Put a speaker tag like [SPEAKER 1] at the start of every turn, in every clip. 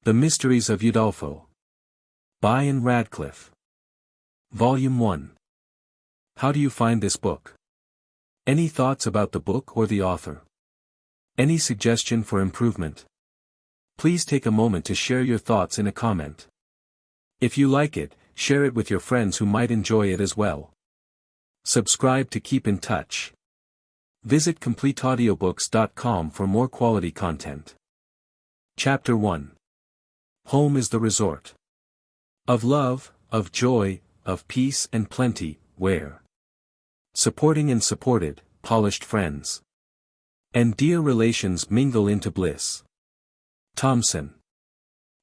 [SPEAKER 1] The Mysteries of Udolpho. By Ann Radcliffe. Volume 1. How do you find this book? Any thoughts about the book or the author? Any suggestion for improvement? Please take a moment to share your thoughts in a comment. If you like it, share it with your friends who might enjoy it as well. Subscribe to keep in touch. Visit completeaudiobooks.com for more quality content. Chapter 1. Home is the resort. Of love, of joy, of peace and plenty, where supporting and supported, polished friends and dear relations mingle into bliss. Thomson.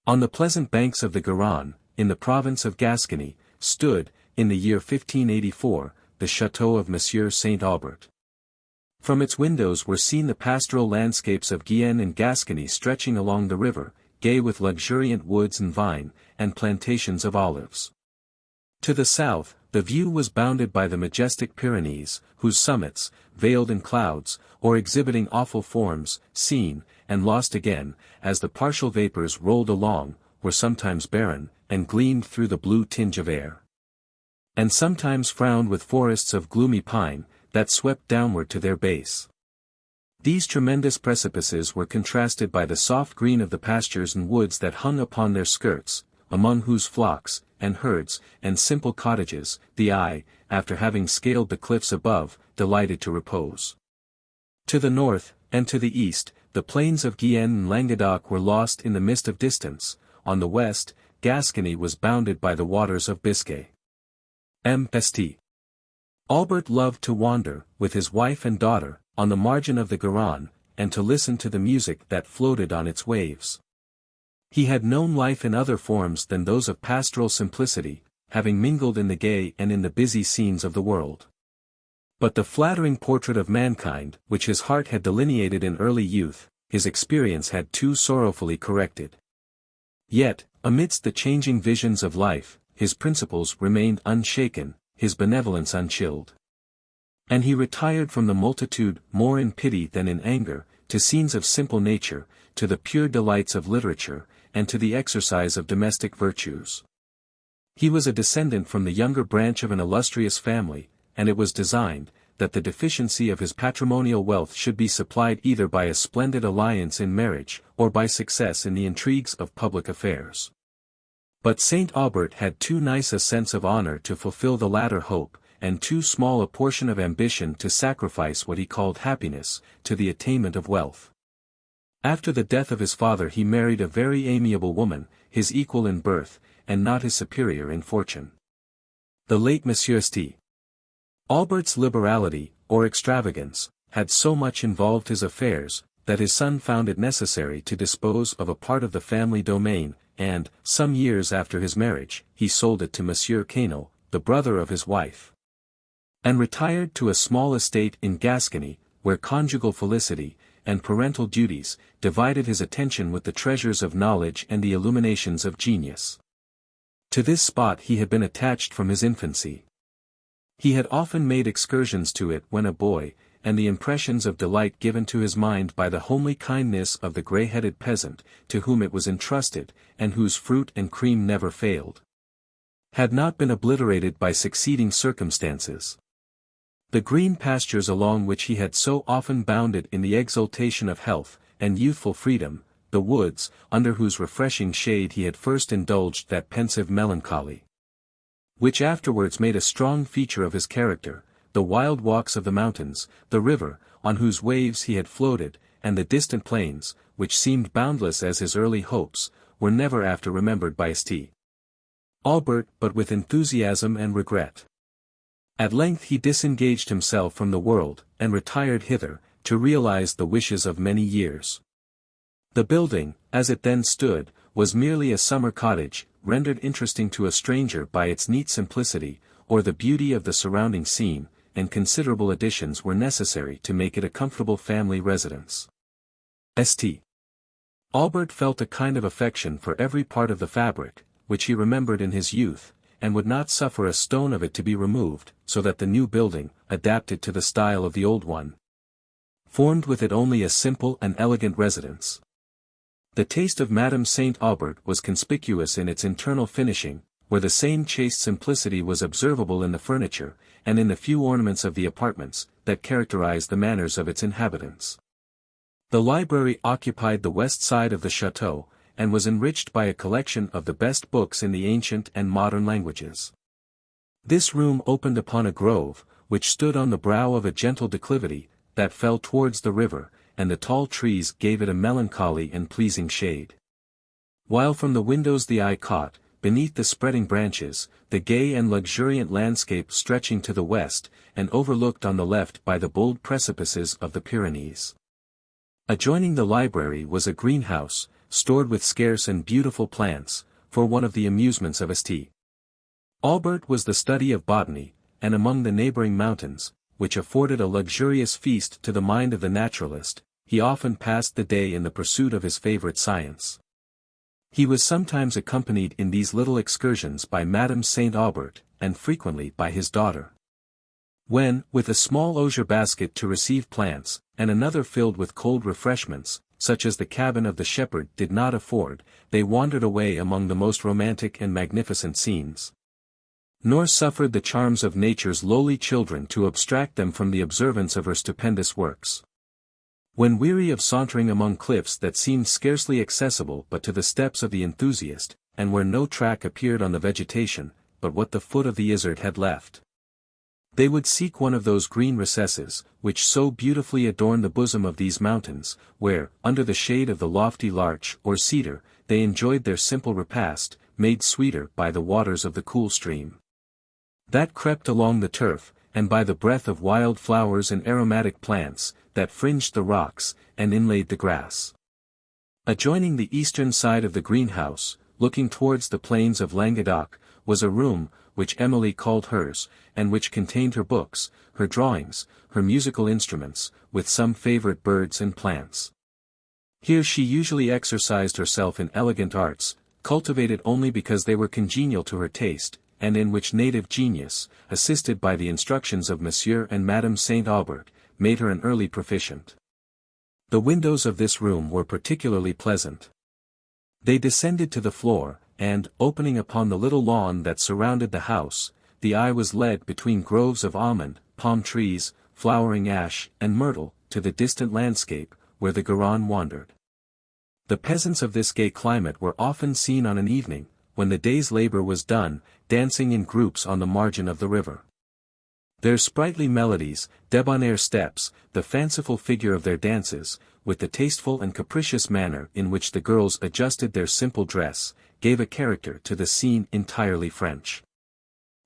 [SPEAKER 1] On the pleasant banks of the Garonne, in the province of Gascony, stood, in the year 1584, the chateau of Monsieur Saint Aubert. From its windows were seen the pastoral landscapes of Guyenne and Gascony stretching along the river, gay with luxuriant woods and vine, and plantations of olives. To the south, the view was bounded by the majestic Pyrenees, whose summits, veiled in clouds, or exhibiting awful forms, seen, and lost again, as the partial vapors rolled along, were sometimes barren, and gleamed through the blue tinge of air, and sometimes frowned with forests of gloomy pine, that swept downward to their base. These tremendous precipices were contrasted by the soft green of the pastures and woods that hung upon their skirts, among whose flocks, and herds, and simple cottages, the eye, after having scaled the cliffs above, delighted to repose. To the north, and to the east, the plains of Guyenne and Languedoc were lost in the mist of distance. On the west, Gascony was bounded by the waters of Biscay. St. Aubert loved to wander, with his wife and daughter, on the margin of the Garonne, and to listen to the music that floated on its waves. He had known life in other forms than those of pastoral simplicity, having mingled in the gay and in the busy scenes of the world. But the flattering portrait of mankind, which his heart had delineated in early youth, his experience had too sorrowfully corrected. Yet, amidst the changing visions of life, his principles remained unshaken, his benevolence unchilled. And he retired from the multitude, more in pity than in anger, to scenes of simple nature, to the pure delights of literature, and to the exercise of domestic virtues. He was a descendant from the younger branch of an illustrious family, and it was designed, that the deficiency of his patrimonial wealth should be supplied either by a splendid alliance in marriage, or by success in the intrigues of public affairs. But Saint Aubert had too nice a sense of honor to fulfill the latter hope, and too small a portion of ambition to sacrifice what he called happiness, to the attainment of wealth. After the death of his father he married a very amiable woman, his equal in birth, and not his superior in fortune. The late Monsieur St. Aubert's liberality, or extravagance, had so much involved his affairs, that his son found it necessary to dispose of a part of the family domain, and, some years after his marriage, he sold it to Monsieur Quesnel, the brother of his wife, and retired to a small estate in Gascony, where conjugal felicity, and parental duties, divided his attention with the treasures of knowledge and the illuminations of genius. To this spot he had been attached from his infancy. He had often made excursions to it when a boy, and the impressions of delight given to his mind by the homely kindness of the grey-headed peasant, to whom it was entrusted, and whose fruit and cream never failed, had not been obliterated by succeeding circumstances. The green pastures along which he had so often bounded in the exultation of health, and youthful freedom, the woods, under whose refreshing shade he had first indulged that pensive melancholy, which afterwards made a strong feature of his character, the wild walks of the mountains, the river, on whose waves he had floated, and the distant plains, which seemed boundless as his early hopes, were never after remembered by St. Aubert but with enthusiasm and regret. At length he disengaged himself from the world, and retired hither, to realize the wishes of many years. The building, as it then stood, was merely a summer cottage, rendered interesting to a stranger by its neat simplicity, or the beauty of the surrounding scene, and considerable additions were necessary to make it a comfortable family residence. St. Aubert felt a kind of affection for every part of the fabric, which he remembered in his youth, and would not suffer a stone of it to be removed, so that the new building, adapted to the style of the old one, formed with it only a simple and elegant residence. The taste of Madame Saint Aubert was conspicuous in its internal finishing, where the same chaste simplicity was observable in the furniture, and in the few ornaments of the apartments, that characterized the manners of its inhabitants. The library occupied the west side of the chateau, and was enriched by a collection of the best books in the ancient and modern languages. This room opened upon a grove, which stood on the brow of a gentle declivity, that fell towards the river, and the tall trees gave it a melancholy and pleasing shade. While from the windows the eye caught, beneath the spreading branches, the gay and luxuriant landscape stretching to the west, and overlooked on the left by the bold precipices of the Pyrenees. Adjoining the library was a greenhouse, stored with scarce and beautiful plants, for one of the amusements of St. Aubert was the study of botany, and among the neighboring mountains, which afforded a luxurious feast to the mind of the naturalist, he often passed the day in the pursuit of his favorite science. He was sometimes accompanied in these little excursions by Madame Saint Aubert, and frequently by his daughter. When, with a small osier basket to receive plants, and another filled with cold refreshments, such as the cabin of the shepherd did not afford, they wandered away among the most romantic and magnificent scenes. Nor suffered the charms of nature's lowly children to abstract them from the observance of her stupendous works. When weary of sauntering among cliffs that seemed scarcely accessible but to the steps of the enthusiast, and where no track appeared on the vegetation, but what the foot of the izzard had left, they would seek one of those green recesses, which so beautifully adorn the bosom of these mountains, where, under the shade of the lofty larch or cedar, they enjoyed their simple repast, made sweeter by the waters of the cool stream that crept along the turf, and by the breath of wild flowers and aromatic plants, that fringed the rocks, and inlaid the grass. Adjoining the eastern side of the greenhouse, looking towards the plains of Languedoc, was a room, which Emily called hers, and which contained her books, her drawings, her musical instruments, with some favorite birds and plants. Here she usually exercised herself in elegant arts, cultivated only because they were congenial to her taste, and in which native genius, assisted by the instructions of Monsieur and Madame Saint Aubert, made her an early proficient. The windows of this room were particularly pleasant. They descended to the floor, and, opening upon the little lawn that surrounded the house, the eye was led between groves of almond, palm trees, flowering ash, and myrtle, to the distant landscape, where the Garonne wandered. The peasants of this gay climate were often seen on an evening, when the day's labor was done, dancing in groups on the margin of the river. Their sprightly melodies, debonair steps, the fanciful figure of their dances, with the tasteful and capricious manner in which the girls adjusted their simple dress, gave a character to the scene entirely French.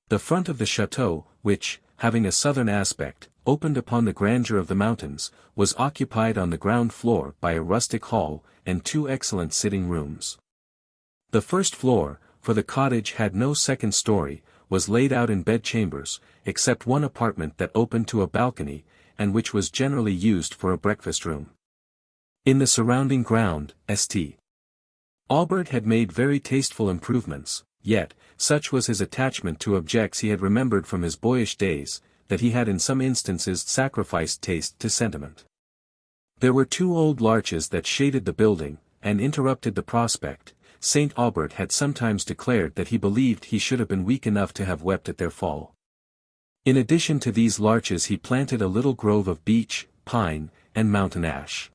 [SPEAKER 1] The front of the chateau, which, having a southern aspect, opened upon the grandeur of the mountains, was occupied on the ground floor by a rustic hall, and two excellent sitting rooms. The first floor, for the cottage had no second story, was laid out in bedchambers, except one apartment that opened to a balcony, and which was generally used for a breakfast room. In the surrounding ground, St. Aubert had made very tasteful improvements, yet, such was his attachment to objects he had remembered from his boyish days, that he had in some instances sacrificed taste to sentiment. There were two old larches that shaded the building, and interrupted the prospect. Saint Aubert had sometimes declared that he believed he should have been weak enough to have wept at their fall. In addition to these larches he planted a little grove of beech, pine, and mountain ash.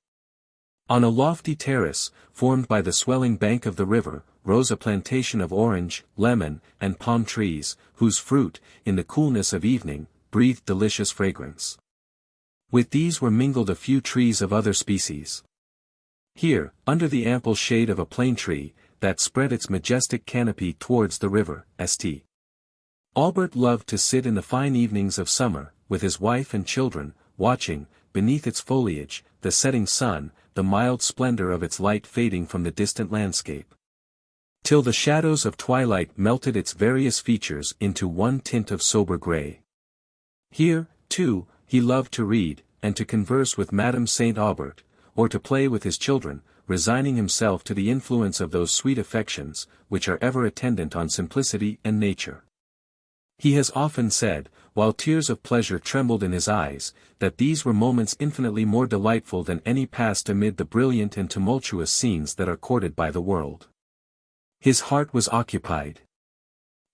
[SPEAKER 1] On a lofty terrace, formed by the swelling bank of the river, rose a plantation of orange, lemon, and palm trees, whose fruit, in the coolness of evening, breathed delicious fragrance. With these were mingled a few trees of other species. Here, under the ample shade of a plane tree, that spread its majestic canopy towards the river, St. Aubert loved to sit in the fine evenings of summer, with his wife and children, watching, beneath its foliage, the setting sun, the mild splendor of its light fading from the distant landscape, till the shadows of twilight melted its various features into one tint of sober grey. Here, too, he loved to read, and to converse with Madame Saint Aubert, or to play with his children, resigning himself to the influence of those sweet affections, which are ever attendant on simplicity and nature. He has often said, while tears of pleasure trembled in his eyes, that these were moments infinitely more delightful than any passed amid the brilliant and tumultuous scenes that are courted by the world. His heart was occupied.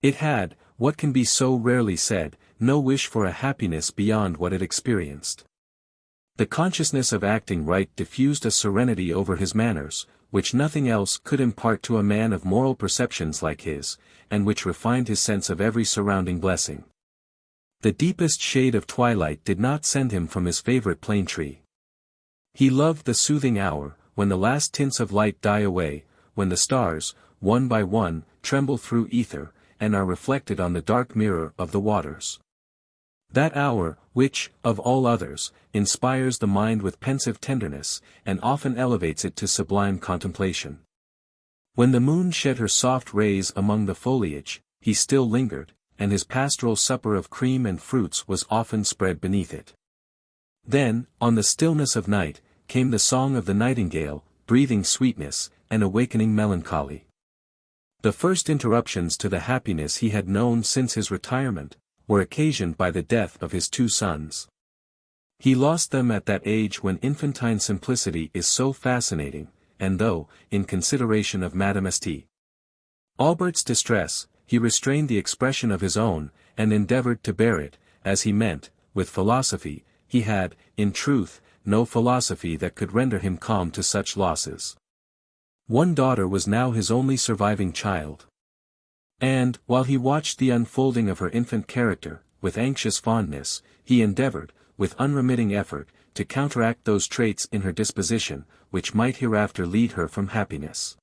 [SPEAKER 1] It had, what can be so rarely said, no wish for a happiness beyond what it experienced. The consciousness of acting right diffused a serenity over his manners, which nothing else could impart to a man of moral perceptions like his, and which refined his sense of every surrounding blessing. The deepest shade of twilight did not send him from his favorite plane tree. He loved the soothing hour, when the last tints of light die away, when the stars, one by one, tremble through ether, and are reflected on the dark mirror of the waters. That hour, which, of all others, inspires the mind with pensive tenderness, and often elevates it to sublime contemplation. When the moon shed her soft rays among the foliage, he still lingered, and his pastoral supper of cream and fruits was often spread beneath it. Then, on the stillness of night, came the song of the nightingale, breathing sweetness, and awakening melancholy. The first interruptions to the happiness he had known since his retirement, were occasioned by the death of his 2 sons. He lost them at that age when infantine simplicity is so fascinating, and though, in consideration of Madame St. Aubert's distress, he restrained the expression of his own, and endeavored to bear it, as he meant, with philosophy. He had, in truth, no philosophy that could render him calm to such losses. One daughter was now his only surviving child. And, while he watched the unfolding of her infant character, with anxious fondness, he endeavored, with unremitting effort, to counteract those traits in her disposition, which might hereafter lead her from happiness.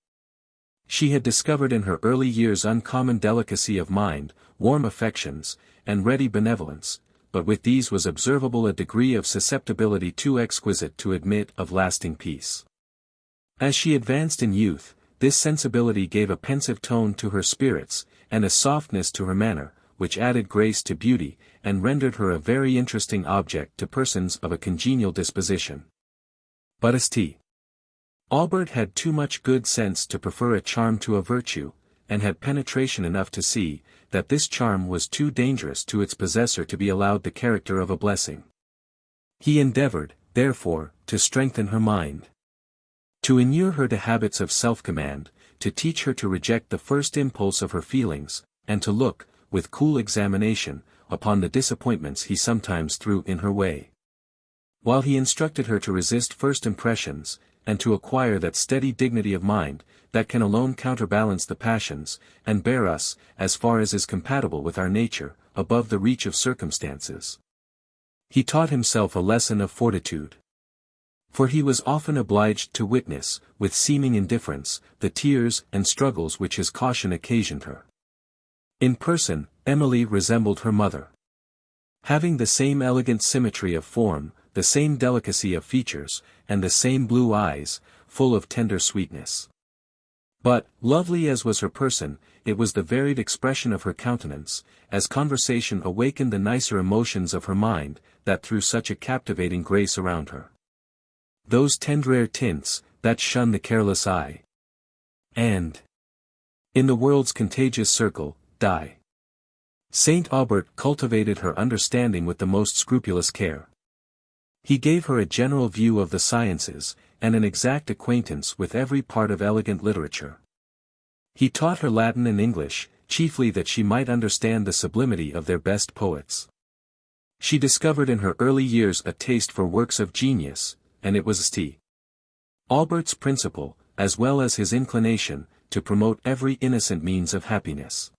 [SPEAKER 1] She had discovered in her early years uncommon delicacy of mind, warm affections, and ready benevolence, but with these was observable a degree of susceptibility too exquisite to admit of lasting peace. As she advanced in youth, this sensibility gave a pensive tone to her spirits, and a softness to her manner, which added grace to beauty, and rendered her a very interesting object to persons of a congenial disposition. But St. Aubert had too much good sense to prefer a charm to a virtue, and had penetration enough to see, that this charm was too dangerous to its possessor to be allowed the character of a blessing. He endeavored, therefore, to strengthen her mind. To inure her to habits of self-command, to teach her to reject the first impulse of her feelings, and to look, with cool examination, upon the disappointments he sometimes threw in her way. While he instructed her to resist first impressions, and to acquire that steady dignity of mind, that can alone counterbalance the passions, and bear us, as far as is compatible with our nature, above the reach of circumstances. He taught himself a lesson of fortitude. For he was often obliged to witness, with seeming indifference, the tears and struggles which his caution occasioned her. In person, Emily resembled her mother. Having the same elegant symmetry of form, the same delicacy of features, and the same blue eyes, full of tender sweetness. But, lovely as was her person, it was the varied expression of her countenance, as conversation awakened the nicer emotions of her mind, that threw such a captivating grace around her. Those tenderer tints, that shun the careless eye, and, in the world's contagious circle, die. Saint Aubert cultivated her understanding with the most scrupulous care. He gave her a general view of the sciences, and an exact acquaintance with every part of elegant literature. He taught her Latin and English, chiefly that she might understand the sublimity of their best poets. She discovered in her early years a taste for works of genius, and it was St. Aubert's principle, as well as his inclination, to promote every innocent means of happiness.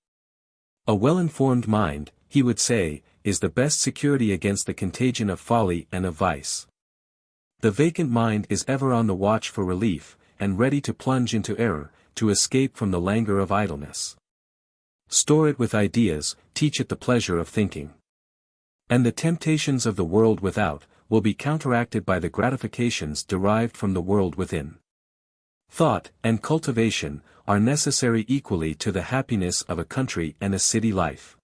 [SPEAKER 1] A well-informed mind, he would say, is the best security against the contagion of folly and of vice. The vacant mind is ever on the watch for relief, and ready to plunge into error, to escape from the languor of idleness. Store it with ideas, teach it the pleasure of thinking. And the temptations of the world without, will be counteracted by the gratifications derived from the world within. Thought and cultivation are necessary equally to the happiness of a country and a city life.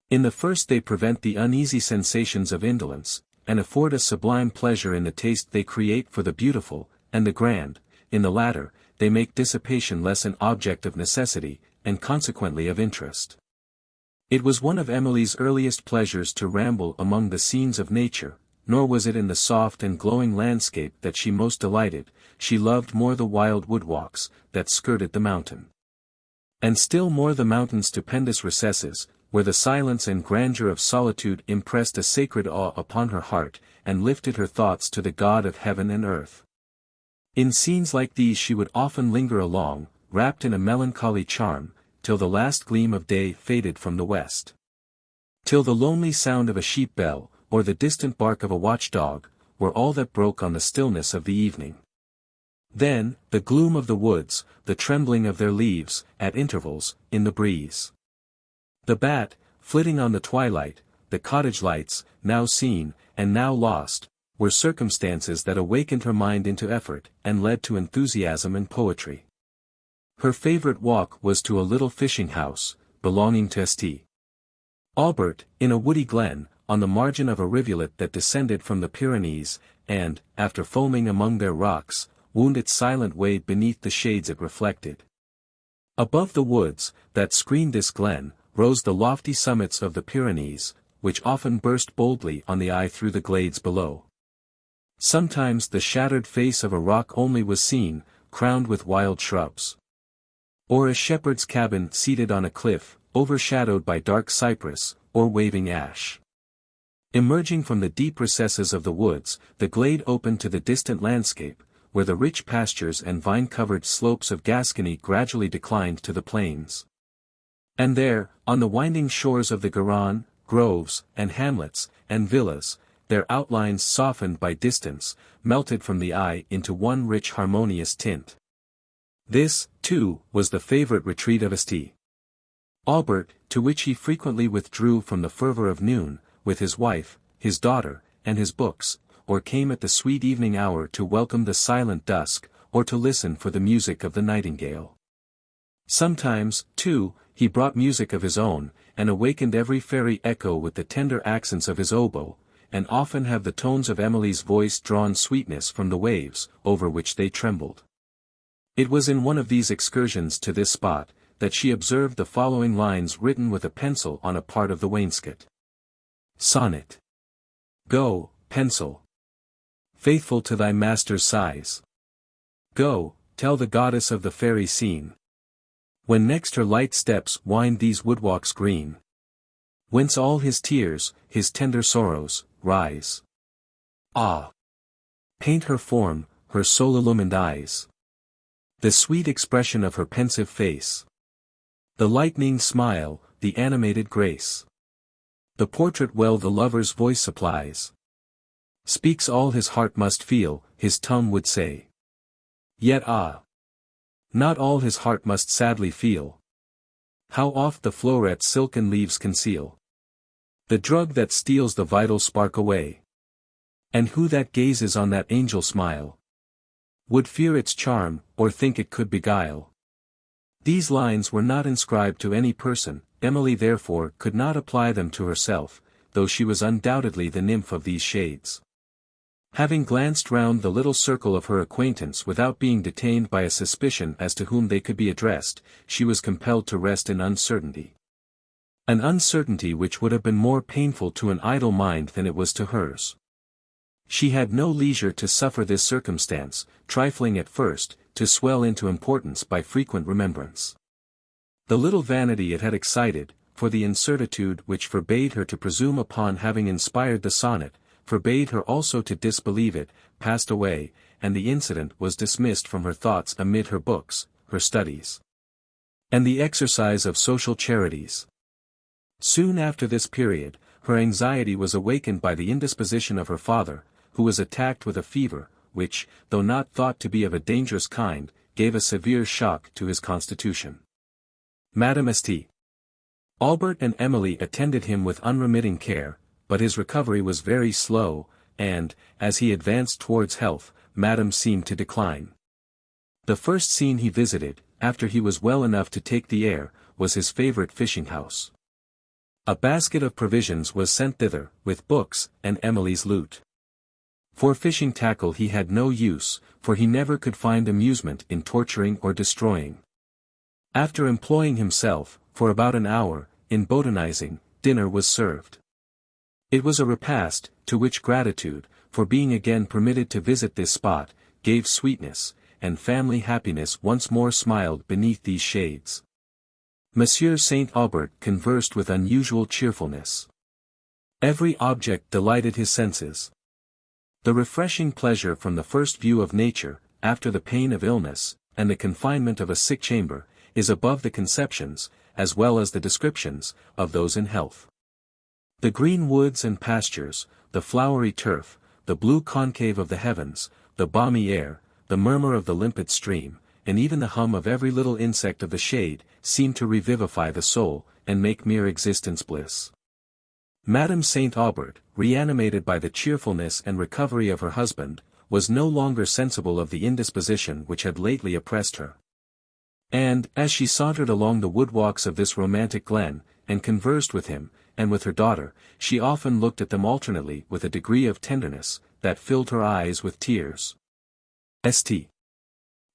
[SPEAKER 1] In the first they prevent the uneasy sensations of indolence, and afford a sublime pleasure in the taste they create for the beautiful, and the grand. In the latter, they make dissipation less an object of necessity, and consequently of interest. It was one of Emily's earliest pleasures to ramble among the scenes of nature, nor was it in the soft and glowing landscape that she most delighted, she loved more the wild woodwalks, that skirted the mountain. And still more the mountain's stupendous recesses, where the silence and grandeur of solitude impressed a sacred awe upon her heart, and lifted her thoughts to the God of heaven and earth. In scenes like these she would often linger along, wrapped in a melancholy charm, till the last gleam of day faded from the west. Till the lonely sound of a sheep bell, or the distant bark of a watchdog, were all that broke on the stillness of the evening. Then, the gloom of the woods, the trembling of their leaves, at intervals, in the breeze. The bat, flitting on the twilight, the cottage lights, now seen, and now lost, were circumstances that awakened her mind into effort, and led to enthusiasm and poetry. Her favorite walk was to a little fishing house, belonging to St. Aubert, in a woody glen, on the margin of a rivulet that descended from the Pyrenees, and, after foaming among their rocks, wound its silent way beneath the shades it reflected. Above the woods, that screened this glen, rose the lofty summits of the Pyrenees, which often burst boldly on the eye through the glades below. Sometimes the shattered face of a rock only was seen, crowned with wild shrubs. Or a shepherd's cabin seated on a cliff, overshadowed by dark cypress, or waving ash. Emerging from the deep recesses of the woods, the glade opened to the distant landscape, where the rich pastures and vine-covered slopes of Gascony gradually declined to the plains. And there, on the winding shores of the Garonne, groves, and hamlets, and villas, their outlines softened by distance, melted from the eye into one rich harmonious tint. This, too, was the favorite retreat of St. Aubert, to which he frequently withdrew from the fervor of noon, with his wife, his daughter, and his books, or came at the sweet evening hour to welcome the silent dusk, or to listen for the music of the nightingale. Sometimes, too, he brought music of his own, and awakened every fairy echo with the tender accents of his oboe, and often have the tones of Emily's voice drawn sweetness from the waves, over which they trembled. It was in one of these excursions to this spot, that she observed the following lines written with a pencil on a part of the wainscot. Sonnet. Go, pencil. Faithful to thy master's sighs. Go, tell the goddess of the fairy scene. When next her light steps wind these woodwalks green. Whence all his tears, his tender sorrows, rise. Ah! Paint her form, her soul-illumined eyes. The sweet expression of her pensive face. The lightning smile, the animated grace. The portrait well the lover's voice supplies. Speaks all his heart must feel, his tongue would say. Yet not all his heart must sadly feel. How oft the floret's silken leaves conceal the drug that steals the vital spark away. And who that gazes on that angel smile would fear its charm, or think it could beguile. These lines were not inscribed to any person, Emily therefore could not apply them to herself, though she was undoubtedly the nymph of these shades. Having glanced round the little circle of her acquaintance without being detained by a suspicion as to whom they could be addressed, she was compelled to rest in uncertainty. An uncertainty which would have been more painful to an idle mind than it was to hers. She had no leisure to suffer this circumstance, trifling at first, to swell into importance by frequent remembrance. The little vanity it had excited, for the incertitude which forbade her to presume upon having inspired the sonnet, forbade her also to disbelieve it, passed away, and the incident was dismissed from her thoughts amid her books, her studies, and the exercise of social charities. Soon after this period, her anxiety was awakened by the indisposition of her father, who was attacked with a fever, which, though not thought to be of a dangerous kind, gave a severe shock to his constitution. Madame St. Aubert and Emily attended him with unremitting care, but his recovery was very slow, and, as he advanced towards health, Madame seemed to decline. The first scene he visited, after he was well enough to take the air, was his favorite fishing house. A basket of provisions was sent thither, with books, and Emily's lute. For fishing tackle he had no use, for he never could find amusement in torturing or destroying. After employing himself, for about an hour, in botanizing, dinner was served. It was a repast, to which gratitude, for being again permitted to visit this spot, gave sweetness, and family happiness once more smiled beneath these shades. Monsieur St. Aubert conversed with unusual cheerfulness. Every object delighted his senses. The refreshing pleasure from the first view of nature, after the pain of illness, and the confinement of a sick chamber, is above the conceptions, as well as the descriptions, of those in health. The green woods and pastures, the flowery turf, the blue concave of the heavens, the balmy air, the murmur of the limpid stream, and even the hum of every little insect of the shade, seem to revivify the soul, and make mere existence bliss. Madame St. Aubert, reanimated by the cheerfulness and recovery of her husband, was no longer sensible of the indisposition which had lately oppressed her. And, as she sauntered along the wood-walks of this romantic glen, and conversed with him, and with her daughter, she often looked at them alternately with a degree of tenderness, that filled her eyes with tears. St.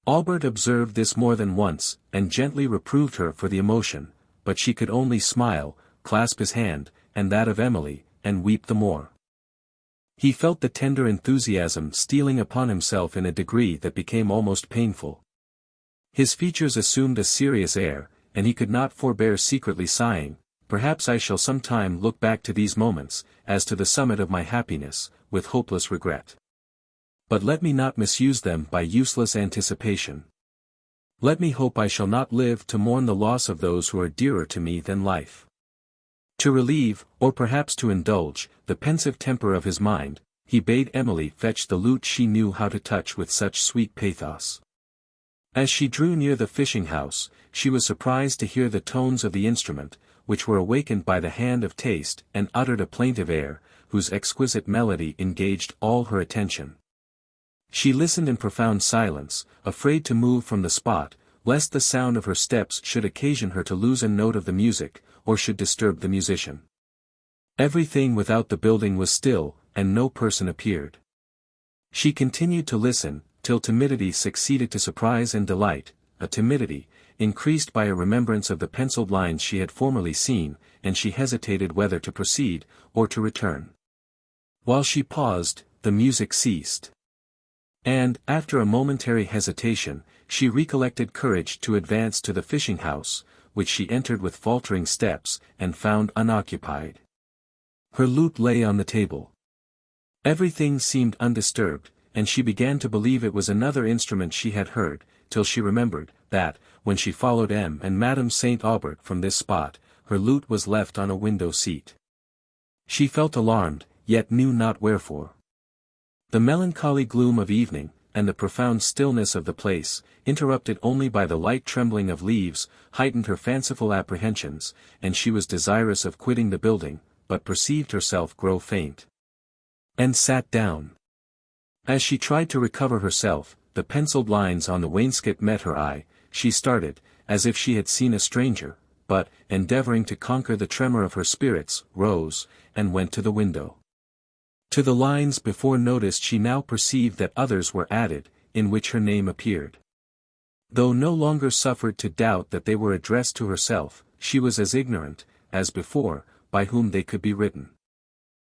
[SPEAKER 1] Aubert observed this more than once, and gently reproved her for the emotion, but she could only smile, clasp his hand, and that of Emily, and weep the more. He felt the tender enthusiasm stealing upon himself in a degree that became almost painful. His features assumed a serious air, and he could not forbear secretly sighing, "Perhaps I shall some time look back to these moments, as to the summit of my happiness, with hopeless regret. But let me not misuse them by useless anticipation. Let me hope I shall not live to mourn the loss of those who are dearer to me than life." To relieve, or perhaps to indulge, the pensive temper of his mind, he bade Emily fetch the lute she knew how to touch with such sweet pathos. As she drew near the fishing-house, she was surprised to hear the tones of the instrument, which were awakened by the hand of taste and uttered a plaintive air, whose exquisite melody engaged all her attention. She listened in profound silence, afraid to move from the spot, lest the sound of her steps should occasion her to lose a note of the music, or should disturb the musician. Everything without the building was still, and no person appeared. She continued to listen, till timidity succeeded to surprise and delight, a timidity, increased by a remembrance of the penciled lines she had formerly seen, and she hesitated whether to proceed, or to return. While she paused, the music ceased. And, after a momentary hesitation, she recollected courage to advance to the fishing-house, which she entered with faltering steps, and found unoccupied. Her lute lay on the table. Everything seemed undisturbed, and she began to believe it was another instrument she had heard, till she remembered, that, when she followed M. and Madame St. Aubert from this spot, her lute was left on a window-seat. She felt alarmed, yet knew not wherefore. The melancholy gloom of evening, and the profound stillness of the place, interrupted only by the light trembling of leaves, heightened her fanciful apprehensions, and she was desirous of quitting the building, but perceived herself grow faint. And sat down. As she tried to recover herself, the penciled lines on the wainscot met her eye, she started, as if she had seen a stranger, but, endeavoring to conquer the tremor of her spirits, rose, and went to the window. To the lines before noticed she now perceived that others were added, in which her name appeared. Though no longer suffered to doubt that they were addressed to herself, she was as ignorant, as before, by whom they could be written.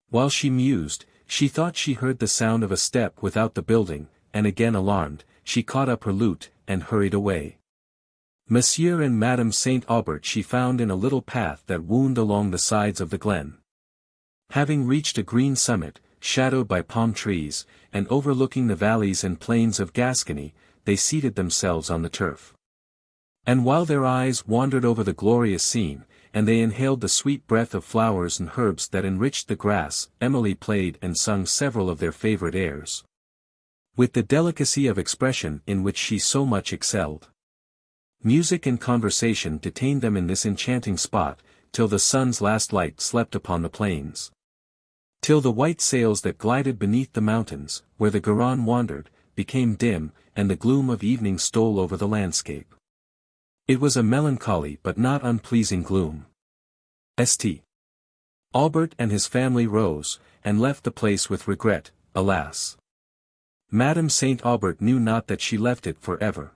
[SPEAKER 1] While she mused, she thought she heard the sound of a step without the building, and again alarmed, she caught up her lute, and hurried away. Monsieur and Madame St. Aubert she found in a little path that wound along the sides of the glen. Having reached a green summit, shadowed by palm trees, and overlooking the valleys and plains of Gascony, they seated themselves on the turf. And while their eyes wandered over the glorious scene, and they inhaled the sweet breath of flowers and herbs that enriched the grass, Emily played and sung several of their favorite airs, with the delicacy of expression in which she so much excelled. Music and conversation detained them in this enchanting spot, till the sun's last light slept upon the plains. Till the white sails that glided beneath the mountains, where the Garonne wandered, became dim, and the gloom of evening stole over the landscape. It was a melancholy but not unpleasing gloom. St. Aubert and his family rose, and left the place with regret, alas! Madame St. Aubert knew not that she left it for ever.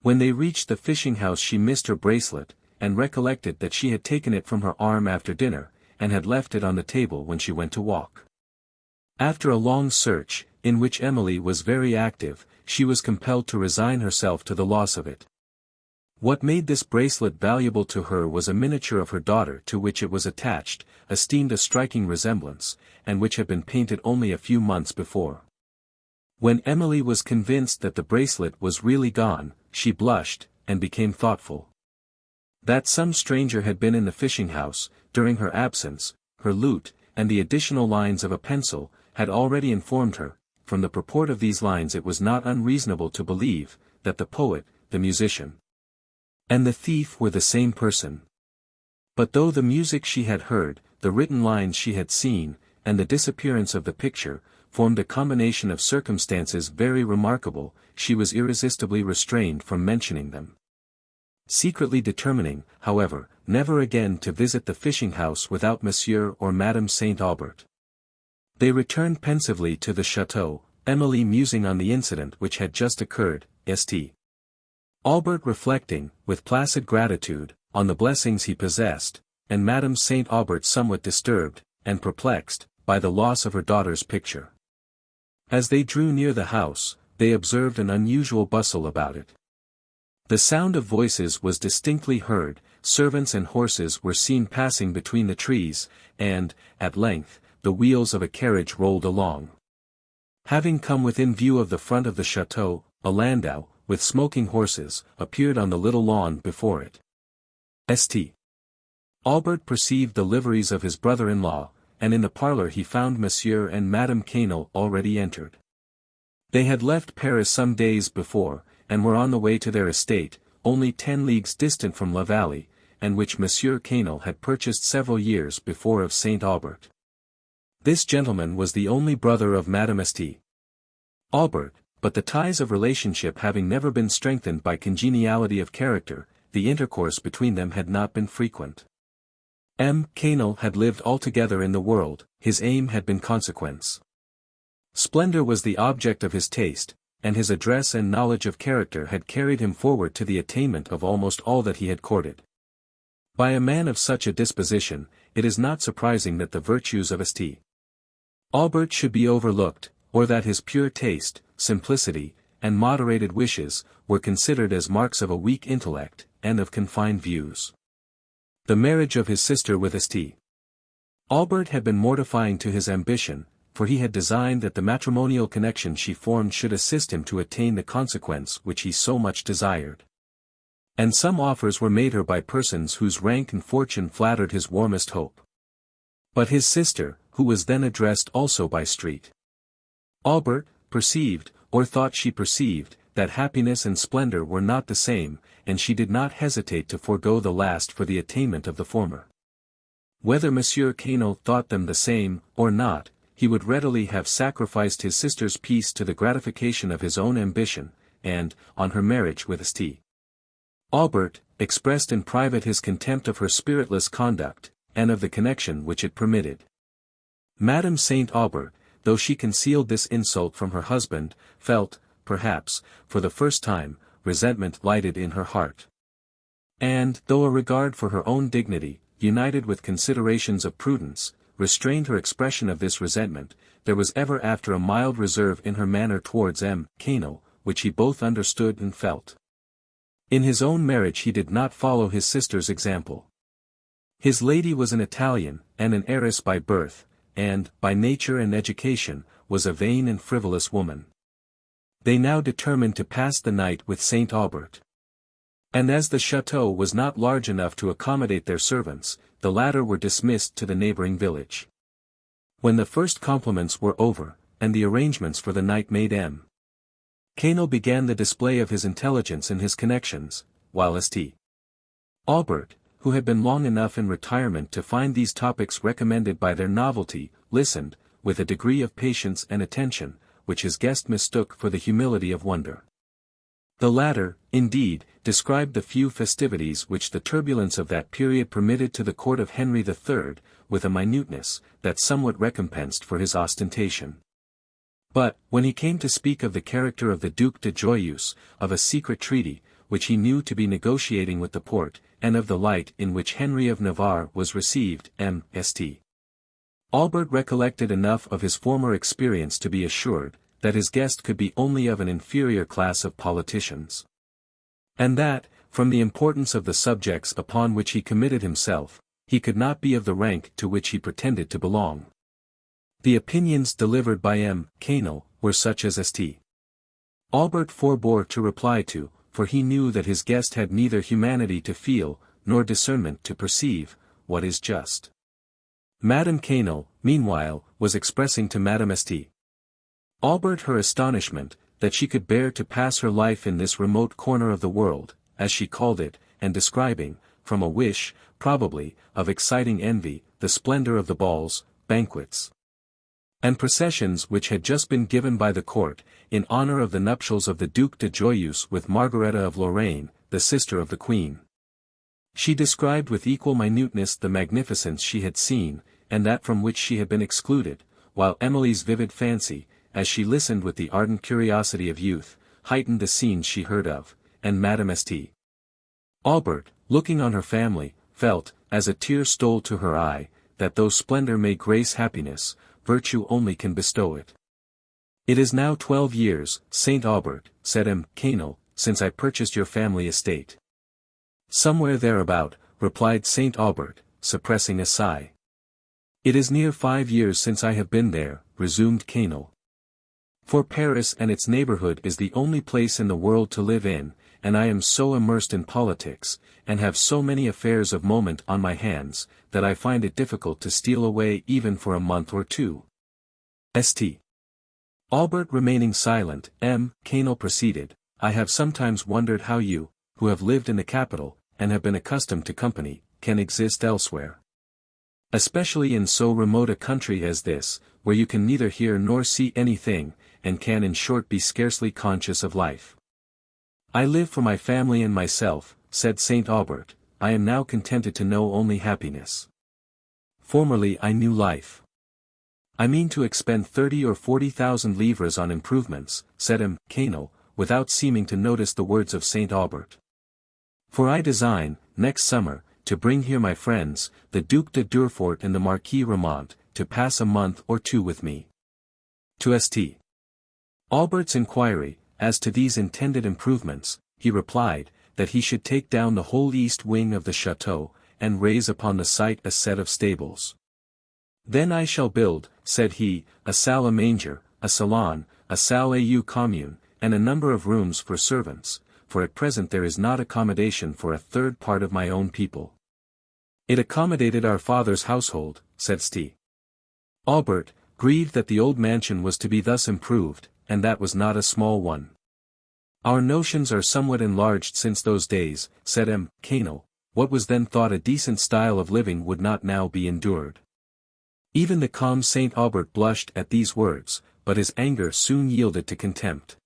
[SPEAKER 1] When they reached the fishing-house she missed her bracelet, and recollected that she had taken it from her arm after dinner, and had left it on the table when she went to walk. After a long search, in which Emily was very active, she was compelled to resign herself to the loss of it. What made this bracelet valuable to her was a miniature of her daughter to which it was attached, esteemed a striking resemblance, and which had been painted only a few months before. When Emily was convinced that the bracelet was really gone, she blushed, and became thoughtful. That some stranger had been in the fishing house, during her absence, her lute, and the additional lines of a pencil, had already informed her. From the purport of these lines it was not unreasonable to believe, that the poet, the musician, and the thief were the same person. But though the music she had heard, the written lines she had seen, and the disappearance of the picture, formed a combination of circumstances very remarkable, she was irresistibly restrained from mentioning them. Secretly determining, however, never again to visit the fishing house without Monsieur or Madame St. Aubert. They returned pensively to the château, Emily musing on the incident which had just occurred, St. Aubert reflecting, with placid gratitude, on the blessings he possessed, and Madame St. Aubert somewhat disturbed, and perplexed, by the loss of her daughter's picture. As they drew near the house, they observed an unusual bustle about it. The sound of voices was distinctly heard, servants and horses were seen passing between the trees, and, at length, the wheels of a carriage rolled along. Having come within view of the front of the château, a landau, with smoking horses, appeared on the little lawn before it. St. Aubert perceived the liveries of his brother-in-law, and in the parlour he found Monsieur and Madame Cheron already entered. They had left Paris some days before, and were on the way to their estate, only 10 leagues distant from La Vallée, and which Monsieur Cheron had purchased several years before of St. Aubert. This gentleman was the only brother of Madame St. Aubert, but the ties of relationship having never been strengthened by congeniality of character, the intercourse between them had not been frequent. M. Cheron had lived altogether in the world, his aim had been consequence. Splendor was the object of his taste, and his address and knowledge of character had carried him forward to the attainment of almost all that he had courted. By a man of such a disposition, it is not surprising that the virtues of St. Aubert should be overlooked, or that his pure taste, simplicity, and moderated wishes, were considered as marks of a weak intellect, and of confined views. The marriage of his sister with St. Aubert had been mortifying to his ambition, for he had designed that the matrimonial connection she formed should assist him to attain the consequence which he so much desired. And some offers were made her by persons whose rank and fortune flattered his warmest hope. But his sister, who was then addressed also by St. Aubert, perceived, or thought she perceived, that happiness and splendor were not the same, and she did not hesitate to forego the last for the attainment of the former. Whether Monsieur Cheron thought them the same, or not, he would readily have sacrificed his sister's peace to the gratification of his own ambition, and, on her marriage with St. Aubert, expressed in private his contempt of her spiritless conduct, and of the connection which it permitted. Madame St. Aubert, though she concealed this insult from her husband, felt, perhaps, for the first time, resentment lighted in her heart. And, though a regard for her own dignity, united with considerations of prudence, restrained her expression of this resentment, there was ever after a mild reserve in her manner towards M. Cheron, which he both understood and felt. In his own marriage he did not follow his sister's example. His lady was an Italian, and an heiress by birth, and, by nature and education, was a vain and frivolous woman. They now determined to pass the night with St. Aubert. And as the château was not large enough to accommodate their servants, the latter were dismissed to the neighboring village. When the first compliments were over, and the arrangements for the night made, M. Cheron began the display of his intelligence and his connections, while St. Aubert, who had been long enough in retirement to find these topics recommended by their novelty, listened, with a degree of patience and attention, which his guest mistook for the humility of wonder. The latter, indeed, described the few festivities which the turbulence of that period permitted to the court of Henry III, with a minuteness, that somewhat recompensed for his ostentation. But, when he came to speak of the character of the Duc de Joyeuse, of a secret treaty, which he knew to be negotiating with the Porte, and of the light in which Henry of Navarre was received. St. Aubert recollected enough of his former experience to be assured, that his guest could be only of an inferior class of politicians. And that, from the importance of the subjects upon which he committed himself, he could not be of the rank to which he pretended to belong. The opinions delivered by M. Quesnel were such as St. Aubert forbore to reply to, for he knew that his guest had neither humanity to feel, nor discernment to perceive, what is just. Madame Quesnel, meanwhile, was expressing to Madame St. Aubert her astonishment, that she could bear to pass her life in this remote corner of the world, as she called it, and describing, from a wish, probably, of exciting envy, the splendor of the balls, banquets, and processions which had just been given by the court, in honor of the nuptials of the Duc de Joyeuse with Margareta of Lorraine, the sister of the Queen. She described with equal minuteness the magnificence she had seen, and that from which she had been excluded, while Emily's vivid fancy, as she listened with the ardent curiosity of youth, heightened the scenes she heard of, and Madame St. Aubert, looking on her family, felt, as a tear stole to her eye, that though splendor may grace happiness, virtue only can bestow it. "It is now 12 years, St. Aubert," said M. Quesnel, "since I purchased your family estate." "Somewhere thereabout," replied St. Aubert, suppressing a sigh. "It is near 5 years since I have been there," resumed Quesnel. "For Paris and its neighborhood is the only place in the world to live in, and I am so immersed in politics, and have so many affairs of moment on my hands, that I find it difficult to steal away even for a month or two." St. Aubert remaining silent, M. Quesnel proceeded, "I have sometimes wondered how you, who have lived in the capital, and have been accustomed to company, can exist elsewhere. Especially in so remote a country as this, where you can neither hear nor see anything, and can in short be scarcely conscious of life." "I live for my family and myself," said St. Aubert. "I am now contented to know only happiness. Formerly I knew life. I mean to expend 30 or 40,000 livres on improvements," said M. Quesnel, without seeming to notice the words of St. Aubert. "For I design, next summer, to bring here my friends, the Duc de Durfort and the Marquis Ramont, to pass a month or two with me." To St. Aubert's inquiry, as to these intended improvements, he replied, that he should take down the whole east wing of the château, and raise upon the site a set of stables. "Then I shall build," said he, "a salle à manger, a salon, a salle aux commune, and a number of rooms for servants, for at present there is not accommodation for a third part of my own people." "It accommodated our father's household," said St. Aubert, grieved that the old mansion was to be thus improved, and that was not a small one. "Our notions are somewhat enlarged since those days," said M. Quesnel. "What was then thought a decent style of living would not now be endured." Even the calm St. Aubert blushed at these words, but his anger soon yielded to contempt.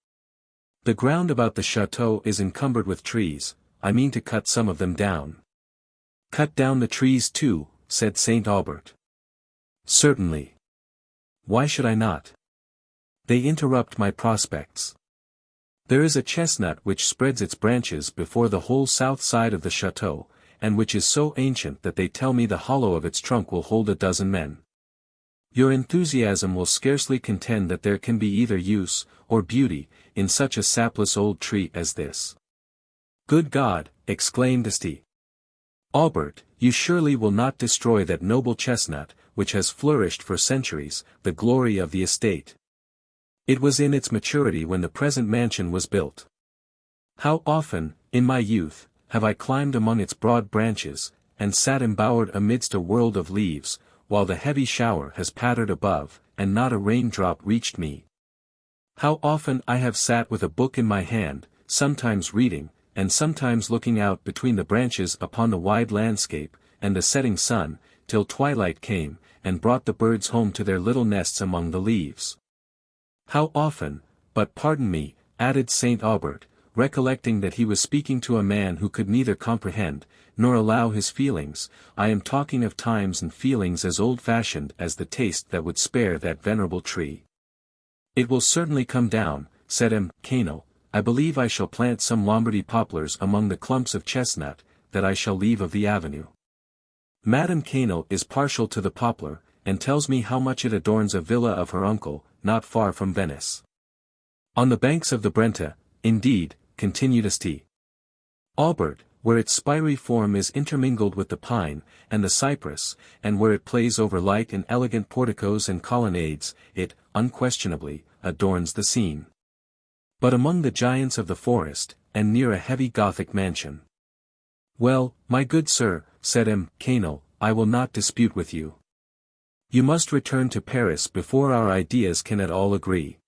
[SPEAKER 1] "The ground about the château is encumbered with trees, I mean to cut some of them down." "Cut down the trees too," said St. Aubert. "Certainly. Why should I not? They interrupt my prospects. There is a chestnut which spreads its branches before the whole south side of the château, and which is so ancient that they tell me the hollow of its trunk will hold a dozen men. Your enthusiasm will scarcely contend that there can be either use, or beauty, in such a sapless old tree as this." "Good God!" exclaimed St. Aubert, "you surely will not destroy that noble chestnut, which has flourished for centuries, the glory of the estate. It was in its maturity when the present mansion was built. How often, in my youth, have I climbed among its broad branches, and sat embowered amidst a world of leaves, while the heavy shower has pattered above, and not a raindrop reached me. How often I have sat with a book in my hand, sometimes reading, and sometimes looking out between the branches upon the wide landscape, and the setting sun, till twilight came, and brought the birds home to their little nests among the leaves. How often, but pardon me," added St. Aubert, recollecting that he was speaking to a man who could neither comprehend, nor allow his feelings, "I am talking of times and feelings as old-fashioned as the taste that would spare that venerable tree." "It will certainly come down," said M. Quesnel, I believe I shall plant some Lombardy poplars among the clumps of chestnut, that I shall leave of the avenue. Madame Cheron is partial to the poplar, and tells me how much it adorns a villa of her uncle, not far from Venice. On the banks of the Brenta, indeed, continued St. Aubert, where its spiry form is intermingled with the pine, and the cypress, and where it plays over light and elegant porticos and colonnades, it, unquestionably, adorns the scene. But among the giants of the forest, and near a heavy Gothic mansion. Well, my good sir, said M. Cheron, I will not dispute with you. You must return to Paris before our ideas can at all agree.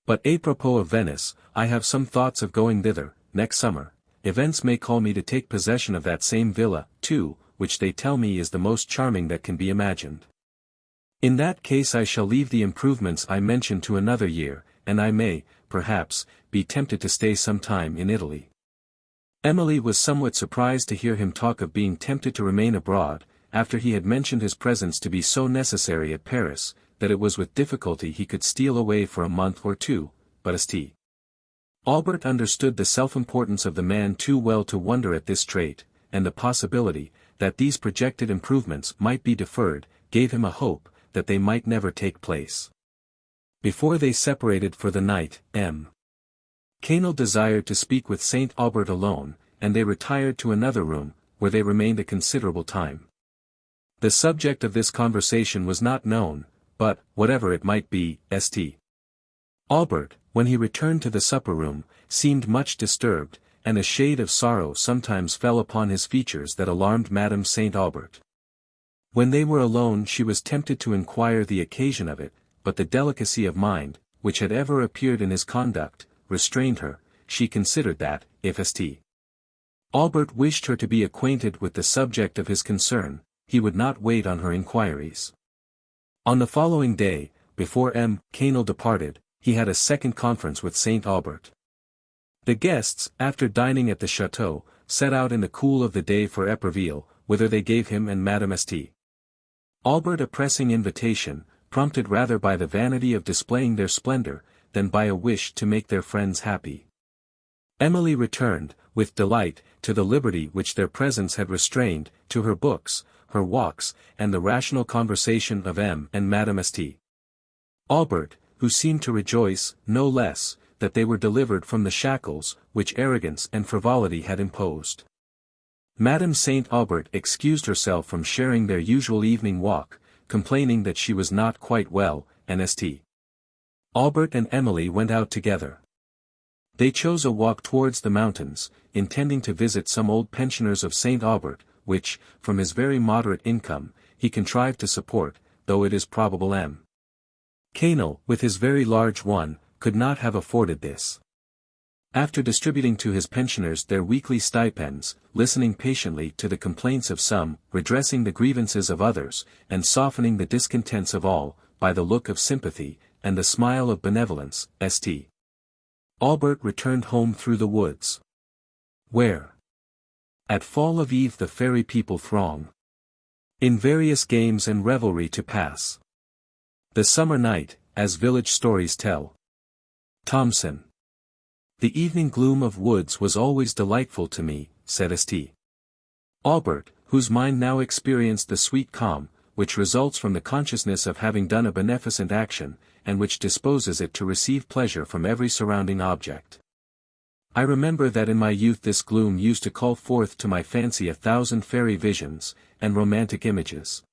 [SPEAKER 1] But apropos of Venice, I have some thoughts of going thither, next summer. Events may call me to take possession of that same villa, too, which they tell me is the most charming that can be imagined. In that case I shall leave the improvements I mentioned to another year, and I may, perhaps, be tempted to stay some time in Italy. Emily was somewhat surprised to hear him talk of being tempted to remain abroad, after he had mentioned his presence to be so necessary at Paris, that it was with difficulty he could steal away for a month or two, but St. Aubert understood the self-importance of the man too well to wonder at this trait, and the possibility, that these projected improvements might be deferred, gave him a hope, that they might never take place. Before they separated for the night, M. Cheron desired to speak with St. Aubert alone, and they retired to another room, where they remained a considerable time. The subject of this conversation was not known, but, whatever it might be, St. Aubert, when he returned to the supper-room, seemed much disturbed, and a shade of sorrow sometimes fell upon his features that alarmed Madame St. Aubert. When they were alone she was tempted to inquire the occasion of it, but the delicacy of mind, which had ever appeared in his conduct, restrained her. She considered that, if St. Aubert wished her to be acquainted with the subject of his concern, he would not wait on her inquiries. On the following day, before M. Cheron departed, he had a second conference with St. Aubert. The guests, after dining at the chateau, set out in the cool of the day for Éperville, whither they gave him and Madame St. Aubert a pressing invitation, prompted rather by the vanity of displaying their splendor, than by a wish to make their friends happy. Emily returned, with delight, to the liberty which their presence had restrained, to her books, her walks, and the rational conversation of M. and Madame St. Aubert, who seemed to rejoice, no less, that they were delivered from the shackles, which arrogance and frivolity had imposed. Madame St. Aubert excused herself from sharing their usual evening walk, complaining that she was not quite well, and St. Aubert and Emily went out together. They chose a walk towards the mountains, intending to visit some old pensioners of St. Aubert, which, from his very moderate income, he contrived to support, though it is probable M. Cheron, with his very large one, could not have afforded this. After distributing to his pensioners their weekly stipends, listening patiently to the complaints of some, redressing the grievances of others, and softening the discontents of all, by the look of sympathy, and the smile of benevolence, St. Aubert returned home through the woods. Where? At fall of eve the fairy people throng. In various games and revelry to pass. The summer night, as village stories tell. Thomson. The evening gloom of woods was always delightful to me, said St. Aubert, whose mind now experienced the sweet calm, which results from the consciousness of having done a beneficent action, and which disposes it to receive pleasure from every surrounding object. I remember that in my youth this gloom used to call forth to my fancy 1,000 fairy visions, and romantic images.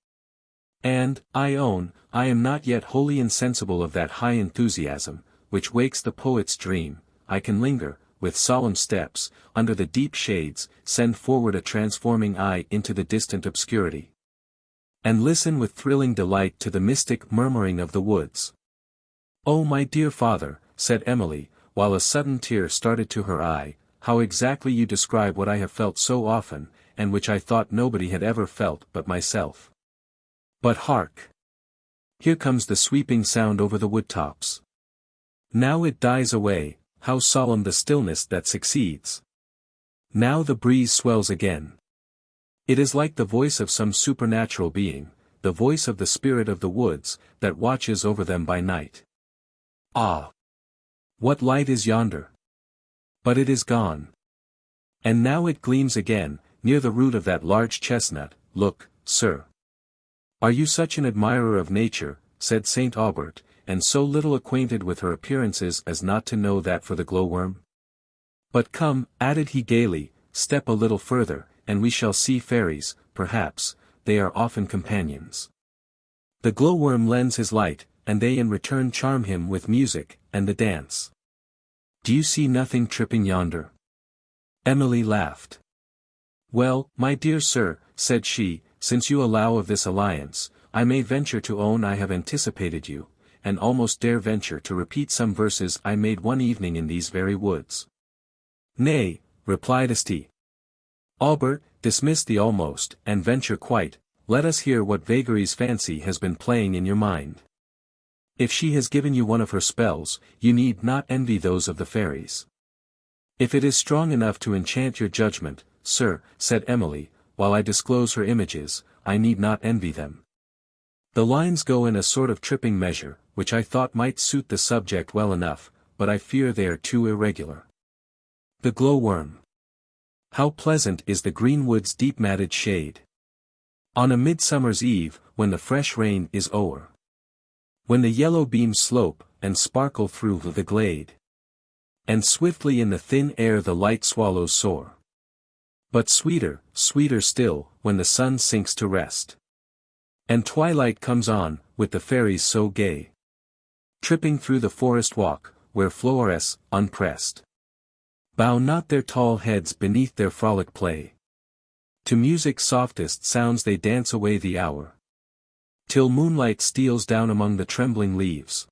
[SPEAKER 1] And, I own, I am not yet wholly insensible of that high enthusiasm, which wakes the poet's dream. I can linger, with solemn steps, under the deep shades, send forward a transforming eye into the distant obscurity, and listen with thrilling delight to the mystic murmuring of the woods. "Oh my dear father," said Emily, while a sudden tear started to her eye, "how exactly you describe what I have felt so often, and which I thought nobody had ever felt but myself. But hark! Here comes the sweeping sound over the wood-tops. Now it dies away, how solemn the stillness that succeeds! Now the breeze swells again. It is like the voice of some supernatural being, the voice of the spirit of the woods, that watches over them by night. Ah! What light is yonder? But it is gone. And now it gleams again, near the root of that large chestnut. Look, sir. Are you such an admirer of nature, said St. Aubert, and so little acquainted with her appearances as not to know that for the glowworm? But come, added he gaily, step a little further, and we shall see fairies, perhaps, they are often companions. The glowworm lends his light, and they in return charm him with music, and the dance. Do you see nothing tripping yonder? Emily laughed. Well, my dear sir, said she, since you allow of this alliance, I may venture to own I have anticipated you, and almost dare venture to repeat some verses I made one evening in these very woods. Nay, replied St. Aubert, dismiss the almost, and venture quite, let us hear what vagaries fancy has been playing in your mind. If she has given you one of her spells, you need not envy those of the fairies. If it is strong enough to enchant your judgment, sir, said Emily, while I disclose her images, I need not envy them. The lines go in a sort of tripping measure, which I thought might suit the subject well enough, but I fear they are too irregular. The glowworm. How pleasant is the greenwood's deep matted shade. On a midsummer's eve, when the fresh rain is o'er. When the yellow beams slope, and sparkle through the glade. And swiftly in the thin air the light swallows soar. But sweeter, sweeter still, when the sun sinks to rest. And twilight comes on, with the fairies so gay. Tripping through the forest walk, where flowers, unpressed, bow not their tall heads beneath their frolic play. To music's softest sounds they dance away the hour. Till moonlight steals down among the trembling leaves.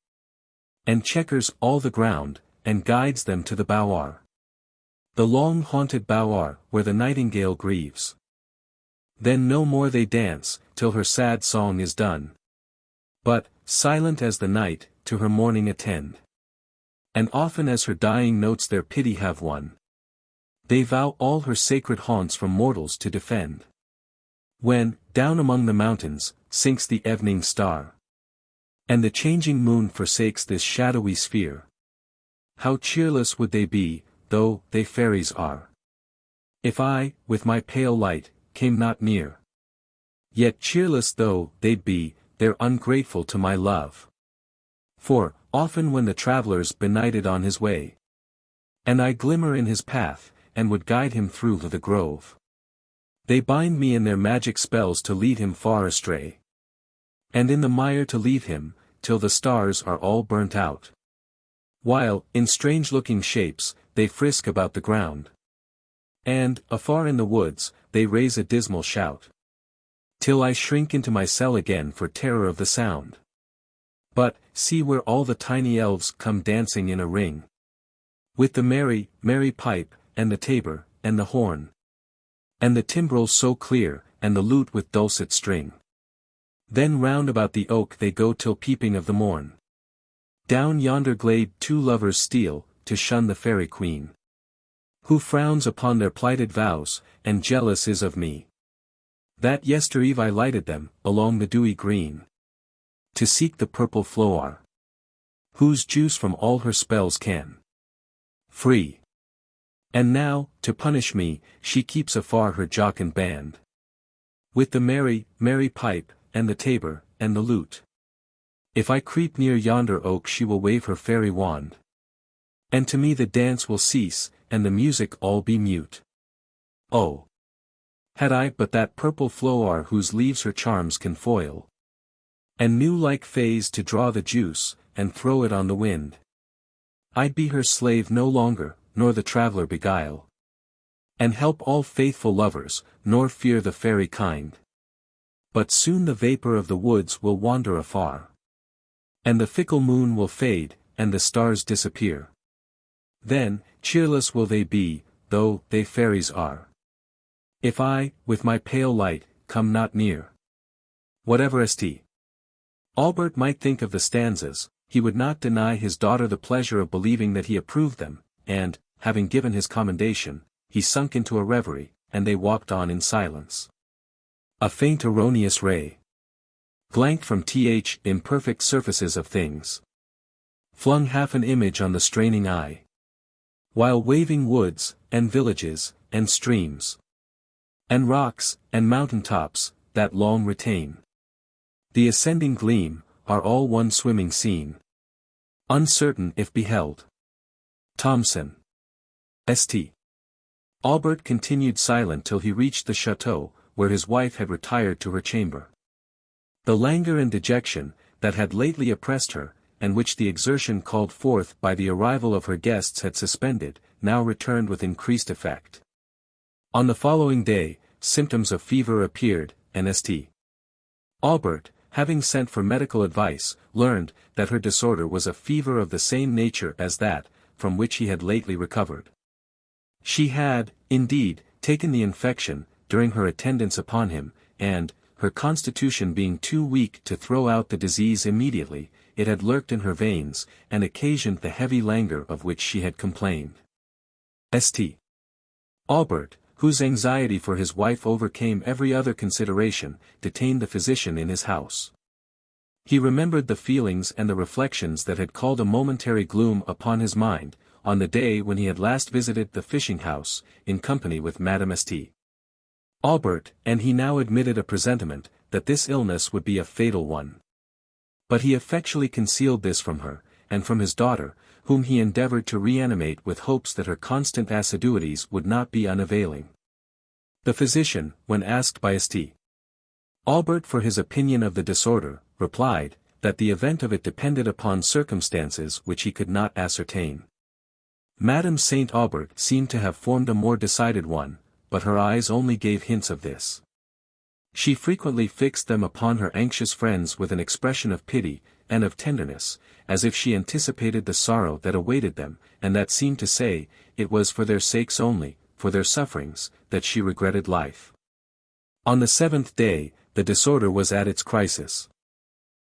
[SPEAKER 1] And checkers all the ground, and guides them to the bower. The long haunted bower, where the nightingale grieves. Then no more they dance, till her sad song is done. But, silent as the night, to her mourning attend. And often as her dying notes their pity have won, they vow all her sacred haunts from mortals to defend. When, down among the mountains, sinks the evening star, and the changing moon forsakes this shadowy sphere, how cheerless would they be, though they fairies are, if I, with my pale light, came not near. Yet cheerless though they'd be, they're ungrateful to my love. For, often when the traveller's benighted on his way, and I glimmer in his path, and would guide him through the grove, they bind me in their magic spells to lead him far astray, and in the mire to leave him, till the stars are all burnt out. While, in strange-looking shapes, they frisk about the ground. And, afar in the woods, they raise a dismal shout. Till I shrink into my cell again for terror of the sound. But, see where all the tiny elves come dancing in a ring. With the merry, merry pipe, and the tabor, and the horn. And the timbrel so clear, and the lute with dulcet string. Then round about the oak they go till peeping of the morn. Down yonder glade 2 lovers steal, to shun the fairy queen. Who frowns upon their plighted vows, and jealous is of me. That yestereve I lighted them, along the dewy green. To seek the purple flower, whose juice from all her spells can free. And now, to punish me, she keeps afar her jocund band. With the merry, merry pipe, and the tabor, and the lute. If I creep near yonder oak she will wave her fairy wand. And to me the dance will cease, and the music all be mute. Oh! Had I but that purple flower whose leaves her charms can foil, and knew like fays to draw the juice, and throw it on the wind, I'd be her slave no longer, nor the traveller beguile, and help all faithful lovers, nor fear the fairy kind. But soon the vapour of the woods will wander afar, and the fickle moon will fade, and the stars disappear. Then, cheerless will they be, though they fairies are, if I, with my pale light, come not near. Whatever St. Aubert might think of the stanzas, he would not deny his daughter the pleasure of believing that he approved them, and, having given his commendation, he sunk into a reverie, and they walked on in silence. A faint erroneous ray, glanced from imperfect surfaces of things, flung half an image on the straining eye. While waving woods, and villages, and streams, and rocks, and mountain tops, that long retain the ascending gleam, are all one swimming scene, uncertain if beheld. Thomson. St. Aubert continued silent till he reached the chateau, where his wife had retired to her chamber. The languor and dejection, that had lately oppressed her, and which the exertion called forth by the arrival of her guests had suspended, now returned with increased effect. On the following day, symptoms of fever appeared, and St. Aubert, having sent for medical advice, learned that her disorder was a fever of the same nature as that, from which he had lately recovered. She had, indeed, taken the infection, during her attendance upon him, and, her constitution being too weak to throw out the disease immediately, it had lurked in her veins, and occasioned the heavy languor of which she had complained. St. Aubert, whose anxiety for his wife overcame every other consideration, detained the physician in his house. He remembered the feelings and the reflections that had called a momentary gloom upon his mind, on the day when he had last visited the fishing-house, in company with Madame St. Aubert, and he now admitted a presentiment, that this illness would be a fatal one. But he effectually concealed this from her, and from his daughter, whom he endeavoured to reanimate with hopes that her constant assiduities would not be unavailing. The physician, when asked by St. Aubert for his opinion of the disorder, replied, that the event of it depended upon circumstances which he could not ascertain. Madame St. Aubert seemed to have formed a more decided one, but her eyes only gave hints of this. She frequently fixed them upon her anxious friends with an expression of pity, and of tenderness, as if she anticipated the sorrow that awaited them, and that seemed to say, it was for their sakes only, for their sufferings, that she regretted life. On the 7th day, the disorder was at its crisis.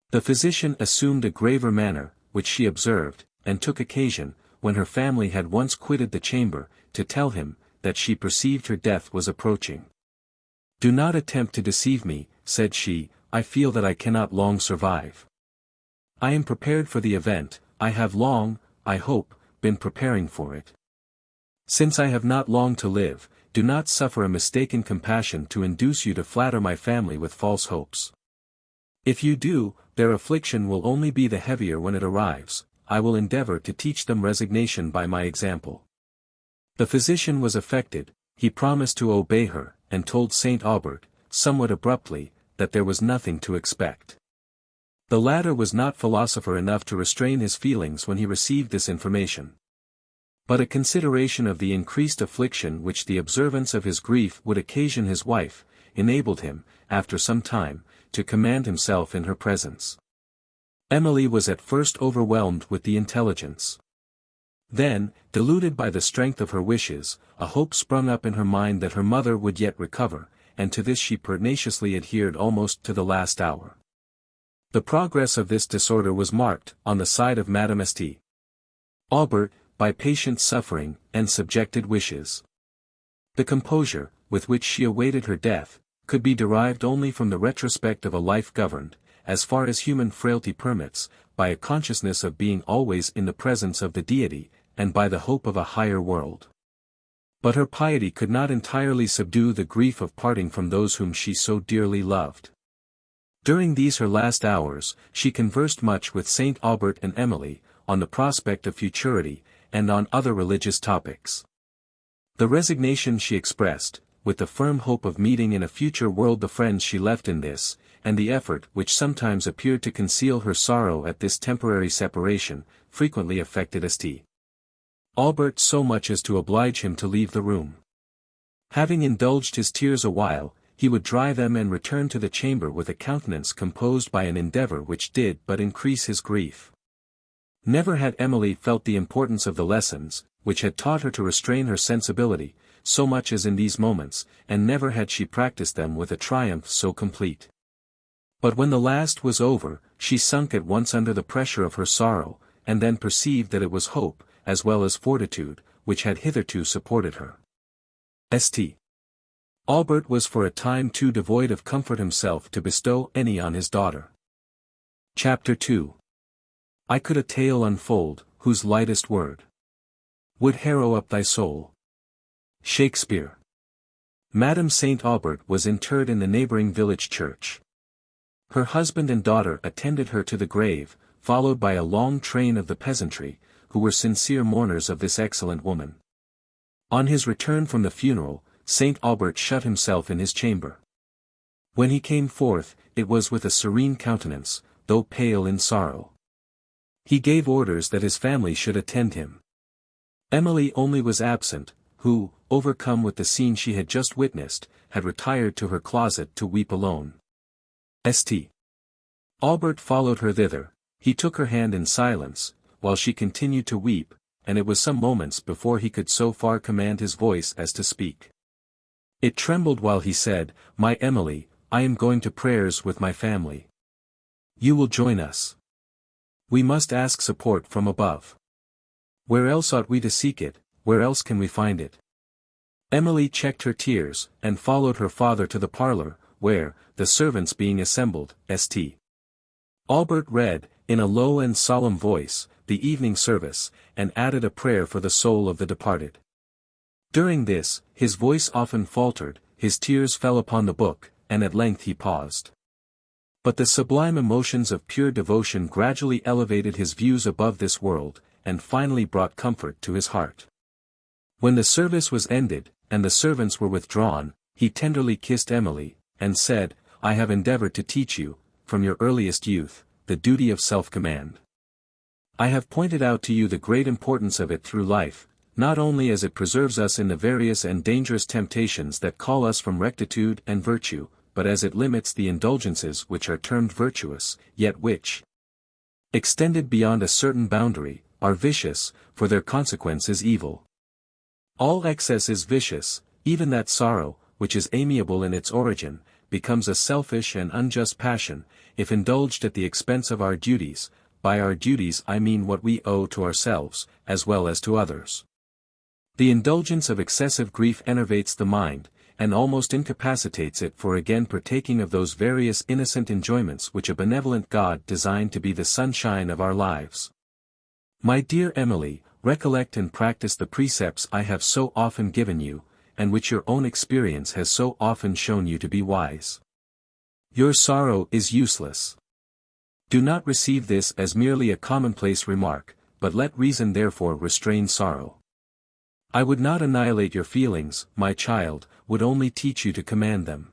[SPEAKER 1] The physician assumed a graver manner, which she observed, and took occasion, when her family had once quitted the chamber, to tell him, that she perceived her death was approaching. "Do not attempt to deceive me," said she, "I feel that I cannot long survive. I am prepared for the event, I have long, I hope, been preparing for it. Since I have not long to live, do not suffer a mistaken compassion to induce you to flatter my family with false hopes. If you do, their affliction will only be the heavier when it arrives. I will endeavour to teach them resignation by my example." The physician was affected, he promised to obey her, and told St. Aubert, somewhat abruptly, that there was nothing to expect. The latter was not philosopher enough to restrain his feelings when he received this information. But a consideration of the increased affliction which the observance of his grief would occasion his wife, enabled him, after some time, to command himself in her presence. Emily was at first overwhelmed with the intelligence. Then, deluded by the strength of her wishes, a hope sprung up in her mind that her mother would yet recover, and to this she pertinaciously adhered almost to the last hour. The progress of this disorder was marked, on the side of Madame St. Aubert, by patient suffering, and subjected wishes. The composure, with which she awaited her death, could be derived only from the retrospect of a life governed, as far as human frailty permits, by a consciousness of being always in the presence of the Deity, and by the hope of a higher world. But her piety could not entirely subdue the grief of parting from those whom she so dearly loved. During these her last hours, she conversed much with St. Aubert and Emily, on the prospect of futurity, and on other religious topics. The resignation she expressed, with the firm hope of meeting in a future world the friends she left in this, and the effort which sometimes appeared to conceal her sorrow at this temporary separation, frequently affected St. Aubert so much as to oblige him to leave the room. Having indulged his tears a while, he would dry them and return to the chamber with a countenance composed by an endeavour which did but increase his grief. Never had Emily felt the importance of the lessons, which had taught her to restrain her sensibility, so much as in these moments, and never had she practised them with a triumph so complete. But when the last was over, she sunk at once under the pressure of her sorrow, and then perceived that it was hope, as well as fortitude, which had hitherto supported her. St. Aubert was for a time too devoid of comfort himself to bestow any on his daughter. Chapter 2. I could a tale unfold, whose lightest word would harrow up thy soul. Shakespeare. Madame St. Aubert was interred in the neighboring village church. Her husband and daughter attended her to the grave, followed by a long train of the peasantry, who were sincere mourners of this excellent woman. On his return from the funeral, St. Aubert shut himself in his chamber. When he came forth, it was with a serene countenance, though pale in sorrow. He gave orders that his family should attend him. Emily only was absent, who, overcome with the scene she had just witnessed, had retired to her closet to weep alone. St. Aubert followed her thither. He took her hand in silence, while she continued to weep, and it was some moments before he could so far command his voice as to speak. It trembled while he said, "My Emily, I am going to prayers with my family. You will join us. We must ask support from above. Where else ought we to seek it, where else can we find it?" Emily checked her tears, and followed her father to the parlour, where, the servants being assembled, St. Aubert read, in a low and solemn voice, the evening service, and added a prayer for the soul of the departed. During this, his voice often faltered, his tears fell upon the book, and at length he paused. But the sublime emotions of pure devotion gradually elevated his views above this world, and finally brought comfort to his heart. When the service was ended, and the servants were withdrawn, he tenderly kissed Emily, and said, "I have endeavored to teach you, from your earliest youth, the duty of self-command. I have pointed out to you the great importance of it through life, not only as it preserves us in the various and dangerous temptations that call us from rectitude and virtue, but as it limits the indulgences which are termed virtuous, yet which, extended beyond a certain boundary, are vicious, for their consequence is evil. All excess is vicious, even that sorrow, which is amiable in its origin, becomes a selfish and unjust passion, if indulged at the expense of our duties. By our duties I mean what we owe to ourselves, as well as to others. The indulgence of excessive grief enervates the mind, and almost incapacitates it for again partaking of those various innocent enjoyments which a benevolent God designed to be the sunshine of our lives. My dear Emily, recollect and practice the precepts I have so often given you, and which your own experience has so often shown you to be wise. Your sorrow is useless. Do not receive this as merely a commonplace remark, but let reason therefore restrain sorrow. I would not annihilate your feelings, my child, would only teach you to command them.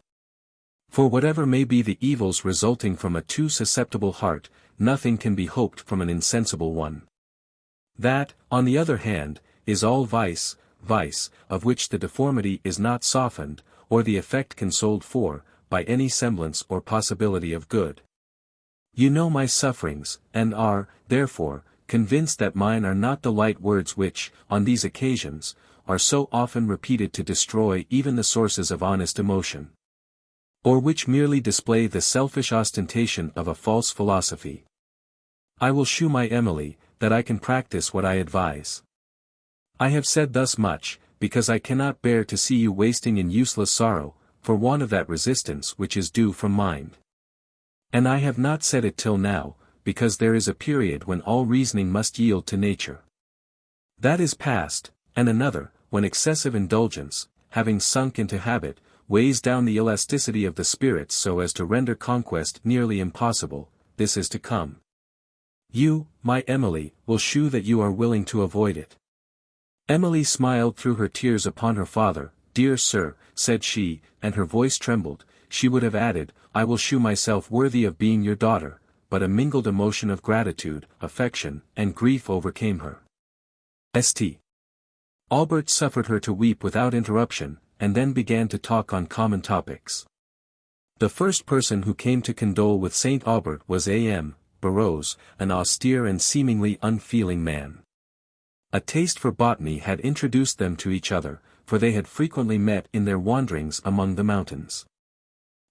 [SPEAKER 1] For whatever may be the evils resulting from a too susceptible heart, nothing can be hoped from an insensible one. That, on the other hand, is all vice, of which the deformity is not softened, or the effect consoled for, by any semblance or possibility of good. You know my sufferings, and are, therefore, convinced that mine are not the light words which, on these occasions, are so often repeated to destroy even the sources of honest emotion. Or which merely display the selfish ostentation of a false philosophy. I will shew my Emily, that I can practice what I advise. I have said thus much, because I cannot bear to see you wasting in useless sorrow, for want of that resistance which is due from mind. And I have not said it till now, because there is a period when all reasoning must yield to nature. That is past, and another, when excessive indulgence, having sunk into habit, weighs down the elasticity of the spirits so as to render conquest nearly impossible. This is to come. You, my Emily, will shew that you are willing to avoid it. Emily smiled through her tears upon her father. Dear sir, said she, and her voice trembled. She would have added, I will shew myself worthy of being your daughter, but a mingled emotion of gratitude, affection, and grief overcame her. St. Aubert suffered her to weep without interruption, and then began to talk on common topics. The first person who came to condole with St. Aubert was A.M. Burroughs, an austere and seemingly unfeeling man. A taste for botany had introduced them to each other, for they had frequently met in their wanderings among the mountains.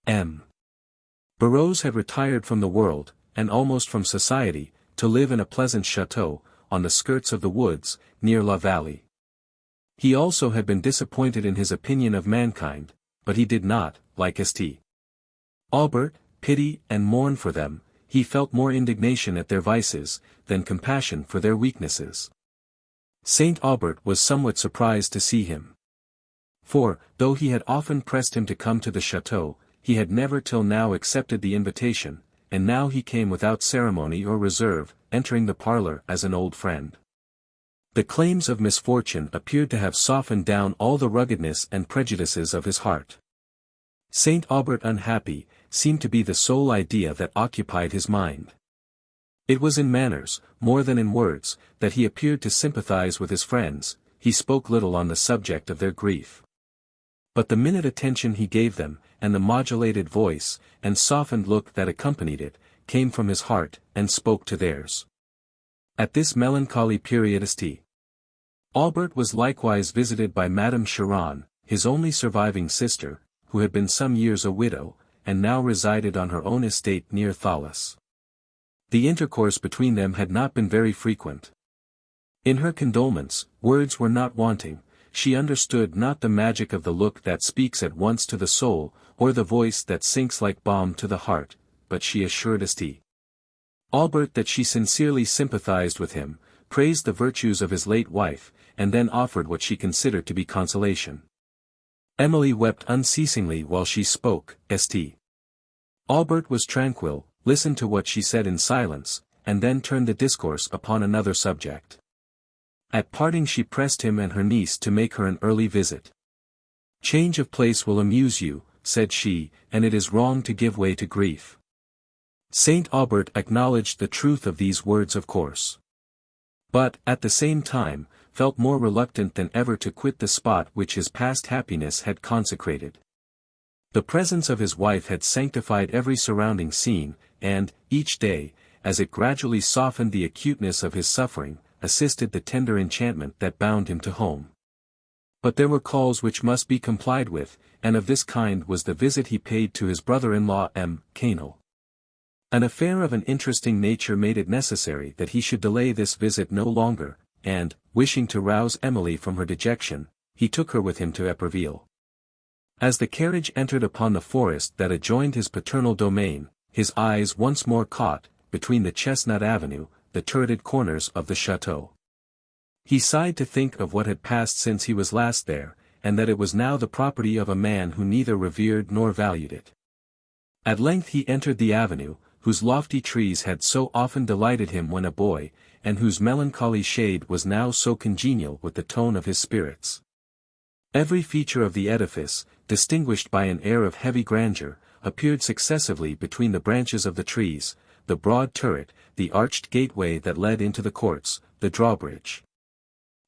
[SPEAKER 1] M. Burroughs had retired from the world, and almost from society, to live in a pleasant chateau, on the skirts of the woods, near La Vallée. He also had been disappointed in his opinion of mankind, but he did not, like St. Aubert, pity and mourn for them. He felt more indignation at their vices, than compassion for their weaknesses. Saint Aubert was somewhat surprised to see him. For, though he had often pressed him to come to the chateau, he had never till now accepted the invitation, and now he came without ceremony or reserve, entering the parlour as an old friend. The claims of misfortune appeared to have softened down all the ruggedness and prejudices of his heart. Saint Aubert unhappy, seemed to be the sole idea that occupied his mind. It was in manners, more than in words, that he appeared to sympathize with his friends. He spoke little on the subject of their grief. But the minute attention he gave them, and the modulated voice, and softened look that accompanied it, came from his heart, and spoke to theirs. At this melancholy period St. Aubert was likewise visited by Madame Cheron, his only surviving sister, who had been some years a widow, and now resided on her own estate near Thoulouse. The intercourse between them had not been very frequent. In her condolements, words were not wanting. She understood not the magic of the look that speaks at once to the soul, or the voice that sinks like balm to the heart, but she assured St. Aubert that she sincerely sympathized with him, praised the virtues of his late wife, and then offered what she considered to be consolation. Emily wept unceasingly while she spoke. St. Aubert was tranquil, listened to what she said in silence, and then turned the discourse upon another subject. At parting she pressed him and her niece to make her an early visit. "Change of place will amuse you," said she, "and it is wrong to give way to grief." Saint Aubert acknowledged the truth of these words of course. But, at the same time, felt more reluctant than ever to quit the spot which his past happiness had consecrated. The presence of his wife had sanctified every surrounding scene, and, each day, as it gradually softened the acuteness of his suffering, assisted the tender enchantment that bound him to home. But there were calls which must be complied with, and of this kind was the visit he paid to his brother-in-law M. Canel. An affair of an interesting nature made it necessary that he should delay this visit no longer, and, wishing to rouse Emily from her dejection, he took her with him to Eperville. As the carriage entered upon the forest that adjoined his paternal domain, his eyes once more caught, between the chestnut avenue, the turreted corners of the chateau. He sighed to think of what had passed since he was last there, and that it was now the property of a man who neither revered nor valued it. At length he entered the avenue, whose lofty trees had so often delighted him when a boy, and whose melancholy shade was now so congenial with the tone of his spirits. Every feature of the edifice, distinguished by an air of heavy grandeur, appeared successively between the branches of the trees, the broad turret, the arched gateway that led into the courts, the drawbridge,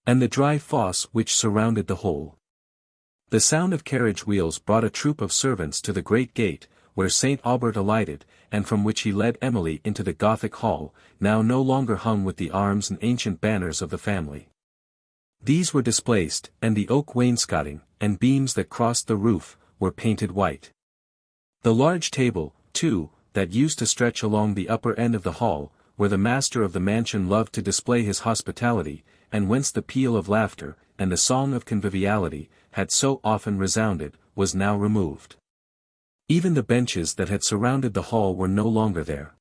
[SPEAKER 1] and the dry fosse which surrounded the whole. The sound of carriage wheels brought a troop of servants to the great gate, where Saint Aubert alighted, and from which he led Emily into the Gothic hall, now no longer hung with the arms and ancient banners of the family. These were displaced, and the oak wainscoting, and beams that crossed the roof, were painted white. The large table, too, that used to stretch along the upper end of the hall, where the master of the mansion loved to display his hospitality, and whence the peal of laughter, and the song of conviviality, had so often resounded, was now removed. Even the benches that had surrounded the hall were no longer there.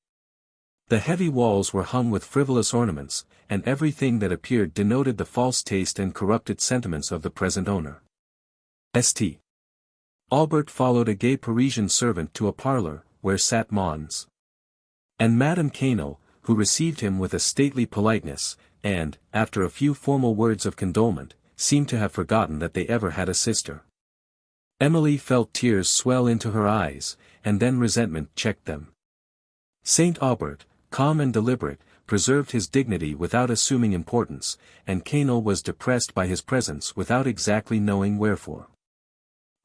[SPEAKER 1] The heavy walls were hung with frivolous ornaments, and everything that appeared denoted the false taste and corrupted sentiments of the present owner. St. Aubert followed a gay Parisian servant to a parlour, where sat Mons and Madame Canel, who received him with a stately politeness, and, after a few formal words of condolement, seemed to have forgotten that they ever had a sister. Emily felt tears swell into her eyes, and then resentment checked them. Saint Aubert, calm and deliberate, preserved his dignity without assuming importance, and Canel was depressed by his presence without exactly knowing wherefore.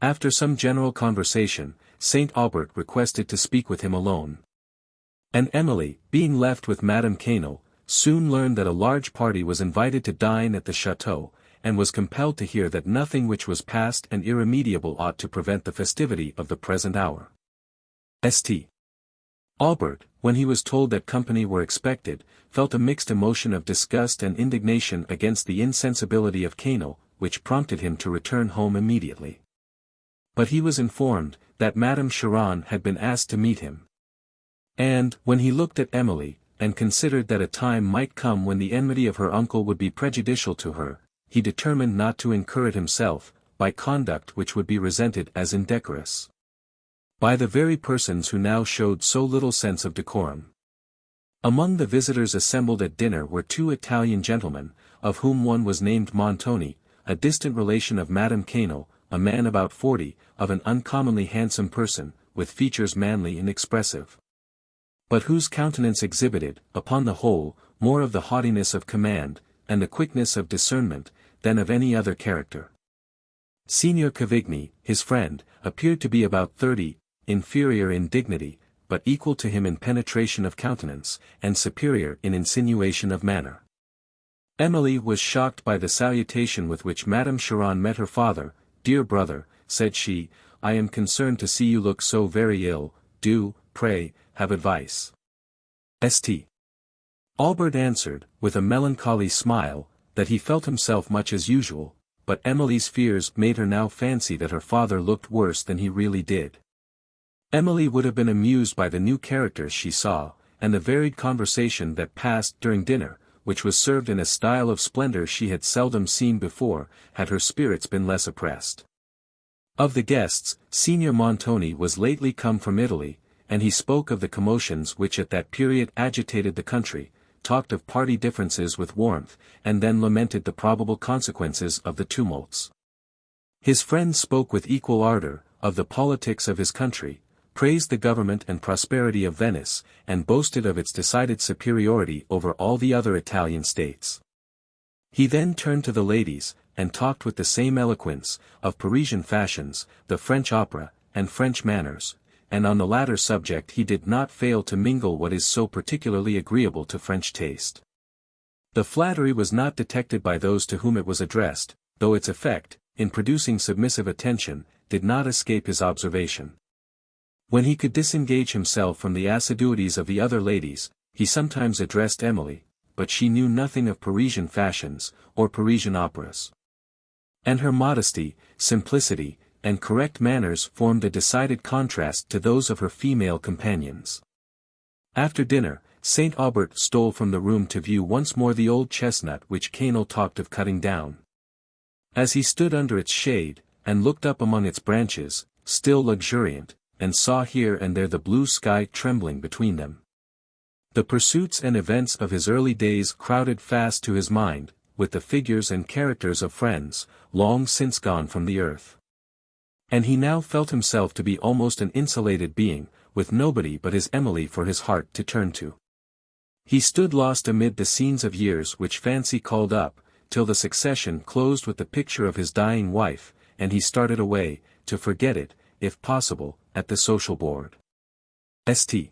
[SPEAKER 1] After some general conversation, Saint Aubert requested to speak with him alone. And Emily, being left with Madame Canel, soon learned that a large party was invited to dine at the chateau, and was compelled to hear that nothing which was past and irremediable ought to prevent the festivity of the present hour. St. Aubert, when he was told that company were expected, felt a mixed emotion of disgust and indignation against the insensibility of Canel, which prompted him to return home immediately. But he was informed that Madame Cheron had been asked to meet him. And, when he looked at Emily, and considered that a time might come when the enmity of her uncle would be prejudicial to her, he determined not to incur it himself, by conduct which would be resented as indecorous by the very persons who now showed so little sense of decorum. Among the visitors assembled at dinner were 2 Italian gentlemen, of whom one was named Montoni, a distant relation of Madame Cheron, a man about 40, of an uncommonly handsome person, with features manly and expressive, but whose countenance exhibited, upon the whole, more of the haughtiness of command, and the quickness of discernment, than of any other character. Signor Cavigni, his friend, appeared to be about 30, inferior in dignity, but equal to him in penetration of countenance, and superior in insinuation of manner. Emily was shocked by the salutation with which Madame Cheron met her father. "Dear brother," said she, "I am concerned to see you look so very ill. Do, pray, have advice." St. Aubert answered, with a melancholy smile, that he felt himself much as usual, but Emily's fears made her now fancy that her father looked worse than he really did. Emily would have been amused by the new characters she saw, and the varied conversation that passed during dinner, which was served in a style of splendor she had seldom seen before, had her spirits been less oppressed. Of the guests, Signor Montoni was lately come from Italy, and he spoke of the commotions which at that period agitated the country, talked of party differences with warmth, and then lamented the probable consequences of the tumults. His friends spoke with equal ardor, of the politics of his country, praised the government and prosperity of Venice, and boasted of its decided superiority over all the other Italian states. He then turned to the ladies, and talked with the same eloquence, of Parisian fashions, the French opera, and French manners, and on the latter subject he did not fail to mingle what is so particularly agreeable to French taste. The flattery was not detected by those to whom it was addressed, though its effect, in producing submissive attention, did not escape his observation. When he could disengage himself from the assiduities of the other ladies, he sometimes addressed Emily, but she knew nothing of Parisian fashions, or Parisian operas. And her modesty, simplicity, and correct manners formed a decided contrast to those of her female companions. After dinner, St. Aubert stole from the room to view once more the old chestnut which Cheron talked of cutting down. As he stood under its shade, and looked up among its branches, still luxuriant, and saw here and there the blue sky trembling between them, the pursuits and events of his early days crowded fast to his mind, with the figures and characters of friends, long since gone from the earth. And he now felt himself to be almost an insulated being, with nobody but his Emily for his heart to turn to. He stood lost amid the scenes of years which fancy called up, till the succession closed with the picture of his dying wife, and he started away, to forget it, if possible, at the social board. St.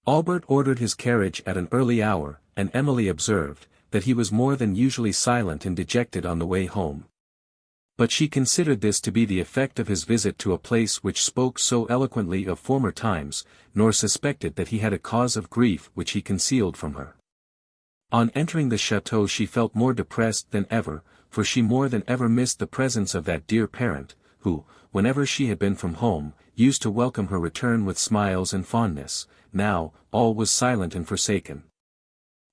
[SPEAKER 1] Aubert ordered his carriage at an early hour, and Emily observed, that he was more than usually silent and dejected on the way home. But she considered this to be the effect of his visit to a place which spoke so eloquently of former times, nor suspected that he had a cause of grief which he concealed from her. On entering the chateau she felt more depressed than ever, for she more than ever missed the presence of that dear parent, who, whenever she had been from home, used to welcome her return with smiles and fondness. Now, all was silent and forsaken.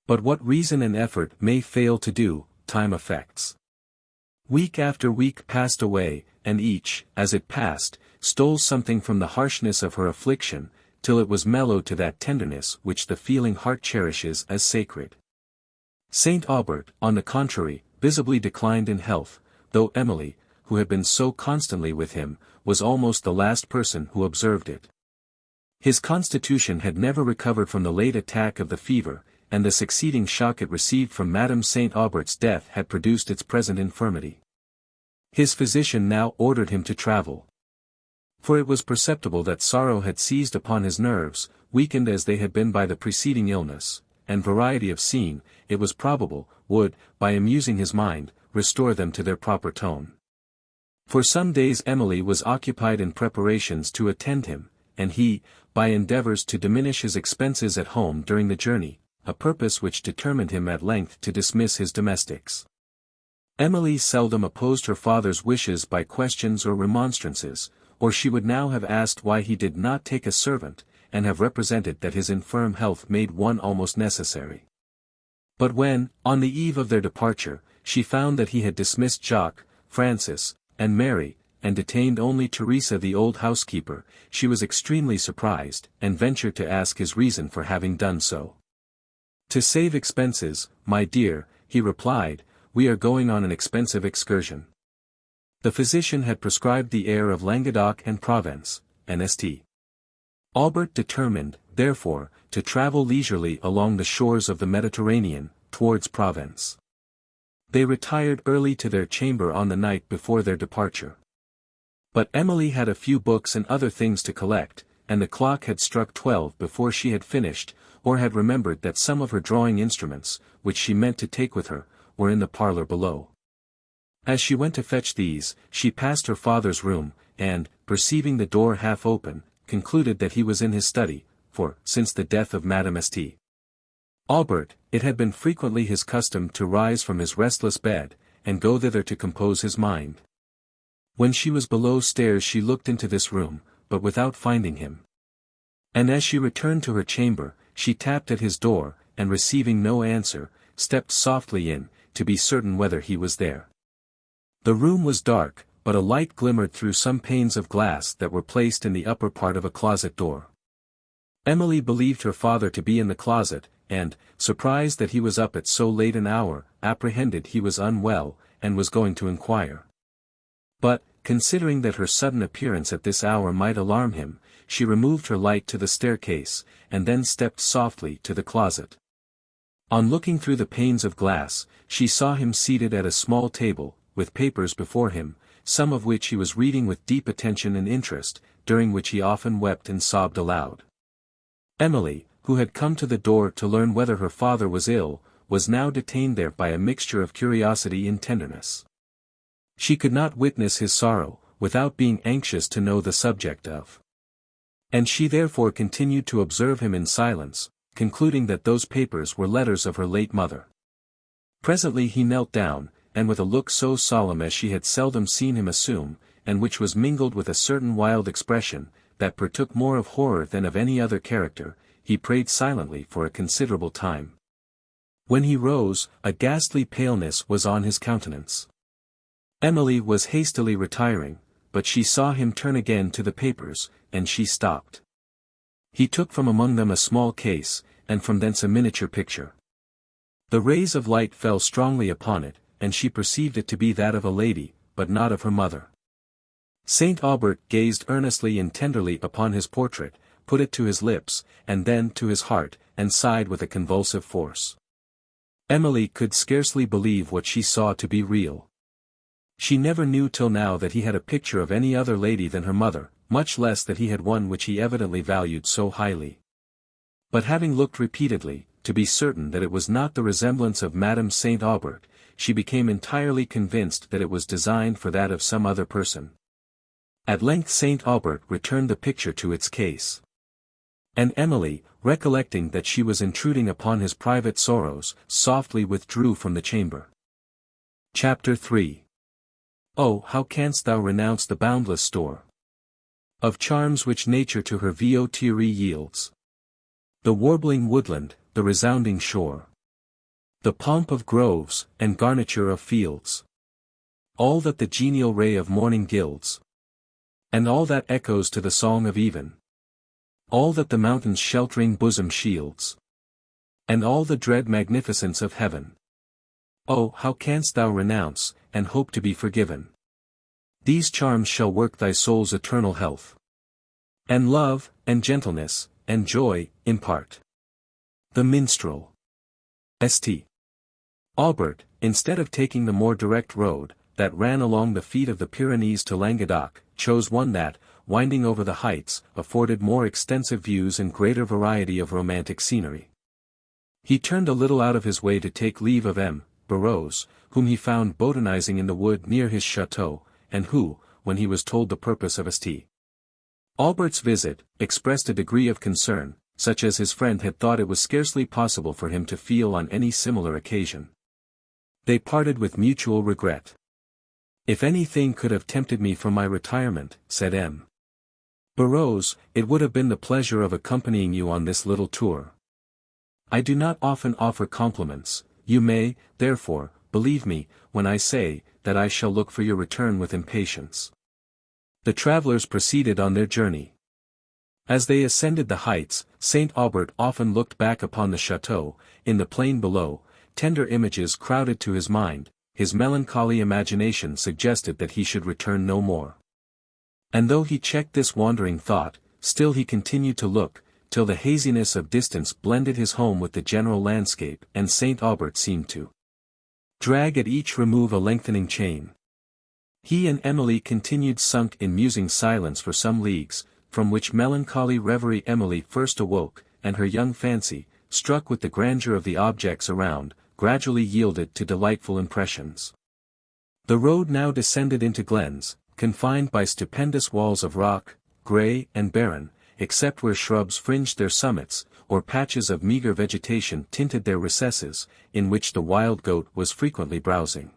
[SPEAKER 1] But what reason and effort may fail to do, time effects. Week after week passed away, and each, as it passed, stole something from the harshness of her affliction, till it was mellowed to that tenderness which the feeling heart cherishes as sacred. St. Aubert, on the contrary, visibly declined in health, though Emily, who had been so constantly with him, was almost the last person who observed it. His constitution had never recovered from the late attack of the fever, and the succeeding shock it received from Madame St. Aubert's death had produced its present infirmity. His physician now ordered him to travel. For it was perceptible that sorrow had seized upon his nerves, weakened as they had been by the preceding illness, and variety of scene, it was probable, would, by amusing his mind, restore them to their proper tone. For some days Emily was occupied in preparations to attend him, and he, by endeavors to diminish his expenses at home during the journey, a purpose which determined him at length to dismiss his domestics. Emily seldom opposed her father's wishes by questions or remonstrances, or she would now have asked why he did not take a servant, and have represented that his infirm health made one almost necessary. But when, on the eve of their departure, she found that he had dismissed Jacques, Francis, and Mary, and detained only Teresa the old housekeeper, she was extremely surprised, and ventured to ask his reason for having done so. "To save expenses, my dear," he replied, "we are going on an expensive excursion." The physician had prescribed the air of Languedoc and Provence, and St. Aubert determined, therefore, to travel leisurely along the shores of the Mediterranean, towards Provence. They retired early to their chamber on the night before their departure. But Emily had a few books and other things to collect, and the clock had struck 12 before she had finished, or had remembered that some of her drawing instruments, which she meant to take with her, were in the parlour below. As she went to fetch these, she passed her father's room, and, perceiving the door half open, concluded that he was in his study, for, since the death of Madame St. Aubert, it had been frequently his custom to rise from his restless bed, and go thither to compose his mind. When she was below stairs she looked into this room, but without finding him. And as she returned to her chamber, she tapped at his door, and receiving no answer, stepped softly in, to be certain whether he was there. The room was dark, but a light glimmered through some panes of glass that were placed in the upper part of a closet door. Emily believed her father to be in the closet, and, surprised that he was up at so late an hour, apprehended he was unwell, and was going to inquire. But, considering that her sudden appearance at this hour might alarm him, she removed her light to the staircase, and then stepped softly to the closet. On looking through the panes of glass, she saw him seated at a small table, with papers before him, some of which he was reading with deep attention and interest, during which he often wept and sobbed aloud. Emily, who had come to the door to learn whether her father was ill, was now detained there by a mixture of curiosity and tenderness. She could not witness his sorrow, without being anxious to know the subject of. And she therefore continued to observe him in silence, concluding that those papers were letters of her late mother. Presently he knelt down, and with a look so solemn as she had seldom seen him assume, and which was mingled with a certain wild expression, that partook more of horror than of any other character, he prayed silently for a considerable time. When he rose, a ghastly paleness was on his countenance. Emily was hastily retiring, but she saw him turn again to the papers, and she stopped. He took from among them a small case, and from thence a miniature picture. The rays of light fell strongly upon it, and she perceived it to be that of a lady, but not of her mother. St. Aubert gazed earnestly and tenderly upon his portrait, put it to his lips, and then to his heart, and sighed with a convulsive force. Emily could scarcely believe what she saw to be real. She never knew till now that he had a picture of any other lady than her mother, much less that he had one which he evidently valued so highly. But having looked repeatedly, to be certain that it was not the resemblance of Madame St. Aubert, she became entirely convinced that it was designed for that of some other person. At length St. Aubert returned the picture to its case. And Emily, recollecting that she was intruding upon his private sorrows, softly withdrew from the chamber. Chapter 3. Oh, how canst thou renounce the boundless store of charms which nature to her Viotieri yields? The warbling woodland, the resounding shore, the pomp of groves, and garniture of fields, all that the genial ray of morning gilds, and all that echoes to the song of even, all that the mountain's sheltering bosom shields, and all the dread magnificence of heaven. Oh, how canst thou renounce, and hope to be forgiven? These charms shall work thy soul's eternal health, and love, and gentleness, and joy, impart. The Minstrel. St. Aubert, instead of taking the more direct road, that ran along the feet of the Pyrenees to Languedoc, chose one that, winding over the heights, afforded more extensive views and greater variety of romantic scenery. He turned a little out of his way to take leave of M. Barrows, whom he found botanizing in the wood near his chateau, and who, when he was told the purpose of St. Aubert's visit, expressed a degree of concern, such as his friend had thought it was scarcely possible for him to feel on any similar occasion. They parted with mutual regret. "If anything could have tempted me from my retirement," said M. Barrows, it would have been the pleasure of accompanying you on this little tour. I do not often offer compliments, you may, therefore, believe me, when I say, that I shall look for your return with impatience. The travellers proceeded on their journey. As they ascended the heights, St. Aubert often looked back upon the chateau. In the plain below, tender images crowded to his mind, his melancholy imagination suggested that he should return no more. And though he checked this wandering thought, still he continued to look, till the haziness of distance blended his home with the general landscape, and St. Aubert seemed to drag at each remove a lengthening chain. He and Emily continued sunk in musing silence for some leagues, from which melancholy reverie Emily first awoke, and her young fancy, struck with the grandeur of the objects around, gradually yielded to delightful impressions. The road now descended into glens, confined by stupendous walls of rock, grey and barren, except where shrubs fringed their summits, or patches of meagre vegetation tinted their recesses, in which the wild goat was frequently browsing.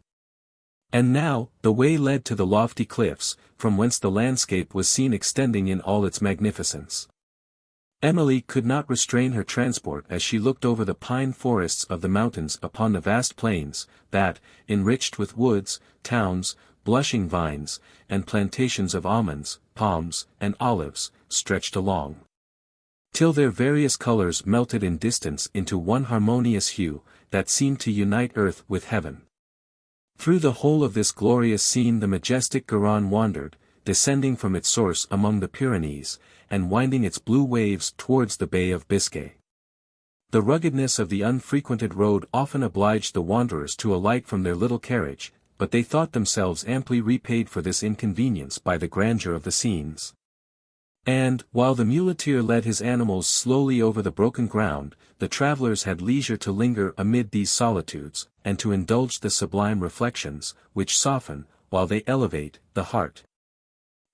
[SPEAKER 1] And now, the way led to the lofty cliffs, from whence the landscape was seen extending in all its magnificence. Emily could not restrain her transport as she looked over the pine forests of the mountains upon the vast plains, that, enriched with woods, towns, blushing vines, and plantations of almonds, palms, and olives, stretched along, till their various colors melted in distance into one harmonious hue, that seemed to unite earth with heaven. Through the whole of this glorious scene the majestic Garonne wandered, descending from its source among the Pyrenees, and winding its blue waves towards the Bay of Biscay. The ruggedness of the unfrequented road often obliged the wanderers to alight from their little carriage, but they thought themselves amply repaid for this inconvenience by the grandeur of the scenes. And, while the muleteer led his animals slowly over the broken ground, the travellers had leisure to linger amid these solitudes, and to indulge the sublime reflections, which soften, while they elevate, the heart,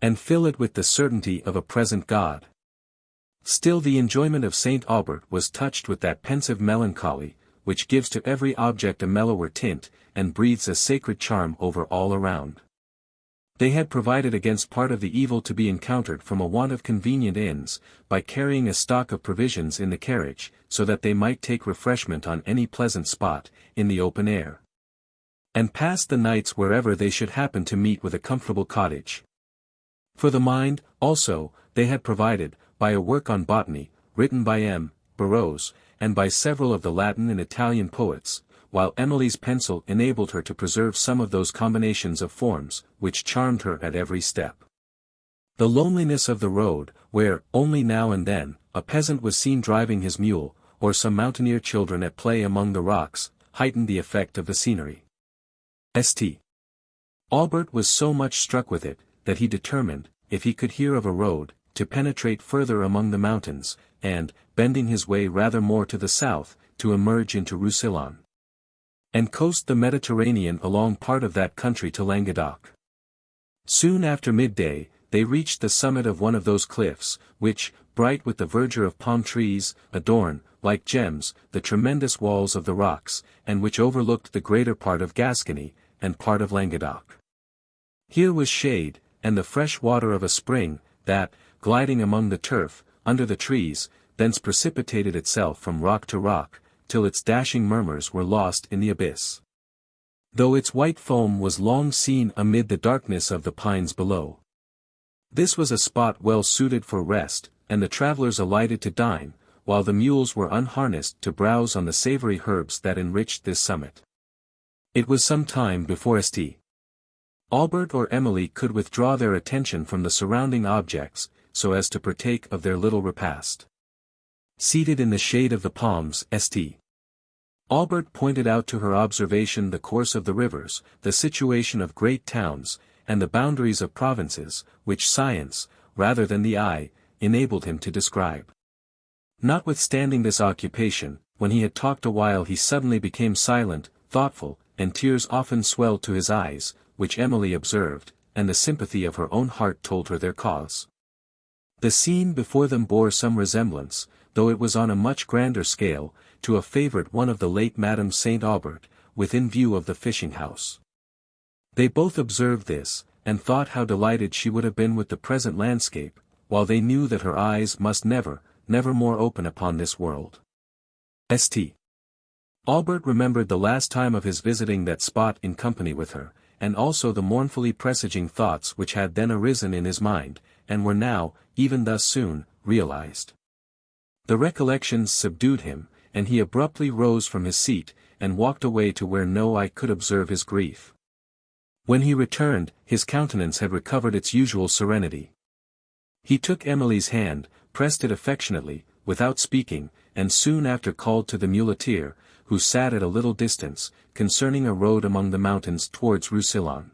[SPEAKER 1] and fill it with the certainty of a present God. Still the enjoyment of St. Aubert was touched with that pensive melancholy, which gives to every object a mellower tint, and breathes a sacred charm over all around. They had provided against part of the evil to be encountered from a want of convenient inns, by carrying a stock of provisions in the carriage, so that they might take refreshment on any pleasant spot, in the open air, and pass the nights wherever they should happen to meet with a comfortable cottage. For the mind, also, they had provided, by a work on botany, written by M. Barrows, and by several of the Latin and Italian poets, while Emily's pencil enabled her to preserve some of those combinations of forms, which charmed her at every step. The loneliness of the road, where, only now and then, a peasant was seen driving his mule, or some mountaineer children at play among the rocks, heightened the effect of the scenery. St. Aubert was so much struck with it, that he determined, if he could hear of a road, to penetrate further among the mountains, and, bending his way rather more to the south, to emerge into Roussillon, and coast the Mediterranean along part of that country to Languedoc. Soon after midday, they reached the summit of one of those cliffs, which, bright with the verdure of palm trees, adorn, like gems, the tremendous walls of the rocks, and which overlooked the greater part of Gascony, and part of Languedoc. Here was shade, and the fresh water of a spring, that, gliding among the turf, under the trees, thence precipitated itself from rock to rock, till its dashing murmurs were lost in the abyss, though its white foam was long seen amid the darkness of the pines below. This was a spot well suited for rest, and the travellers alighted to dine, while the mules were unharnessed to browse on the savoury herbs that enriched this summit. It was some time before St. Aubert or Emily could withdraw their attention from the surrounding objects, so as to partake of their little repast. Seated in the shade of the palms, St. Aubert pointed out to her observation the course of the rivers, the situation of great towns, and the boundaries of provinces, which science, rather than the eye, enabled him to describe. Notwithstanding this occupation, when he had talked a while he suddenly became silent, thoughtful, and tears often swelled to his eyes, which Emily observed, and the sympathy of her own heart told her their cause. The scene before them bore some resemblance, though it was on a much grander scale, to a favourite one of the late Madame St. Aubert, within view of the fishing-house. They both observed this, and thought how delighted she would have been with the present landscape, while they knew that her eyes must never, never more open upon this world. St. Aubert remembered the last time of his visiting that spot in company with her, and also the mournfully presaging thoughts which had then arisen in his mind, and were now, even thus soon, realized. The recollections subdued him, and he abruptly rose from his seat, and walked away to where no eye could observe his grief. When he returned, his countenance had recovered its usual serenity. He took Emily's hand, pressed it affectionately, without speaking, and soon after called to the muleteer, who sat at a little distance, concerning a road among the mountains towards Roussillon.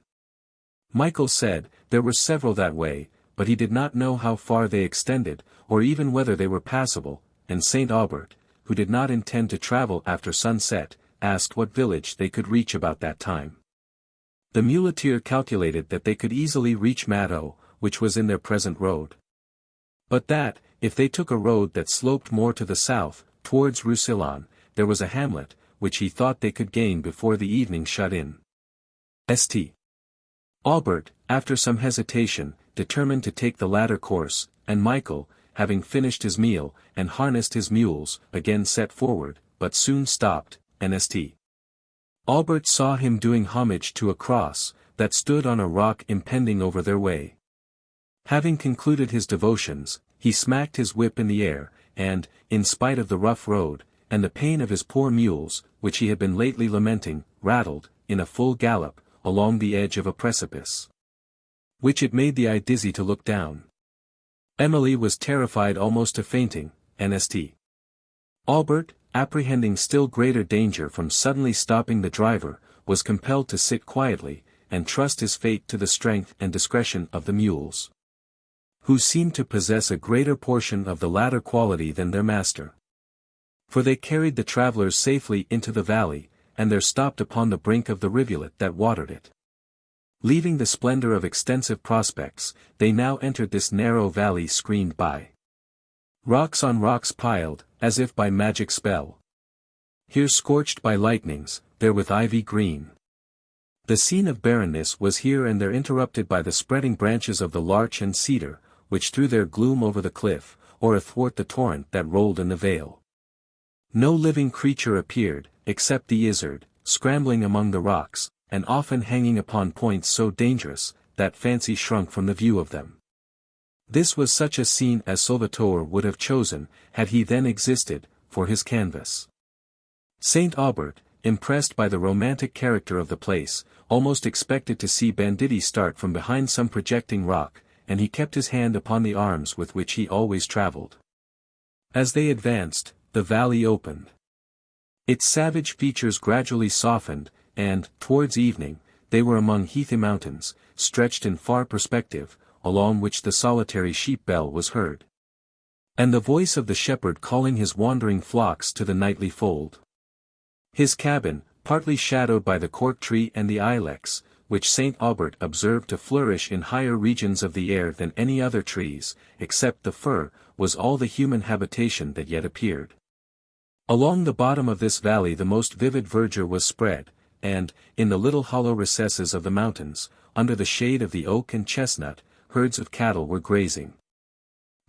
[SPEAKER 1] Michael said, there were several that way, but he did not know how far they extended, or even whether they were passable, and St. Aubert, who did not intend to travel after sunset, asked what village they could reach about that time. The muleteer calculated that they could easily reach Madot, which was in their present road. But that, if they took a road that sloped more to the south, towards Roussillon, there was a hamlet, which he thought they could gain before the evening shut in. St. Aubert, after some hesitation, determined to take the latter course, and Michael, having finished his meal, and harnessed his mules, again set forward, but soon stopped, and St. Aubert saw him doing homage to a cross, that stood on a rock impending over their way. Having concluded his devotions, he smacked his whip in the air, and, in spite of the rough road, and the pain of his poor mules, which he had been lately lamenting, rattled, in a full gallop, along the edge of a precipice, which it made the eye dizzy to look down. Emily was terrified almost to fainting, and St. Aubert, apprehending still greater danger from suddenly stopping the driver, was compelled to sit quietly, and trust his fate to the strength and discretion of the mules, who seemed to possess a greater portion of the latter quality than their master. For they carried the travellers safely into the valley, and there stopped upon the brink of the rivulet that watered it. Leaving the splendor of extensive prospects, they now entered this narrow valley screened by rocks on rocks piled, as if by magic spell. Here scorched by lightnings, there with ivy green. The scene of barrenness was here and there interrupted by the spreading branches of the larch and cedar, which threw their gloom over the cliff, or athwart the torrent that rolled in the vale. No living creature appeared, except the izzard, scrambling among the rocks, and often hanging upon points so dangerous, that fancy shrunk from the view of them. This was such a scene as Salvator would have chosen, had he then existed, for his canvas. St. Aubert, impressed by the romantic character of the place, almost expected to see banditti start from behind some projecting rock, and he kept his hand upon the arms with which he always travelled. As they advanced, the valley opened. Its savage features gradually softened, and, towards evening, they were among heathy mountains, stretched in far perspective, along which the solitary sheep bell was heard, and the voice of the shepherd calling his wandering flocks to the nightly fold. His cabin, partly shadowed by the cork tree and the ilex, which St. Aubert observed to flourish in higher regions of the air than any other trees, except the fir, was all the human habitation that yet appeared. Along the bottom of this valley the most vivid verdure was spread, and, in the little hollow recesses of the mountains, under the shade of the oak and chestnut, herds of cattle were grazing.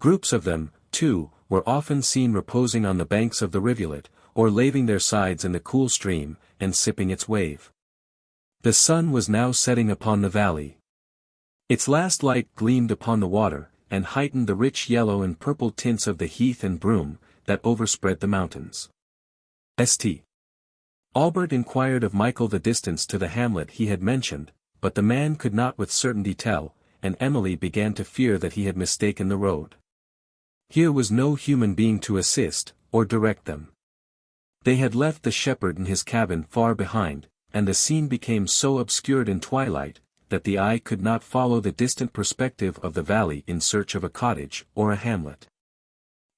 [SPEAKER 1] Groups of them, too, were often seen reposing on the banks of the rivulet, or laving their sides in the cool stream, and sipping its wave. The sun was now setting upon the valley. Its last light gleamed upon the water, and heightened the rich yellow and purple tints of the heath and broom, that overspread the mountains. St. Aubert inquired of Michael the distance to the hamlet he had mentioned, but the man could not with certainty tell, and Emily began to fear that he had mistaken the road. Here was no human being to assist, or direct them. They had left the shepherd in his cabin far behind, and the scene became so obscured in twilight, that the eye could not follow the distant perspective of the valley in search of a cottage, or a hamlet.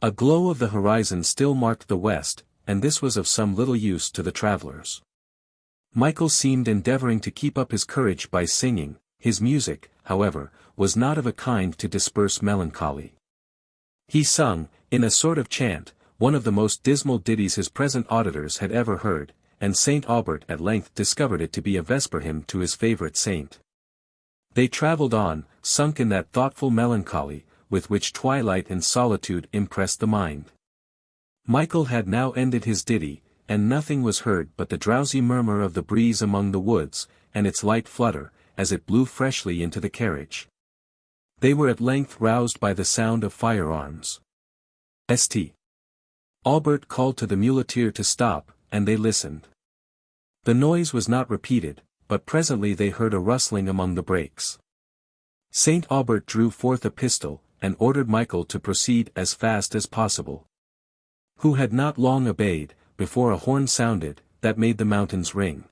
[SPEAKER 1] A glow of the horizon still marked the west, and this was of some little use to the travellers. Michael seemed endeavouring to keep up his courage by singing. His music, however, was not of a kind to disperse melancholy. He sung, in a sort of chant, one of the most dismal ditties his present auditors had ever heard, and St. Aubert at length discovered it to be a vesper hymn to his favourite saint. They travelled on, sunk in that thoughtful melancholy, with which twilight and solitude impressed the mind. Michael had now ended his ditty, and nothing was heard but the drowsy murmur of the breeze among the woods, and its light flutter, as it blew freshly into the carriage. They were at length roused by the sound of firearms. St. Aubert called to the muleteer to stop, and they listened. The noise was not repeated, but presently they heard a rustling among the brakes. St. Aubert drew forth a pistol, and ordered Michael to proceed as fast as possible. Who had not long obeyed, before a horn sounded, that made the mountains ring.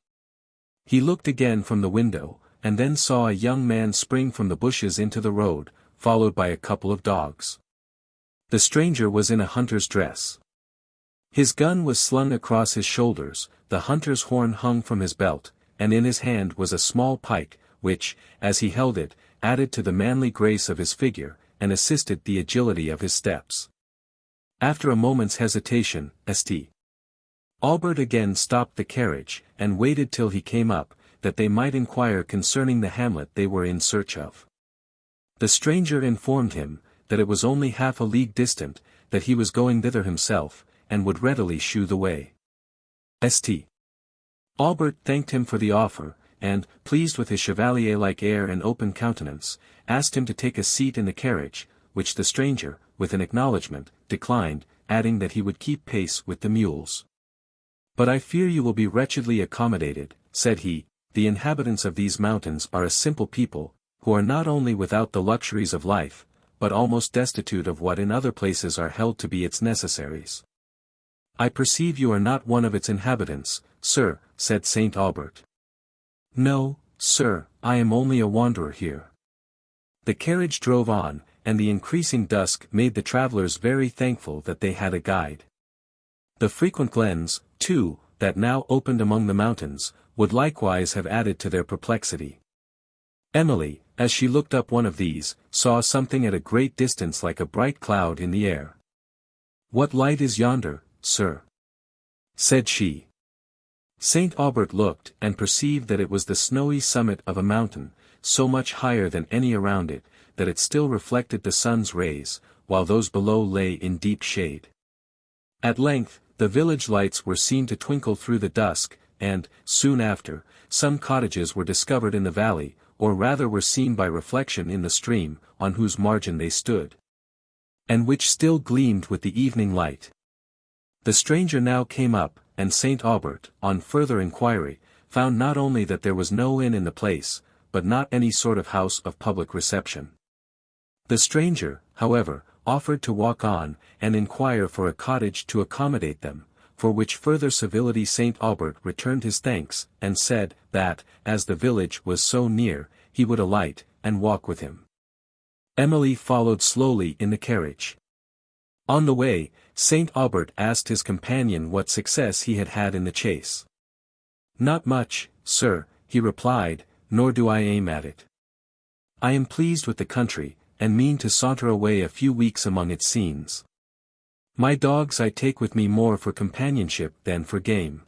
[SPEAKER 1] He looked again from the window, and then saw a young man spring from the bushes into the road, followed by a couple of dogs. The stranger was in a hunter's dress. His gun was slung across his shoulders, the hunter's horn hung from his belt, and in his hand was a small pike, which, as he held it, added to the manly grace of his figure, and assisted the agility of his steps. After a moment's hesitation, St. Aubert again stopped the carriage, and waited till he came up, that they might inquire concerning the hamlet they were in search of. The stranger informed him, that it was only half a league distant, that he was going thither himself, and would readily shew the way. St. Aubert thanked him for the offer, and, pleased with his chevalier-like air and open countenance, asked him to take a seat in the carriage, which the stranger, with an acknowledgment, declined, adding that he would keep pace with the mules. "But I fear you will be wretchedly accommodated," said he. "The inhabitants of these mountains are a simple people, who are not only without the luxuries of life, but almost destitute of what in other places are held to be its necessaries." "I perceive you are not one of its inhabitants, sir," said St. Aubert. "No, sir, I am only a wanderer here." The carriage drove on, and the increasing dusk made the travellers very thankful that they had a guide. The frequent glens, too, that now opened among the mountains, would likewise have added to their perplexity. Emily, as she looked up one of these, saw something at a great distance like a bright cloud in the air. "What light is yonder, sir?" said she. St. Aubert looked, and perceived that it was the snowy summit of a mountain, so much higher than any around it, that it still reflected the sun's rays, while those below lay in deep shade. At length, the village lights were seen to twinkle through the dusk, and, soon after, some cottages were discovered in the valley, or rather were seen by reflection in the stream, on whose margin they stood, and which still gleamed with the evening light. The stranger now came up, and St. Aubert, on further inquiry, found not only that there was no inn in the place, but not any sort of house of public reception. The stranger, however, offered to walk on, and inquire for a cottage to accommodate them, for which further civility St. Aubert returned his thanks, and said, that, as the village was so near, he would alight, and walk with him. Emily followed slowly in the carriage. On the way, St. Aubert asked his companion what success he had had in the chase. "Not much, sir," he replied, "nor do I aim at it. I am pleased with the country, and mean to saunter away a few weeks among its scenes. My dogs I take with me more for companionship than for game.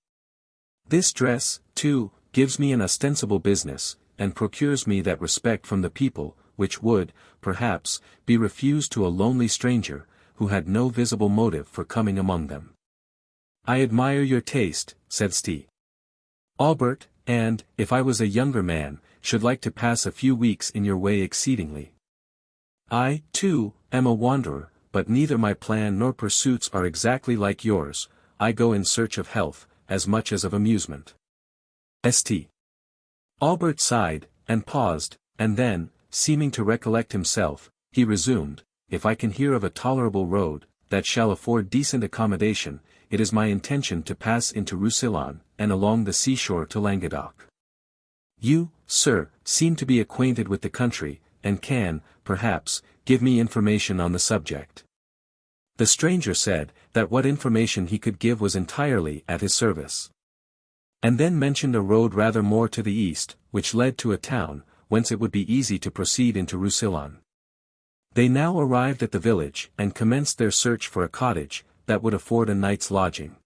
[SPEAKER 1] This dress, too, gives me an ostensible business, and procures me that respect from the people, which would, perhaps, be refused to a lonely stranger, who had no visible motive for coming among them." "I admire your taste," said St. Aubert, "and, if I was a younger man, should like to pass a few weeks in your way exceedingly. I, too, am a wanderer, but neither my plan nor pursuits are exactly like yours. I go in search of health, as much as of amusement." St. Aubert sighed, and paused, and then, seeming to recollect himself, he resumed, "If I can hear of a tolerable road, that shall afford decent accommodation, it is my intention to pass into Roussillon, and along the seashore to Languedoc. You, sir, seem to be acquainted with the country, and can, perhaps, give me information on the subject." The stranger said, that what information he could give was entirely at his service. And then mentioned a road rather more to the east, which led to a town, whence it would be easy to proceed into Roussillon. They now arrived at the village, and commenced their search for a cottage, that would afford a night's lodging.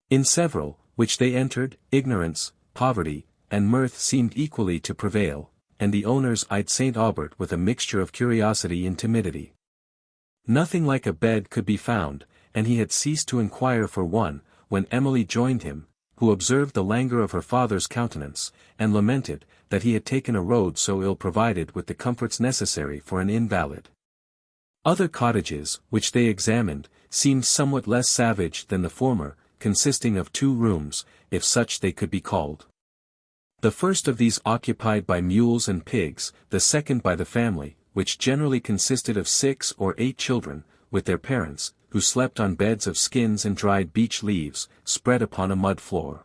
[SPEAKER 1] In several, which they entered, ignorance, poverty, and mirth seemed equally to prevail, and the owners eyed St. Aubert with a mixture of curiosity and timidity. Nothing like a bed could be found, and he had ceased to inquire for one, when Emily joined him, who observed the languor of her father's countenance, and lamented, that he had taken a road so ill provided with the comforts necessary for an invalid. Other cottages, which they examined, seemed somewhat less savage than the former, consisting of 2 rooms, if such they could be called. The first of these occupied by mules and pigs, the second by the family, which generally consisted of 6 or 8 children, with their parents, who slept on beds of skins and dried beech leaves, spread upon a mud floor.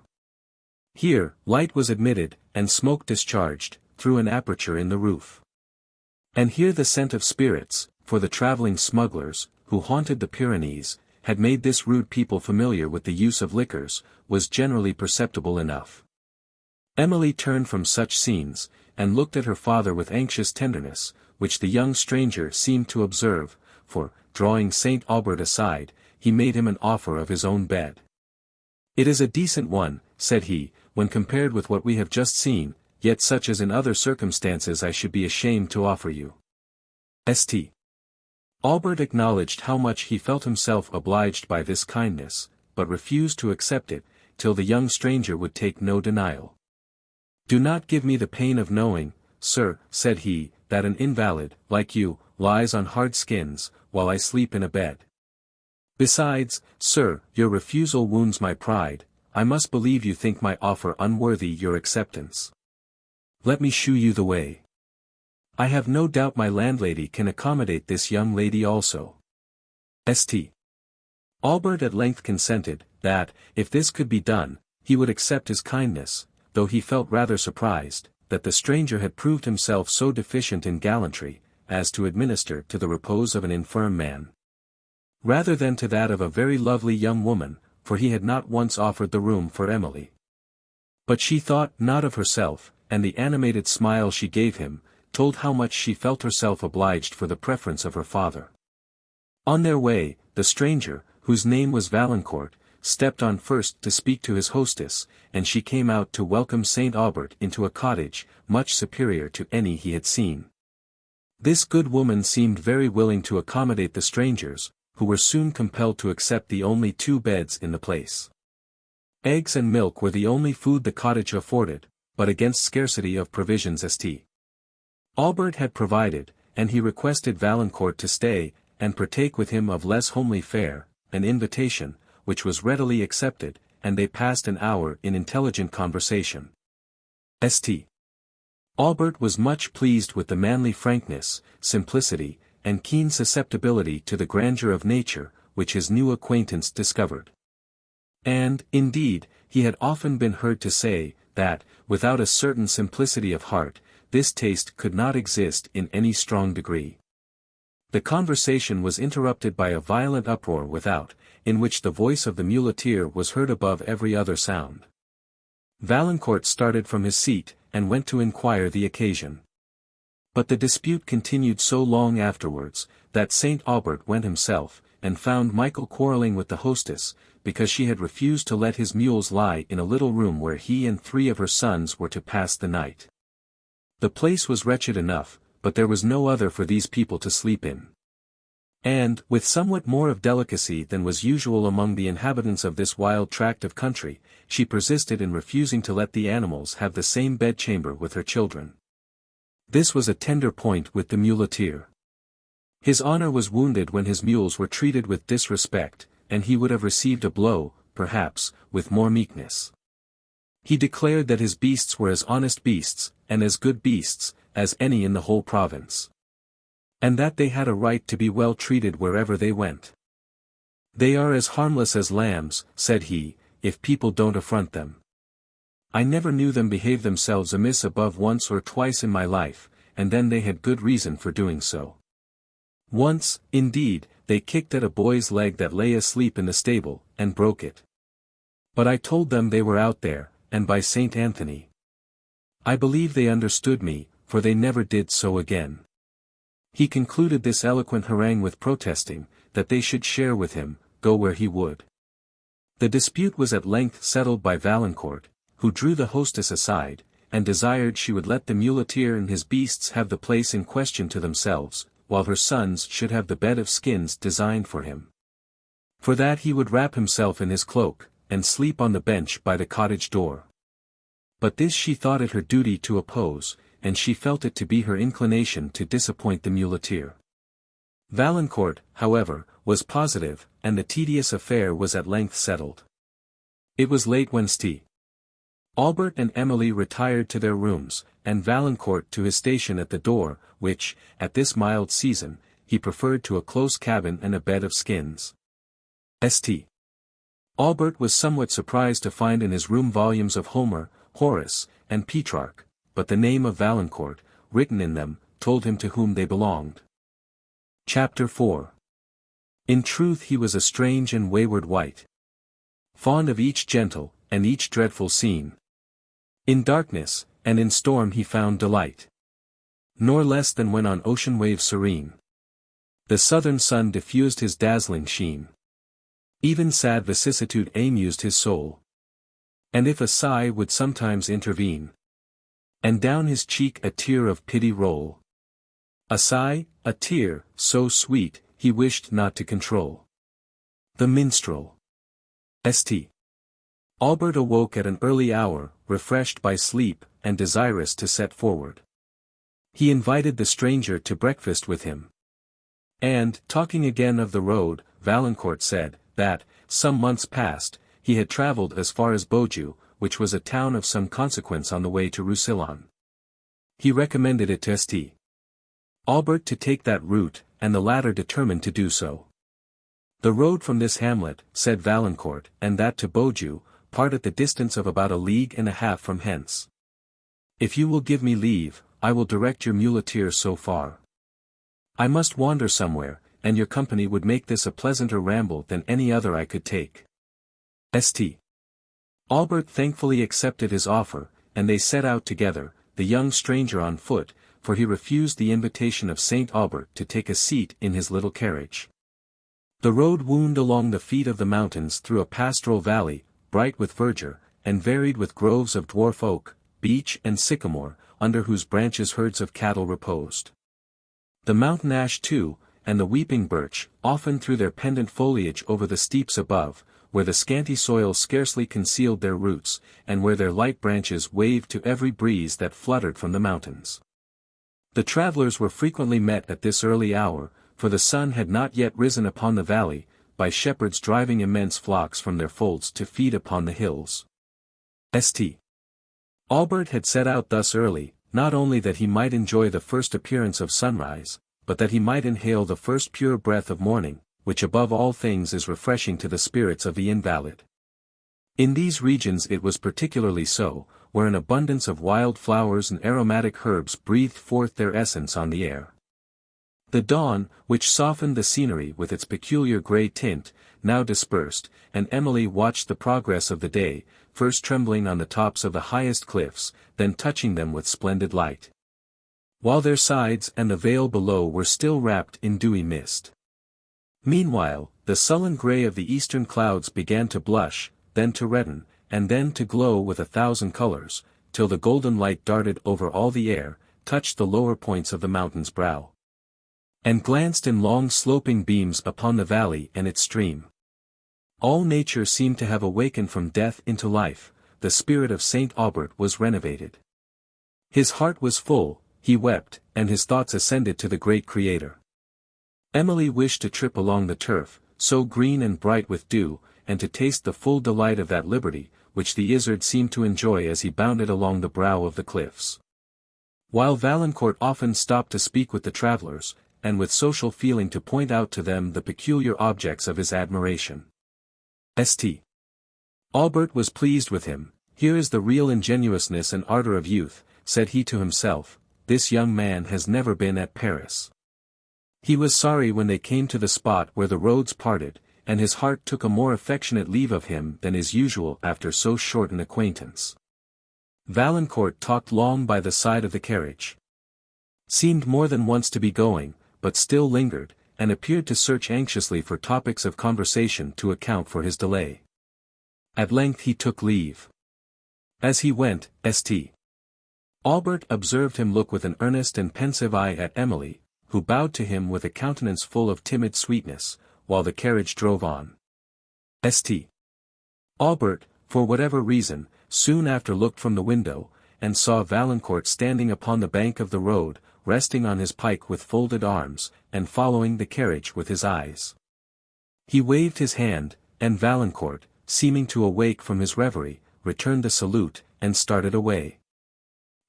[SPEAKER 1] Here, light was admitted, and smoke discharged, through an aperture in the roof. And here the scent of spirits, for the travelling smugglers, who haunted the Pyrenees, had made this rude people familiar with the use of liquors, was generally perceptible enough. Emily turned from such scenes, and looked at her father with anxious tenderness, which the young stranger seemed to observe, for, drawing St. Aubert aside, he made him an offer of his own bed. "It is a decent one," said he, "when compared with what we have just seen, yet such as in other circumstances I should be ashamed to offer you." St. Aubert acknowledged how much he felt himself obliged by this kindness, but refused to accept it, till the young stranger would take no denial. "Do not give me the pain of knowing, sir," said he, "that an invalid, like you, lies on hard skins, while I sleep in a bed. Besides, sir, your refusal wounds my pride. I must believe you think my offer unworthy your acceptance. Let me shew you the way. I have no doubt my landlady can accommodate this young lady also." St. Aubert at length consented, that, if this could be done, he would accept his kindness, though he felt rather surprised, that the stranger had proved himself so deficient in gallantry, as to administer to the repose of an infirm man, rather than to that of a very lovely young woman, for he had not once offered the room for Emily. But she thought not of herself, and the animated smile she gave him, told how much she felt herself obliged for the preference of her father. On their way, the stranger, whose name was Valancourt, stepped on first to speak to his hostess, and she came out to welcome St. Aubert into a cottage, much superior to any he had seen. This good woman seemed very willing to accommodate the strangers, who were soon compelled to accept the only 2 beds in the place. Eggs and milk were the only food the cottage afforded, but against scarcity of provisions St. Aubert had provided, and he requested Valancourt to stay, and partake with him of less homely fare, an invitation, which was readily accepted, and they passed an hour in intelligent conversation. St. Aubert was much pleased with the manly frankness, simplicity, and keen susceptibility to the grandeur of nature, which his new acquaintance discovered. And, indeed, he had often been heard to say, that, without a certain simplicity of heart, this taste could not exist in any strong degree. The conversation was interrupted by a violent uproar without, in which the voice of the muleteer was heard above every other sound. Valancourt started from his seat, and went to inquire the occasion. But the dispute continued so long afterwards, that St. Aubert went himself, and found Michael quarrelling with the hostess, because she had refused to let his mules lie in a little room where he and 3 of her sons were to pass the night. The place was wretched enough, but there was no other for these people to sleep in. And, with somewhat more of delicacy than was usual among the inhabitants of this wild tract of country, she persisted in refusing to let the animals have the same bedchamber with her children. This was a tender point with the muleteer. His honor was wounded when his mules were treated with disrespect, and he would have received a blow, perhaps, with more meekness. He declared that his beasts were as honest beasts, and as good beasts, as any in the whole province. And that they had a right to be well treated wherever they went. "They are as harmless as lambs," said he, "if people don't affront them. I never knew them behave themselves amiss above once or twice in my life, and then they had good reason for doing so. Once, indeed, they kicked at a boy's leg that lay asleep in the stable, and broke it. But I told them they were out there, and by St. Anthony, I believe they understood me, for they never did so again." He concluded this eloquent harangue with protesting, that they should share with him, go where he would. The dispute was at length settled by Valancourt, who drew the hostess aside, and desired she would let the muleteer and his beasts have the place in question to themselves, while her sons should have the bed of skins designed for him. For that he would wrap himself in his cloak, and sleep on the bench by the cottage door. But this she thought it her duty to oppose, and she felt it to be her inclination to disappoint the muleteer. Valancourt, however, was positive, and the tedious affair was at length settled. It was late when St. Aubert and Emily retired to their rooms, and Valancourt to his station at the door, which, at this mild season, he preferred to a close cabin and a bed of skins. St. Aubert was somewhat surprised to find in his room volumes of Homer, Horace, and Petrarch, but the name of Valancourt, written in them, told him to whom they belonged. Chapter 4. In truth he was a strange and wayward wight, fond of each gentle, and each dreadful scene. In darkness, and in storm he found delight, nor less than when on ocean waves serene the southern sun diffused his dazzling sheen. Even sad vicissitude amused his soul, and if a sigh would sometimes intervene, and down his cheek a tear of pity roll, a sigh, a tear, so sweet, he wished not to control. The Minstrel. St. Aubert awoke at an early hour, refreshed by sleep, and desirous to set forward. He invited the stranger to breakfast with him. And, talking again of the road, Valancourt said, that, some months past, he had travelled as far as Beaujeu, which was a town of some consequence on the way to Roussillon. He recommended it to St. Aubert to take that route, and the latter determined to do so. The road from this hamlet, said Valancourt, and that to Beaujeu, part at the distance of about 1.5 leagues from hence. If you will give me leave, I will direct your muleteer so far. I must wander somewhere, and your company would make this a pleasanter ramble than any other I could take. St. Aubert thankfully accepted his offer, and they set out together, the young stranger on foot, for he refused the invitation of St. Aubert to take a seat in his little carriage. The road wound along the feet of the mountains through a pastoral valley, bright with verdure, and varied with groves of dwarf oak, beech and sycamore, under whose branches herds of cattle reposed. The mountain ash too, and the weeping birch, often threw their pendant foliage over the steeps above, where the scanty soil scarcely concealed their roots, and where their light branches waved to every breeze that fluttered from the mountains. The travellers were frequently met at this early hour, for the sun had not yet risen upon the valley, by shepherds driving immense flocks from their folds to feed upon the hills. St. Aubert had set out thus early, not only that he might enjoy the first appearance of sunrise, but that he might inhale the first pure breath of morning, which above all things is refreshing to the spirits of the invalid. In these regions it was particularly so, where an abundance of wild flowers and aromatic herbs breathed forth their essence on the air. The dawn, which softened the scenery with its peculiar grey tint, now dispersed, and Emily watched the progress of the day, first trembling on the tops of the highest cliffs, then touching them with splendid light, while their sides and the vale below were still wrapped in dewy mist. Meanwhile, the sullen grey of the eastern clouds began to blush, then to redden, and then to glow with 1,000 colours, till the golden light darted over all the air, touched the lower points of the mountain's brow, and glanced in long sloping beams upon the valley and its stream. All nature seemed to have awakened from death into life, the spirit of St. Aubert was renovated. His heart was full, he wept, and his thoughts ascended to the great Creator. Emily wished to trip along the turf, so green and bright with dew, and to taste the full delight of that liberty, which the Izzard seemed to enjoy as he bounded along the brow of the cliffs. While Valancourt often stopped to speak with the travellers, and with social feeling to point out to them the peculiar objects of his admiration. St. Aubert was pleased with him. Here is the real ingenuousness and ardour of youth, said he to himself. This young man has never been at Paris. He was sorry when they came to the spot where the roads parted, and his heart took a more affectionate leave of him than is usual after so short an acquaintance. Valancourt talked long by the side of the carriage, seemed more than once to be going, but still lingered, and appeared to search anxiously for topics of conversation to account for his delay. At length he took leave. As he went, St. Aubert observed him look with an earnest and pensive eye at Emily, who bowed to him with a countenance full of timid sweetness, while the carriage drove on. St. Aubert, for whatever reason, soon after looked from the window, and saw Valancourt standing upon the bank of the road, resting on his pike with folded arms, and following the carriage with his eyes. He waved his hand, and Valancourt, seeming to awake from his reverie, returned the salute, and started away.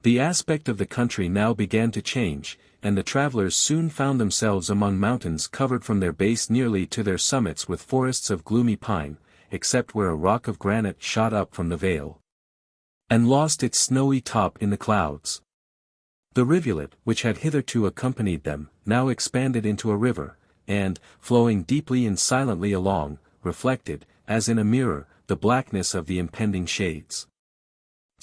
[SPEAKER 1] The aspect of the country now began to change, and the travellers soon found themselves among mountains covered from their base nearly to their summits with forests of gloomy pine, except where a rock of granite shot up from the vale, and lost its snowy top in the clouds. The rivulet, which had hitherto accompanied them, now expanded into a river, and, flowing deeply and silently along, reflected, as in a mirror, the blackness of the impending shades.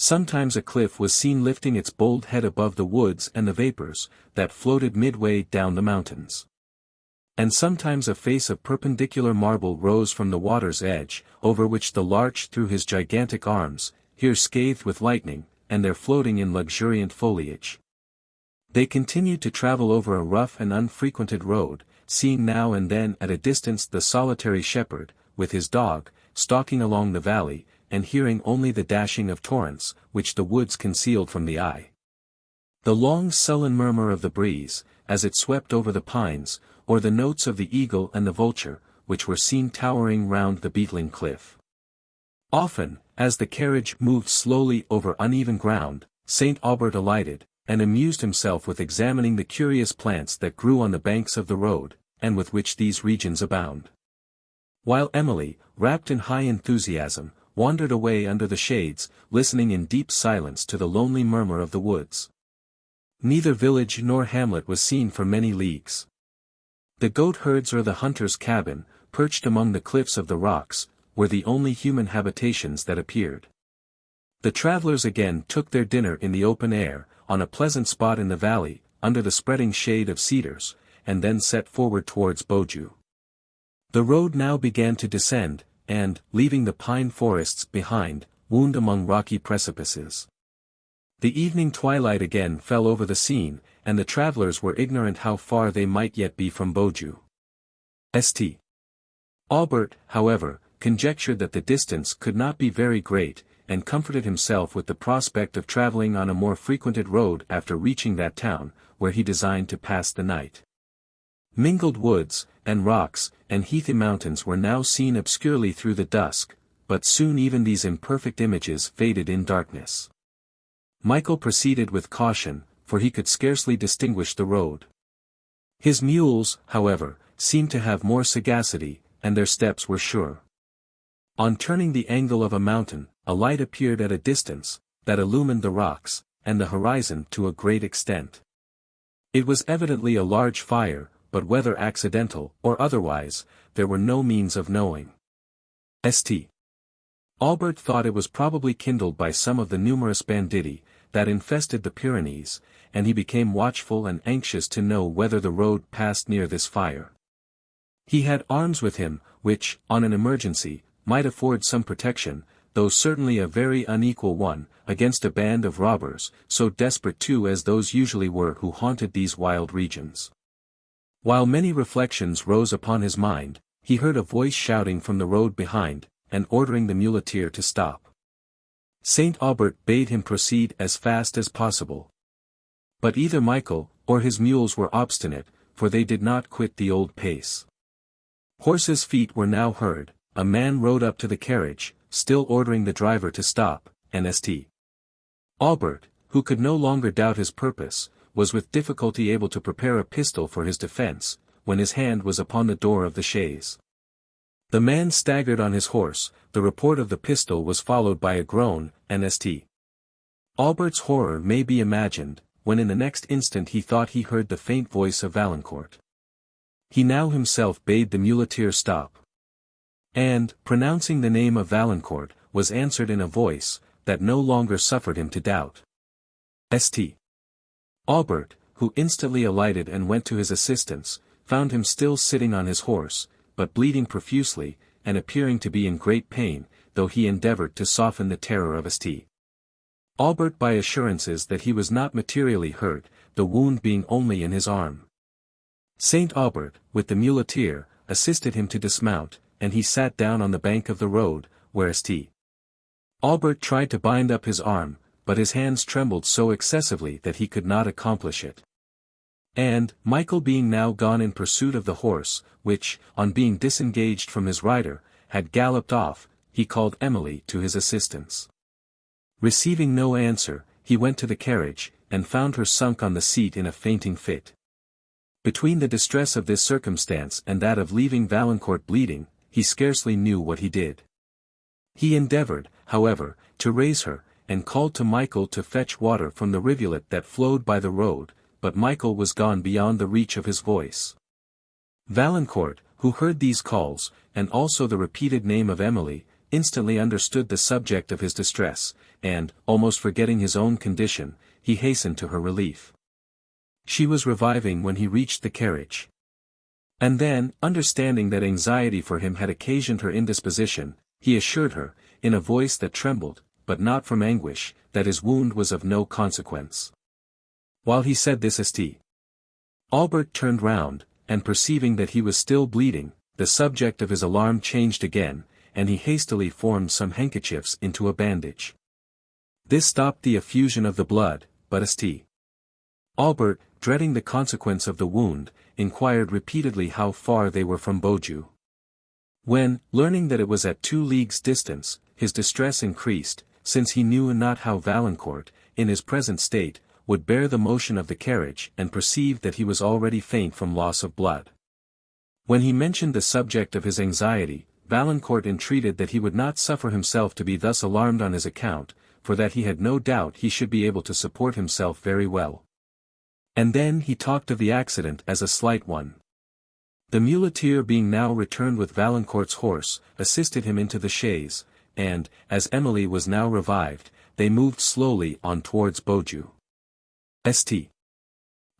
[SPEAKER 1] Sometimes a cliff was seen lifting its bold head above the woods and the vapours, that floated midway down the mountains. And sometimes a face of perpendicular marble rose from the water's edge, over which the larch threw his gigantic arms, here scathed with lightning, and there floating in luxuriant foliage. They continued to travel over a rough and unfrequented road, seeing now and then at a distance the solitary shepherd, with his dog, stalking along the valley, and hearing only the dashing of torrents, which the woods concealed from the eye. The long sullen murmur of the breeze, as it swept over the pines, or the notes of the eagle and the vulture, which were seen towering round the beetling cliff. Often, as the carriage moved slowly over uneven ground, St. Aubert alighted, and amused himself with examining the curious plants that grew on the banks of the road, and with which these regions abound. While Emily, wrapped in high enthusiasm, wandered away under the shades, listening in deep silence to the lonely murmur of the woods. Neither village nor hamlet was seen for many leagues. The goat-herds or the hunter's cabin, perched among the cliffs of the rocks, were the only human habitations that appeared. The travellers again took their dinner in the open air, on a pleasant spot in the valley, under the spreading shade of cedars, and then set forward towards Beaujeu. The road now began to descend, and, leaving the pine forests behind, wound among rocky precipices. The evening twilight again fell over the scene, and the travellers were ignorant how far they might yet be from Beaujeu. St. Aubert, however, conjectured that the distance could not be very great, and comforted himself with the prospect of travelling on a more frequented road after reaching that town, where he designed to pass the night. Mingled woods, and rocks, and heathy mountains were now seen obscurely through the dusk, but soon even these imperfect images faded in darkness. Michael proceeded with caution, for he could scarcely distinguish the road. His mules, however, seemed to have more sagacity, and their steps were sure. On turning the angle of a mountain, a light appeared at a distance, that illumined the rocks, and the horizon to a great extent. It was evidently a large fire, but whether accidental or otherwise, there were no means of knowing. St. Aubert thought it was probably kindled by some of the numerous banditti that infested the Pyrenees, and he became watchful and anxious to know whether the road passed near this fire. He had arms with him, which, on an emergency, might afford some protection, though certainly a very unequal one, against a band of robbers, so desperate too as those usually were who haunted these wild regions. While many reflections rose upon his mind, he heard a voice shouting from the road behind, and ordering the muleteer to stop. St. Aubert bade him proceed as fast as possible. But either Michael, or his mules were obstinate, for they did not quit the old pace. Horses' feet were now heard, a man rode up to the carriage, still ordering the driver to stop, and St. Aubert, who could no longer doubt his purpose, was with difficulty able to prepare a pistol for his defence, when his hand was upon the door of the chaise. The man staggered on his horse, the report of the pistol was followed by a groan, and St. Aubert's horror may be imagined, when in the next instant he thought he heard the faint voice of Valancourt. He now himself bade the muleteer stop, and, pronouncing the name of Valancourt, was answered in a voice that no longer suffered him to doubt. St. Aubert, who instantly alighted and went to his assistance, found him still sitting on his horse, but bleeding profusely, and appearing to be in great pain, though he endeavoured to soften the terror of St. Aubert by assurances that he was not materially hurt, the wound being only in his arm. Saint Aubert, with the muleteer, assisted him to dismount, and he sat down on the bank of the road, where St. Aubert tried to bind up his arm, but his hands trembled so excessively that he could not accomplish it. And, Michael being now gone in pursuit of the horse, which, on being disengaged from his rider, had galloped off, he called Emily to his assistance. Receiving no answer, he went to the carriage, and found her sunk on the seat in a fainting fit. Between the distress of this circumstance and that of leaving Valancourt bleeding, he scarcely knew what he did. He endeavoured, however, to raise her, and called to Michael to fetch water from the rivulet that flowed by the road, but Michael was gone beyond the reach of his voice. Valancourt, who heard these calls, and also the repeated name of Emily, instantly understood the subject of his distress, and, almost forgetting his own condition, he hastened to her relief. She was reviving when he reached the carriage. And then, understanding that anxiety for him had occasioned her indisposition, he assured her, in a voice that trembled, but not from anguish, that his wound was of no consequence. While he said this, St. Aubert turned round, and perceiving that he was still bleeding, the subject of his alarm changed again, and he hastily formed some handkerchiefs into a bandage. This stopped the effusion of the blood, but St. Aubert, dreading the consequence of the wound, inquired repeatedly how far they were from Beaujeu. When, learning that it was at 2 leagues' distance, his distress increased, since he knew not how Valancourt, in his present state, would bear the motion of the carriage, and perceived that he was already faint from loss of blood. When he mentioned the subject of his anxiety, Valancourt entreated that he would not suffer himself to be thus alarmed on his account, for that he had no doubt he should be able to support himself very well. And then he talked of the accident as a slight one. The muleteer being now returned with Valancourt's horse, assisted him into the chaise, and, as Emily was now revived, they moved slowly on towards Beaujeu. St.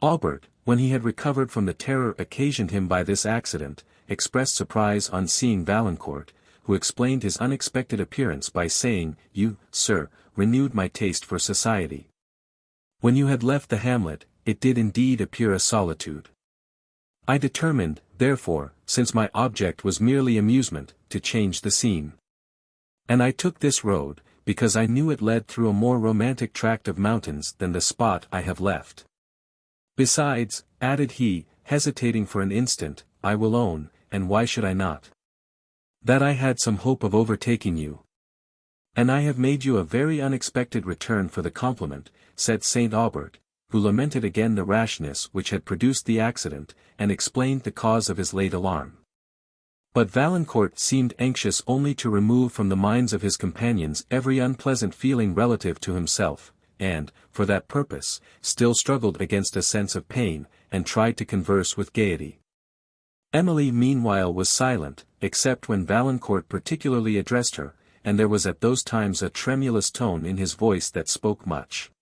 [SPEAKER 1] Aubert, when he had recovered from the terror occasioned him by this accident, expressed surprise on seeing Valancourt, who explained his unexpected appearance by saying, "You, sir, renewed my taste for society. When you had left the hamlet, it did indeed appear a solitude. I determined, therefore, since my object was merely amusement, to change the scene. And I took this road, because I knew it led through a more romantic tract of mountains than the spot I have left. Besides," added he, hesitating for an instant, "I will own, and why should I not, that I had some hope of overtaking you. And I have made you a very unexpected return for the compliment," said St. Aubert, who lamented again the rashness which had produced the accident, and explained the cause of his late alarm. But Valancourt seemed anxious only to remove from the minds of his companions every unpleasant feeling relative to himself, and, for that purpose, still struggled against a sense of pain, and tried to converse with gaiety. Emily meanwhile was silent, except when Valancourt particularly addressed her, and there was at those times a tremulous tone in his voice that spoke much.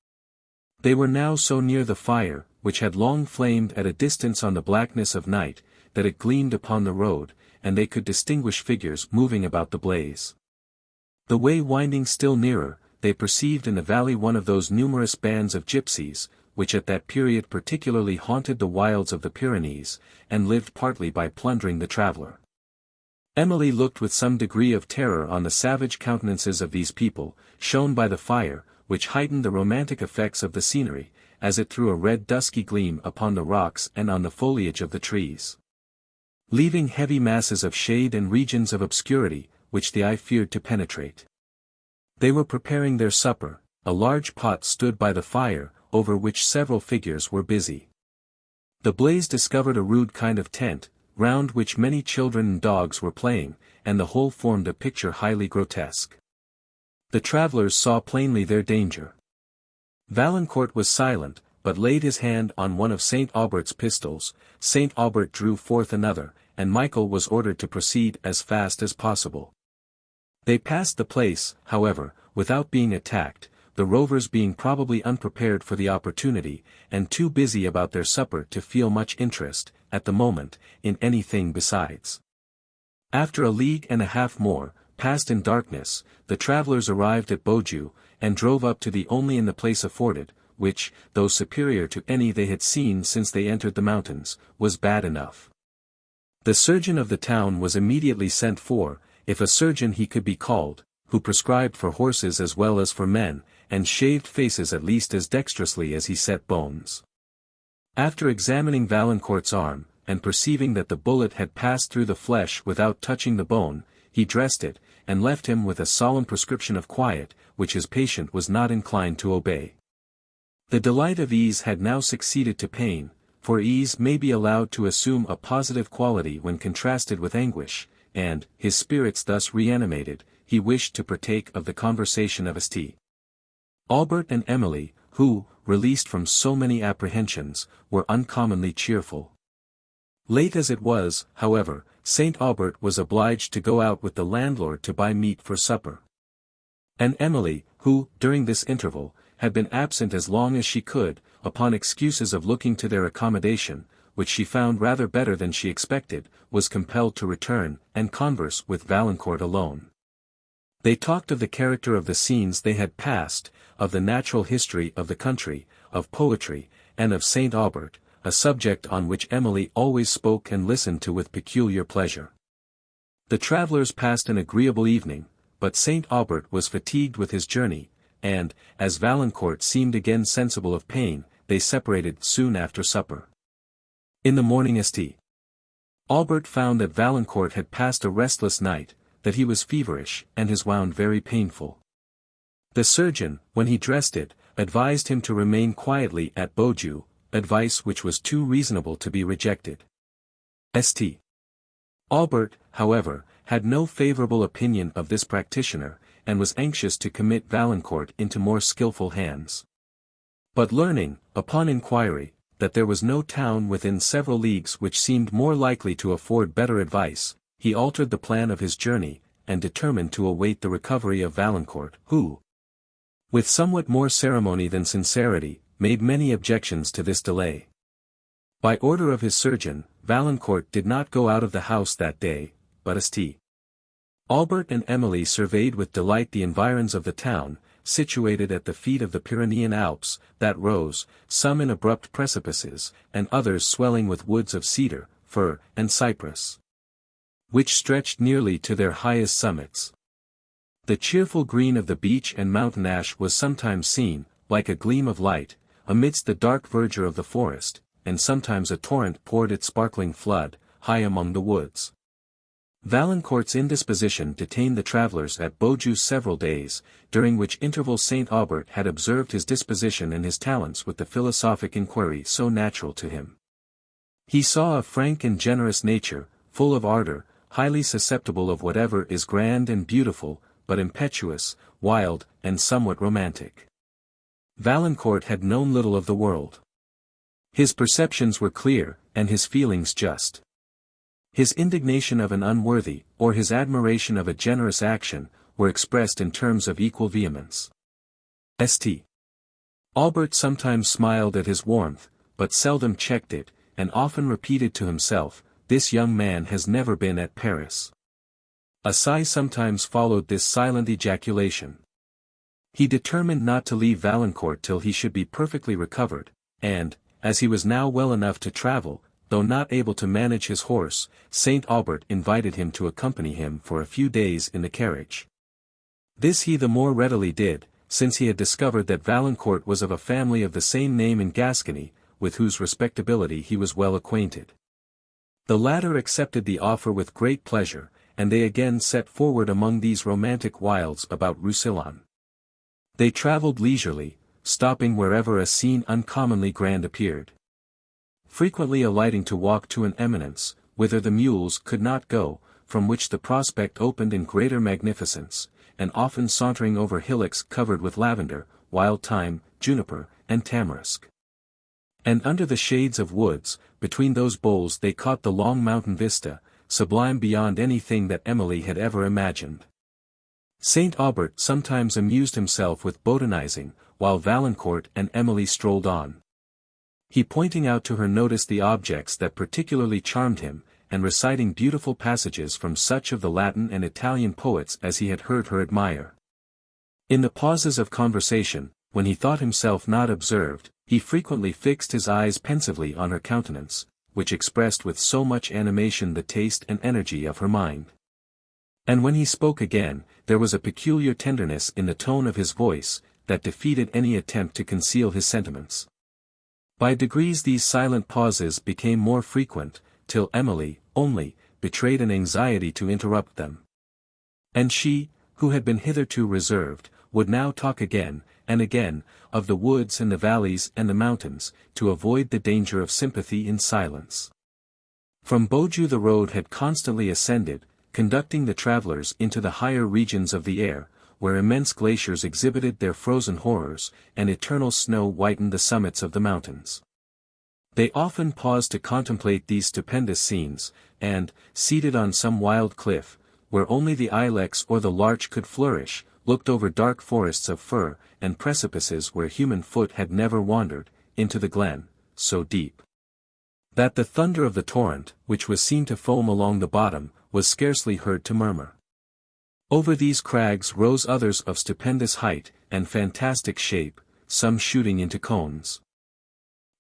[SPEAKER 1] They were now so near the fire, which had long flamed at a distance on the blackness of night, that it gleamed upon the road, and they could distinguish figures moving about the blaze. The way winding still nearer, they perceived in the valley one of those numerous bands of gypsies, which at that period particularly haunted the wilds of the Pyrenees, and lived partly by plundering the traveller. Emily looked with some degree of terror on the savage countenances of these people, shown by the fire, which heightened the romantic effects of the scenery, as it threw a red dusky gleam upon the rocks and on the foliage of the trees, leaving heavy masses of shade and regions of obscurity, which the eye feared to penetrate. They were preparing their supper. A large pot stood by the fire, over which several figures were busy. The blaze discovered a rude kind of tent, round which many children and dogs were playing, and the whole formed a picture highly grotesque. The travellers saw plainly their danger. Valancourt was silent, but laid his hand on one of St. Aubert's pistols. St. Aubert drew forth another, and Michael was ordered to proceed as fast as possible. They passed the place, however, without being attacked, the rovers being probably unprepared for the opportunity, and too busy about their supper to feel much interest, at the moment, in anything besides. After a league and a half more, passed in darkness, the travellers arrived at Beaujeu, and drove up to the only inn the place afforded, which, though superior to any they had seen since they entered the mountains, was bad enough. The surgeon of the town was immediately sent for, if a surgeon he could be called, who prescribed for horses as well as for men, and shaved faces at least as dexterously as he set bones. After examining Valancourt's arm, and perceiving that the bullet had passed through the flesh without touching the bone, he dressed it, and left him with a solemn prescription of quiet, which his patient was not inclined to obey. The delight of ease had now succeeded to pain, for ease may be allowed to assume a positive quality when contrasted with anguish, and, his spirits thus reanimated, he wished to partake of the conversation of St. Aubert and Emily, who, released from so many apprehensions, were uncommonly cheerful. Late as it was, however, St. Aubert was obliged to go out with the landlord to buy meat for supper. And Emily, who, during this interval, had been absent as long as she could, upon excuses of looking to their accommodation, which she found rather better than she expected, was compelled to return, and converse with Valancourt alone. They talked of the character of the scenes they had passed, of the natural history of the country, of poetry, and of St. Aubert, a subject on which Emily always spoke and listened to with peculiar pleasure. The travellers passed an agreeable evening, but St. Aubert was fatigued with his journey, and, as Valancourt seemed again sensible of pain, they separated soon after supper. In the morning St. Aubert found that Valancourt had passed a restless night, that he was feverish, and his wound very painful. The surgeon, when he dressed it, advised him to remain quietly at Beaujeu, advice which was too reasonable to be rejected. St. Aubert, however, had no favourable opinion of this practitioner, and was anxious to commit Valancourt into more skilful hands. But learning, upon inquiry, that there was no town within several leagues which seemed more likely to afford better advice, he altered the plan of his journey, and determined to await the recovery of Valancourt, who, with somewhat more ceremony than sincerity, made many objections to this delay. By order of his surgeon, Valancourt did not go out of the house that day, but St. Aubert and Emily surveyed with delight the environs of the town, situated at the feet of the Pyrenean Alps, that rose, some in abrupt precipices, and others swelling with woods of cedar, fir, and cypress, which stretched nearly to their highest summits. The cheerful green of the beech and mountain ash was sometimes seen, like a gleam of light, amidst the dark verdure of the forest, and sometimes a torrent poured its sparkling flood, high among the woods. Valancourt's indisposition detained the travellers at Beaujeu several days, during which intervals St. Aubert had observed his disposition and his talents with the philosophic inquiry so natural to him. He saw a frank and generous nature, full of ardour, highly susceptible of whatever is grand and beautiful, but impetuous, wild, and somewhat romantic. Valancourt had known little of the world. His perceptions were clear, and his feelings just. His indignation of an unworthy, or his admiration of a generous action, were expressed in terms of equal vehemence. St. Aubert sometimes smiled at his warmth, but seldom checked it, and often repeated to himself, "This young man has never been at Paris." A sigh sometimes followed this silent ejaculation. He determined not to leave Valancourt till he should be perfectly recovered, and, as he was now well enough to travel, though not able to manage his horse, St. Aubert invited him to accompany him for a few days in the carriage. This he the more readily did, since he had discovered that Valancourt was of a family of the same name in Gascony, with whose respectability he was well acquainted. The latter accepted the offer with great pleasure, and they again set forward among these romantic wilds about Roussillon. They travelled leisurely, stopping wherever a scene uncommonly grand appeared. Frequently alighting to walk to an eminence, whither the mules could not go, from which the prospect opened in greater magnificence, and often sauntering over hillocks covered with lavender, wild thyme, juniper, and tamarisk. And under the shades of woods, between those boles they caught the long mountain vista, sublime beyond anything that Emily had ever imagined. St. Aubert sometimes amused himself with botanizing, while Valancourt and Emily strolled on. He pointing out to her noticed the objects that particularly charmed him, and reciting beautiful passages from such of the Latin and Italian poets as he had heard her admire. In the pauses of conversation, when he thought himself not observed, he frequently fixed his eyes pensively on her countenance, which expressed with so much animation the taste and energy of her mind. And when he spoke again, there was a peculiar tenderness in the tone of his voice, that defeated any attempt to conceal his sentiments. By degrees these silent pauses became more frequent, till Emily, only, betrayed an anxiety to interrupt them. And she, who had been hitherto reserved, would now talk again, and again, of the woods and the valleys and the mountains, to avoid the danger of sympathy in silence. From Beaujeu the road had constantly ascended, conducting the travellers into the higher regions of the air, where immense glaciers exhibited their frozen horrors, and eternal snow whitened the summits of the mountains. They often paused to contemplate these stupendous scenes, and, seated on some wild cliff, where only the ilex or the larch could flourish, looked over dark forests of fir, and precipices where human foot had never wandered, into the glen, so deep that the thunder of the torrent, which was seen to foam along the bottom, was scarcely heard to murmur. Over these crags rose others of stupendous height, and fantastic shape, some shooting into cones.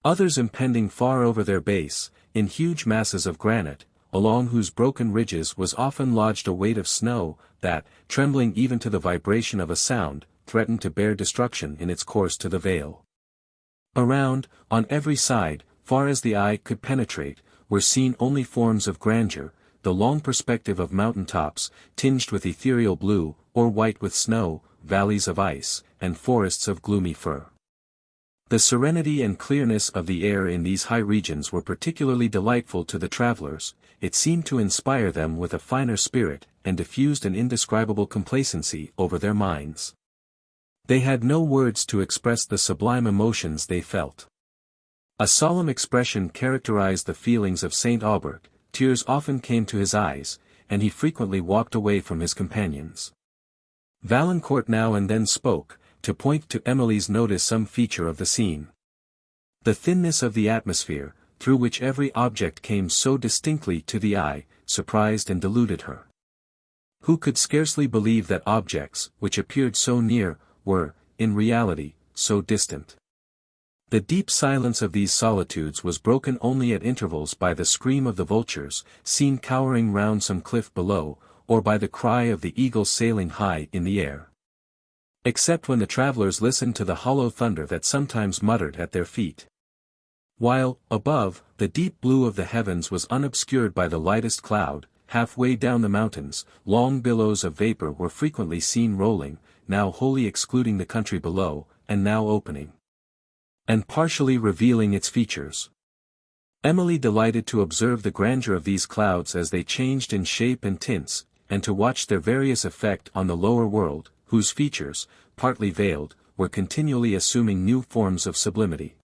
[SPEAKER 1] Others impending far over their base, in huge masses of granite, along whose broken ridges was often lodged a weight of snow, that, trembling even to the vibration of a sound, threatened to bear destruction in its course to the vale. Around, on every side, far as the eye could penetrate, were seen only forms of grandeur, the long perspective of mountain tops, tinged with ethereal blue, or white with snow, valleys of ice, and forests of gloomy fir. The serenity and clearness of the air in these high regions were particularly delightful to the travellers. It seemed to inspire them with a finer spirit, and diffused an indescribable complacency over their minds. They had no words to express the sublime emotions they felt. A solemn expression characterized the feelings of St. Aubert, tears often came to his eyes, and he frequently walked away from his companions. Valancourt now and then spoke, to point to Emily's notice some feature of the scene. The thinness of the atmosphere, through which every object came so distinctly to the eye, surprised and deluded her. Who could scarcely believe that objects, which appeared so near, were, in reality, so distant? The deep silence of these solitudes was broken only at intervals by the scream of the vultures, seen cowering round some cliff below, or by the cry of the eagle sailing high in the air. Except when the travellers listened to the hollow thunder that sometimes muttered at their feet. While, above, the deep blue of the heavens was unobscured by the lightest cloud, halfway down the mountains, long billows of vapour were frequently seen rolling, now wholly excluding the country below, and now opening and partially revealing its features. Emily delighted to observe the grandeur of these clouds as they changed in shape and tints, and to watch their various effect on the lower world, whose features, partly veiled, were continually assuming new forms of sublimity.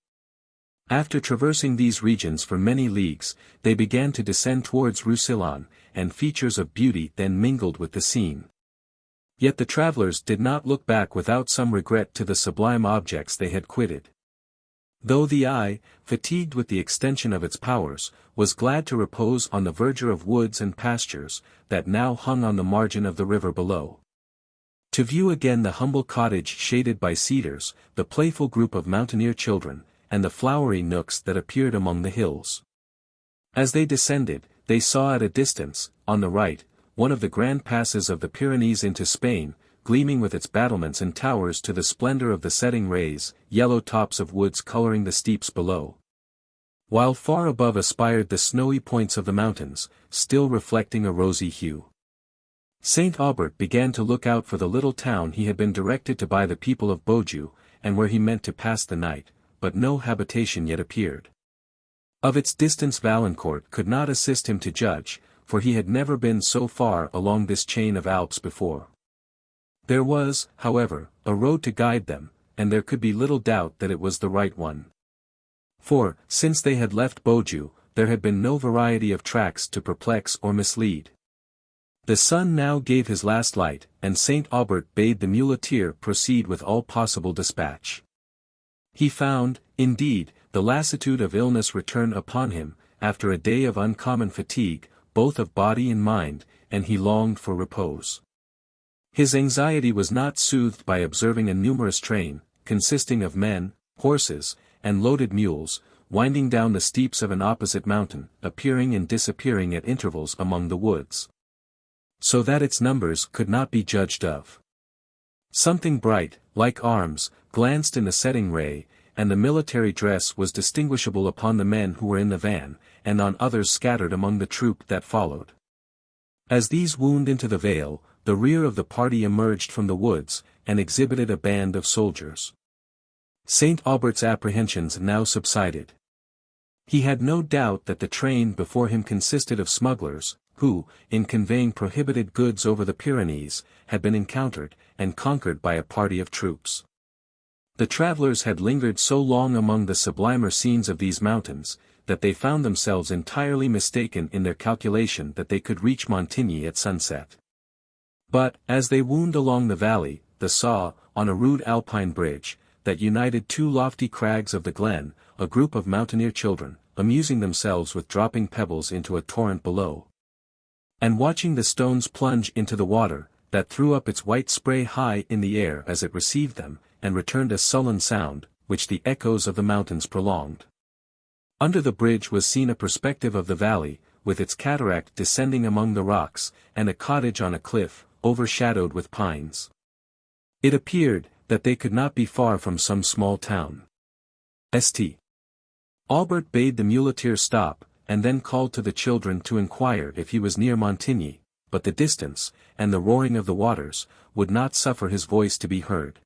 [SPEAKER 1] After traversing these regions for many leagues, they began to descend towards Roussillon, and features of beauty then mingled with the scene. Yet the travellers did not look back without some regret to the sublime objects they had quitted. Though the eye, fatigued with the extension of its powers, was glad to repose on the verdure of woods and pastures, that now hung on the margin of the river below. To view again the humble cottage shaded by cedars, the playful group of mountaineer children, and the flowery nooks that appeared among the hills. As they descended, they saw at a distance, on the right, one of the grand passes of the Pyrenees into Spain, gleaming with its battlements and towers to the splendor of the setting rays, yellow tops of woods coloring the steeps below. While far above aspired the snowy points of the mountains, still reflecting a rosy hue. St. Aubert began to look out for the little town he had been directed to by the people of Beaujeu, and where he meant to pass the night, but no habitation yet appeared. Of its distance Valancourt could not assist him to judge, for he had never been so far along this chain of Alps before. There was, however, a road to guide them, and there could be little doubt that it was the right one. For, since they had left Beaujeu, there had been no variety of tracks to perplex or mislead. The sun now gave his last light, and St. Aubert bade the muleteer proceed with all possible dispatch. He found, indeed, the lassitude of illness return upon him, after a day of uncommon fatigue, both of body and mind, and he longed for repose. His anxiety was not soothed by observing a numerous train, consisting of men, horses, and loaded mules, winding down the steeps of an opposite mountain, appearing and disappearing at intervals among the woods, so that its numbers could not be judged of. Something bright, like arms, glanced in the setting ray, and the military dress was distinguishable upon the men who were in the van, and on others scattered among the troop that followed. As these wound into the vale, the rear of the party emerged from the woods, and exhibited a band of soldiers. St. Aubert's apprehensions now subsided. He had no doubt that the train before him consisted of smugglers, who, in conveying prohibited goods over the Pyrenees, had been encountered, and conquered by a party of troops. The travellers had lingered so long among the sublimer scenes of these mountains, that they found themselves entirely mistaken in their calculation that they could reach Montigny at sunset. But, as they wound along the valley, they saw, on a rude alpine bridge, that united two lofty crags of the glen, a group of mountaineer children, amusing themselves with dropping pebbles into a torrent below, and watching the stones plunge into the water, that threw up its white spray high in the air as it received them, and returned a sullen sound, which the echoes of the mountains prolonged. Under the bridge was seen a perspective of the valley, with its cataract descending among the rocks, and a cottage on a cliff, overshadowed with pines. It appeared, that they could not be far from some small town. St. Aubert bade the muleteer stop, and then called to the children to inquire if he was near Montigny, but the distance, and the roaring of the waters, would not suffer his voice to be heard.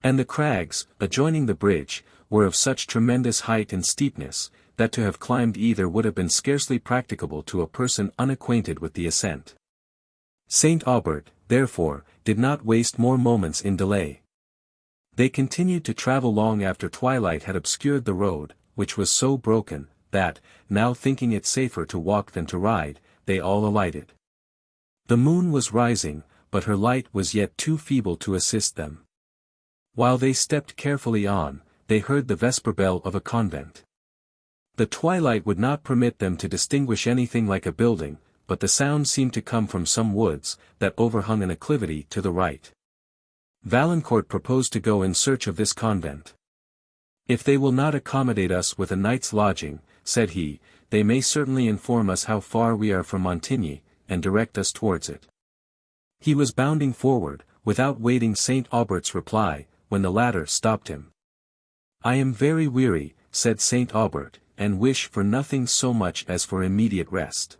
[SPEAKER 1] And the crags, adjoining the bridge, were of such tremendous height and steepness, that to have climbed either would have been scarcely practicable to a person unacquainted with the ascent. St. Aubert, therefore, did not waste more moments in delay. They continued to travel long after twilight had obscured the road, which was so broken, that, now thinking it safer to walk than to ride, they all alighted. The moon was rising, but her light was yet too feeble to assist them. While they stepped carefully on, they heard the vesper bell of a convent. The twilight would not permit them to distinguish anything like a building, but the sound seemed to come from some woods, that overhung an acclivity to the right. Valancourt proposed to go in search of this convent. "If they will not accommodate us with a night's lodging," said he, "they may certainly inform us how far we are from Montigny, and direct us towards it." He was bounding forward, without waiting St. Aubert's reply, when the latter stopped him. "I am very weary," said St. Aubert, "and wish for nothing so much as for immediate rest.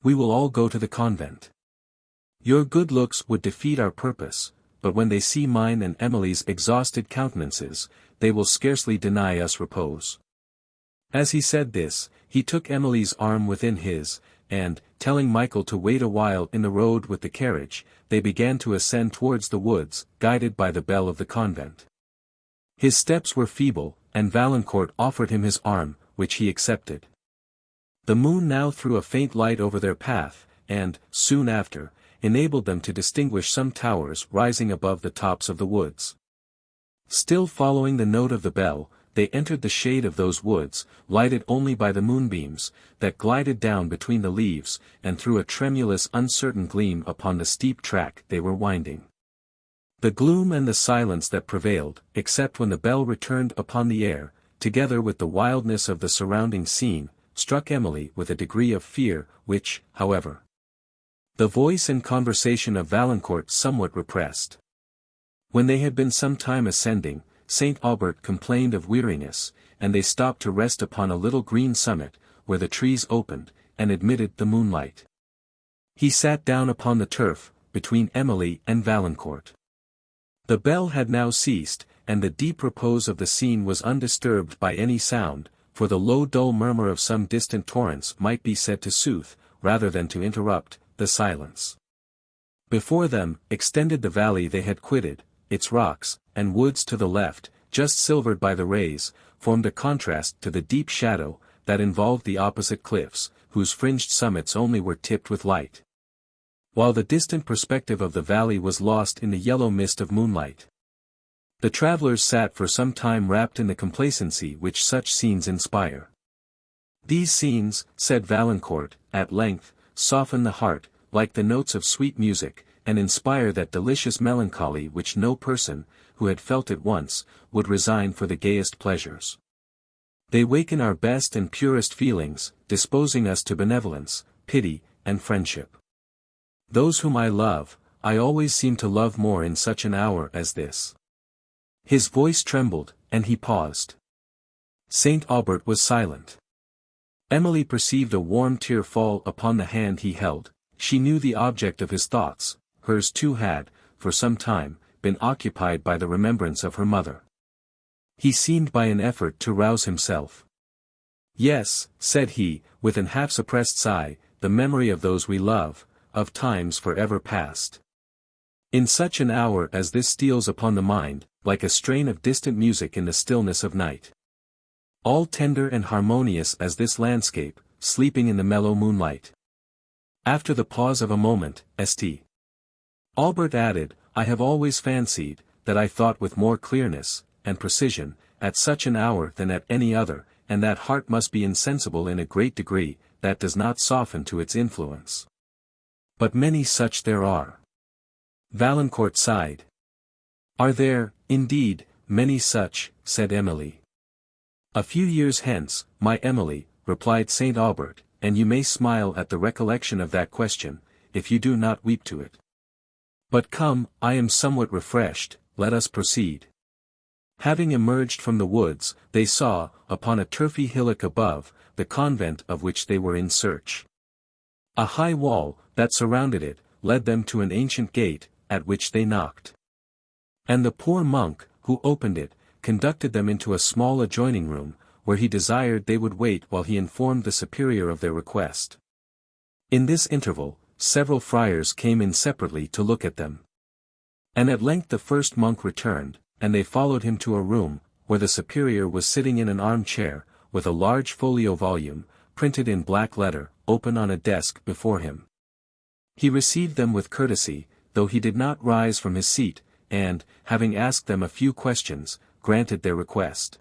[SPEAKER 1] We will all go to the convent. Your good looks would defeat our purpose, but when they see mine and Emily's exhausted countenances, they will scarcely deny us repose." As he said this, he took Emily's arm within his, and, telling Michael to wait a while in the road with the carriage, they began to ascend towards the woods, guided by the bell of the convent. His steps were feeble, and Valancourt offered him his arm, which he accepted. The moon now threw a faint light over their path, and, soon after, enabled them to distinguish some towers rising above the tops of the woods. Still following the note of the bell, they entered the shade of those woods, lighted only by the moonbeams, that glided down between the leaves, and threw a tremulous uncertain gleam upon the steep track they were winding. The gloom and the silence that prevailed, except when the bell returned upon the air, together with the wildness of the surrounding scene, struck Emily with a degree of fear, which, however, the voice and conversation of Valancourt somewhat repressed. When they had been some time ascending, St. Aubert complained of weariness, and they stopped to rest upon a little green summit, where the trees opened, and admitted the moonlight. He sat down upon the turf, between Emily and Valancourt. The bell had now ceased, and the deep repose of the scene was undisturbed by any sound, for the low dull murmur of some distant torrents might be said to soothe, rather than to interrupt, the silence. Before them, extended the valley they had quitted, its rocks, and woods to the left, just silvered by the rays, formed a contrast to the deep shadow, that involved the opposite cliffs, whose fringed summits only were tipped with light, while the distant perspective of the valley was lost in the yellow mist of moonlight. The travellers sat for some time wrapped in the complacency which such scenes inspire. "These scenes," said Valancourt, at length, "soften the heart, like the notes of sweet music, and inspire that delicious melancholy which no person, who had felt it once, would resign for the gayest pleasures. They waken our best and purest feelings, disposing us to benevolence, pity, and friendship. Those whom I love, I always seem to love more in such an hour as this." His voice trembled, and he paused. Saint Aubert was silent. Emily perceived a warm tear fall upon the hand he held. She knew the object of his thoughts. Hers too had, for some time, been occupied by the remembrance of her mother. He seemed by an effort to rouse himself. "Yes," said he, with an half-suppressed sigh, "the memory of those we love, of times for ever past. In such an hour as this steals upon the mind, like a strain of distant music in the stillness of night. All tender and harmonious as this landscape, sleeping in the mellow moonlight." After the pause of a moment, St. Aubert added, "I have always fancied, that I thought with more clearness, and precision, at such an hour than at any other, and that heart must be insensible in a great degree, that does not soften to its influence. But many such there are." Valancourt sighed. "Are there, indeed, many such?" said Emily. "A few years hence, my Emily," replied Saint Aubert, "and you may smile at the recollection of that question, if you do not weep to it. But come, I am somewhat refreshed, let us proceed." Having emerged from the woods, they saw, upon a turfy hillock above, the convent of which they were in search. A high wall, that surrounded it, led them to an ancient gate, at which they knocked. And the poor monk, who opened it, conducted them into a small adjoining room, where he desired they would wait while he informed the superior of their request. In this interval, several friars came in separately to look at them. And at length the first monk returned, and they followed him to a room, where the superior was sitting in an armchair, with a large folio volume, printed in black letter, open on a desk before him. He received them with courtesy, though he did not rise from his seat, and, having asked them a few questions, granted their request.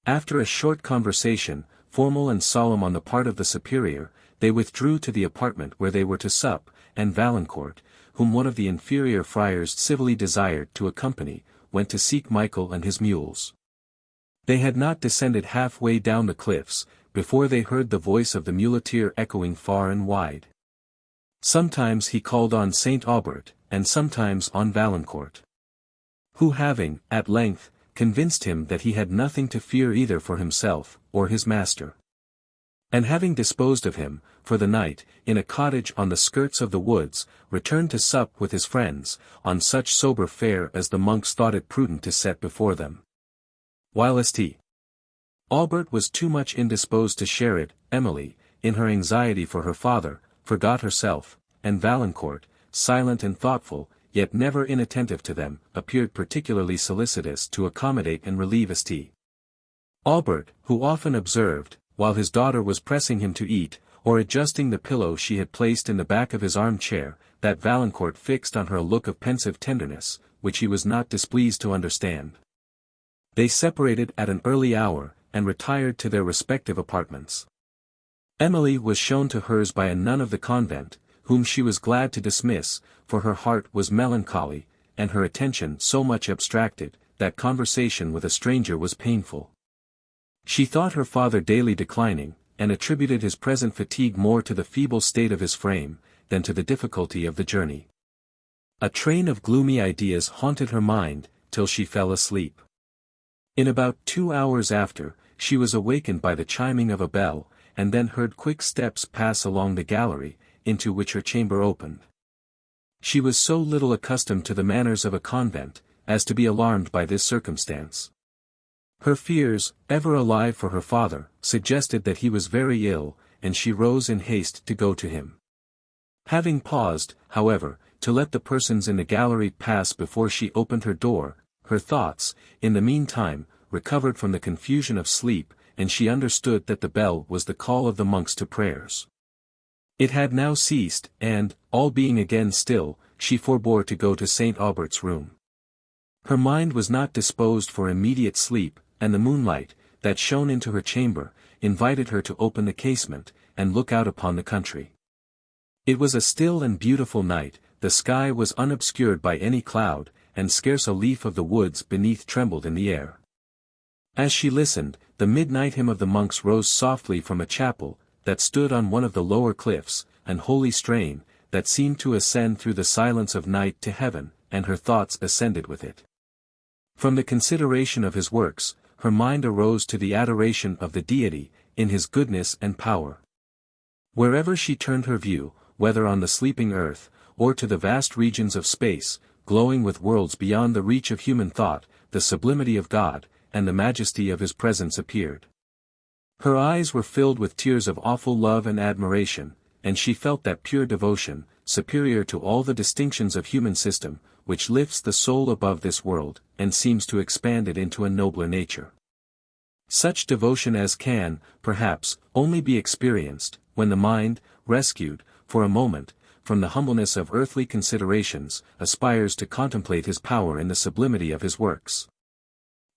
[SPEAKER 1] After a short conversation, formal and solemn on the part of the superior, they withdrew to the apartment where they were to sup, and Valancourt, whom one of the inferior friars civilly desired to accompany, went to seek Michael and his mules. They had not descended half-way down the cliffs, before they heard the voice of the muleteer echoing far and wide. Sometimes he called on Saint Aubert, and sometimes on Valancourt, who having, at length, convinced him that he had nothing to fear either for himself, or his master, and having disposed of him, for the night, in a cottage on the skirts of the woods, returned to sup with his friends, on such sober fare as the monks thought it prudent to set before them. While St. Aubert was too much indisposed to share it, Emily, in her anxiety for her father, forgot herself, and Valancourt, silent and thoughtful, yet never inattentive to them, appeared particularly solicitous to accommodate and relieve St. Aubert, who often observed, while his daughter was pressing him to eat, or adjusting the pillow she had placed in the back of his armchair, that Valancourt fixed on her a look of pensive tenderness, which he was not displeased to understand. They separated at an early hour, and retired to their respective apartments. Emily was shown to hers by a nun of the convent, whom she was glad to dismiss, for her heart was melancholy, and her attention so much abstracted, that conversation with a stranger was painful. She thought her father daily declining, and attributed his present fatigue more to the feeble state of his frame, than to the difficulty of the journey. A train of gloomy ideas haunted her mind, till she fell asleep. In about 2 hours after, she was awakened by the chiming of a bell, and then heard quick steps pass along the gallery, into which her chamber opened. She was so little accustomed to the manners of a convent, as to be alarmed by this circumstance. Her fears, ever alive for her father, suggested that he was very ill, and she rose in haste to go to him. Having paused, however, to let the persons in the gallery pass before she opened her door, her thoughts, in the meantime, recovered from the confusion of sleep, and she understood that the bell was the call of the monks to prayers. It had now ceased, and, all being again still, she forbore to go to Saint Aubert's room. Her mind was not disposed for immediate sleep, and the moonlight, that shone into her chamber, invited her to open the casement, and look out upon the country. It was a still and beautiful night, the sky was unobscured by any cloud, and scarce a leaf of the woods beneath trembled in the air. As she listened, the midnight hymn of the monks rose softly from a chapel, that stood on one of the lower cliffs, an holy strain, that seemed to ascend through the silence of night to heaven, and her thoughts ascended with it. From the consideration of his works, her mind arose to the adoration of the Deity, in his goodness and power. Wherever she turned her view, whether on the sleeping earth, or to the vast regions of space, glowing with worlds beyond the reach of human thought, the sublimity of God, and the majesty of his presence appeared. Her eyes were filled with tears of awful love and admiration, and she felt that pure devotion, superior to all the distinctions of human system, which lifts the soul above this world, and seems to expand it into a nobler nature. Such devotion as can, perhaps, only be experienced, when the mind, rescued, for a moment, from the humbleness of earthly considerations, aspires to contemplate his power in the sublimity of his works,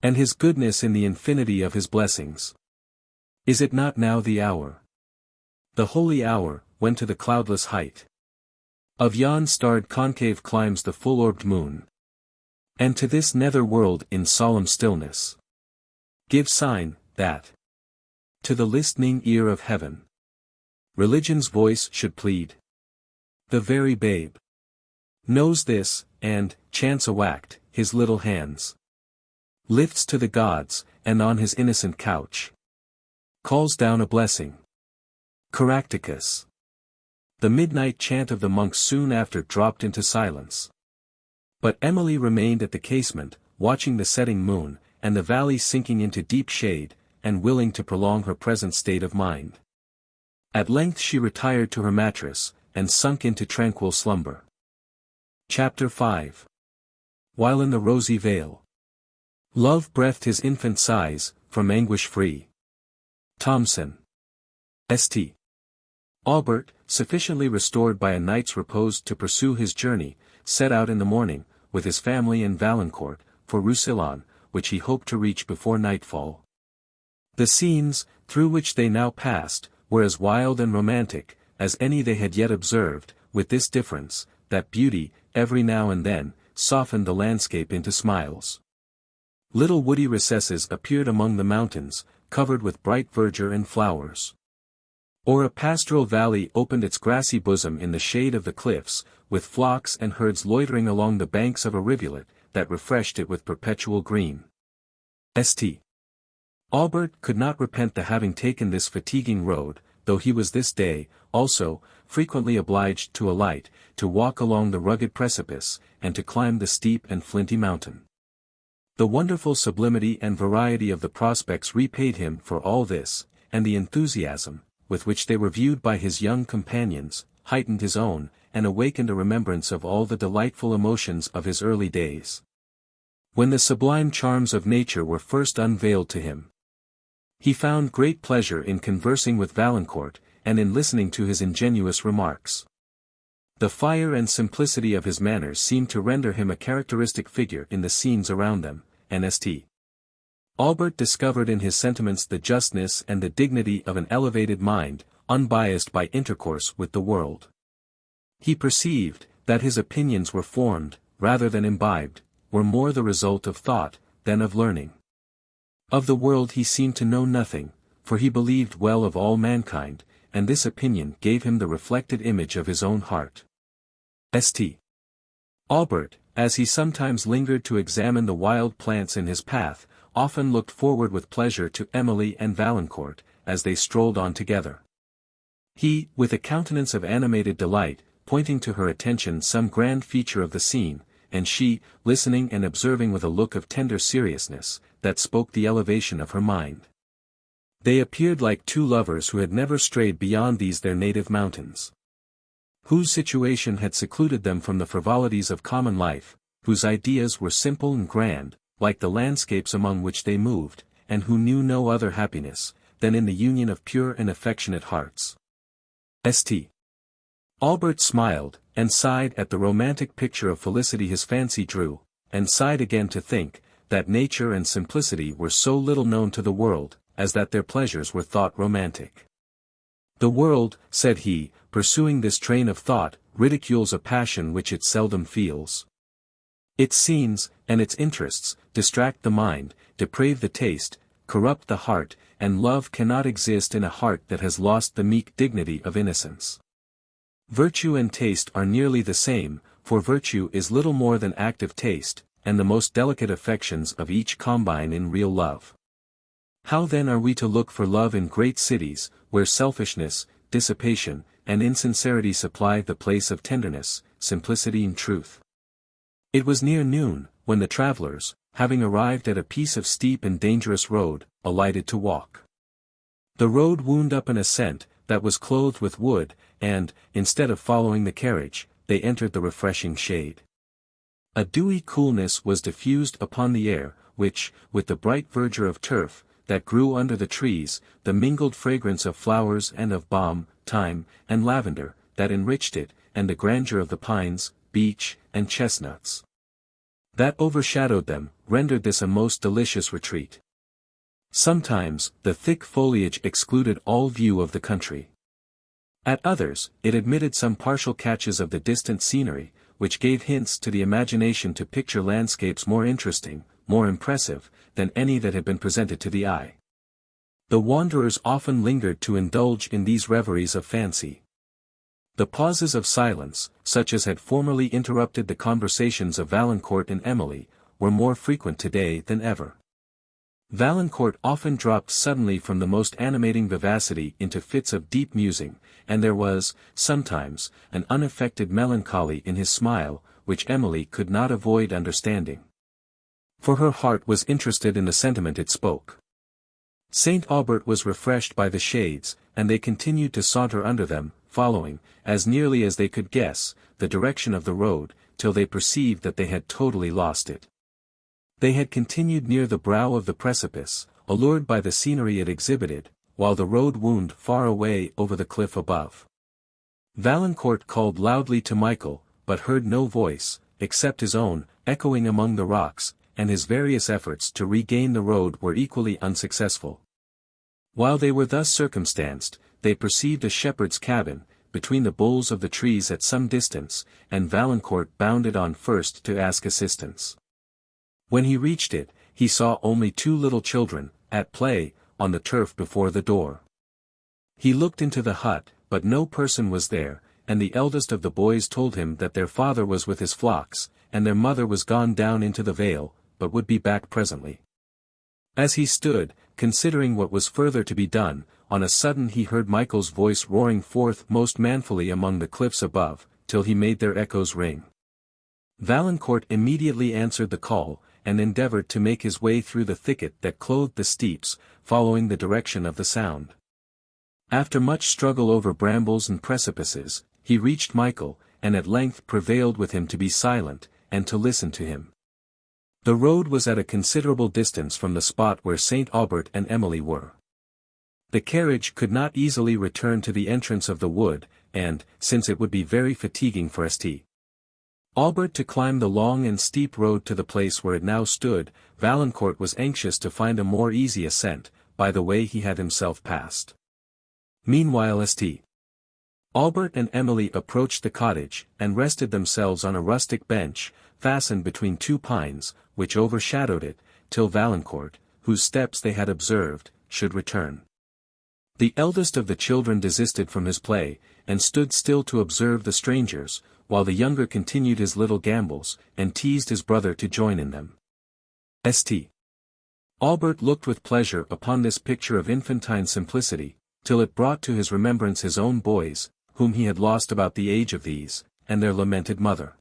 [SPEAKER 1] and his goodness in the infinity of his blessings. Is it not now the hour? The holy hour, when to the cloudless height of yon starred concave climbs the full-orbed moon, and to this nether world in solemn stillness gives sign, that to the listening ear of heaven religion's voice should plead. The very babe knows this, and, chance awact, his little hands lifts to the gods, and on his innocent couch calls down a blessing. Caractacus. The midnight chant of the monks soon after dropped into silence. But Emily remained at the casement, watching the setting moon, and the valley sinking into deep shade, and willing to prolong her present state of mind. At length she retired to her mattress, and sunk into tranquil slumber. Chapter 5. While in the rosy vale, love breathed his infant sighs, from anguish free. Thomson. St. Aubert, sufficiently restored by a night's repose to pursue his journey, set out in the morning, with his family and Valancourt, for Roussillon, which he hoped to reach before nightfall. The scenes, through which they now passed, were as wild and romantic, as any they had yet observed, with this difference, that beauty, every now and then, softened the landscape into smiles. Little woody recesses appeared among the mountains, covered with bright verdure and flowers. Or a pastoral valley opened its grassy bosom in the shade of the cliffs, with flocks and herds loitering along the banks of a rivulet, that refreshed it with perpetual green. St. Aubert could not repent the having taken this fatiguing road, though he was this day, also, frequently obliged to alight, to walk along the rugged precipice, and to climb the steep and flinty mountain. The wonderful sublimity and variety of the prospects repaid him for all this, and the enthusiasm, with which they were viewed by his young companions, heightened his own, and awakened a remembrance of all the delightful emotions of his early days, when the sublime charms of nature were first unveiled to him. He found great pleasure in conversing with Valancourt, and in listening to his ingenuous remarks. The fire and simplicity of his manners seemed to render him a characteristic figure in the scenes around them, and St. Aubert discovered in his sentiments the justness and the dignity of an elevated mind, unbiased by intercourse with the world. He perceived, that his opinions were formed, rather than imbibed, were more the result of thought, than of learning. Of the world he seemed to know nothing, for he believed well of all mankind, and this opinion gave him the reflected image of his own heart. St. Aubert, as he sometimes lingered to examine the wild plants in his path, often looked forward with pleasure to Emily and Valancourt, as they strolled on together. He, with a countenance of animated delight, pointing to her attention some grand feature of the scene, and she, listening and observing with a look of tender seriousness, that spoke the elevation of her mind. They appeared like two lovers who had never strayed beyond these their native mountains, whose situation had secluded them from the frivolities of common life, whose ideas were simple and grand, like the landscapes among which they moved, and who knew no other happiness, than in the union of pure and affectionate hearts. St. Aubert smiled, and sighed at the romantic picture of felicity his fancy drew, and sighed again to think, that nature and simplicity were so little known to the world, as that their pleasures were thought romantic. The world, said he, pursuing this train of thought, ridicules a passion which it seldom feels. Its scenes, and its interests, distract the mind, deprave the taste, corrupt the heart, and love cannot exist in a heart that has lost the meek dignity of innocence. Virtue and taste are nearly the same, for virtue is little more than active taste, and the most delicate affections of each combine in real love. How then are we to look for love in great cities, where selfishness, dissipation, and insincerity supply the place of tenderness, simplicity and truth? It was near noon, when the travelers, having arrived at a piece of steep and dangerous road, alighted to walk. The road wound up an ascent, that was clothed with wood, and, instead of following the carriage, they entered the refreshing shade. A dewy coolness was diffused upon the air, which, with the bright verdure of turf, that grew under the trees, the mingled fragrance of flowers and of balm, thyme, and lavender, that enriched it, and the grandeur of the pines, beech, and chestnuts, that overshadowed them, rendered this a most delicious retreat. Sometimes, the thick foliage excluded all view of the country. At others, it admitted some partial catches of the distant scenery, which gave hints to the imagination to picture landscapes more interesting, more impressive, than any that had been presented to the eye. The wanderers often lingered to indulge in these reveries of fancy. The pauses of silence, such as had formerly interrupted the conversations of Valancourt and Emily, were more frequent today than ever. Valancourt often dropped suddenly from the most animating vivacity into fits of deep musing, and there was, sometimes, an unaffected melancholy in his smile, which Emily could not avoid understanding. For her heart was interested in the sentiment it spoke. Saint Aubert was refreshed by the shades, and they continued to saunter under them, following, as nearly as they could guess, the direction of the road, till they perceived that they had totally lost it. They had continued near the brow of the precipice, allured by the scenery it exhibited, while the road wound far away over the cliff above. Valancourt called loudly to Michael, but heard no voice, except his own, echoing among the rocks, and his various efforts to regain the road were equally unsuccessful. While they were thus circumstanced, they perceived a shepherd's cabin, between the boles of the trees at some distance, and Valancourt bounded on first to ask assistance. When he reached it, he saw only two little children, at play, on the turf before the door. He looked into the hut, but no person was there, and the eldest of the boys told him that their father was with his flocks, and their mother was gone down into the vale, but would be back presently. As he stood, considering what was further to be done, on a sudden he heard Michael's voice roaring forth most manfully among the cliffs above, till he made their echoes ring. Valancourt immediately answered the call, and endeavoured to make his way through the thicket that clothed the steeps, following the direction of the sound. After much struggle over brambles and precipices, he reached Michael, and at length prevailed with him to be silent, and to listen to him. The road was at a considerable distance from the spot where Saint Aubert and Emily were. The carriage could not easily return to the entrance of the wood, and, since it would be very fatiguing for St. Aubert to climb the long and steep road to the place where it now stood, Valancourt was anxious to find a more easy ascent, by the way he had himself passed. Meanwhile St. Aubert and Emily approached the cottage, and rested themselves on a rustic bench, fastened between two pines, which overshadowed it, till Valancourt, whose steps they had observed, should return. The eldest of the children desisted from his play, and stood still to observe the strangers, while the younger continued his little gambols, and teased his brother to join in them. St. Aubert looked with pleasure upon this picture of infantine simplicity, till it brought to his remembrance his own boys, whom he had lost about the age of these, and their lamented mother.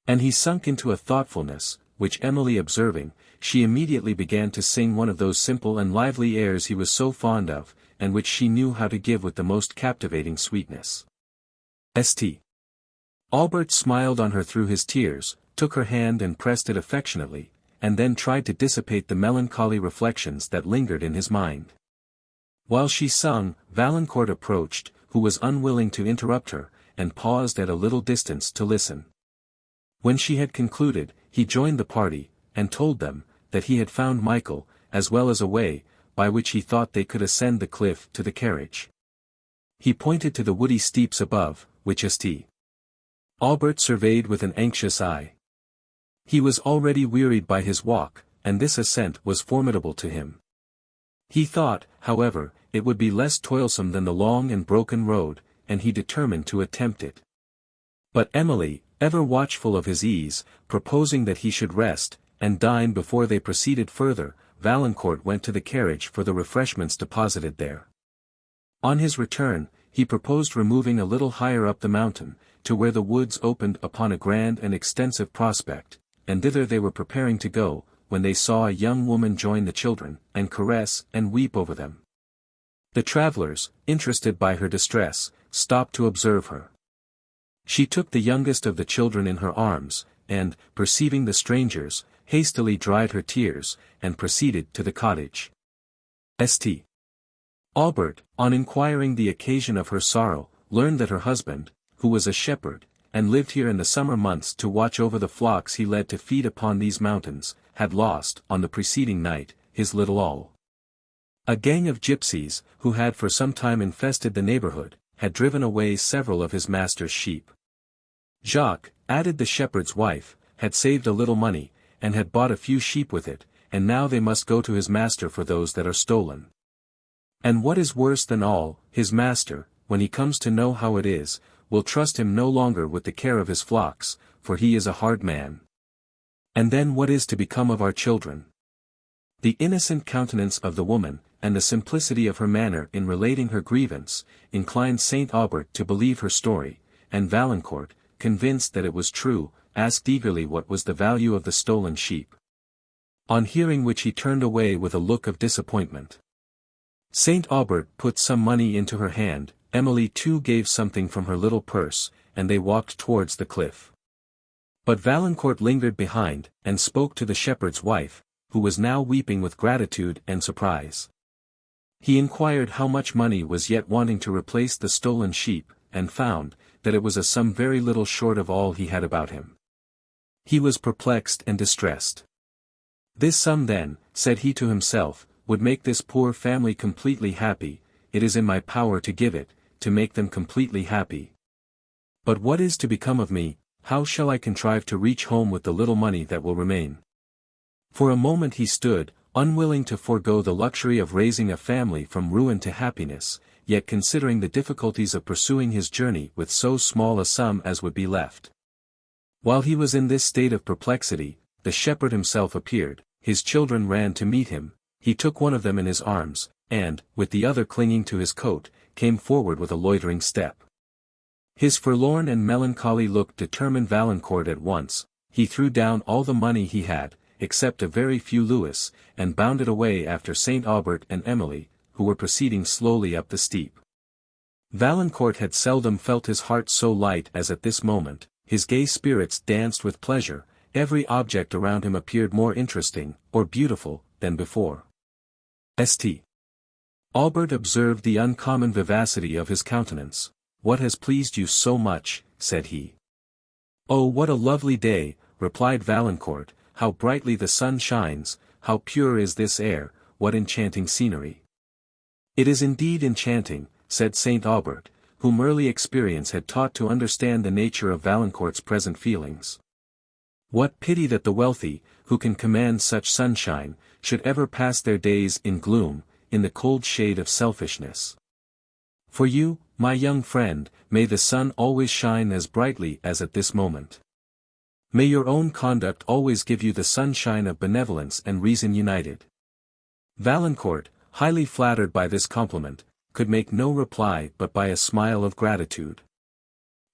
[SPEAKER 1] And he sunk into a thoughtfulness, which Emily observing, she immediately began to sing one of those simple and lively airs he was so fond of, and which she knew how to give with the most captivating sweetness. St. Aubert smiled on her through his tears, took her hand and pressed it affectionately, and then tried to dissipate the melancholy reflections that lingered in his mind. While she sung, Valancourt approached, who was unwilling to interrupt her, and paused at a little distance to listen. When she had concluded, he joined the party, and told them, that he had found Michael, as well as a way, by which he thought they could ascend the cliff to the carriage. He pointed to the woody steeps above, which St. Aubert surveyed with an anxious eye. He was already wearied by his walk, and this ascent was formidable to him. He thought, however, it would be less toilsome than the long and broken road, and he determined to attempt it. But Emily, ever watchful of his ease, proposing that he should rest, and dine before they proceeded further, Valancourt went to the carriage for the refreshments deposited there. On his return, he proposed removing a little higher up the mountain, to where the woods opened upon a grand and extensive prospect, and thither they were preparing to go, when they saw a young woman join the children, and caress and weep over them. The travellers, interested by her distress, stopped to observe her. She took the youngest of the children in her arms, and, perceiving the strangers, hastily dried her tears, and proceeded to the cottage. St. Aubert, on inquiring the occasion of her sorrow, learned that her husband, who was a shepherd, and lived here in the summer months to watch over the flocks he led to feed upon these mountains, had lost, on the preceding night, his little all. A gang of gypsies, who had for some time infested the neighborhood, had driven away several of his master's sheep. Jacques, added the shepherd's wife, had saved a little money, and had bought a few sheep with it, and now they must go to his master for those that are stolen. And what is worse than all, his master, when he comes to know how it is, will trust him no longer with the care of his flocks, for he is a hard man. And then what is to become of our children? The innocent countenance of the woman, and the simplicity of her manner in relating her grievance, inclined St. Aubert to believe her story, and Valancourt, convinced that it was true, asked eagerly what was the value of the stolen sheep. On hearing which he turned away with a look of disappointment. St. Aubert put some money into her hand, Emily too gave something from her little purse, and they walked towards the cliff. But Valancourt lingered behind, and spoke to the shepherd's wife, who was now weeping with gratitude and surprise. He inquired how much money was yet wanting to replace the stolen sheep, and found, that it was a sum very little short of all he had about him. He was perplexed and distressed. This sum then, said he to himself, would make this poor family completely happy. It is in my power to give it, to make them completely happy. But what is to become of me? How shall I contrive to reach home with the little money that will remain? For a moment he stood, unwilling to forego the luxury of raising a family from ruin to happiness, yet considering the difficulties of pursuing his journey with so small a sum as would be left. While he was in this state of perplexity, the shepherd himself appeared, his children ran to meet him, he took one of them in his arms, and, with the other clinging to his coat, came forward with a loitering step. His forlorn and melancholy look determined Valancourt at once. He threw down all the money he had, except a very few louis, and bounded away after St. Aubert and Emily, who were proceeding slowly up the steep. Valancourt had seldom felt his heart so light as at this moment, his gay spirits danced with pleasure, every object around him appeared more interesting, or beautiful, than before. St. Aubert observed the uncommon vivacity of his countenance. "What has pleased you so much?" said he. "Oh, what a lovely day," replied Valancourt, "how brightly the sun shines, how pure is this air, what enchanting scenery." "It is indeed enchanting," said St. Aubert, whom early experience had taught to understand the nature of Valancourt's present feelings. "What pity that the wealthy, who can command such sunshine, should ever pass their days in gloom, in the cold shade of selfishness. For you, my young friend, may the sun always shine as brightly as at this moment. May your own conduct always give you the sunshine of benevolence and reason united." Valancourt, highly flattered by this compliment, could make no reply but by a smile of gratitude.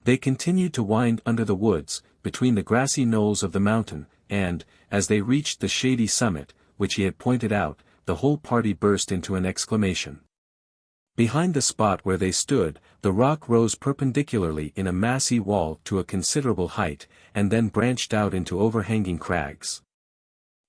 [SPEAKER 1] They continued to wind under the woods, between the grassy knolls of the mountain, and, as they reached the shady summit, which he had pointed out, the whole party burst into an exclamation. Behind the spot where they stood, the rock rose perpendicularly in a massy wall to a considerable height, and then branched out into overhanging crags.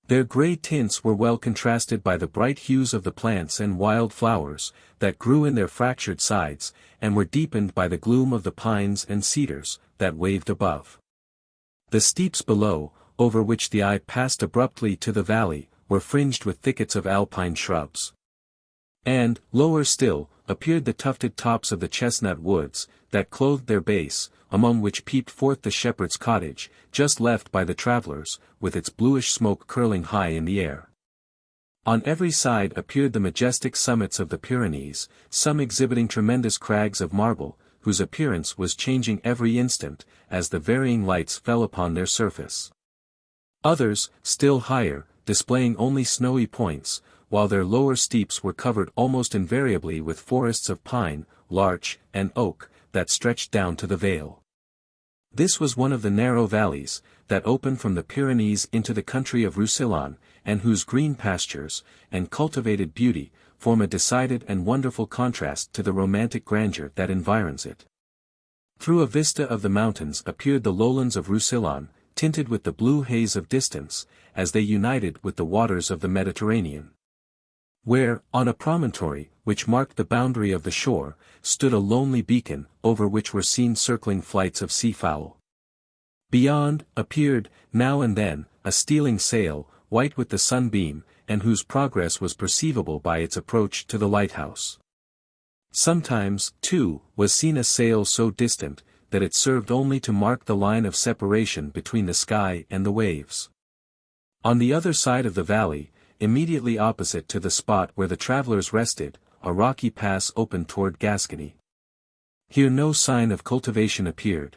[SPEAKER 1] Their grey tints were well contrasted by the bright hues of the plants and wild flowers, that grew in their fractured sides, and were deepened by the gloom of the pines and cedars, that waved above. The steeps below, over which the eye passed abruptly to the valley, were fringed with thickets of alpine shrubs. And, lower still, appeared the tufted tops of the chestnut woods, that clothed their base, among which peeped forth the shepherd's cottage, just left by the travellers, with its bluish smoke curling high in the air. On every side appeared the majestic summits of the Pyrenees, some exhibiting tremendous crags of marble, whose appearance was changing every instant, as the varying lights fell upon their surface. Others, still higher, displaying only snowy points, while their lower steeps were covered almost invariably with forests of pine, larch, and oak, that stretched down to the vale. This was one of the narrow valleys, that open from the Pyrenees into the country of Roussillon, and whose green pastures, and cultivated beauty, form a decided and wonderful contrast to the romantic grandeur that environs it. Through a vista of the mountains appeared the lowlands of Roussillon, tinted with the blue haze of distance, as they united with the waters of the Mediterranean. Where, on a promontory, which marked the boundary of the shore, stood a lonely beacon, over which were seen circling flights of sea-fowl. Beyond, appeared, now and then, a stealing sail, white with the sunbeam, and whose progress was perceivable by its approach to the lighthouse. Sometimes, too, was seen a sail so distant, that it served only to mark the line of separation between the sky and the waves. On the other side of the valley, immediately opposite to the spot where the travellers rested, a rocky pass opened toward Gascony. Here no sign of cultivation appeared.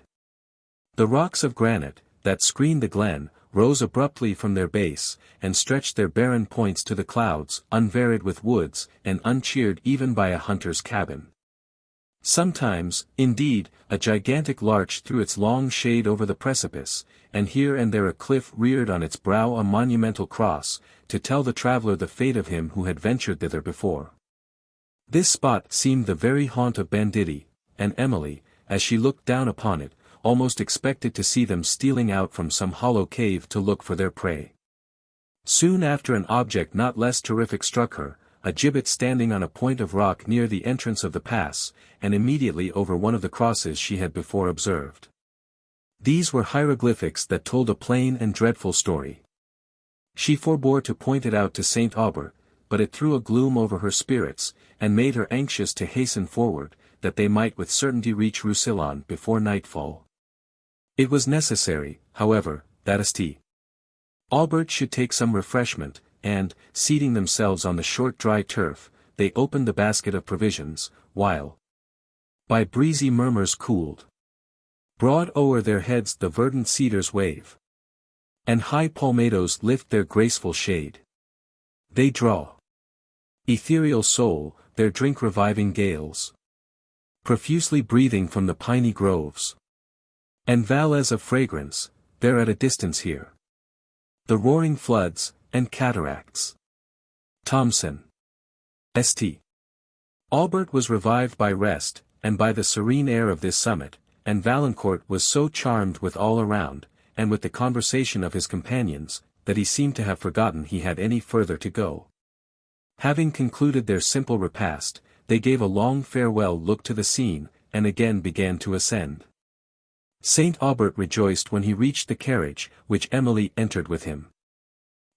[SPEAKER 1] The rocks of granite, that screened the glen, rose abruptly from their base, and stretched their barren points to the clouds, unvaried with woods, and uncheered even by a hunter's cabin. Sometimes, indeed, a gigantic larch threw its long shade over the precipice, and here and there a cliff reared on its brow a monumental cross, to tell the traveller the fate of him who had ventured thither before. This spot seemed the very haunt of banditti, and Emily, as she looked down upon it, almost expected to see them stealing out from some hollow cave to look for their prey. Soon after an object not less terrific struck her, a gibbet standing on a point of rock near the entrance of the pass, and immediately over one of the crosses she had before observed. These were hieroglyphics that told a plain and dreadful story. She forbore to point it out to Saint Aubert, but it threw a gloom over her spirits, and made her anxious to hasten forward, that they might with certainty reach Roussillon before nightfall. It was necessary, however, that St. Aubert should take some refreshment, and, seating themselves on the short dry turf, they opened the basket of provisions, while, by breezy murmurs cooled, broad o'er their heads the verdant cedars wave, and high palmettos lift their graceful shade. They draw, ethereal soul, their drink reviving gales, profusely breathing from the piny groves, and valleys of fragrance, there at a distance here. The roaring floods, and cataracts. Thomson. St. Aubert was revived by rest, and by the serene air of this summit, and Valancourt was so charmed with all around, and with the conversation of his companions, that he seemed to have forgotten he had any further to go. Having concluded their simple repast, they gave a long farewell look to the scene, and again began to ascend. Saint Aubert rejoiced when he reached the carriage, which Emily entered with him.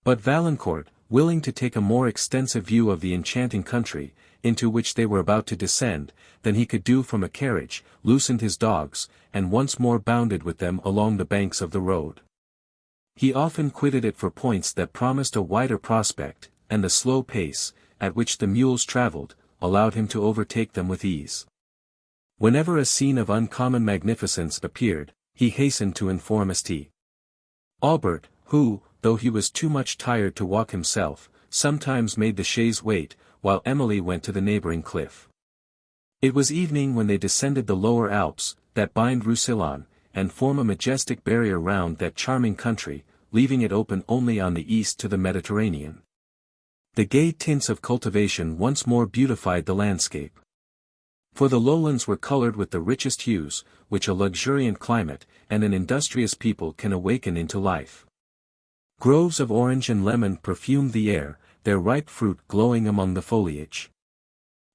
[SPEAKER 1] But Valancourt, willing to take a more extensive view of the enchanting country, into which they were about to descend, than he could do from a carriage, loosened his dogs, and once more bounded with them along the banks of the road. He often quitted it for points that promised a wider prospect, and the slow pace, at which the mules travelled, allowed him to overtake them with ease. Whenever a scene of uncommon magnificence appeared, he hastened to inform St. Aubert, who, though he was too much tired to walk himself, sometimes made the chaise wait, while Emily went to the neighbouring cliff. It was evening when they descended the lower Alps, that bind Roussillon, and form a majestic barrier round that charming country, leaving it open only on the east to the Mediterranean. The gay tints of cultivation once more beautified the landscape. For the lowlands were coloured with the richest hues, which a luxuriant climate, and an industrious people can awaken into life. Groves of orange and lemon perfumed the air, their ripe fruit glowing among the foliage.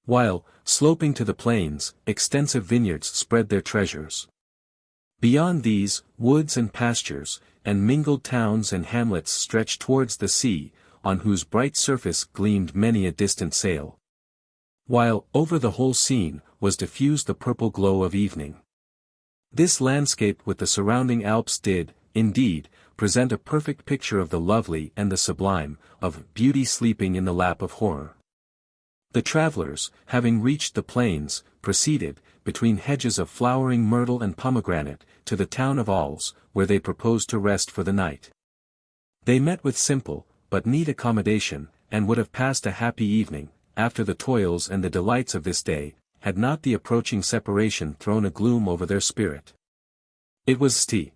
[SPEAKER 1] While, sloping to the plains, extensive vineyards spread their treasures. Beyond these, woods and pastures, and mingled towns and hamlets stretched towards the sea, on whose bright surface gleamed many a distant sail. while, over the whole scene, was diffused the purple glow of evening. This landscape with the surrounding Alps did, indeed, present a perfect picture of the lovely and the sublime, of beauty sleeping in the lap of horror. The travelers, having reached the plains, proceeded, between hedges of flowering myrtle and pomegranate, to the town of Alls, where they proposed to rest for the night. They met with simple, but neat accommodation, and would have passed a happy evening, after the toils and the delights of this day, had not the approaching separation thrown a gloom over their spirit. It was St.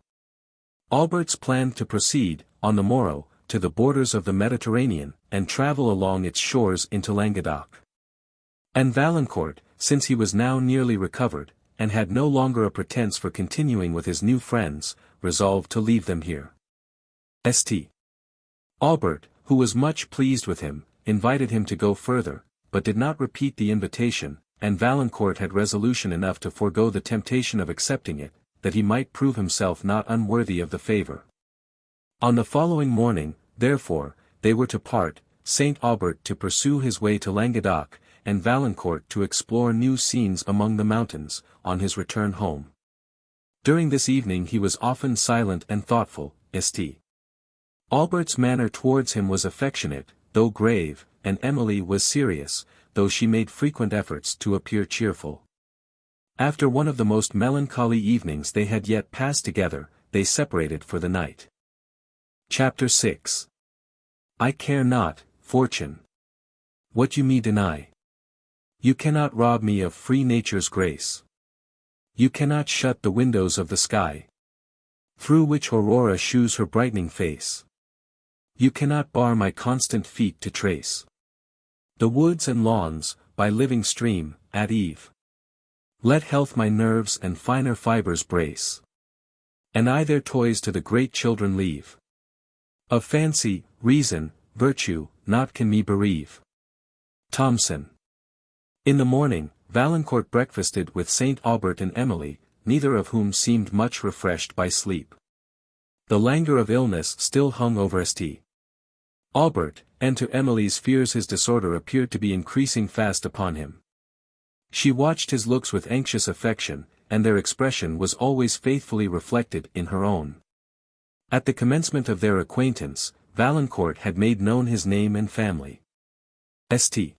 [SPEAKER 1] Aubert's plan to proceed, on the morrow, to the borders of the Mediterranean, and travel along its shores into Languedoc. And Valancourt, since he was now nearly recovered, and had no longer a pretence for continuing with his new friends, resolved to leave them here. St. Aubert, who was much pleased with him, invited him to go further, but did not repeat the invitation, and Valancourt had resolution enough to forego the temptation of accepting it, that he might prove himself not unworthy of the favour. On the following morning, therefore, they were to part, St. Aubert to pursue his way to Languedoc, and Valancourt to explore new scenes among the mountains, on his return home. During this evening he was often silent and thoughtful. St. Aubert's manner towards him was affectionate, though grave, and Emily was serious, though she made frequent efforts to appear cheerful. After one of the most melancholy evenings they had yet passed together, they separated for the night. Chapter 6. I care not, fortune, what you me deny. You cannot rob me of free nature's grace. You cannot shut the windows of the sky, through which Aurora shews her brightening face. You cannot bar my constant feet to trace the woods and lawns, by living stream, at eve. Let health my nerves and finer fibres brace, and I their toys to the great children leave. Of fancy, reason, virtue, naught can me bereave. Thomson. In the morning, Valancourt breakfasted with St. Aubert and Emily, neither of whom seemed much refreshed by sleep. The languor of illness still hung over St. Aubert, and to Emily's fears his disorder appeared to be increasing fast upon him. She watched his looks with anxious affection, and their expression was always faithfully reflected in her own. At the commencement of their acquaintance, Valancourt had made known his name and family. St.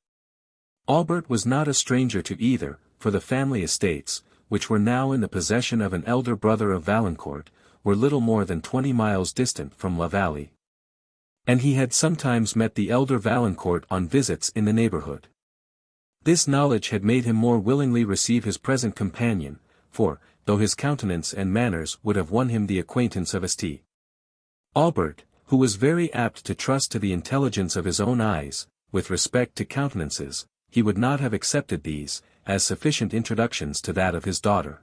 [SPEAKER 1] Aubert was not a stranger to either, for the family estates, which were now in the possession of an elder brother of Valancourt, were little more than 20 miles distant from La Vallée. And he had sometimes met the elder Valancourt on visits in the neighbourhood. This knowledge had made him more willingly receive his present companion, for, though his countenance and manners would have won him the acquaintance of St. Aubert, who was very apt to trust to the intelligence of his own eyes, with respect to countenances, he would not have accepted these, as sufficient introductions to that of his daughter.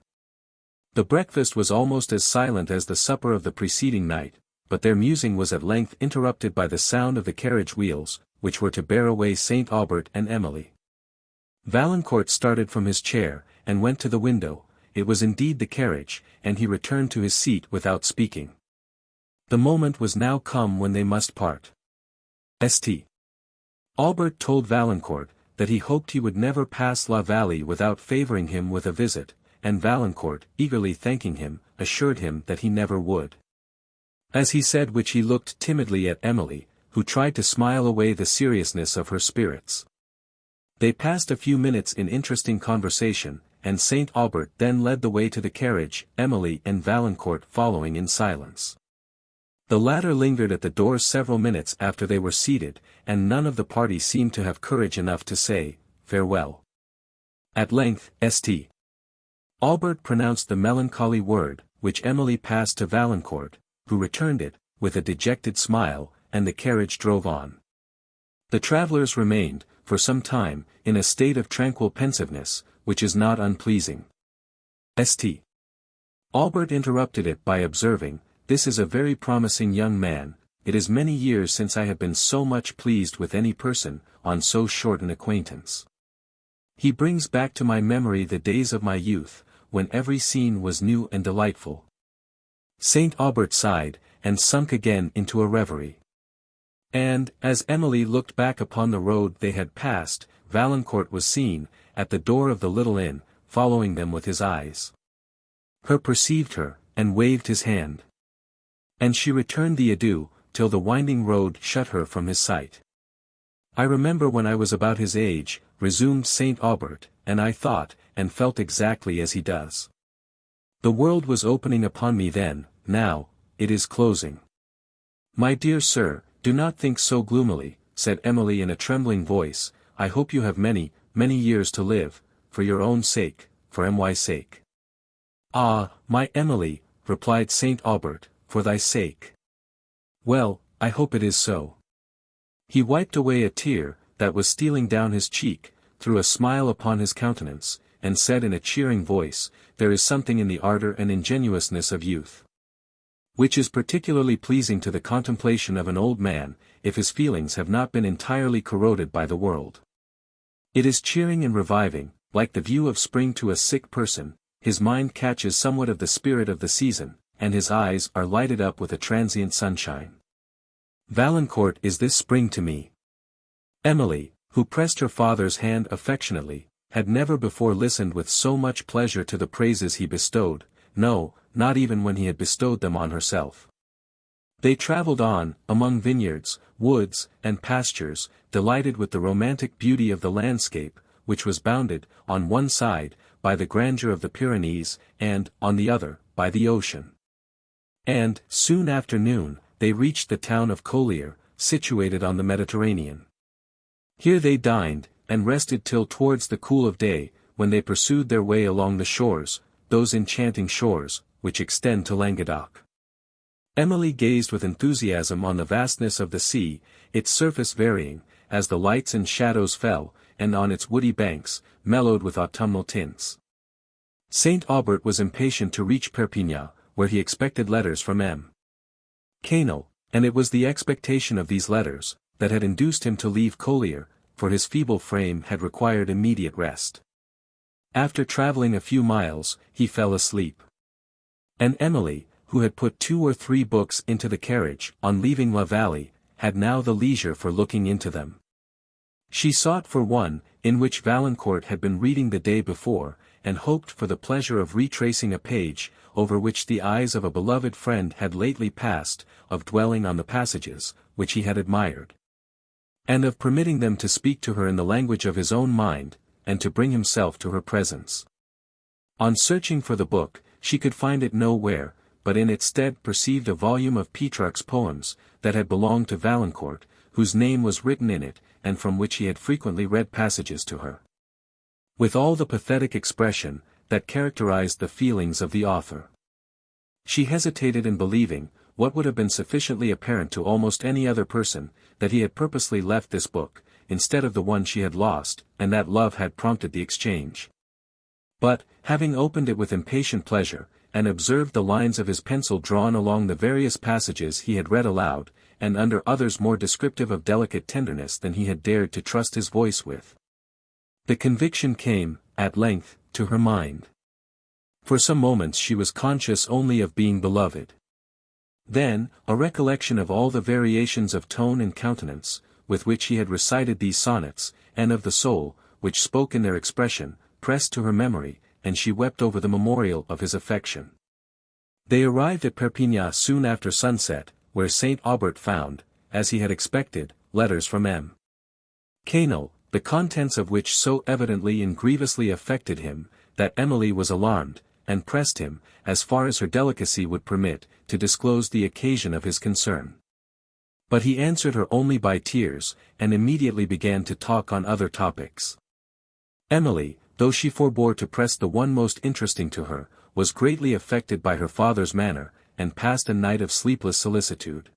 [SPEAKER 1] The breakfast was almost as silent as the supper of the preceding night, but their musing was at length interrupted by the sound of the carriage wheels, which were to bear away St. Aubert and Emily. Valancourt started from his chair, and went to the window. It was indeed the carriage, and he returned to his seat without speaking. The moment was now come when they must part. St. Aubert told Valancourt, that he hoped he would never pass La Vallée without favouring him with a visit, and Valancourt, eagerly thanking him, assured him that he never would. As he said which he looked timidly at Emily, who tried to smile away the seriousness of her spirits. They passed a few minutes in interesting conversation, and St. Aubert then led the way to the carriage, Emily and Valancourt following in silence. The latter lingered at the door several minutes after they were seated, and none of the party seemed to have courage enough to say, farewell. At length, St. Aubert pronounced the melancholy word, which Emily passed to Valancourt, who returned it, with a dejected smile, and the carriage drove on. The travellers remained, for some time, in a state of tranquil pensiveness, which is not unpleasing. St. Aubert interrupted it by observing, "This is a very promising young man. It is many years since I have been so much pleased with any person, on so short an acquaintance. He brings back to my memory the days of my youth, when every scene was new and delightful." St. Aubert sighed, and sunk again into a reverie. And, as Emily looked back upon the road they had passed, Valancourt was seen, at the door of the little inn, following them with his eyes. Her perceived her, and waved his hand. And she returned the adieu, till the winding road shut her from his sight. I remember when I was about his age, resumed Saint Aubert, and I thought, and felt exactly as he does. The world was opening upon me then, now, it is closing. My dear sir, do not think so gloomily, said Emily in a trembling voice. I hope you have many, many years to live, for your own sake, for my sake. Ah, my Emily, replied Saint Aubert, for thy sake. Well, I hope it is so. He wiped away a tear, that was stealing down his cheek, threw a smile upon his countenance, and said in a cheering voice, there is something in the ardour and ingenuousness of youth, which is particularly pleasing to the contemplation of an old man, if his feelings have not been entirely corroded by the world. It is cheering and reviving, like the view of spring to a sick person. His mind catches somewhat of the spirit of the season, and his eyes are lighted up with a transient sunshine. Valancourt is this spring to me. Emily, who pressed her father's hand affectionately, had never before listened with so much pleasure to the praises he bestowed, no, not even when he had bestowed them on herself. They travelled on, among vineyards, woods, and pastures, delighted with the romantic beauty of the landscape, which was bounded, on one side, by the grandeur of the Pyrenees, and, on the other, by the ocean. And, soon after noon, they reached the town of Collier, situated on the Mediterranean. Here they dined, and rested till towards the cool of day, when they pursued their way along the shores, those enchanting shores, which extend to Languedoc. Emily gazed with enthusiasm on the vastness of the sea, its surface varying, as the lights and shadows fell, and on its woody banks, mellowed with autumnal tints. Saint Aubert was impatient to reach Perpignan, where he expected letters from M. Quesnel, and it was the expectation of these letters, that had induced him to leave Collier, for his feeble frame had required immediate rest. After travelling a few miles, he fell asleep. And Emily, who had put 2 or 3 books into the carriage, on leaving La Vallée, had now the leisure for looking into them. She sought for one, in which Valancourt had been reading the day before, and hoped for the pleasure of retracing a page, over which the eyes of a beloved friend had lately passed, of dwelling on the passages, which he had admired, and of permitting them to speak to her in the language of his own mind, and to bring himself to her presence. On searching for the book, she could find it nowhere, but in its stead perceived a volume of Petrarch's poems, that had belonged to Valancourt, whose name was written in it, and from which he had frequently read passages to her. With all the pathetic expression, that characterized the feelings of the author. She hesitated in believing, what would have been sufficiently apparent to almost any other person, that he had purposely left this book, instead of the one she had lost, and that love had prompted the exchange. But, having opened it with impatient pleasure, and observed the lines of his pencil drawn along the various passages he had read aloud, and under others more descriptive of delicate tenderness than he had dared to trust his voice with, the conviction came, at length, to her mind. For some moments she was conscious only of being beloved. Then, a recollection of all the variations of tone and countenance, with which he had recited these sonnets, and of the soul, which spoke in their expression, pressed to her memory, and she wept over the memorial of his affection. They arrived at Perpignan soon after sunset, where Saint Aubert found, as he had expected, letters from M. Quesnel, the contents of which so evidently and grievously affected him, that Emily was alarmed, and pressed him, as far as her delicacy would permit, to disclose the occasion of his concern. But he answered her only by tears, and immediately began to talk on other topics. Emily, though she forbore to press the one most interesting to her, was greatly affected by her father's manner, and passed a night of sleepless solicitude.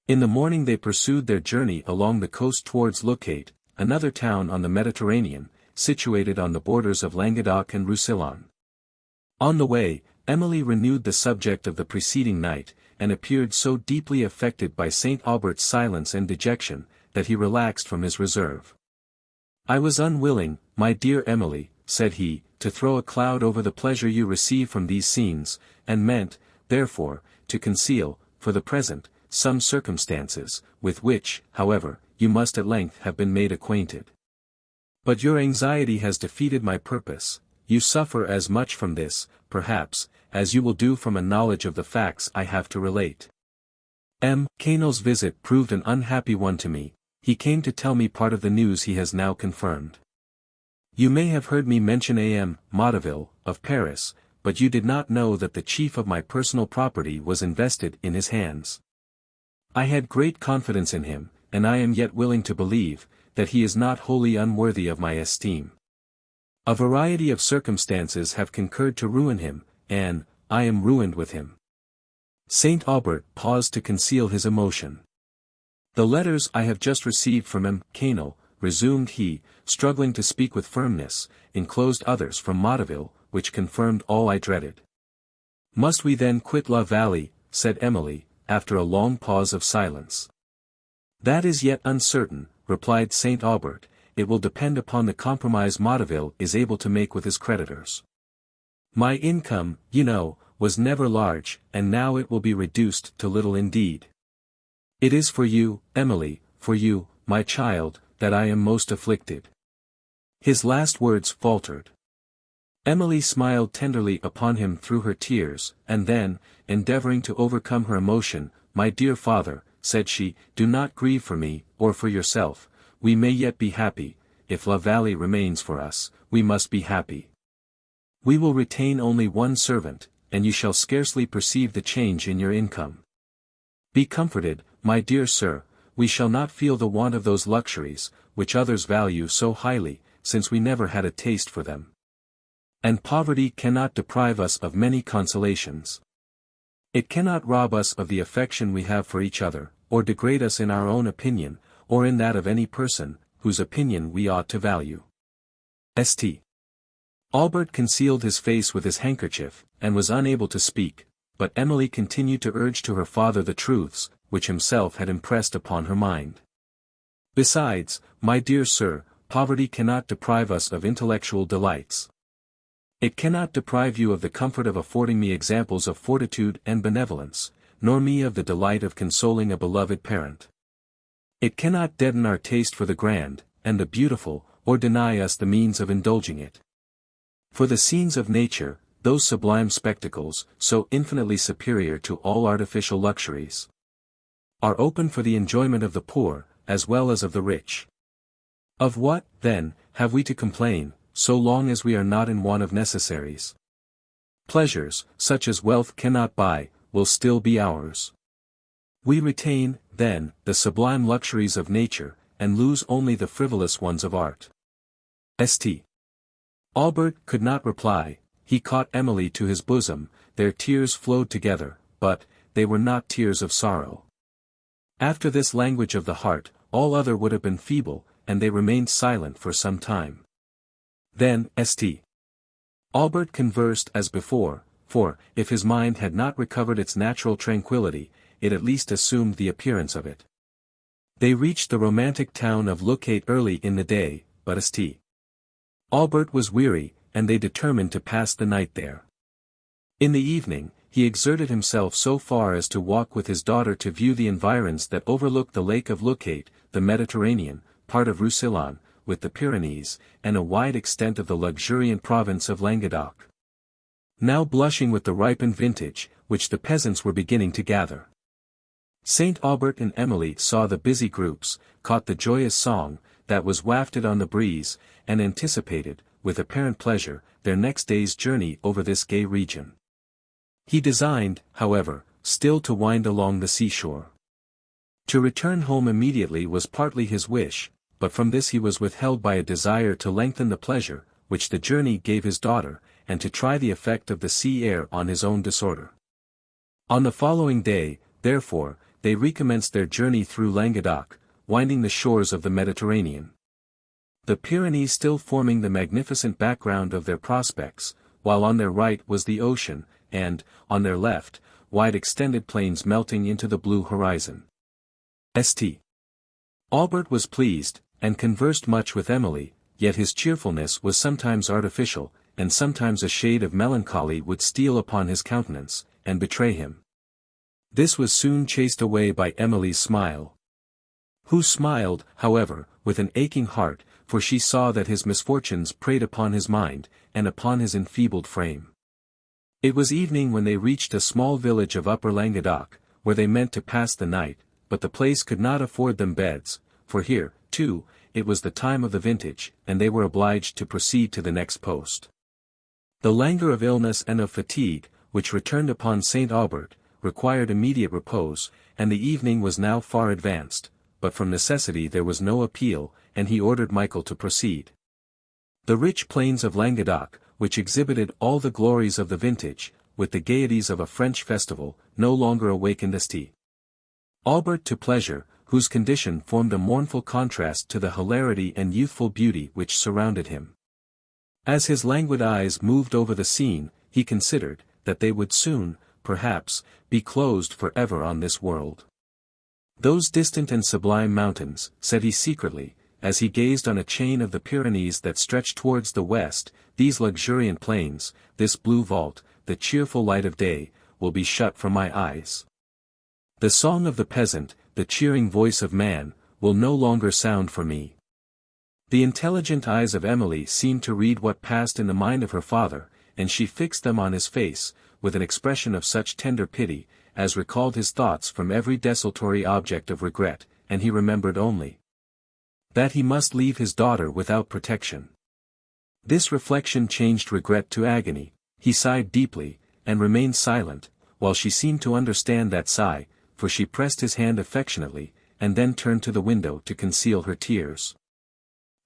[SPEAKER 1] In the morning they pursued their journey along the coast towards Leucate, another town on the Mediterranean, situated on the borders of Languedoc and Roussillon. On the way, Emily renewed the subject of the preceding night, and appeared so deeply affected by Saint Aubert's silence and dejection, that he relaxed from his reserve. "I was unwilling, my dear Emily," said he, "to throw a cloud over the pleasure you receive from these scenes, and meant, therefore, to conceal, for the present, some circumstances, with which, however, you must at length have been made acquainted. But your anxiety has defeated my purpose. You suffer as much from this, perhaps, as you will do from a knowledge of the facts I have to relate. Colonel's visit proved an unhappy one to me. He came to tell me part of the news he has now confirmed. You may have heard me mention A.M. Motteville, of Paris, but you did not know that the chief of my personal property was invested in his hands. I had great confidence in him, and I am yet willing to believe, that he is not wholly unworthy of my esteem. A variety of circumstances have concurred to ruin him, and I am ruined with him. Saint Aubert paused to conceal his emotion. The letters I have just received from M. Colonel, resumed he, struggling to speak with firmness, enclosed others from Motteville, which confirmed all I dreaded. Must we then quit La Vallée, said Emily, after a long pause of silence. That is yet uncertain, replied Saint Aubert. It will depend upon the compromise Motteville is able to make with his creditors. My income, you know, was never large, and now it will be reduced to little indeed. It is for you, Emily, for you, my child, that I am most afflicted. His last words faltered. Emily smiled tenderly upon him through her tears, and then, endeavoring to overcome her emotion, my dear father, said she, do not grieve for me, or for yourself. We may yet be happy. If La Vallée remains for us, we must be happy. We will retain only one servant, and you shall scarcely perceive the change in your income. Be comforted, my dear sir, we shall not feel the want of those luxuries, which others value so highly, since we never had a taste for them. And poverty cannot deprive us of many consolations. It cannot rob us of the affection we have for each other, or degrade us in our own opinion, or in that of any person, whose opinion we ought to value. St. Aubert concealed his face with his handkerchief, and was unable to speak, but Emily continued to urge to her father the truths, which himself had impressed upon her mind. Besides, my dear sir, poverty cannot deprive us of intellectual delights. It cannot deprive you of the comfort of affording me examples of fortitude and benevolence, nor me of the delight of consoling a beloved parent. It cannot deaden our taste for the grand, and the beautiful, or deny us the means of indulging it. For the scenes of nature, those sublime spectacles, so infinitely superior to all artificial luxuries, are open for the enjoyment of the poor, as well as of the rich. Of what, then, have we to complain, so long as we are not in want of necessaries? Pleasures, such as wealth cannot buy, will still be ours. We retain, then, the sublime luxuries of nature, and lose only the frivolous ones of art. St. Aubert could not reply. He caught Emily to his bosom, their tears flowed together, but, they were not tears of sorrow. After this language of the heart, all other would have been feeble, and they remained silent for some time. Then, St. Aubert conversed as before, for, if his mind had not recovered its natural tranquillity, it at least assumed the appearance of it. They reached the romantic town of Louquet early in the day, but St. Aubert was weary, and they determined to pass the night there. In the evening, he exerted himself so far as to walk with his daughter to view the environs that overlooked the lake of Louquet, the Mediterranean, part of Roussillon, with the Pyrenees, and a wide extent of the luxuriant province of Languedoc, now blushing with the ripened vintage, which the peasants were beginning to gather. Saint Aubert and Emily saw the busy groups, caught the joyous song, that was wafted on the breeze, and anticipated, with apparent pleasure, their next day's journey over this gay region. He designed, however, still to wind along the seashore. To return home immediately was partly his wish, but from this he was withheld by a desire to lengthen the pleasure, which the journey gave his daughter, and to try the effect of the sea air on his own disorder. On the following day, therefore, they recommenced their journey through Languedoc, winding the shores of the Mediterranean. The Pyrenees still forming the magnificent background of their prospects, while on their right was the ocean, and, on their left, wide extended plains melting into the blue horizon. St. Aubert was pleased, and conversed much with Emily, yet his cheerfulness was sometimes artificial, and sometimes a shade of melancholy would steal upon his countenance, and betray him. This was soon chased away by Emily's smile. Who smiled, however, with an aching heart, for she saw that his misfortunes preyed upon his mind, and upon his enfeebled frame. It was evening when they reached a small village of Upper Languedoc, where they meant to pass the night, but the place could not afford them beds, for here, too, it was the time of the vintage, and they were obliged to proceed to the next post. The languor of illness and of fatigue, which returned upon St. Aubert, required immediate repose, and the evening was now far advanced, but from necessity there was no appeal, and he ordered Michael to proceed. The rich plains of Languedoc, which exhibited all the glories of the vintage, with the gaieties of a French festival, no longer awakened St. Aubert to pleasure, whose condition formed a mournful contrast to the hilarity and youthful beauty which surrounded him. As his languid eyes moved over the scene, he considered, that they would soon, perhaps, be closed for ever on this world. Those distant and sublime mountains, said he secretly, as he gazed on a chain of the Pyrenees that stretched towards the west, these luxuriant plains, this blue vault, the cheerful light of day, will be shut from my eyes. The song of the peasant, the cheering voice of man, will no longer sound for me. The intelligent eyes of Emily seemed to read what passed in the mind of her father, and she fixed them on his face, with an expression of such tender pity, as recalled his thoughts from every desultory object of regret, and he remembered only that he must leave his daughter without protection. This reflection changed regret to agony. He sighed deeply, and remained silent, while she seemed to understand that sigh, for she pressed his hand affectionately, and then turned to the window to conceal her tears.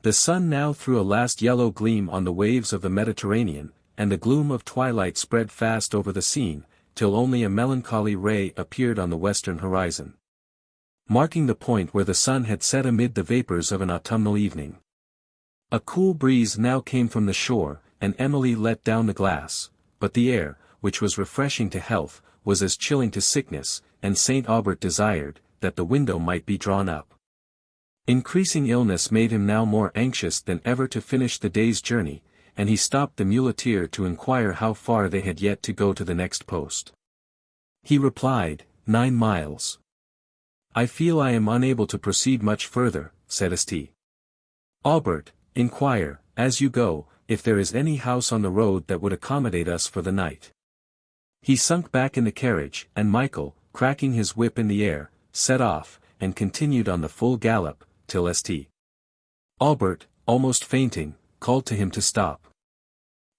[SPEAKER 1] The sun now threw a last yellow gleam on the waves of the Mediterranean, and the gloom of twilight spread fast over the scene, till only a melancholy ray appeared on the western horizon, marking the point where the sun had set amid the vapors of an autumnal evening. A cool breeze now came from the shore, and Emily let down the glass, but the air, which was refreshing to health, was as chilling to sickness, and St. Aubert desired, that the window might be drawn up. Increasing illness made him now more anxious than ever to finish the day's journey, and he stopped the muleteer to inquire how far they had yet to go to the next post. He replied, 9 miles. I feel I am unable to proceed much further, said St. Aubert, inquire, as you go, if there is any house on the road that would accommodate us for the night. He sunk back in the carriage, and Michael, cracking his whip in the air, set off, and continued on the full gallop, till St. Aubert, almost fainting, called to him to stop.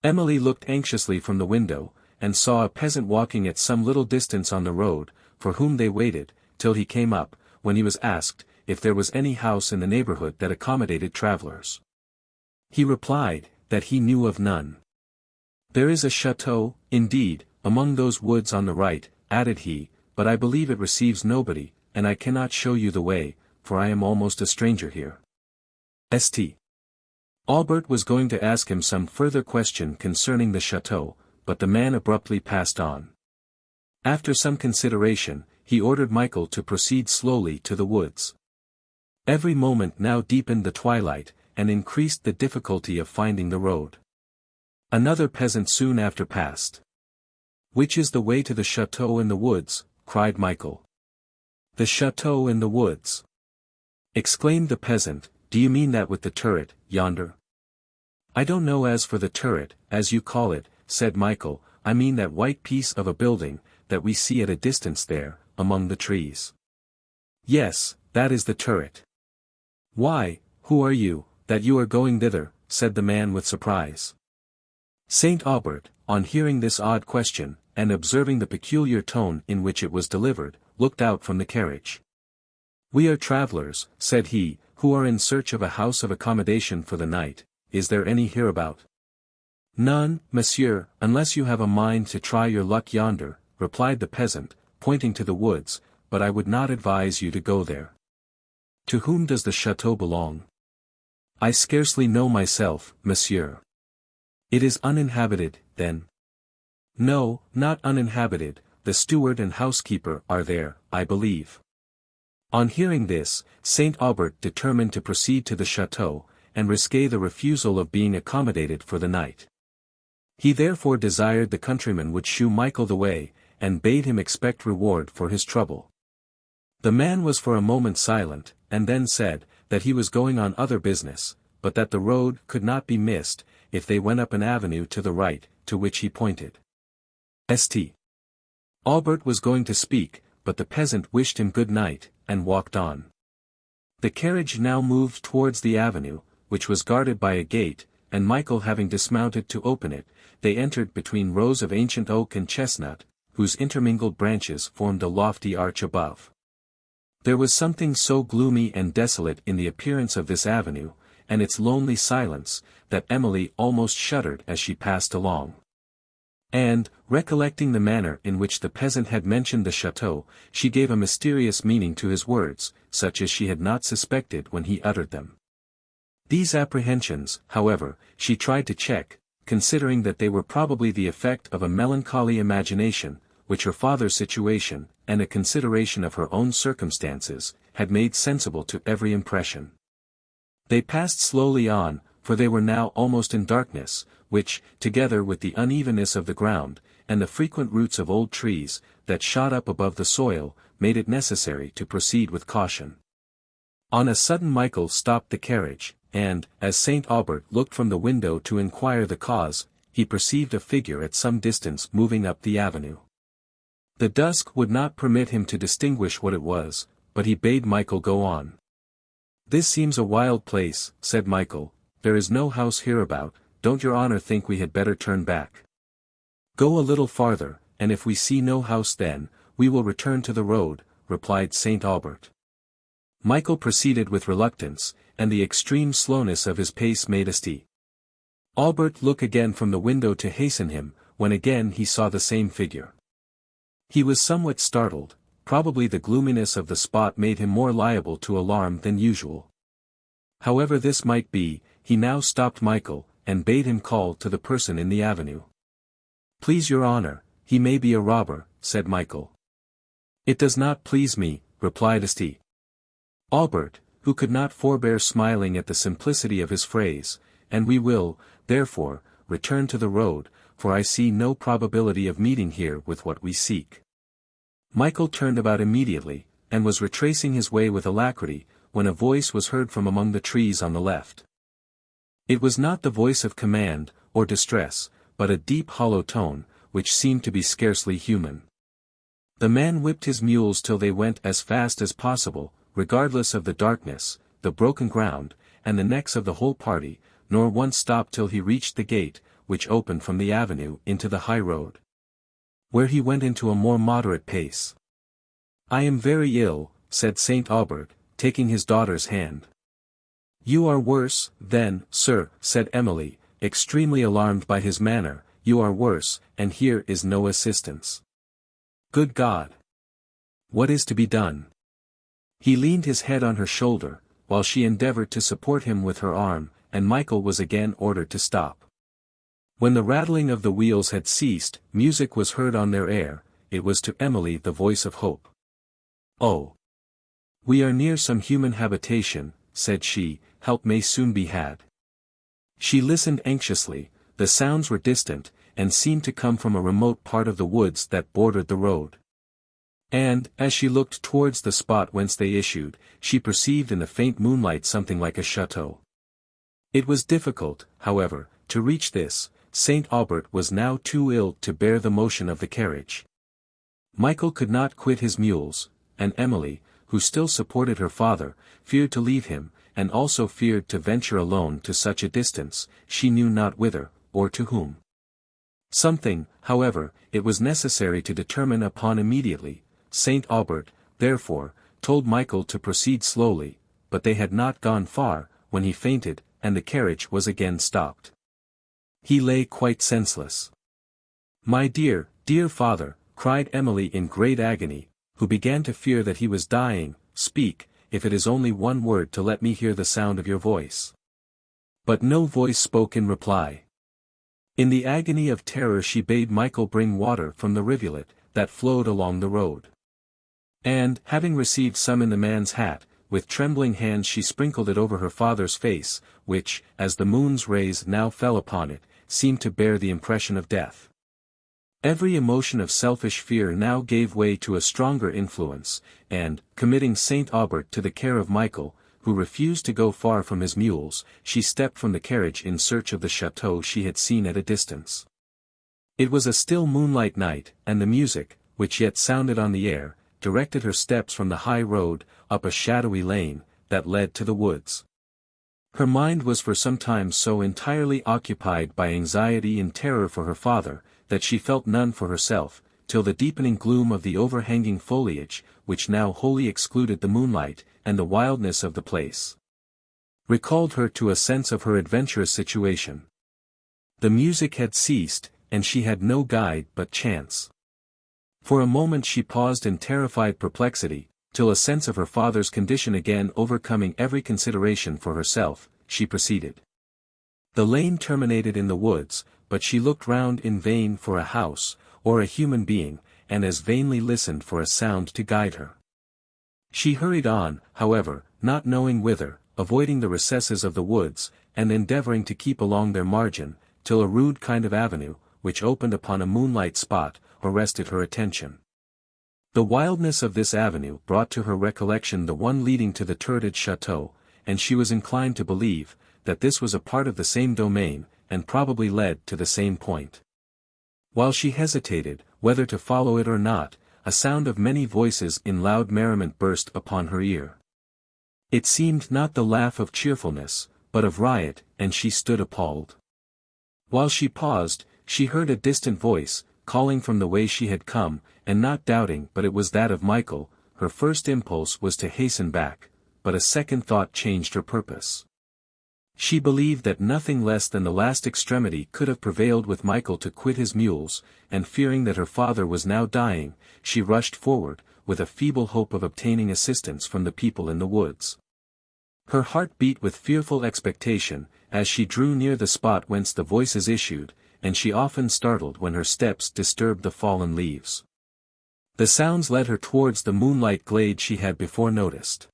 [SPEAKER 1] Emily looked anxiously from the window, and saw a peasant walking at some little distance on the road, for whom they waited, till he came up, when he was asked, if there was any house in the neighborhood that accommodated travelers. He replied, that he knew of none. There is a chateau, indeed, among those woods on the right, added he, but I believe it receives nobody, and I cannot show you the way, for I am almost a stranger here. St. Aubert was going to ask him some further question concerning the chateau, but the man abruptly passed on. After some consideration, he ordered Michael to proceed slowly to the woods. Every moment now deepened the twilight, and increased the difficulty of finding the road. Another peasant soon after passed. Which is the way to the chateau in the woods? Cried Michael. The chateau in the woods, exclaimed the peasant. Do you mean that with the turret, yonder? I don't know as for the turret, as you call it, said Michael, I mean that white piece of a building, that we see at a distance there, among the trees. Yes, that is the turret. Why, who are you, that you are going thither? Said the man with surprise. St. Aubert, on hearing this odd question, and observing the peculiar tone in which it was delivered, looked out from the carriage. We are travelers, said he, who are in search of a house of accommodation for the night. Is there any hereabout? None, monsieur, unless you have a mind to try your luck yonder, replied the peasant, pointing to the woods, but I would not advise you to go there. To whom does the chateau belong? I scarcely know myself, monsieur. It is uninhabited, then? No, not uninhabited, the steward and housekeeper are there, I believe. On hearing this, St. Aubert determined to proceed to the chateau, and risk the refusal of being accommodated for the night. He therefore desired the countryman would shew Michael the way, and bade him expect reward for his trouble. The man was for a moment silent, and then said, that he was going on other business, but that the road could not be missed, if they went up an avenue to the right, to which he pointed. St. Aubert was going to speak, but the peasant wished him good night, and walked on. The carriage now moved towards the avenue, which was guarded by a gate, and Michael having dismounted to open it, they entered between rows of ancient oak and chestnut, whose intermingled branches formed a lofty arch above. There was something so gloomy and desolate in the appearance of this avenue, and its lonely silence, that Emily almost shuddered as she passed along. And, recollecting the manner in which the peasant had mentioned the chateau, she gave a mysterious meaning to his words, such as she had not suspected when he uttered them. These apprehensions, however, she tried to check, considering that they were probably the effect of a melancholy imagination, which her father's situation, and a consideration of her own circumstances, had made sensible to every impression. They passed slowly on, for they were now almost in darkness, which, together with the unevenness of the ground, and the frequent roots of old trees, that shot up above the soil, made it necessary to proceed with caution. On a sudden Michael stopped the carriage, and, as St. Aubert looked from the window to inquire the cause, he perceived a figure at some distance moving up the avenue. The dusk would not permit him to distinguish what it was, but he bade Michael go on. "This seems a wild place," said Michael, "there is no house hereabout, don't your honour think we had better turn back?" "Go a little farther, and if we see no house then, we will return to the road," replied St. Aubert. Michael proceeded with reluctance, and the extreme slowness of his pace made St. Aubert look again from the window to hasten him, when again he saw the same figure. He was somewhat startled, probably the gloominess of the spot made him more liable to alarm than usual. However this might be, he now stopped Michael, and bade him call to the person in the avenue. "Please your honour, he may be a robber," said Michael. "It does not please me," replied St. Aubert, who could not forbear smiling at the simplicity of his phrase, "and we will, therefore, return to the road, for I see no probability of meeting here with what we seek." Michael turned about immediately, and was retracing his way with alacrity, when a voice was heard from among the trees on the left. It was not the voice of command, or distress, but a deep hollow tone, which seemed to be scarcely human. The man whipped his mules till they went as fast as possible, regardless of the darkness, the broken ground, and the necks of the whole party, nor once stopped till he reached the gate, which opened from the avenue into the high road, where he went into a more moderate pace. "I am very ill," said St. Aubert, taking his daughter's hand. "You are worse, then, sir," said Emily, extremely alarmed by his manner, "you are worse, and here is no assistance. Good God! What is to be done?" He leaned his head on her shoulder, while she endeavoured to support him with her arm, and Michael was again ordered to stop. When the rattling of the wheels had ceased, music was heard on their air. It was to Emily the voice of hope. "Oh! We are near some human habitation," said she, "help may soon be had." She listened anxiously. The sounds were distant, and seemed to come from a remote part of the woods that bordered the road. And, as she looked towards the spot whence they issued, she perceived in the faint moonlight something like a chateau. It was difficult, however, to reach this. St. Aubert was now too ill to bear the motion of the carriage. Michael could not quit his mules, and Emily, who still supported her father, feared to leave him, and also feared to venture alone to such a distance, she knew not whither, or to whom. Something, however, it was necessary to determine upon immediately. St. Aubert, therefore, told Michael to proceed slowly, but they had not gone far, when he fainted, and the carriage was again stopped. He lay quite senseless. "My dear, dear father," cried Emily in great agony, who began to fear that he was dying, "speak, if it is only one word to let me hear the sound of your voice." But no voice spoke in reply. In the agony of terror she bade Michael bring water from the rivulet, that flowed along the road. And, having received some in the man's hat, with trembling hands she sprinkled it over her father's face, which, as the moon's rays now fell upon it, seemed to bear the impression of death. Every emotion of selfish fear now gave way to a stronger influence, and, committing St. Aubert to the care of Michael, who refused to go far from his mules, she stepped from the carriage in search of the chateau she had seen at a distance. It was a still moonlight night, and the music, which yet sounded on the air, directed her steps from the high road, up a shadowy lane, that led to the woods. Her mind was for some time so entirely occupied by anxiety and terror for her father, that she felt none for herself, till the deepening gloom of the overhanging foliage, which now wholly excluded the moonlight, and the wildness of the place, recalled her to a sense of her adventurous situation. The music had ceased, and she had no guide but chance. For a moment she paused in terrified perplexity, till a sense of her father's condition again overcoming every consideration for herself, she proceeded. The lane terminated in the woods, but she looked round in vain for a house, or a human being, and as vainly listened for a sound to guide her. She hurried on, however, not knowing whither, avoiding the recesses of the woods, and endeavoring to keep along their margin, till a rude kind of avenue, which opened upon a moonlight spot, arrested her attention. The wildness of this avenue brought to her recollection the one leading to the turreted chateau, and she was inclined to believe, that this was a part of the same domain, and probably led to the same point. While she hesitated, whether to follow it or not, a sound of many voices in loud merriment burst upon her ear. It seemed not the laugh of cheerfulness, but of riot, and she stood appalled. While she paused, she heard a distant voice, calling from the way she had come, and not doubting but it was that of Michael, her first impulse was to hasten back, but a second thought changed her purpose. She believed that nothing less than the last extremity could have prevailed with Michael to quit his mules, and fearing that her father was now dying, she rushed forward, with a feeble hope of obtaining assistance from the people in the woods. Her heart beat with fearful expectation, as she drew near the spot whence the voices issued, and she often startled when her steps disturbed the fallen leaves. The sounds led her towards the moonlight glade she had before noticed.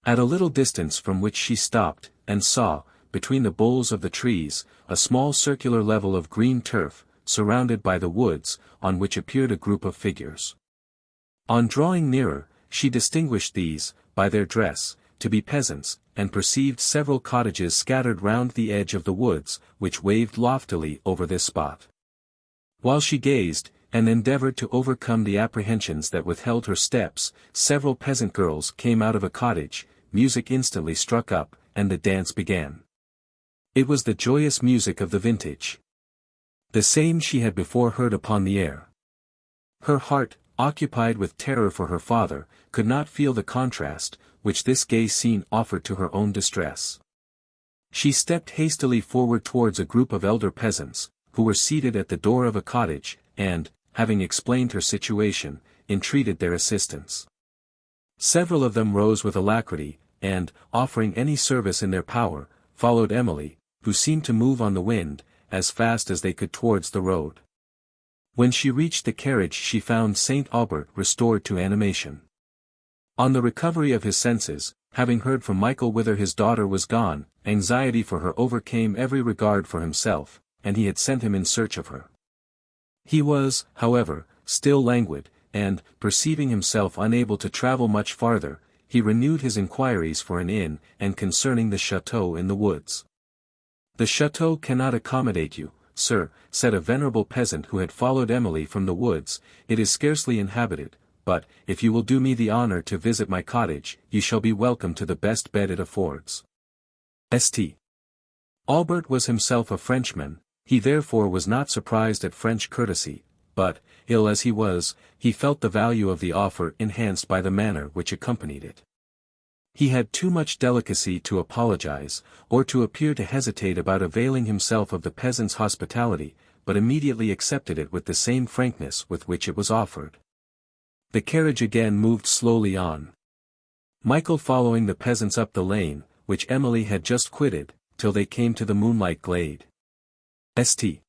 [SPEAKER 1] At a little distance from which she stopped, and saw, between the boles of the trees, a small circular level of green turf, surrounded by the woods, on which appeared a group of figures. On drawing nearer, she distinguished these, by their dress, to be peasants, and perceived several cottages scattered round the edge of the woods, which waved loftily over this spot. While she gazed, and endeavored to overcome the apprehensions that withheld her steps, several peasant girls came out of a cottage, music instantly struck up, and the dance began. It was the joyous music of the vintage. The same she had before heard upon the air. Her heart, occupied with terror for her father, could not feel the contrast, which this gay scene offered to her own distress. She stepped hastily forward towards a group of elder peasants, who were seated at the door of a cottage, and, having explained her situation, entreated their assistance. Several of them rose with alacrity, and, offering any service in their power, followed Emily, who seemed to move on the wind, as fast as they could towards the road. When she reached the carriage she found Saint Aubert restored to animation. On the recovery of his senses, having heard from Michael whither his daughter was gone, anxiety for her overcame every regard for himself, and he had sent him in search of her. He was, however, still languid, and, perceiving himself unable to travel much farther, he renewed his inquiries for an inn, and concerning the chateau in the woods. "The chateau cannot accommodate you, sir," said a venerable peasant who had followed Emily from the woods. "It is scarcely inhabited, but, if you will do me the honor to visit my cottage, you shall be welcome to the best bed it affords." St. Aubert was himself a Frenchman, he therefore was not surprised at French courtesy, but, ill as he was, he felt the value of the offer enhanced by the manner which accompanied it. He had too much delicacy to apologize, or to appear to hesitate about availing himself of the peasant's hospitality, but immediately accepted it with the same frankness with which it was offered. The carriage again moved slowly on. Michael following the peasants up the lane, which Emily had just quitted, till they came to the moonlight glade. St.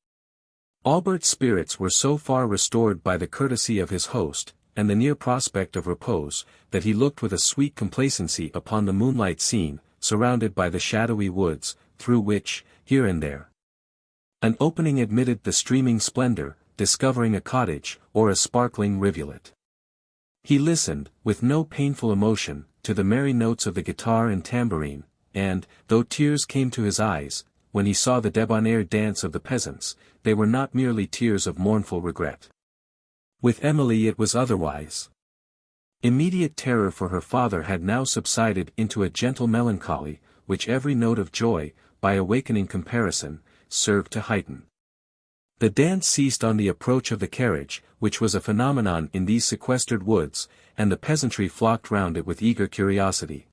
[SPEAKER 1] Aubert's spirits were so far restored by the courtesy of his host, and the near prospect of repose, that he looked with a sweet complacency upon the moonlight scene, surrounded by the shadowy woods, through which, here and there, an opening admitted the streaming splendor, discovering a cottage, or a sparkling rivulet. He listened, with no painful emotion, to the merry notes of the guitar and tambourine, and, though tears came to his eyes, when he saw the debonair dance of the peasants, they were not merely tears of mournful regret. With Emily it was otherwise. Immediate terror for her father had now subsided into a gentle melancholy, which every note of joy, by awakening comparison, served to heighten. The dance ceased on the approach of the carriage, which was a phenomenon in these sequestered woods, and the peasantry flocked round it with eager curiosity.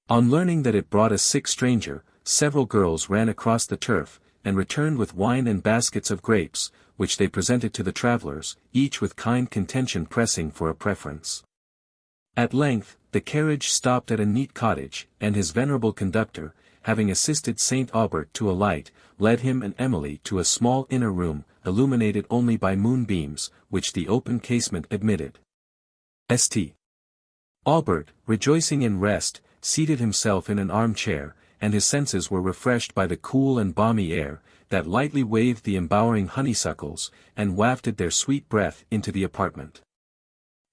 [SPEAKER 1] On learning that it brought a sick stranger, several girls ran across the turf, and returned with wine and baskets of grapes, which they presented to the travellers, each with kind contention pressing for a preference. At length, the carriage stopped at a neat cottage, and his venerable conductor, having assisted Saint Aubert to alight, led him and Emily to a small inner room, illuminated only by moonbeams, which the open casement admitted. St. Aubert, rejoicing in rest, seated himself in an armchair, and his senses were refreshed by the cool and balmy air, that lightly waved the embowering honeysuckles, and wafted their sweet breath into the apartment.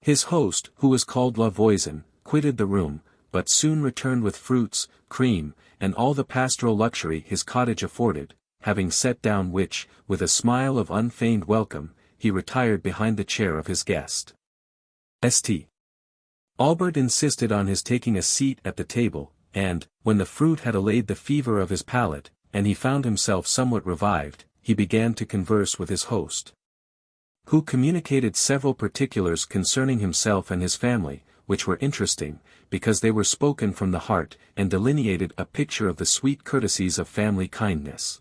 [SPEAKER 1] His host, who was called La Voisin, quitted the room, but soon returned with fruits, cream, and all the pastoral luxury his cottage afforded, having set down which, with a smile of unfeigned welcome, he retired behind the chair of his guest. St. Aubert insisted on his taking a seat at the table, and, when the fruit had allayed the fever of his palate, and he found himself somewhat revived, he began to converse with his host, who communicated several particulars concerning himself and his family, which were interesting, because they were spoken from the heart, and delineated a picture of the sweet courtesies of family kindness.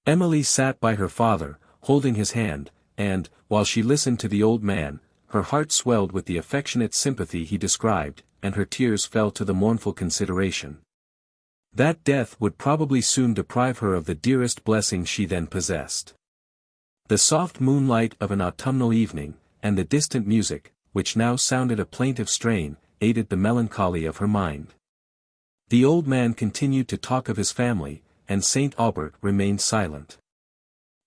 [SPEAKER 1] Emily sat by her father, holding his hand, and, while she listened to the old man, her heart swelled with the affectionate sympathy he described, and her tears fell to the mournful consideration that death would probably soon deprive her of the dearest blessing she then possessed. The soft moonlight of an autumnal evening, and the distant music, which now sounded a plaintive strain, aided the melancholy of her mind. The old man continued to talk of his family, and Saint Aubert remained silent.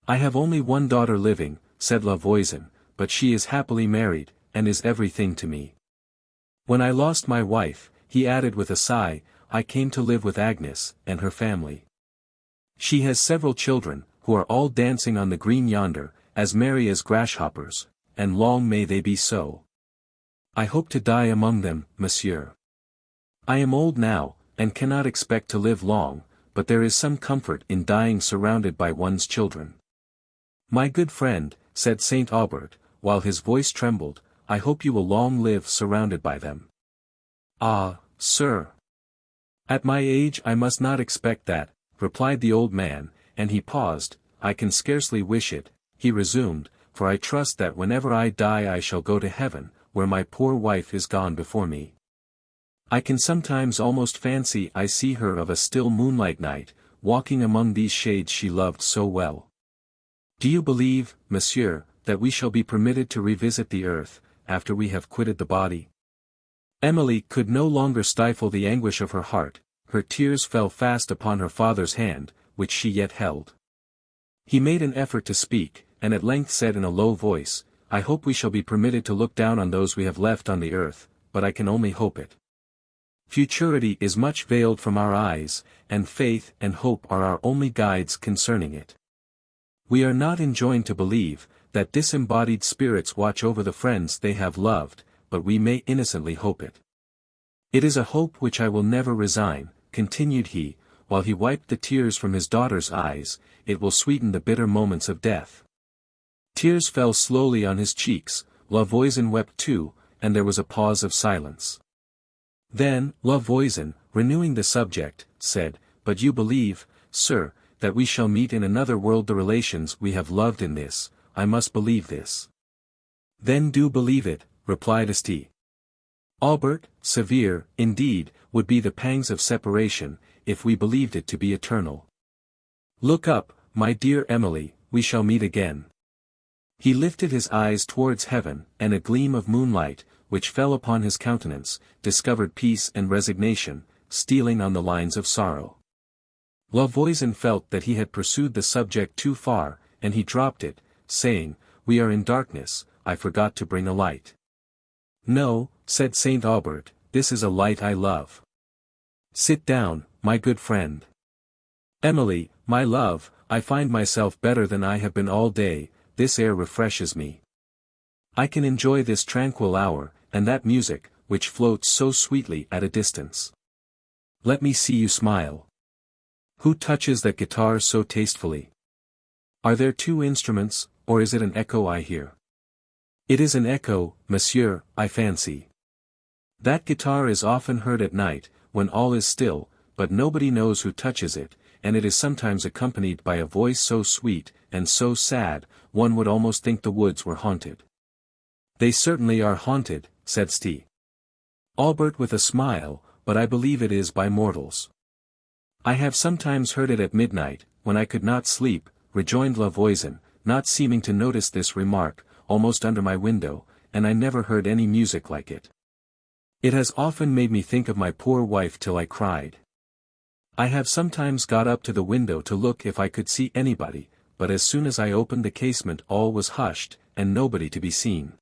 [SPEAKER 1] "I have only one daughter living," said La Voisin, "but she is happily married, and is everything to me. When I lost my wife," he added with a sigh, "I came to live with Agnes, and her family. She has several children, who are all dancing on the green yonder, as merry as grasshoppers, and long may they be so. I hope to die among them, monsieur. I am old now, and cannot expect to live long, but there is some comfort in dying surrounded by one's children." "My good friend," said Saint Aubert, while his voice trembled, "I hope you will long live surrounded by them." "Ah, sir! At my age I must not expect that," replied the old man, and he paused. "I can scarcely wish it," he resumed, "for I trust that whenever I die I shall go to heaven, where my poor wife is gone before me. I can sometimes almost fancy I see her of a still moonlight night, walking among these shades she loved so well. Do you believe, monsieur, that we shall be permitted to revisit the earth, after we have quitted the body?" Emily could no longer stifle the anguish of her heart, her tears fell fast upon her father's hand, which she yet held. He made an effort to speak, and at length said in a low voice, "I hope we shall be permitted to look down on those we have left on the earth, but I can only hope it. Futurity is much veiled from our eyes, and faith and hope are our only guides concerning it. We are not enjoined to believe, that disembodied spirits watch over the friends they have loved, but we may innocently hope it. It is a hope which I will never resign," continued he, while he wiped the tears from his daughter's eyes. "It will sweeten the bitter moments of death." Tears fell slowly on his cheeks, La Voisin wept too, and there was a pause of silence. Then, La Voisin, renewing the subject, said, "But you believe, sir, that we shall meet in another world the relations we have loved in this." "I must believe this." "Then do believe it," replied St. Aubert. "Severe, indeed, would be the pangs of separation, if we believed it to be eternal. Look up, my dear Emily, we shall meet again." He lifted his eyes towards heaven, and a gleam of moonlight, which fell upon his countenance, discovered peace and resignation, stealing on the lines of sorrow. La Voisin felt that he had pursued the subject too far, and he dropped it, saying, "We are in darkness, I forgot to bring a light." "No," said Saint Aubert, this is a light I love. Sit down, my good friend. Emily, my love, I find myself better than I have been all day, this air refreshes me. I can enjoy this tranquil hour, and that music, which floats so sweetly at a distance. Let me see you smile. Who touches that guitar so tastefully? Are there two instruments, or is it an echo I hear? It is an echo, monsieur, I fancy. That guitar is often heard at night, when all is still, but nobody knows who touches it, and it is sometimes accompanied by a voice so sweet, and so sad, one would almost think the woods were haunted. They certainly are haunted, said St. Aubert with a smile, but I believe it is by mortals. I have sometimes heard it at midnight, when I could not sleep, rejoined La Voisin, not seeming to notice this remark, almost under my window, and I never heard any music like it. It has often made me think of my poor wife till I cried. I have sometimes got up to the window to look if I could see anybody, but as soon as I opened the casement all was hushed, and nobody to be seen.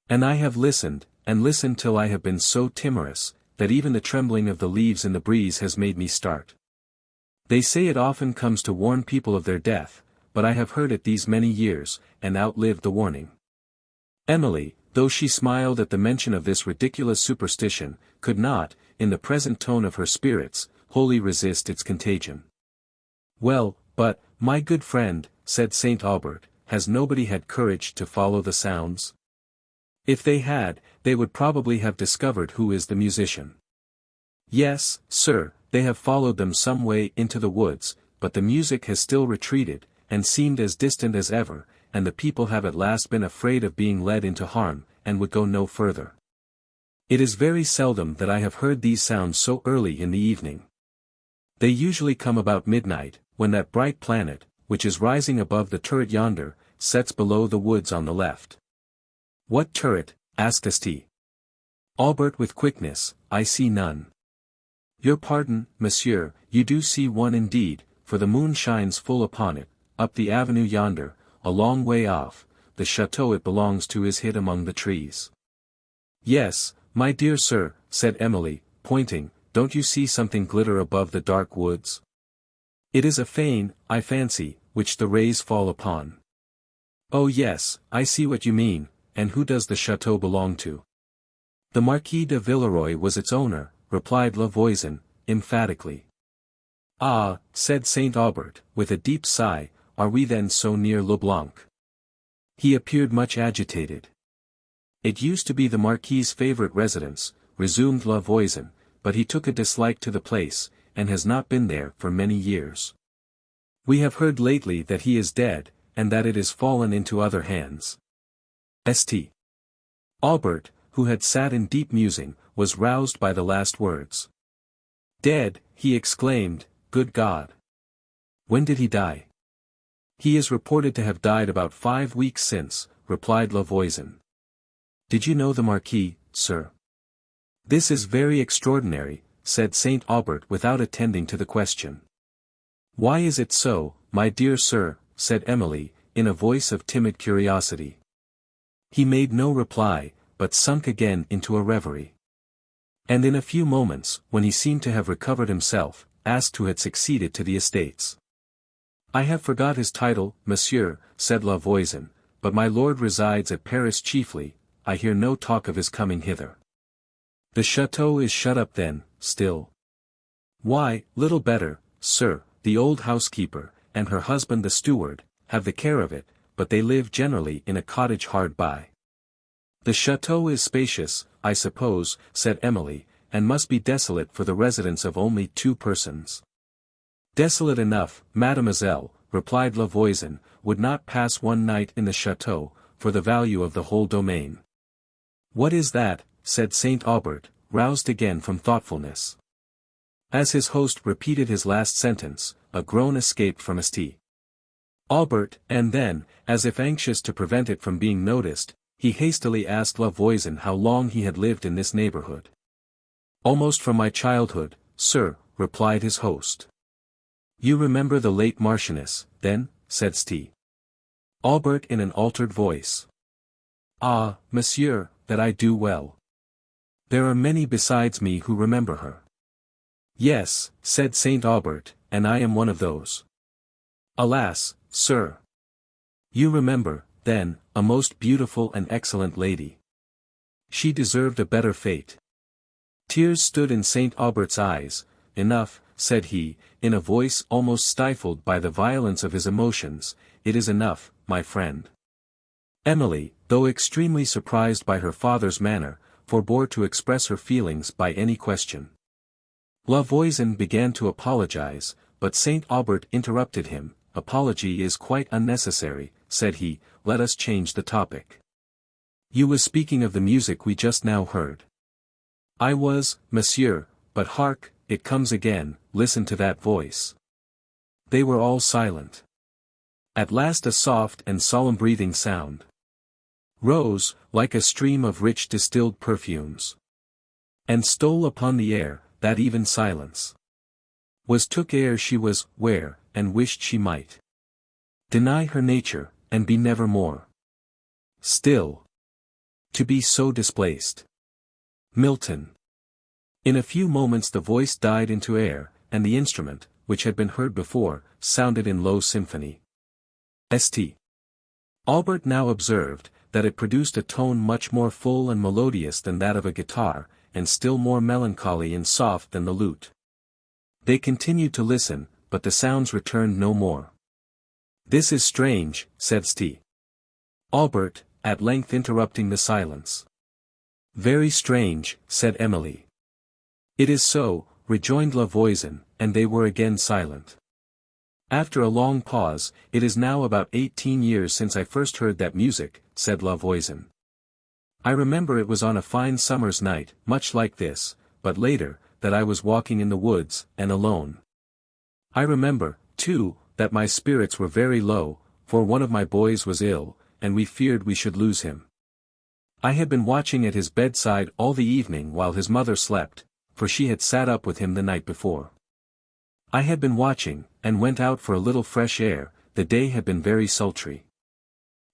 [SPEAKER 1] And I have listened, and listened till I have been so timorous, that even the trembling of the leaves in the breeze has made me start. They say it often comes to warn people of their death, but I have heard it these many years, and outlived the warning. Emily, though she smiled at the mention of this ridiculous superstition, could not, in the present tone of her spirits, wholly resist its contagion. Well, but, my good friend, said St. Aubert, has nobody had courage to follow the sounds? If they had, they would probably have discovered who is the musician. Yes, sir, they have followed them some way into the woods, but the music has still retreated, and seemed as distant as ever, and the people have at last been afraid of being led into harm, and would go no further. It is very seldom that I have heard these sounds so early in the evening. They usually come about midnight, when that bright planet, which is rising above the turret yonder, sets below the woods on the left. What turret? Asked St. Aubert with quickness. I see none. Your pardon, monsieur, you do see one indeed, for the moon shines full upon it, up the avenue yonder, a long way off, the chateau it belongs to is hid among the trees. Yes, my dear sir, said Emily, pointing, don't you see something glitter above the dark woods? It is a fane, I fancy, which the rays fall upon. Oh yes, I see what you mean, and who does the chateau belong to? The Marquis de Villeroy was its owner, replied La Voisin, emphatically. Ah, said St. Aubert, with a deep sigh, are we then so near Leblanc? He appeared much agitated. It used to be the Marquis's favourite residence, resumed La Voisin, but he took a dislike to the place, and has not been there for many years. We have heard lately that he is dead, and that it has fallen into other hands. St. Aubert, who had sat in deep musing, was roused by the last words. Dead, he exclaimed, good God! When did he die? He is reported to have died about 5 weeks since, replied La Voisin. Did you know the Marquis, sir? This is very extraordinary, said St. Aubert without attending to the question. Why is it so, my dear sir, said Emily, in a voice of timid curiosity. He made no reply, but sunk again into a reverie. And in a few moments, when he seemed to have recovered himself, asked who had succeeded to the estates. I have forgot his title, monsieur, said La Voisin, but my lord resides at Paris chiefly, I hear no talk of his coming hither. The chateau is shut up then, still. Why, little better, sir, the old housekeeper, and her husband the steward, have the care of it, but they live generally in a cottage hard by. The chateau is spacious, I suppose, said Emily, and must be desolate for the residence of only 2 persons. Desolate enough, mademoiselle, replied La Voisin, would not pass one night in the chateau, for the value of the whole domain. What is that? Said St. Aubert, roused again from thoughtfulness. As his host repeated his last sentence, a groan escaped from St. Aubert, and then, as if anxious to prevent it from being noticed, he hastily asked La Voisin how long he had lived in this neighbourhood. Almost from my childhood, sir, replied his host. You remember the late Marchioness, then? Said St. Aubert in an altered voice. Ah, monsieur, that I do well. There are many besides me who remember her. Yes, said Saint Aubert, and I am one of those. Alas, sir. You remember, then, a most beautiful and excellent lady. She deserved a better fate. Tears stood in Saint Aubert's eyes. Enough, said he, in a voice almost stifled by the violence of his emotions, it is enough, my friend. Emily, though extremely surprised by her father's manner, forbore to express her feelings by any question. Lavoisin began to apologize, but Saint Aubert interrupted him. Apology is quite unnecessary, said he, let us change the topic. You was speaking of the music we just now heard. I was, monsieur, but hark, it comes again, listen to that voice. They were all silent. At last a soft and solemn breathing sound rose, like a stream of rich distilled perfumes, and stole upon the air. That even silence was took ere she was where, and wished she might deny her nature, and be never more still, to be so displaced. Milton. In a few moments the voice died into air, and the instrument, which had been heard before, sounded in low symphony. St. Aubert now observed, that it produced a tone much more full and melodious than that of a guitar, and still more melancholy and soft than the lute. They continued to listen, but the sounds returned no more. This is strange, said St. Aubert, at length interrupting the silence. Very strange, said Emily. It is so, rejoined Lavoisin, and they were again silent. After a long pause, it is now about 18 years since I first heard that music, said Lavoisin. I remember it was on a fine summer's night, much like this, but later, that I was walking in the woods, and alone. I remember, too, that my spirits were very low, for one of my boys was ill, and we feared we should lose him. I had been watching at his bedside all the evening while his mother slept, for she had sat up with him the night before. I had been watching, and went out for a little fresh air. The day had been very sultry.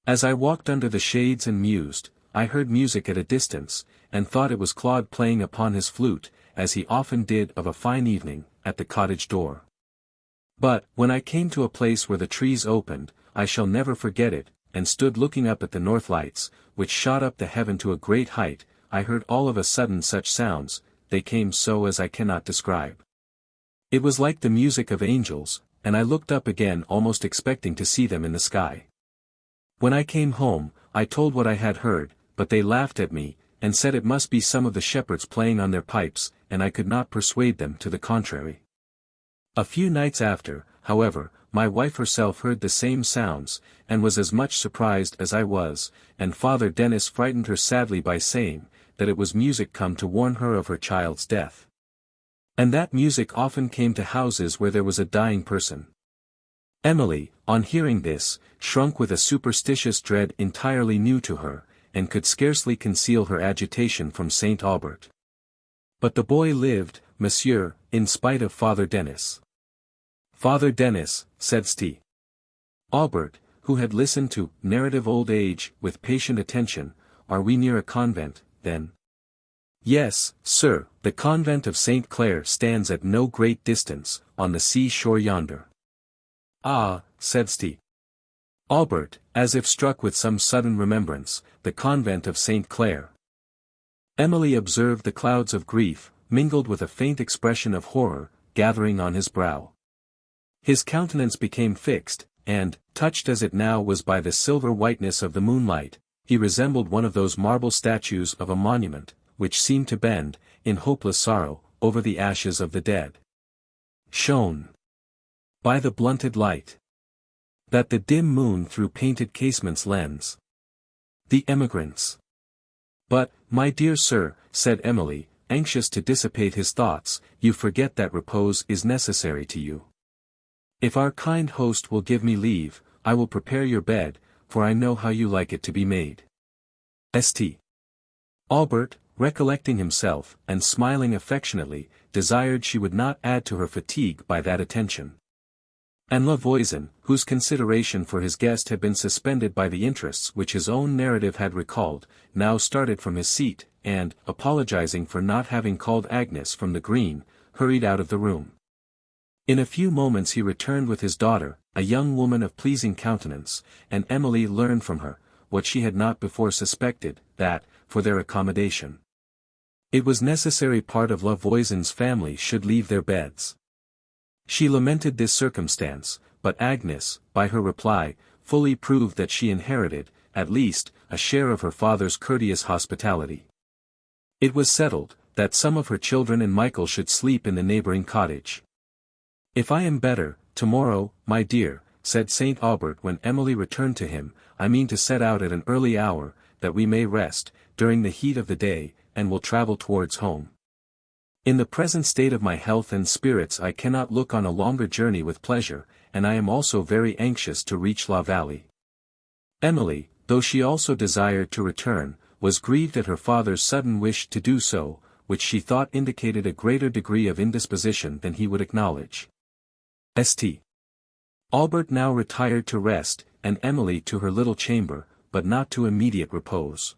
[SPEAKER 1] As I walked under the shades and mused, I heard music at a distance, and thought it was Claude playing upon his flute, as he often did of a fine evening, at the cottage door. But, when I came to a place where the trees opened, I shall never forget it, and stood looking up at the north lights, which shot up the heaven to a great height, I heard all of a sudden such sounds, they came so as I cannot describe. It was like the music of angels, and I looked up again almost expecting to see them in the sky. When I came home, I told what I had heard, but they laughed at me, and said it must be some of the shepherds playing on their pipes, and I could not persuade them to the contrary. A few nights after, however, my wife herself heard the same sounds, and was as much surprised as I was, and Father Denis frightened her sadly by saying, that it was music come to warn her of her child's death. And that music often came to houses where there was a dying person. Emily, on hearing this, shrunk with a superstitious dread entirely new to her, and could scarcely conceal her agitation from Saint Aubert. But the boy lived, monsieur, in spite of Father Denis. Father Denis, said St. Aubert, who had listened to narrative old age with patient attention, are we near a convent, then? Yes, sir, the convent of St. Clare stands at no great distance, on the sea-shore yonder. Ah, said St. Aubert, as if struck with some sudden remembrance, the convent of St. Clare. Emily observed the clouds of grief, mingled with a faint expression of horror, gathering on his brow. His countenance became fixed, and, touched as it now was by the silver whiteness of the moonlight, he resembled one of those marble statues of a monument, which seemed to bend, in hopeless sorrow, over the ashes of the dead. Shone by the blunted light that the dim moon through painted casements lends. The emigrants. But, my dear sir, said Emily, anxious to dissipate his thoughts, you forget that repose is necessary to you. If our kind host will give me leave, I will prepare your bed, for I know how you like it to be made. St. Aubert, recollecting himself, and smiling affectionately, desired she would not add to her fatigue by that attention. And Lavoisin, whose consideration for his guest had been suspended by the interests which his own narrative had recalled, now started from his seat, and, apologizing for not having called Agnes from the green, hurried out of the room. In a few moments he returned with his daughter, a young woman of pleasing countenance, and Emily learned from her, what she had not before suspected, that, for their accommodation, it was necessary part of Lavoisin's family should leave their beds. She lamented this circumstance, but Agnes, by her reply, fully proved that she inherited, at least, a share of her father's courteous hospitality. It was settled, that some of her children and Michael should sleep in the neighboring cottage. "If I am better, tomorrow, my dear," said St. Aubert when Emily returned to him, "I mean to set out at an early hour, that we may rest, during the heat of the day, and will travel towards home. In the present state of my health and spirits I cannot look on a longer journey with pleasure, and I am also very anxious to reach La Vallée." Emily, though she also desired to return, was grieved at her father's sudden wish to do so, which she thought indicated a greater degree of indisposition than he would acknowledge. St. Aubert now retired to rest, and Emily to her little chamber, but not to immediate repose.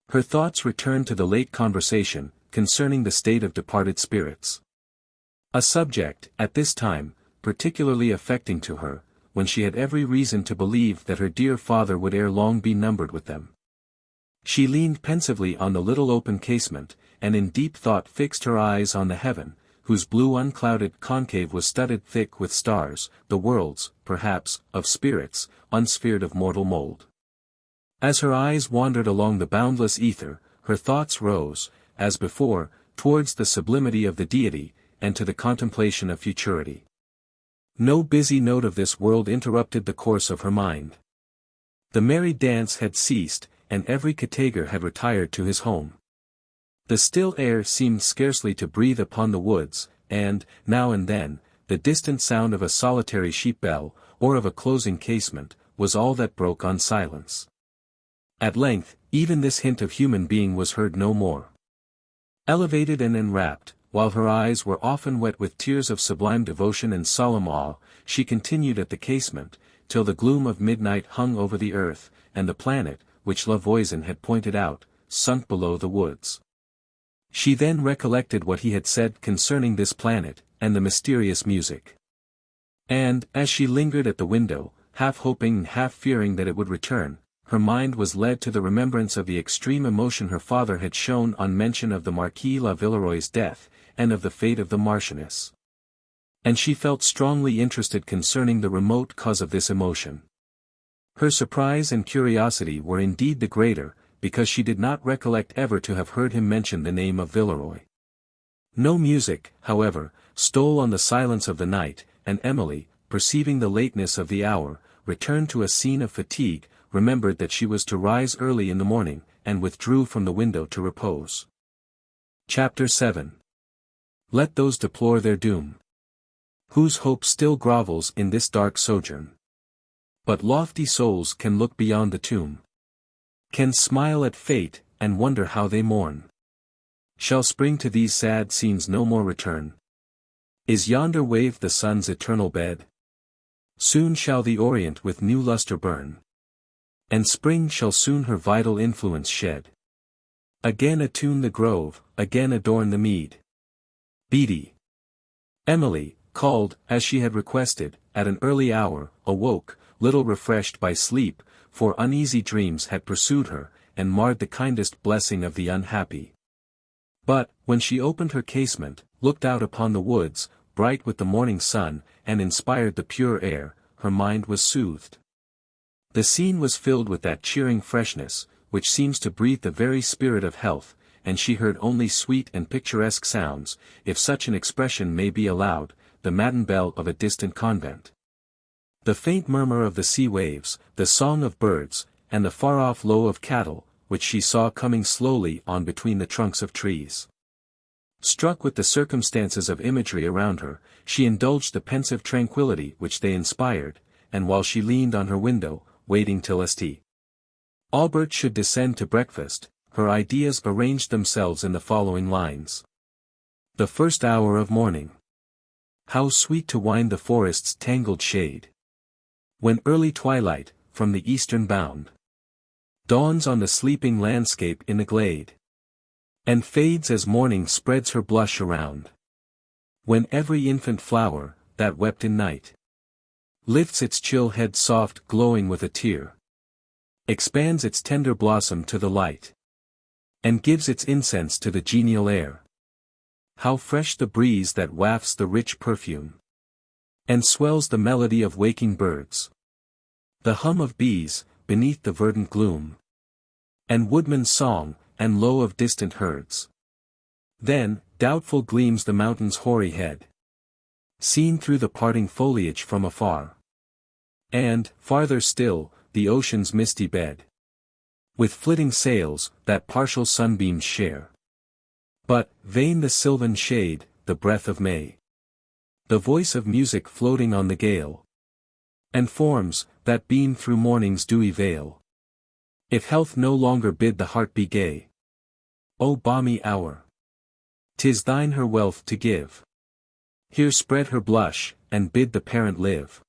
[SPEAKER 1] Her thoughts returned to the late conversation, concerning the state of departed spirits. A subject, at this time, particularly affecting to her, when she had every reason to believe that her dear father would ere long be numbered with them. She leaned pensively on the little open casement, and in deep thought fixed her eyes on the heaven, whose blue unclouded concave was studded thick with stars, the worlds, perhaps, of spirits, unsphered of mortal mould. As her eyes wandered along the boundless ether, her thoughts rose, as before, towards the sublimity of the deity, and to the contemplation of futurity. No busy note of this world interrupted the course of her mind. The merry dance had ceased, and every Catager had retired to his home. The still air seemed scarcely to breathe upon the woods, and, now and then, the distant sound of a solitary sheep bell, or of a closing casement, was all that broke on silence. At length, even this hint of human being was heard no more. Elevated and enrapt, while her eyes were often wet with tears of sublime devotion and solemn awe, she continued at the casement, till the gloom of midnight hung over the earth, and the planet, which Lavoisin had pointed out, sunk below the woods. She then recollected what he had said concerning this planet, and the mysterious music. And, as she lingered at the window, half hoping and half fearing that it would return, her mind was led to the remembrance of the extreme emotion her father had shown on mention of the Marquis La Villeroy's death, and of the fate of the Marchioness. And she felt strongly interested concerning the remote cause of this emotion. Her surprise and curiosity were indeed the greater, because she did not recollect ever to have heard him mention the name of Villeroy. No music, however, stole on the silence of the night, and Emily, perceiving the lateness of the hour, returned to a scene of fatigue, remembered that she was to rise early in the morning, and withdrew from the window to repose. Chapter 7. Let those deplore their doom, whose hope still grovels in this dark sojourn. But lofty souls can look beyond the tomb, can smile at fate, and wonder how they mourn. Shall spring to these sad scenes no more return? Is yonder wave the sun's eternal bed? Soon shall the orient with new lustre burn, and spring shall soon her vital influence shed. Again attune the grove, again adorn the mead. Beatty. Emily, called, as she had requested, at an early hour, awoke, little refreshed by sleep, for uneasy dreams had pursued her, and marred the kindest blessing of the unhappy. But, when she opened her casement, looked out upon the woods, bright with the morning sun, and inspired the pure air, her mind was soothed. The scene was filled with that cheering freshness, which seems to breathe the very spirit of health, and she heard only sweet and picturesque sounds, if such an expression may be allowed, the matin bell of a distant convent, the faint murmur of the sea waves, the song of birds, and the far-off low of cattle, which she saw coming slowly on between the trunks of trees. Struck with the circumstances of imagery around her, she indulged the pensive tranquillity which they inspired, and while she leaned on her window, waiting till St. Aubert should descend to breakfast, her ideas arranged themselves in the following lines. The first hour of morning. How sweet to wind the forest's tangled shade. When early twilight, from the eastern bound, dawns on the sleeping landscape in the glade, and fades as morning spreads her blush around. When every infant flower, that wept in night, lifts its chill head soft glowing with a tear, expands its tender blossom to the light, and gives its incense to the genial air. How fresh the breeze that wafts the rich perfume, and swells the melody of waking birds, the hum of bees, beneath the verdant gloom, and woodman's song, and low of distant herds. Then, doubtful gleams the mountain's hoary head, seen through the parting foliage from afar. And, farther still, the ocean's misty bed, with flitting sails, that partial sunbeams share. But, vain the sylvan shade, the breath of May, the voice of music floating on the gale, and forms, that beam through morning's dewy veil. If health no longer bid the heart be gay, O balmy hour, 'tis thine her wealth to give. Here spread her blush, and bid the parent live.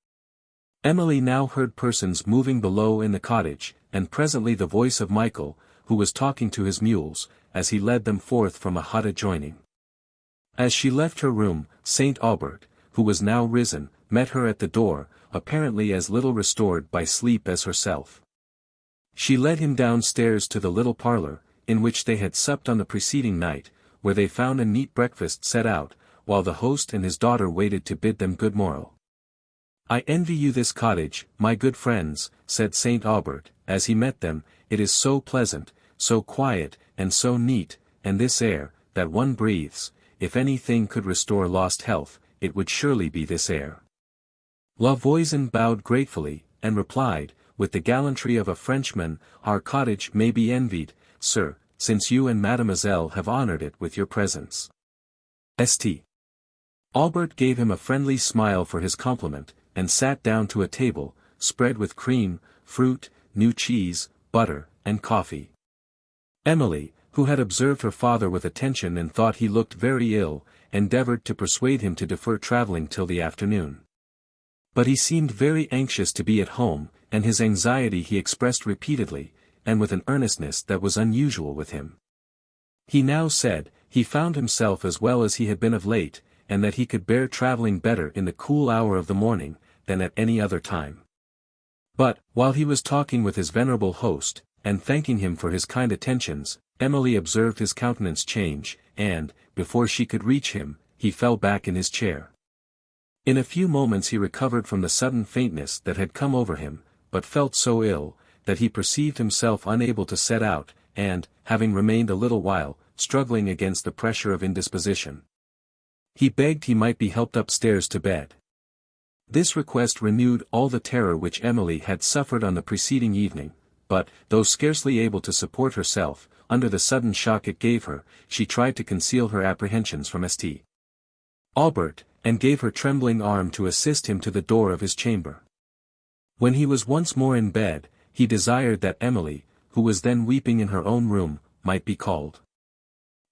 [SPEAKER 1] Emily now heard persons moving below in the cottage, and presently the voice of Michael, who was talking to his mules, as he led them forth from a hut adjoining. As she left her room, Saint Aubert, who was now risen, met her at the door, apparently as little restored by sleep as herself. She led him downstairs to the little parlour, in which they had supped on the preceding night, where they found a neat breakfast set out, while the host and his daughter waited to bid them good morrow. "I envy you this cottage, my good friends," said Saint Aubert, as he met them. "It is so pleasant, so quiet, and so neat, and this air, that one breathes, if anything could restore lost health, it would surely be this air." La Voisin bowed gratefully, and replied, with the gallantry of a Frenchman, "Our cottage may be envied, sir, since you and mademoiselle have honoured it with your presence." St. Aubert gave him a friendly smile for his compliment, and sat down to a table, spread with cream, fruit, new cheese, butter, and coffee. Emily, who had observed her father with attention and thought he looked very ill, endeavoured to persuade him to defer travelling till the afternoon. But he seemed very anxious to be at home, and his anxiety he expressed repeatedly, and with an earnestness that was unusual with him. He now said, he found himself as well as he had been of late, and that he could bear travelling better in the cool hour of the morning, than at any other time. But, while he was talking with his venerable host, and thanking him for his kind attentions, Emily observed his countenance change, and, before she could reach him, he fell back in his chair. In a few moments he recovered from the sudden faintness that had come over him, but felt so ill, that he perceived himself unable to set out, and, having remained a little while, struggling against the pressure of indisposition, he begged he might be helped upstairs to bed. This request renewed all the terror which Emily had suffered on the preceding evening, but, though scarcely able to support herself, under the sudden shock it gave her, she tried to conceal her apprehensions from St. Aubert, and gave her trembling arm to assist him to the door of his chamber. When he was once more in bed, he desired that Emily, who was then weeping in her own room, might be called.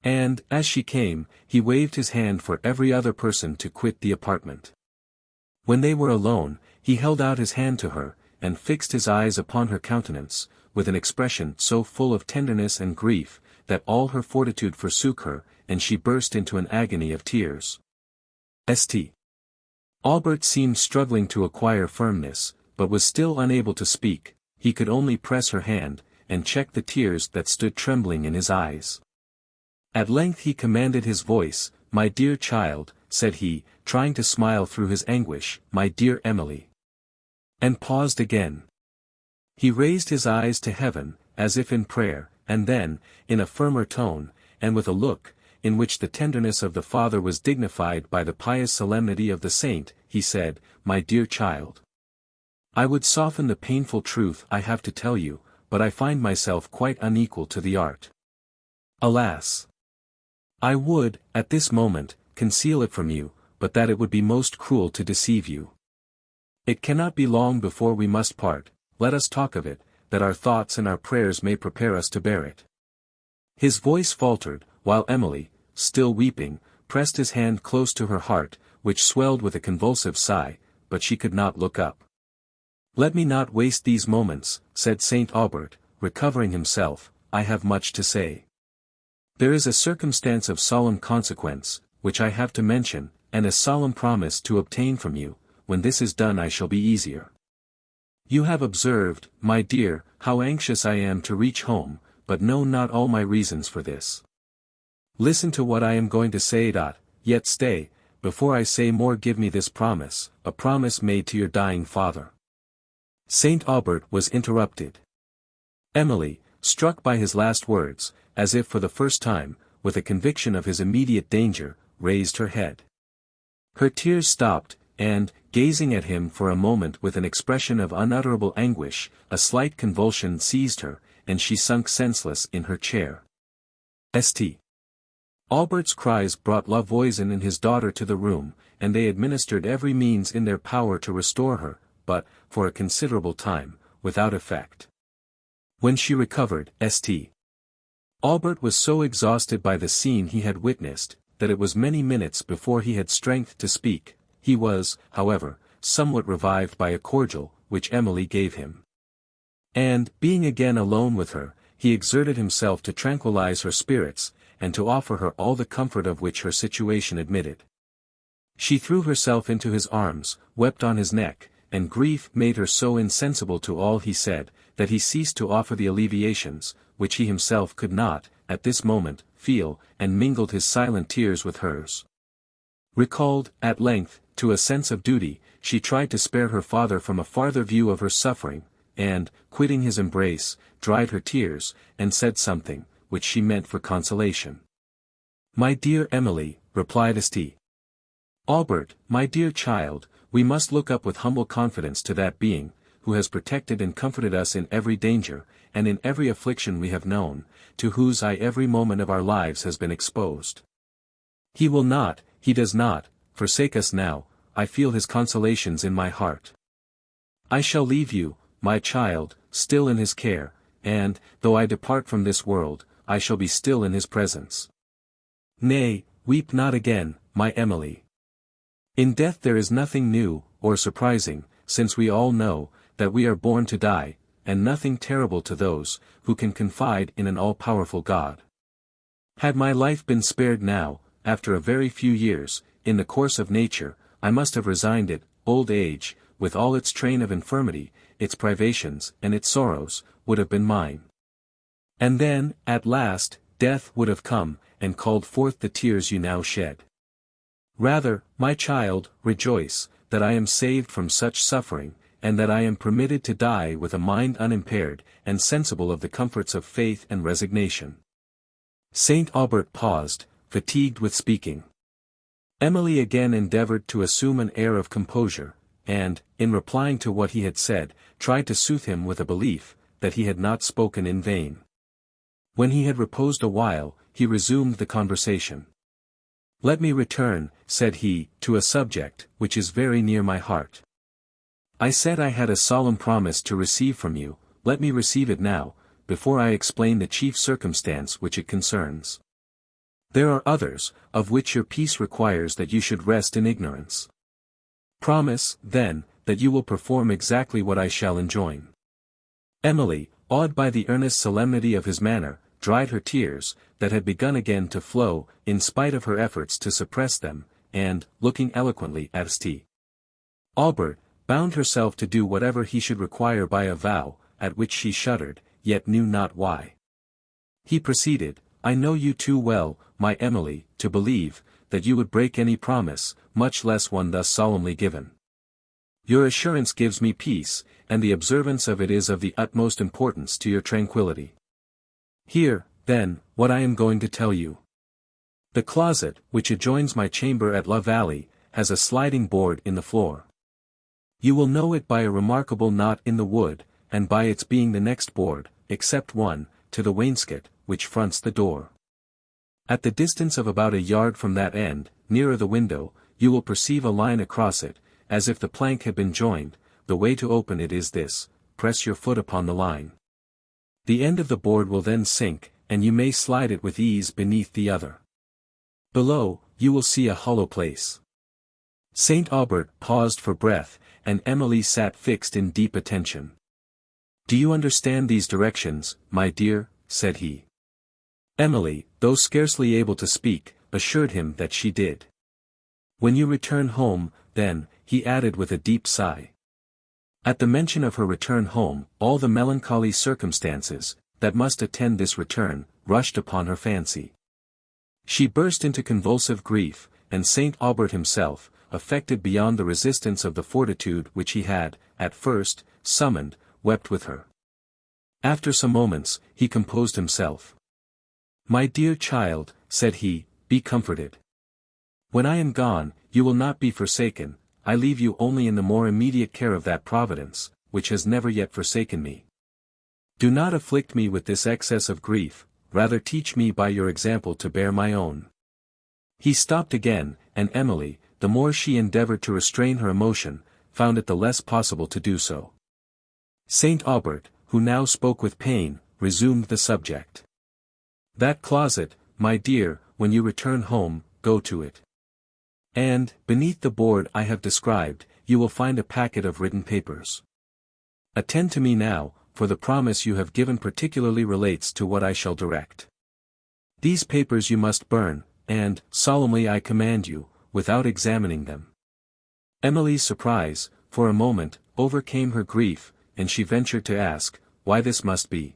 [SPEAKER 1] And, as she came, he waved his hand for every other person to quit the apartment. When they were alone, he held out his hand to her, and fixed his eyes upon her countenance, with an expression so full of tenderness and grief, that all her fortitude forsook her, and she burst into an agony of tears. St. Aubert seemed struggling to acquire firmness, but was still unable to speak. He could only press her hand, and check the tears that stood trembling in his eyes. At length he commanded his voice. "My dear child," said he, trying to smile through his anguish, "my dear Emily." And paused again. He raised his eyes to heaven, as if in prayer, and then, in a firmer tone, and with a look, in which the tenderness of the father was dignified by the pious solemnity of the saint, he said, "My dear child, I would soften the painful truth I have to tell you, but I find myself quite unequal to the art. Alas! I would, at this moment, conceal it from you, but that it would be most cruel to deceive you. It cannot be long before we must part. Let us talk of it, that our thoughts and our prayers may prepare us to bear it." His voice faltered, while Emily, still weeping, pressed his hand close to her heart, which swelled with a convulsive sigh, but she could not look up. "Let me not waste these moments," said Saint Aubert, recovering himself, "I have much to say. There is a circumstance of solemn consequence, which I have to mention, and a solemn promise to obtain from you. When this is done I shall be easier. You have observed, my dear, how anxious I am to reach home, but know not all my reasons for this. Listen to what I am going to say. Yet stay, before I say more, give me this promise, a promise made to your dying father." Saint Aubert was interrupted. Emily, struck by his last words, as if for the first time, with a conviction of his immediate danger, raised her head. Her tears stopped, and, gazing at him for a moment with an expression of unutterable anguish, a slight convulsion seized her, and she sunk senseless in her chair. St. Aubert's cries brought Lavoisin and his daughter to the room, and they administered every means in their power to restore her, but, for a considerable time, without effect. When she recovered, St. Aubert was so exhausted by the scene he had witnessed, that it was many minutes before he had strength to speak. He was, however, somewhat revived by a cordial, which Emily gave him. And, being again alone with her, he exerted himself to tranquilize her spirits, and to offer her all the comfort of which her situation admitted. She threw herself into his arms, wept on his neck, and grief made her so insensible to all he said, that he ceased to offer the alleviations, which he himself could not, at this moment, feel, and mingled his silent tears with hers. Recalled, at length, to a sense of duty, she tried to spare her father from a farther view of her suffering, and, quitting his embrace, dried her tears, and said something, which she meant for consolation. "My dear Emily," replied St. Aubert, "my dear child, we must look up with humble confidence to that Being, who has protected and comforted us in every danger, and in every affliction we have known, to whose eye every moment of our lives has been exposed. He will not, he does not, forsake us now. I feel his consolations in my heart. I shall leave you, my child, still in his care, and, though I depart from this world, I shall be still in his presence. Nay, weep not again, my Emily. In death there is nothing new, or surprising, since we all know, that we are born to die, and nothing terrible to those, who can confide in an all-powerful God. Had my life been spared now, after a very few years, in the course of nature, I must have resigned it. Old age, with all its train of infirmity, its privations, and its sorrows, would have been mine. And then, at last, death would have come, and called forth the tears you now shed. Rather, my child, rejoice, that I am saved from such suffering, and that I am permitted to die with a mind unimpaired, and sensible of the comforts of faith and resignation." Saint Aubert paused, fatigued with speaking. Emily again endeavoured to assume an air of composure, and, in replying to what he had said, tried to soothe him with a belief, that he had not spoken in vain. When he had reposed a while, he resumed the conversation. "Let me return," said he, "to a subject, which is very near my heart. I said I had a solemn promise to receive from you. Let me receive it now, before I explain the chief circumstance which it concerns. There are others, of which your peace requires that you should rest in ignorance. Promise, then, that you will perform exactly what I shall enjoin." Emily, awed by the earnest solemnity of his manner, dried her tears, that had begun again to flow, in spite of her efforts to suppress them, and, looking eloquently at St. Aubert, bound herself to do whatever he should require by a vow, at which she shuddered, yet knew not why. He proceeded, "I know you too well, my Emily, to believe, that you would break any promise, much less one thus solemnly given. Your assurance gives me peace, and the observance of it is of the utmost importance to your tranquillity. Hear, then, what I am going to tell you. The closet, which adjoins my chamber at La Vallée, has a sliding board in the floor. You will know it by a remarkable knot in the wood, and by its being the next board, except one, to the wainscot, which fronts the door. At the distance of about a yard from that end, nearer the window, you will perceive a line across it, as if the plank had been joined. The way to open it is this: press your foot upon the line. The end of the board will then sink, and you may slide it with ease beneath the other. Below, you will see a hollow place. Saint Aubert paused for breath, and Emily sat fixed in deep attention. "Do you understand these directions, my dear?" said he. Emily, though scarcely able to speak, assured him that she did. "When you return home, then," he added with a deep sigh. At the mention of her return home, all the melancholy circumstances, that must attend this return, rushed upon her fancy. She burst into convulsive grief, and Saint Aubert himself, affected beyond the resistance of the fortitude which he had, at first, summoned, wept with her. After some moments, he composed himself. "My dear child," said he, "be comforted. When I am gone, you will not be forsaken. I leave you only in the more immediate care of that Providence, which has never yet forsaken me. Do not afflict me with this excess of grief, rather teach me by your example to bear my own." He stopped again, and Emily, the more she endeavoured to restrain her emotion, found it the less possible to do so. Saint Aubert, who now spoke with pain, resumed the subject. "That closet, my dear, when you return home, go to it. And, beneath the board I have described, you will find a packet of written papers. Attend to me now, for the promise you have given particularly relates to what I shall direct. These papers you must burn, and, solemnly I command you, without examining them." Emily's surprise, for a moment, overcame her grief, and she ventured to ask, why this must be.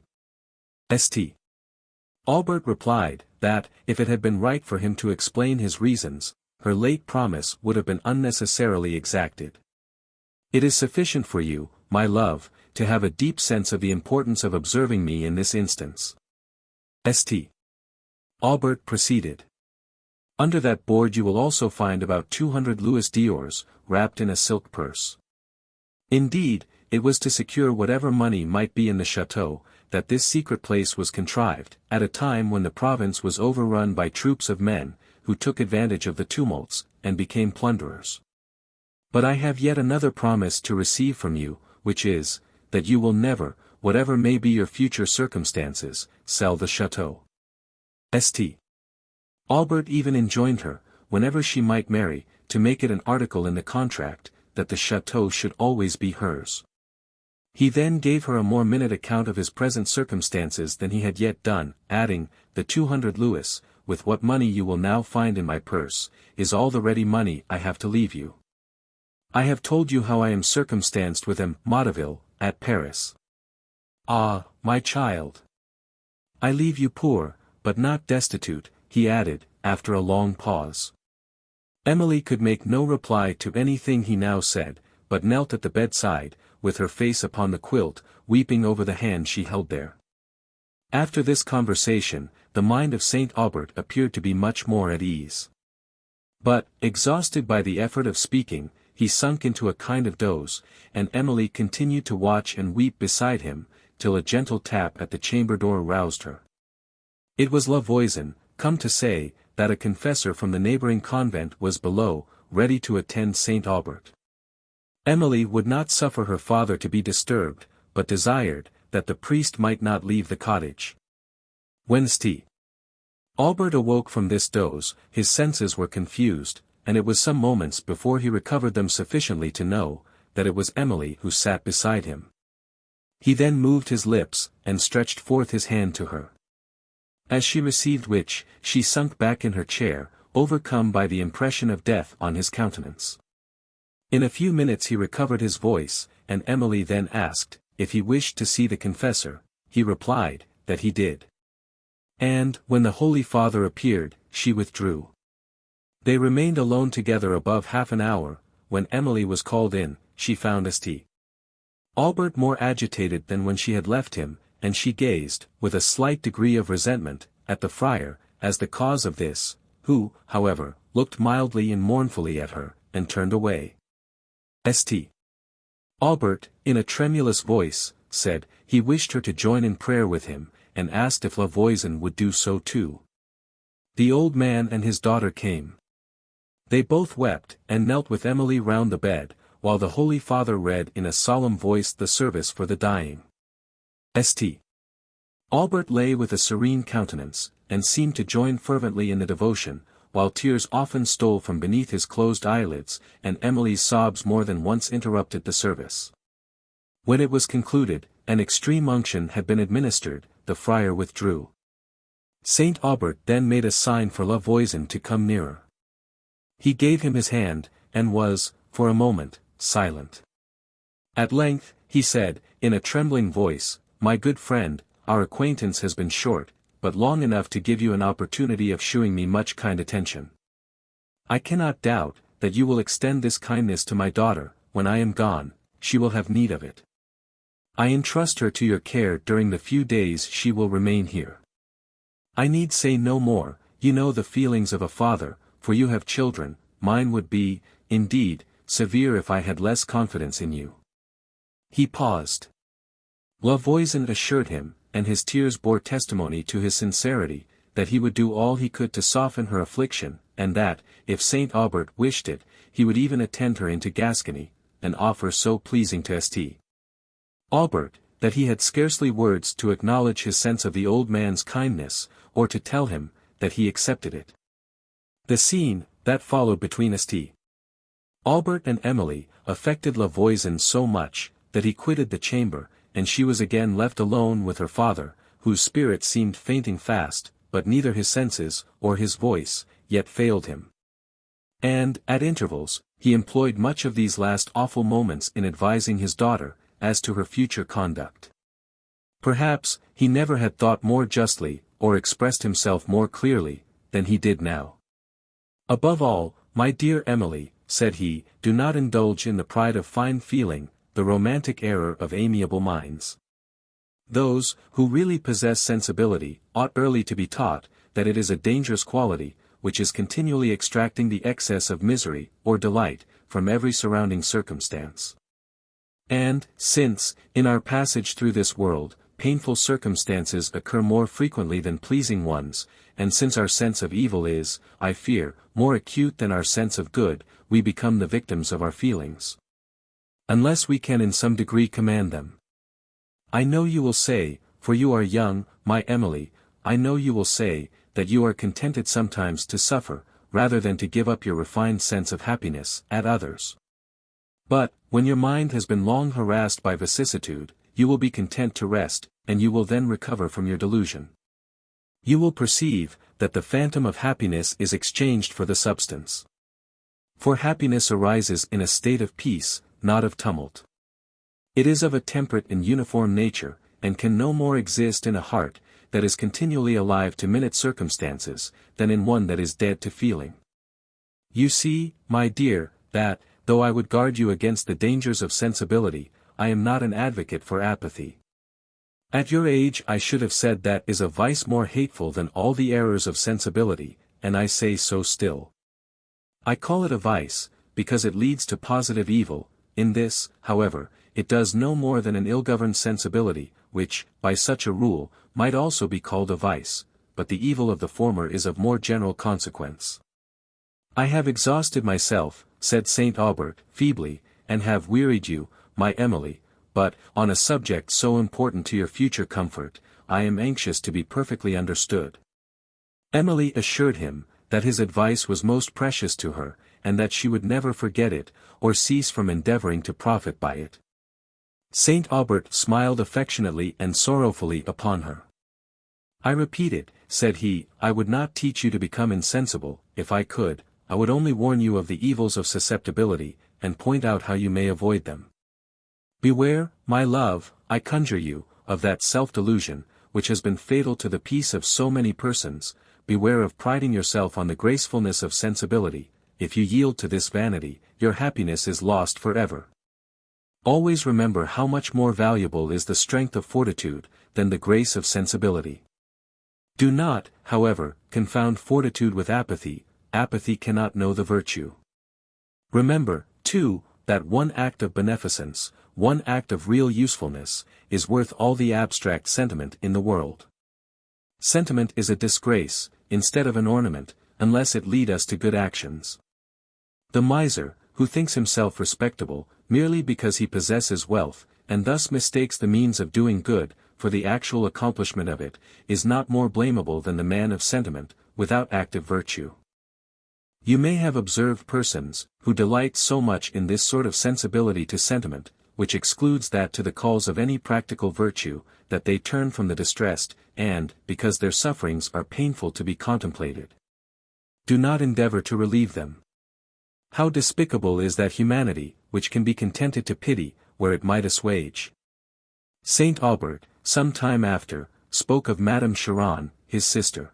[SPEAKER 1] St. Aubert replied, that, if it had been right for him to explain his reasons, her late promise would have been unnecessarily exacted. "It is sufficient for you, my love, to have a deep sense of the importance of observing me in this instance." St. Aubert proceeded. "Under that board you will also find about 200 louis d'ors, wrapped in a silk purse. Indeed, it was to secure whatever money might be in the chateau, that this secret place was contrived, at a time when the province was overrun by troops of men, who took advantage of the tumults, and became plunderers. But I have yet another promise to receive from you, which is, that you will never, whatever may be your future circumstances, sell the chateau." St. Aubert even enjoined her, whenever she might marry, to make it an article in the contract, that the chateau should always be hers. He then gave her a more minute account of his present circumstances than he had yet done, adding, "The 200 louis, with what money you will now find in my purse, is all the ready money I have to leave you. I have told you how I am circumstanced with M. Motteville, at Paris. Ah, my child! I leave you poor, but not destitute," he added, after a long pause. Emily could make no reply to anything he now said, but knelt at the bedside, with her face upon the quilt, weeping over the hand she held there. After this conversation, the mind of Saint Aubert appeared to be much more at ease. But, exhausted by the effort of speaking, he sunk into a kind of doze, and Emily continued to watch and weep beside him, till a gentle tap at the chamber door roused her. It was La Voisin, come to say, that a confessor from the neighbouring convent was below, ready to attend Saint Aubert. Emily would not suffer her father to be disturbed, but desired, that the priest might not leave the cottage. When St. Aubert awoke from this doze, his senses were confused, and it was some moments before he recovered them sufficiently to know, that it was Emily who sat beside him. He then moved his lips, and stretched forth his hand to her. As she received which, she sunk back in her chair, overcome by the impression of death on his countenance. In a few minutes he recovered his voice, and Emily then asked, if he wished to see the confessor. He replied, that he did. And, when the Holy Father appeared, she withdrew. They remained alone together above half an hour. When Emily was called in, she found St. Aubert more agitated than when she had left him, and she gazed, with a slight degree of resentment, at the friar, as the cause of this, who, however, looked mildly and mournfully at her, and turned away. St. Aubert, in a tremulous voice, said, he wished her to join in prayer with him, and asked if La Voisin would do so too. The old man and his daughter came. They both wept, and knelt with Emily round the bed, while the Holy Father read in a solemn voice the service for the dying. St. Aubert lay with a serene countenance, and seemed to join fervently in the devotion, while tears often stole from beneath his closed eyelids, and Emily's sobs more than once interrupted the service. When it was concluded, and extreme unction had been administered, the friar withdrew. Saint Aubert then made a sign for La Voisin to come nearer. He gave him his hand, and was, for a moment, silent. At length, he said, in a trembling voice, "My good friend, our acquaintance has been short, but long enough to give you an opportunity of shewing me much kind attention. I cannot doubt, that you will extend this kindness to my daughter. When I am gone, she will have need of it. I entrust her to your care during the few days she will remain here. I need say no more, you know the feelings of a father, for you have children. Mine would be, indeed, severe if I had less confidence in you." He paused. La Voisin assured him, and his tears bore testimony to his sincerity, that he would do all he could to soften her affliction, and that, if Saint Aubert wished it, he would even attend her into Gascony, an offer so pleasing to St. Aubert, that he had scarcely words to acknowledge his sense of the old man's kindness, or to tell him, that he accepted it. The scene, that followed between St. Aubert and Emily, affected La Voisin so much, that he quitted the chamber, and she was again left alone with her father, whose spirit seemed fainting fast, but neither his senses, or his voice, yet failed him. And, at intervals, he employed much of these last awful moments in advising his daughter, as to her future conduct. Perhaps, he never had thought more justly, or expressed himself more clearly, than he did now. "Above all, my dear Emily," said he, "do not indulge in the pride of fine feeling, the romantic error of amiable minds. Those, who really possess sensibility, ought early to be taught, that it is a dangerous quality, which is continually extracting the excess of misery, or delight, from every surrounding circumstance. And, since, in our passage through this world, painful circumstances occur more frequently than pleasing ones, and since our sense of evil is, I fear, more acute than our sense of good, we become the victims of our feelings. Unless we can in some degree command them. I know you will say, for you are young, my Emily, I know you will say, that you are contented sometimes to suffer, rather than to give up your refined sense of happiness, at others. But, when your mind has been long harassed by vicissitude, you will be content to rest, and you will then recover from your delusion. You will perceive, that the phantom of happiness is exchanged for the substance. For happiness arises in a state of peace, not of tumult. It is of a temperate and uniform nature, and can no more exist in a heart, that is continually alive to minute circumstances, than in one that is dead to feeling. You see, my dear, that, though I would guard you against the dangers of sensibility, I am not an advocate for apathy. At your age I should have said that is a vice more hateful than all the errors of sensibility, and I say so still. I call it a vice, because it leads to positive evil. In this, however, it does no more than an ill-governed sensibility, which, by such a rule, might also be called a vice, but the evil of the former is of more general consequence. I have exhausted myself, said Saint Aubert, feebly, and have wearied you, my Emily, but, on a subject so important to your future comfort, I am anxious to be perfectly understood. Emily assured him, that his advice was most precious to her, and that she would never forget it, or cease from endeavoring to profit by it. Saint Aubert smiled affectionately and sorrowfully upon her. I repeat it, said he, I would not teach you to become insensible. If I could, I would only warn you of the evils of susceptibility, and point out how you may avoid them. Beware, my love, I conjure you, of that self-delusion, which has been fatal to the peace of so many persons. Beware of priding yourself on the gracefulness of sensibility. If you yield to this vanity, your happiness is lost forever. Always remember how much more valuable is the strength of fortitude, than the grace of sensibility. Do not, however, confound fortitude with apathy. Apathy cannot know the virtue. Remember, too, that one act of beneficence, one act of real usefulness, is worth all the abstract sentiment in the world. Sentiment is a disgrace, instead of an ornament, unless it lead us to good actions. The miser, who thinks himself respectable, merely because he possesses wealth, and thus mistakes the means of doing good, for the actual accomplishment of it, is not more blamable than the man of sentiment, without active virtue. You may have observed persons, who delight so much in this sort of sensibility to sentiment, which excludes that to the calls of any practical virtue, that they turn from the distressed, and, because their sufferings are painful to be contemplated, do not endeavor to relieve them. How despicable is that humanity, which can be contented to pity, where it might assuage. Saint Aubert, some time after, spoke of Madame Cheron, his sister.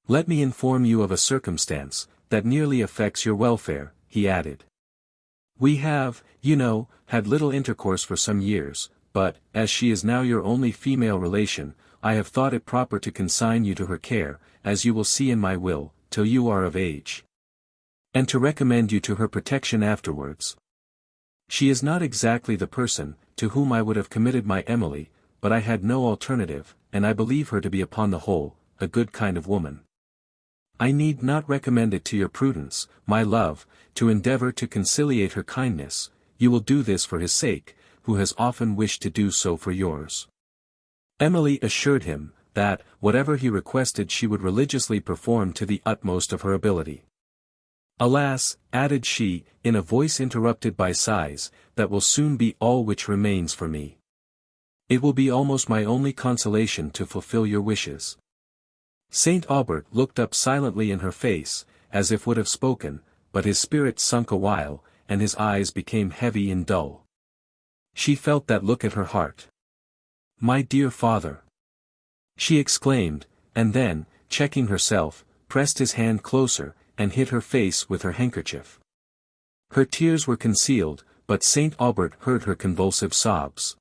[SPEAKER 1] Let me inform you of a circumstance, that nearly affects your welfare, he added. We have, you know, had little intercourse for some years, but, as she is now your only female relation, I have thought it proper to consign you to her care, as you will see in my will, till you are of age, and to recommend you to her protection afterwards. She is not exactly the person, to whom I would have committed my Emily, but I had no alternative, and I believe her to be upon the whole, a good kind of woman. I need not recommend it to your prudence, my love, to endeavor to conciliate her kindness. You will do this for his sake, who has often wished to do so for yours. Emily assured him, that, whatever he requested she would religiously perform to the utmost of her ability. Alas, added she, in a voice interrupted by sighs, that will soon be all which remains for me. It will be almost my only consolation to fulfill your wishes. Saint Aubert looked up silently in her face, as if would have spoken, but his spirit sunk a while, and his eyes became heavy and dull. She felt that look at her heart. My dear father! She exclaimed, and then, checking herself, pressed his hand closer, and hid her face with her handkerchief. Her tears were concealed, but Saint Aubert heard her convulsive sobs.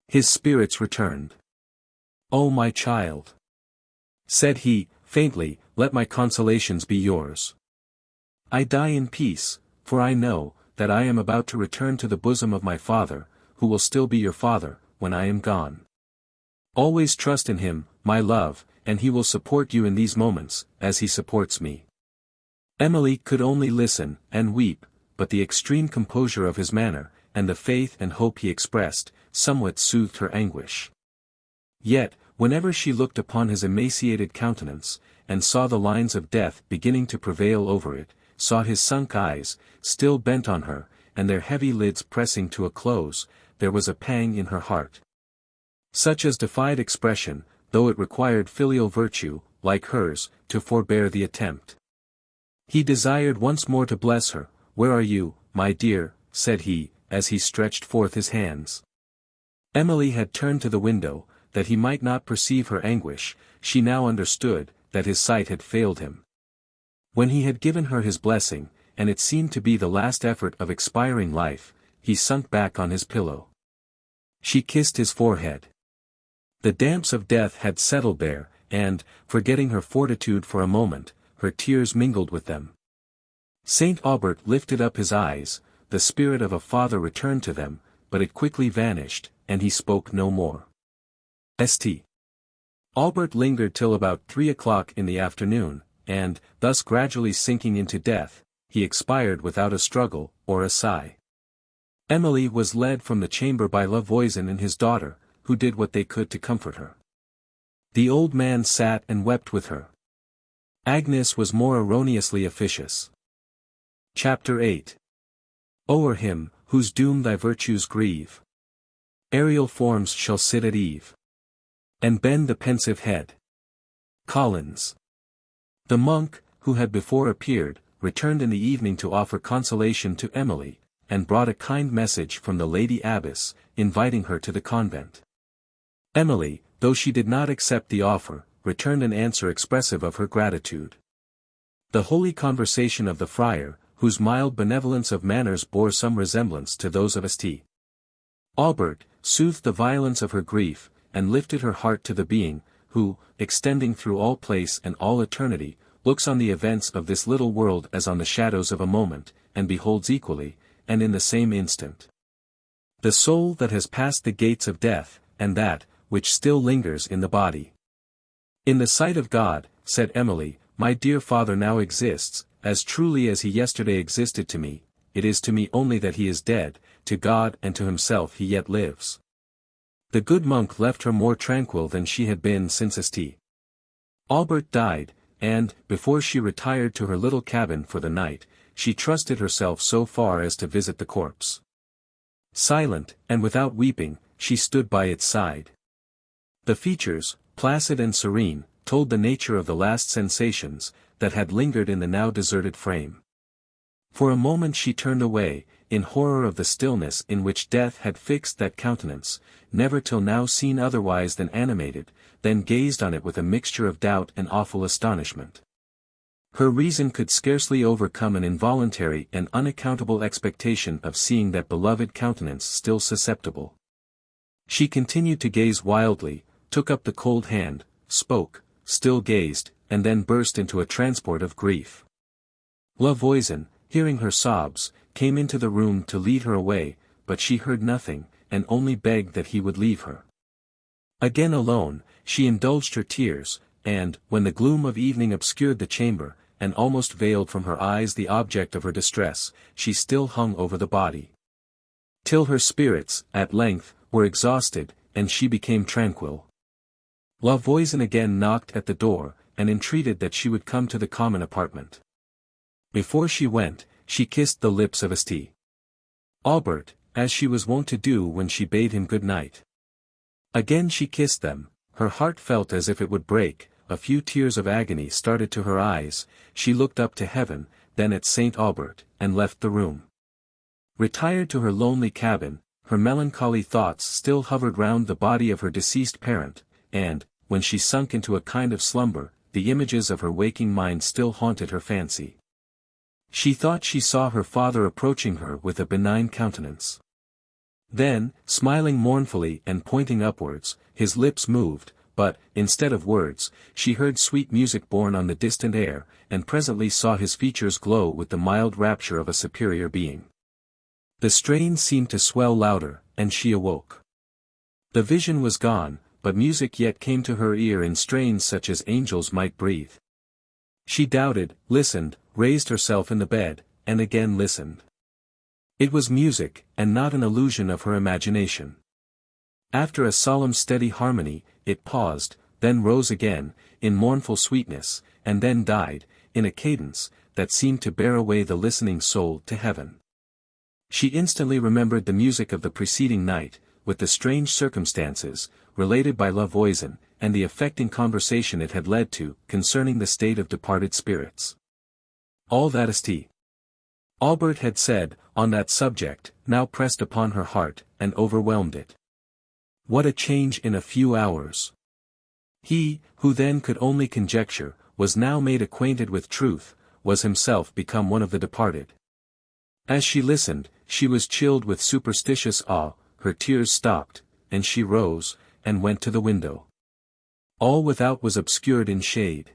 [SPEAKER 1] His spirits returned. "Oh my child!" said he, faintly, "let my consolations be yours. I die in peace, for I know, that I am about to return to the bosom of my father, who will still be your father, when I am gone. Always trust in him, my love, and he will support you in these moments, as he supports me." Emily could only listen, and weep, but the extreme composure of his manner, and the faith and hope he expressed, somewhat soothed her anguish. Yet, whenever she looked upon his emaciated countenance, and saw the lines of death beginning to prevail over it, saw his sunk eyes, still bent on her, and their heavy lids pressing to a close, there was a pang in her heart, such as defied expression, though it required filial virtue, like hers, to forbear the attempt. He desired once more to bless her. "Where are you, my dear?" said he, as he stretched forth his hands. Emily had turned to the window, that he might not perceive her anguish. She now understood, that his sight had failed him. When he had given her his blessing, and it seemed to be the last effort of expiring life, he sunk back on his pillow. She kissed his forehead. The damps of death had settled there, and, forgetting her fortitude for a moment, her tears mingled with them. Saint Aubert lifted up his eyes, the spirit of a father returned to them, but it quickly vanished, and he spoke no more. St. Aubert lingered till about 3 o'clock in the afternoon, and, thus gradually sinking into death, he expired without a struggle, or a sigh. Emily was led from the chamber by Lavoisin and his daughter, who did what they could to comfort her. The old man sat and wept with her. Agnes was more erroneously officious. Chapter 8. O'er him, whose doom thy virtues grieve, aerial forms shall sit at eve, and bend the pensive head. Collins. The monk, who had before appeared, returned in the evening to offer consolation to Emily, and brought a kind message from the Lady Abbess, inviting her to the convent. Emily, though she did not accept the offer, returned an answer expressive of her gratitude. The holy conversation of the friar, whose mild benevolence of manners bore some resemblance to those of St. Aubert, soothed the violence of her grief, and lifted her heart to the Being, who, extending through all place and all eternity, looks on the events of this little world as on the shadows of a moment, and beholds equally, and in the same instant, the soul that has passed the gates of death, and that, which still lingers in the body. In the sight of God, said Emily, my dear father now exists, as truly as he yesterday existed to me. It is to me only that he is dead, to God and to himself he yet lives. The good monk left her more tranquil than she had been since St. Aubert died, and, before she retired to her little cabin for the night, she trusted herself so far as to visit the corpse. Silent, and without weeping, she stood by its side. The features, placid and serene, told the nature of the last sensations that had lingered in the now deserted frame. For a moment she turned away, in horror of the stillness in which death had fixed that countenance, never till now seen otherwise than animated, then gazed on it with a mixture of doubt and awful astonishment. Her reason could scarcely overcome an involuntary and unaccountable expectation of seeing that beloved countenance still susceptible. She continued to gaze wildly, took up the cold hand, spoke, still gazed, and then burst into a transport of grief. La Voisin, hearing her sobs, came into the room to lead her away, but she heard nothing, and only begged that he would leave her. Again alone, she indulged her tears, and, when the gloom of evening obscured the chamber, and almost veiled from her eyes the object of her distress, she still hung over the body. Till her spirits, at length, were exhausted, and she became tranquil. La Voisin again knocked at the door, and entreated that she would come to the common apartment. Before she went, she kissed the lips of St. Aubert, as she was wont to do when she bade him good night. Again she kissed them, her heart felt as if it would break, a few tears of agony started to her eyes, she looked up to heaven, then at St. Aubert, and left the room. Retired to her lonely cabin, her melancholy thoughts still hovered round the body of her deceased parent, and, when she sunk into a kind of slumber, the images of her waking mind still haunted her fancy. She thought she saw her father approaching her with a benign countenance. Then, smiling mournfully and pointing upwards, his lips moved, but, instead of words, she heard sweet music borne on the distant air, and presently saw his features glow with the mild rapture of a superior being. The strains seemed to swell louder, and she awoke. The vision was gone, but music yet came to her ear in strains such as angels might breathe. She doubted, listened, raised herself in the bed, and again listened. It was music, and not an illusion of her imagination. After a solemn steady harmony, it paused, then rose again, in mournful sweetness, and then died, in a cadence, that seemed to bear away the listening soul to heaven. She instantly remembered the music of the preceding night, with the strange circumstances, related by La Voisin, and the affecting conversation it had led to, concerning the state of departed spirits. All that St. Aubert had said, on that subject, now pressed upon her heart, and overwhelmed it. What a change in a few hours! He, who then could only conjecture, was now made acquainted with truth, was himself become one of the departed. As she listened, she was chilled with superstitious awe, her tears stopped, and she rose, and went to the window. All without was obscured in shade.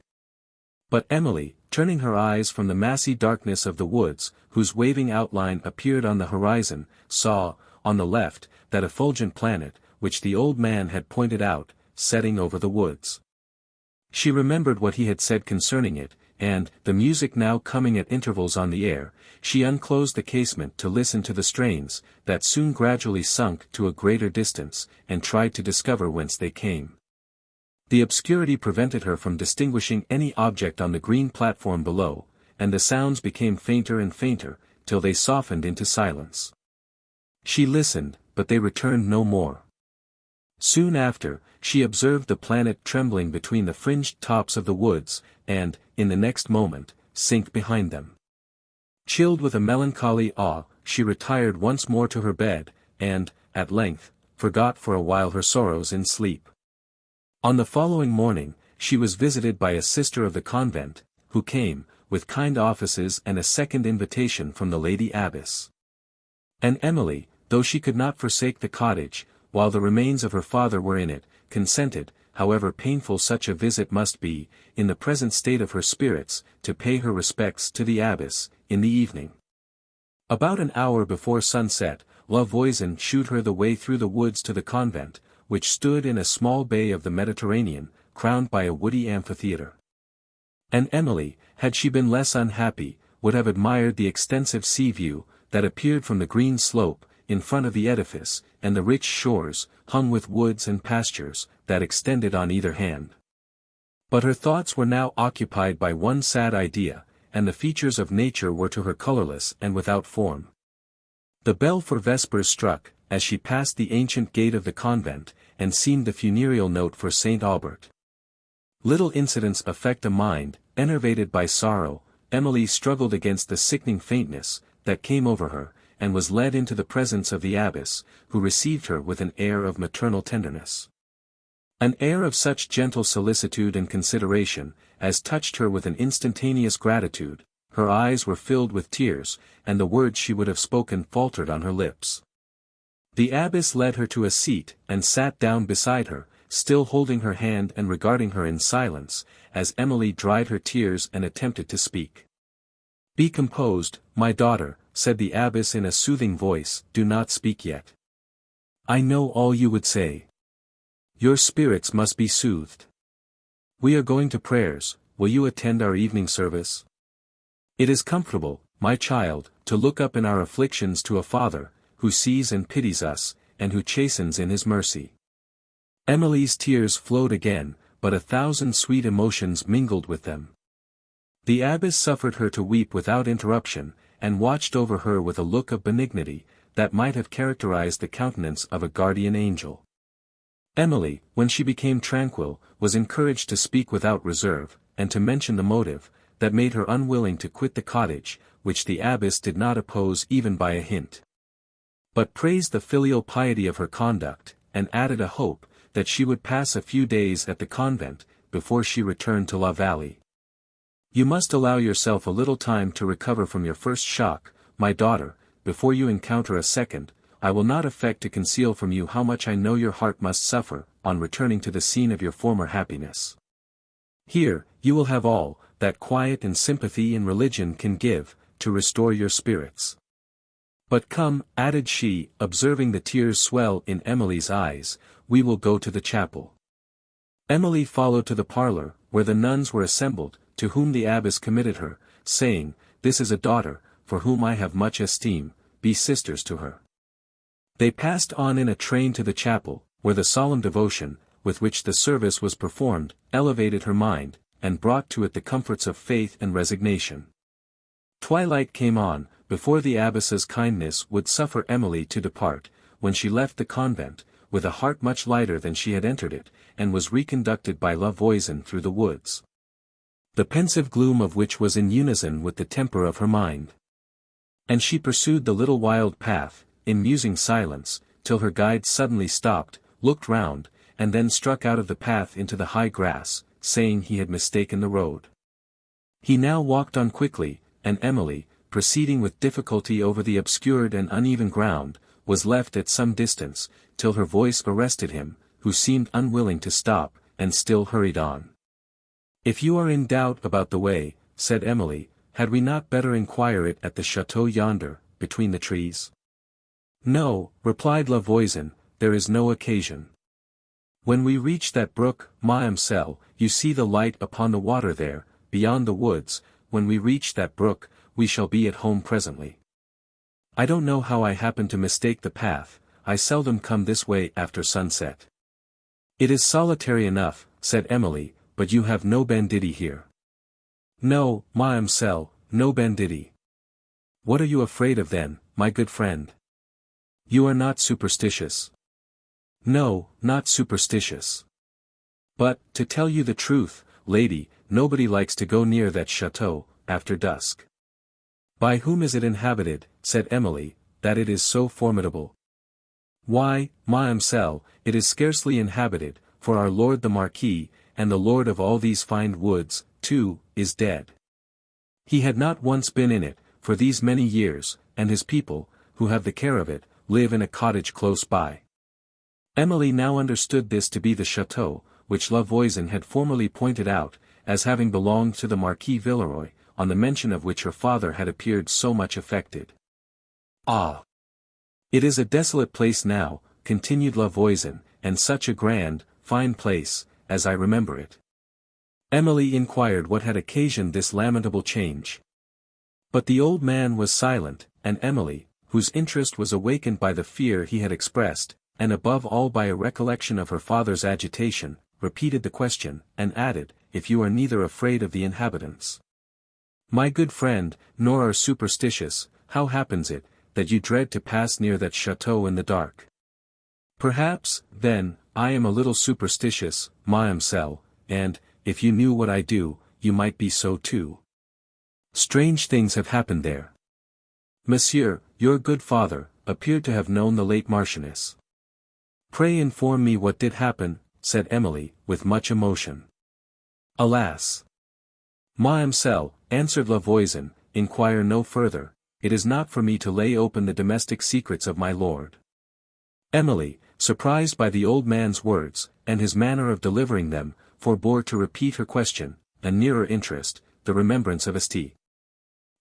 [SPEAKER 1] But Emily, turning her eyes from the massy darkness of the woods, whose waving outline appeared on the horizon, saw, on the left, that effulgent planet, which the old man had pointed out, setting over the woods. She remembered what he had said concerning it, and, the music now coming at intervals on the air, she unclosed the casement to listen to the strains, that soon gradually sunk to a greater distance, and tried to discover whence they came. The obscurity prevented her from distinguishing any object on the green platform below, and the sounds became fainter and fainter, till they softened into silence. She listened, but they returned no more. Soon after, she observed the planet trembling between the fringed tops of the woods, and, in the next moment, sink behind them. Chilled with a melancholy awe, she retired once more to her bed, and, at length, forgot for a while her sorrows in sleep. On the following morning, she was visited by a sister of the convent, who came, with kind offices and a second invitation from the lady abbess. And Emily, though she could not forsake the cottage, while the remains of her father were in it, consented, however painful such a visit must be, in the present state of her spirits, to pay her respects to the abbess, in the evening. About an hour before sunset, La Voisin shewed her the way through the woods to the convent, which stood in a small bay of the Mediterranean, crowned by a woody amphitheatre. And Emily, had she been less unhappy, would have admired the extensive sea view, that appeared from the green slope, in front of the edifice, and the rich shores, hung with woods and pastures, that extended on either hand. But her thoughts were now occupied by one sad idea, and the features of nature were to her colorless and without form. The bell for vespers struck, as she passed the ancient gate of the convent, and seemed the funereal note for Saint Aubert. Little incidents affect a mind, enervated by sorrow. Emily struggled against the sickening faintness that came over her, and was led into the presence of the abbess, who received her with an air of maternal tenderness. An air of such gentle solicitude and consideration, as touched her with an instantaneous gratitude. Her eyes were filled with tears, and the words she would have spoken faltered on her lips. The abbess led her to a seat, and sat down beside her, still holding her hand and regarding her in silence, as Emily dried her tears and attempted to speak. "Be composed, my daughter," said the abbess in a soothing voice, "do not speak yet. I know all you would say. Your spirits must be soothed. We are going to prayers. Will you attend our evening service? It is comfortable, my child, to look up in our afflictions to a Father, who sees and pities us, and who chastens in his mercy." Emily's tears flowed again, but 1,000 sweet emotions mingled with them. The abbess suffered her to weep without interruption, and watched over her with a look of benignity, that might have characterized the countenance of a guardian angel. Emily, when she became tranquil, was encouraged to speak without reserve, and to mention the motive that made her unwilling to quit the cottage, which the abbess did not oppose even by a hint, but praised the filial piety of her conduct, and added a hope that she would pass a few days at the convent, before she returned to La Vallée. "You must allow yourself a little time to recover from your first shock, my daughter, before you encounter a second. I will not affect to conceal from you how much I know your heart must suffer, on returning to the scene of your former happiness. Here, you will have all that quiet and sympathy in religion can give, to restore your spirits. But come," added she, observing the tears swell in Emily's eyes, "we will go to the chapel." Emily followed to the parlor, where the nuns were assembled, to whom the abbess committed her, saying, "This is a daughter, for whom I have much esteem, be sisters to her." They passed on in a train to the chapel, where the solemn devotion, with which the service was performed, elevated her mind, and brought to it the comforts of faith and resignation. Twilight came on, before the abbess's kindness would suffer Emily to depart, when she left the convent, with a heart much lighter than she had entered it, and was reconducted by La Voisin through the woods, the pensive gloom of which was in unison with the temper of her mind. And she pursued the little wild path, in musing silence, till her guide suddenly stopped, looked round, and then struck out of the path into the high grass, saying he had mistaken the road. He now walked on quickly, and Emily, proceeding with difficulty over the obscured and uneven ground, was left at some distance, till her voice arrested him, who seemed unwilling to stop, and still hurried on. "If you are in doubt about the way," said Emily, "had we not better inquire it at the chateau yonder, between the trees?" "No," replied La Voisin, "there is no occasion. When we reach that brook, Mademoiselle, you see the light upon the water there, beyond the woods. When we reach that brook, we shall be at home presently. I don't know how I happened to mistake the path. I seldom come this way after sunset." "It is solitary enough," said Emily, "but you have no banditti here." "No, Mademoiselle, no banditti." "What are you afraid of then, my good friend? You are not superstitious?" "No, not superstitious. But, to tell you the truth, lady, nobody likes to go near that chateau, after dusk." "By whom is it inhabited," said Emily, "that it is so formidable?" "Why, Mademoiselle, it is scarcely inhabited, for our lord the Marquis, and the lord of all these fine woods, too, is dead. He had not once been in it, for these many years, and his people, who have the care of it, live in a cottage close by." Emily now understood this to be the chateau, which La Voisin had formerly pointed out, as having belonged to the Marquis Villeroy, on the mention of which her father had appeared so much affected. "Ah! It is a desolate place now," continued La Voisin, "and such a grand, fine place, as I remember it." Emily inquired what had occasioned this lamentable change. But the old man was silent, and Emily, whose interest was awakened by the fear he had expressed, and above all by a recollection of her father's agitation, repeated the question, and added, if you are neither afraid of the inhabitants. My good friend, nor are superstitious, how happens it, that you dread to pass near that chateau in the dark? Perhaps, then, I am a little superstitious, ma'amselle, and, if you knew what I do, you might be so too. Strange things have happened there. Monsieur, your good father, appeared to have known the late Marchioness. Pray inform me what did happen, said Emily, with much emotion. Alas! Ma'amselle, answered La Voisin, inquire no further, it is not for me to lay open the domestic secrets of my lord. Emily, surprised by the old man's words, and his manner of delivering them, forbore to repeat her question, a nearer interest, the remembrance of St.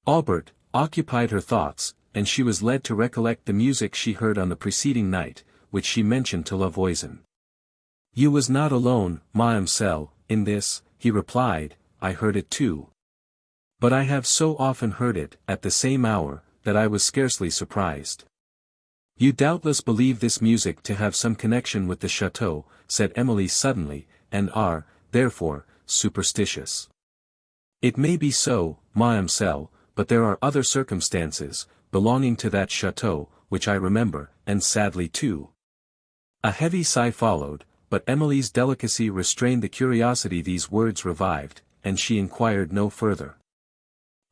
[SPEAKER 1] Aubert, occupied her thoughts, and she was led to recollect the music she heard on the preceding night, which she mentioned to La Voisin. You was not alone, ma'amselle, in this, he replied, I heard it too. But I have so often heard it, at the same hour, that I was scarcely surprised. You doubtless believe this music to have some connection with the chateau, said Emily suddenly, and are, therefore, superstitious. It may be so, ma'amselle, but there are other circumstances, belonging to that chateau, which I remember, and sadly too. A heavy sigh followed, but Emily's delicacy restrained the curiosity these words revived, and she inquired no further.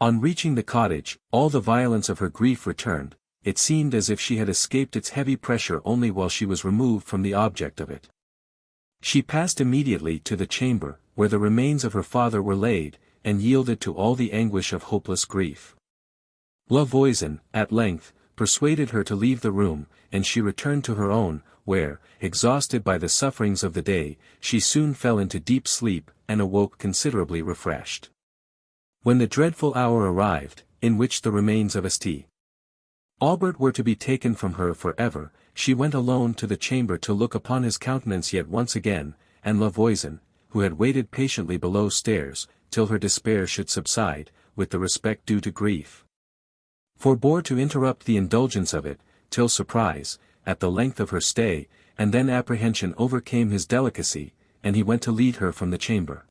[SPEAKER 1] On reaching the cottage, all the violence of her grief returned, it seemed as if she had escaped its heavy pressure only while she was removed from the object of it. She passed immediately to the chamber, where the remains of her father were laid, and yielded to all the anguish of hopeless grief. La Voisin, at length, persuaded her to leave the room, and she returned to her own, where, exhausted by the sufferings of the day, she soon fell into deep sleep, and awoke considerably refreshed. When the dreadful hour arrived, in which the remains of St. Aubert were to be taken from her for ever, she went alone to the chamber to look upon his countenance yet once again, and La Voisin, who had waited patiently below stairs, till her despair should subside, with the respect due to grief, forbore to interrupt the indulgence of it, till surprise, at the length of her stay, and then apprehension overcame his delicacy, and he went to lead her from the chamber.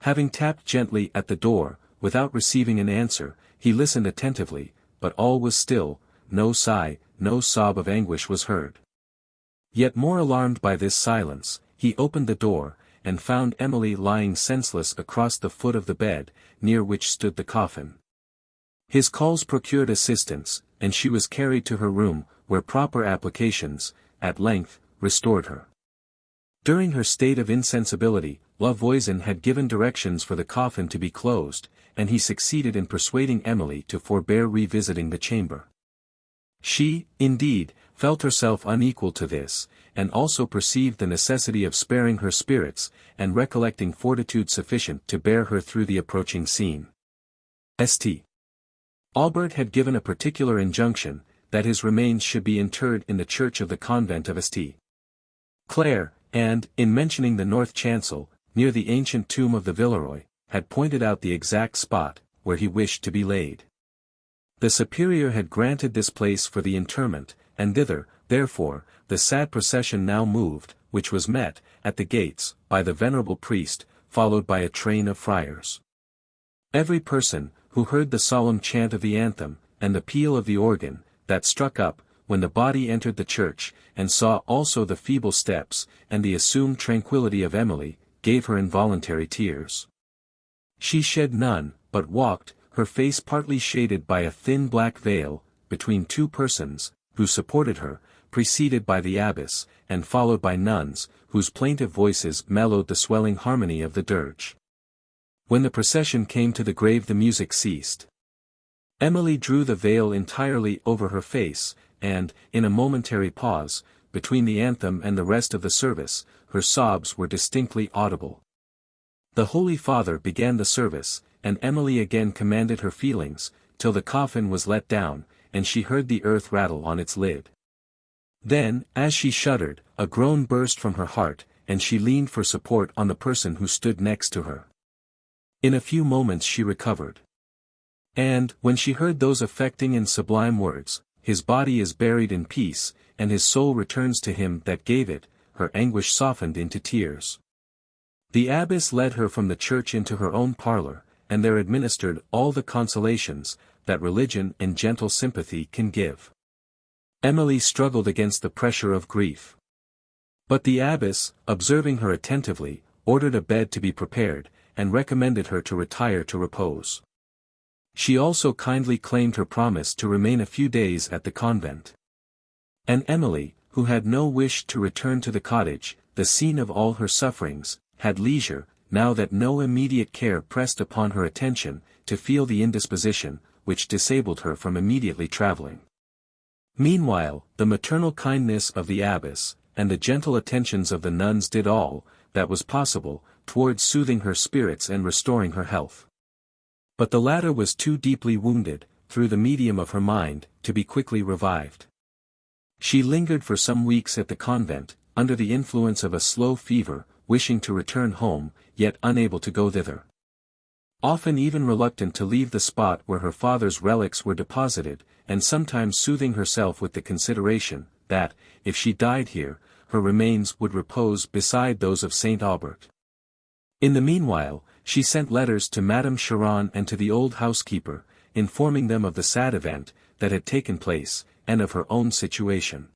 [SPEAKER 1] Having tapped gently at the door, without receiving an answer, he listened attentively, but all was still, no sigh, no sob of anguish was heard. Yet more alarmed by this silence, he opened the door, and found Emily lying senseless across the foot of the bed, near which stood the coffin. His calls procured assistance, and she was carried to her room, where proper applications, at length, restored her. During her state of insensibility, La Voisin had given directions for the coffin to be closed, and he succeeded in persuading Emily to forbear revisiting the chamber. She, indeed, felt herself unequal to this, and also perceived the necessity of sparing her spirits, and recollecting fortitude sufficient to bear her through the approaching scene. St. Aubert had given a particular injunction, that his remains should be interred in the church of the convent of St. Clare, and, in mentioning the north chancel, near the ancient tomb of the Villeroy, had pointed out the exact spot, where he wished to be laid. The superior had granted this place for the interment, and thither, therefore, the sad procession now moved, which was met, at the gates, by the venerable priest, followed by a train of friars. Every person, who heard the solemn chant of the anthem, and the peal of the organ, that struck up, when the body entered the church, and saw also the feeble steps, and the assumed tranquillity of Emily, gave her involuntary tears. She shed none, but walked, her face partly shaded by a thin black veil, between two persons, who supported her, preceded by the abbess, and followed by nuns, whose plaintive voices mellowed the swelling harmony of the dirge. When the procession came to the grave the music ceased. Emily drew the veil entirely over her face, and, in a momentary pause, between the anthem and the rest of the service, her sobs were distinctly audible. The Holy Father began the service, and Emily again commanded her feelings, till the coffin was let down, and she heard the earth rattle on its lid. Then, as she shuddered, a groan burst from her heart, and she leaned for support on the person who stood next to her. In a few moments she recovered. And, when she heard those affecting and sublime words, "His body is buried in peace, and his soul returns to him that gave it," her anguish softened into tears. The abbess led her from the church into her own parlour, and there administered all the consolations that religion and gentle sympathy can give. Emily struggled against the pressure of grief. But the abbess, observing her attentively, ordered a bed to be prepared, and recommended her to retire to repose. She also kindly claimed her promise to remain a few days at the convent. And Emily, who had no wish to return to the cottage, the scene of all her sufferings, had leisure, now that no immediate care pressed upon her attention, to feel the indisposition, which disabled her from immediately travelling. Meanwhile, the maternal kindness of the abbess, and the gentle attentions of the nuns did all that was possible, towards soothing her spirits and restoring her health. But the latter was too deeply wounded, through the medium of her mind, to be quickly revived. She lingered for some weeks at the convent, under the influence of a slow fever, wishing to return home, yet unable to go thither. Often even reluctant to leave the spot where her father's relics were deposited, and sometimes soothing herself with the consideration, that, if she died here, her remains would repose beside those of Saint Aubert. In the meanwhile, she sent letters to Madame Cheron and to the old housekeeper, informing them of the sad event that had taken place, and of her own situation.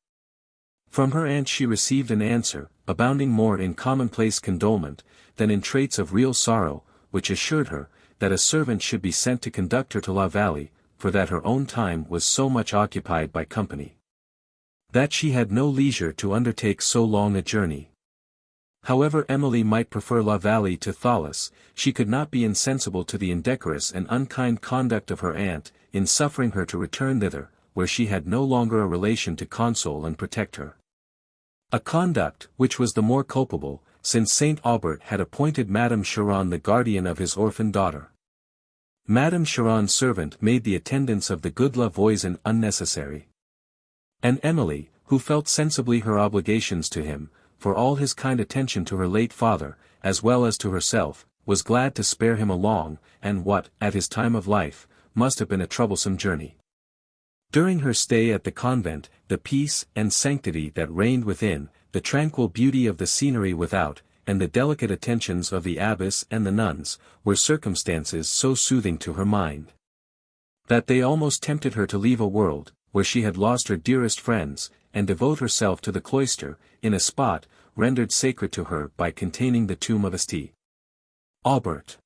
[SPEAKER 1] From her aunt she received an answer, abounding more in commonplace condolement, than in traits of real sorrow, which assured her, that a servant should be sent to conduct her to La Vallée, for that her own time was so much occupied by company, that she had no leisure to undertake so long a journey. However Emily might prefer La Vallée to Thoulouse, she could not be insensible to the indecorous and unkind conduct of her aunt, in suffering her to return thither, where she had no longer a relation to console and protect her. A conduct which was the more culpable, since Saint Aubert had appointed Madame Cheron the guardian of his orphan daughter. Madame Cheron's servant made the attendance of the good La Voisin unnecessary. And Emily, who felt sensibly her obligations to him, for all his kind attention to her late father, as well as to herself, was glad to spare him a long, and what, at his time of life, must have been a troublesome journey. During her stay at the convent, the peace and sanctity that reigned within, the tranquil beauty of the scenery without, and the delicate attentions of the abbess and the nuns, were circumstances so soothing to her mind, that they almost tempted her to leave a world, where she had lost her dearest friends, and devote herself to the cloister, in a spot, rendered sacred to her by containing the tomb of St. Aubert.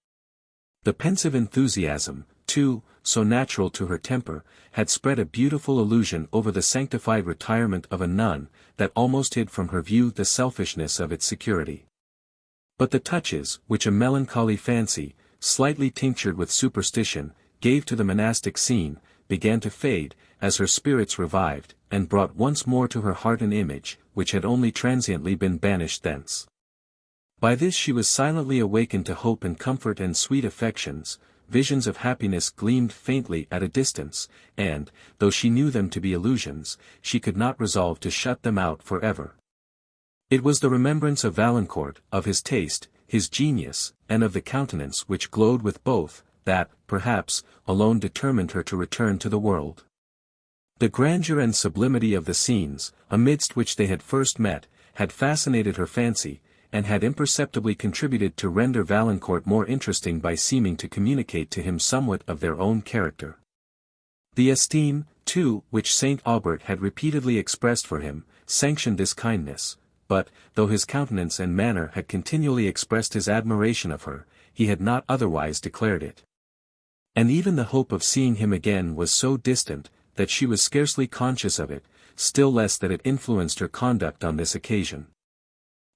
[SPEAKER 1] The pensive enthusiasm, too, so natural to her temper, had spread a beautiful illusion over the sanctified retirement of a nun, that almost hid from her view the selfishness of its security. But the touches, which a melancholy fancy, slightly tinctured with superstition, gave to the monastic scene, began to fade, as her spirits revived, and brought once more to her heart an image, which had only transiently been banished thence. By this she was silently awakened to hope and comfort and sweet affections. Visions of happiness gleamed faintly at a distance, and, though she knew them to be illusions, she could not resolve to shut them out for ever. It was the remembrance of Valancourt, of his taste, his genius, and of the countenance which glowed with both, that, perhaps, alone determined her to return to the world. The grandeur and sublimity of the scenes, amidst which they had first met, had fascinated her fancy, and had imperceptibly contributed to render Valancourt more interesting by seeming to communicate to him somewhat of their own character. The esteem, too, which Saint Aubert had repeatedly expressed for him, sanctioned this kindness, but, though his countenance and manner had continually expressed his admiration of her, he had not otherwise declared it. And even the hope of seeing him again was so distant, that she was scarcely conscious of it, still less that it influenced her conduct on this occasion.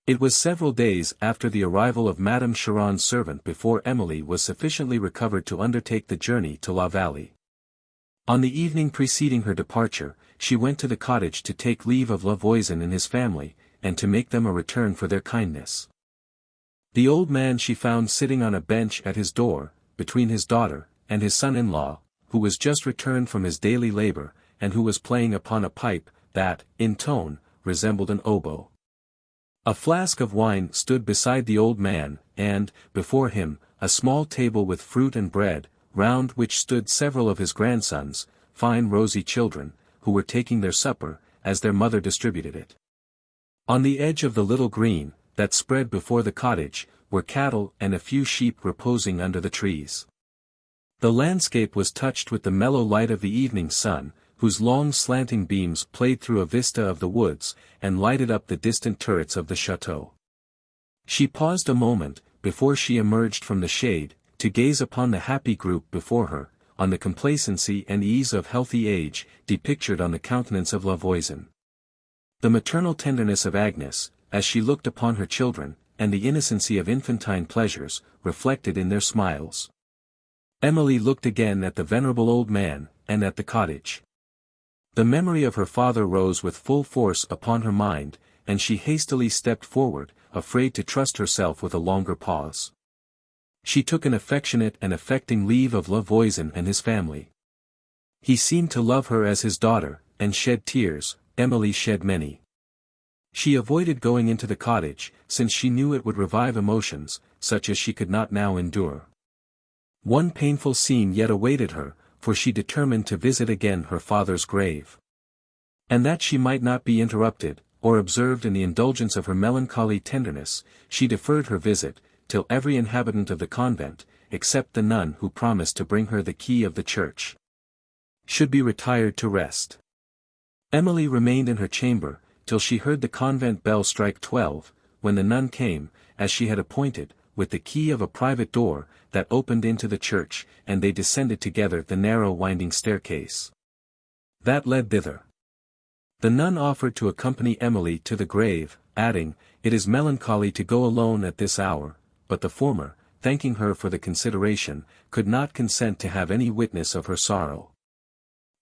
[SPEAKER 1] It was several days after the arrival of Madame Cheron's servant before Emily was sufficiently recovered to undertake the journey to La Vallée. On the evening preceding her departure, she went to the cottage to take leave of La Voisin and his family, and to make them a return for their kindness. The old man she found sitting on a bench at his door, between his daughter, and his son-in-law, who was just returned from his daily labor, and who was playing upon a pipe, that, in tone, resembled an oboe. A flask of wine stood beside the old man, and, before him, a small table with fruit and bread, round which stood several of his grandsons, fine rosy children, who were taking their supper, as their mother distributed it. On the edge of the little green, that spread before the cottage, were cattle and a few sheep reposing under the trees. The landscape was touched with the mellow light of the evening sun, whose long slanting beams played through a vista of the woods, and lighted up the distant turrets of the chateau. She paused a moment, before she emerged from the shade, to gaze upon the happy group before her, on the complacency and ease of healthy age, depictured on the countenance of La Voisin. The maternal tenderness of Agnes, as she looked upon her children, and the innocency of infantine pleasures, reflected in their smiles. Emily looked again at the venerable old man, and at the cottage. The memory of her father rose with full force upon her mind, and she hastily stepped forward, afraid to trust herself with a longer pause. She took an affectionate and affecting leave of La Voisin and his family. He seemed to love her as his daughter, and shed tears. Emily shed many. She avoided going into the cottage, since she knew it would revive emotions, such as she could not now endure. One painful scene yet awaited her, for she determined to visit again her father's grave. And that she might not be interrupted, or observed in the indulgence of her melancholy tenderness, she deferred her visit, till every inhabitant of the convent, except the nun who promised to bring her the key of the church, should be retired to rest. Emily remained in her chamber, till she heard the convent bell strike 12, when the nun came, as she had appointed, with the key of a private door, that opened into the church, and they descended together the narrow winding staircase that led thither. The nun offered to accompany Emily to the grave, adding, "It is melancholy to go alone at this hour," but the former, thanking her for the consideration, could not consent to have any witness of her sorrow.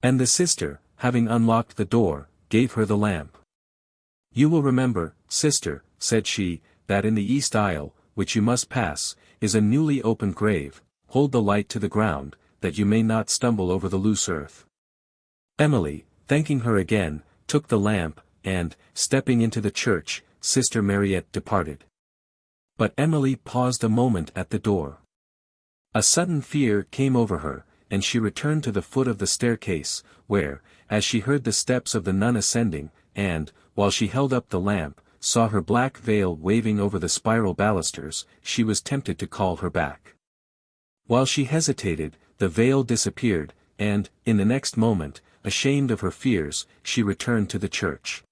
[SPEAKER 1] And the sister, having unlocked the door, gave her the lamp. "You will remember, sister," said she, "that in the east aisle, which you must pass, is a newly opened grave. Hold the light to the ground, that you may not stumble over the loose earth." Emily, thanking her again, took the lamp, and, stepping into the church, Sister Mariette departed. But Emily paused a moment at the door. A sudden fear came over her, and she returned to the foot of the staircase, where, as she heard the steps of the nun ascending, and, while she held up the lamp, saw her black veil waving over the spiral balusters, she was tempted to call her back. While she hesitated, the veil disappeared, and, in the next moment, ashamed of her fears, she returned to the church.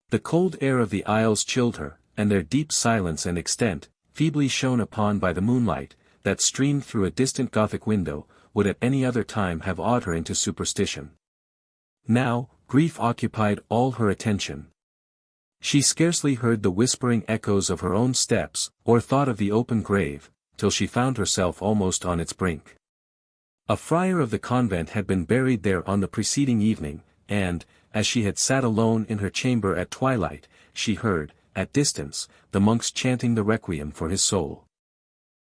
[SPEAKER 1] The cold air of the aisles chilled her, and their deep silence and extent, feebly shone upon by the moonlight, that streamed through a distant Gothic window, would at any other time have awed her into superstition. Now, grief occupied all her attention. She scarcely heard the whispering echoes of her own steps, or thought of the open grave, till she found herself almost on its brink. A friar of the convent had been buried there on the preceding evening, and, as she had sat alone in her chamber at twilight, she heard, at distance, the monks chanting the requiem for his soul.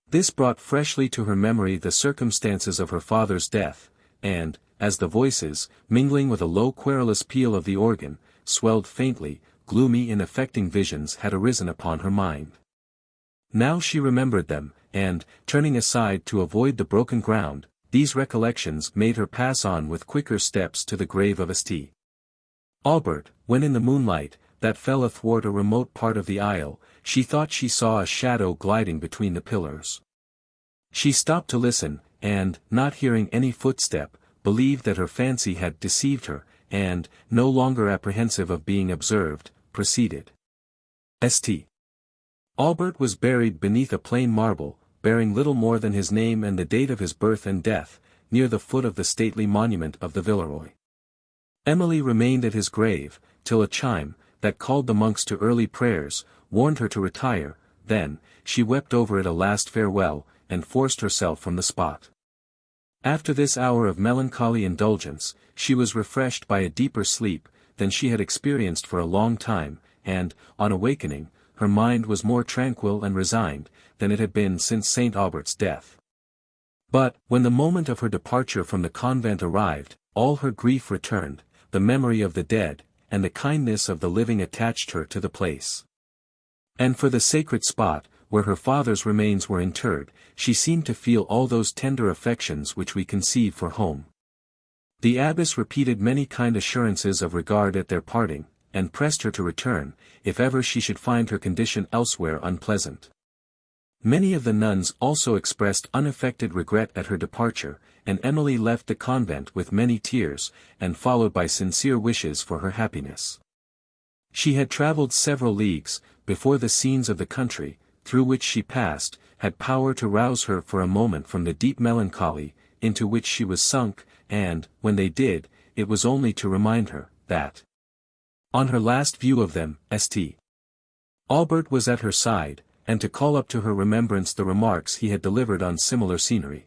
[SPEAKER 1] This brought freshly to her memory the circumstances of her father's death, and, as the voices, mingling with a low querulous peal of the organ, swelled faintly, gloomy and affecting visions had arisen upon her mind. Now she remembered them, and, turning aside to avoid the broken ground, these recollections made her pass on with quicker steps to the grave of St. Aubert, when in the moonlight, that fell athwart a remote part of the aisle, she thought she saw a shadow gliding between the pillars. She stopped to listen, and, not hearing any footstep, believed that her fancy had deceived her, and, no longer apprehensive of being observed, proceeded. St. Aubert was buried beneath a plain marble, bearing little more than his name and the date of his birth and death, near the foot of the stately monument of the Villeroy. Emily remained at his grave, till a chime, that called the monks to early prayers, warned her to retire. Then, she wept over it a last farewell, and forced herself from the spot. After this hour of melancholy indulgence, she was refreshed by a deeper sleep, than she had experienced for a long time, and, on awakening, her mind was more tranquil and resigned, than it had been since St. Aubert's death. But, when the moment of her departure from the convent arrived, all her grief returned, the memory of the dead, and the kindness of the living attached her to the place. And for the sacred spot, where her father's remains were interred, she seemed to feel all those tender affections which we conceive for home. The abbess repeated many kind assurances of regard at their parting, and pressed her to return, if ever she should find her condition elsewhere unpleasant. Many of the nuns also expressed unaffected regret at her departure, and Emily left the convent with many tears, and followed by sincere wishes for her happiness. She had travelled several leagues, before the scenes of the country, through which she passed, had power to rouse her for a moment from the deep melancholy, into which she was sunk, and, when they did, it was only to remind her, that, on her last view of them, St. Aubert was at her side, and to call up to her remembrance the remarks he had delivered on similar scenery.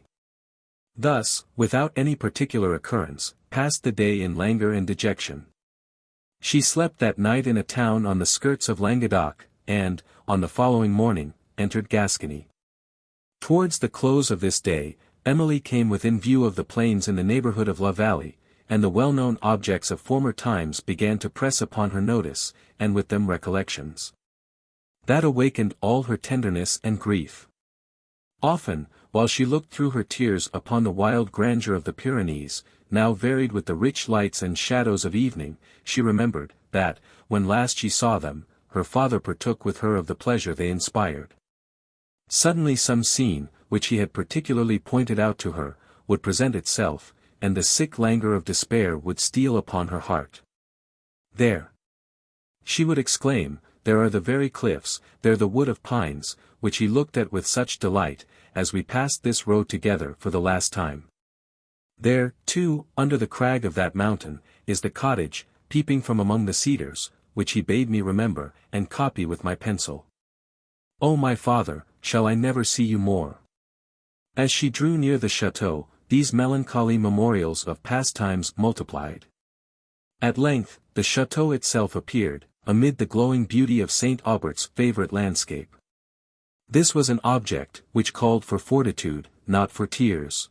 [SPEAKER 1] Thus, without any particular occurrence, passed the day in languor and dejection. She slept that night in a town on the skirts of Languedoc, and, on the following morning, entered Gascony. Towards the close of this day, Emily came within view of the plains in the neighbourhood of La Vallée, and the well-known objects of former times began to press upon her notice, and with them recollections that awakened all her tenderness and grief. Often, while she looked through her tears upon the wild grandeur of the Pyrenees, now varied with the rich lights and shadows of evening, she remembered, that, when last she saw them, her father partook with her of the pleasure they inspired. Suddenly some scene, which he had particularly pointed out to her, would present itself, and the sick languor of despair would steal upon her heart. "There!" she would exclaim, "there are the very cliffs, there the wood of pines, which he looked at with such delight, as we passed this road together for the last time. There, too, under the crag of that mountain, is the cottage, peeping from among the cedars, which he bade me remember, and copy with my pencil. Oh my father, shall I never see you more?" As she drew near the chateau, these melancholy memorials of past times multiplied. At length, the chateau itself appeared, amid the glowing beauty of St. Aubert's favourite landscape. This was an object, which called for fortitude, not for tears.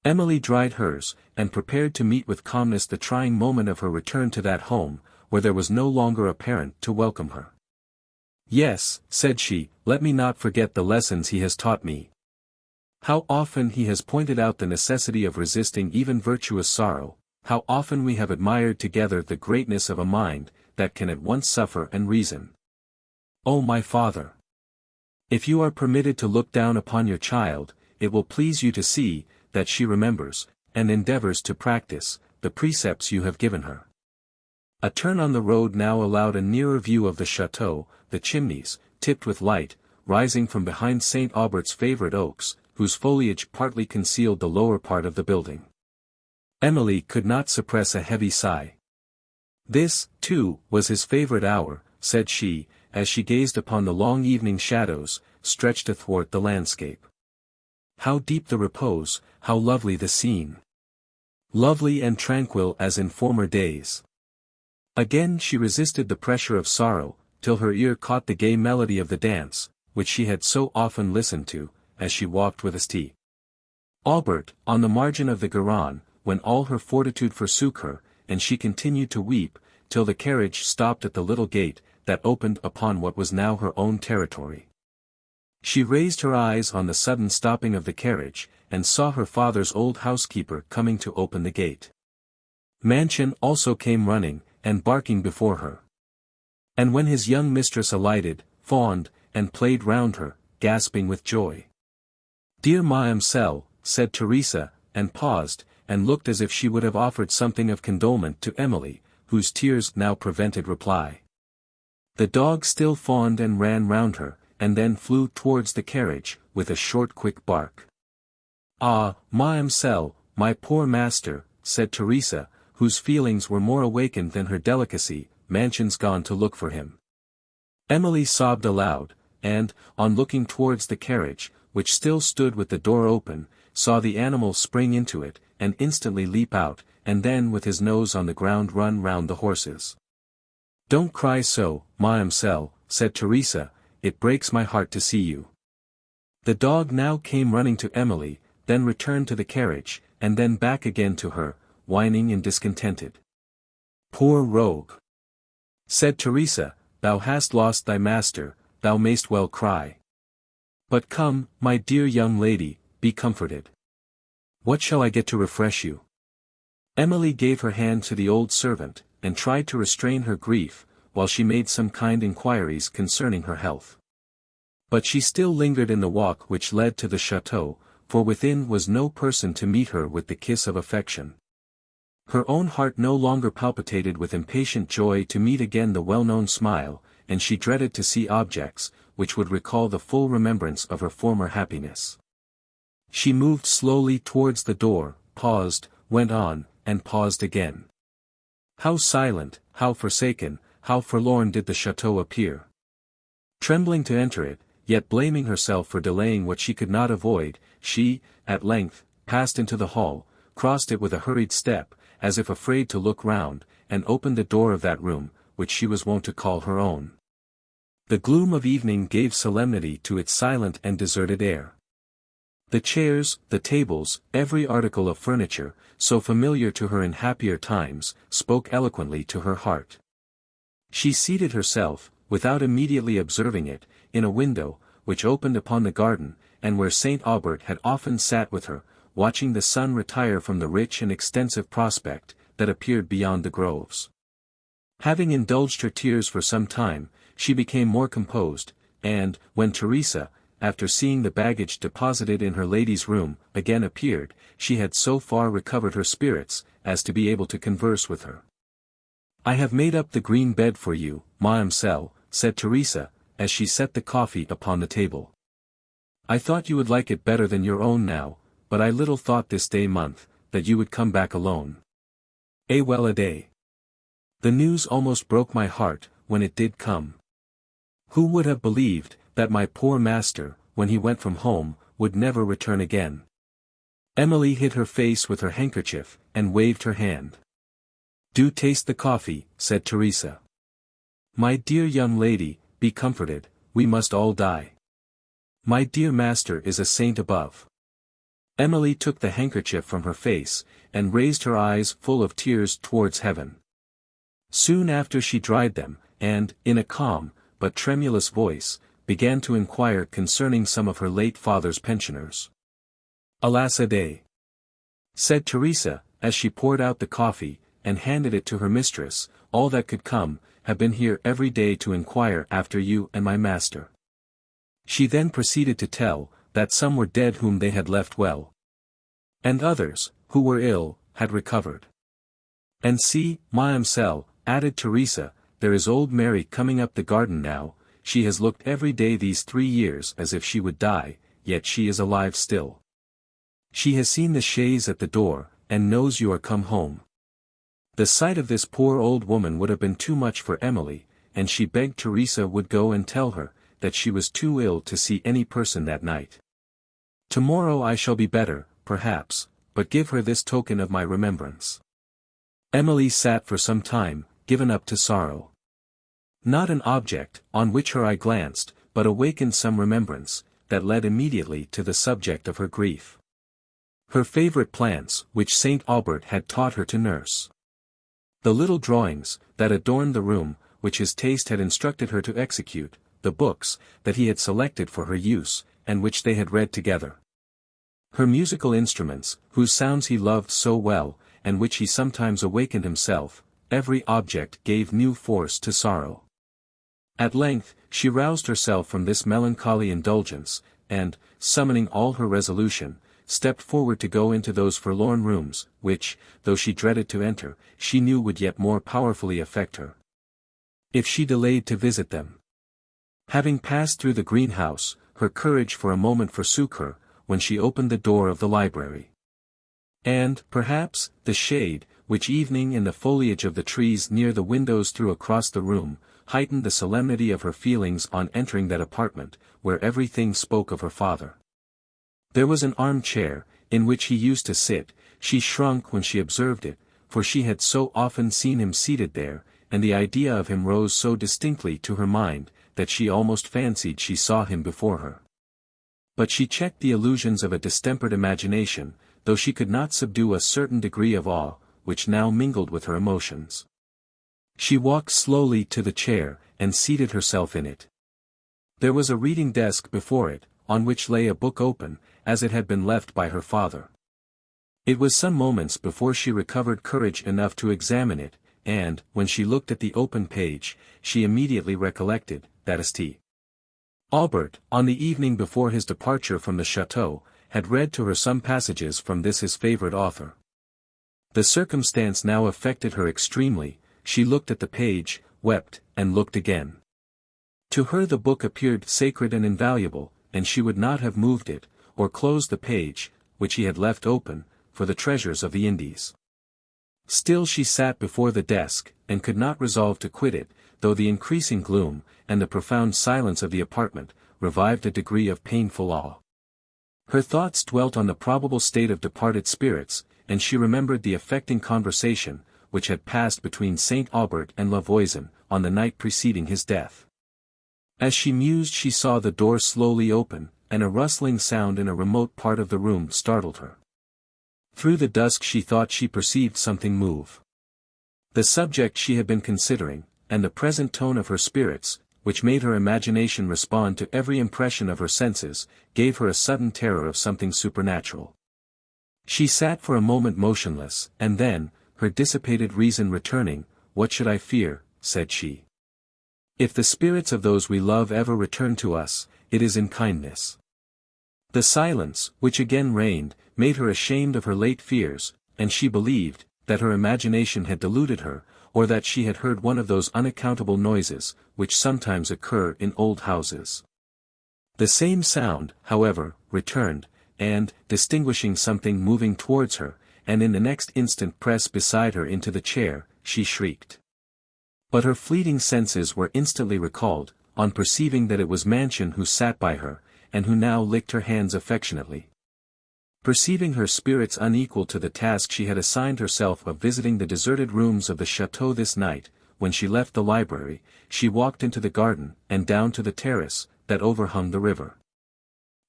[SPEAKER 1] Emily dried hers, and prepared to meet with calmness the trying moment of her return to that home, where there was no longer a parent to welcome her. "Yes," said she, "let me not forget the lessons he has taught me. How often he has pointed out the necessity of resisting even virtuous sorrow, how often we have admired together the greatness of a mind, that can at once suffer and reason. Oh my father! If you are permitted to look down upon your child, it will please you to see, that she remembers, and endeavours to practice, the precepts you have given her." A turn on the road now allowed a nearer view of the chateau, the chimneys, tipped with light, rising from behind St. Aubert's favourite oaks, whose foliage partly concealed the lower part of the building. Emily could not suppress a heavy sigh. This, too, was his favourite hour, said she, as she gazed upon the long evening shadows, stretched athwart the landscape. How deep the repose, how lovely the scene! Lovely and tranquil as in former days. Again she resisted the pressure of sorrow, till her ear caught the gay melody of the dance, which she had so often listened to, as she walked with St. Aubert, on the margin of the Garonne, when all her fortitude forsook her, and she continued to weep, till the carriage stopped at the little gate, that opened upon what was now her own territory. She raised her eyes on the sudden stopping of the carriage, and saw her father's old housekeeper coming to open the gate. Mansion also came running, and barking before her. And when his young mistress alighted, fawned, and played round her, gasping with joy. "Dear Mademoiselle," said Teresa, and paused, and looked as if she would have offered something of condolement to Emily, whose tears now prevented reply. The dog still fawned and ran round her, and then flew towards the carriage, with a short quick bark. "Ah, Mademoiselle, my poor master," said Teresa, whose feelings were more awakened than her delicacy, "Mansion's gone to look for him." Emily sobbed aloud, and, on looking towards the carriage, which still stood with the door open, saw the animal spring into it, and instantly leap out, and then with his nose on the ground run round the horses. "Don't cry so, Mademoiselle," said Teresa, "it breaks my heart to see you." The dog now came running to Emily, then returned to the carriage, and then back again to her, whining and discontented. "Poor rogue!" said Teresa, "thou hast lost thy master, thou mayst well cry. But come, my dear young lady, be comforted. What shall I get to refresh you?" Emily gave her hand to the old servant, and tried to restrain her grief, while she made some kind inquiries concerning her health. But she still lingered in the walk which led to the chateau, for within was no person to meet her with the kiss of affection. Her own heart no longer palpitated with impatient joy to meet again the well-known smile, and she dreaded to see objects, which would recall the full remembrance of her former happiness. She moved slowly towards the door, paused, went on, and paused again. How silent, how forsaken, how forlorn did the chateau appear! Trembling to enter it, yet blaming herself for delaying what she could not avoid, she, at length, passed into the hall, crossed it with a hurried step, as if afraid to look round, and opened the door of that room, which she was wont to call her own. The gloom of evening gave solemnity to its silent and deserted air. The chairs, the tables, every article of furniture, so familiar to her in happier times, spoke eloquently to her heart. She seated herself, without immediately observing it, in a window, which opened upon the garden, and where Saint Aubert had often sat with her, watching the sun retire from the rich and extensive prospect, that appeared beyond the groves. Having indulged her tears for some time, she became more composed, and, when Teresa, after seeing the baggage deposited in her lady's room, again appeared, she had so far recovered her spirits, as to be able to converse with her. "I have made up the green bed for you, Mademoiselle," said Teresa, as she set the coffee upon the table. "I thought you would like it better than your own now, but I little thought this day-month, that you would come back alone. Eh well a day. The news almost broke my heart, when it did come. Who would have believed, that my poor master, when he went from home, would never return again?" Emily hid her face with her handkerchief, and waved her hand. "Do taste the coffee," said Teresa. "My dear young lady, be comforted, we must all die. My dear master is a saint above." Emily took the handkerchief from her face, and raised her eyes full of tears towards heaven. Soon after she dried them, and, in a calm, but tremulous voice, began to inquire concerning some of her late father's pensioners. "Alas a day!" said Teresa, as she poured out the coffee, and handed it to her mistress, "all that could come, have been here every day to inquire after you and my master." She then proceeded to tell, that some were dead whom they had left well. And others, who were ill, had recovered. "And see, Mademoiselle," added Teresa, "there is old Mary coming up the garden now. She has looked every day these 3 years as if she would die, yet she is alive still. She has seen the chaise at the door, and knows you are come home." The sight of this poor old woman would have been too much for Emily, and she begged Teresa would go and tell her, that she was too ill to see any person that night. "Tomorrow I shall be better, perhaps, but give her this token of my remembrance." Emily sat for some time, given up to sorrow. Not an object, on which her eye glanced, but awakened some remembrance, that led immediately to the subject of her grief. Her favourite plants, which Saint Aubert had taught her to nurse. The little drawings, that adorned the room, which his taste had instructed her to execute, the books, that he had selected for her use, and which they had read together. Her musical instruments, whose sounds he loved so well, and which he sometimes awakened himself, every object gave new force to sorrow. At length, she roused herself from this melancholy indulgence, and, summoning all her resolution, stepped forward to go into those forlorn rooms, which, though she dreaded to enter, she knew would yet more powerfully affect her, if she delayed to visit them. Having passed through the greenhouse, her courage for a moment forsook her, when she opened the door of the library. And, perhaps, the shade, which evening and the foliage of the trees near the windows threw across the room, heightened the solemnity of her feelings on entering that apartment, where everything spoke of her father. There was an armchair, in which he used to sit. She shrunk when she observed it, for she had so often seen him seated there, and the idea of him rose so distinctly to her mind, that she almost fancied she saw him before her. But she checked the illusions of a distempered imagination, though she could not subdue a certain degree of awe, which now mingled with her emotions. She walked slowly to the chair, and seated herself in it. There was a reading desk before it, on which lay a book open, as it had been left by her father. It was some moments before she recovered courage enough to examine it, and, when she looked at the open page, she immediately recollected, that St. Aubert, on the evening before his departure from the chateau, had read to her some passages from this his favourite author. The circumstance now affected her extremely. She looked at the page, wept, and looked again. To her the book appeared sacred and invaluable, and she would not have moved it, or closed the page, which he had left open, for the treasures of the Indies. Still she sat before the desk, and could not resolve to quit it, though the increasing gloom, and the profound silence of the apartment, revived a degree of painful awe. Her thoughts dwelt on the probable state of departed spirits, and she remembered the affecting conversation, which had passed between St. Aubert and La Voisin, on the night preceding his death. As she mused she saw the door slowly open, and a rustling sound in a remote part of the room startled her. Through the dusk she thought she perceived something move. The subject she had been considering, and the present tone of her spirits, which made her imagination respond to every impression of her senses, gave her a sudden terror of something supernatural. She sat for a moment motionless, and then, her dissipated reason returning, "What should I fear?" said she. "If the spirits of those we love ever return to us, it is in kindness." The silence, which again reigned, made her ashamed of her late fears, and she believed, that her imagination had deluded her, or that she had heard one of those unaccountable noises, which sometimes occur in old houses. The same sound, however, returned, and, distinguishing something moving towards her, and in the next instant pressed beside her into the chair, she shrieked. But her fleeting senses were instantly recalled, on perceiving that it was Mansion who sat by her, and who now licked her hands affectionately. Perceiving her spirits unequal to the task she had assigned herself of visiting the deserted rooms of the chateau this night, when she left the library, she walked into the garden, and down to the terrace, that overhung the river.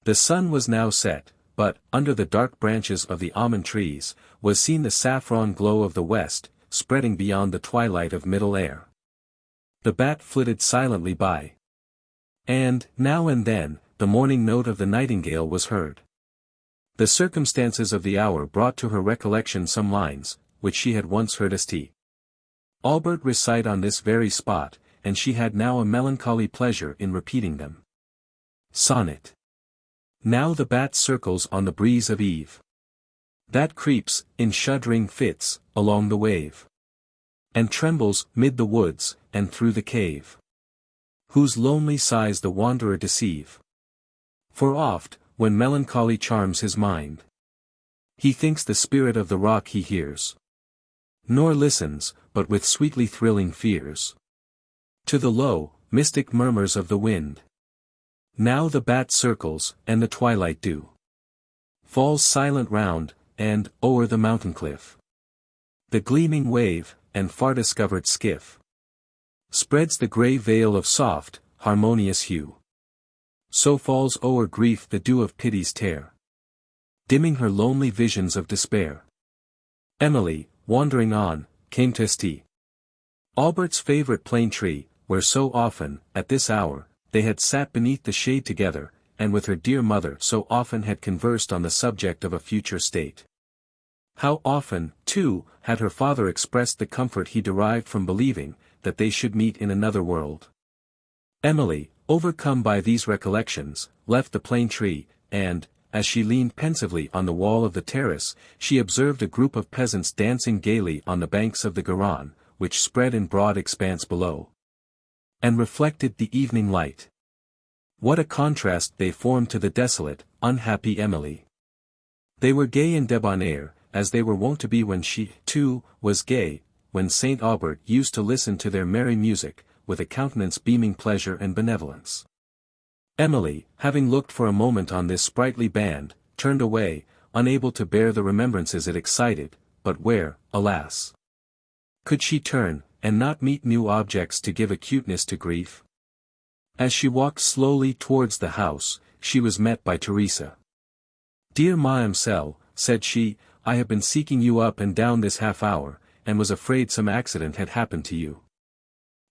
[SPEAKER 1] The sun was now set, but, under the dark branches of the almond trees, was seen the saffron glow of the west, spreading beyond the twilight of middle air. The bat flitted silently by. And, now and then, the morning note of the nightingale was heard. The circumstances of the hour brought to her recollection some lines, which she had once heard St. Aubert recite on this very spot, and she had now a melancholy pleasure in repeating them. Sonnet. Now the bat circles on the breeze of eve, that creeps, in shuddering fits, along the wave, and trembles, mid the woods, and through the cave, whose lonely sighs the wanderer deceive. For oft, when melancholy charms his mind, he thinks the spirit of the rock he hears, nor listens, but with sweetly thrilling fears, to the low, mystic murmurs of the wind. Now the bat circles, and the twilight dew falls silent round, and, o'er the mountain cliff, the gleaming wave, and far-discovered skiff, spreads the grey veil of soft, harmonious hue. So falls o'er grief the dew of pity's tear, dimming her lonely visions of despair. Emily, wandering on, came to St. Aubert's favourite plane tree, where so often, at this hour, they had sat beneath the shade together, and with her dear mother so often had conversed on the subject of a future state. How often, too, had her father expressed the comfort he derived from believing, that they should meet in another world. Emily, overcome by these recollections, left the plane tree, and, as she leaned pensively on the wall of the terrace, she observed a group of peasants dancing gaily on the banks of the Garonne, which spread in broad expanse below, and reflected the evening light. What a contrast they formed to the desolate, unhappy Emily! They were gay and debonair, as they were wont to be when she, too, was gay, when St. Aubert used to listen to their merry music, with a countenance beaming pleasure and benevolence. Emily, having looked for a moment on this sprightly band, turned away, unable to bear the remembrances it excited, but where, alas, could she turn, and not meet new objects to give acuteness to grief? As she walked slowly towards the house, she was met by Teresa. "Dear Mademoiselle," said she, "I have been seeking you up and down this half-hour, and was afraid some accident had happened to you.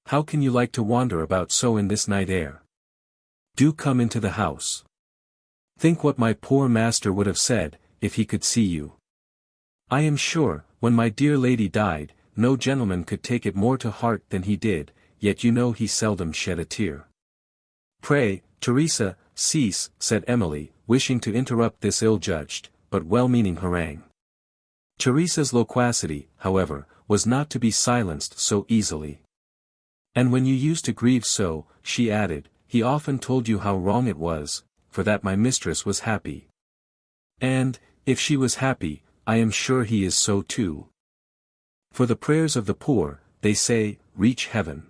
[SPEAKER 1] How can you like to wander about so in this night air? Do come into the house. Think what my poor master would have said, if he could see you. I am sure, when my dear lady died, no gentleman could take it more to heart than he did, yet you know he seldom shed a tear. Pray, Teresa, cease, said Emily, wishing to interrupt this ill-judged, but well-meaning harangue. Teresa's loquacity, however, was not to be silenced so easily. And when you used to grieve so, she added, he often told you how wrong it was, for that my mistress was happy. And, if she was happy, I am sure he is so too. For the prayers of the poor, they say, reach heaven.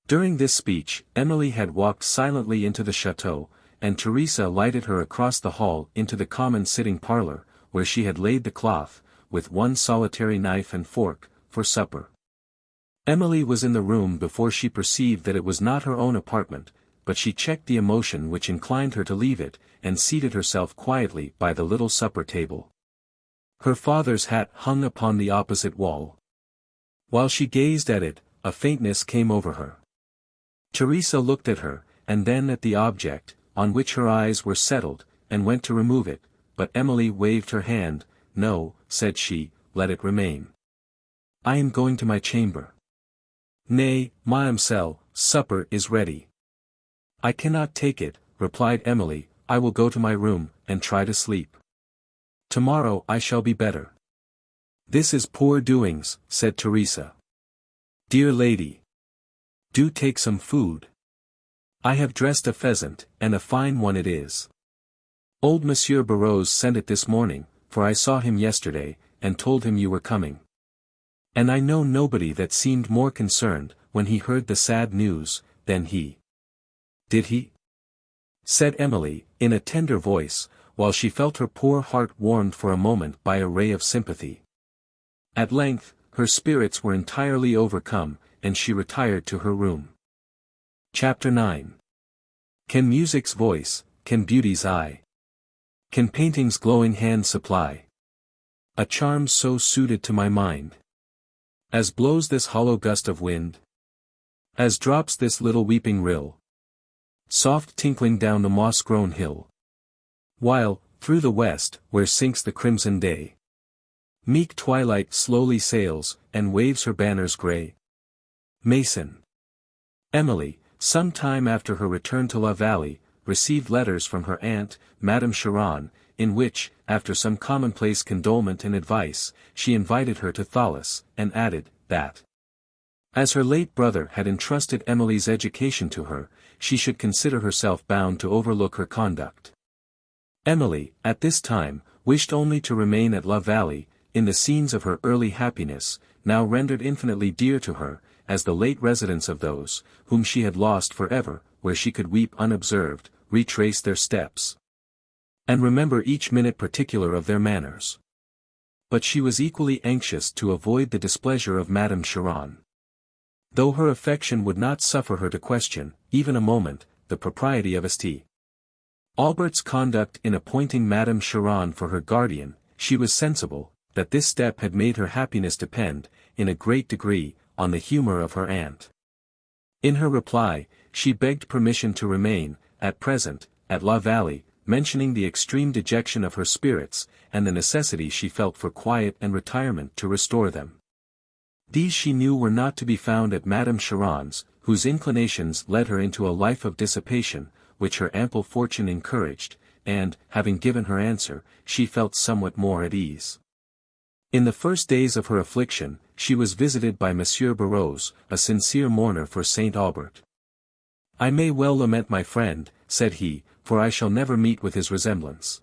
[SPEAKER 1] During this speech, Emily had walked silently into the chateau, and Teresa lighted her across the hall into the common sitting parlour, where she had laid the cloth, with one solitary knife and fork, for supper. Emily was in the room before she perceived that it was not her own apartment, but she checked the emotion which inclined her to leave it, and seated herself quietly by the little supper table. Her father's hat hung upon the opposite wall. While she gazed at it, a faintness came over her. Teresa looked at her, and then at the object, on which her eyes were settled, and went to remove it, but Emily waved her hand. No, said she, let it remain. I am going to my chamber. Nay, Mademoiselle, supper is ready. I cannot take it, replied Emily, I will go to my room, and try to sleep. Tomorrow I shall be better. This is poor doings, said Teresa. Dear lady, do take some food. I have dressed a pheasant, and a fine one it is. Old Monsieur Barrois sent it this morning, for I saw him yesterday, and told him you were coming. And I know nobody that seemed more concerned, when he heard the sad news, than he. Did he? Said Emily, in a tender voice, while she felt her poor heart warmed for a moment by a ray of sympathy. At length, her spirits were entirely overcome, and she retired to her room. Chapter 9. Can music's voice, can beauty's eye, can painting's glowing hand supply a charm so suited to my mind, as blows this hollow gust of wind, as drops this little weeping rill, soft tinkling down the moss-grown hill, while, through the west, where sinks the crimson day, meek twilight slowly sails, and waves her banners grey. Mason. Emily, some time after her return to La Vallée, received letters from her aunt, Madame Cheron, in which, after some commonplace condolement and advice, she invited her to Thales, and added, that, as her late brother had entrusted Emily's education to her, she should consider herself bound to overlook her conduct. Emily, at this time, wished only to remain at La Vallée, in the scenes of her early happiness, now rendered infinitely dear to her, as the late residence of those, whom she had lost for ever, where she could weep unobserved, retrace their steps, and remember each minute particular of their manners. But she was equally anxious to avoid the displeasure of Madame Cheron. Though her affection would not suffer her to question, even a moment, the propriety of St. Aubert's conduct in appointing Madame Cheron for her guardian, she was sensible, that this step had made her happiness depend, in a great degree, on the humour of her aunt. In her reply, she begged permission to remain, at present, at La Vallée, mentioning the extreme dejection of her spirits, and the necessity she felt for quiet and retirement to restore them. These she knew were not to be found at Madame Cheron's, whose inclinations led her into a life of dissipation, which her ample fortune encouraged, and, having given her answer, she felt somewhat more at ease. In the first days of her affliction, she was visited by Monsieur Barrois, a sincere mourner for St. Aubert. I may well lament my friend, said he, for I shall never meet with his resemblance.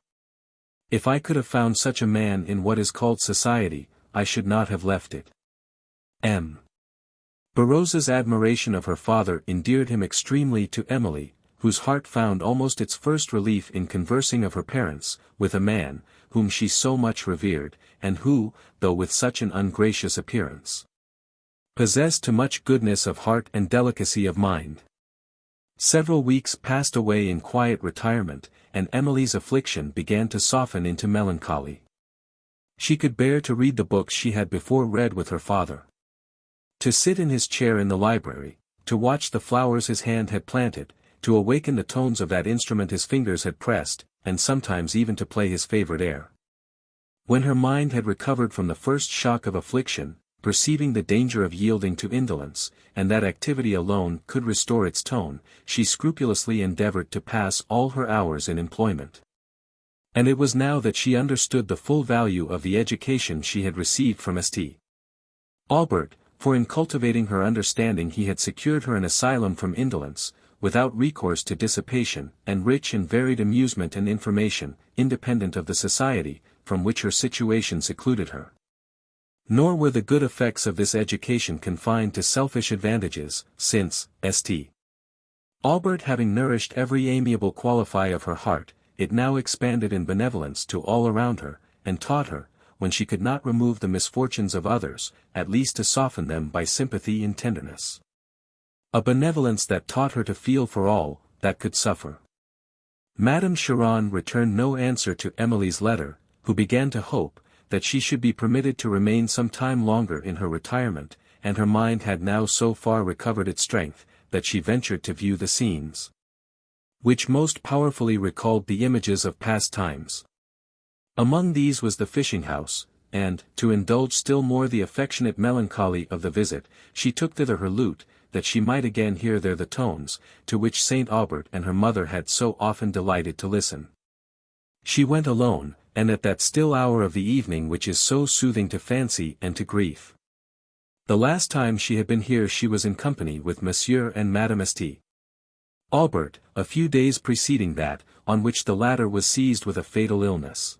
[SPEAKER 1] If I could have found such a man in what is called society, I should not have left it. M. Barrois's admiration of her father endeared him extremely to Emily, whose heart found almost its first relief in conversing of her parents, with a man, whom she so much revered, and who, though with such an ungracious appearance, possessed too much goodness of heart and delicacy of mind. Several weeks passed away in quiet retirement, and Emily's affliction began to soften into melancholy. She could bear to read the books she had before read with her father, to sit in his chair in the library, to watch the flowers his hand had planted, to awaken the tones of that instrument his fingers had pressed, and sometimes even to play his favorite air. When her mind had recovered from the first shock of affliction, perceiving the danger of yielding to indolence, and that activity alone could restore its tone, she scrupulously endeavored to pass all her hours in employment. And it was now that she understood the full value of the education she had received from St. Aubert, for in cultivating her understanding he had secured her an asylum from indolence, without recourse to dissipation, and rich in varied amusement and information, independent of the society, from which her situation secluded her. Nor were the good effects of this education confined to selfish advantages, since, St. Aubert having nourished every amiable quality of her heart, it now expanded in benevolence to all around her, and taught her, when she could not remove the misfortunes of others, at least to soften them by sympathy and tenderness. A benevolence that taught her to feel for all that could suffer. Madame Cheron returned no answer to Emily's letter, who began to hope that she should be permitted to remain some time longer in her retirement, and her mind had now so far recovered its strength, that she ventured to view the scenes which most powerfully recalled the images of past times. Among these was the fishing-house, and, to indulge still more the affectionate melancholy of the visit, she took thither her lute, that she might again hear there the tones, to which St. Aubert and her mother had so often delighted to listen. She went alone, and at that still hour of the evening which is so soothing to fancy and to grief. The last time she had been here she was in company with Monsieur and Madame St. Aubert, a few days preceding that, on which the latter was seized with a fatal illness.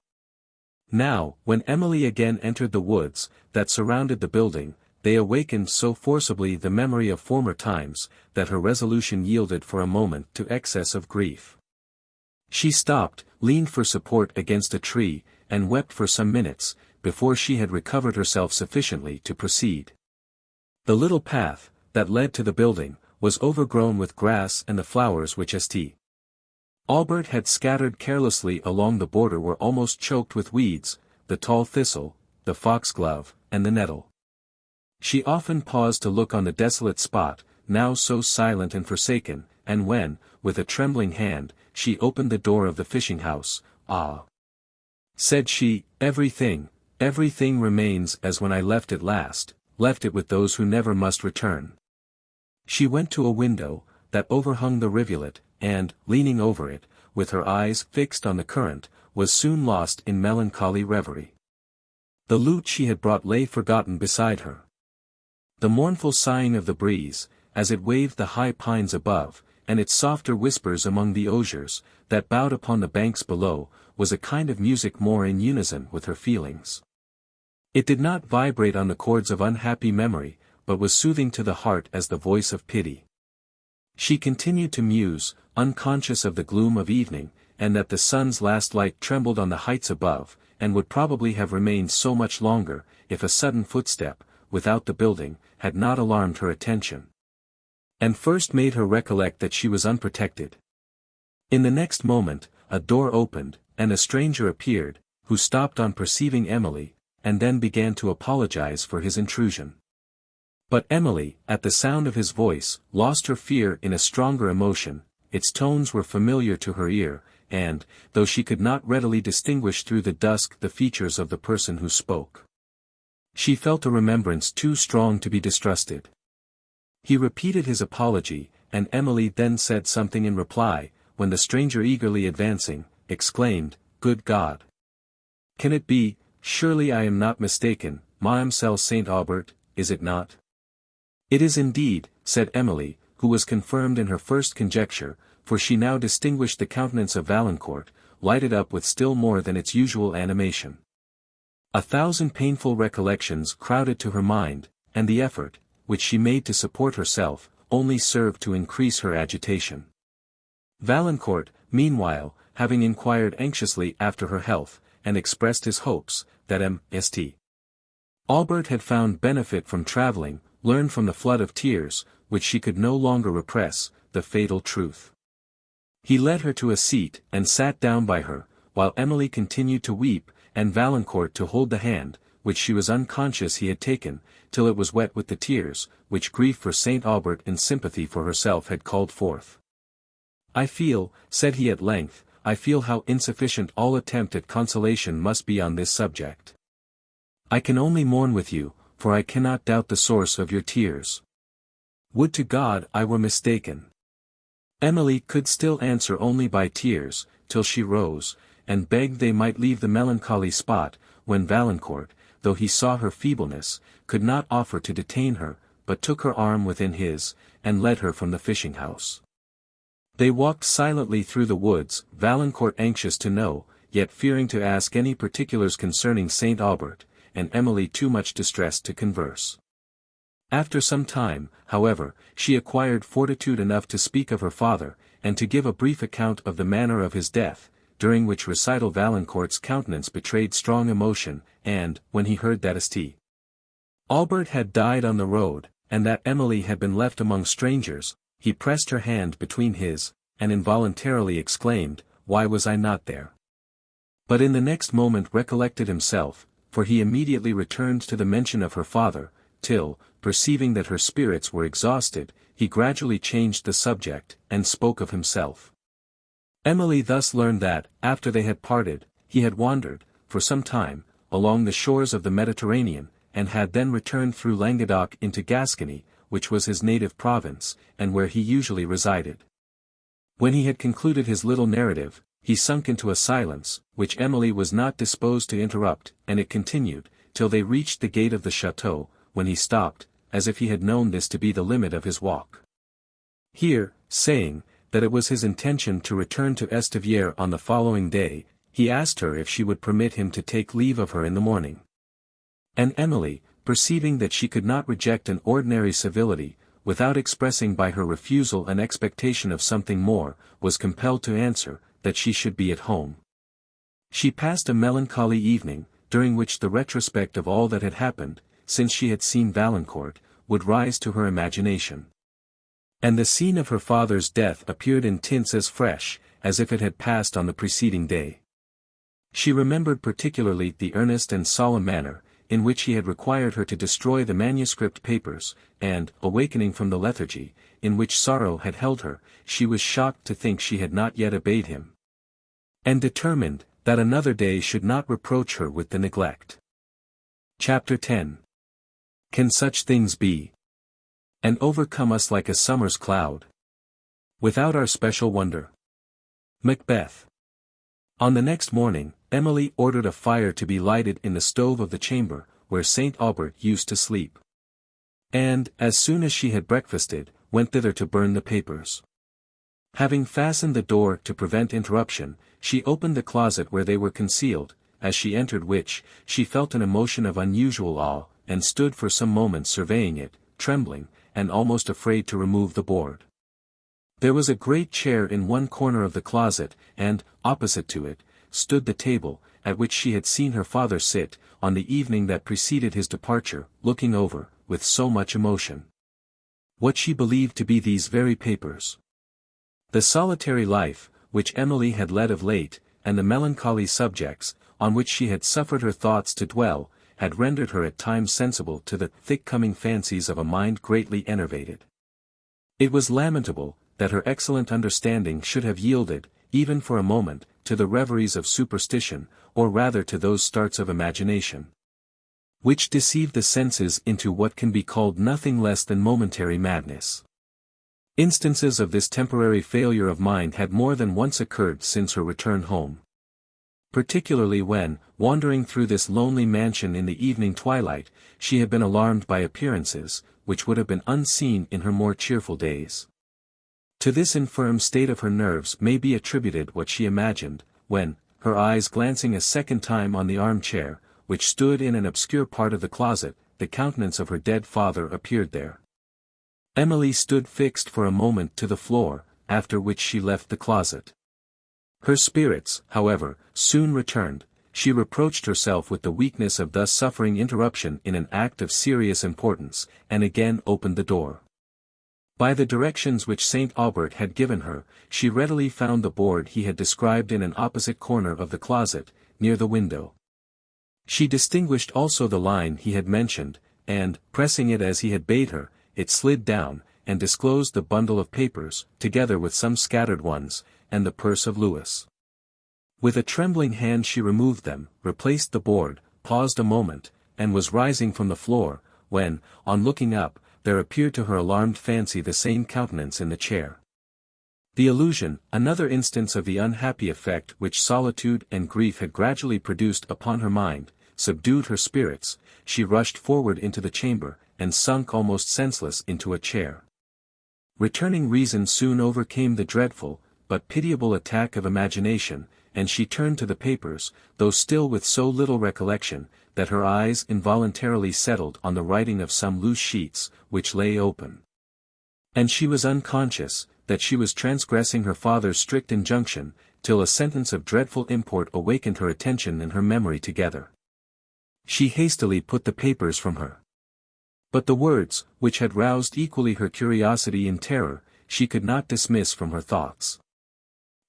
[SPEAKER 1] Now, when Emily again entered the woods, that surrounded the building, they awakened so forcibly the memory of former times, that her resolution yielded for a moment to excess of grief. She stopped, leaned for support against a tree, and wept for some minutes, before she had recovered herself sufficiently to proceed. The little path, that led to the building, was overgrown with grass, and the flowers which St. Aubert had scattered carelessly along the border were almost choked with weeds, the tall thistle, the foxglove, and the nettle. She often paused to look on the desolate spot, now so silent and forsaken, and when, with a trembling hand, she opened the door of the fishing-house, "Ah!" said she, everything remains as when I left it last, left it with those who never must return." She went to a window, that overhung the rivulet, and, leaning over it, with her eyes fixed on the current, was soon lost in melancholy reverie. The lute she had brought lay forgotten beside her. The mournful sighing of the breeze, as it waved the high pines above, and its softer whispers among the osiers, that bowed upon the banks below, was a kind of music more in unison with her feelings. It did not vibrate on the chords of unhappy memory, but was soothing to the heart as the voice of pity. She continued to muse, unconscious of the gloom of evening, and that the sun's last light trembled on the heights above, and would probably have remained so much longer, if a sudden footstep, without the building, had not alarmed her attention, and first made her recollect that she was unprotected. In the next moment, a door opened, and a stranger appeared, who stopped on perceiving Emily, and then began to apologize for his intrusion. But Emily, at the sound of his voice, lost her fear in a stronger emotion. Its tones were familiar to her ear, and, though she could not readily distinguish through the dusk the features of the person who spoke, she felt a remembrance too strong to be distrusted. He repeated his apology, and Emily then said something in reply, when the stranger eagerly advancing, exclaimed, "Good God! Can it be? Surely I am not mistaken, Mademoiselle St. Aubert, is it not?" "It is indeed," said Emily, who was confirmed in her first conjecture, for she now distinguished the countenance of Valancourt, lighted up with still more than its usual animation. 1,000 painful recollections crowded to her mind, and the effort, which she made to support herself, only served to increase her agitation. Valancourt, meanwhile, having inquired anxiously after her health, and expressed his hopes, that St. Aubert had found benefit from travelling, learned from the flood of tears, which she could no longer repress, the fatal truth. He led her to a seat, and sat down by her, while Emily continued to weep, and Valancourt to hold the hand, which she was unconscious he had taken, till it was wet with the tears, which grief for St. Aubert and sympathy for herself had called forth. "I feel," said he at length, "I feel how insufficient all attempt at consolation must be on this subject. I can only mourn with you, for I cannot doubt the source of your tears. Would to God I were mistaken. Emily could still answer only by tears, till she rose, and begged they might leave the melancholy spot, when Valancourt, though he saw her feebleness, could not offer to detain her, but took her arm within his, and led her from the fishing-house. They walked silently through the woods, Valancourt anxious to know, yet fearing to ask any particulars concerning St. Aubert, and Emily too much distressed to converse. After some time, however, she acquired fortitude enough to speak of her father, and to give a brief account of the manner of his death, during which recital Valancourt's countenance betrayed strong emotion, and, when he heard that St. Aubert had died on the road, and that Emily had been left among strangers, he pressed her hand between his, and involuntarily exclaimed, "Why was I not there?" But in the next moment recollected himself, for he immediately returned to the mention of her father, till, perceiving that her spirits were exhausted, he gradually changed the subject, and spoke of himself. Emily thus learned that, after they had parted, he had wandered, for some time, along the shores of the Mediterranean, and had then returned through Languedoc into Gascony, which was his native province, and where he usually resided. When he had concluded his little narrative, he sunk into a silence, which Emily was not disposed to interrupt, and it continued, till they reached the gate of the chateau, when he stopped, as if he had known this to be the limit of his walk. Here, saying, that it was his intention to return to Estiviere on the following day, he asked her if she would permit him to take leave of her in the morning. And Emily, perceiving that she could not reject an ordinary civility, without expressing by her refusal an expectation of something more, was compelled to answer, that she should be at home. She passed a melancholy evening, during which the retrospect of all that had happened, since she had seen Valancourt, would rise to her imagination. And the scene of her father's death appeared in tints as fresh, as if it had passed on the preceding day. She remembered particularly the earnest and solemn manner, in which he had required her to destroy the manuscript papers, and, awakening from the lethargy, in which sorrow had held her, she was shocked to think she had not yet obeyed him. And determined, that another day should not reproach her with the neglect. Chapter 10. Can such things be? And overcome us like a summer's cloud? Without our special wonder. Macbeth. On the next morning, Emily ordered a fire to be lighted in the stove of the chamber, where St. Aubert used to sleep. And, as soon as she had breakfasted, went thither to burn the papers. Having fastened the door to prevent interruption, she opened the closet where they were concealed, as she entered which, she felt an emotion of unusual awe, and stood for some moments surveying it, trembling, and almost afraid to remove the board. There was a great chair in one corner of the closet, and, opposite to it, stood the table, at which she had seen her father sit, on the evening that preceded his departure, looking over, with so much emotion, what she believed to be these very papers. The solitary life, which Emily had led of late, and the melancholy subjects, on which she had suffered her thoughts to dwell, had rendered her at times sensible to the thick-coming fancies of a mind greatly enervated. It was lamentable, that her excellent understanding should have yielded, even for a moment, to the reveries of superstition, or rather to those starts of imagination, which deceive the senses into what can be called nothing less than momentary madness. Instances of this temporary failure of mind had more than once occurred since her return home. Particularly when, wandering through this lonely mansion in the evening twilight, she had been alarmed by appearances, which would have been unseen in her more cheerful days. To this infirm state of her nerves may be attributed what she imagined, when, her eyes glancing a second time on the armchair, which stood in an obscure part of the closet, the countenance of her dead father appeared there. Emily stood fixed for a moment to the floor, after which she left the closet. Her spirits, however, soon returned. She reproached herself with the weakness of thus suffering interruption in an act of serious importance, and again opened the door. By the directions which St. Aubert had given her, she readily found the board he had described in an opposite corner of the closet, near the window. She distinguished also the line he had mentioned, and, pressing it as he had bade her, it slid down, and disclosed the bundle of papers, together with some scattered ones, and the purse of Louis. With a trembling hand she removed them, replaced the board, paused a moment, and was rising from the floor, when, on looking up, there appeared to her alarmed fancy the same countenance in the chair. The illusion, another instance of the unhappy effect which solitude and grief had gradually produced upon her mind, subdued her spirits. She rushed forward into the chamber, and sunk almost senseless into a chair. Returning reason soon overcame the dreadful, but pitiable attack of imagination, and she turned to the papers, though still with so little recollection, that her eyes involuntarily settled on the writing of some loose sheets, which lay open. And she was unconscious, that she was transgressing her father's strict injunction, till a sentence of dreadful import awakened her attention and her memory together. She hastily put the papers from her. But the words, which had roused equally her curiosity and terror, she could not dismiss from her thoughts.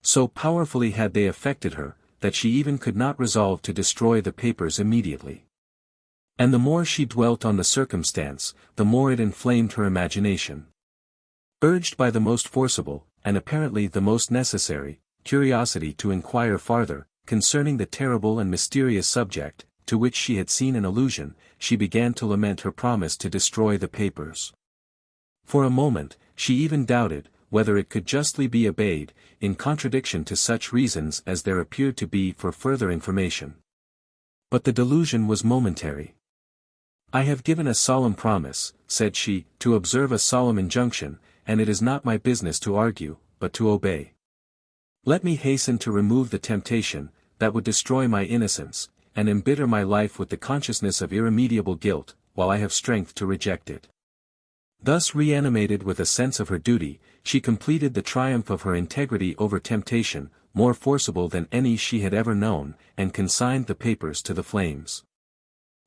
[SPEAKER 1] So powerfully had they affected her, that she even could not resolve to destroy the papers immediately. And the more she dwelt on the circumstance, the more it inflamed her imagination. Urged by the most forcible, and apparently the most necessary, curiosity to inquire farther, concerning the terrible and mysterious subject, to which she had seen an allusion, she began to lament her promise to destroy the papers. For a moment, she even doubted, whether it could justly be obeyed, in contradiction to such reasons as there appeared to be for further information. But the delusion was momentary. "I have given a solemn promise," said she, "to observe a solemn injunction, and it is not my business to argue, but to obey. Let me hasten to remove the temptation, that would destroy my innocence, and embitter my life with the consciousness of irremediable guilt, while I have strength to reject it." Thus reanimated with a sense of her duty, she completed the triumph of her integrity over temptation, more forcible than any she had ever known, and consigned the papers to the flames.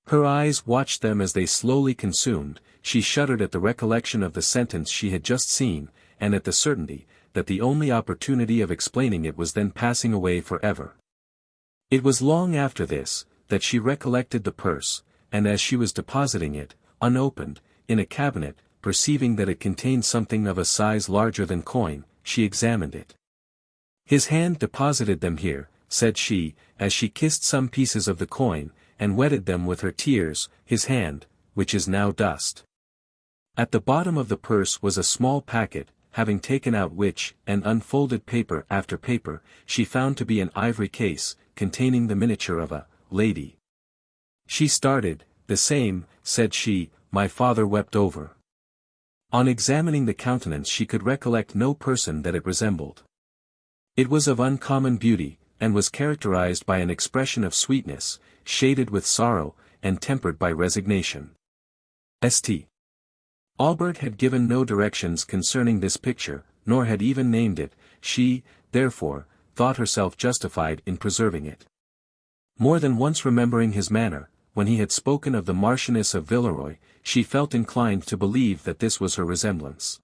[SPEAKER 1] Her eyes watched them as they slowly consumed. She shuddered at the recollection of the sentence she had just seen, and at the certainty, that the only opportunity of explaining it was then passing away for ever. It was long after this, that she recollected the purse, and as she was depositing it, unopened, in a cabinet, perceiving that it contained something of a size larger than coin, she examined it. "His hand deposited them here," said she, as she kissed some pieces of the coin, and wetted them with her tears, "his hand, which is now dust." At the bottom of the purse was a small packet, having taken out which, and unfolded paper after paper, she found to be an ivory case, containing the miniature of a lady. She started. "The same," said she, "my father wept over." On examining the countenance she could recollect no person that it resembled. It was of uncommon beauty, and was characterized by an expression of sweetness, shaded with sorrow, and tempered by resignation. St. Aubert had given no directions concerning this picture, nor had even named it. She, therefore, thought herself justified in preserving it. More than once remembering his manner, when he had spoken of the Marchioness of Villeroy, she felt inclined to believe that this was her resemblance.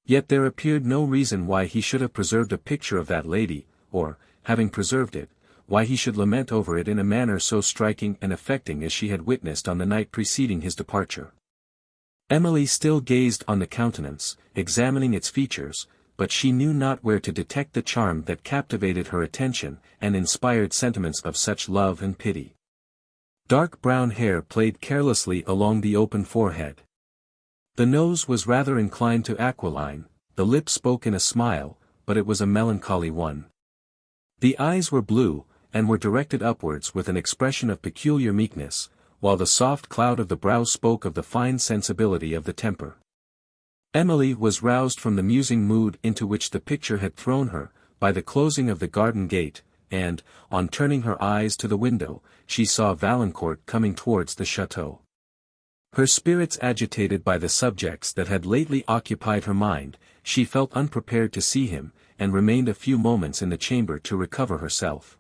[SPEAKER 1] Yet there appeared no reason why he should have preserved a picture of that lady, or, having preserved it, why he should lament over it in a manner so striking and affecting as she had witnessed on the night preceding his departure. Emily still gazed on the countenance, examining its features, but she knew not where to detect the charm that captivated her attention, and inspired sentiments of such love and pity. Dark brown hair played carelessly along the open forehead. The nose was rather inclined to aquiline, the lips spoke in a smile, but it was a melancholy one. The eyes were blue, and were directed upwards with an expression of peculiar meekness, while the soft cloud of the brow spoke of the fine sensibility of the temper. Emily was roused from the musing mood into which the picture had thrown her, by the closing of the garden gate, and, on turning her eyes to the window, she saw Valancourt coming towards the chateau. Her spirits agitated by the subjects that had lately occupied her mind, she felt unprepared to see him, and remained a few moments in the chamber to recover herself.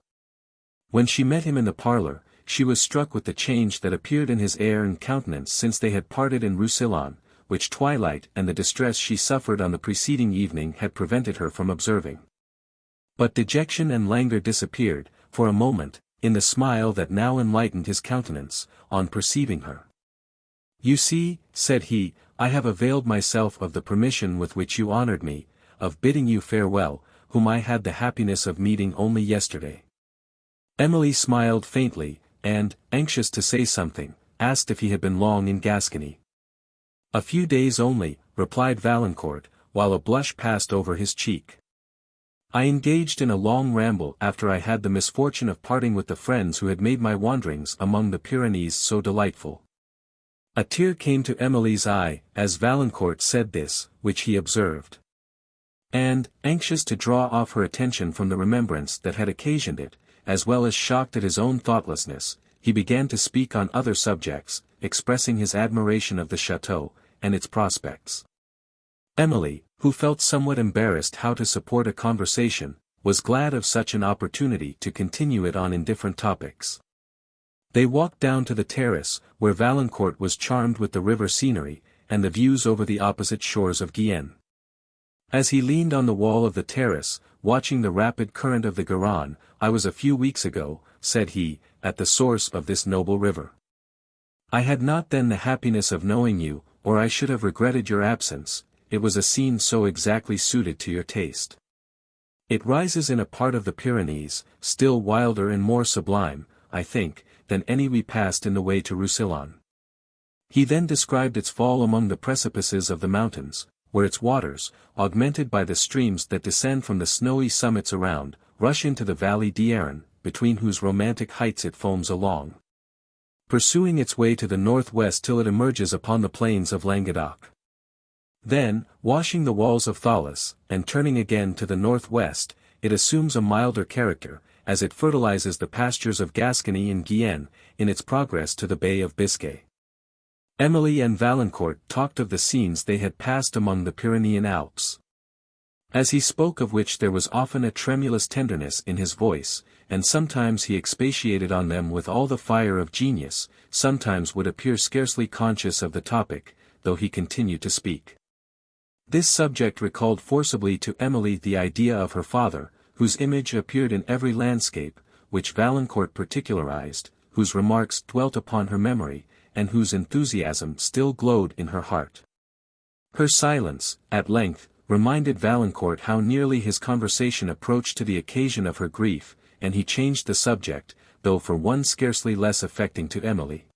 [SPEAKER 1] When she met him in the parlour, she was struck with the change that appeared in his air and countenance since they had parted in Roussillon, which twilight and the distress she suffered on the preceding evening had prevented her from observing. But dejection and languor disappeared, for a moment, in the smile that now enlightened his countenance, on perceiving her. "You see," said he, "I have availed myself of the permission with which you honoured me, of bidding you farewell, whom I had the happiness of meeting only yesterday." Emily smiled faintly, and, anxious to say something, asked if he had been long in Gascony. "A few days only," replied Valancourt, while a blush passed over his cheek. "I engaged in a long ramble after I had the misfortune of parting with the friends who had made my wanderings among the Pyrenees so delightful." A tear came to Emily's eye, as Valancourt said this, which he observed. And, anxious to draw off her attention from the remembrance that had occasioned it, as well as shocked at his own thoughtlessness, he began to speak on other subjects, expressing his admiration of the chateau, and its prospects. Emily, who felt somewhat embarrassed how to support a conversation, was glad of such an opportunity to continue it on indifferent topics. They walked down to the terrace, where Valancourt was charmed with the river scenery, and the views over the opposite shores of Guyenne. As he leaned on the wall of the terrace, watching the rapid current of the Garonne, "I was a few weeks ago," said he, "at the source of this noble river. I had not then the happiness of knowing you, or I should have regretted your absence. It was a scene so exactly suited to your taste. It rises in a part of the Pyrenees, still wilder and more sublime, I think, than any we passed in the way to Roussillon." He then described its fall among the precipices of the mountains, where its waters, augmented by the streams that descend from the snowy summits around, rush into the valley d'Aran, between whose romantic heights it foams along, pursuing its way to the northwest till it emerges upon the plains of Languedoc. Then, washing the walls of Thoulas, and turning again to the northwest, it assumes a milder character, as it fertilizes the pastures of Gascony and Guyenne, in its progress to the Bay of Biscay. Emily and Valancourt talked of the scenes they had passed among the Pyrenean Alps. As he spoke of which there was often a tremulous tenderness in his voice, and sometimes he expatiated on them with all the fire of genius, sometimes would appear scarcely conscious of the topic, though he continued to speak. This subject recalled forcibly to Emily the idea of her father, whose image appeared in every landscape, which Valancourt particularized, whose remarks dwelt upon her memory, and whose enthusiasm still glowed in her heart. Her silence, at length, reminded Valancourt how nearly his conversation approached to the occasion of her grief, and he changed the subject, though for one scarcely less affecting to Emily.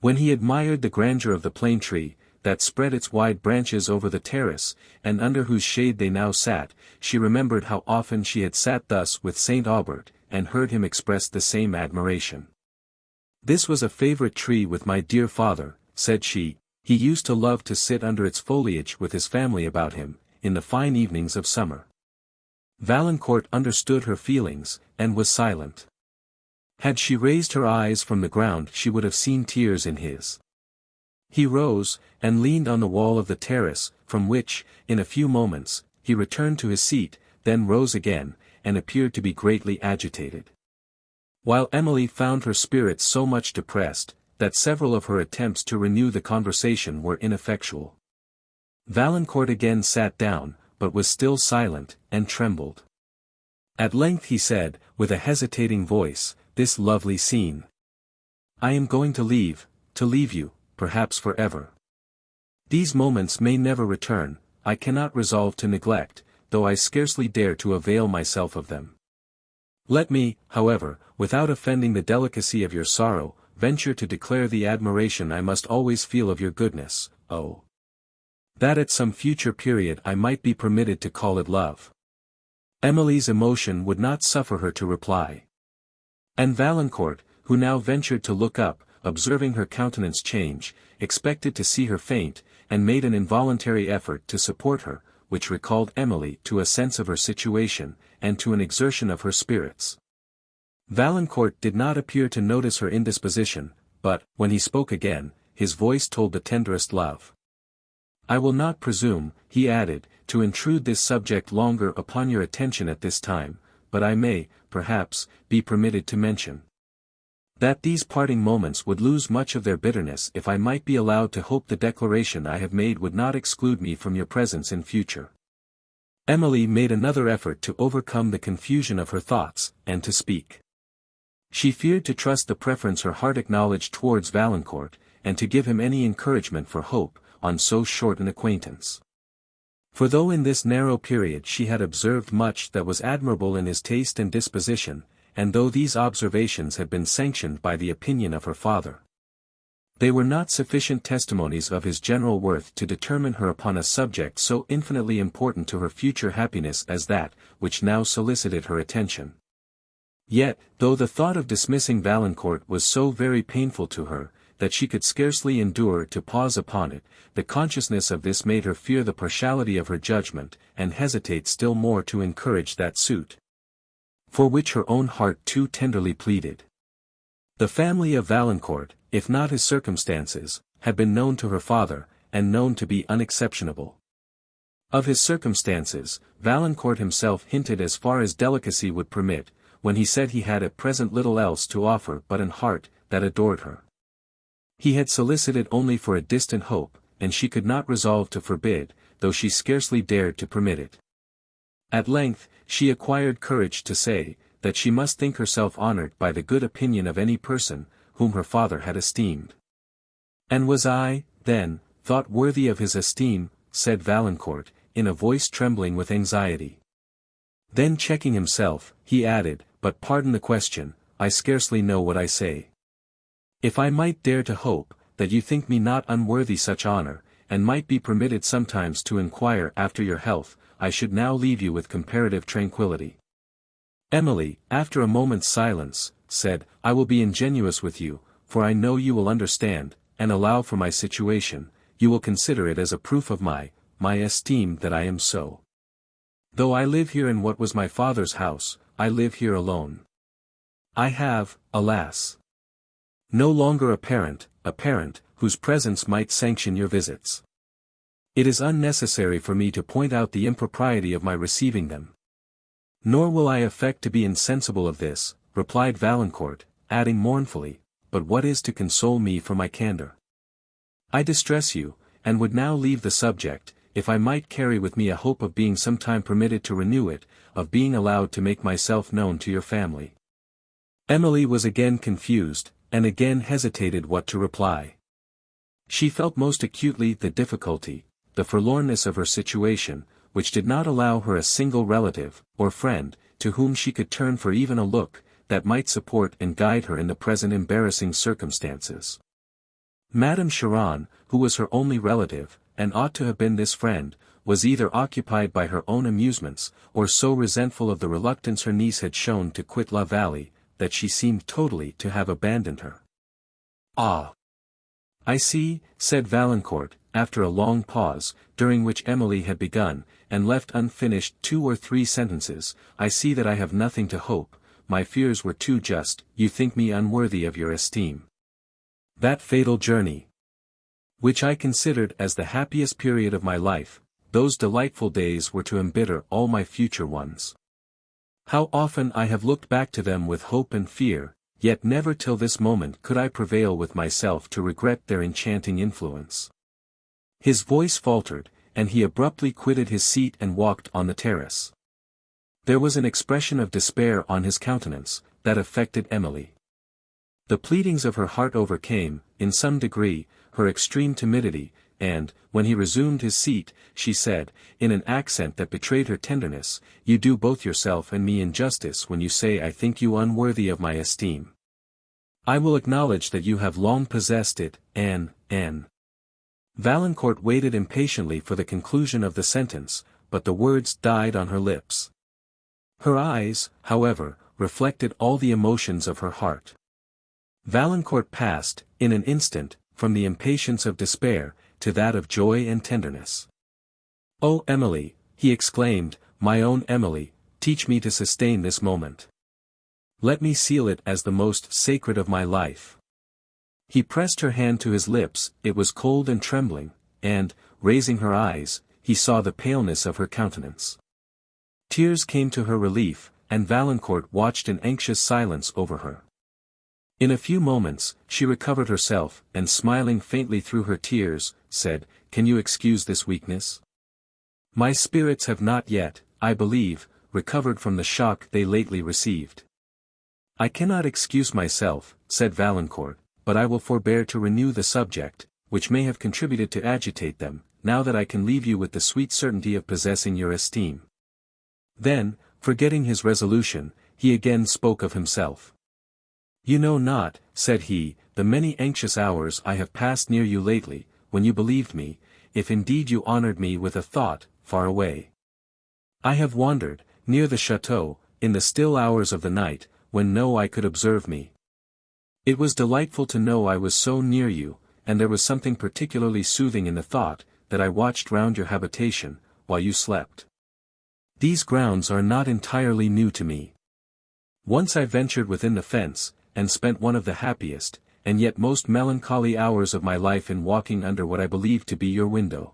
[SPEAKER 1] When he admired the grandeur of the plane tree, that spread its wide branches over the terrace, and under whose shade they now sat, she remembered how often she had sat thus with Saint Aubert, and heard him express the same admiration. "This was a favourite tree with my dear father," said she. "He used to love to sit under its foliage with his family about him, in the fine evenings of summer." Valancourt understood her feelings, and was silent. Had she raised her eyes from the ground she would have seen tears in his. He rose, and leaned on the wall of the terrace, from which, in a few moments, he returned to his seat, then rose again, and appeared to be greatly agitated. While Emily found her spirits so much depressed, that several of her attempts to renew the conversation were ineffectual. Valancourt again sat down, but was still silent, and trembled. At length he said, with a hesitating voice, "This lovely scene. I am going to leave you, perhaps for ever. These moments may never return, I cannot resolve to neglect, though I scarcely dare to avail myself of them. Let me, however, without offending the delicacy of your sorrow, venture to declare the admiration I must always feel of your goodness, oh! that at some future period I might be permitted to call it love." Emily's emotion would not suffer her to reply. And Valancourt, who now ventured to look up, observing her countenance change, expected to see her faint, and made an involuntary effort to support her, which recalled Emily to a sense of her situation, and to an exertion of her spirits. Valancourt did not appear to notice her indisposition, but, when he spoke again, his voice told the tenderest love. "I will not presume," he added, "to intrude this subject longer upon your attention at this time, but I may, perhaps, be permitted to mention that these parting moments would lose much of their bitterness if I might be allowed to hope the declaration I have made would not exclude me from your presence in future." Emily made another effort to overcome the confusion of her thoughts, and to speak. She feared to trust the preference her heart acknowledged towards Valancourt, and to give him any encouragement for hope, on so short an acquaintance. For though in this narrow period she had observed much that was admirable in his taste and disposition, and though these observations had been sanctioned by the opinion of her father, They were not sufficient testimonies of his general worth to determine her upon a subject so infinitely important to her future happiness as that, which now solicited her attention. Yet, though the thought of dismissing Valancourt was so very painful to her, that she could scarcely endure to pause upon it, the consciousness of this made her fear the partiality of her judgment, and hesitate still more to encourage that suit, for which her own heart too tenderly pleaded. The family of Valancourt, if not his circumstances, had been known to her father, and known to be unexceptionable. Of his circumstances, Valancourt himself hinted as far as delicacy would permit, when he said he had at present little else to offer but an heart that adored her. He had solicited only for a distant hope, and she could not resolve to forbid, though she scarcely dared to permit it. At length, she acquired courage to say, that she must think herself honoured by the good opinion of any person, whom her father had esteemed. And was I, then, thought worthy of his esteem, said Valancourt, in a voice trembling with anxiety. Then checking himself, he added, but pardon the question, I scarcely know what I say. If I might dare to hope, that you think me not unworthy such honour, and might be permitted sometimes to inquire after your health, I should now leave you with comparative tranquillity. Emily, after a moment's silence, said, I will be ingenuous with you, for I know you will understand, and allow for my situation, you will consider it as a proof of my esteem that I am so. Though I live here in what was my father's house, I live here alone. I have, alas, no longer a parent whose presence might sanction your visits. It is unnecessary for me to point out the impropriety of my receiving them. Nor will I affect to be insensible of this, replied Valancourt, adding mournfully, but what is to console me for my candour? I distress you, and would now leave the subject, if I might carry with me a hope of being sometime permitted to renew it, of being allowed to make myself known to your family. Emily was again confused, and again hesitated what to reply. She felt most acutely the difficulty, the forlornness of her situation, which did not allow her a single relative, or friend, to whom she could turn for even a look, that might support and guide her in the present embarrassing circumstances. Madame Cheron, who was her only relative, and ought to have been this friend, was either occupied by her own amusements, or so resentful of the reluctance her niece had shown to quit La Vallée, that she seemed totally to have abandoned her. Ah! I see, said Valancourt, after a long pause, during which Emily had begun, and left unfinished 2 or 3 sentences, I see that I have nothing to hope, my fears were too just, you think me unworthy of your esteem. That fatal journey, which I considered as the happiest period of my life, those delightful days were to embitter all my future ones. How often I have looked back to them with hope and fear, yet never till this moment could I prevail with myself to regret their enchanting influence. His voice faltered, and he abruptly quitted his seat and walked on the terrace. There was an expression of despair on his countenance, that affected Emily. The pleadings of her heart overcame, in some degree, her extreme timidity, and, when he resumed his seat, she said, in an accent that betrayed her tenderness, you do both yourself and me injustice when you say I think you unworthy of my esteem. I will acknowledge that you have long possessed it, Anne. Valancourt waited impatiently for the conclusion of the sentence, but the words died on her lips. Her eyes, however, reflected all the emotions of her heart. Valancourt passed, in an instant, from the impatience of despair, to that of joy and tenderness. "Oh Emily," he exclaimed, "my own Emily, teach me to sustain this moment. Let me seal it as the most sacred of my life." He pressed her hand to his lips, it was cold and trembling, and, raising her eyes, he saw the paleness of her countenance. Tears came to her relief, and Valancourt watched in anxious silence over her. In a few moments, she recovered herself, and smiling faintly through her tears, said, "Can you excuse this weakness? My spirits have not yet, I believe, recovered from the shock they lately received." "I cannot excuse myself," said Valancourt, "but I will forbear to renew the subject, which may have contributed to agitate them, now that I can leave you with the sweet certainty of possessing your esteem." Then, forgetting his resolution, he again spoke of himself. You know not, said he, the many anxious hours I have passed near you lately, when you believed me, if indeed you honored me with a thought, far away. I have wandered, near the chateau, in the still hours of the night, when no eye could observe me. It was delightful to know I was so near you, and there was something particularly soothing in the thought, that I watched round your habitation, while you slept. These grounds are not entirely new to me. Once I ventured within the fence, and spent one of the happiest, and yet most melancholy hours of my life in walking under what I believed to be your window.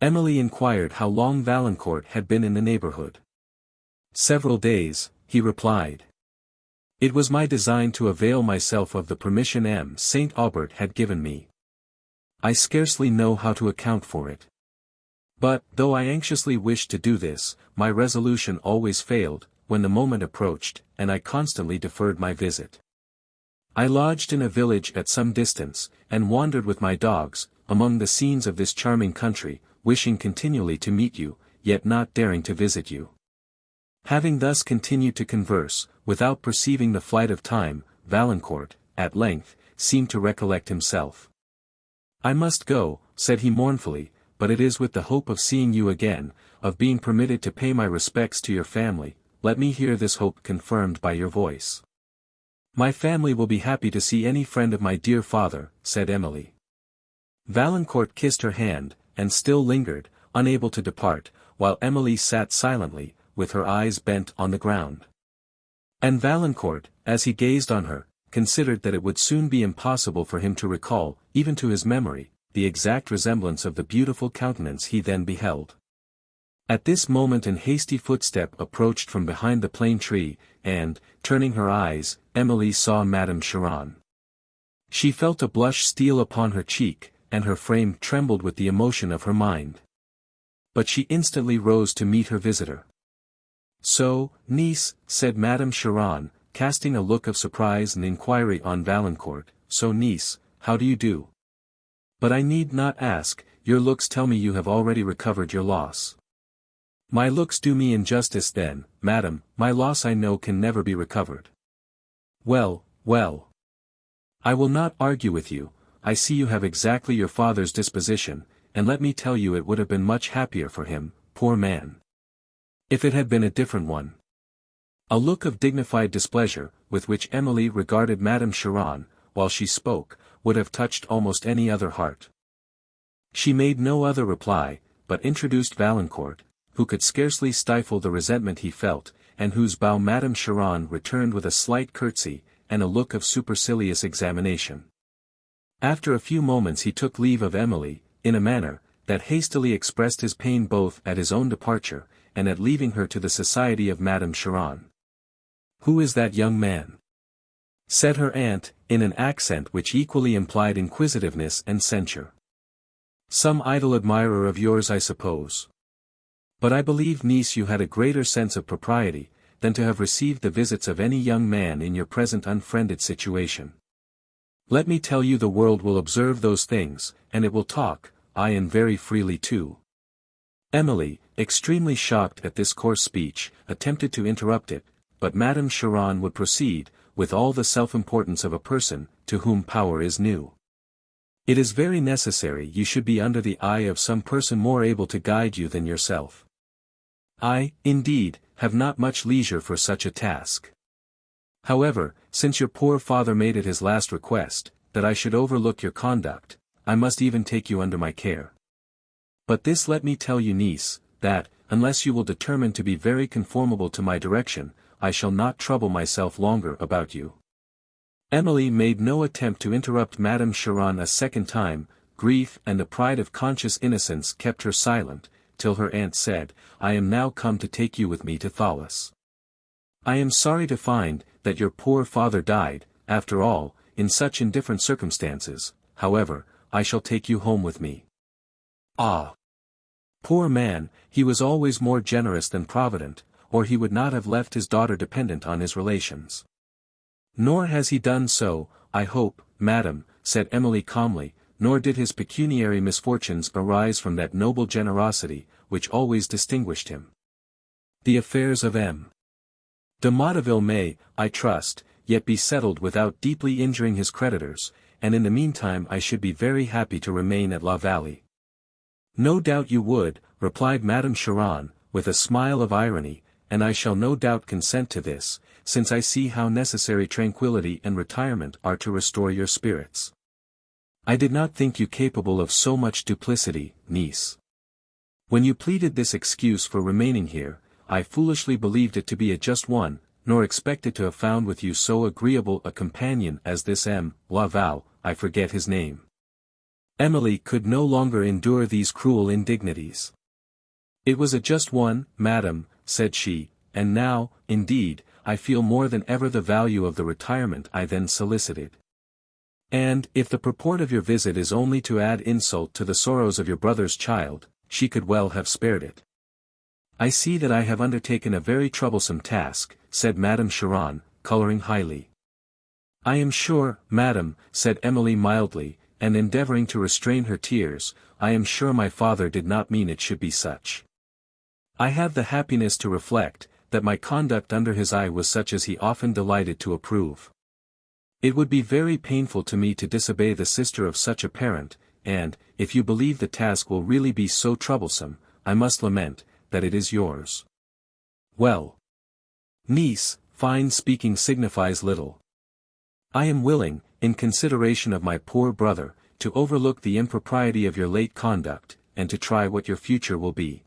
[SPEAKER 1] Emily inquired how long Valancourt had been in the neighbourhood. Several days, he replied. It was my design to avail myself of the permission St. Aubert had given me. I scarcely know how to account for it. But, though I anxiously wished to do this, my resolution always failed, when the moment approached, and I constantly deferred my visit. I lodged in a village at some distance, and wandered with my dogs, among the scenes of this charming country, wishing continually to meet you, yet not daring to visit you. Having thus continued to converse, without perceiving the flight of time, Valancourt, at length, seemed to recollect himself. I must go, said he mournfully, but it is with the hope of seeing you again, of being permitted to pay my respects to your family. Let me hear this hope confirmed by your voice. My family will be happy to see any friend of my dear father, said Emily. Valancourt kissed her hand, and still lingered, unable to depart, while Emily sat silently, with her eyes bent on the ground. And Valancourt, as he gazed on her, considered that it would soon be impossible for him to recall, even to his memory, the exact resemblance of the beautiful countenance he then beheld. At this moment an hasty footstep approached from behind the plane tree, and, turning her eyes, Emily saw Madame Cheron. She felt a blush steal upon her cheek, and her frame trembled with the emotion of her mind. But she instantly rose to meet her visitor. So, niece, said Madame Cheron, casting a look of surprise and inquiry on Valancourt, so niece, how do you do? But I need not ask, your looks tell me you have already recovered your loss. My looks do me injustice then, madam, my loss I know can never be recovered. Well, well. I will not argue with you, I see you have exactly your father's disposition, and let me tell you it would have been much happier for him, poor man. If it had been a different one. A look of dignified displeasure, with which Emily regarded Madame Cheron, while she spoke, would have touched almost any other heart. She made no other reply, but introduced Valancourt, who could scarcely stifle the resentment he felt, and whose bow Madame Cheron returned with a slight curtsy, and a look of supercilious examination. After a few moments he took leave of Emily, in a manner, that hastily expressed his pain both at his own departure, and at leaving her to the society of Madame Cheron. Who is that young man? Said her aunt, in an accent which equally implied inquisitiveness and censure. Some idle admirer of yours I suppose. But I believe niece you had a greater sense of propriety, than to have received the visits of any young man in your present unfriended situation. Let me tell you the world will observe those things, and it will talk, aye and very freely too. Emily, extremely shocked at this coarse speech, attempted to interrupt it, but Madame Cheron would proceed, with all the self-importance of a person, to whom power is new. It is very necessary you should be under the eye of some person more able to guide you than yourself. I, indeed, have not much leisure for such a task. However, since your poor father made it his last request, that I should overlook your conduct, I must even take you under my care. But this let me tell you niece, that, unless you will determine to be very conformable to my direction, I shall not trouble myself longer about you. Emily made no attempt to interrupt Madame Cheron a second time. Grief and the pride of conscious innocence kept her silent, till her aunt said, I am now come to take you with me to Thoulouse. I am sorry to find, that your poor father died, after all, in such indifferent circumstances, however, I shall take you home with me. Ah! Poor man, he was always more generous than provident, or he would not have left his daughter dependent on his relations. Nor has he done so, I hope, madam, said Emily calmly, nor did his pecuniary misfortunes arise from that noble generosity, which always distinguished him. The affairs of M. de Motteville may, I trust, yet be settled without deeply injuring his creditors, and in the meantime I should be very happy to remain at La Vallée. No doubt you would, replied Madame Cheron, with a smile of irony, and I shall no doubt consent to this, since I see how necessary tranquility and retirement are to restore your spirits. I did not think you capable of so much duplicity, niece. When you pleaded this excuse for remaining here, I foolishly believed it to be a just one, nor expected to have found with you so agreeable a companion as this M. Laval, I forget his name. Emily could no longer endure these cruel indignities. It was a just one, madam, said she, and now, indeed, I feel more than ever the value of the retirement I then solicited. And, if the purport of your visit is only to add insult to the sorrows of your brother's child, she could well have spared it. I see that I have undertaken a very troublesome task, said Madame Cheron, coloring highly. I am sure, madam, said Emily mildly, and endeavoring to restrain her tears, I am sure my father did not mean it should be such. I have the happiness to reflect, that my conduct under his eye was such as he often delighted to approve. It would be very painful to me to disobey the sister of such a parent, and, if you believe the task will really be so troublesome, I must lament, that it is yours. Well, niece, fine speaking signifies little. I am willing, in consideration of my poor brother, to overlook the impropriety of your late conduct, and to try what your future will be.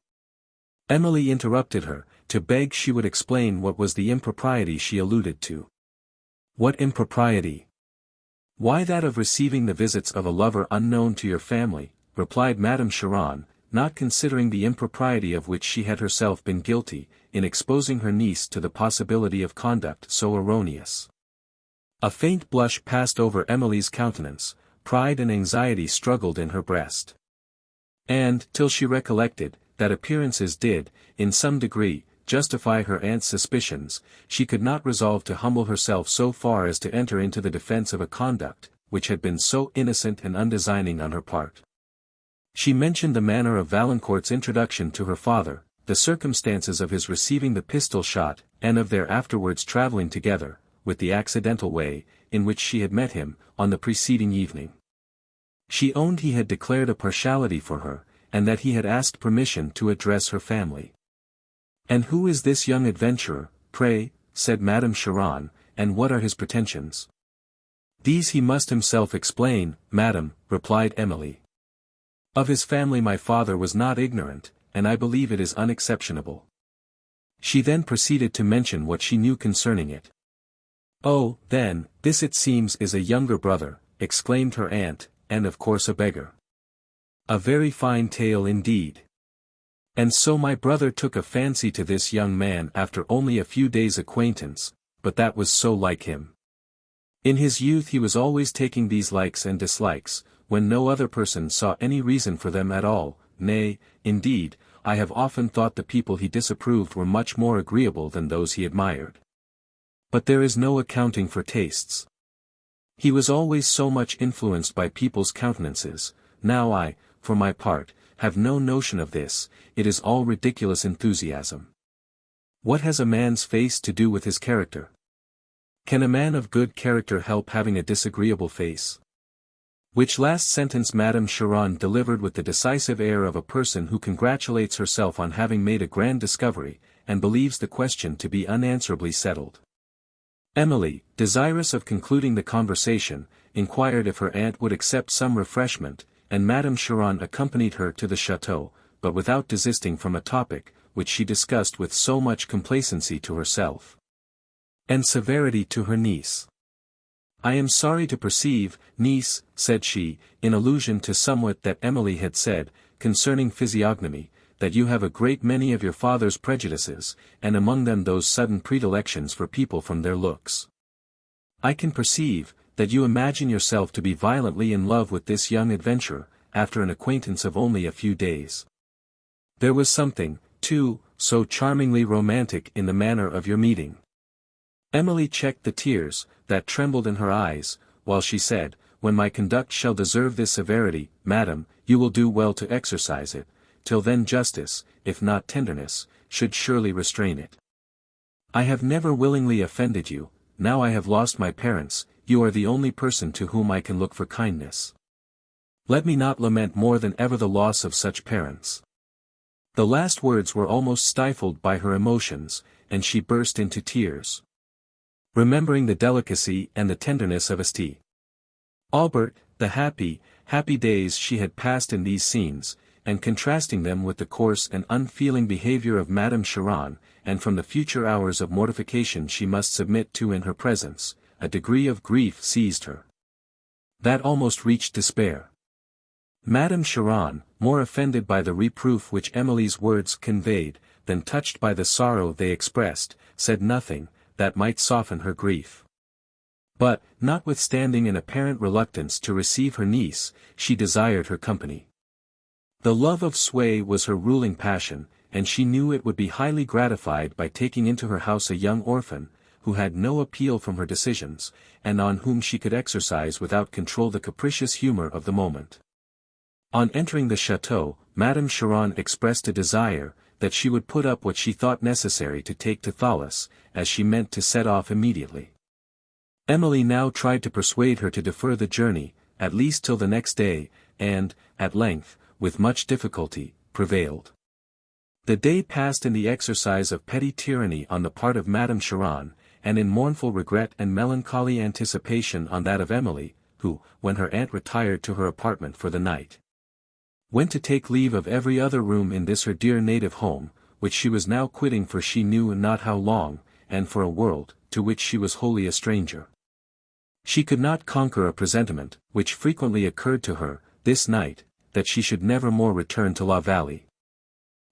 [SPEAKER 1] Emily interrupted her, to beg she would explain what was the impropriety she alluded to. What impropriety? Why that of receiving the visits of a lover unknown to your family, replied Madame Cheron, not considering the impropriety of which she had herself been guilty, in exposing her niece to the possibility of conduct so erroneous. A faint blush passed over Emily's countenance, pride and anxiety struggled in her breast. And, till she recollected, that appearances did, in some degree, justify her aunt's suspicions, she could not resolve to humble herself so far as to enter into the defense of a conduct, which had been so innocent and undesigning on her part. She mentioned the manner of Valancourt's introduction to her father, the circumstances of his receiving the pistol shot, and of their afterwards travelling together, with the accidental way, in which she had met him, on the preceding evening. She owned he had declared a partiality for her, and that he had asked permission to address her family. And who is this young adventurer, pray, said Madame Cheron, and what are his pretensions? These he must himself explain, madam, replied Emily. Of his family my father was not ignorant, and I believe it is unexceptionable. She then proceeded to mention what she knew concerning it. Oh, then, this it seems is a younger brother, exclaimed her aunt, and of course a beggar. A very fine tale indeed. And so my brother took a fancy to this young man after only a few days' acquaintance, but that was so like him. In his youth he was always taking these likes and dislikes, when no other person saw any reason for them at all, nay, indeed, I have often thought the people he disapproved were much more agreeable than those he admired. But there is no accounting for tastes. He was always so much influenced by people's countenances. Now I, for my part, have no notion of this, it is all ridiculous enthusiasm. What has a man's face to do with his character? Can a man of good character help having a disagreeable face? Which last sentence Madame Cheron delivered with the decisive air of a person who congratulates herself on having made a grand discovery, and believes the question to be unanswerably settled. Emily, desirous of concluding the conversation, inquired if her aunt would accept some refreshment, and Madame Cheron accompanied her to the chateau, but without desisting from a topic, which she discussed with so much complacency to herself and severity to her niece. I am sorry to perceive, niece, said she, in allusion to somewhat that Emily had said, concerning physiognomy, that you have a great many of your father's prejudices, and among them those sudden predilections for people from their looks. I can perceive, that you imagine yourself to be violently in love with this young adventurer, after an acquaintance of only a few days. There was something, too, so charmingly romantic in the manner of your meeting. Emily checked the tears, that trembled in her eyes, while she said, when my conduct shall deserve this severity, madam, you will do well to exercise it, till then justice, if not tenderness, should surely restrain it. I have never willingly offended you, now I have lost my parents, you are the only person to whom I can look for kindness. Let me not lament more than ever the loss of such parents." The last words were almost stifled by her emotions, and she burst into tears. Remembering the delicacy and the tenderness of St. Aubert, the happy days she had passed in these scenes, and contrasting them with the coarse and unfeeling behavior of Madame Cheron, and from the future hours of mortification she must submit to in her presence, a degree of grief seized her that almost reached despair. Madame Cheron, more offended by the reproof which Emily's words conveyed, than touched by the sorrow they expressed, said nothing that might soften her grief. But, notwithstanding an apparent reluctance to receive her niece, she desired her company. The love of sway was her ruling passion, and she knew it would be highly gratified by taking into her house a young orphan, who had no appeal from her decisions, and on whom she could exercise without control the capricious humor of the moment. On entering the chateau, Madame Cheron expressed a desire, that she would put up what she thought necessary to take to Thoulouse, as she meant to set off immediately. Emily now tried to persuade her to defer the journey, at least till the next day, and, at length, with much difficulty, prevailed. The day passed in the exercise of petty tyranny on the part of Madame Cheron, and in mournful regret and melancholy anticipation on that of Emily, who, when her aunt retired to her apartment for the night, went to take leave of every other room in this her dear native home, which she was now quitting for she knew not how long, and for a world, to which she was wholly a stranger. She could not conquer a presentiment, which frequently occurred to her, this night, that she should never more return to La Vallée.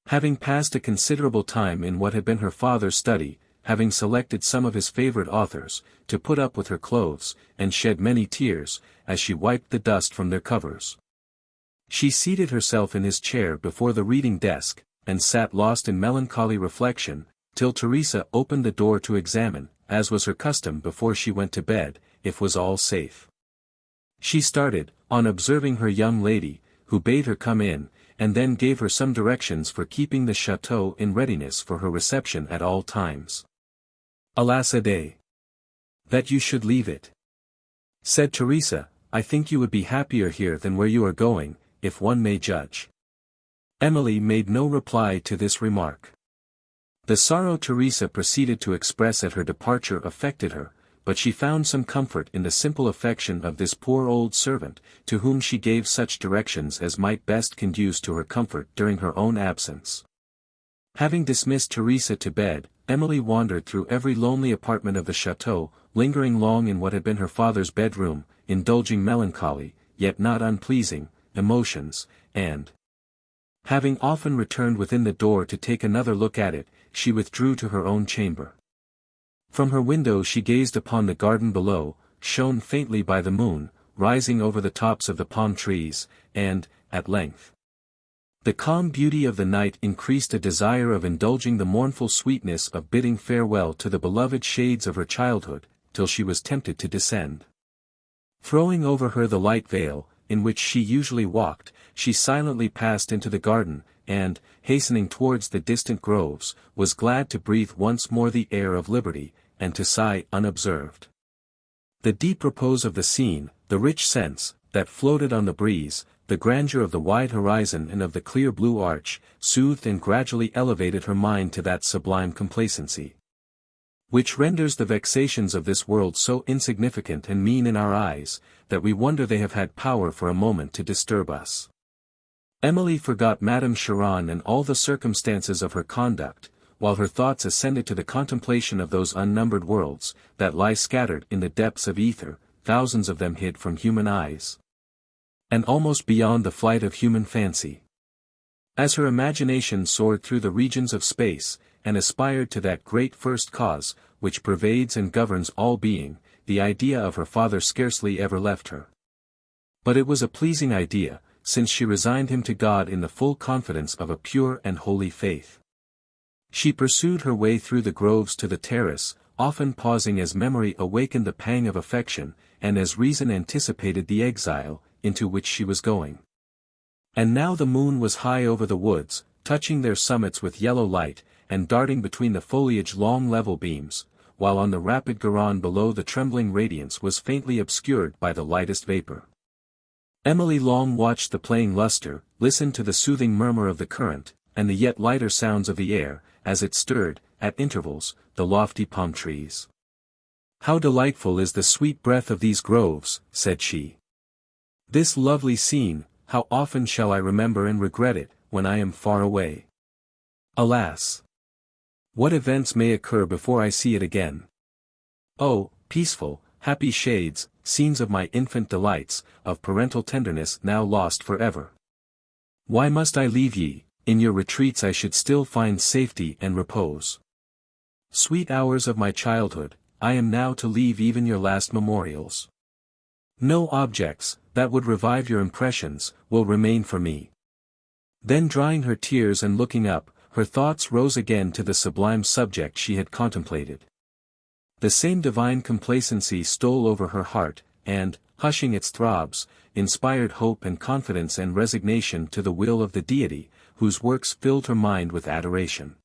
[SPEAKER 1] Having passed a considerable time in what had been her father's study, having selected some of his favorite authors, to put up with her clothes, and shed many tears, as she wiped the dust from their covers, she seated herself in his chair before the reading desk, and sat lost in melancholy reflection, till Teresa opened the door to examine, as was her custom before she went to bed, if was all safe. She started, on observing her young lady, who bade her come in, and then gave her some directions for keeping the chateau in readiness for her reception at all times. "Alas a day! That you should leave it," said Teresa. "I think you would be happier here than where you are going, if one may judge." Emily made no reply to this remark. The sorrow Teresa proceeded to express at her departure affected her, but she found some comfort in the simple affection of this poor old servant, to whom she gave such directions as might best conduce to her comfort during her own absence. Having dismissed Teresa to bed, Emily wandered through every lonely apartment of the chateau, lingering long in what had been her father's bedroom, indulging melancholy, yet not unpleasing, emotions, and, having often returned within the door to take another look at it, she withdrew to her own chamber. From her window she gazed upon the garden below, shone faintly by the moon, rising over the tops of the palm trees, and, at length, the calm beauty of the night increased a desire of indulging the mournful sweetness of bidding farewell to the beloved shades of her childhood, till she was tempted to descend. Throwing over her the light veil, in which she usually walked, she silently passed into the garden, and, hastening towards the distant groves, was glad to breathe once more the air of liberty, and to sigh unobserved. The deep repose of the scene, the rich scents, that floated on the breeze, the grandeur of the wide horizon and of the clear blue arch, soothed and gradually elevated her mind to that sublime complacency which renders the vexations of this world so insignificant and mean in our eyes, that we wonder they have had power for a moment to disturb us. Emily forgot Madame Cheron and all the circumstances of her conduct, while her thoughts ascended to the contemplation of those unnumbered worlds, that lie scattered in the depths of ether, thousands of them hid from human eyes, and almost beyond the flight of human fancy. As her imagination soared through the regions of space, and aspired to that great first cause, which pervades and governs all being, the idea of her father scarcely ever left her. But it was a pleasing idea, since she resigned him to God in the full confidence of a pure and holy faith. She pursued her way through the groves to the terrace, often pausing as memory awakened the pang of affection, and as reason anticipated the exile, into which she was going. And now the moon was high over the woods, touching their summits with yellow light, and darting between the foliage long level beams, while on the rapid Garonne below the trembling radiance was faintly obscured by the lightest vapor. Emily long watched the playing lustre, listened to the soothing murmur of the current, and the yet lighter sounds of the air, as it stirred, at intervals, the lofty palm trees. "How delightful is the sweet breath of these groves," said she. "This lovely scene, how often shall I remember and regret it, when I am far away. Alas! What events may occur before I see it again. Oh, peaceful, happy shades, scenes of my infant delights, of parental tenderness now lost forever. Why must I leave ye? In your retreats I should still find safety and repose. Sweet hours of my childhood, I am now to leave even your last memorials. No objects, that would revive your impressions, will remain for me." Then drying her tears and looking up, her thoughts rose again to the sublime subject she had contemplated. The same divine complacency stole over her heart, and, hushing its throbs, inspired hope and confidence and resignation to the will of the deity, whose works filled her mind with adoration.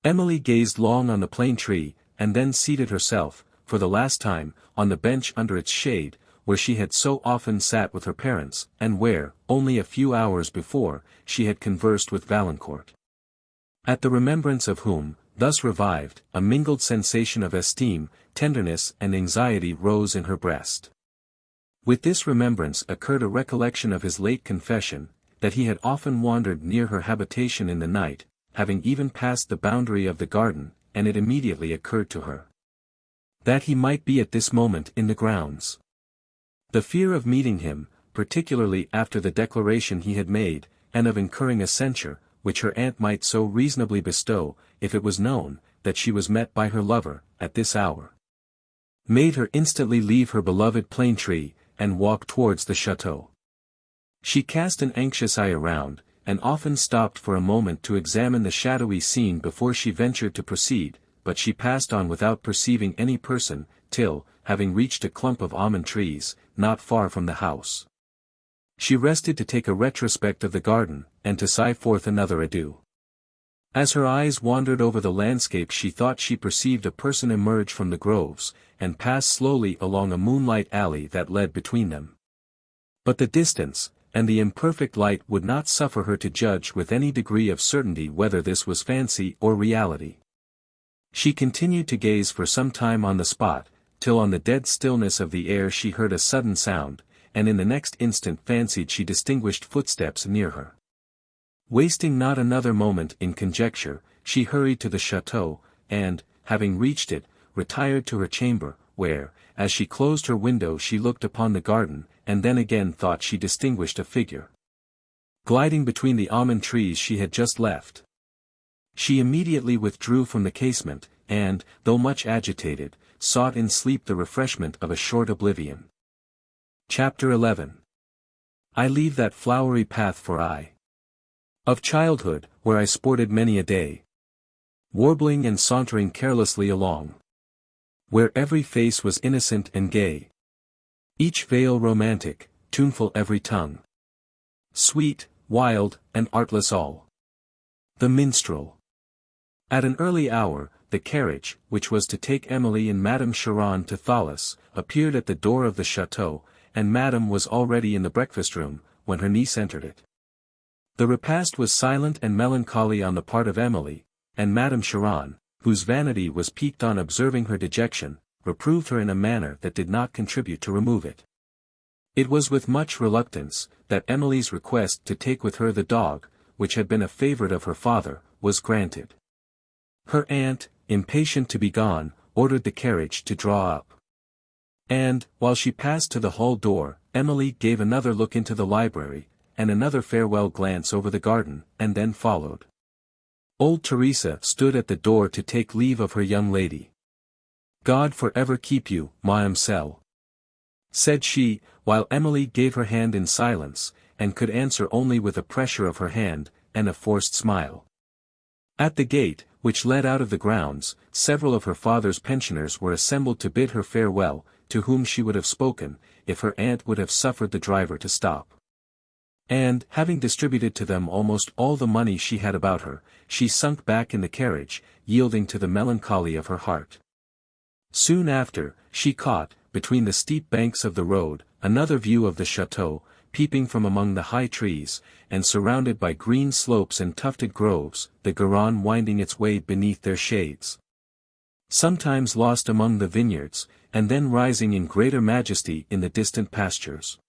[SPEAKER 1] Emily gazed long on the plane tree, and then seated herself, for the last time, on the bench under its shade, where she had so often sat with her parents, and where, only a few hours before, she had conversed with Valancourt. At the remembrance of whom, thus revived, a mingled sensation of esteem, tenderness and anxiety rose in her breast. With this remembrance occurred a recollection of his late confession, that he had often wandered near her habitation in the night, having even passed the boundary of the garden, and it immediately occurred to her that he might be at this moment in the grounds. The fear of meeting him, particularly after the declaration he had made, and of incurring a censure, which her aunt might so reasonably bestow, if it was known, that she was met by her lover, at this hour, made her instantly leave her beloved plane tree, and walk towards the chateau. She cast an anxious eye around, and often stopped for a moment to examine the shadowy scene before she ventured to proceed, but she passed on without perceiving any person, till, having reached a clump of almond trees, not far from the house, she rested to take a retrospect of the garden, and to sigh forth another adieu. As her eyes wandered over the landscape she thought she perceived a person emerge from the groves, and pass slowly along a moonlight alley that led between them. But the distance, and the imperfect light would not suffer her to judge with any degree of certainty whether this was fancy or reality. She continued to gaze for some time on the spot, till on the dead stillness of the air she heard a sudden sound, and in the next instant fancied she distinguished footsteps near her. Wasting not another moment in conjecture, she hurried to the chateau, and, having reached it, retired to her chamber, where, as she closed her window she looked upon the garden, and then again thought she distinguished a figure gliding between the almond trees she had just left. She immediately withdrew from the casement, and, though much agitated, sought in sleep the refreshment of a short oblivion. Chapter 11. I leave that flowery path for aye. Of childhood, where I sported many a day, warbling and sauntering carelessly along, where every face was innocent and gay, each veil romantic, tuneful every tongue, sweet, wild, and artless all. The minstrel. At an early hour, the carriage, which was to take Emily and Madame Cheron to Thales, appeared at the door of the chateau, and Madame was already in the breakfast-room, when her niece entered it. The repast was silent and melancholy on the part of Emily, and Madame Cheron, whose vanity was piqued on observing her dejection, reproved her in a manner that did not contribute to remove it. It was with much reluctance, that Emily's request to take with her the dog, which had been a favourite of her father, was granted. Her aunt, impatient to be gone, ordered the carriage to draw up. And, while she passed to the hall door, Emily gave another look into the library, and another farewell glance over the garden, and then followed. Old Teresa stood at the door to take leave of her young lady. "God for ever keep you, Mademoiselle," said she, while Emily gave her hand in silence, and could answer only with a pressure of her hand, and a forced smile. At the gate, which led out of the grounds, several of her father's pensioners were assembled to bid her farewell, to whom she would have spoken, if her aunt would have suffered the driver to stop. And, having distributed to them almost all the money she had about her, she sunk back in the carriage, yielding to the melancholy of her heart. Soon after, she caught, between the steep banks of the road, another view of the chateau, peeping from among the high trees, and surrounded by green slopes and tufted groves, the Garonne winding its way beneath their shades. Sometimes lost among the vineyards, and then rising in greater majesty in the distant pastures.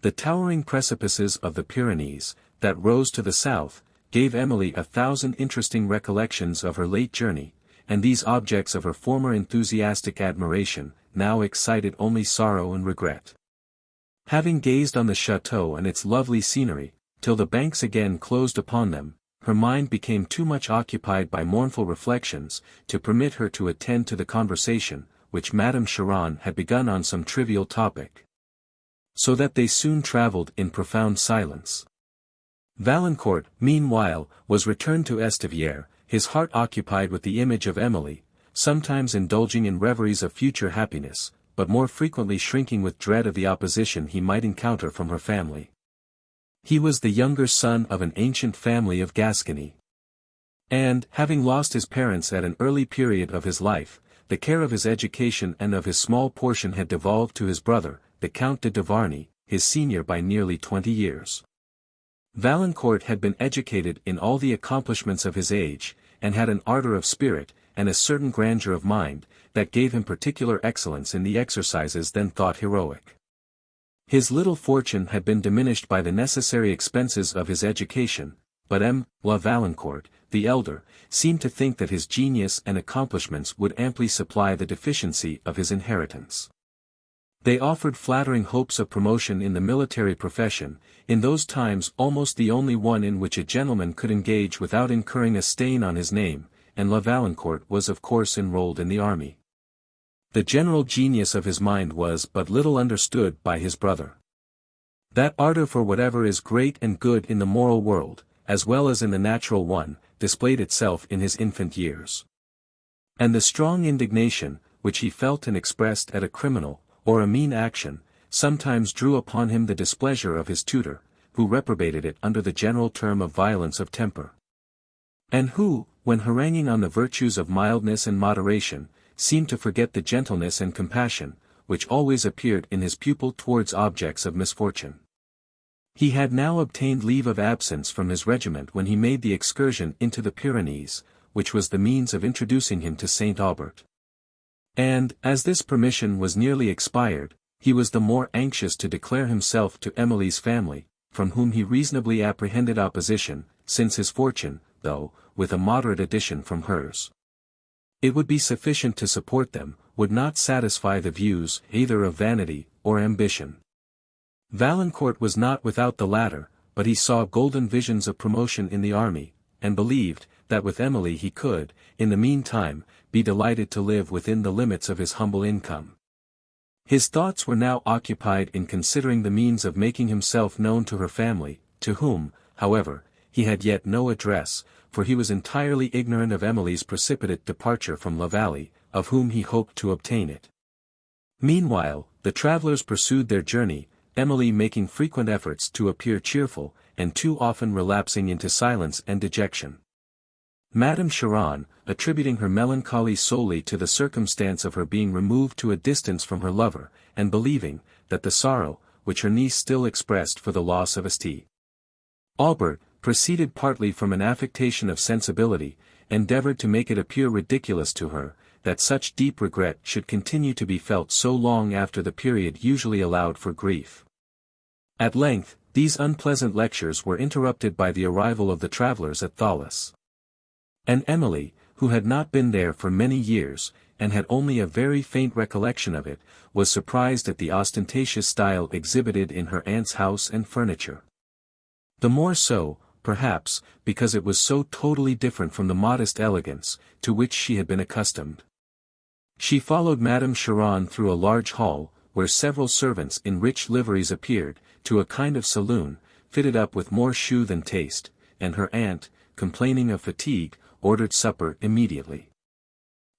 [SPEAKER 1] The towering precipices of the Pyrenees, that rose to the south, gave Emily 1,000 interesting recollections of her late journey, and these objects of her former enthusiastic admiration, now excited only sorrow and regret. Having gazed on the chateau and its lovely scenery, till the banks again closed upon them, her mind became too much occupied by mournful reflections, to permit her to attend to the conversation, which Madame Cheron had begun on some trivial topic. So that they soon travelled in profound silence. Valancourt, meanwhile, was returned to Estivière, his heart occupied with the image of Emily, sometimes indulging in reveries of future happiness, but more frequently shrinking with dread of the opposition he might encounter from her family. He was the younger son of an ancient family of Gascony. And, having lost his parents at an early period of his life, the care of his education and of his small portion had devolved to his brother, the Count de Duvarney, his senior by nearly 20 years. Valancourt had been educated in all the accomplishments of his age, and had an ardour of spirit, and a certain grandeur of mind, that gave him particular excellence in the exercises then thought heroic. His little fortune had been diminished by the necessary expenses of his education, but La Valancourt, the elder, seemed to think that his genius and accomplishments would amply supply the deficiency of his inheritance. They offered flattering hopes of promotion in the military profession, in those times almost the only one in which a gentleman could engage without incurring a stain on his name, and La Valancourt was of course enrolled in the army. The general genius of his mind was but little understood by his brother. That ardour for whatever is great and good in the moral world, as well as in the natural one, displayed itself in his infant years. And the strong indignation, which he felt and expressed at a criminal, or a mean action, sometimes drew upon him the displeasure of his tutor, who reprobated it under the general term of violence of temper. And who, when haranguing on the virtues of mildness and moderation, seemed to forget the gentleness and compassion, which always appeared in his pupil towards objects of misfortune. He had now obtained leave of absence from his regiment when he made the excursion into the Pyrenees, which was the means of introducing him to Saint Aubert. And, as this permission was nearly expired, he was the more anxious to declare himself to Emily's family, from whom he reasonably apprehended opposition, since his fortune, though, with a moderate addition from hers, it would be sufficient to support them, would not satisfy the views either of vanity or ambition. Valancourt was not without the latter, but he saw golden visions of promotion in the army, and believed, that with Emily he could, in the meantime, be delighted to live within the limits of his humble income. His thoughts were now occupied in considering the means of making himself known to her family, to whom, however, he had yet no address, for he was entirely ignorant of Emily's precipitate departure from La Vallée, of whom he hoped to obtain it. Meanwhile, the travellers pursued their journey, Emily making frequent efforts to appear cheerful, and too often relapsing into silence and dejection. Madame Cheron, attributing her melancholy solely to the circumstance of her being removed to a distance from her lover, and believing, that the sorrow, which her niece still expressed for the loss of St. Aubert, proceeded partly from an affectation of sensibility, endeavoured to make it appear ridiculous to her, that such deep regret should continue to be felt so long after the period usually allowed for grief. At length, these unpleasant lectures were interrupted by the arrival of the travellers at Thoulouse. And Emily, who had not been there for many years, and had only a very faint recollection of it, was surprised at the ostentatious style exhibited in her aunt's house and furniture. The more so, perhaps, because it was so totally different from the modest elegance, to which she had been accustomed. She followed Madame Cheron through a large hall, where several servants in rich liveries appeared, to a kind of saloon, fitted up with more shoe than taste, and her aunt, complaining of fatigue, ordered supper immediately.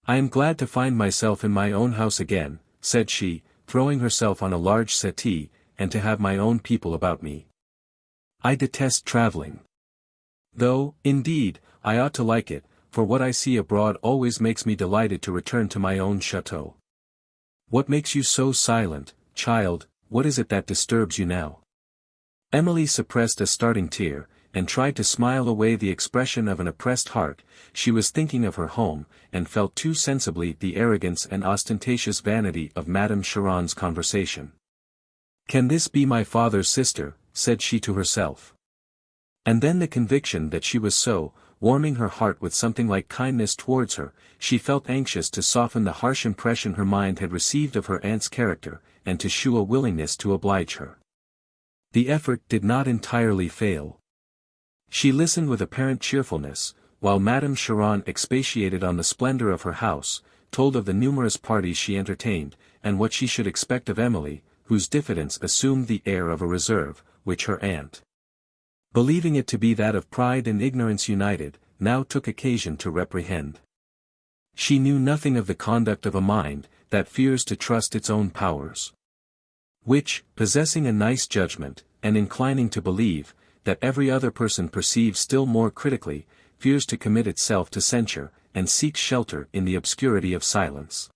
[SPEAKER 1] "I am glad to find myself in my own house again," said she, throwing herself on a large settee, "and to have my own people about me. I detest travelling. Though, indeed, I ought to like it, for what I see abroad always makes me delighted to return to my own chateau. What makes you so silent, child? What is it that disturbs you now?" Emily suppressed a starting tear, and tried to smile away the expression of an oppressed heart. She was thinking of her home, and felt too sensibly the arrogance and ostentatious vanity of Madame Cheron's conversation. "Can this be my father's sister?" said she to herself. And then the conviction that she was so, warming her heart with something like kindness towards her, she felt anxious to soften the harsh impression her mind had received of her aunt's character, and to shew a willingness to oblige her. The effort did not entirely fail. She listened with apparent cheerfulness, while Madame Cheron expatiated on the splendor of her house, told of the numerous parties she entertained, and what she should expect of Emily, whose diffidence assumed the air of a reserve, which her aunt, believing it to be that of pride and ignorance united, now took occasion to reprehend. She knew nothing of the conduct of a mind that fears to trust its own powers, which, possessing a nice judgment, and inclining to believe that every other person perceives still more critically, fears to commit itself to censure, and seeks shelter in the obscurity of silence.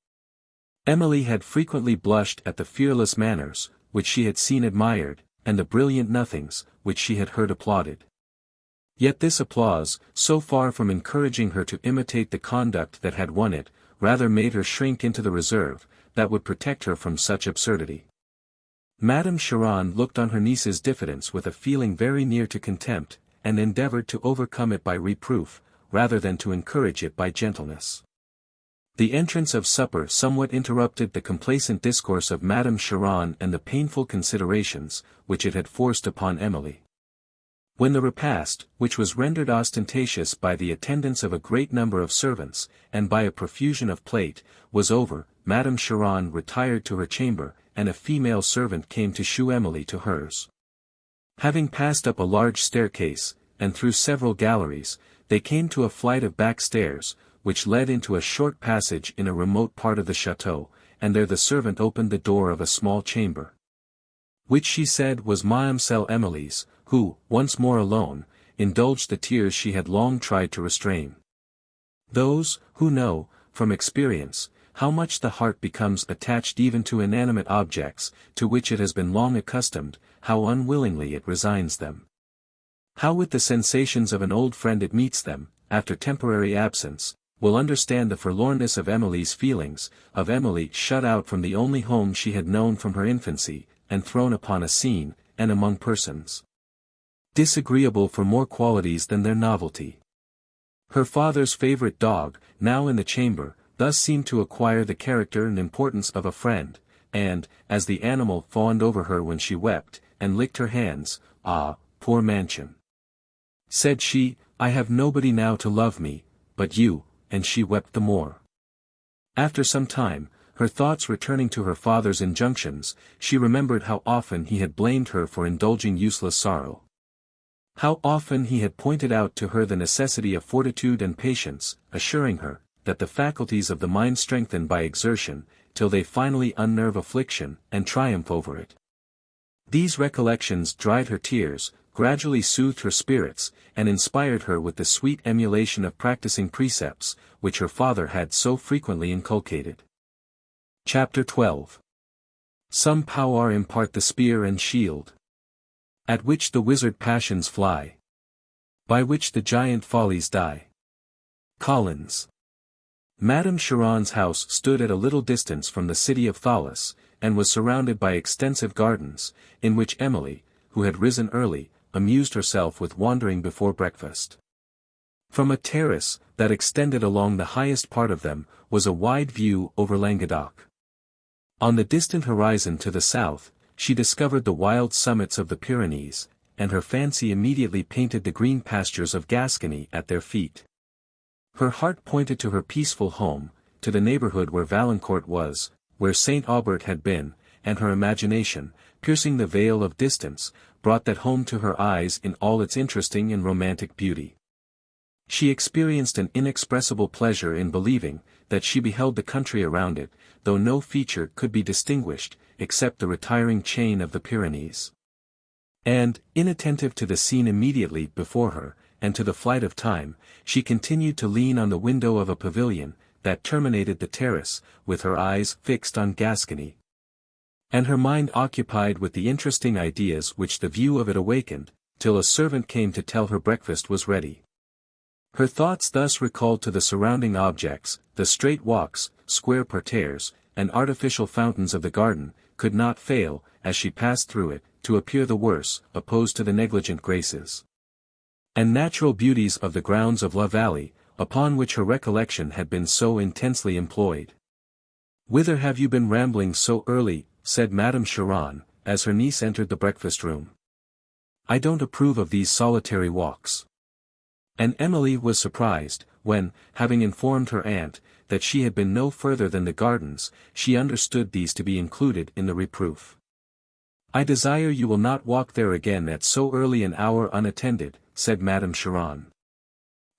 [SPEAKER 1] Emily had frequently blushed at the fearless manners, which she had seen admired, and the brilliant nothings, which she had heard applauded. Yet this applause, so far from encouraging her to imitate the conduct that had won it, rather made her shrink into the reserve that would protect her from such absurdity. Madame Cheron looked on her niece's diffidence with a feeling very near to contempt, and endeavored to overcome it by reproof, rather than to encourage it by gentleness. The entrance of supper somewhat interrupted the complacent discourse of Madame Cheron and the painful considerations, which it had forced upon Emily. When the repast, which was rendered ostentatious by the attendance of a great number of servants, and by a profusion of plate, was over, Madame Cheron retired to her chamber, and a female servant came to shew Emily to hers. Having passed up a large staircase, and through several galleries, they came to a flight of back stairs, which led into a short passage in a remote part of the chateau, and there the servant opened the door of a small chamber, which she said was Mademoiselle Emily's, who, once more alone, indulged the tears she had long tried to restrain. Those, who know, from experience, how much the heart becomes attached even to inanimate objects, to which it has been long accustomed, how unwillingly it resigns them. How with the sensations of an old friend it meets them, after temporary absence, will understand the forlornness of Emily's feelings, of Emily shut out from the only home she had known from her infancy, and thrown upon a scene, and among persons disagreeable for more qualities than their novelty. Her father's favorite dog, now in the chamber, thus seemed to acquire the character and importance of a friend, and, as the animal fawned over her when she wept, and licked her hands, "Ah, poor Mansion," said she, "I have nobody now to love me, but you," and she wept the more. After some time, her thoughts returning to her father's injunctions, she remembered how often he had blamed her for indulging useless sorrow. How often he had pointed out to her the necessity of fortitude and patience, assuring her that the faculties of the mind strengthen by exertion, till they finally unnerve affliction, and triumph over it. These recollections dried her tears, gradually soothed her spirits, and inspired her with the sweet emulation of practicing precepts, which her father had so frequently inculcated. Chapter 12. Some power impart the spear and shield, at which the wizard passions fly, by which the giant follies die. Collins. Madame Cheron's house stood at a little distance from the city of Thales, and was surrounded by extensive gardens, in which Emily, who had risen early, amused herself with wandering before breakfast. From a terrace, that extended along the highest part of them, was a wide view over Languedoc. On the distant horizon to the south, she discovered the wild summits of the Pyrenees, and her fancy immediately painted the green pastures of Gascony at their feet. Her heart pointed to her peaceful home, to the neighborhood where Valancourt was, where Saint Aubert had been, and her imagination, piercing the veil of distance, brought that home to her eyes in all its interesting and romantic beauty. She experienced an inexpressible pleasure in believing that she beheld the country around it, though no feature could be distinguished, except the retiring chain of the Pyrenees. And, inattentive to the scene immediately before her, and to the flight of time, she continued to lean on the window of a pavilion, that terminated the terrace, with her eyes fixed on Gascony, and her mind occupied with the interesting ideas which the view of it awakened, till a servant came to tell her breakfast was ready. Her thoughts thus recalled to the surrounding objects, the straight walks, square parterres, and artificial fountains of the garden, could not fail, as she passed through it, to appear the worse, opposed to the negligent graces and natural beauties of the grounds of La Vallée, upon which her recollection had been so intensely employed. "Whither have you been rambling so early?" said Madame Cheron, as her niece entered the breakfast-room. "I don't approve of these solitary walks." And Emily was surprised, when, having informed her aunt, that she had been no further than the gardens, she understood these to be included in the reproof. "I desire you will not walk there again at so early an hour unattended," said Madame Cheron.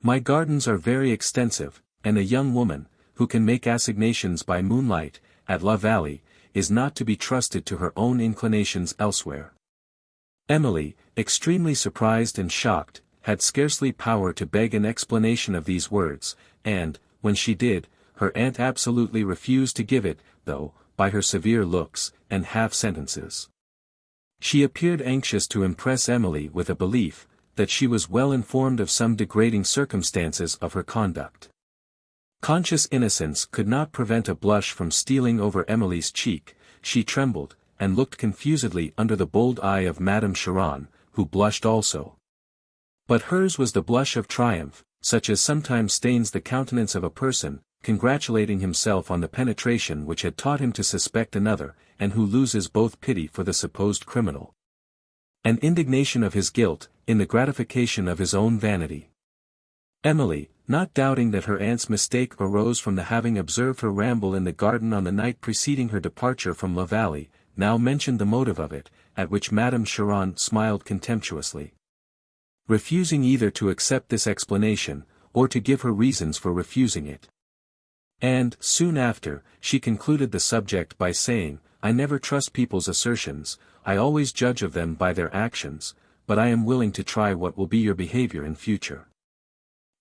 [SPEAKER 1] "My gardens are very extensive, and a young woman, who can make assignations by moonlight, at La Vallée, is not to be trusted to her own inclinations elsewhere." Emily, extremely surprised and shocked, had scarcely power to beg an explanation of these words, and, when she did, her aunt absolutely refused to give it, though, by her severe looks, and half-sentences, she appeared anxious to impress Emily with a belief, that she was well informed of some degrading circumstances of her conduct. Conscious innocence could not prevent a blush from stealing over Emily's cheek. She trembled, and looked confusedly under the bold eye of Madame Cheron, who blushed also. But hers was the blush of triumph, such as sometimes stains the countenance of a person, congratulating himself on the penetration which had taught him to suspect another, and who loses both pity for the supposed criminal, and indignation of his guilt, in the gratification of his own vanity. Emily, not doubting that her aunt's mistake arose from the having observed her ramble in the garden on the night preceding her departure from La Vallée, now mentioned the motive of it, at which Madame Cheron smiled contemptuously, refusing either to accept this explanation, or to give her reasons for refusing it. And, soon after, she concluded the subject by saying, "I never trust people's assertions, I always judge of them by their actions, but I am willing to try what will be your behavior in future."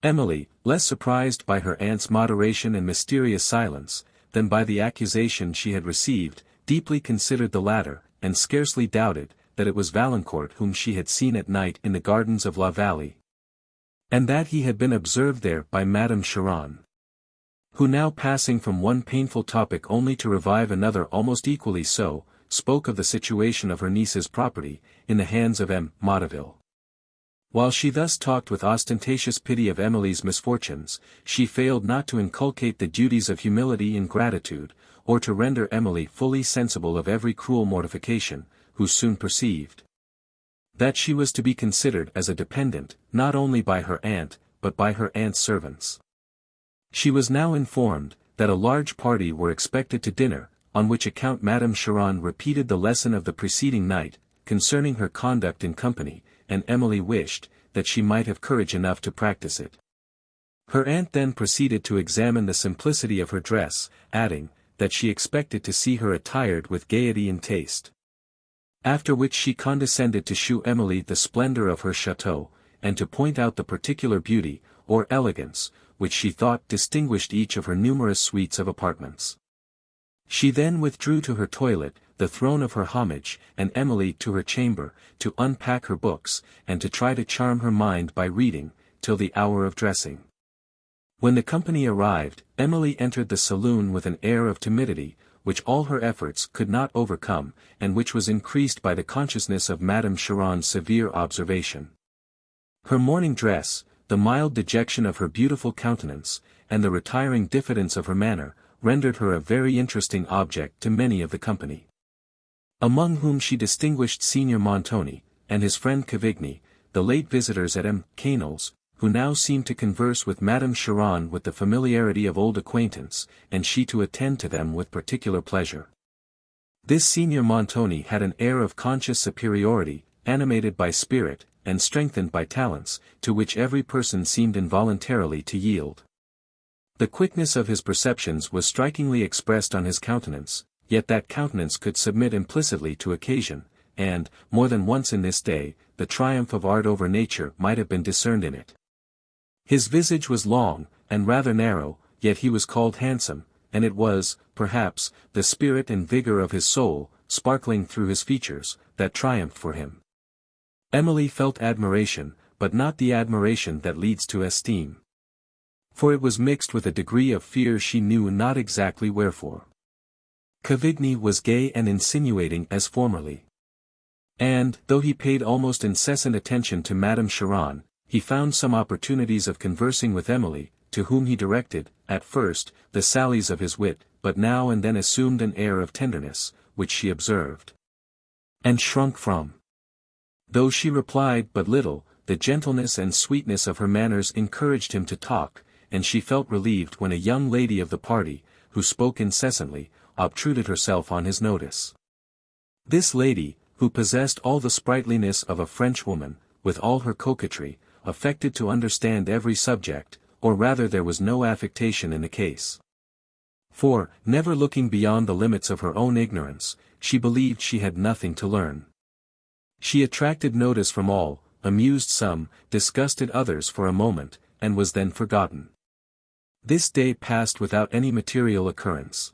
[SPEAKER 1] Emily, less surprised by her aunt's moderation and mysterious silence, than by the accusation she had received, deeply considered the latter, and scarcely doubted, that it was Valancourt whom she had seen at night in the gardens of La Vallée, and that he had been observed there by Madame Cheron, who now passing from one painful topic only to revive another almost equally so, spoke of the situation of her niece's property, in the hands of M. Motteville. While she thus talked with ostentatious pity of Emily's misfortunes, she failed not to inculcate the duties of humility and gratitude, or to render Emily fully sensible of every cruel mortification, who soon perceived that she was to be considered as a dependent, not only by her aunt, but by her aunt's servants. She was now informed, that a large party were expected to dinner, on which account Madame Cheron repeated the lesson of the preceding night, concerning her conduct in company, and Emily wished, that she might have courage enough to practice it. Her aunt then proceeded to examine the simplicity of her dress, adding, that she expected to see her attired with gaiety and taste. After which she condescended to shew Emily the splendor of her chateau, and to point out the particular beauty, or elegance, which she thought distinguished each of her numerous suites of apartments. She then withdrew to her toilet, the throne of her homage, and Emily to her chamber, to unpack her books, and to try to charm her mind by reading, till the hour of dressing. When the company arrived, Emily entered the saloon with an air of timidity, which all her efforts could not overcome, and which was increased by the consciousness of Madame Cheron's severe observation. Her morning dress, the mild dejection of her beautiful countenance, and the retiring diffidence of her manner, rendered her a very interesting object to many of the company, among whom she distinguished Signor Montoni, and his friend Cavigni, the late visitors at M. Canol's, who now seemed to converse with Madame Cheron with the familiarity of old acquaintance, and she to attend to them with particular pleasure. This Signor Montoni had an air of conscious superiority, animated by spirit, and strengthened by talents, to which every person seemed involuntarily to yield. The quickness of his perceptions was strikingly expressed on his countenance, yet that countenance could submit implicitly to occasion, and, more than once in this day, the triumph of art over nature might have been discerned in it. His visage was long, and rather narrow, yet he was called handsome, and it was, perhaps, the spirit and vigor of his soul, sparkling through his features, that triumphed for him. Emily felt admiration, but not the admiration that leads to esteem. For it was mixed with a degree of fear she knew not exactly wherefore. Cavigni was gay and insinuating as formerly. And, though he paid almost incessant attention to Madame Cheron, he found some opportunities of conversing with Emily, to whom he directed, at first, the sallies of his wit, but now and then assumed an air of tenderness, which she observed and shrunk from. Though she replied but little, the gentleness and sweetness of her manners encouraged him to talk, and she felt relieved when a young lady of the party, who spoke incessantly, obtruded herself on his notice. This lady, who possessed all the sprightliness of a Frenchwoman, with all her coquetry, affected to understand every subject, or rather there was no affectation in the case. For, never looking beyond the limits of her own ignorance, she believed she had nothing to learn. She attracted notice from all, amused some, disgusted others for a moment, and was then forgotten. This day passed without any material occurrence.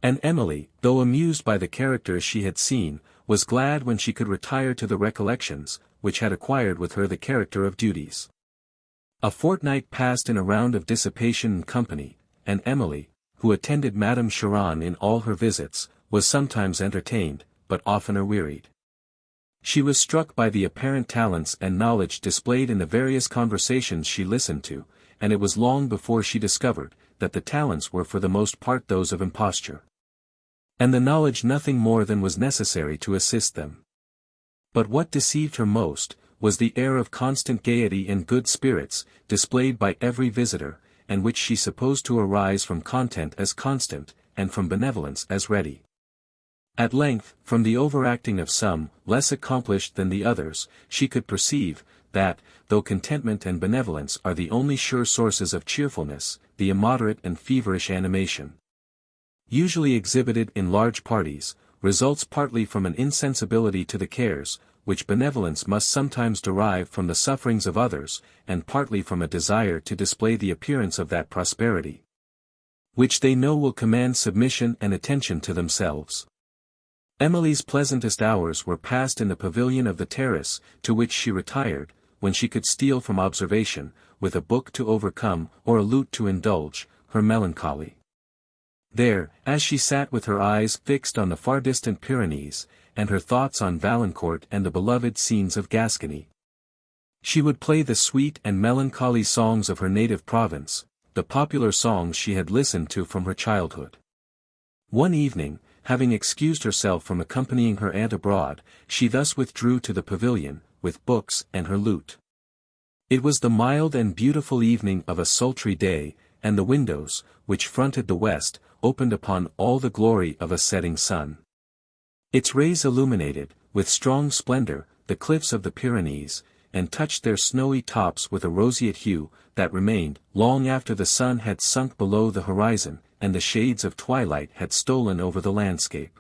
[SPEAKER 1] And Emily, though amused by the characters she had seen, was glad when she could retire to the recollections, which had acquired with her the character of duties. A fortnight passed in a round of dissipation and company, and Emily, who attended Madame Cheron in all her visits, was sometimes entertained, but oftener wearied. She was struck by the apparent talents and knowledge displayed in the various conversations she listened to, and it was long before she discovered, that the talents were for the most part those of imposture. And the knowledge nothing more than was necessary to assist them. But what deceived her most, was the air of constant gaiety and good spirits, displayed by every visitor, and which she supposed to arise from content as constant, and from benevolence as ready. At length, from the overacting of some, less accomplished than the others, she could perceive, that, though contentment and benevolence are the only sure sources of cheerfulness, the immoderate and feverish animation, usually exhibited in large parties, results partly from an insensibility to the cares, which benevolence must sometimes derive from the sufferings of others, and partly from a desire to display the appearance of that prosperity, which they know will command submission and attention to themselves. Emily's pleasantest hours were passed in the pavilion of the terrace, to which she retired, when she could steal from observation, with a book to overcome, or a lute to indulge, her melancholy. There, as she sat with her eyes fixed on the far distant Pyrenees, and her thoughts on Valancourt and the beloved scenes of Gascony, she would play the sweet and melancholy songs of her native province, the popular songs she had listened to from her childhood. One evening, having excused herself from accompanying her aunt abroad, she thus withdrew to the pavilion, with books and her lute. It was the mild and beautiful evening of a sultry day, and the windows, which fronted the west, opened upon all the glory of a setting sun. Its rays illuminated, with strong splendor, the cliffs of the Pyrenees, and touched their snowy tops with a roseate hue, that remained, long after the sun had sunk below the horizon, and the shades of twilight had stolen over the landscape.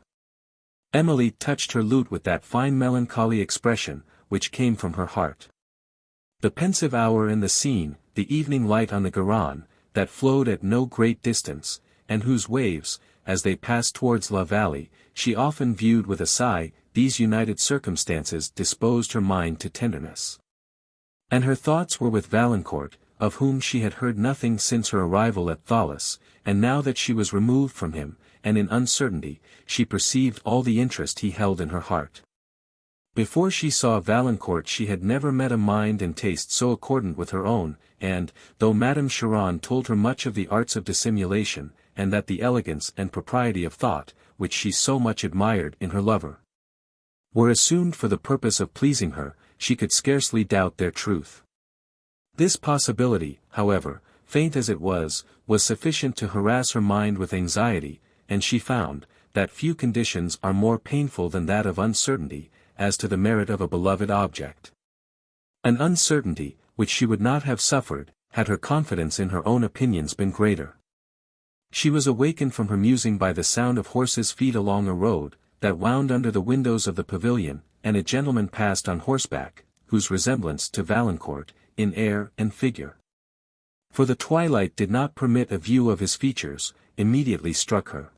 [SPEAKER 1] Emily touched her lute with that fine melancholy expression, which came from her heart. The pensive hour in the scene, the evening light on the Garonne, that flowed at no great distance, and whose waves, as they passed towards La Vallée, she often viewed with a sigh, these united circumstances disposed her mind to tenderness. And her thoughts were with Valancourt, of whom she had heard nothing since her arrival at Thoulouse, and now that she was removed from him, and in uncertainty, she perceived all the interest he held in her heart. Before she saw Valancourt she had never met a mind and taste so accordant with her own, and, though Madame Cheron told her much of the arts of dissimulation, and that the elegance and propriety of thought, which she so much admired in her lover, were assumed for the purpose of pleasing her, she could scarcely doubt their truth. This possibility, however, faint as it was sufficient to harass her mind with anxiety, and she found, that few conditions are more painful than that of uncertainty, as to the merit of a beloved object. An uncertainty, which she would not have suffered, had her confidence in her own opinions been greater. She was awakened from her musing by the sound of horses' feet along a road, that wound under the windows of the pavilion, and a gentleman passed on horseback, whose resemblance to Valancourt, in air and figure, for the twilight did not permit a view of his features, immediately struck her.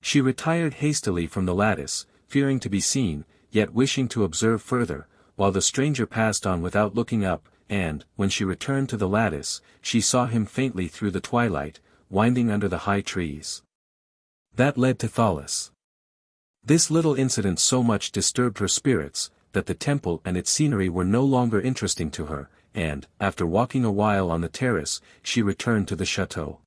[SPEAKER 1] She retired hastily from the lattice, fearing to be seen, yet wishing to observe further, while the stranger passed on without looking up, and, when she returned to the lattice, she saw him faintly through the twilight, winding under the high trees that led to Thales. This little incident so much disturbed her spirits, that the temple and its scenery were no longer interesting to her, and, after walking a while on the terrace, she returned to the chateau.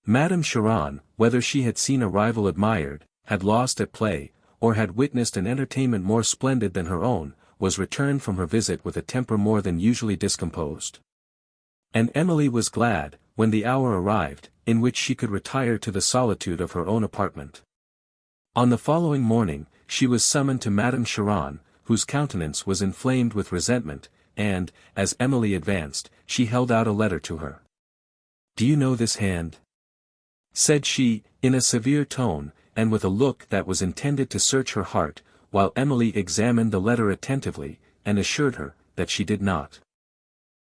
[SPEAKER 1] Madame Cheron, whether she had seen a rival admired, had lost at play, or had witnessed an entertainment more splendid than her own, was returned from her visit with a temper more than usually discomposed. And Emily was glad, when the hour arrived, in which she could retire to the solitude of her own apartment. On the following morning, she was summoned to Madame Cheron, whose countenance was inflamed with resentment, and, as Emily advanced, she held out a letter to her. "Do you know this hand?" said she, in a severe tone, and with a look that was intended to search her heart, while Emily examined the letter attentively, and assured her, that she did not.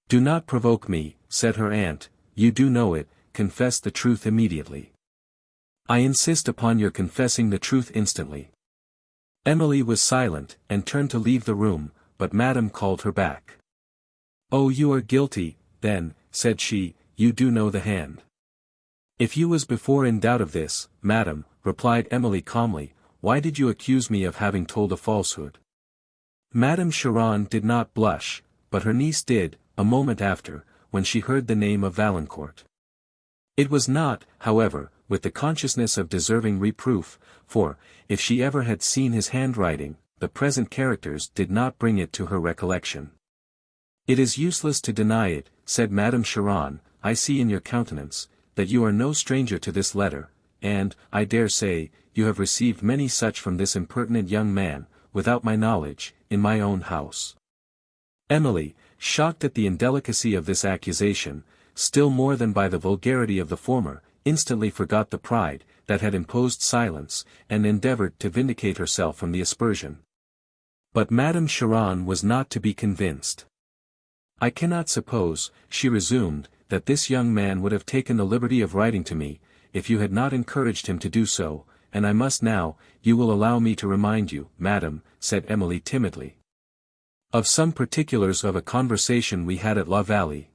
[SPEAKER 1] "Do not provoke me," said her aunt, "you do know it, confess the truth immediately." "I insist upon your confessing the truth instantly." Emily was silent, and turned to leave the room, but Madame called her back. "Oh, you are guilty, then," said she, "you do know the hand." "If you was before in doubt of this, Madame," replied Emily calmly, "why did you accuse me of having told a falsehood?" Madame Cheron did not blush, but her niece did, a moment after, when she heard the name of Valancourt. It was not, however, with the consciousness of deserving reproof, for, if she ever had seen his handwriting, the present characters did not bring it to her recollection. "It is useless to deny it," said Madame Cheron, "I see in your countenance, that you are no stranger to this letter, and, I dare say, you have received many such from this impertinent young man, without my knowledge, in my own house." Emily, shocked at the indelicacy of this accusation, still more than by the vulgarity of the former, instantly forgot the pride that had imposed silence, and endeavoured to vindicate herself from the aspersion. But Madame Cheron was not to be convinced. "I cannot suppose," she resumed, "that this young man would have taken the liberty of writing to me, if you had not encouraged him to do so, and I must now, you will allow me to remind you, Madame," said Emily timidly, "of some particulars of a conversation we had at La Vallée.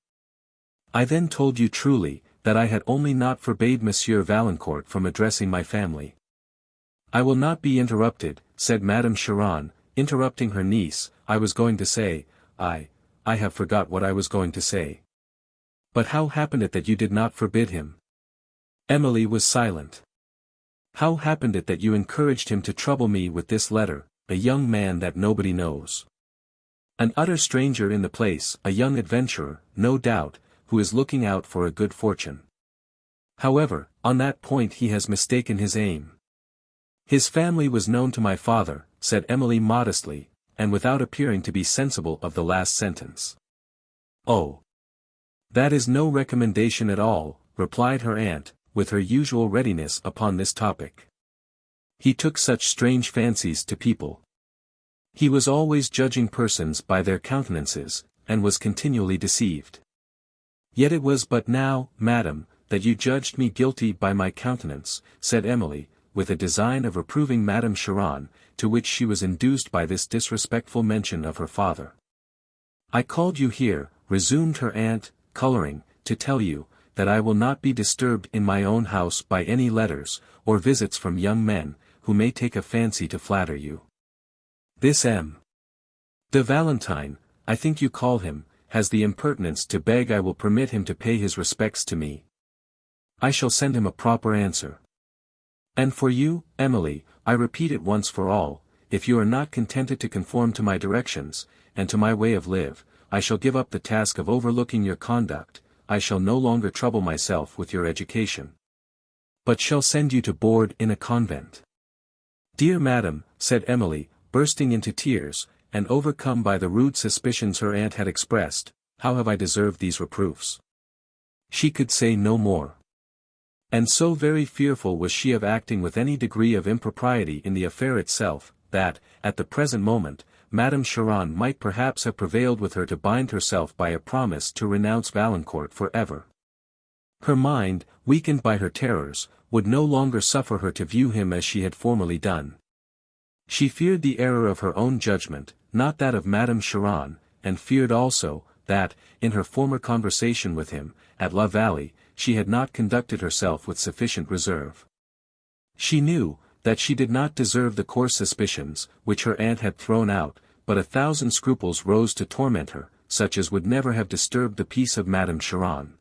[SPEAKER 1] I then told you truly, that I had only not forbade Monsieur Valancourt from addressing my family." "I will not be interrupted," said Madame Cheron, interrupting her niece, "I was going to say, I have forgot what I was going to say." "But how happened it that you did not forbid him?" Emily was silent. "How happened it that you encouraged him to trouble me with this letter, a young man that nobody knows? An utter stranger in the place, a young adventurer, no doubt, who is looking out for a good fortune. However, on that point he has mistaken his aim." "His family was known to my father," said Emily modestly, and without appearing to be sensible of the last sentence. "Oh! That is no recommendation at all," replied her aunt, with her usual readiness upon this topic. "He took such strange fancies to people. He was always judging persons by their countenances, and was continually deceived." "Yet it was but now, Madame, that you judged me guilty by my countenance," said Emily, with a design of reproving Madame Cheron, to which she was induced by this disrespectful mention of her father. "I called you here," resumed her aunt, colouring, "to tell you, that I will not be disturbed in my own house by any letters, or visits from young men, who may take a fancy to flatter you. This M. de Valentine, I think you call him, has the impertinence to beg I will permit him to pay his respects to me. I shall send him a proper answer. And for you, Emily, I repeat it once for all, if you are not contented to conform to my directions, and to my way of live, I shall give up the task of overlooking your conduct, I shall no longer trouble myself with your education, but shall send you to board in a convent." "Dear madam," said Emily, bursting into tears, and overcome by the rude suspicions her aunt had expressed, "how have I deserved these reproofs?" She could say no more. And so very fearful was she of acting with any degree of impropriety in the affair itself, that, at the present moment, Madame Cheron might perhaps have prevailed with her to bind herself by a promise to renounce Valancourt for ever. Her mind, weakened by her terrors, would no longer suffer her to view him as she had formerly done. She feared the error of her own judgment, not that of Madame Cheron, and feared also, that, in her former conversation with him, at La Vallée, she had not conducted herself with sufficient reserve. She knew, that she did not deserve the coarse suspicions, which her aunt had thrown out, but 1,000 scruples rose to torment her, such as would never have disturbed the peace of Madame Cheron.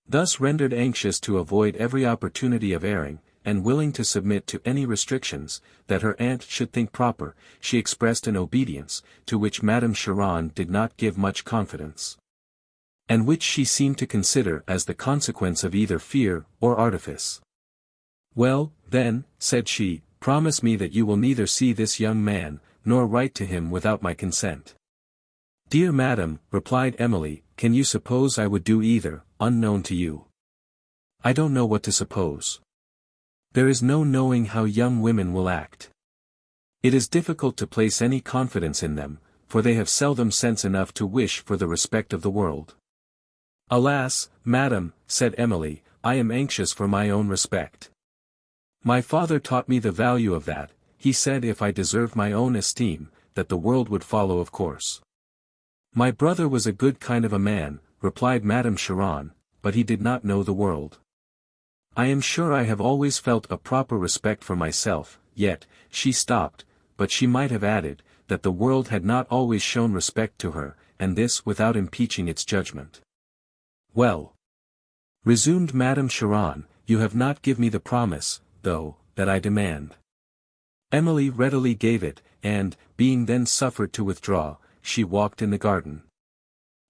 [SPEAKER 1] Thus rendered anxious to avoid every opportunity of erring, and willing to submit to any restrictions, that her aunt should think proper, she expressed an obedience, to which Madame Cheron did not give much confidence, and which she seemed to consider as the consequence of either fear or artifice. "Well, then," said she, "promise me that you will neither see this young man, nor write to him without my consent." "Dear madam," replied Emily, "can you suppose I would do either, unknown to you? I don't know what to suppose. There is no knowing how young women will act. It is difficult to place any confidence in them, for they have seldom sense enough to wish for the respect of the world." "Alas, madam," said Emily, "I am anxious for my own respect. My father taught me the value of that. He said if I deserved my own esteem, that the world would follow of course." "My brother was a good kind of a man," replied Madame Cheron, "but he did not know the world. I am sure I have always felt a proper respect for myself," yet, she stopped, but she might have added, that the world had not always shown respect to her, and this without impeaching its judgment. "Well," resumed Madame Cheron, "you have not given me the promise, though, that I demand." Emily readily gave it, and, being then suffered to withdraw, she walked in the garden,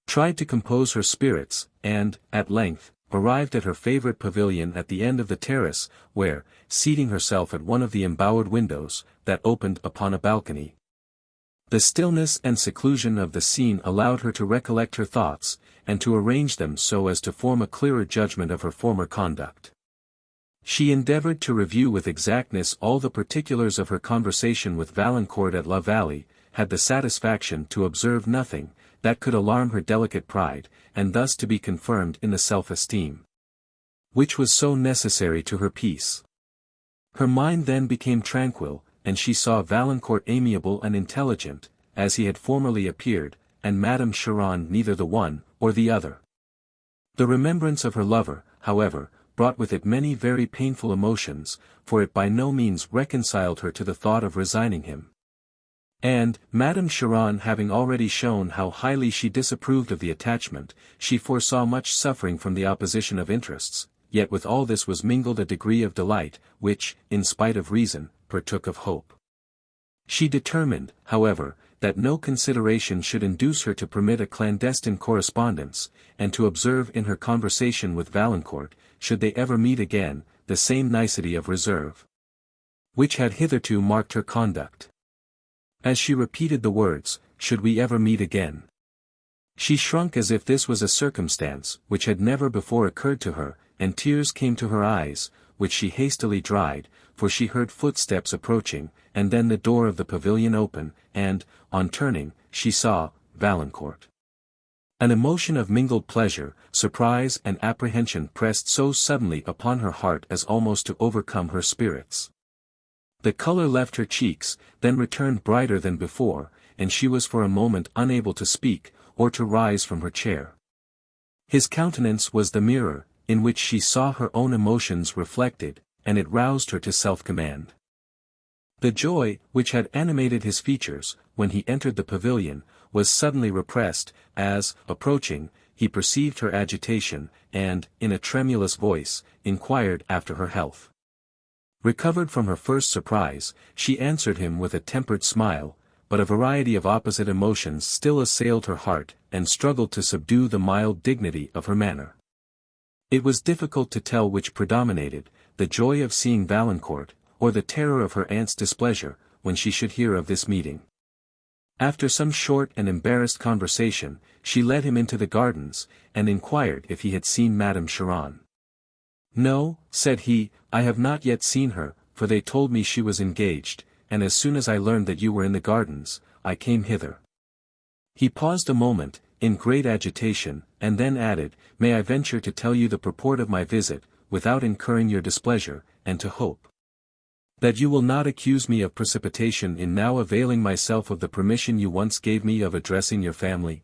[SPEAKER 1] tried to compose her spirits, and, at length, arrived at her favourite pavilion at the end of the terrace, where, seating herself at one of the embowered windows, that opened upon a balcony, the stillness and seclusion of the scene allowed her to recollect her thoughts, and to arrange them so as to form a clearer judgment of her former conduct. She endeavoured to review with exactness all the particulars of her conversation with Valancourt at La Vallée, had the satisfaction to observe nothing that could alarm her delicate pride, and thus to be confirmed in the self-esteem which was so necessary to her peace. Her mind then became tranquil, and she saw Valancourt amiable and intelligent, as he had formerly appeared, and Madame Cheron neither the one or the other. The remembrance of her lover, however, brought with it many very painful emotions, for it by no means reconciled her to the thought of resigning him. And, Madame Cheron having already shown how highly she disapproved of the attachment, she foresaw much suffering from the opposition of interests, yet with all this was mingled a degree of delight, which, in spite of reason, partook of hope. She determined, however, that no consideration should induce her to permit a clandestine correspondence, and to observe in her conversation with Valancourt, should they ever meet again, the same nicety of reserve which had hitherto marked her conduct. As she repeated the words, "should we ever meet again?" she shrunk as if this was a circumstance which had never before occurred to her, and tears came to her eyes, which she hastily dried, for she heard footsteps approaching, and then the door of the pavilion open, and, on turning, she saw Valancourt. An emotion of mingled pleasure, surprise and apprehension pressed so suddenly upon her heart as almost to overcome her spirits. The colour left her cheeks, then returned brighter than before, and she was for a moment unable to speak, or to rise from her chair. His countenance was the mirror, in which she saw her own emotions reflected, and it roused her to self-command. The joy, which had animated his features, when he entered the pavilion, was suddenly repressed, as, approaching, he perceived her agitation, and, in a tremulous voice, inquired after her health. Recovered from her first surprise, she answered him with a tempered smile, but a variety of opposite emotions still assailed her heart, and struggled to subdue the mild dignity of her manner. It was difficult to tell which predominated, the joy of seeing Valancourt, or the terror of her aunt's displeasure, when she should hear of this meeting. After some short and embarrassed conversation, she led him into the gardens, and inquired if he had seen Madame Cheron. No, said he, I have not yet seen her, for they told me she was engaged, and as soon as I learned that you were in the gardens, I came hither. He paused a moment, in great agitation, and then added, May I venture to tell you the purport of my visit, without incurring your displeasure, and to hope that you will not accuse me of precipitation in now availing myself of the permission you once gave me of addressing your family?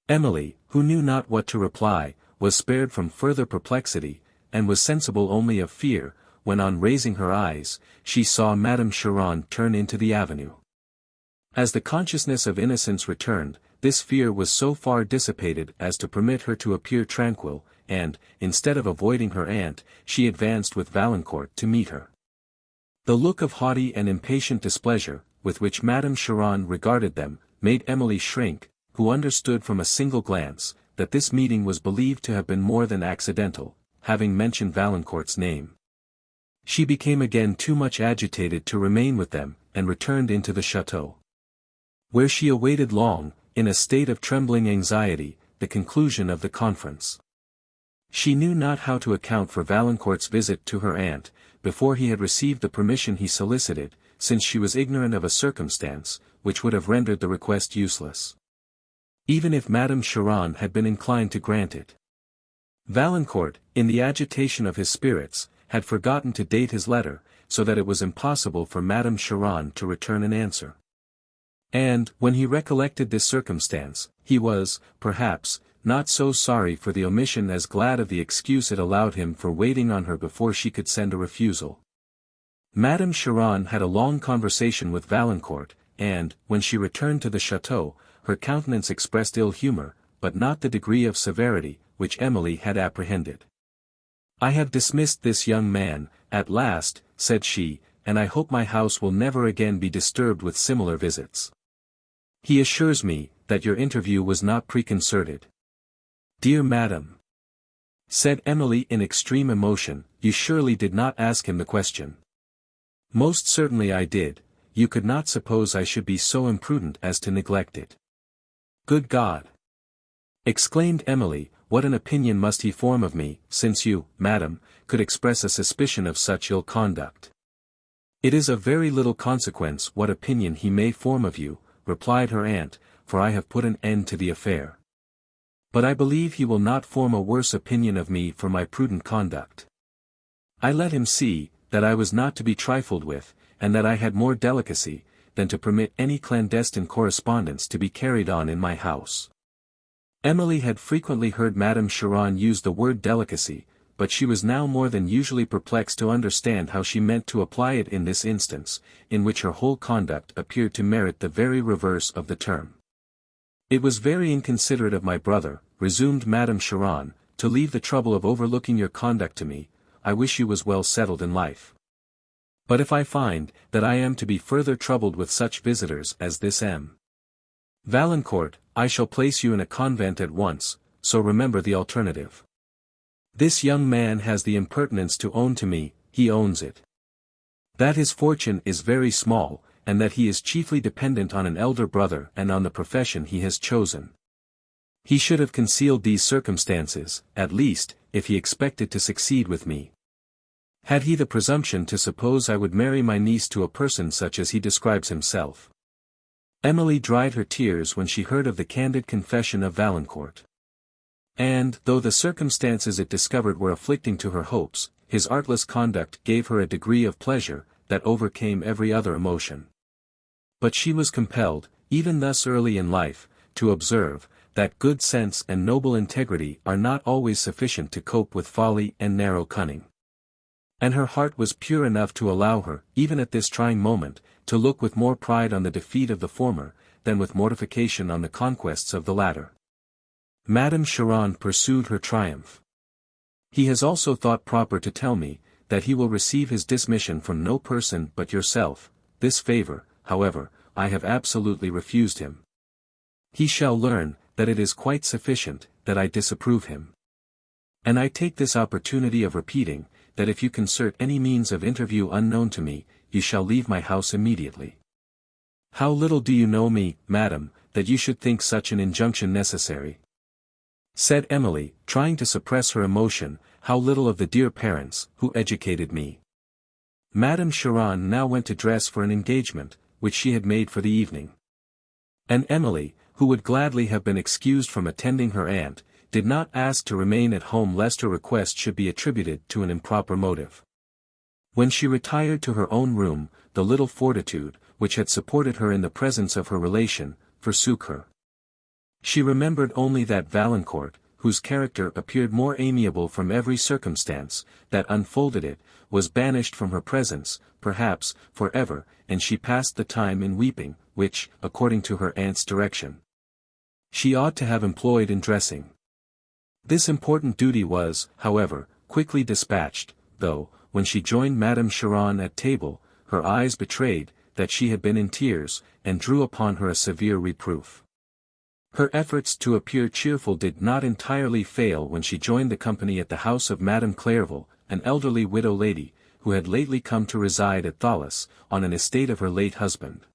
[SPEAKER 1] Emily, who knew not what to reply, was spared from further perplexity, and was sensible only of fear, when on raising her eyes, she saw Madame Cheron turn into the avenue. As the consciousness of innocence returned, this fear was so far dissipated as to permit her to appear tranquil, and, instead of avoiding her aunt, she advanced with Valancourt to meet her. The look of haughty and impatient displeasure, with which Madame Cheron regarded them, made Emily shrink, who understood from a single glance, that this meeting was believed to have been more than accidental, having mentioned Valancourt's name. She became again too much agitated to remain with them, and returned into the château, where she awaited long, in a state of trembling anxiety, the conclusion of the conference. She knew not how to account for Valancourt's visit to her aunt, before he had received the permission he solicited, since she was ignorant of a circumstance, which would have rendered the request useless, even if Madame Cheron had been inclined to grant it. Valancourt, in the agitation of his spirits, had forgotten to date his letter, so that it was impossible for Madame Cheron to return an answer. And, when he recollected this circumstance, he was, perhaps, not so sorry for the omission as glad of the excuse it allowed him for waiting on her before she could send a refusal. Madame Cheron had a long conversation with Valancourt, and, when she returned to the château, her countenance expressed ill humour, but not the degree of severity, which Emily had apprehended. I have dismissed this young man, at last, said she, and I hope my house will never again be disturbed with similar visits. He assures me, that your interview was not preconcerted. Dear madam, said Emily in extreme emotion, you surely did not ask him the question. Most certainly I did, you could not suppose I should be so imprudent as to neglect it. Good God! Exclaimed Emily, what an opinion must he form of me, since you, madam, could express a suspicion of such ill conduct. It is of very little consequence what opinion he may form of you, replied her aunt, for I have put an end to the affair. But I believe he will not form a worse opinion of me for my prudent conduct. I let him see, that I was not to be trifled with, and that I had more delicacy, than to permit any clandestine correspondence to be carried on in my house. Emily had frequently heard Madame Cheron use the word delicacy, but she was now more than usually perplexed to understand how she meant to apply it in this instance, in which her whole conduct appeared to merit the very reverse of the term. It was very inconsiderate of my brother, resumed Madame Cheron, to leave the trouble of overlooking your conduct to me. I wish you was well settled in life. But if I find, that I am to be further troubled with such visitors as this M. Valancourt, I shall place you in a convent at once, so remember the alternative. This young man has the impertinence to own to me, he owns it, that his fortune is very small, and that he is chiefly dependent on an elder brother and on the profession he has chosen. He should have concealed these circumstances, at least, if he expected to succeed with me. Had he the presumption to suppose I would marry my niece to a person such as he describes himself? Emily dried her tears when she heard of the candid confession of Valancourt. And, though the circumstances it discovered were afflicting to her hopes, his artless conduct gave her a degree of pleasure, that overcame every other emotion. But she was compelled, even thus early in life, to observe, that good sense and noble integrity are not always sufficient to cope with folly and narrow cunning. And her heart was pure enough to allow her, even at this trying moment, to look with more pride on the defeat of the former, than with mortification on the conquests of the latter. Madame Cheron pursued her triumph. He has also thought proper to tell me, that he will receive his dismission from no person but yourself. This favor, however, I have absolutely refused him. He shall learn, that it is quite sufficient, that I disapprove him. And I take this opportunity of repeating, that if you concert any means of interview unknown to me, you shall leave my house immediately. How little do you know me, madam, that you should think such an injunction necessary. said Emily, trying to suppress her emotion, "how little of the dear parents, who educated me." Madame Cheron now went to dress for an engagement, which she had made for the evening. And Emily, who would gladly have been excused from attending her aunt, did not ask to remain at home lest her request should be attributed to an improper motive. When she retired to her own room, the little fortitude, which had supported her in the presence of her relation, forsook her. She remembered only that Valancourt, whose character appeared more amiable from every circumstance that unfolded it, was banished from her presence, perhaps, for ever, and she passed the time in weeping, which, according to her aunt's direction, she ought to have employed in dressing. This important duty was, however, quickly dispatched, though, when she joined Madame Cheron at table, her eyes betrayed that she had been in tears, and drew upon her a severe reproof. Her efforts to appear cheerful did not entirely fail when she joined the company at the house of Madame Clairville, an elderly widow lady, who had lately come to reside at Thoulouse, on an estate of her late husband.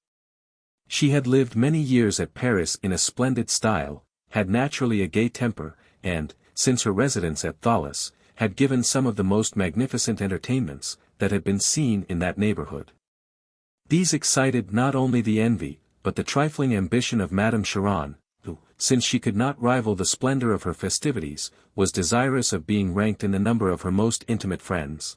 [SPEAKER 1] She had lived many years at Paris in a splendid style, had naturally a gay temper, and, since her residence at Thoulouse, had given some of the most magnificent entertainments that had been seen in that neighbourhood. These excited not only the envy, but the trifling ambition of Madame Cheron, who, since she could not rival the splendour of her festivities, was desirous of being ranked in the number of her most intimate friends.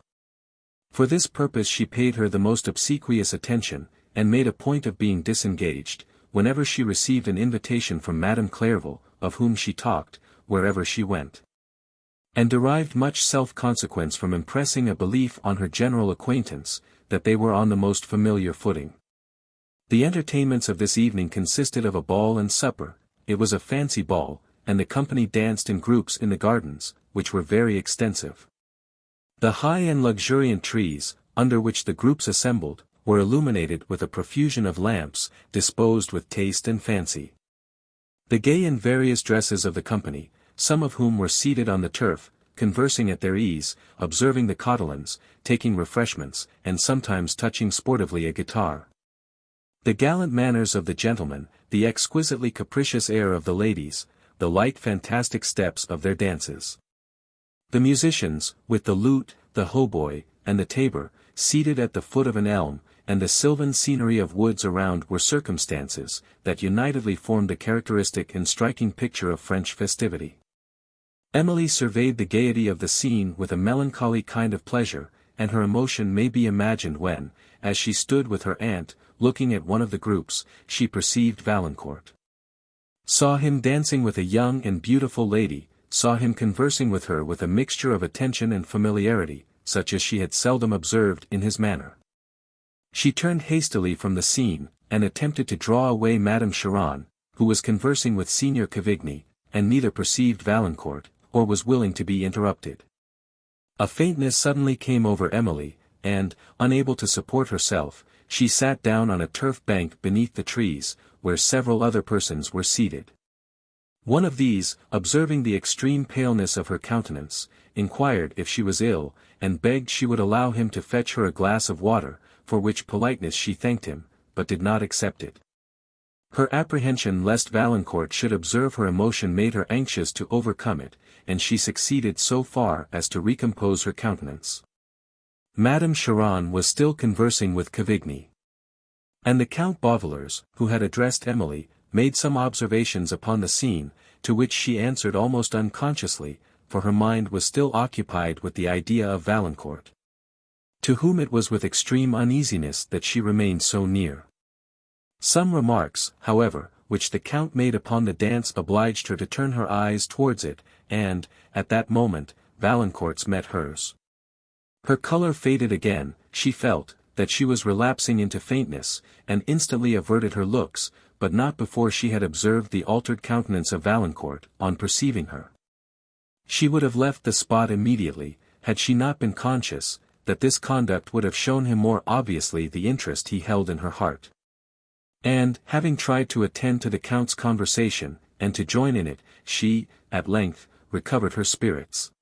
[SPEAKER 1] For this purpose she paid her the most obsequious attention, and made a point of being disengaged, whenever she received an invitation from Madame Clairville, of whom she talked, wherever she went. And derived much self-consequence from impressing a belief on her general acquaintance, that they were on the most familiar footing. The entertainments of this evening consisted of a ball and supper. It was a fancy ball, and the company danced in groups in the gardens, which were very extensive. The high and luxuriant trees, under which the groups assembled, were illuminated with a profusion of lamps, disposed with taste and fancy. The gay and various dresses of the company, some of whom were seated on the turf, conversing at their ease, observing the cotillons, taking refreshments, and sometimes touching sportively a guitar. The gallant manners of the gentlemen, the exquisitely capricious air of the ladies, the light fantastic steps of their dances. The musicians, with the lute, the hautboy, and the tabor, seated at the foot of an elm, and the sylvan scenery of woods around were circumstances, that unitedly formed a characteristic and striking picture of French festivity. Emily surveyed the gaiety of the scene with a melancholy kind of pleasure, and her emotion may be imagined when, as she stood with her aunt, looking at one of the groups, she perceived Valancourt. Saw him dancing with a young and beautiful lady, saw him conversing with her with a mixture of attention and familiarity, such as she had seldom observed in his manner. She turned hastily from the scene, and attempted to draw away Madame Cheron, who was conversing with Signor Cavigni, and neither perceived Valancourt, or was willing to be interrupted. A faintness suddenly came over Emily, and, unable to support herself, she sat down on a turf bank beneath the trees, where several other persons were seated. One of these, observing the extreme paleness of her countenance, inquired if she was ill, and begged she would allow him to fetch her a glass of water, for which politeness she thanked him, but did not accept it. Her apprehension lest Valancourt should observe her emotion made her anxious to overcome it, and she succeeded so far as to recompose her countenance. Madame Cheron was still conversing with Cavigni. And the Count Beauvillers, who had addressed Emily, made some observations upon the scene, to which she answered almost unconsciously, for her mind was still occupied with the idea of Valancourt, to whom it was with extreme uneasiness that she remained so near. Some remarks, however, which the Count made upon the dance obliged her to turn her eyes towards it, and, at that moment, Valancourt's met hers. Her colour faded again, she felt, that she was relapsing into faintness, and instantly averted her looks, but not before she had observed the altered countenance of Valancourt, on perceiving her. She would have left the spot immediately, had she not been conscious, that this conduct would have shown him more obviously the interest he held in her heart. And, having tried to attend to the Count's conversation, and to join in it, she, at length, recovered her spirits.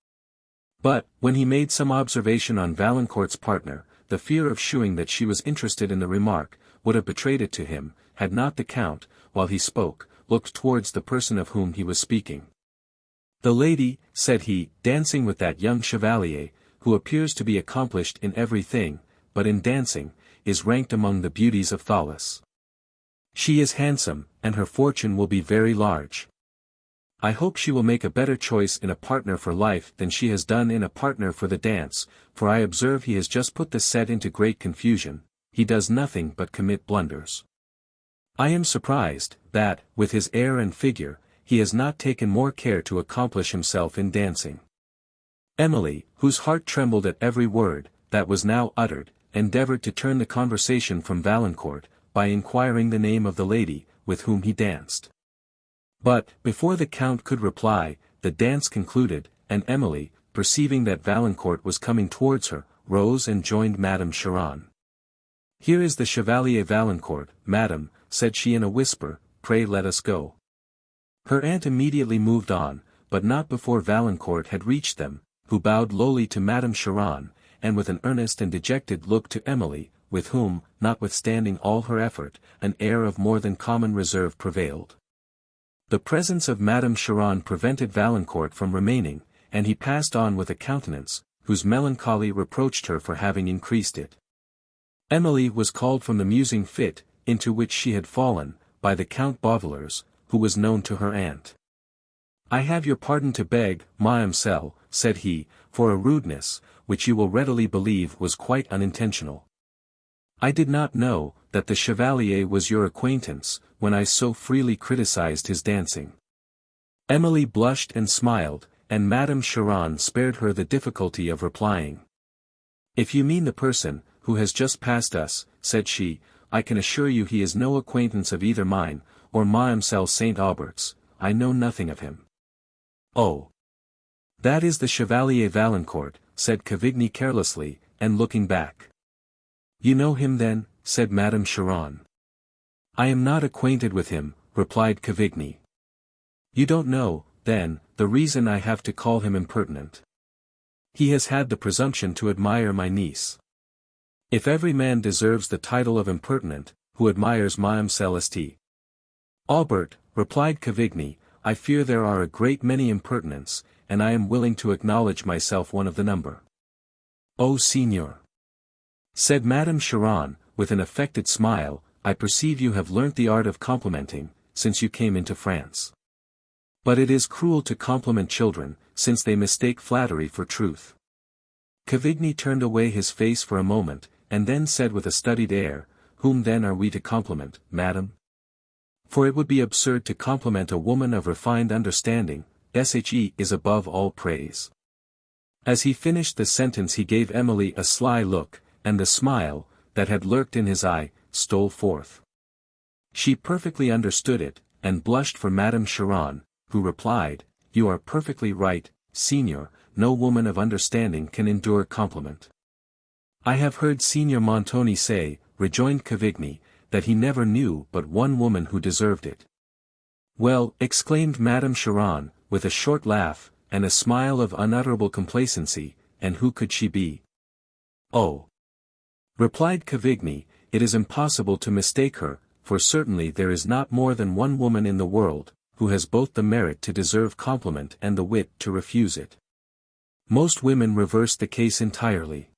[SPEAKER 1] But, when he made some observation on Valancourt's partner, the fear of shewing that she was interested in the remark, would have betrayed it to him, had not the Count, while he spoke, looked towards the person of whom he was speaking. "The lady," said he, "dancing with that young chevalier, who appears to be accomplished in everything, but in dancing, is ranked among the beauties of Thales. She is handsome, and her fortune will be very large. I hope she will make a better choice in a partner for life than she has done in a partner for the dance, for I observe he has just put the set into great confusion. He does nothing but commit blunders. I am surprised, that, with his air and figure, he has not taken more care to accomplish himself in dancing." Emily, whose heart trembled at every word that was now uttered, endeavoured to turn the conversation from Valancourt, by inquiring the name of the lady, with whom he danced. But, before the Count could reply, the dance concluded, and Emily, perceiving that Valancourt was coming towards her, rose and joined Madame Cheron. "Here is the Chevalier Valancourt, madam," said she in a whisper, "pray let us go." Her aunt immediately moved on, but not before Valancourt had reached them, who bowed lowly to Madame Cheron, and with an earnest and dejected look to Emily, with whom, notwithstanding all her effort, an air of more than common reserve prevailed. The presence of Madame Cheron prevented Valancourt from remaining, and he passed on with a countenance, whose melancholy reproached her for having increased it. Emily was called from the musing fit, into which she had fallen, by the Count Beauvillers, who was known to her aunt. "I have your pardon to beg, Mademoiselle," said he, "for a rudeness, which you will readily believe was quite unintentional. I did not know, that the Chevalier was your acquaintance, when I so freely criticized his dancing." Emily blushed and smiled, and Madame Cheron spared her the difficulty of replying. "If you mean the person, who has just passed us," said she, "I can assure you he is no acquaintance of either mine, or Mademoiselle St. Aubert's. I know nothing of him." "Oh! That is the Chevalier Valancourt," said Cavigny carelessly, and looking back. "You know him then?" said Madame Cheron. "I am not acquainted with him," replied Cavigny. "You don't know, then, the reason I have to call him impertinent. He has had the presumption to admire my niece. If every man deserves the title of impertinent, who admires Mademoiselle St. Aubert," replied Cavigny, "I fear there are a great many impertinents, and I am willing to acknowledge myself one of the number." "Oh, Signor," said Madame Cheron, with an affected smile, "I perceive you have learnt the art of complimenting, since you came into France. But it is cruel to compliment children, since they mistake flattery for truth." Cavigny turned away his face for a moment, and then said with a studied air, "Whom then are we to compliment, madam? For it would be absurd to compliment a woman of refined understanding. She is above all praise." As he finished the sentence he gave Emily a sly look, and the smile, that had lurked in his eye, stole forth. She perfectly understood it, and blushed for Madame Cheron, who replied, "You are perfectly right, Signor, no woman of understanding can endure compliment." "I have heard Signor Montoni say," rejoined Cavigny, "that he never knew but one woman who deserved it." "Well," exclaimed Madame Cheron, with a short laugh, and a smile of unutterable complacency, "and who could she be?" "Oh!" replied Cavigny, "it is impossible to mistake her, for certainly there is not more than one woman in the world, who has both the merit to deserve compliment and the wit to refuse it. Most women reverse the case entirely."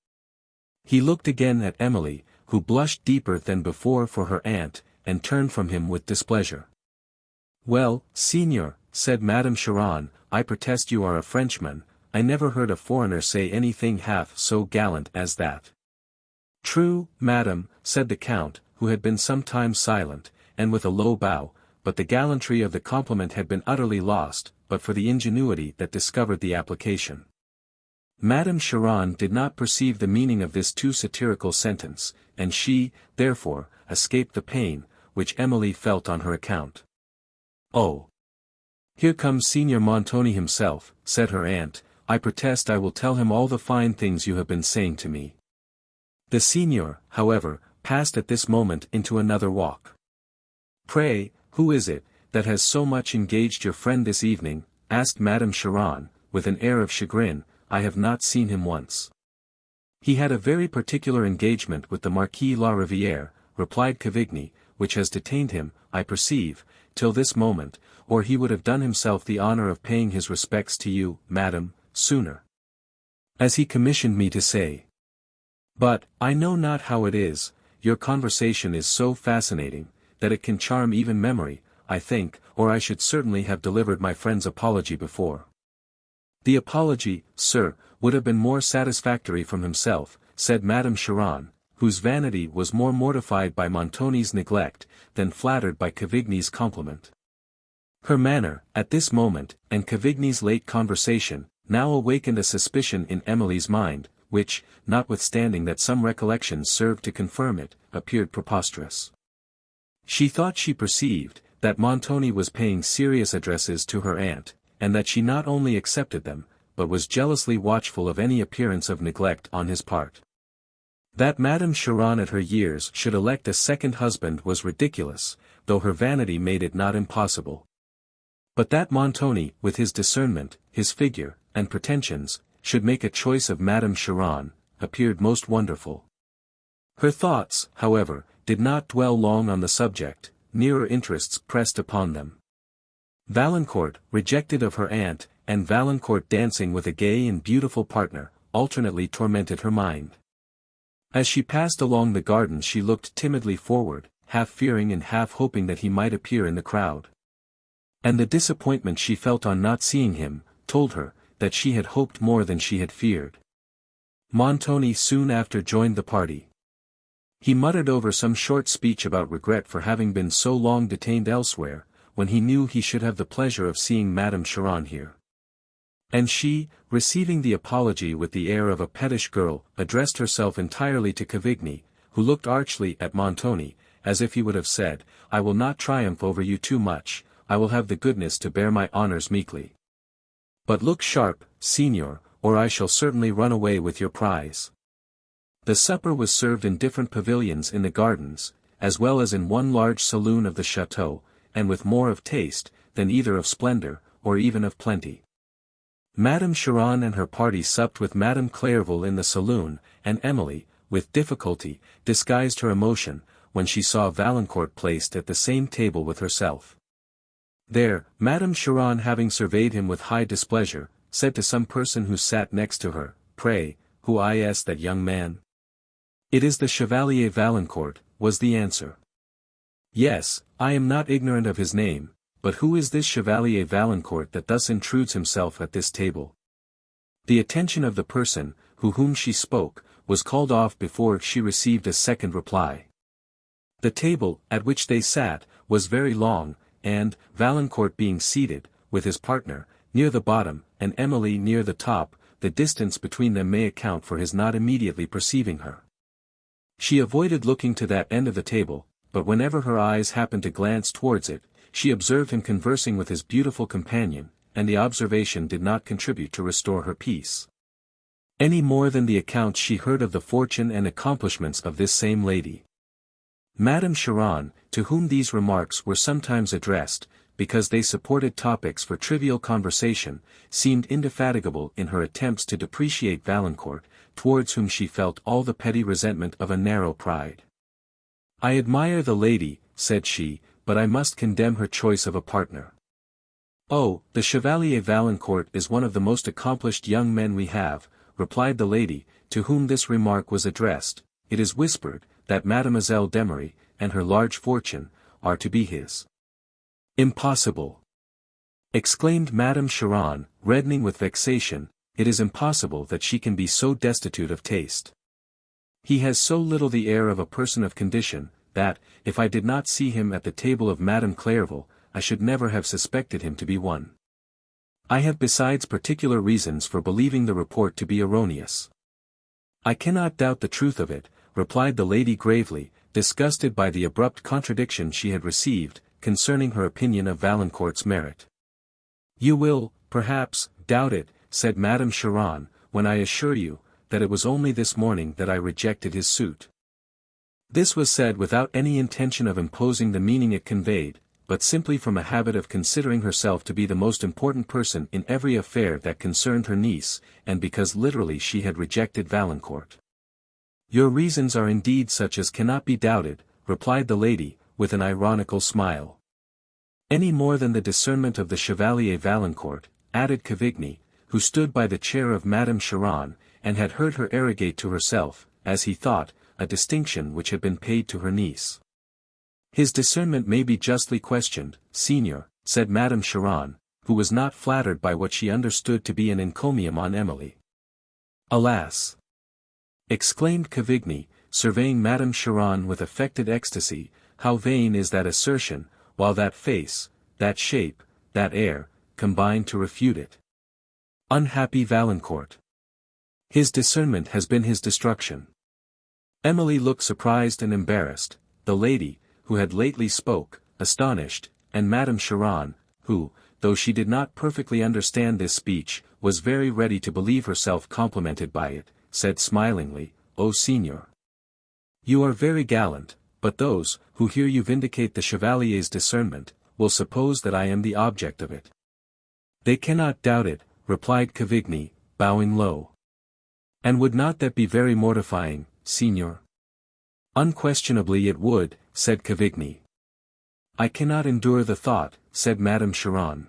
[SPEAKER 1] He looked again at Emily, who blushed deeper than before for her aunt, and turned from him with displeasure. "Well, Signor," said Madame Cheron, "I protest you are a Frenchman. I never heard a foreigner say anything half so gallant as that." "True, madam," said the Count, who had been some time silent, and with a low bow, but the gallantry of the compliment had been utterly lost, but for the ingenuity that discovered the application. Madame Cheron did not perceive the meaning of this too satirical sentence, and she, therefore, escaped the pain, which Emily felt on her account. "Oh! Here comes Signor Montoni himself," said her aunt. "I protest I will tell him all the fine things you have been saying to me." The Signor, however, passed at this moment into another walk. "Pray, who is it, that has so much engaged your friend this evening?" asked Madame Cheron, with an air of chagrin. "I have not seen him once." "He had a very particular engagement with the Marquis La Riviere," replied Cavigny, "which has detained him, I perceive, till this moment, or he would have done himself the honor of paying his respects to you, madam, sooner. As he commissioned me to say. But, I know not how it is, your conversation is so fascinating, that it can charm even memory, I think, or I should certainly have delivered my friend's apology before. The apology, sir, would have been more satisfactory from himself, said Madame Cheron, whose vanity was more mortified by Montoni's neglect, than flattered by Cavigni's compliment. Her manner, at this moment, and Cavigni's late conversation, now awakened a suspicion in Emily's mind, which, notwithstanding that some recollections served to confirm it, appeared preposterous. She thought she perceived, that Montoni was paying serious addresses to her aunt, and that she not only accepted them, but was jealously watchful of any appearance of neglect on his part. That Madame Cheron at her years should elect a second husband was ridiculous, though her vanity made it not impossible. But that Montoni, with his discernment, his figure, and pretensions, should make a choice of Madame Cheron, appeared most wonderful. Her thoughts, however, did not dwell long on the subject, nearer interests pressed upon them. Valancourt, rejected of her aunt, and Valancourt dancing with a gay and beautiful partner, alternately tormented her mind. As she passed along the garden she looked timidly forward, half fearing and half hoping that he might appear in the crowd. And the disappointment she felt on not seeing him, told her, that she had hoped more than she had feared. Montoni soon after joined the party. He muttered over some short speech about regret for having been so long detained elsewhere, when he knew he should have the pleasure of seeing Madame Cheron here. And she, receiving the apology with the air of a pettish girl, addressed herself entirely to Cavigni, who looked archly at Montoni, as if he would have said, I will not triumph over you too much, I will have the goodness to bear my honours meekly. But look sharp, Signor, or I shall certainly run away with your prize. The supper was served in different pavilions in the gardens, as well as in one large saloon of the chateau, and with more of taste, than either of splendour, or even of plenty. Madame Cheron and her party supped with Madame Clairville in the saloon, and Emily, with difficulty, disguised her emotion, when she saw Valancourt placed at the same table with herself. There, Madame Cheron having surveyed him with high displeasure, said to some person who sat next to her, Pray, who is that young man? It is the Chevalier Valancourt, was the answer. Yes, I am not ignorant of his name, but who is this Chevalier Valancourt that thus intrudes himself at this table? The attention of the person, whom she spoke, was called off before she received a second reply. The table, at which they sat, was very long, and, Valancourt being seated, with his partner, near the bottom, and Emily near the top, the distance between them may account for his not immediately perceiving her. She avoided looking to that end of the table, but whenever her eyes happened to glance towards it, she observed him conversing with his beautiful companion, and the observation did not contribute to restore her peace. Any more than the accounts she heard of the fortune and accomplishments of this same lady. Madame Cheron, to whom these remarks were sometimes addressed, because they supported topics for trivial conversation, seemed indefatigable in her attempts to depreciate Valancourt, towards whom she felt all the petty resentment of a narrow pride. I admire the lady, said she, but I must condemn her choice of a partner. Oh, the Chevalier Valancourt is one of the most accomplished young men we have, replied the lady, to whom this remark was addressed. It is whispered, that Mademoiselle d'Emery, and her large fortune, are to be his. Impossible! Exclaimed Madame Cheron, reddening with vexation, it is impossible that she can be so destitute of taste. He has so little the air of a person of condition, that, if I did not see him at the table of Madame Clairville, I should never have suspected him to be one. I have besides particular reasons for believing the report to be erroneous. I cannot doubt the truth of it, replied the lady gravely, disgusted by the abrupt contradiction she had received, concerning her opinion of Valancourt's merit. You will, perhaps, doubt it, said Madame Cheron, when I assure you, that it was only this morning that I rejected his suit. This was said without any intention of imposing the meaning it conveyed, but simply from a habit of considering herself to be the most important person in every affair that concerned her niece, and because literally she had rejected Valancourt. Your reasons are indeed such as cannot be doubted, replied the lady, with an ironical smile. Any more than the discernment of the Chevalier Valancourt, added Cavigny, who stood by the chair of Madame Cheron, and had heard her arrogate to herself, as he thought, a distinction which had been paid to her niece. His discernment may be justly questioned, Signor, said Madame Cheron, who was not flattered by what she understood to be an encomium on Emily. Alas! Exclaimed Cavigny, surveying Madame Cheron with affected ecstasy, how vain is that assertion, while that face, that shape, that air, combine to refute it. Unhappy Valancourt! His discernment has been his destruction. Emily looked surprised and embarrassed, the lady, who had lately spoke, astonished, and Madame Cheron, who, though she did not perfectly understand this speech, was very ready to believe herself complimented by it, said smilingly, "O Signor! You are very gallant, but those, who hear you vindicate the Chevalier's discernment, will suppose that I am the object of it." "They cannot doubt it," replied Cavigny, bowing low. "And would not that be very mortifying, Signor?" "Unquestionably it would," said Cavigny. "I cannot endure the thought," said Madame Cheron.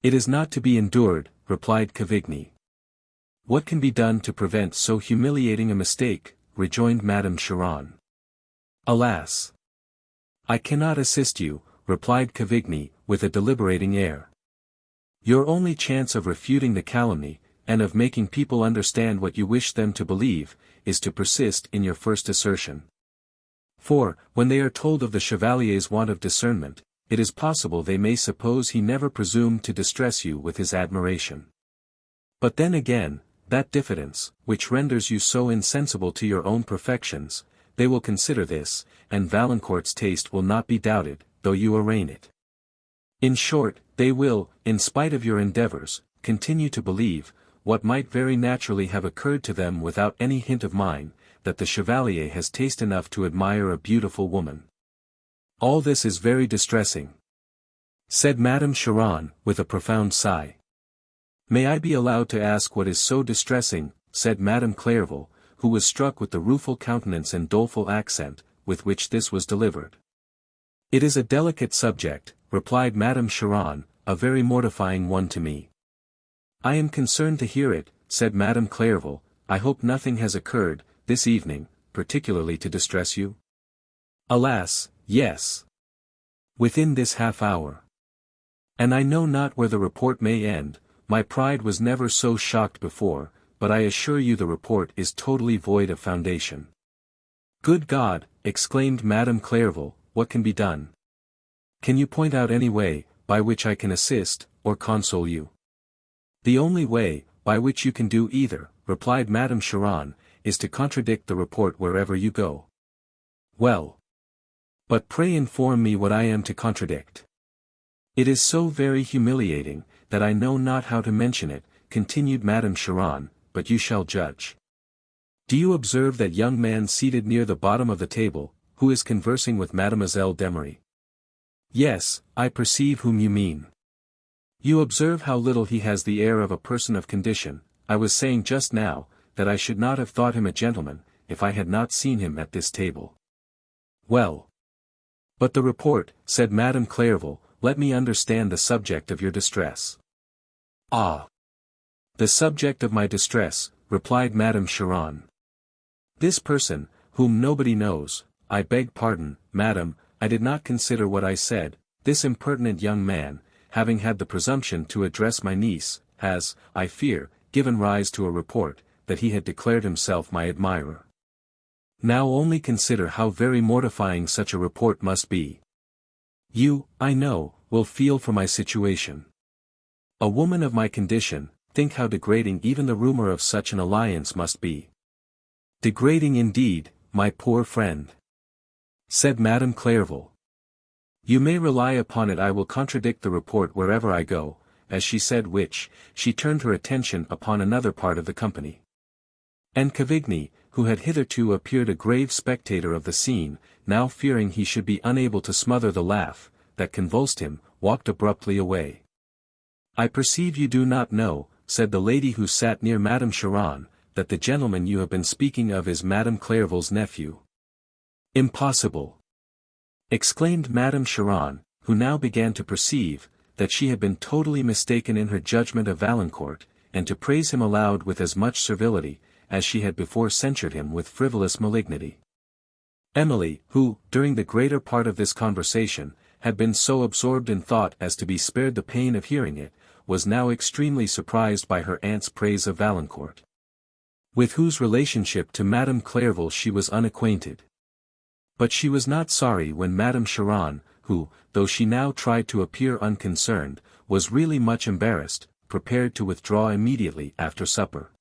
[SPEAKER 1] "It is not to be endured," replied Cavigny. "What can be done to prevent so humiliating a mistake?" rejoined Madame Cheron. "Alas! I cannot assist you," replied Cavigny, with a deliberating air. "Your only chance of refuting the calumny, and of making people understand what you wish them to believe, is to persist in your first assertion. For, when they are told of the Chevalier's want of discernment, it is possible they may suppose he never presumed to distress you with his admiration. But then again, that diffidence, which renders you so insensible to your own perfections, they will consider this, and Valancourt's taste will not be doubted, though you arraign it. In short, they will, in spite of your endeavours, continue to believe, what might very naturally have occurred to them without any hint of mine, that the Chevalier has taste enough to admire a beautiful woman. All this is very distressing," said Madame Cheron, with a profound sigh. "May I be allowed to ask what is so distressing?" said Madame Clairvaux, who was struck with the rueful countenance and doleful accent, with which this was delivered. "It is a delicate subject," replied Madame Cheron, "a very mortifying one to me." "I am concerned to hear it," said Madame Clairvaux. "I hope nothing has occurred, this evening, particularly to distress you?" "Alas, yes. Within this half hour. And I know not where the report may end. My pride was never so shocked before, but I assure you the report is totally void of foundation." "Good God!" exclaimed Madame Clairvaux, "what can be done? Can you point out any way, by which I can assist, or console you?" "The only way, by which you can do either," replied Madame Cheron, "is to contradict the report wherever you go." "Well. But pray inform me what I am to contradict." "It is so very humiliating, that I know not how to mention it," continued Madame Cheron, "but you shall judge. Do you observe that young man seated near the bottom of the table, who is conversing with Mademoiselle d'Emery?" "Yes, I perceive whom you mean. You observe how little he has the air of a person of condition. I was saying just now, that I should not have thought him a gentleman, if I had not seen him at this table." "Well. But the report," said Madame Clairvaux, "let me understand the subject of your distress." "Ah! The subject of my distress," replied Madame Cheron. "This person, whom nobody knows, I beg pardon, madam, I did not consider what I said, this impertinent young man, having had the presumption to address my niece, has, I fear, given rise to a report, that he had declared himself my admirer. Now only consider how very mortifying such a report must be. You, I know, will feel for my situation. A woman of my condition, think how degrading even the rumor of such an alliance must be." "Degrading indeed, my poor friend," said Madame Clairvaux. "You may rely upon it I will contradict the report wherever I go," as she said which, she turned her attention upon another part of the company. And Cavigny, who had hitherto appeared a grave spectator of the scene, now fearing he should be unable to smother the laugh that convulsed him, walked abruptly away. "I perceive you do not know," said the lady who sat near Madame Cheron, "that the gentleman you have been speaking of is Madame Clairvaux's nephew." "Impossible!" exclaimed Madame Cheron, who now began to perceive, that she had been totally mistaken in her judgment of Valancourt, and to praise him aloud with as much servility, as she had before censured him with frivolous malignity. Emily, who, during the greater part of this conversation, had been so absorbed in thought as to be spared the pain of hearing it, was now extremely surprised by her aunt's praise of Valancourt, with whose relationship to Madame Clerval she was unacquainted. But she was not sorry when Madame Cheron, who, though she now tried to appear unconcerned, was really much embarrassed, prepared to withdraw immediately after supper.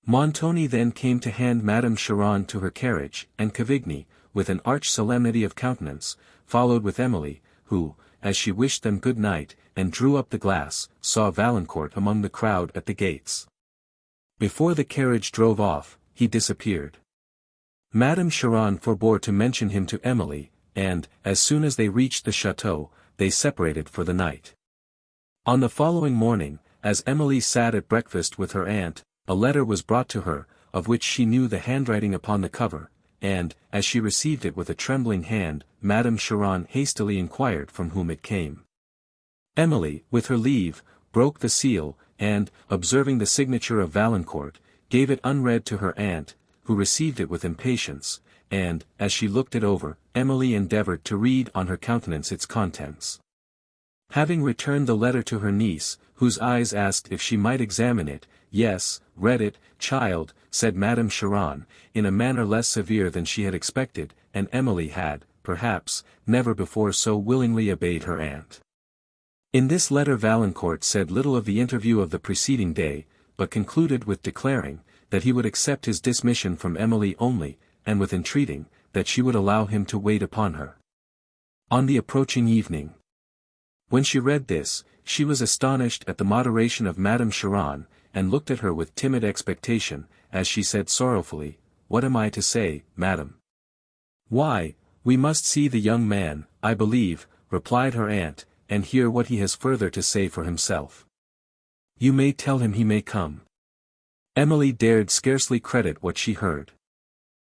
[SPEAKER 1] Montoni then came to hand Madame Cheron to her carriage, and Cavigni, with an arch solemnity of countenance, followed with Emily, who, as she wished them good night, and drew up the glass, saw Valancourt among the crowd at the gates. Before the carriage drove off, he disappeared. Madame Cheron forbore to mention him to Emily, and, as soon as they reached the chateau, they separated for the night. On the following morning, as Emily sat at breakfast with her aunt, a letter was brought to her, of which she knew the handwriting upon the cover, and, as she received it with a trembling hand, Madame Cheron hastily inquired from whom it came. Emily, with her leave, broke the seal, and, observing the signature of Valancourt, gave it unread to her aunt, who received it with impatience, and, as she looked it over, Emily endeavoured to read on her countenance its contents. Having returned the letter to her niece, whose eyes asked if she might examine it, "Yes, read it, child," said Madame Cheron, in a manner less severe than she had expected, and Emily had, perhaps, never before so willingly obeyed her aunt. In this letter Valancourt said little of the interview of the preceding day, but concluded with declaring, that he would accept his dismission from Emily only, and with entreating, that she would allow him to wait upon her on the approaching evening. When she read this, she was astonished at the moderation of Madame Cheron, and looked at her with timid expectation, as she said sorrowfully, "What am I to say, madam?" "Why, we must see the young man, I believe," replied her aunt, "and hear what he has further to say for himself. You may tell him he may come." Emily dared scarcely credit what she heard.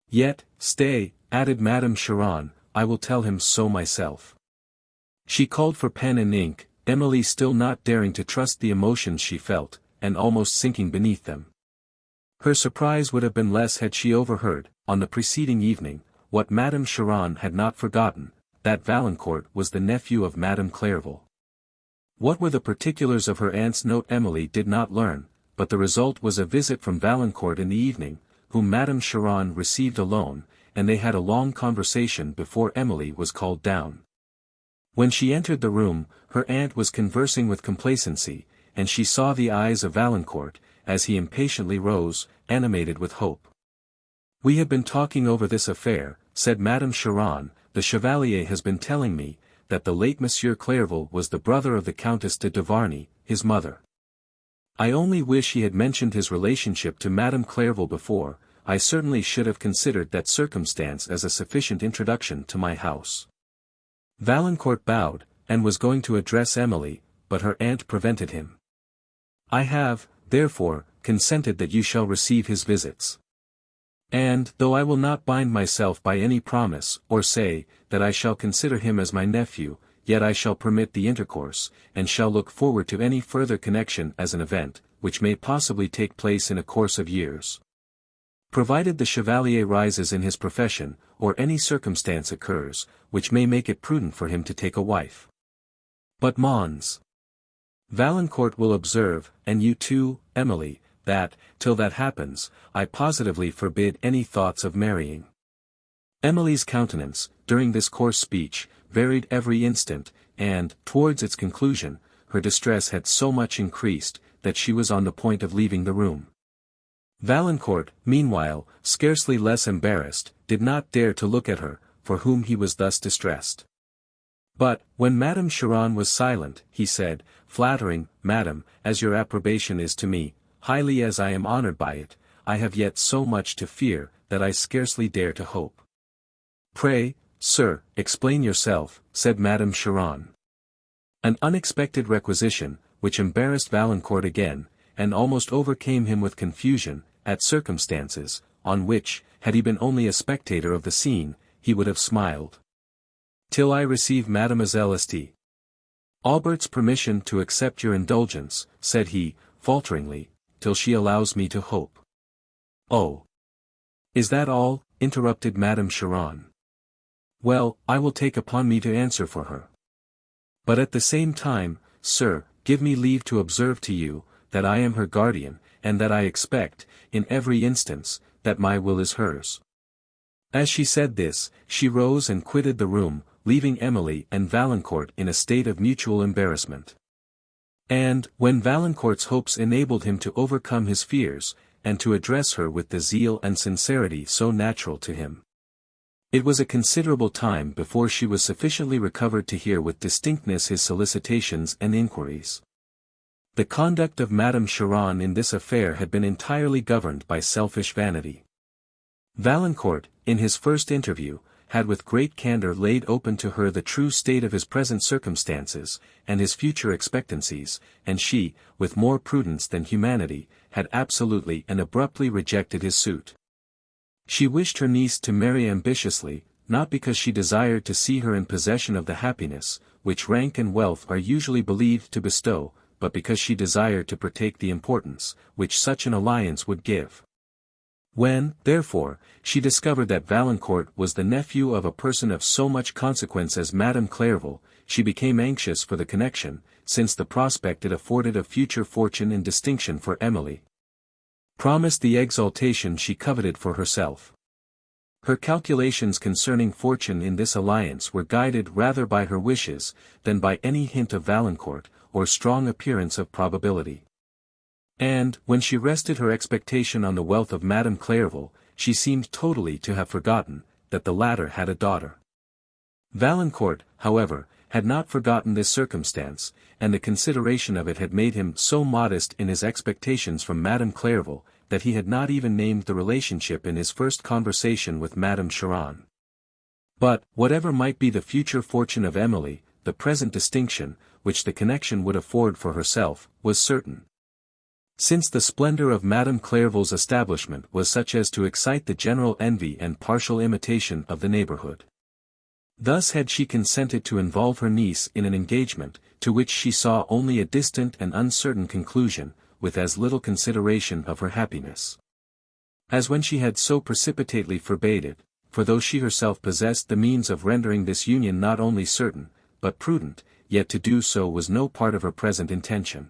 [SPEAKER 1] "Yet, stay," added Madame Cheron, "I will tell him so myself." She called for pen and ink, Emily still not daring to trust the emotions she felt, and almost sinking beneath them. Her surprise would have been less had she overheard, on the preceding evening, what Madame Cheron had not forgotten, that Valancourt was the nephew of Madame Clerval. What were the particulars of her aunt's note Emily did not learn, but the result was a visit from Valancourt in the evening, whom Madame Cheron received alone, and they had a long conversation before Emily was called down. When she entered the room, her aunt was conversing with complacency, and she saw the eyes of Valancourt, as he impatiently rose, animated with hope. "We have been talking over this affair," said Madame Cheron. "The Chevalier has been telling me, that the late Monsieur Clerval was the brother of the Countess de Duvarney, his mother. I only wish he had mentioned his relationship to Madame Clerval before. I certainly should have considered that circumstance as a sufficient introduction to my house." Valancourt bowed, and was going to address Emily, but her aunt prevented him. "I have, therefore, consented that you shall receive his visits. And, though I will not bind myself by any promise, or say, that I shall consider him as my nephew, yet I shall permit the intercourse, and shall look forward to any further connection as an event, which may possibly take place in a course of years. Provided the Chevalier rises in his profession, or any circumstance occurs, which may make it prudent for him to take a wife. But Mons. Valancourt will observe, and you too, Emily, that, till that happens, I positively forbid any thoughts of marrying." Emily's countenance, during this coarse speech, varied every instant, and, towards its conclusion, her distress had so much increased, that she was on the point of leaving the room. Valancourt, meanwhile, scarcely less embarrassed, did not dare to look at her, for whom he was thus distressed. But, when Madame Cheron was silent, he said, "Flattering, madam, as your approbation is to me, highly as I am honoured by it, I have yet so much to fear, that I scarcely dare to hope." "Pray, sir, explain yourself," said Madame Cheron. An unexpected requisition, which embarrassed Valancourt again, and almost overcame him with confusion, at circumstances, on which, had he been only a spectator of the scene, he would have smiled. Till I receive Mademoiselle St. Aubert's permission to accept your indulgence, said he, falteringly, till she allows me to hope. Oh! Is that all? Interrupted Madame Cheron. Well, I will take upon me to answer for her. But at the same time, sir, give me leave to observe to you, that I am her guardian, and that I expect, in every instance, that my will is hers. As she said this, she rose and quitted the room, leaving Emily and Valancourt in a state of mutual embarrassment. And, when Valancourt's hopes enabled him to overcome his fears, and to address her with the zeal and sincerity so natural to him, it was a considerable time before she was sufficiently recovered to hear with distinctness his solicitations and inquiries. The conduct of Madame Cheron in this affair had been entirely governed by selfish vanity. Valancourt, in his first interview, had with great candour laid open to her the true state of his present circumstances, and his future expectancies, and she, with more prudence than humanity, had absolutely and abruptly rejected his suit. She wished her niece to marry ambitiously, not because she desired to see her in possession of the happiness, which rank and wealth are usually believed to bestow, but because she desired to partake the importance, which such an alliance would give. When, therefore, she discovered that Valancourt was the nephew of a person of so much consequence as Madame Clerval, she became anxious for the connection, since the prospect it afforded of future fortune and distinction for Emily promised the exaltation she coveted for herself. Her calculations concerning fortune in this alliance were guided rather by her wishes, than by any hint of Valancourt, or strong appearance of probability. And, when she rested her expectation on the wealth of Madame Clerval, she seemed totally to have forgotten, that the latter had a daughter. Valancourt, however, had not forgotten this circumstance, and the consideration of it had made him so modest in his expectations from Madame Clerval, that he had not even named the relationship in his first conversation with Madame Cheron. But, whatever might be the future fortune of Emily, the present distinction, which the connection would afford for herself, was certain. Since the splendor of Madame Clerval's establishment was such as to excite the general envy and partial imitation of the neighborhood. Thus had she consented to involve her niece in an engagement, to which she saw only a distant and uncertain conclusion, with as little consideration of her happiness as when she had so precipitately forbade it, for though she herself possessed the means of rendering this union not only certain, but prudent, yet to do so was no part of her present intention.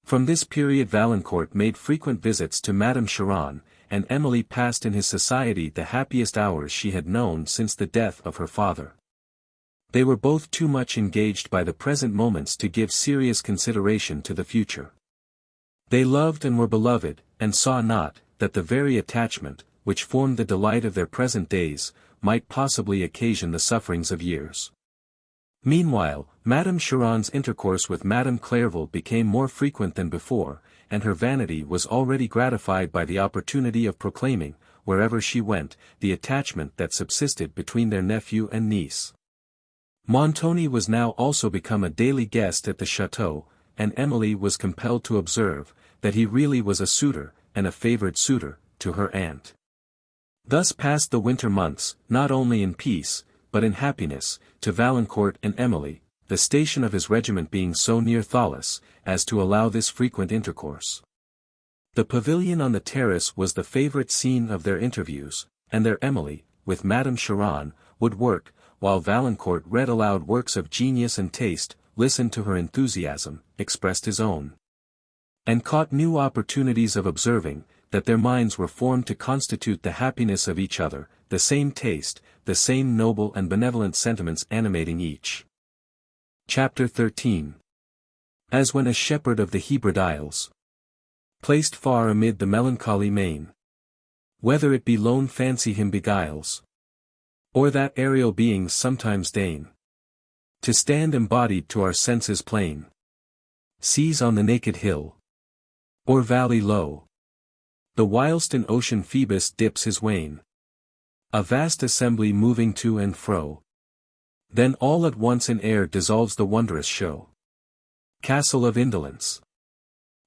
[SPEAKER 1] From this period Valancourt made frequent visits to Madame Cheron, and Emily passed in his society the happiest hours she had known since the death of her father. They were both too much engaged by the present moments to give serious consideration to the future. They loved and were beloved, and saw not, that the very attachment, which formed the delight of their present days, might possibly occasion the sufferings of years. Meanwhile, Madame Cheron's intercourse with Madame Clerval became more frequent than before, and her vanity was already gratified by the opportunity of proclaiming, wherever she went, the attachment that subsisted between their nephew and niece. Montoni was now also become a daily guest at the château, and Emily was compelled to observe, that he really was a suitor, and a favoured suitor, to her aunt. Thus passed the winter months, not only in peace, but in happiness, to Valancourt and Emily, the station of his regiment being so near Thoulouse, as to allow this frequent intercourse. The pavilion on the terrace was the favourite scene of their interviews, and there Emily, with Madame Cheron, would work, while Valancourt read aloud works of genius and taste, listened to her enthusiasm, expressed his own, and caught new opportunities of observing, that their minds were formed to constitute the happiness of each other, the same taste, the same noble and benevolent sentiments animating each. Chapter 13. As when a shepherd of the Hebrides Isles, placed far amid the melancholy main, whether it be lone fancy him beguiles, or that aerial beings sometimes deign to stand embodied to our senses plain, seas on the naked hill, or valley low, the whilst in ocean Phoebus dips his wane, a vast assembly moving to and fro, then all at once in air dissolves the wondrous show. Castle of Indolence.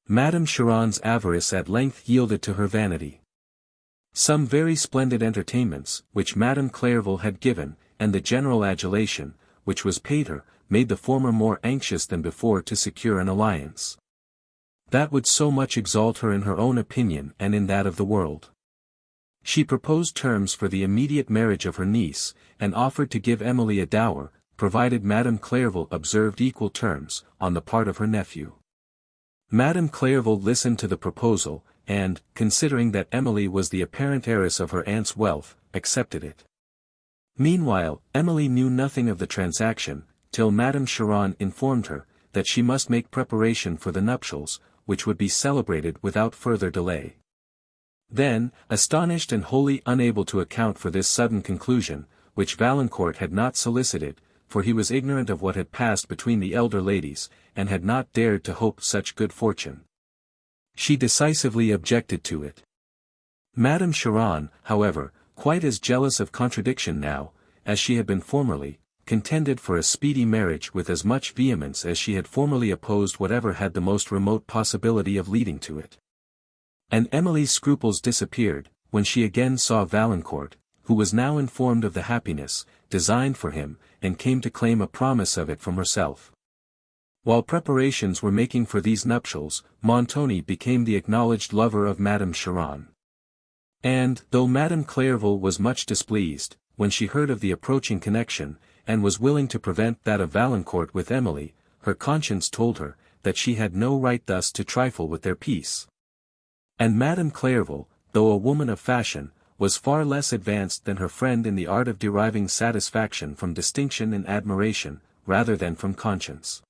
[SPEAKER 1] Madame Cheron's avarice at length yielded to her vanity. Some very splendid entertainments, which Madame Clerval had given, and the general adulation, which was paid her, made the former more anxious than before to secure an alliance that would so much exalt her in her own opinion and in that of the world. She proposed terms for the immediate marriage of her niece, and offered to give Emily a dower, provided Madame Clairvaux observed equal terms, on the part of her nephew. Madame Clairvaux listened to the proposal, and, considering that Emily was the apparent heiress of her aunt's wealth, accepted it. Meanwhile, Emily knew nothing of the transaction, till Madame Cheron informed her, that she must make preparation for the nuptials, which would be celebrated without further delay. Then, astonished and wholly unable to account for this sudden conclusion, which Valancourt had not solicited, for he was ignorant of what had passed between the elder ladies, and had not dared to hope such good fortune, she decisively objected to it. Madame Cheron, however, quite as jealous of contradiction now, as she had been formerly, contended for a speedy marriage with as much vehemence as she had formerly opposed whatever had the most remote possibility of leading to it. And Emily's scruples disappeared, when she again saw Valancourt, who was now informed of the happiness designed for him, and came to claim a promise of it from herself. While preparations were making for these nuptials, Montoni became the acknowledged lover of Madame Cheron. And, though Madame Clairvaux was much displeased, when she heard of the approaching connection, and was willing to prevent that of Valancourt with Emily, her conscience told her, that she had no right thus to trifle with their peace. And Madame Clairvaux, though a woman of fashion, was far less advanced than her friend in the art of deriving satisfaction from distinction and admiration, rather than from conscience.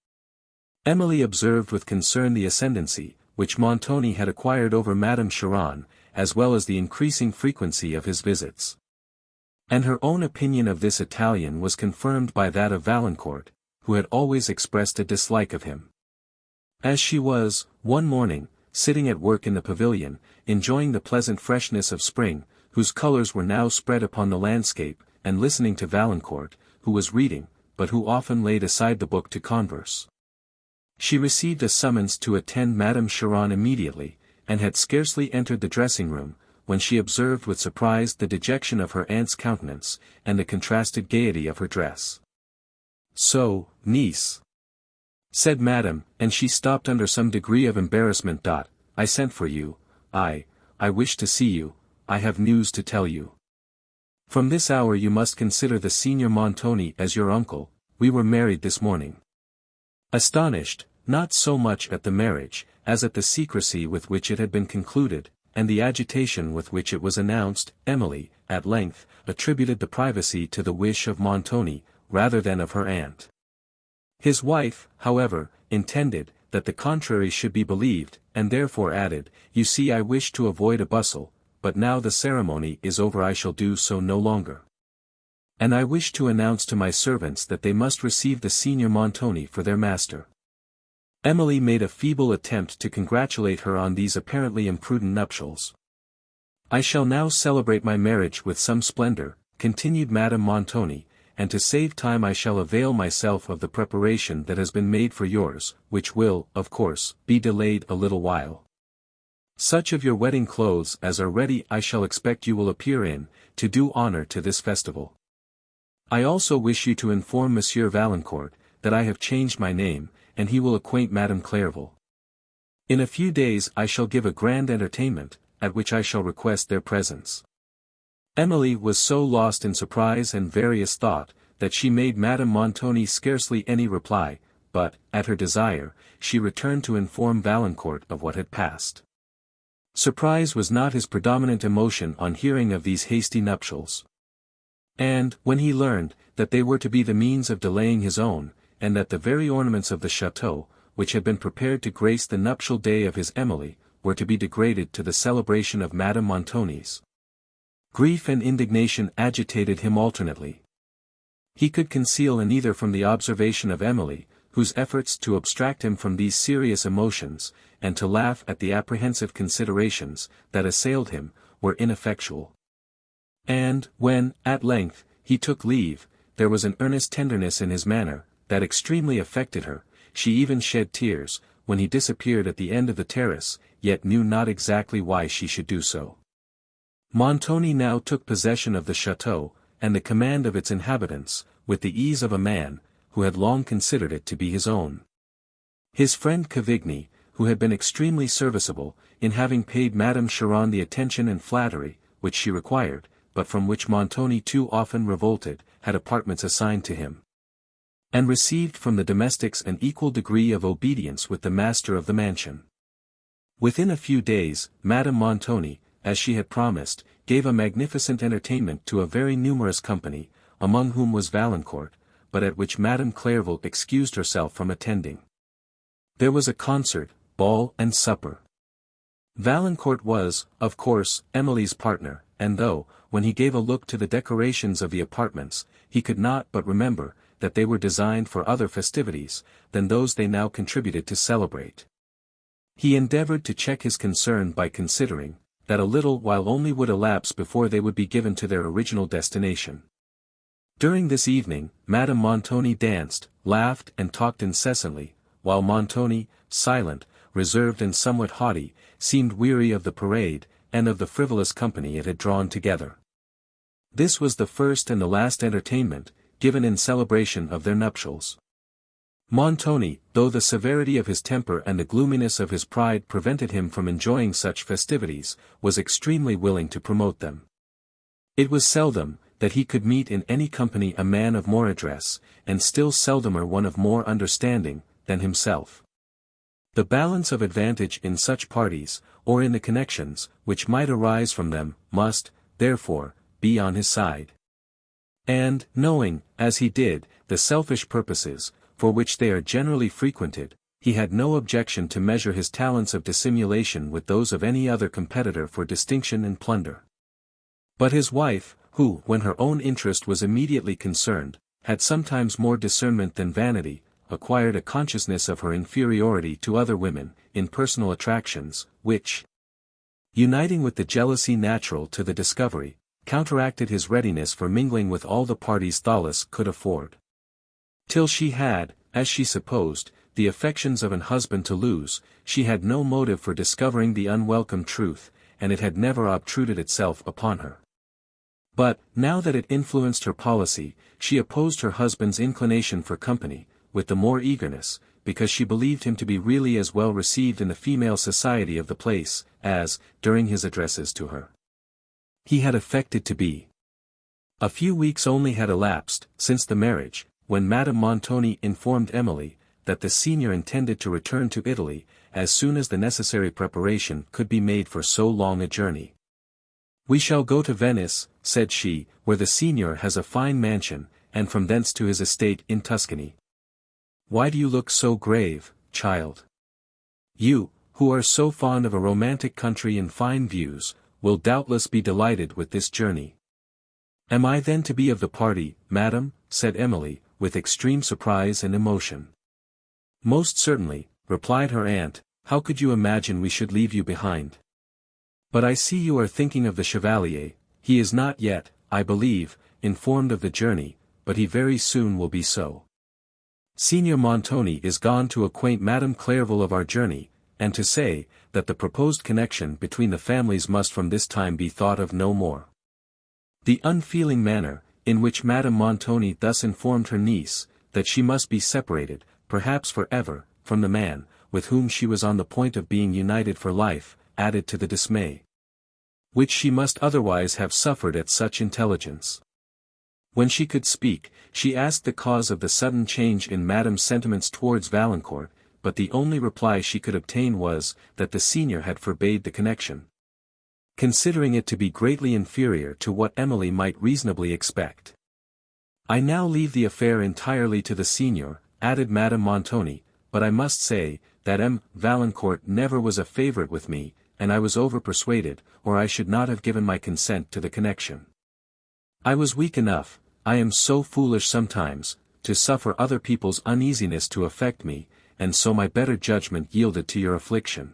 [SPEAKER 1] Emily observed with concern the ascendancy, which Montoni had acquired over Madame Cheron, as well as the increasing frequency of his visits. And her own opinion of this Italian was confirmed by that of Valancourt, who had always expressed a dislike of him. As she was, one morning, sitting at work in the pavilion, enjoying the pleasant freshness of spring, whose colours were now spread upon the landscape, and listening to Valancourt, who was reading, but who often laid aside the book to converse, she received a summons to attend Madame Cheron immediately, and had scarcely entered the dressing-room, when she observed with surprise the dejection of her aunt's countenance, and the contrasted gaiety of her dress. "So, niece," said Madame, and she stopped under some degree of embarrassment. "I sent for you, I wish to see you, I have news to tell you. From this hour you must consider the Signor Montoni as your uncle, we were married this morning." Astonished, not so much at the marriage, as at the secrecy with which it had been concluded, and the agitation with which it was announced, Emily, at length, attributed the privacy to the wish of Montoni, rather than of her aunt. His wife, however, intended, that the contrary should be believed, and therefore added, "You see I wish to avoid a bustle, but now the ceremony is over I shall do so no longer. And I wish to announce to my servants that they must receive the Signor Montoni for their master." Emily made a feeble attempt to congratulate her on these apparently imprudent nuptials. "I shall now celebrate my marriage with some splendor," continued Madame Montoni, "and to save time I shall avail myself of the preparation that has been made for yours, which will, of course, be delayed a little while. Such of your wedding clothes as are ready I shall expect you will appear in, to do honor to this festival. I also wish you to inform Monsieur Valancourt, that I have changed my name, and he will acquaint Madame Clairvaux. In a few days I shall give a grand entertainment, at which I shall request their presence." Emily was so lost in surprise and various thought, that she made Madame Montoni scarcely any reply, but, at her desire, she returned to inform Valancourt of what had passed. Surprise was not his predominant emotion on hearing of these hasty nuptials. And, when he learned, that they were to be the means of delaying his own, and that the very ornaments of the château, which had been prepared to grace the nuptial day of his Emily, were to be degraded to the celebration of Madame Montoni's, grief and indignation agitated him alternately. He could conceal neither from the observation of Emily, whose efforts to abstract him from these serious emotions, and to laugh at the apprehensive considerations that assailed him, were ineffectual. And, when, at length, he took leave, there was an earnest tenderness in his manner, that extremely affected her. She even shed tears, when he disappeared at the end of the terrace, yet knew not exactly why she should do so. Montoni now took possession of the château, and the command of its inhabitants, with the ease of a man, who had long considered it to be his own. His friend Cavigni, who had been extremely serviceable, in having paid Madame Cheron the attention and flattery, which she required, but from which Montoni too often revolted, had apartments assigned to him, and received from the domestics an equal degree of obedience with the master of the mansion. Within a few days, Madame Montoni, as she had promised, gave a magnificent entertainment to a very numerous company, among whom was Valancourt, but at which Madame Clairvaux excused herself from attending. There was a concert, ball and supper. Valancourt was, of course, Emily's partner, and though, when he gave a look to the decorations of the apartments, he could not but remember, that they were designed for other festivities, than those they now contributed to celebrate, he endeavoured to check his concern by considering, that a little while only would elapse before they would be given to their original destination. During this evening, Madame Montoni danced, laughed and talked incessantly, while Montoni, silent, reserved and somewhat haughty, seemed weary of the parade, and of the frivolous company it had drawn together. This was the first and the last entertainment, given in celebration of their nuptials. Montoni, though the severity of his temper and the gloominess of his pride prevented him from enjoying such festivities, was extremely willing to promote them. It was seldom, that he could meet in any company a man of more address, and still seldomer one of more understanding, than himself. The balance of advantage in such parties, or in the connections, which might arise from them, must, therefore, be on his side. And, knowing, as he did, the selfish purposes, for which they are generally frequented, he had no objection to measure his talents of dissimulation with those of any other competitor for distinction and plunder. But his wife, who, when her own interest was immediately concerned, had sometimes more discernment than vanity, acquired a consciousness of her inferiority to other women, in personal attractions, which, uniting with the jealousy natural to the discovery, counteracted his readiness for mingling with all the parties Thales could afford. Till she had, as she supposed, the affections of an husband to lose, she had no motive for discovering the unwelcome truth, and it had never obtruded itself upon her. But, now that it influenced her policy, she opposed her husband's inclination for company, with the more eagerness, because she believed him to be really as well received in the female society of the place, as, during his addresses to her, he had affected to be. A few weeks only had elapsed, since the marriage, when Madame Montoni informed Emily, that the senior intended to return to Italy, as soon as the necessary preparation could be made for so long a journey. "We shall go to Venice," said she, "where the senior has a fine mansion, and from thence to his estate in Tuscany. Why do you look so grave, child? You, who are so fond of a romantic country and fine views, will doubtless be delighted with this journey." "Am I then to be of the party, madam?" said Emily, with extreme surprise and emotion. "Most certainly," replied her aunt. "How could you imagine we should leave you behind? But I see you are thinking of the Chevalier. He is not yet, I believe, informed of the journey, but he very soon will be so. Signor Montoni is gone to acquaint Madame Clairvaux of our journey, and to say, that the proposed connection between the families must from this time be thought of no more." The unfeeling manner, in which Madame Montoni thus informed her niece, that she must be separated, perhaps for ever, from the man, with whom she was on the point of being united for life, added to the dismay which she must otherwise have suffered at such intelligence. When she could speak, she asked the cause of the sudden change in Madame's sentiments towards Valancourt, but the only reply she could obtain was, that the senior had forbade the connection, considering it to be greatly inferior to what Emily might reasonably expect. "I now leave the affair entirely to the senior," added Madame Montoni, "but I must say, that Valancourt never was a favourite with me, and I was over-persuaded, or I should not have given my consent to the connection. I was weak enough, I am so foolish sometimes, to suffer other people's uneasiness to affect me, and so my better judgment yielded to your affliction.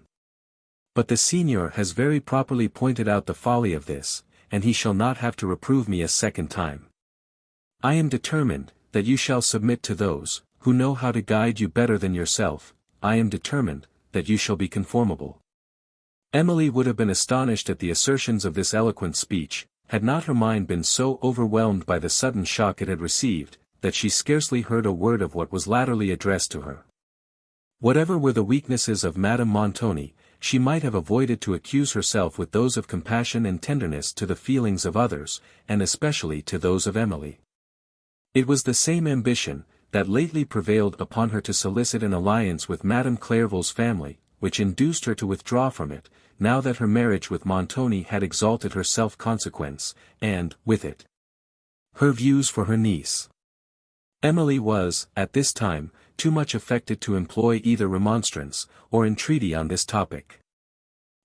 [SPEAKER 1] But the senior has very properly pointed out the folly of this, and he shall not have to reprove me a second time. I am determined, that you shall submit to those, who know how to guide you better than yourself. I am determined, that you shall be conformable." Emily would have been astonished at the assertions of this eloquent speech, had not her mind been so overwhelmed by the sudden shock it had received, that she scarcely heard a word of what was latterly addressed to her. Whatever were the weaknesses of Madame Montoni, she might have avoided to accuse herself with those of compassion and tenderness to the feelings of others, and especially to those of Emily. It was the same ambition that lately prevailed upon her to solicit an alliance with Madame Clairville's family, which induced her to withdraw from it, now that her marriage with Montoni had exalted her self-consequence, and, with it, her views for her niece. Emily was, at this time, too much affected to employ either remonstrance, or entreaty on this topic.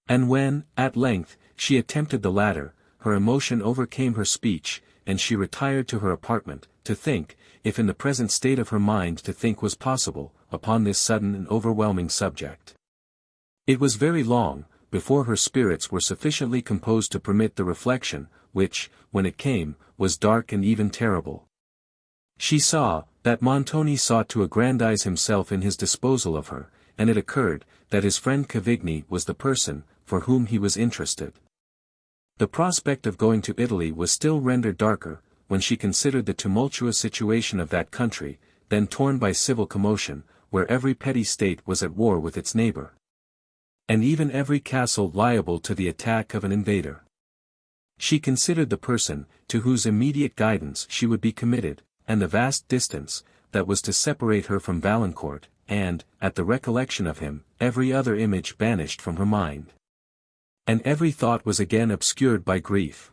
[SPEAKER 1] And when, at length, she attempted the latter, her emotion overcame her speech, and she retired to her apartment, to think, if in the present state of her mind to think was possible, upon this sudden and overwhelming subject. It was very long, before her spirits were sufficiently composed to permit the reflection, which, when it came, was dark and even terrible. She saw, that Montoni sought to aggrandize himself in his disposal of her, and it occurred, that his friend Cavigni was the person, for whom he was interested. The prospect of going to Italy was still rendered darker, when she considered the tumultuous situation of that country, then torn by civil commotion, where every petty state was at war with its neighbor, and even every castle liable to the attack of an invader. She considered the person, to whose immediate guidance she would be committed, and the vast distance, that was to separate her from Valancourt, and, at the recollection of him, every other image banished from her mind. And every thought was again obscured by grief.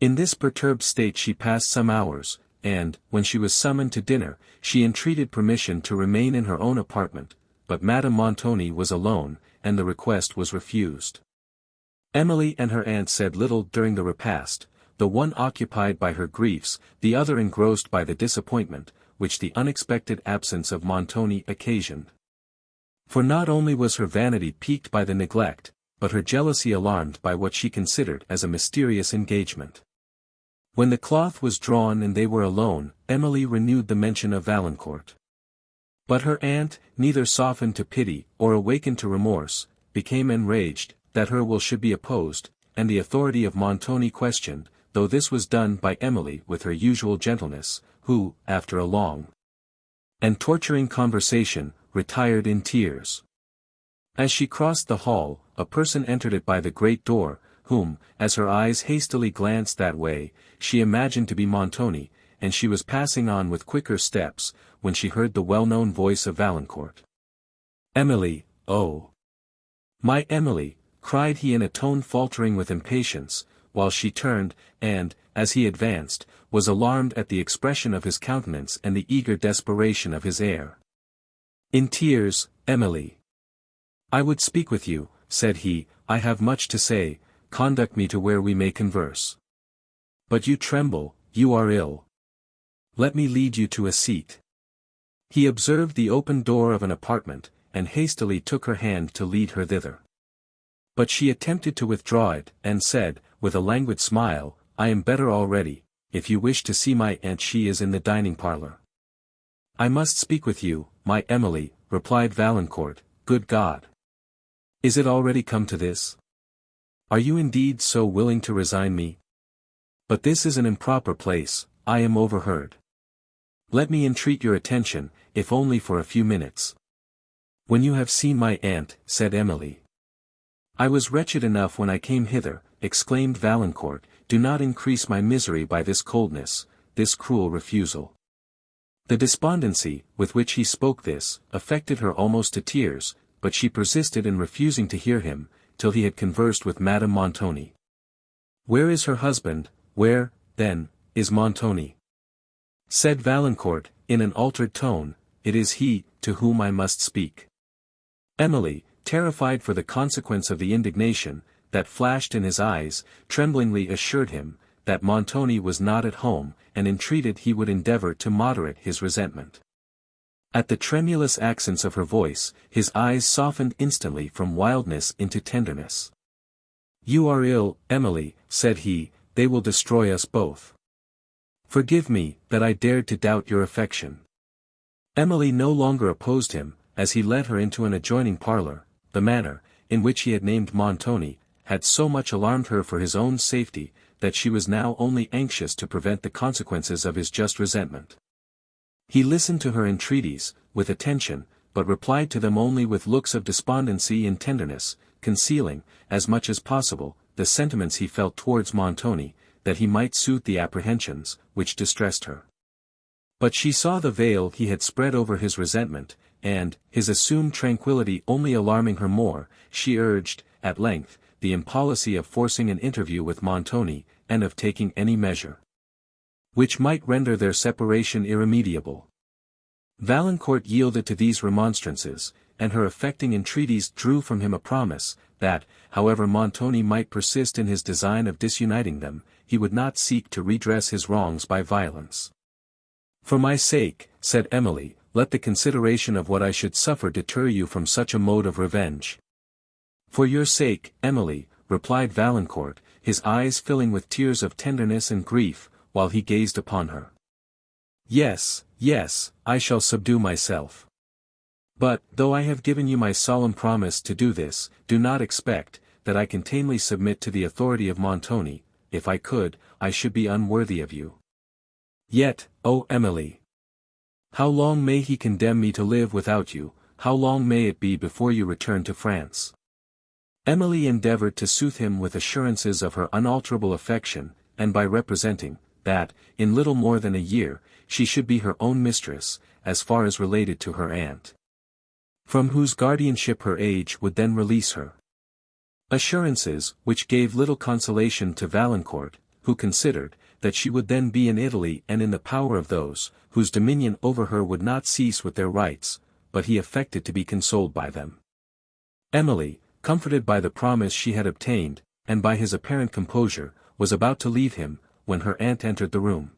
[SPEAKER 1] In this perturbed state she passed some hours, and, when she was summoned to dinner, she entreated permission to remain in her own apartment, but Madame Montoni was alone, and the request was refused. Emily and her aunt said little during the repast, the one occupied by her griefs, the other engrossed by the disappointment, which the unexpected absence of Montoni occasioned. For not only was her vanity piqued by the neglect, but her jealousy alarmed by what she considered as a mysterious engagement. When the cloth was drawn and they were alone, Emily renewed the mention of Valancourt. But her aunt, neither softened to pity, or awakened to remorse, became enraged, that her will should be opposed, and the authority of Montoni questioned, though this was done by Emily with her usual gentleness, who, after a long and torturing conversation, retired in tears. As she crossed the hall, a person entered it by the great door, whom, as her eyes hastily glanced that way, she imagined to be Montoni, and she was passing on with quicker steps, when she heard the well-known voice of Valancourt. "Emily, oh! My Emily," cried he in a tone faltering with impatience, while she turned, and, as he advanced, was alarmed at the expression of his countenance and the eager desperation of his air. In tears, "Emily, I would speak with you," said he, "I have much to say, conduct me to where we may converse. But you tremble, you are ill. Let me lead you to a seat." He observed the open door of an apartment, and hastily took her hand to lead her thither. But she attempted to withdraw it, and said, with a languid smile, "I am better already. If you wish to see my aunt, she is in the dining parlour." "I must speak with you, my Emily," replied Valancourt. "Good God! Is it already come to this? Are you indeed so willing to resign me? But this is an improper place, I am overheard. Let me entreat your attention, if only for a few minutes." "When you have seen my aunt," said Emily. "I was wretched enough when I came hither," exclaimed Valancourt. "Do not increase my misery by this coldness, this cruel refusal." The despondency, with which he spoke this, affected her almost to tears, but she persisted in refusing to hear him, till he had conversed with Madame Montoni. "Where is her husband? Where, then, is Montoni?" said Valancourt, in an altered tone. "It is he, to whom I must speak." Emily, terrified for the consequence of the indignation that flashed in his eyes, tremblingly assured him, that Montoni was not at home, and entreated he would endeavour to moderate his resentment. At the tremulous accents of her voice, his eyes softened instantly from wildness into tenderness. "You are ill, Emily," said he, "they will destroy us both. Forgive me, that I dared to doubt your affection." Emily no longer opposed him, as he led her into an adjoining parlour. The manner, in which he had named Montoni, had so much alarmed her for his own safety, that she was now only anxious to prevent the consequences of his just resentment. He listened to her entreaties, with attention, but replied to them only with looks of despondency and tenderness, concealing, as much as possible, the sentiments he felt towards Montoni, that he might soothe the apprehensions, which distressed her. But she saw the veil he had spread over his resentment, and, his assumed tranquillity only alarming her more, she urged, at length, the impolicy of forcing an interview with Montoni, and of taking any measure which might render their separation irremediable. Valancourt yielded to these remonstrances, and her affecting entreaties drew from him a promise, that, however Montoni might persist in his design of disuniting them, he would not seek to redress his wrongs by violence. "For my sake," said Emily, "let the consideration of what I should suffer deter you from such a mode of revenge." "For your sake, Emily," replied Valancourt, his eyes filling with tears of tenderness and grief, while he gazed upon her. "Yes, yes, I shall subdue myself. But, though I have given you my solemn promise to do this, do not expect, that I can tamely submit to the authority of Montoni. If I could, I should be unworthy of you. Yet, O Emily! How long may he condemn me to live without you, how long may it be before you return to France?" Emily endeavoured to soothe him with assurances of her unalterable affection, and by representing, that, in little more than a year, she should be her own mistress, as far as related to her aunt, from whose guardianship her age would then release her. Assurances, which gave little consolation to Valancourt, who considered, that she would then be in Italy and in the power of those, whose dominion over her would not cease with their rights, but he affected to be consoled by them. Emily, comforted by the promise she had obtained, and by his apparent composure, was about to leave him, when her aunt entered the room.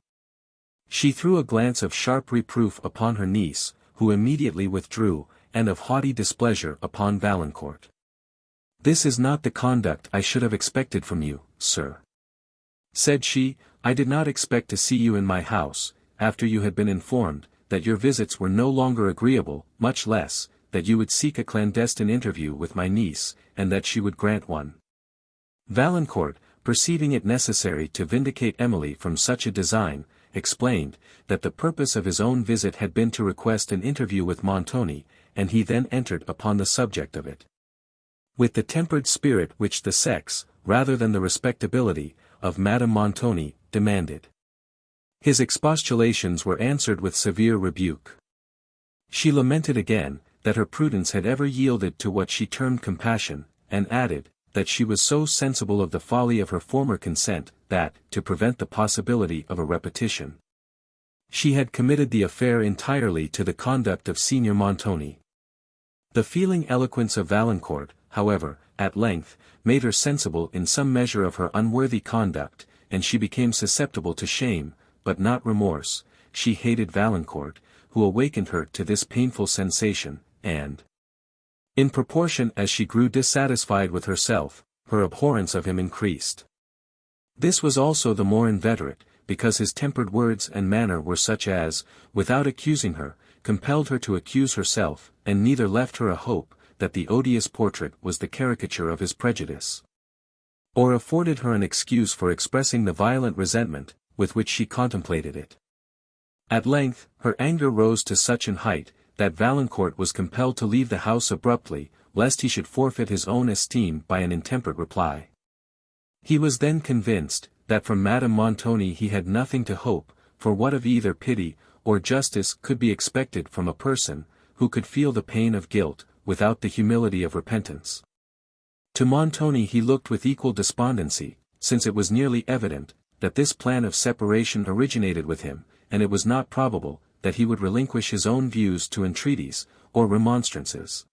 [SPEAKER 1] She threw a glance of sharp reproof upon her niece, who immediately withdrew, and of haughty displeasure upon Valancourt. "This is not the conduct I should have expected from you, sir," said she. "I did not expect to see you in my house, after you had been informed, that your visits were no longer agreeable, much less, that you would seek a clandestine interview with my niece, and that she would grant one." Valancourt, perceiving it necessary to vindicate Emily from such a design, explained, that the purpose of his own visit had been to request an interview with Montoni, and he then entered upon the subject of it, with the tempered spirit which the sex, rather than the respectability, of Madame Montoni, demanded. His expostulations were answered with severe rebuke. She lamented again, that her prudence had ever yielded to what she termed compassion, and added, that she was so sensible of the folly of her former consent, that, to prevent the possibility of a repetition, she had committed the affair entirely to the conduct of Signor Montoni. The feeling eloquence of Valancourt, however, at length, made her sensible in some measure of her unworthy conduct, and she became susceptible to shame, but not remorse. She hated Valancourt, who awakened her to this painful sensation, and, in proportion as she grew dissatisfied with herself, her abhorrence of him increased. This was also the more inveterate, because his tempered words and manner were such as, without accusing her, compelled her to accuse herself, and neither left her a hope, that the odious portrait was the caricature of his prejudice, or afforded her an excuse for expressing the violent resentment, with which she contemplated it. At length, her anger rose to such an height, that Valancourt was compelled to leave the house abruptly, lest he should forfeit his own esteem by an intemperate reply. He was then convinced, that from Madame Montoni he had nothing to hope, for what of either pity, or justice could be expected from a person, who could feel the pain of guilt, without the humility of repentance. To Montoni he looked with equal despondency, since it was nearly evident, that this plan of separation originated with him, and it was not probable, that he would relinquish his own views to entreaties, or remonstrances,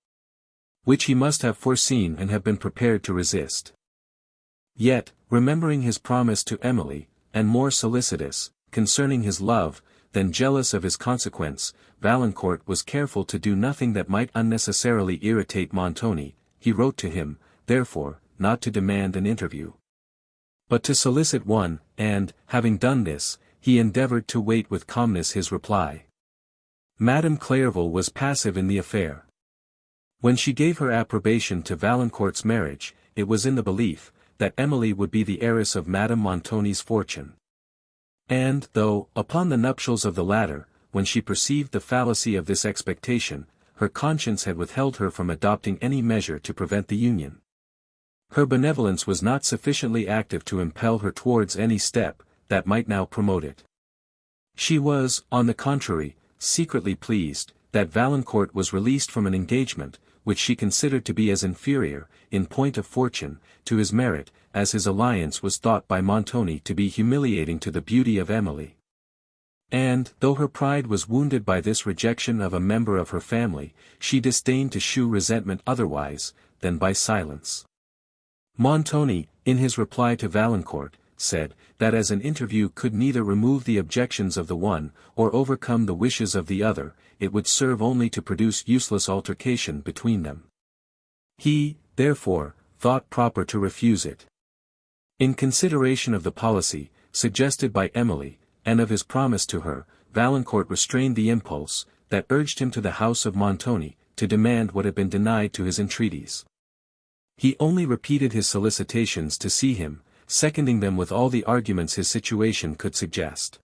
[SPEAKER 1] which he must have foreseen and have been prepared to resist. Yet, remembering his promise to Emily, and more solicitous, concerning his love, than jealous of his consequence, Valancourt was careful to do nothing that might unnecessarily irritate Montoni. He wrote to him, therefore, not to demand an interview, but to solicit one, and, having done this, he endeavoured to wait with calmness his reply. Madame Clairvaux was passive in the affair. When she gave her approbation to Valancourt's marriage, it was in the belief, that Emily would be the heiress of Madame Montoni's fortune. And, though, upon the nuptials of the latter, when she perceived the fallacy of this expectation, her conscience had withheld her from adopting any measure to prevent the union. Her benevolence was not sufficiently active to impel her towards any step that might now promote it. She was, on the contrary, secretly pleased that Valancourt was released from an engagement, which she considered to be as inferior, in point of fortune, to his merit, as his alliance was thought by Montoni to be humiliating to the beauty of Emily. And, though her pride was wounded by this rejection of a member of her family, she disdained to shew resentment otherwise than by silence. Montoni, in his reply to Valancourt, said, that as an interview could neither remove the objections of the one, or overcome the wishes of the other, it would serve only to produce useless altercation between them. He, therefore, thought proper to refuse it. In consideration of the policy, suggested by Emily, and of his promise to her, Valancourt restrained the impulse, that urged him to the house of Montoni, to demand what had been denied to his entreaties. He only repeated his solicitations to see him, seconding them with all the arguments his situation could suggest.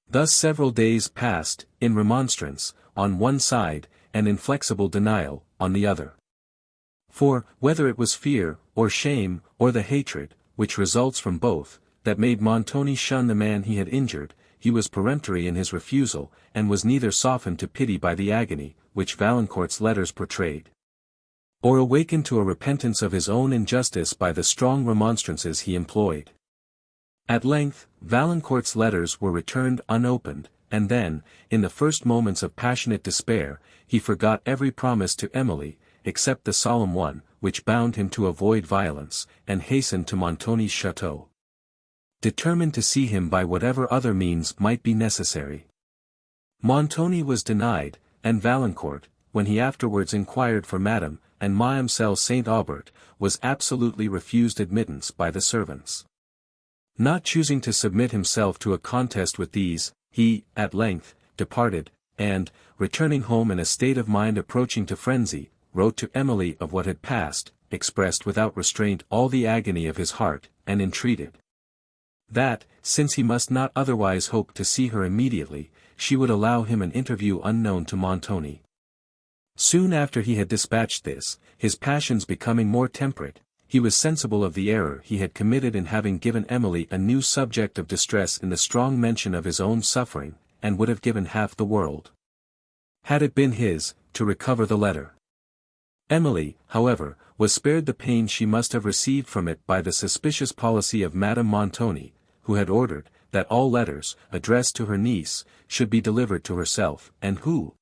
[SPEAKER 1] Thus several days passed, in remonstrance, on one side, and inflexible denial, on the other. For, whether it was fear, or shame, or the hatred, which results from both, that made Montoni shun the man he had injured, he was peremptory in his refusal, and was neither softened to pity by the agony, which Valancourt's letters portrayed, or awakened to a repentance of his own injustice by the strong remonstrances he employed. At length, Valancourt's letters were returned unopened, and then, in the first moments of passionate despair, he forgot every promise to Emily, except the solemn one, which bound him to avoid violence, and hastened to Montoni's chateau, determined to see him by whatever other means might be necessary. Montoni was denied, and Valancourt, when he afterwards inquired for Madame and Mademoiselle St. Aubert, was absolutely refused admittance by the servants. Not choosing to submit himself to a contest with these, he, at length, departed, and, returning home in a state of mind approaching to frenzy, wrote to Emily of what had passed, expressed without restraint all the agony of his heart, and entreated that, since he must not otherwise hope to see her immediately, she would allow him an interview unknown to Montoni. Soon after he had dispatched this, his passions becoming more temperate, he was sensible of the error he had committed in having given Emily a new subject of distress in the strong mention of his own suffering, and would have given half the world, had it been his, to recover the letter. Emily, however, was spared the pain she must have received from it by the suspicious policy of Madame Montoni, who had ordered, that all letters, addressed to her niece, should be delivered to herself, and who,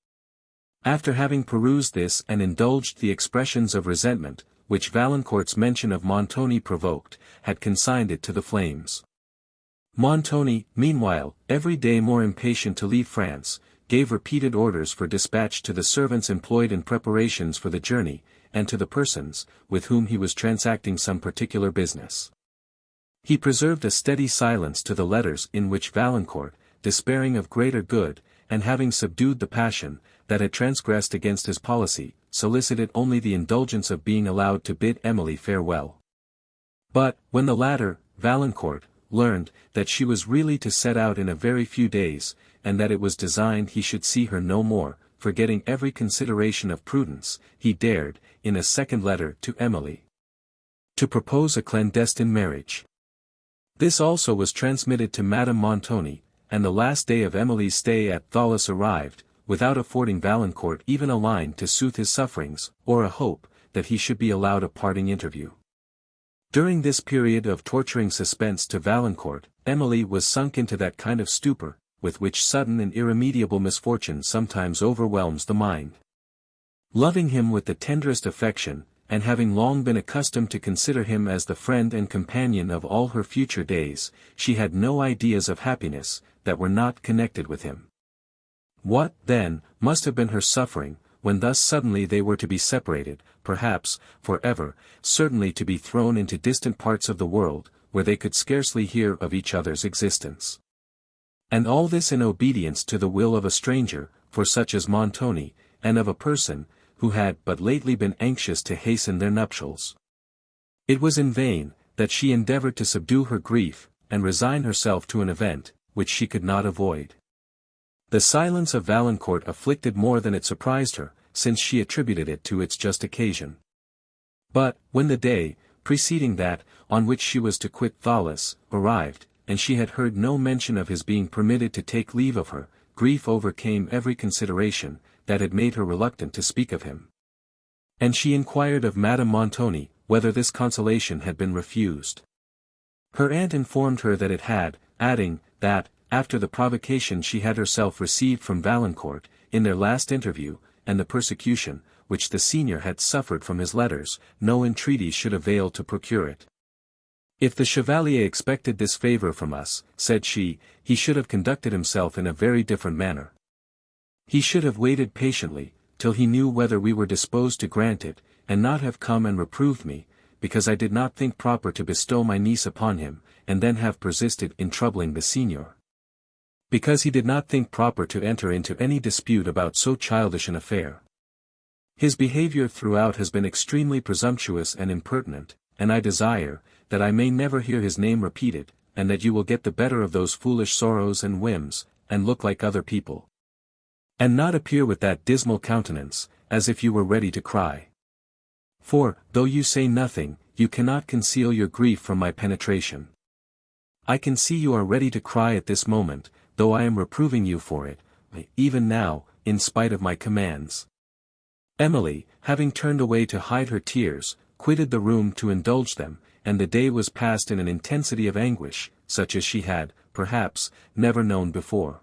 [SPEAKER 1] after having perused this and indulged the expressions of resentment, which Valancourt's mention of Montoni provoked, had consigned it to the flames. Montoni, meanwhile, every day more impatient to leave France, gave repeated orders for dispatch to the servants employed in preparations for the journey, and to the persons, with whom he was transacting some particular business. He preserved a steady silence to the letters in which Valancourt, despairing of greater good, and having subdued the passion that had transgressed against his policy, solicited only the indulgence of being allowed to bid Emily farewell. But, when the latter, Valancourt, learned that she was really to set out in a very few days, and that it was designed he should see her no more, forgetting every consideration of prudence, he dared, in a second letter to Emily, to propose a clandestine marriage. This also was transmitted to Madame Montoni, and the last day of Emily's stay at Thoulouse arrived, without affording Valancourt even a line to soothe his sufferings, or a hope that he should be allowed a parting interview. During this period of torturing suspense to Valancourt, Emily was sunk into that kind of stupor, with which sudden and irremediable misfortune sometimes overwhelms the mind. Loving him with the tenderest affection, and having long been accustomed to consider him as the friend and companion of all her future days, she had no ideas of happiness that were not connected with him. What, then, must have been her suffering, when thus suddenly they were to be separated, perhaps, for ever, certainly to be thrown into distant parts of the world, where they could scarcely hear of each other's existence. And all this in obedience to the will of a stranger, for such as Montoni, and of a person, who had but lately been anxious to hasten their nuptials. It was in vain, that she endeavored to subdue her grief, and resign herself to an event, which she could not avoid. The silence of Valancourt afflicted more than it surprised her, since she attributed it to its just occasion. But, when the day, preceding that, on which she was to quit Thales, arrived, and she had heard no mention of his being permitted to take leave of her, grief overcame every consideration, that had made her reluctant to speak of him. And she inquired of Madame Montoni, whether this consolation had been refused. Her aunt informed her that it had, adding, that, after the provocation she had herself received from Valancourt, in their last interview, and the persecution, which the senior had suffered from his letters, no entreaties should avail to procure it. If the Chevalier expected this favour from us, said she, he should have conducted himself in a very different manner. He should have waited patiently, till he knew whether we were disposed to grant it, and not have come and reproved me, because I did not think proper to bestow my niece upon him, and then have persisted in troubling the senior. Because he did not think proper to enter into any dispute about so childish an affair. His behaviour throughout has been extremely presumptuous and impertinent, and I desire, that I may never hear his name repeated, and that you will get the better of those foolish sorrows and whims, and look like other people. And not appear with that dismal countenance, as if you were ready to cry. For, though you say nothing, you cannot conceal your grief from my penetration. I can see you are ready to cry at this moment, though I am reproving you for it, even now, in spite of my commands. Emily, having turned away to hide her tears, quitted the room to indulge them, and the day was passed in an intensity of anguish, such as she had, perhaps, never known before.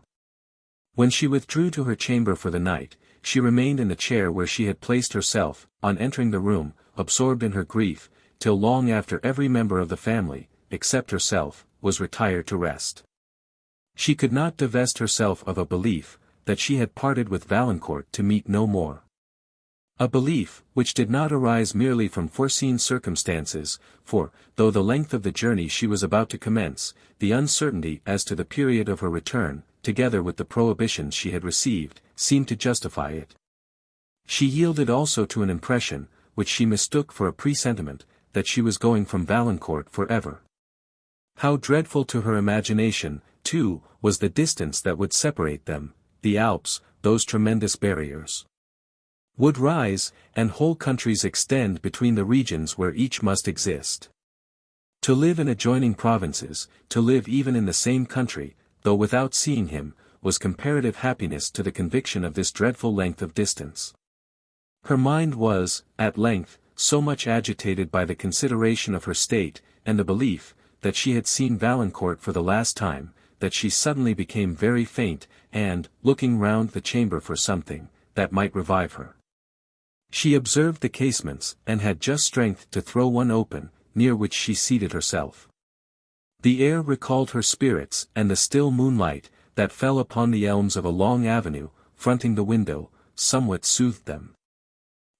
[SPEAKER 1] When she withdrew to her chamber for the night, she remained in the chair where she had placed herself, on entering the room, absorbed in her grief, till long after every member of the family, except herself, was retired to rest. She could not divest herself of a belief, that she had parted with Valancourt to meet no more. A belief, which did not arise merely from foreseen circumstances, for, though the length of the journey she was about to commence, the uncertainty as to the period of her return, together with the prohibitions she had received, seemed to justify it. She yielded also to an impression, which she mistook for a presentiment, that she was going from Valancourt for ever. How dreadful to her imagination, too, was the distance that would separate them, the Alps, those tremendous barriers would rise, and whole countries extend between the regions where each must exist. To live in adjoining provinces, to live even in the same country, though without seeing him, was comparative happiness to the conviction of this dreadful length of distance. Her mind was, at length, so much agitated by the consideration of her state, and the belief, that she had seen Valancourt for the last time, that she suddenly became very faint, and, looking round the chamber for something, that might revive her. She observed the casements, and had just strength to throw one open, near which she seated herself. The air recalled her spirits, and the still moonlight, that fell upon the elms of a long avenue, fronting the window, somewhat soothed them.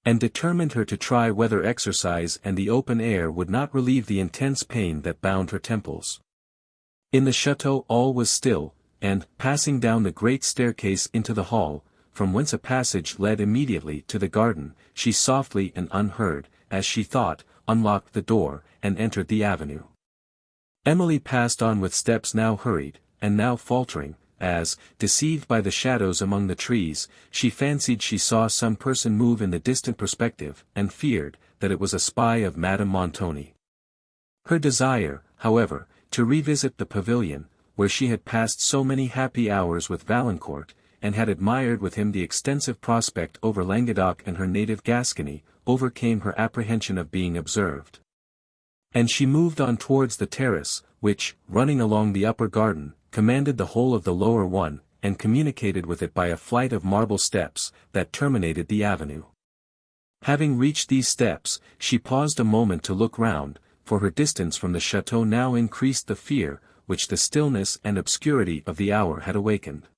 [SPEAKER 1] And determined her to try whether exercise and the open air would not relieve the intense pain that bound her temples. In the chateau all was still, and, passing down the great staircase into the hall, from whence a passage led immediately to the garden, she softly and unheard, as she thought, unlocked the door, and entered the avenue. Emily passed on with steps now hurried, and now faltering, as, deceived by the shadows among the trees, she fancied she saw some person move in the distant perspective, and feared, that it was a spy of Madame Montoni. Her desire, however, to revisit the pavilion, where she had passed so many happy hours with Valancourt, and had admired with him the extensive prospect over Languedoc and her native Gascony, overcame her apprehension of being observed. And she moved on towards the terrace, which, running along the upper garden, commanded the whole of the lower one, and communicated with it by a flight of marble steps, that terminated the avenue. Having reached these steps, she paused a moment to look round, for her distance from the chateau now increased the fear, which the stillness and obscurity of the hour had awakened.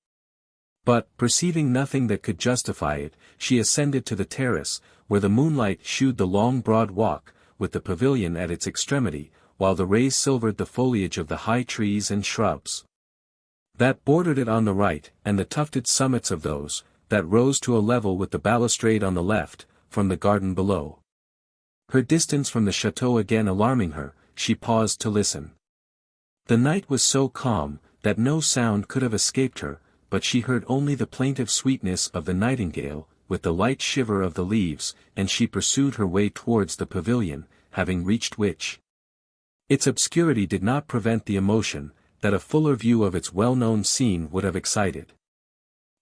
[SPEAKER 1] But, perceiving nothing that could justify it, she ascended to the terrace, where the moonlight shewed the long broad walk, with the pavilion at its extremity, while the rays silvered the foliage of the high trees and shrubs that bordered it on the right, and the tufted summits of those, that rose to a level with the balustrade on the left, from the garden below. Her distance from the chateau again alarming her, she paused to listen. The night was so calm, that no sound could have escaped her, but she heard only the plaintive sweetness of the nightingale, with the light shiver of the leaves, and she pursued her way towards the pavilion, having reached which. Its obscurity did not prevent the emotion, that a fuller view of its well-known scene would have excited.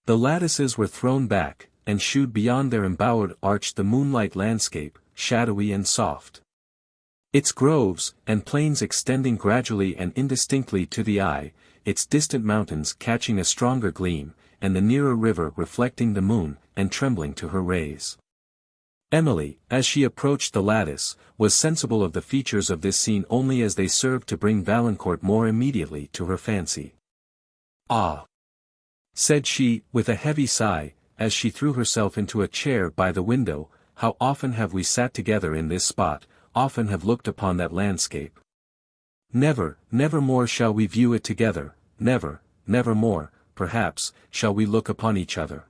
[SPEAKER 1] The lattices were thrown back, and shewed beyond their embowered arch the moonlight landscape, shadowy and soft. Its groves, and plains extending gradually and indistinctly to the eye, its distant mountains catching a stronger gleam, and the nearer river reflecting the moon, and trembling to her rays. Emily, as she approached the lattice, was sensible of the features of this scene only as they served to bring Valancourt more immediately to her fancy. "Ah!" said she, with a heavy sigh, as she threw herself into a chair by the window, "how often have we sat together in this spot, often have looked upon that landscape. Never, never more shall we view it together, never, never more, perhaps, shall we look upon each other."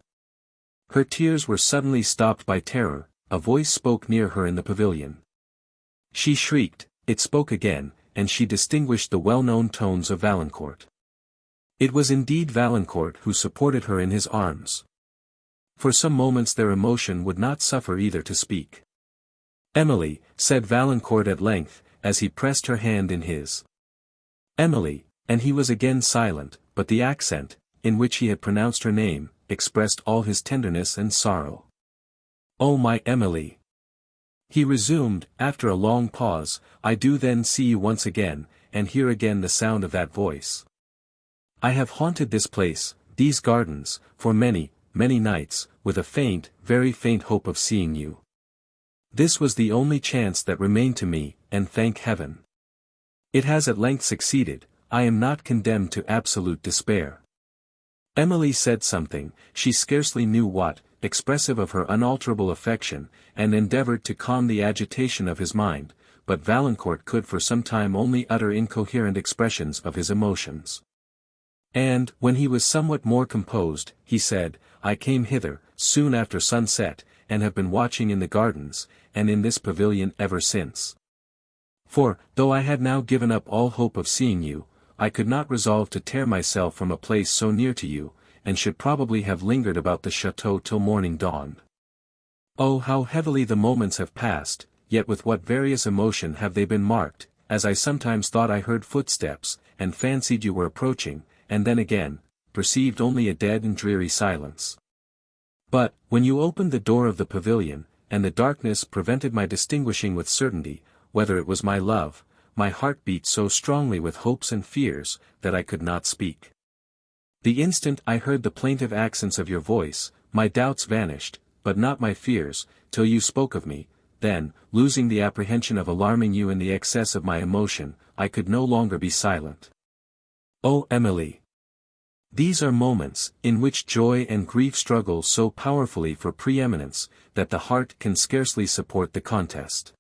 [SPEAKER 1] Her tears were suddenly stopped by terror. A voice spoke near her in the pavilion. She shrieked, it spoke again, and she distinguished the well-known tones of Valancourt. It was indeed Valancourt who supported her in his arms. For some moments their emotion would not suffer either to speak. "Emily," said Valancourt at length, as he pressed her hand in his. "Emily," and he was again silent, but the accent, in which he had pronounced her name, expressed all his tenderness and sorrow. "Oh my Emily!" he resumed, after a long pause, "I do then see you once again, and hear again the sound of that voice. I have haunted this place, these gardens, for many, many nights, with a faint, very faint hope of seeing you. This was the only chance that remained to me, and thank heaven. It has at length succeeded. I am not condemned to absolute despair." Emily said something, she scarcely knew what, expressive of her unalterable affection, and endeavoured to calm the agitation of his mind, but Valancourt could for some time only utter incoherent expressions of his emotions. And, when he was somewhat more composed, he said, "I came hither, soon after sunset, and have been watching in the gardens, and in this pavilion ever since. For, though I had now given up all hope of seeing you, I could not resolve to tear myself from a place so near to you, and should probably have lingered about the chateau till morning dawned. Oh, how heavily the moments have passed, yet with what various emotion have they been marked, as I sometimes thought I heard footsteps, and fancied you were approaching, and then again, perceived only a dead and dreary silence. But, when you opened the door of the pavilion, and the darkness prevented my distinguishing with certainty, whether it was my love, my heart beat so strongly with hopes and fears, that I could not speak. The instant I heard the plaintive accents of your voice, my doubts vanished, but not my fears, till you spoke of me. Then, losing the apprehension of alarming you in the excess of my emotion, I could no longer be silent. Oh Emily! These are moments, in which joy and grief struggle so powerfully for preeminence, that the heart can scarcely support the contest."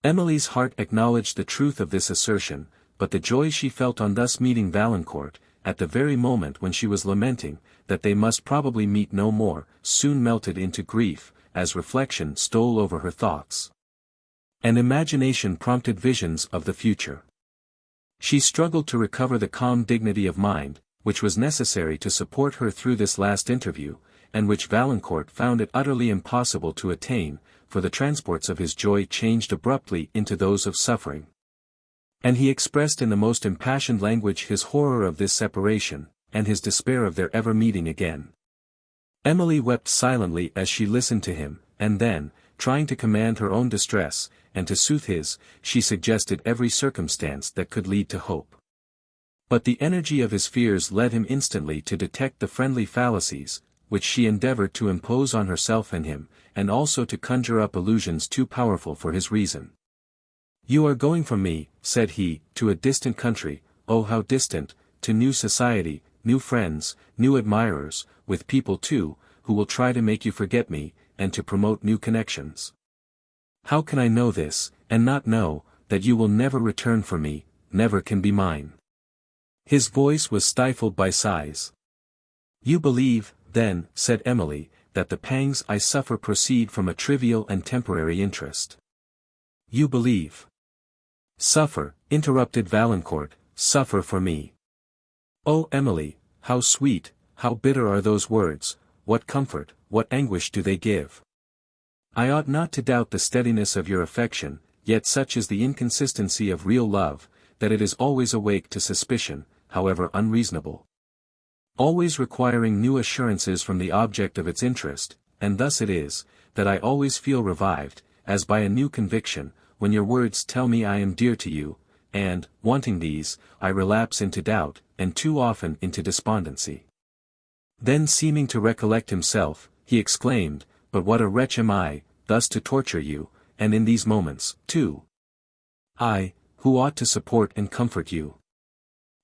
[SPEAKER 1] Emily's heart acknowledged the truth of this assertion, but the joy she felt on thus meeting Valancourt, at the very moment when she was lamenting, that they must probably meet no more, soon melted into grief, as reflection stole over her thoughts. And imagination prompted visions of the future. She struggled to recover the calm dignity of mind, which was necessary to support her through this last interview, and which Valancourt found it utterly impossible to attain, for the transports of his joy changed abruptly into those of suffering. And he expressed in the most impassioned language his horror of this separation, and his despair of their ever meeting again. Emily wept silently as she listened to him, and then, trying to command her own distress, and to soothe his, she suggested every circumstance that could lead to hope. But the energy of his fears led him instantly to detect the friendly fallacies, which she endeavoured to impose on herself and him, and also to conjure up illusions too powerful for his reason. "You are going from me," said he, "to a distant country, oh how distant, to new society, new friends, new admirers, with people too, who will try to make you forget me, and to promote new connections. How can I know this, and not know, that you will never return for me, never can be mine?" His voice was stifled by sighs. "You believe, then," said Emily, "that the pangs I suffer proceed from a trivial and temporary interest. You believe. Suffer, interrupted Valancourt, suffer for me. Oh Emily, how sweet, how bitter are those words, what comfort, what anguish do they give! I ought not to doubt the steadiness of your affection, yet such is the inconsistency of real love, that it is always awake to suspicion, however unreasonable. Always requiring new assurances from the object of its interest, and thus it is, that I always feel revived, as by a new conviction, when your words tell me I am dear to you, and, wanting these, I relapse into doubt, and too often into despondency. Then seeming to recollect himself, he exclaimed, but what a wretch am I, thus to torture you, and in these moments, too. I, who ought to support and comfort you.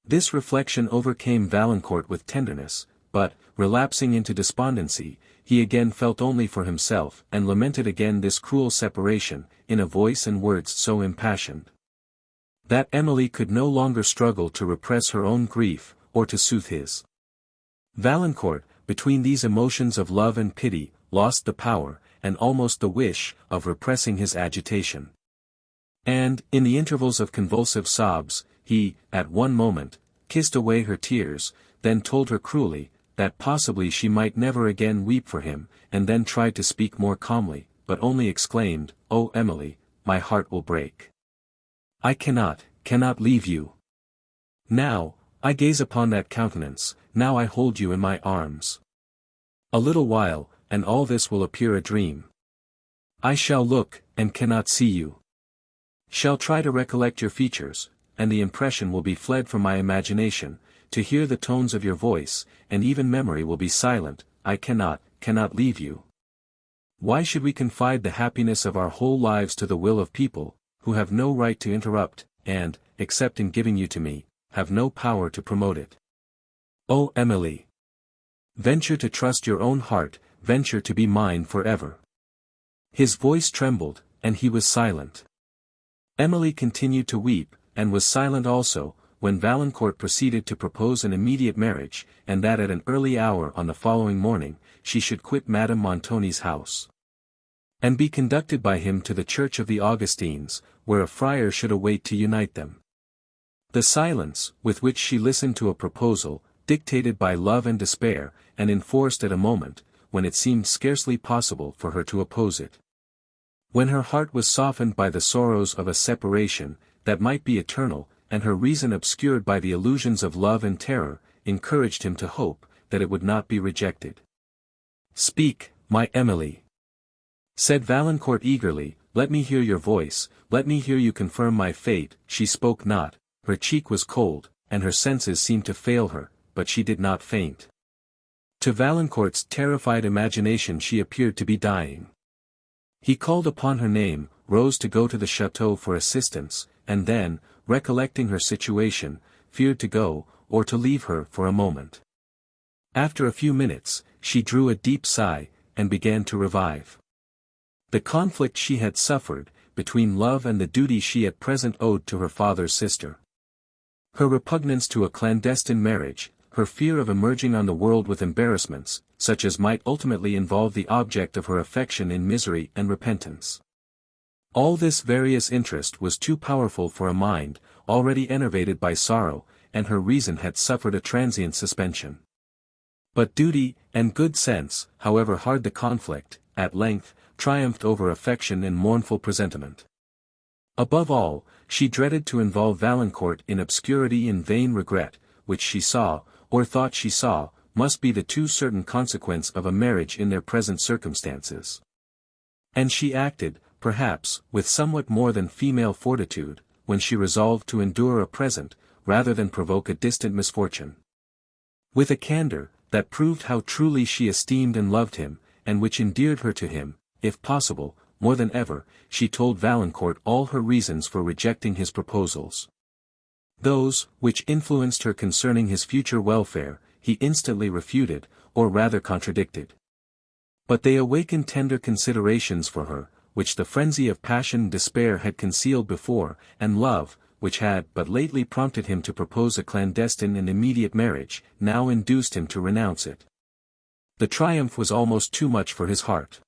[SPEAKER 1] This reflection overcame Valancourt with tenderness, but, relapsing into despondency, he again felt only for himself, and lamented again this cruel separation, in a voice and words so impassioned, that Emily could no longer struggle to repress her own grief, or to soothe his. Valancourt, between these emotions of love and pity, lost the power, and almost the wish, of repressing his agitation. And, in the intervals of convulsive sobs, he, at one moment, kissed away her tears, then told her cruelly, that possibly she might never again weep for him, and then tried to speak more calmly, but only exclaimed, "Oh Emily, my heart will break. I cannot leave you. Now, I gaze upon that countenance, now I hold you in my arms. A little while, and all this will appear a dream. I shall look, and cannot see you. Shall try to recollect your features, and the impression will be fled from my imagination, to hear the tones of your voice, and even memory will be silent. I cannot leave you. Why should we confide the happiness of our whole lives to the will of people, who have no right to interrupt, and, except in giving you to me, have no power to promote it? Oh Emily! Venture to trust your own heart, venture to be mine forever." His voice trembled, and he was silent. Emily continued to weep, and was silent also, when Valancourt proceeded to propose an immediate marriage, and that at an early hour on the following morning, she should quit Madame Montoni's house, and be conducted by him to the church of the Augustines, where a friar should await to unite them. The silence, with which she listened to a proposal, dictated by love and despair, and enforced at a moment, when it seemed scarcely possible for her to oppose it. When her heart was softened by the sorrows of a separation, that might be eternal, and her reason obscured by the illusions of love and terror, encouraged him to hope, that it would not be rejected. "Speak, my Emily," said Valancourt eagerly, "let me hear your voice, let me hear you confirm my fate." She spoke not, her cheek was cold, and her senses seemed to fail her, but she did not faint. To Valancourt's terrified imagination she appeared to be dying. He called upon her name, rose to go to the chateau for assistance, and then, recollecting her situation, feared to go, or to leave her for a moment. After a few minutes, she drew a deep sigh, and began to revive. The conflict she had suffered, between love and the duty she at present owed to her father's sister. Her repugnance to a clandestine marriage, her fear of emerging on the world with embarrassments, such as might ultimately involve the object of her affection in misery and repentance. All this various interest was too powerful for a mind, already enervated by sorrow, and her reason had suffered a transient suspension. But duty, and good sense, however hard the conflict, at length, triumphed over affection and mournful presentiment. Above all, she dreaded to involve Valancourt in obscurity and vain regret, which she saw, or thought she saw, must be the too certain consequence of a marriage in their present circumstances. And she acted, perhaps, with somewhat more than female fortitude, when she resolved to endure a present, rather than provoke a distant misfortune. With a candour, that proved how truly she esteemed and loved him, and which endeared her to him, if possible, more than ever, she told Valancourt all her reasons for rejecting his proposals. Those, which influenced her concerning his future welfare, he instantly refuted, or rather contradicted. But they awakened tender considerations for her, which the frenzy of passion and despair had concealed before, and love, which had but lately prompted him to propose a clandestine and immediate marriage, now induced him to renounce it. The triumph was almost too much for his heart.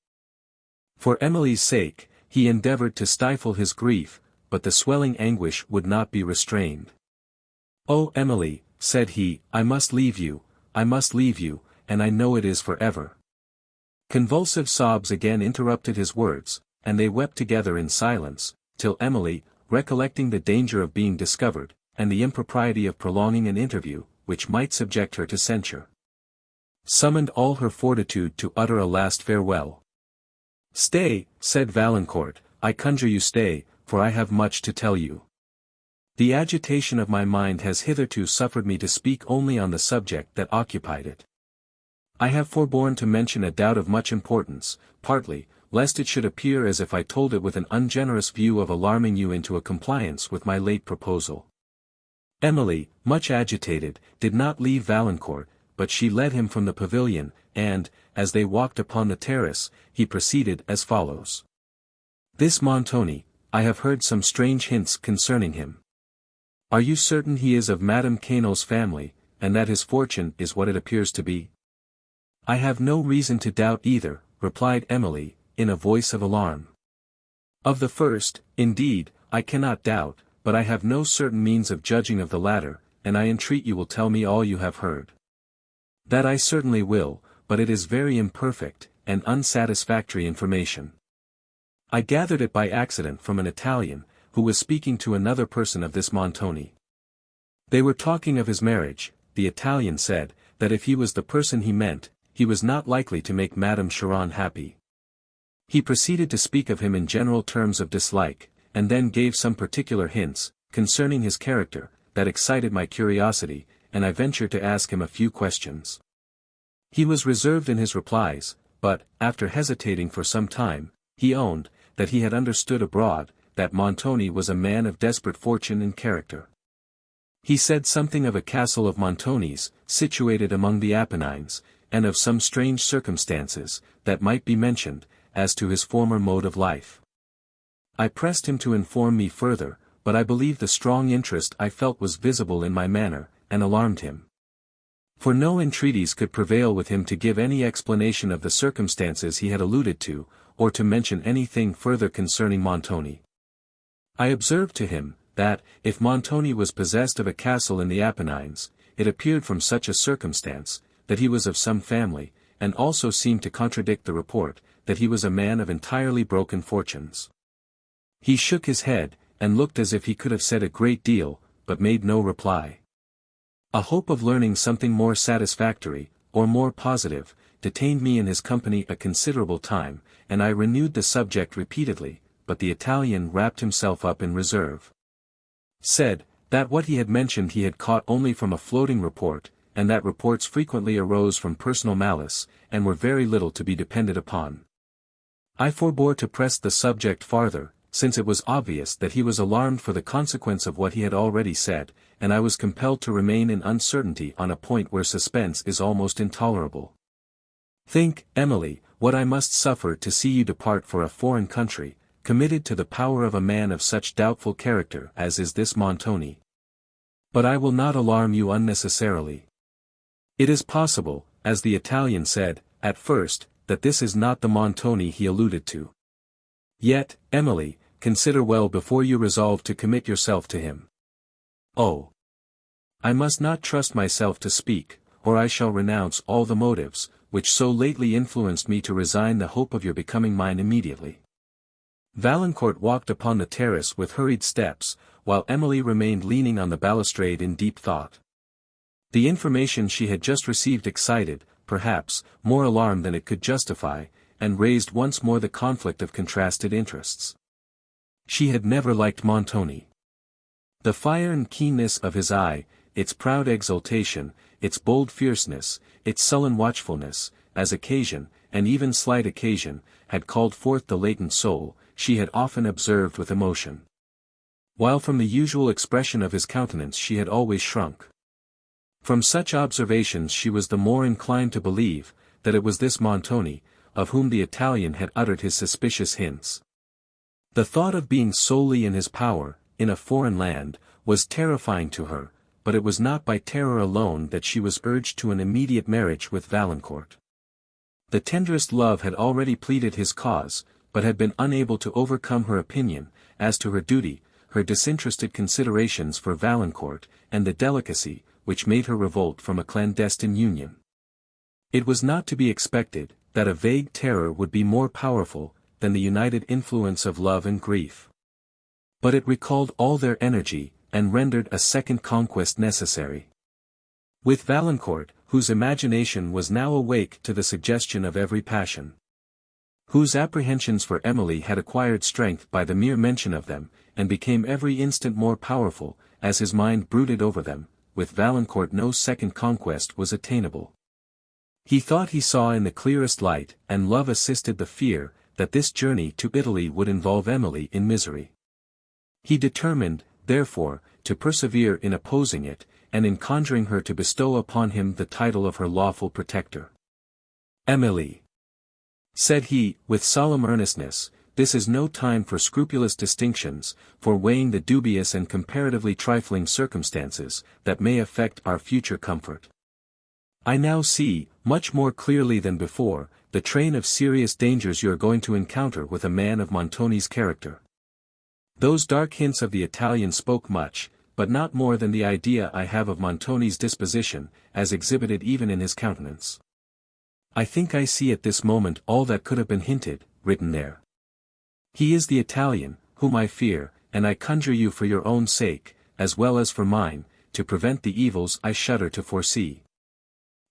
[SPEAKER 1] For Emily's sake, he endeavoured to stifle his grief, but the swelling anguish would not be restrained. "Oh, Emily," said he, "I must leave you, and I know it is forever." Convulsive sobs again interrupted his words, and they wept together in silence, till Emily, recollecting the danger of being discovered, and the impropriety of prolonging an interview, which might subject her to censure, summoned all her fortitude to utter a last farewell. "Stay," said Valancourt, "I conjure you stay, for I have much to tell you. The agitation of my mind has hitherto suffered me to speak only on the subject that occupied it. I have forborne to mention a doubt of much importance, partly, lest it should appear as if I told it with an ungenerous view of alarming you into a compliance with my late proposal." Emily, much agitated, did not leave Valancourt, but she led him from the pavilion, and, as they walked upon the terrace, he proceeded as follows. "This Montoni, I have heard some strange hints concerning him. Are you certain he is of Madame Cheron's family, and that his fortune is what it appears to be?" "I have no reason to doubt either," replied Emily, in a voice of alarm. "Of the first, indeed, I cannot doubt, but I have no certain means of judging of the latter, and I entreat you will tell me all you have heard." "That I certainly will, but it is very imperfect, and unsatisfactory information. I gathered it by accident from an Italian, who was speaking to another person of this Montoni. They were talking of his marriage. The Italian said, that if he was the person he meant, he was not likely to make Madame Cheron happy. He proceeded to speak of him in general terms of dislike, and then gave some particular hints, concerning his character, that excited my curiosity, and I ventured to ask him a few questions. He was reserved in his replies, but, after hesitating for some time, he owned, that he had understood abroad, that Montoni was a man of desperate fortune and character. He said something of a castle of Montoni's, situated among the Apennines, and of some strange circumstances, that might be mentioned, as to his former mode of life. I pressed him to inform me further, but I believe the strong interest I felt was visible in my manner, and alarmed him. For no entreaties could prevail with him to give any explanation of the circumstances he had alluded to, or to mention anything further concerning Montoni. I observed to him, that, if Montoni was possessed of a castle in the Apennines, it appeared from such a circumstance, that he was of some family, and also seemed to contradict the report, that he was a man of entirely broken fortunes. He shook his head, and looked as if he could have said a great deal, but made no reply. A hope of learning something more satisfactory, or more positive, detained me in his company a considerable time, and I renewed the subject repeatedly, but the Italian wrapped himself up in reserve. Said, that what he had mentioned he had caught only from a floating report, and that reports frequently arose from personal malice, and were very little to be depended upon. I forbore to press the subject farther, since it was obvious that he was alarmed for the consequence of what he had already said, and I was compelled to remain in uncertainty on a point where suspense is almost intolerable. Think, Emily, what I must suffer to see you depart for a foreign country, committed to the power of a man of such doubtful character as is this Montoni. But I will not alarm you unnecessarily. It is possible, as the Italian said, at first, that this is not the Montoni he alluded to. Yet, Emily, consider well before you resolve to commit yourself to him. Oh! I must not trust myself to speak, or I shall renounce all the motives, which so lately influenced me to resign the hope of your becoming mine immediately. Valancourt walked upon the terrace with hurried steps, while Emily remained leaning on the balustrade in deep thought. The information she had just received excited, perhaps, more alarm than it could justify, and raised once more the conflict of contrasted interests. She had never liked Montoni. The fire and keenness of his eye, its proud exultation, its bold fierceness, its sullen watchfulness, as occasion, and even slight occasion, had called forth the latent soul, she had often observed with emotion. While from the usual expression of his countenance she had always shrunk. From such observations she was the more inclined to believe, that it was this Montoni, of whom the Italian had uttered his suspicious hints. The thought of being solely in his power, in a foreign land, was terrifying to her, but it was not by terror alone that she was urged to an immediate marriage with Valancourt. The tenderest love had already pleaded his cause, but had been unable to overcome her opinion, as to her duty, her disinterested considerations for Valancourt, and the delicacy, which made her revolt from a clandestine union. It was not to be expected, that a vague terror would be more powerful, than the united influence of love and grief. But it recalled all their energy, and rendered a second conquest necessary. With Valancourt, whose imagination was now awake to the suggestion of every passion, whose apprehensions for Emily had acquired strength by the mere mention of them, and became every instant more powerful, as his mind brooded over them, with Valancourt no second conquest was attainable. He thought he saw in the clearest light, and love assisted the fear, that this journey to Italy would involve Emily in misery. He determined, therefore, to persevere in opposing it, and in conjuring her to bestow upon him the title of her lawful protector. "Emily," said he, with solemn earnestness, "this is no time for scrupulous distinctions, for weighing the dubious and comparatively trifling circumstances, that may affect our future comfort. I now see, much more clearly than before, the train of serious dangers you are going to encounter with a man of Montoni's character." Those dark hints of the Italian spoke much, but not more than the idea I have of Montoni's disposition, as exhibited even in his countenance. I think I see at this moment all that could have been hinted, written there. He is the Italian, whom I fear, and I conjure you for your own sake, as well as for mine, to prevent the evils I shudder to foresee.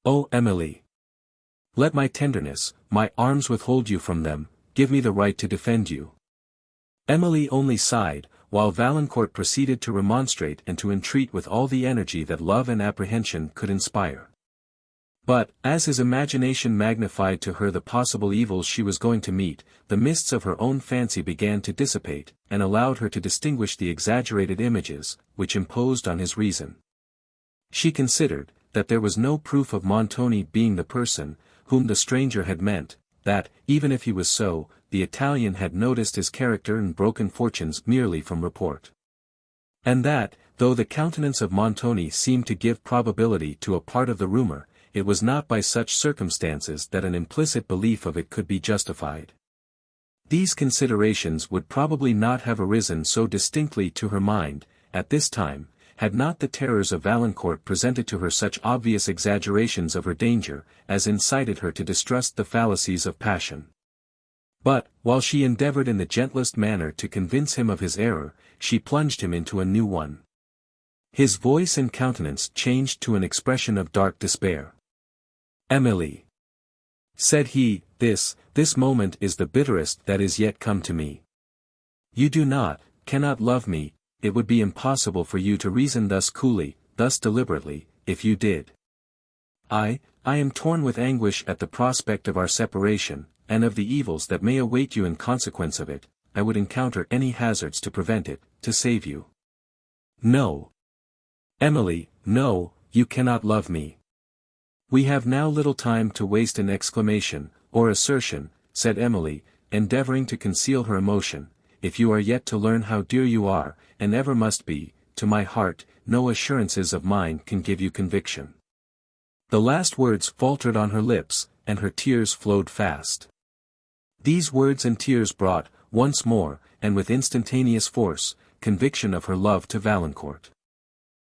[SPEAKER 1] Oh, Emily! Let my tenderness, my arms withhold you from them, give me the right to defend you. Emily only sighed, while Valancourt proceeded to remonstrate and to entreat with all the energy that love and apprehension could inspire. But, as his imagination magnified to her the possible evils she was going to meet, the mists of her own fancy began to dissipate, and allowed her to distinguish the exaggerated images, which imposed on his reason. She considered, that there was no proof of Montoni being the person, whom the stranger had meant, that, even if he was so, the Italian had noticed his character and broken fortunes merely from report. And that, though the countenance of Montoni seemed to give probability to a part of the rumour, it was not by such circumstances that an implicit belief of it could be justified. These considerations would probably not have arisen so distinctly to her mind, at this time, had not the terrors of Valancourt presented to her such obvious exaggerations of her danger, as incited her to distrust the fallacies of passion. But, while she endeavoured in the gentlest manner to convince him of his error, she plunged him into a new one. His voice and countenance changed to an expression of dark despair. "Emily," said he, this moment is the bitterest that is yet come to me. You cannot love me, it would be impossible for you to reason thus coolly, thus deliberately, if you did. I am torn with anguish at the prospect of our separation, and of the evils that may await you in consequence of it. I would encounter any hazards to prevent it, to save you. No. Emily, no, you cannot love me. We have now little time to waste in exclamation, or assertion, said Emily, endeavouring to conceal her emotion. If you are yet to learn how dear you are, and ever must be, to my heart, no assurances of mine can give you conviction. The last words faltered on her lips, and her tears flowed fast. These words and tears brought, once more, and with instantaneous force, conviction of her love to Valancourt.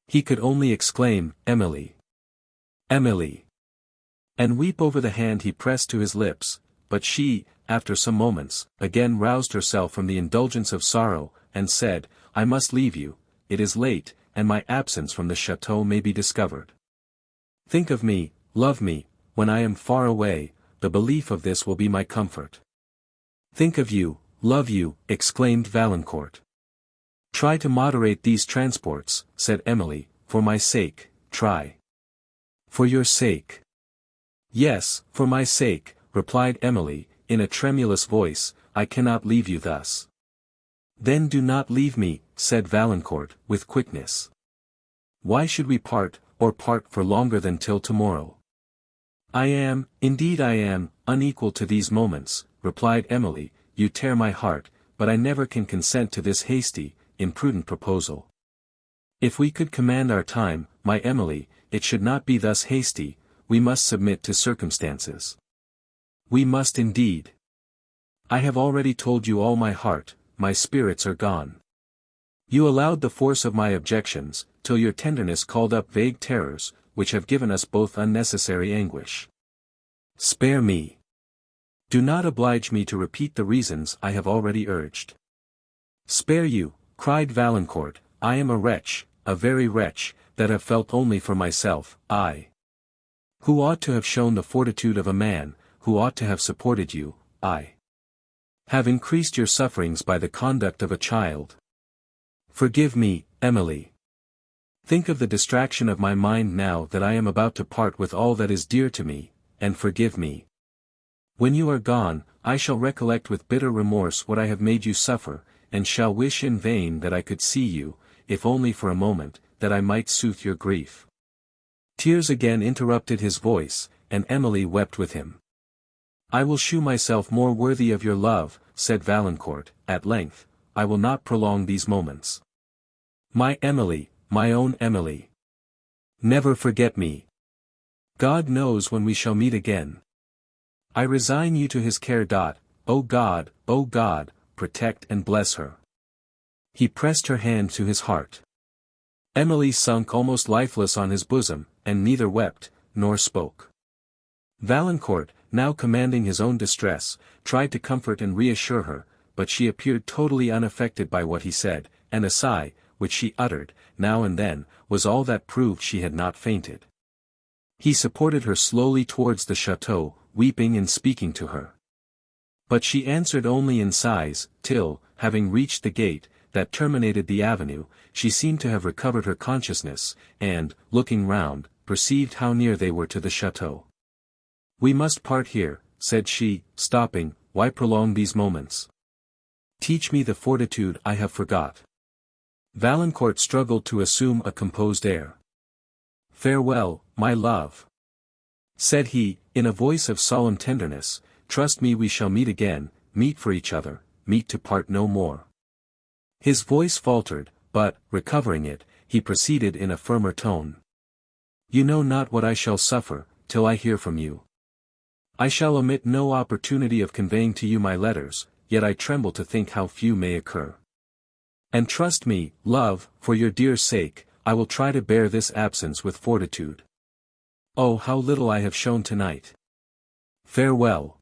[SPEAKER 1] He could only exclaim, Emily! Emily! And weep over the hand he pressed to his lips, but she, after some moments, again roused herself from the indulgence of sorrow, and said, I must leave you, it is late, and my absence from the chateau may be discovered. Think of me, love me, when I am far away, the belief of this will be my comfort. Think of you, love you, exclaimed Valancourt. Try to moderate these transports, said Emily, for my sake, try. For your sake. Yes, for my sake, replied Emily, in a tremulous voice, I cannot leave you thus. Then do not leave me, said Valancourt, with quickness. Why should we part, or part for longer than till tomorrow? I am, indeed I am, unequal to these moments, replied Emily, you tear my heart, but I never can consent to this hasty, imprudent proposal. If we could command our time, my Emily, it should not be thus hasty, we must submit to circumstances. We must indeed. I have already told you all my heart, my spirits are gone. You allowed the force of my objections, till your tenderness called up vague terrors, which have given us both unnecessary anguish. Spare me. Do not oblige me to repeat the reasons I have already urged. Spare you, cried Valancourt, I am a wretch, a very wretch, that have felt only for myself, I. Who ought to have shown the fortitude of a man, who ought to have supported you, I. Have increased your sufferings by the conduct of a child. Forgive me, Emily. Think of the distraction of my mind now that I am about to part with all that is dear to me, and forgive me. When you are gone, I shall recollect with bitter remorse what I have made you suffer, and shall wish in vain that I could see you, if only for a moment, that I might soothe your grief. Tears again interrupted his voice, and Emily wept with him. I will shew myself more worthy of your love, said Valancourt, at length, I will not prolong these moments. My Emily, my own Emily. Never forget me. God knows when we shall meet again. I resign you to his care. O God, protect and bless her. He pressed her hand to his heart. Emily sunk almost lifeless on his bosom, and neither wept, nor spoke. Valancourt, now commanding his own distress, tried to comfort and reassure her, but she appeared totally unaffected by what he said, and a sigh, which she uttered, now and then, was all that proved she had not fainted. He supported her slowly towards the chateau, weeping and speaking to her. But she answered only in sighs, till, having reached the gate, that terminated the avenue, she seemed to have recovered her consciousness, and, looking round, perceived how near they were to the chateau. We must part here, said she, stopping, why prolong these moments? Teach me the fortitude I have forgot. Valancourt struggled to assume a composed air. Farewell, my love. Said he, in a voice of solemn tenderness, trust me we shall meet again, meet for each other, meet to part no more. His voice faltered, but, recovering it, he proceeded in a firmer tone. You know not what I shall suffer, till I hear from you. I shall omit no opportunity of conveying to you my letters, yet I tremble to think how few may occur. And trust me, love, for your dear sake, I will try to bear this absence with fortitude. Oh, how little I have shown tonight. Farewell.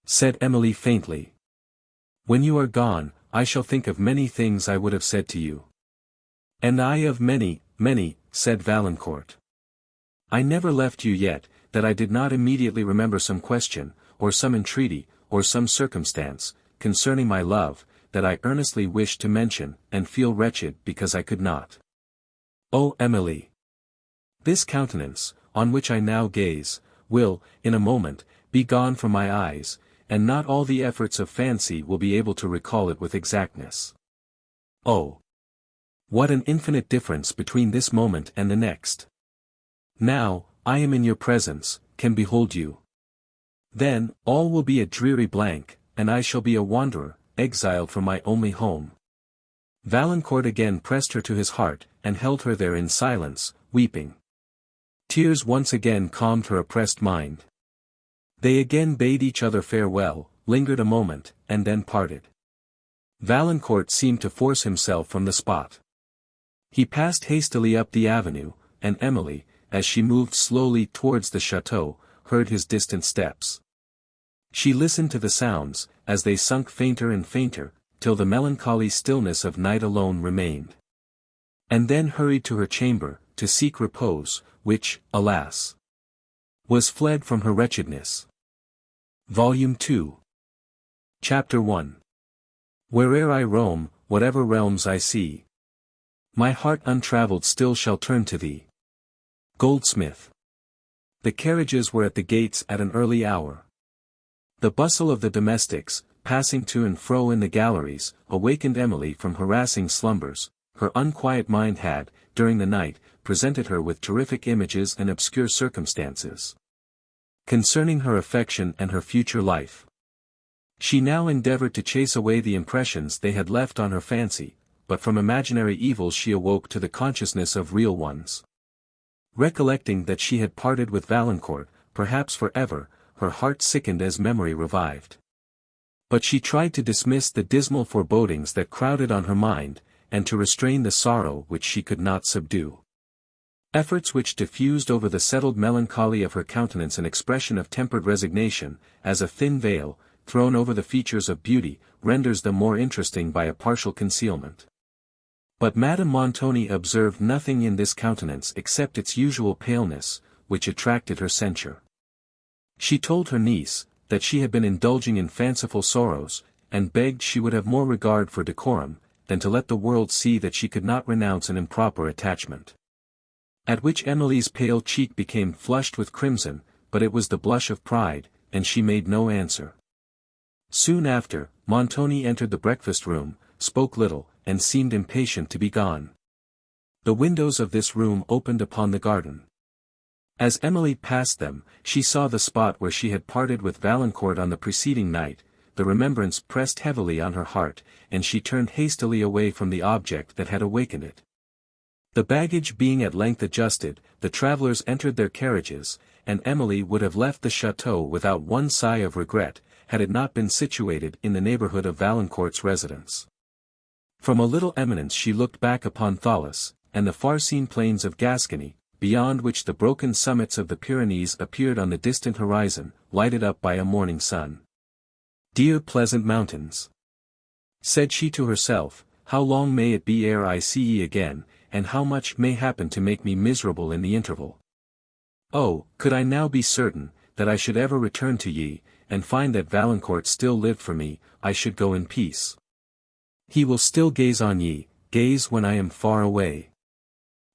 [SPEAKER 1] Said Emily faintly. When you are gone, I shall think of many things I would have said to you. And I of many, said Valancourt. I never left you yet, that I did not immediately remember some question, or some entreaty, or some circumstance, concerning my love, that I earnestly wished to mention, and feel wretched because I could not. O Emily! This countenance, on which I now gaze, will, in a moment, be gone from my eyes, and not all the efforts of fancy will be able to recall it with exactness. Oh! What an infinite difference between this moment and the next! Now, I am in your presence, can behold you. Then, all will be a dreary blank, and I shall be a wanderer, exiled from my only home. Valancourt again pressed her to his heart, and held her there in silence, weeping. Tears once again calmed her oppressed mind. They again bade each other farewell, lingered a moment, and then parted. Valancourt seemed to force himself from the spot. He passed hastily up the avenue, and Emily, as she moved slowly towards the chateau, heard his distant steps. She listened to the sounds, as they sunk fainter and fainter, till the melancholy stillness of night alone remained. And then hurried to her chamber, to seek repose, which, alas, was fled from her wretchedness. Volume 2. Chapter 1. Where'er I roam, whatever realms I see, my heart untravelled still shall turn to thee. Goldsmith. The carriages were at the gates at an early hour. The bustle of the domestics, passing to and fro in the galleries, awakened Emily from harassing slumbers. Her unquiet mind had, during the night, presented her with terrific images and obscure circumstances concerning her affection and her future life. She now endeavored to chase away the impressions they had left on her fancy, but from imaginary evils she awoke to the consciousness of real ones. Recollecting that she had parted with Valancourt, perhaps for ever, her heart sickened as memory revived. But she tried to dismiss the dismal forebodings that crowded on her mind, and to restrain the sorrow which she could not subdue. Efforts which diffused over the settled melancholy of her countenance an expression of tempered resignation, as a thin veil, thrown over the features of beauty, renders them more interesting by a partial concealment. But Madame Montoni observed nothing in this countenance except its usual paleness, which attracted her censure. She told her niece, that she had been indulging in fanciful sorrows, and begged she would have more regard for decorum, than to let the world see that she could not renounce an improper attachment. At which Emily's pale cheek became flushed with crimson, but it was the blush of pride, and she made no answer. Soon after, Montoni entered the breakfast-room, spoke little, and seemed impatient to be gone. The windows of this room opened upon the garden. As Emily passed them, she saw the spot where she had parted with Valancourt on the preceding night. The remembrance pressed heavily on her heart, and she turned hastily away from the object that had awakened it. The baggage being at length adjusted, the travellers entered their carriages, and Emily would have left the château without one sigh of regret, had it not been situated in the neighbourhood of Valancourt's residence. From a little eminence she looked back upon Thoulouse, and the far-seen plains of Gascony, beyond which the broken summits of the Pyrenees appeared on the distant horizon, lighted up by a morning sun. "Dear pleasant mountains," said she to herself, "how long may it be ere I see ye again, and how much may happen to make me miserable in the interval? Oh, could I now be certain, that I should ever return to ye, and find that Valancourt still lived for me, I should go in peace. He will still gaze on ye, gaze when I am far away."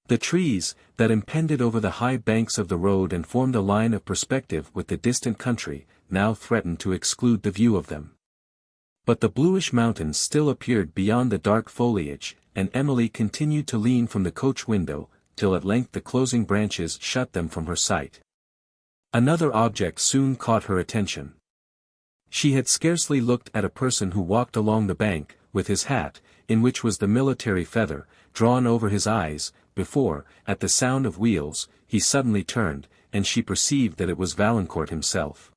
[SPEAKER 1] The trees, that impended over the high banks of the road and formed a line of perspective with the distant country, now threatened to exclude the view of them. But the bluish mountains still appeared beyond the dark foliage, and Emily continued to lean from the coach window, till at length the closing branches shut them from her sight. Another object soon caught her attention. She had scarcely looked at a person who walked along the bank, with his hat, in which was the military feather, drawn over his eyes, before, at the sound of wheels, he suddenly turned, and she perceived that it was Valancourt himself,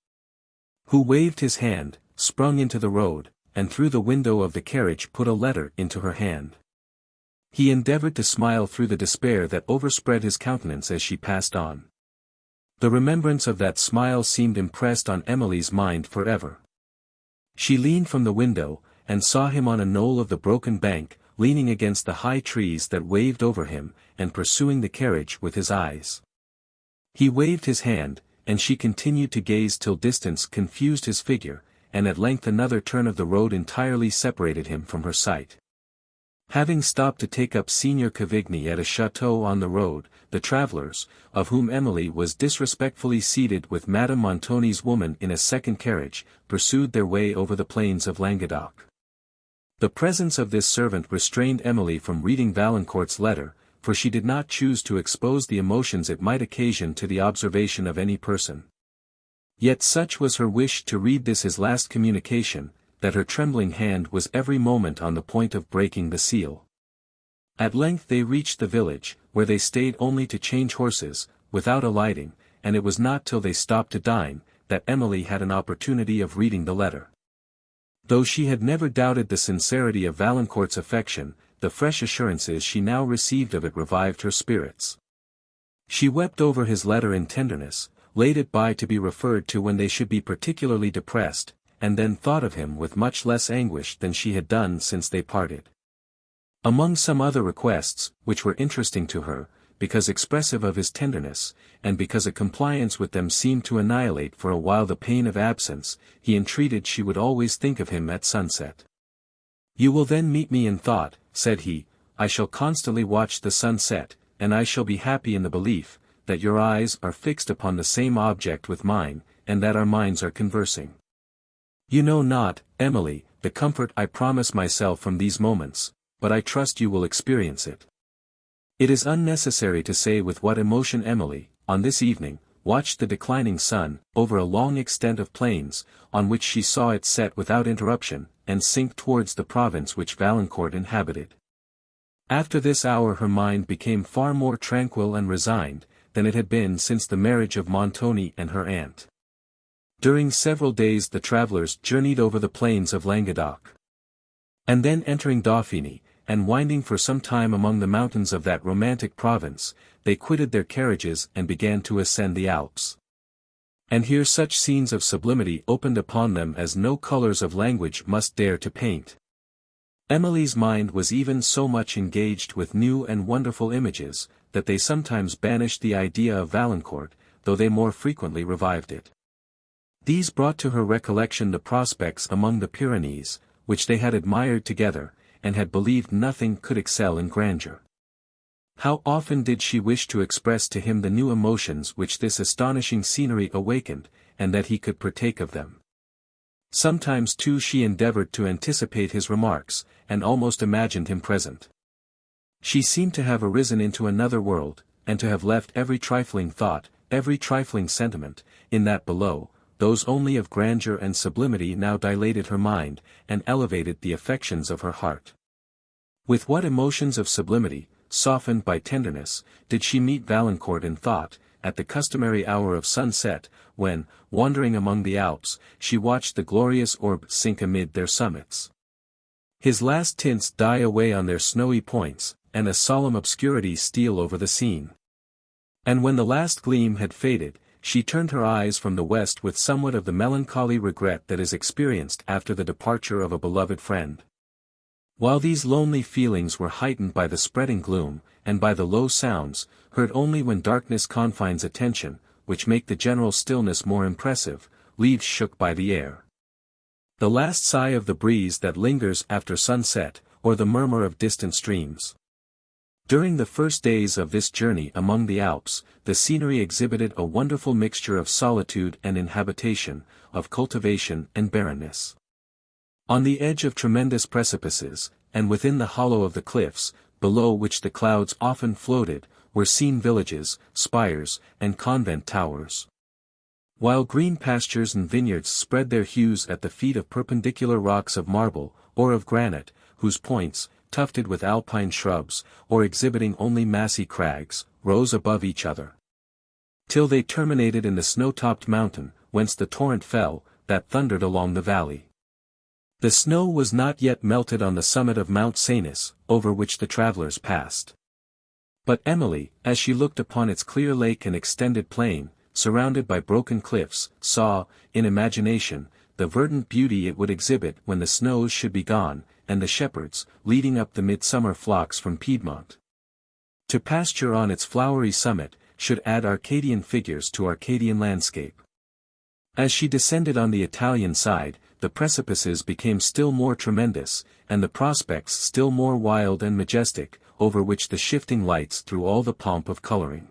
[SPEAKER 1] who waved his hand, sprung into the road, and through the window of the carriage put a letter into her hand. He endeavoured to smile through the despair that overspread his countenance as she passed on. The remembrance of that smile seemed impressed on Emily's mind for ever. She leaned from the window, and saw him on a knoll of the broken bank, leaning against the high trees that waved over him, and pursuing the carriage with his eyes. He waved his hand, and she continued to gaze till distance confused his figure, and at length another turn of the road entirely separated him from her sight. Having stopped to take up Signor Cavigni at a chateau on the road, the travellers, of whom Emily was disrespectfully seated with Madame Montoni's woman in a second carriage, pursued their way over the plains of Languedoc. The presence of this servant restrained Emily from reading Valancourt's letter, for she did not choose to expose the emotions it might occasion to the observation of any person. Yet such was her wish to read this his last communication, that her trembling hand was every moment on the point of breaking the seal. At length they reached the village, where they stayed only to change horses, without alighting, and it was not till they stopped to dine, that Emily had an opportunity of reading the letter. Though she had never doubted the sincerity of Valancourt's affection, the fresh assurances she now received of it revived her spirits. She wept over his letter in tenderness, laid it by to be referred to when they should be particularly depressed, and then thought of him with much less anguish than she had done since they parted. Among some other requests, which were interesting to her, because expressive of his tenderness, and because a compliance with them seemed to annihilate for a while the pain of absence, he entreated she would always think of him at sunset. "You will then meet me in thought," said he. "I shall constantly watch the sunset, and I shall be happy in the belief, that your eyes are fixed upon the same object with mine, and that our minds are conversing. You know not, Emily, the comfort I promise myself from these moments, but I trust you will experience it." It is unnecessary to say with what emotion Emily, on this evening, watched the declining sun, over a long extent of plains, on which she saw it set without interruption, and sink towards the province which Valancourt inhabited. After this hour her mind became far more tranquil and resigned, than it had been since the marriage of Montoni and her aunt. During several days the travellers journeyed over the plains of Languedoc. And then entering Dauphiny, and winding for some time among the mountains of that romantic province, they quitted their carriages and began to ascend the Alps. And here such scenes of sublimity opened upon them as no colours of language must dare to paint. Emily's mind was even so much engaged with new and wonderful images, that they sometimes banished the idea of Valancourt, though they more frequently revived it. These brought to her recollection the prospects among the Pyrenees, which they had admired together, and had believed nothing could excel in grandeur. How often did she wish to express to him the new emotions which this astonishing scenery awakened, and that he could partake of them. Sometimes too she endeavoured to anticipate his remarks, and almost imagined him present. She seemed to have arisen into another world, and to have left every trifling thought, every trifling sentiment, in that below. Those only of grandeur and sublimity now dilated her mind, and elevated the affections of her heart. With what emotions of sublimity, softened by tenderness, did she meet Valancourt in thought, at the customary hour of sunset, when, wandering among the Alps, she watched the glorious orb sink amid their summits. His last tints die away on their snowy points, and a solemn obscurity steal over the scene. And when the last gleam had faded, she turned her eyes from the west with somewhat of the melancholy regret that is experienced after the departure of a beloved friend. While these lonely feelings were heightened by the spreading gloom, and by the low sounds, heard only when darkness confines attention, which make the general stillness more impressive, leaves shook by the air. The last sigh of the breeze that lingers after sunset, or the murmur of distant streams. During the first days of this journey among the Alps, the scenery exhibited a wonderful mixture of solitude and inhabitation, of cultivation and barrenness. On the edge of tremendous precipices, and within the hollow of the cliffs, below which the clouds often floated, were seen villages, spires, and convent towers. While green pastures and vineyards spread their hues at the feet of perpendicular rocks of marble, or of granite, whose points, tufted with alpine shrubs, or exhibiting only massy crags, rose above each other, till they terminated in the snow-topped mountain, whence the torrent fell, that thundered along the valley. The snow was not yet melted on the summit of Mount Cenis, over which the travellers passed. But Emily, as she looked upon its clear lake and extended plain, surrounded by broken cliffs, saw, in imagination, the verdant beauty it would exhibit when the snows should be gone, and the shepherds, leading up the midsummer flocks from Piedmont to pasture on its flowery summit, should add Arcadian figures to Arcadian landscape. As she descended on the Italian side, the precipices became still more tremendous, and the prospects still more wild and majestic, over which the shifting lights threw all the pomp of colouring.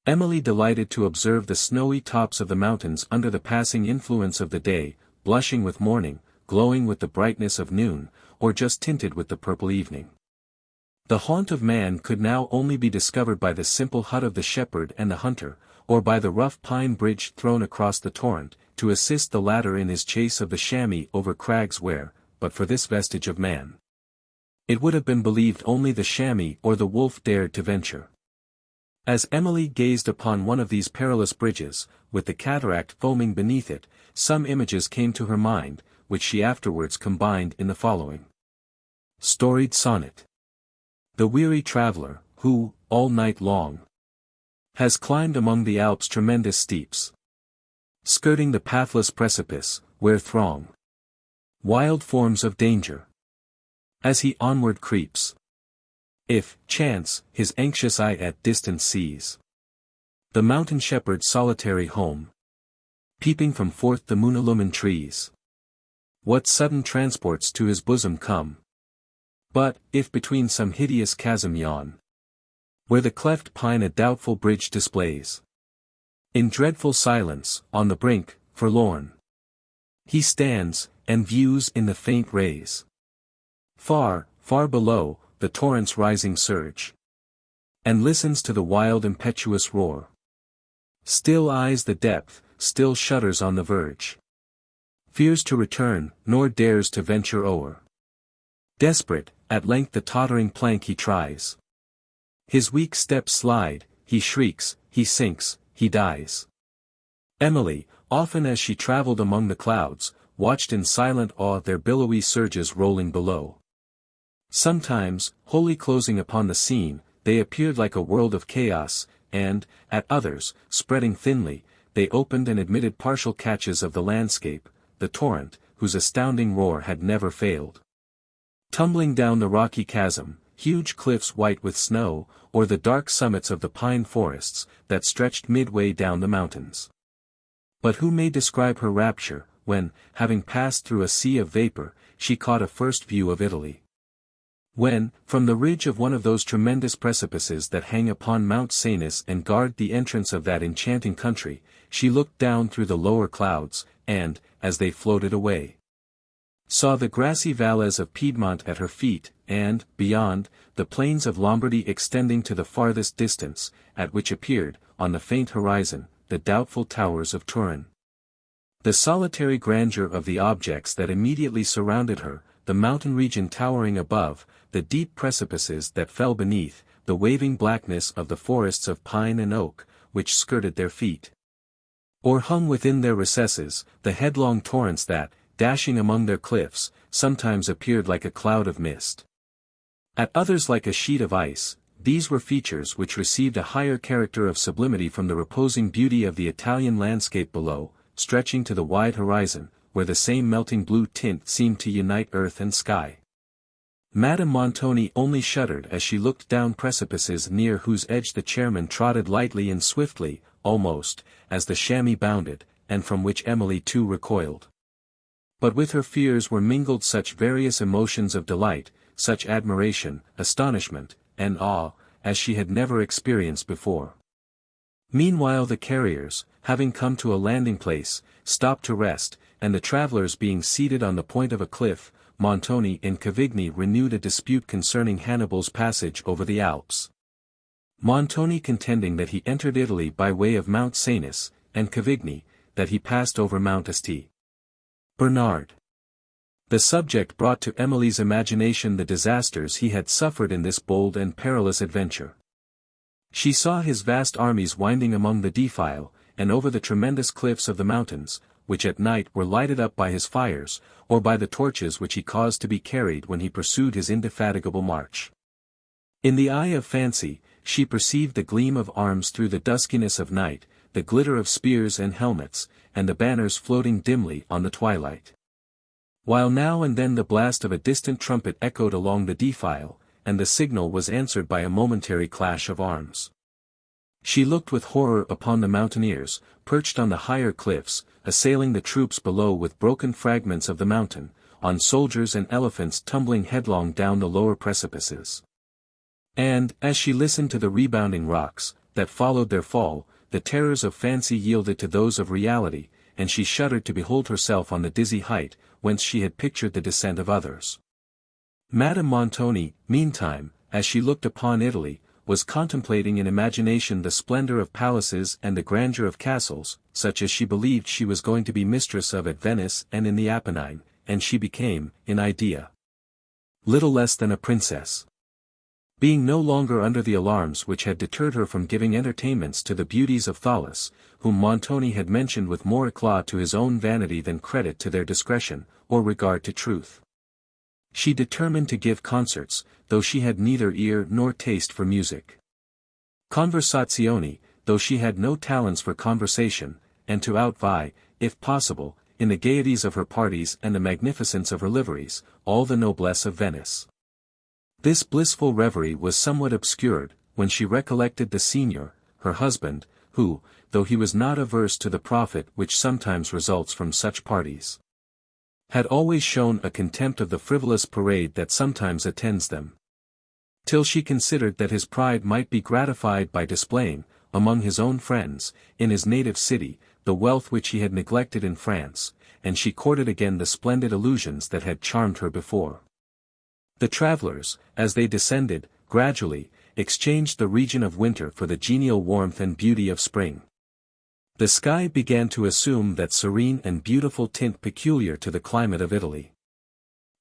[SPEAKER 1] Emily delighted to observe the snowy tops of the mountains under the passing influence of the day, blushing with morning, glowing with the brightness of noon, or just tinted with the purple evening. The haunt of man could now only be discovered by the simple hut of the shepherd and the hunter, or by the rough pine bridge thrown across the torrent, to assist the latter in his chase of the chamois over crags where, but for this vestige of man, it would have been believed only the chamois or the wolf dared to venture. As Emily gazed upon one of these perilous bridges, with the cataract foaming beneath it, some images came to her mind, which she afterwards combined in the following storied sonnet. The weary traveller, who, all night long, has climbed among the Alps' tremendous steeps, skirting the pathless precipice, where throng wild forms of danger. As he onward creeps, if, chance, his anxious eye at distance sees the mountain shepherd's solitary home, peeping from forth the moon-illumined trees, what sudden transports to his bosom come! But, if between some hideous chasm yawn, where the cleft pine a doubtful bridge displays, in dreadful silence, on the brink, forlorn, he stands, and views in the faint rays, far, far below, the torrent's rising surge, and listens to the wild impetuous roar. Still eyes the depth, still shudders on the verge, fears to return, nor dares to venture o'er. Desperate, at length the tottering plank he tries. His weak steps slide, he shrieks, he sinks, he dies. Emily, often as she travelled among the clouds, watched in silent awe their billowy surges rolling below. Sometimes, wholly closing upon the scene, they appeared like a world of chaos, and, at others, spreading thinly, they opened and admitted partial catches of the landscape, the torrent, whose astounding roar had never failed. Tumbling down the rocky chasm, huge cliffs white with snow, or the dark summits of the pine forests, that stretched midway down the mountains. But who may describe her rapture, when, having passed through a sea of vapor, she caught a first view of Italy? When, from the ridge of one of those tremendous precipices that hang upon Mount Cenis and guard the entrance of that enchanting country, she looked down through the lower clouds, and, as they floated away, saw the grassy valleys of Piedmont at her feet, and, beyond, the plains of Lombardy extending to the farthest distance, at which appeared, on the faint horizon, the doubtful towers of Turin. The solitary grandeur of the objects that immediately surrounded her, the mountain region towering above, the deep precipices that fell beneath, the waving blackness of the forests of pine and oak, which skirted their feet, or hung within their recesses, the headlong torrents that, dashing among their cliffs, sometimes appeared like a cloud of mist, at others like a sheet of ice. These were features which received a higher character of sublimity from the reposing beauty of the Italian landscape below, stretching to the wide horizon, where the same melting blue tint seemed to unite earth and sky. Madame Montoni only shuddered as she looked down precipices near whose edge the chairman trotted lightly and swiftly, almost, as the chamois bounded, and from which Emily too recoiled. But with her fears were mingled such various emotions of delight, such admiration, astonishment, and awe, as she had never experienced before. Meanwhile the carriers, having come to a landing place, stopped to rest, and the travellers being seated on the point of a cliff, Montoni and Cavigni renewed a dispute concerning Hannibal's passage over the Alps. Montoni contending that he entered Italy by way of Mount Cenis, and Cavigni, that he passed over Mount St. Bernard. The subject brought to Emily's imagination the disasters he had suffered in this bold and perilous adventure. She saw his vast armies winding among the defile, and over the tremendous cliffs of the mountains, which at night were lighted up by his fires, or by the torches which he caused to be carried when he pursued his indefatigable march. In the eye of fancy, she perceived the gleam of arms through the duskiness of night, the glitter of spears and helmets, and the banners floating dimly on the twilight. While now and then the blast of a distant trumpet echoed along the defile, and the signal was answered by a momentary clash of arms. She looked with horror upon the mountaineers, perched on the higher cliffs, assailing the troops below with broken fragments of the mountain, on soldiers and elephants tumbling headlong down the lower precipices. And, as she listened to the rebounding rocks, that followed their fall, the terrors of fancy yielded to those of reality, and she shuddered to behold herself on the dizzy height, whence she had pictured the descent of others. Madame Montoni, meantime, as she looked upon Italy, was contemplating in imagination the splendor of palaces and the grandeur of castles, such as she believed she was going to be mistress of at Venice and in the Apennine, and she became, in idea, little less than a princess. Being no longer under the alarms which had deterred her from giving entertainments to the beauties of Thales, whom Montoni had mentioned with more eclat to his own vanity than credit to their discretion, or regard to truth. She determined to give concerts, though she had neither ear nor taste for music. Conversazioni, though she had no talents for conversation, and to outvie, if possible, in the gaieties of her parties and the magnificence of her liveries, all the noblesse of Venice. This blissful reverie was somewhat obscured, when she recollected the Signor, her husband, who, though he was not averse to the profit which sometimes results from such parties, had always shown a contempt of the frivolous parade that sometimes attends them. Till she considered that his pride might be gratified by displaying, among his own friends, in his native city, the wealth which he had neglected in France, and she courted again the splendid illusions that had charmed her before. The travellers, as they descended, gradually, exchanged the region of winter for the genial warmth and beauty of spring. The sky began to assume that serene and beautiful tint peculiar to the climate of Italy.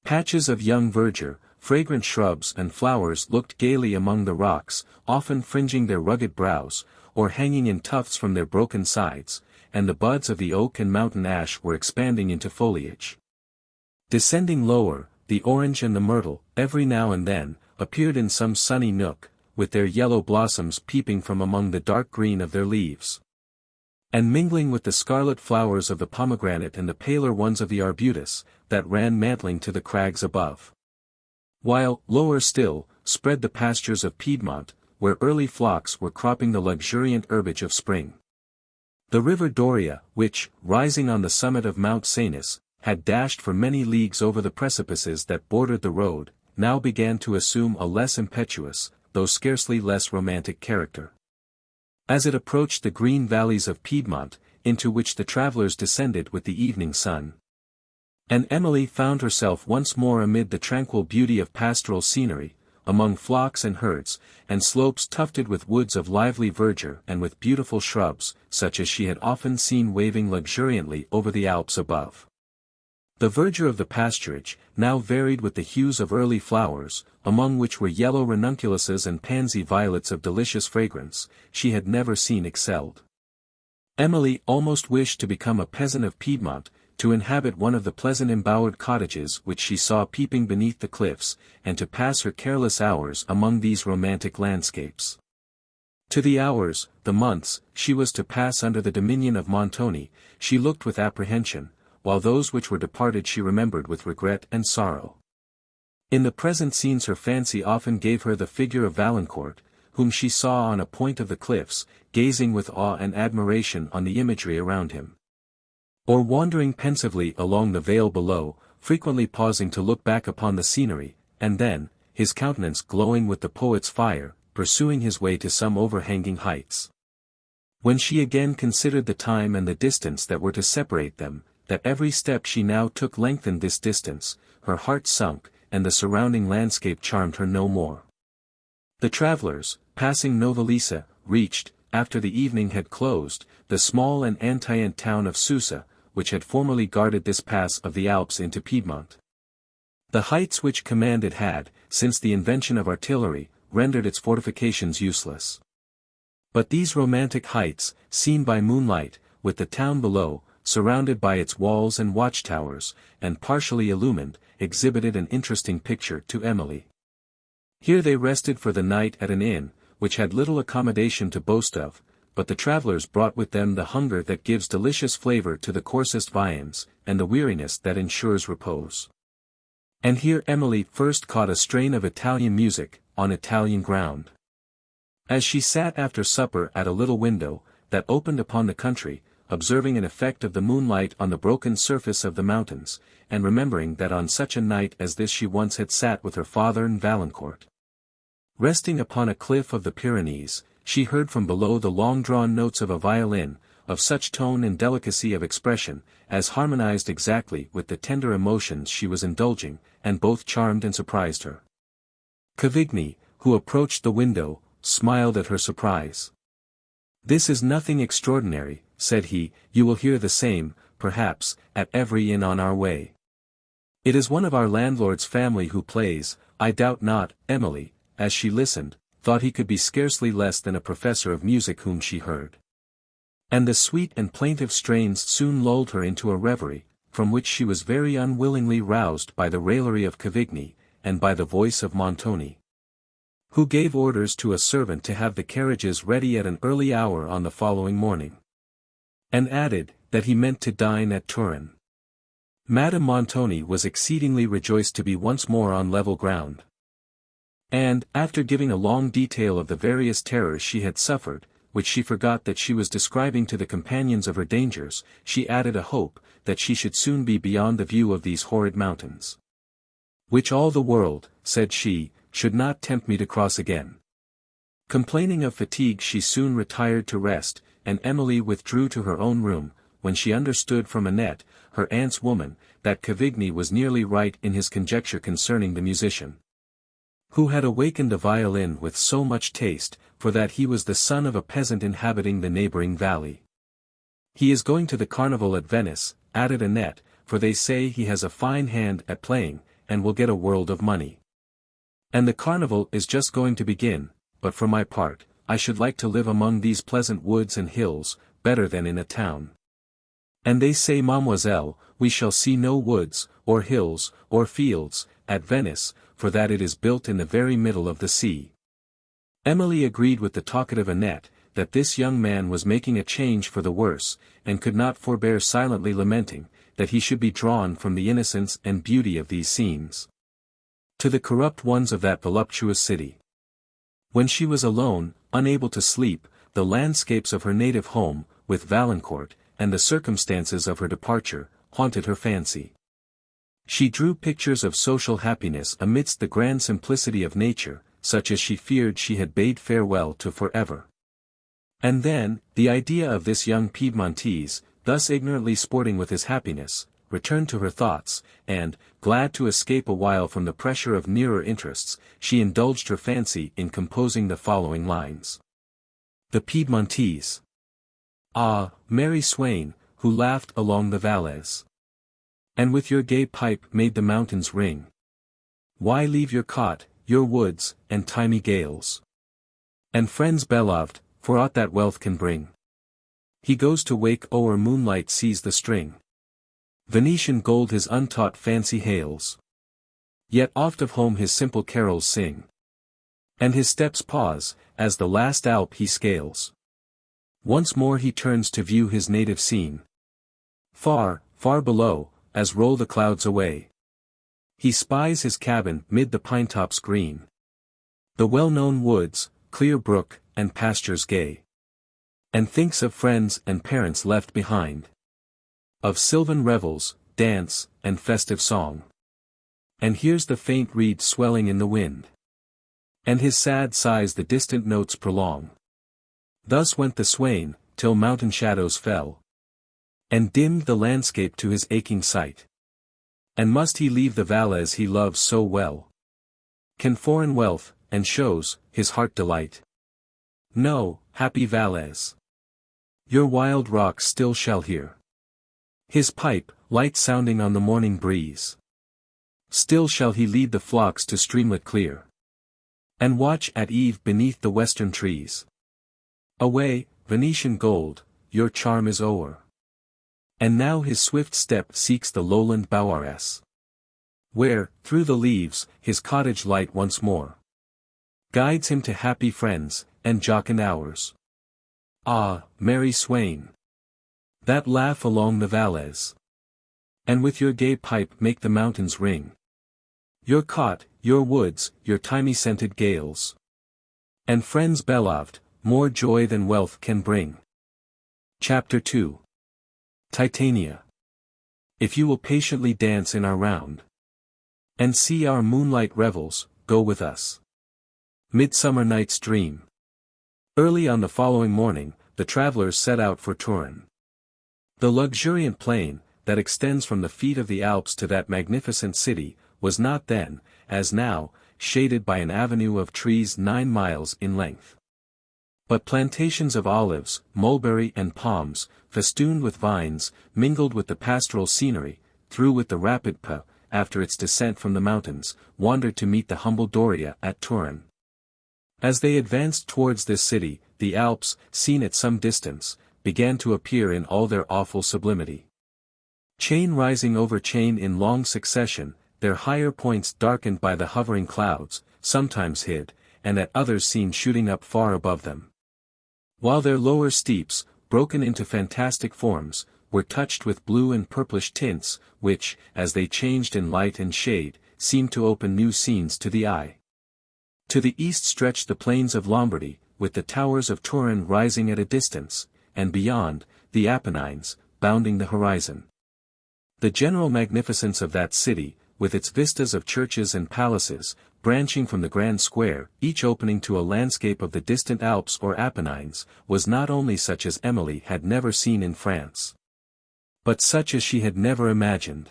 [SPEAKER 1] Patches of young verdure, fragrant shrubs and flowers looked gaily among the rocks, often fringing their rugged brows, or hanging in tufts from their broken sides, and the buds of the oak and mountain ash were expanding into foliage. Descending lower, the orange and the myrtle, every now and then, appeared in some sunny nook, with their yellow blossoms peeping from among the dark green of their leaves. And mingling with the scarlet flowers of the pomegranate and the paler ones of the arbutus, that ran mantling to the crags above. While, lower still, spread the pastures of Piedmont, where early flocks were cropping the luxuriant herbage of spring. The river Doria, which, rising on the summit of Mount Cenis, had dashed for many leagues over the precipices that bordered the road, now began to assume a less impetuous, though scarcely less romantic character. As it approached the green valleys of Piedmont, into which the travelers descended with the evening sun, and Emily found herself once more amid the tranquil beauty of pastoral scenery, among flocks and herds, and slopes tufted with woods of lively verdure and with beautiful shrubs, such as she had often seen waving luxuriantly over the Alps above. The verdure of the pasturage, now varied with the hues of early flowers, among which were yellow ranunculuses and pansy violets of delicious fragrance, she had never seen excelled. Emily almost wished to become a peasant of Piedmont, to inhabit one of the pleasant embowered cottages which she saw peeping beneath the cliffs, and to pass her careless hours among these romantic landscapes. To the hours, the months, she was to pass under the dominion of Montoni, she looked with apprehension, while those which were departed she remembered with regret and sorrow. In the present scenes her fancy often gave her the figure of Valancourt, whom she saw on a point of the cliffs, gazing with awe and admiration on the imagery around him, or wandering pensively along the vale below, frequently pausing to look back upon the scenery, and then, his countenance glowing with the poet's fire, pursuing his way to some overhanging heights. When she again considered the time and the distance that were to separate them, that every step she now took lengthened this distance, her heart sunk, and the surrounding landscape charmed her no more. The travelers, passing Novalesa, reached, after the evening had closed, the small and antient town of Susa, which had formerly guarded this pass of the Alps into Piedmont. The heights which commanded had, since the invention of artillery, rendered its fortifications useless. But these romantic heights, seen by moonlight, with the town below, surrounded by its walls and watchtowers, and partially illumined, exhibited an interesting picture to Emily. Here they rested for the night at an inn, which had little accommodation to boast of, but the travelers brought with them the hunger that gives delicious flavor to the coarsest viands, and the weariness that ensures repose. And here Emily first caught a strain of Italian music, on Italian ground. As she sat after supper at a little window, that opened upon the country, observing an effect of the moonlight on the broken surface of the mountains, and remembering that on such a night as this she once had sat with her father and Valancourt, resting upon a cliff of the Pyrenees, she heard from below the long-drawn notes of a violin, of such tone and delicacy of expression, as harmonized exactly with the tender emotions she was indulging, and both charmed and surprised her. Cavigni, who approached the window, smiled at her surprise. "This is nothing extraordinary," said he, "you will hear the same, perhaps, at every inn on our way. It is one of our landlord's family who plays, I doubt not." Emily, as she listened, thought he could be scarcely less than a professor of music whom she heard. And the sweet and plaintive strains soon lulled her into a reverie, from which she was very unwillingly roused by the raillery of Cavigni, and by the voice of Montoni, who gave orders to a servant to have the carriages ready at an early hour on the following morning, and added, that he meant to dine at Turin. Madame Montoni was exceedingly rejoiced to be once more on level ground. And, after giving a long detail of the various terrors she had suffered, which she forgot that she was describing to the companions of her dangers, she added a hope, that she should soon be beyond the view of these horrid mountains, which all the world, said she, should not tempt me to cross again. Complaining of fatigue she soon retired to rest, and Emily withdrew to her own room, when she understood from Annette, her aunt's woman, that Cavigni was nearly right in his conjecture concerning the musician, who had awakened the violin with so much taste, for that he was the son of a peasant inhabiting the neighboring valley. "He is going to the carnival at Venice," added Annette, "for they say he has a fine hand at playing, and will get a world of money. And the carnival is just going to begin, but for my part, I should like to live among these pleasant woods and hills, better than in a town." "And they say, mademoiselle, we shall see no woods, or hills, or fields," at Venice, for that it is built in the very middle of the sea. Emily agreed with the talkative Annette, that this young man was making a change for the worse, and could not forbear silently lamenting, that he should be drawn from the innocence and beauty of these scenes to the corrupt ones of that voluptuous city. When she was alone, unable to sleep, the landscapes of her native home, with Valancourt, and the circumstances of her departure, haunted her fancy. She drew pictures of social happiness amidst the grand simplicity of nature, such as she feared she had bade farewell to forever. And then, the idea of this young Piedmontese, thus ignorantly sporting with his happiness, returned to her thoughts, and, glad to escape a while from the pressure of nearer interests, she indulged her fancy in composing the following lines. The Piedmontese. Ah, merry swain, who laughed along the valleys, and with your gay pipe made the mountains ring. Why leave your cot, your woods, and thymy gales, and friends beloved, for aught that wealth can bring? He goes to wake o'er moonlight sees the string. Venetian gold his untaught fancy hails, yet oft of home his simple carols sing. And his steps pause, as the last Alp he scales. Once more he turns to view his native scene. Far, far below, as roll the clouds away, he spies his cabin mid the pinetops green, the well-known woods, clear brook, and pastures gay, and thinks of friends and parents left behind, of sylvan revels, dance, and festive song, and hears the faint reed swelling in the wind, and his sad sighs the distant notes prolong. Thus went the swain, till mountain shadows fell, and dimmed the landscape to his aching sight. And must he leave the valleys he loves so well? Can foreign wealth, and shows, his heart delight? No, happy valleys, your wild rocks still shall hear his pipe, light sounding on the morning breeze. Still shall he lead the flocks to streamlet clear, and watch at eve beneath the western trees. Away, Venetian gold, your charm is o'er. And now his swift step seeks the lowland bowers, where, through the leaves, his cottage light once more guides him to happy friends, and jocund hours. Ah, merry swain, that laugh along the valleys, and with your gay pipe make the mountains ring. Your cot, your woods, your thymy-scented gales, and friends beloved, more joy than wealth can bring. Chapter 2. Titania. If you will patiently dance in our round, and see our moonlight revels, go with us. Midsummer Night's Dream. Early on the following morning, the travelers set out for Turin. The luxuriant plain, that extends from the feet of the Alps to that magnificent city, was not then, as now, shaded by an avenue of trees 9 miles in length, but plantations of olives, mulberry and palms, festooned with vines, mingled with the pastoral scenery, through with the rapid Po, after its descent from the mountains, wandered to meet the humble Doria at Turin. As they advanced towards this city, the Alps, seen at some distance, began to appear in all their awful sublimity. Chain rising over chain in long succession, their higher points darkened by the hovering clouds, sometimes hid, and at others seen shooting up far above them. While their lower steeps, broken into fantastic forms, were touched with blue and purplish tints, which, as they changed in light and shade, seemed to open new scenes to the eye. To the east stretched the plains of Lombardy, with the towers of Turin rising at a distance, and beyond, the Apennines, bounding the horizon. The general magnificence of that city, with its vistas of churches and palaces, branching from the grand square, each opening to a landscape of the distant Alps or Apennines, was not only such as Emily had never seen in France, but such as she had never imagined.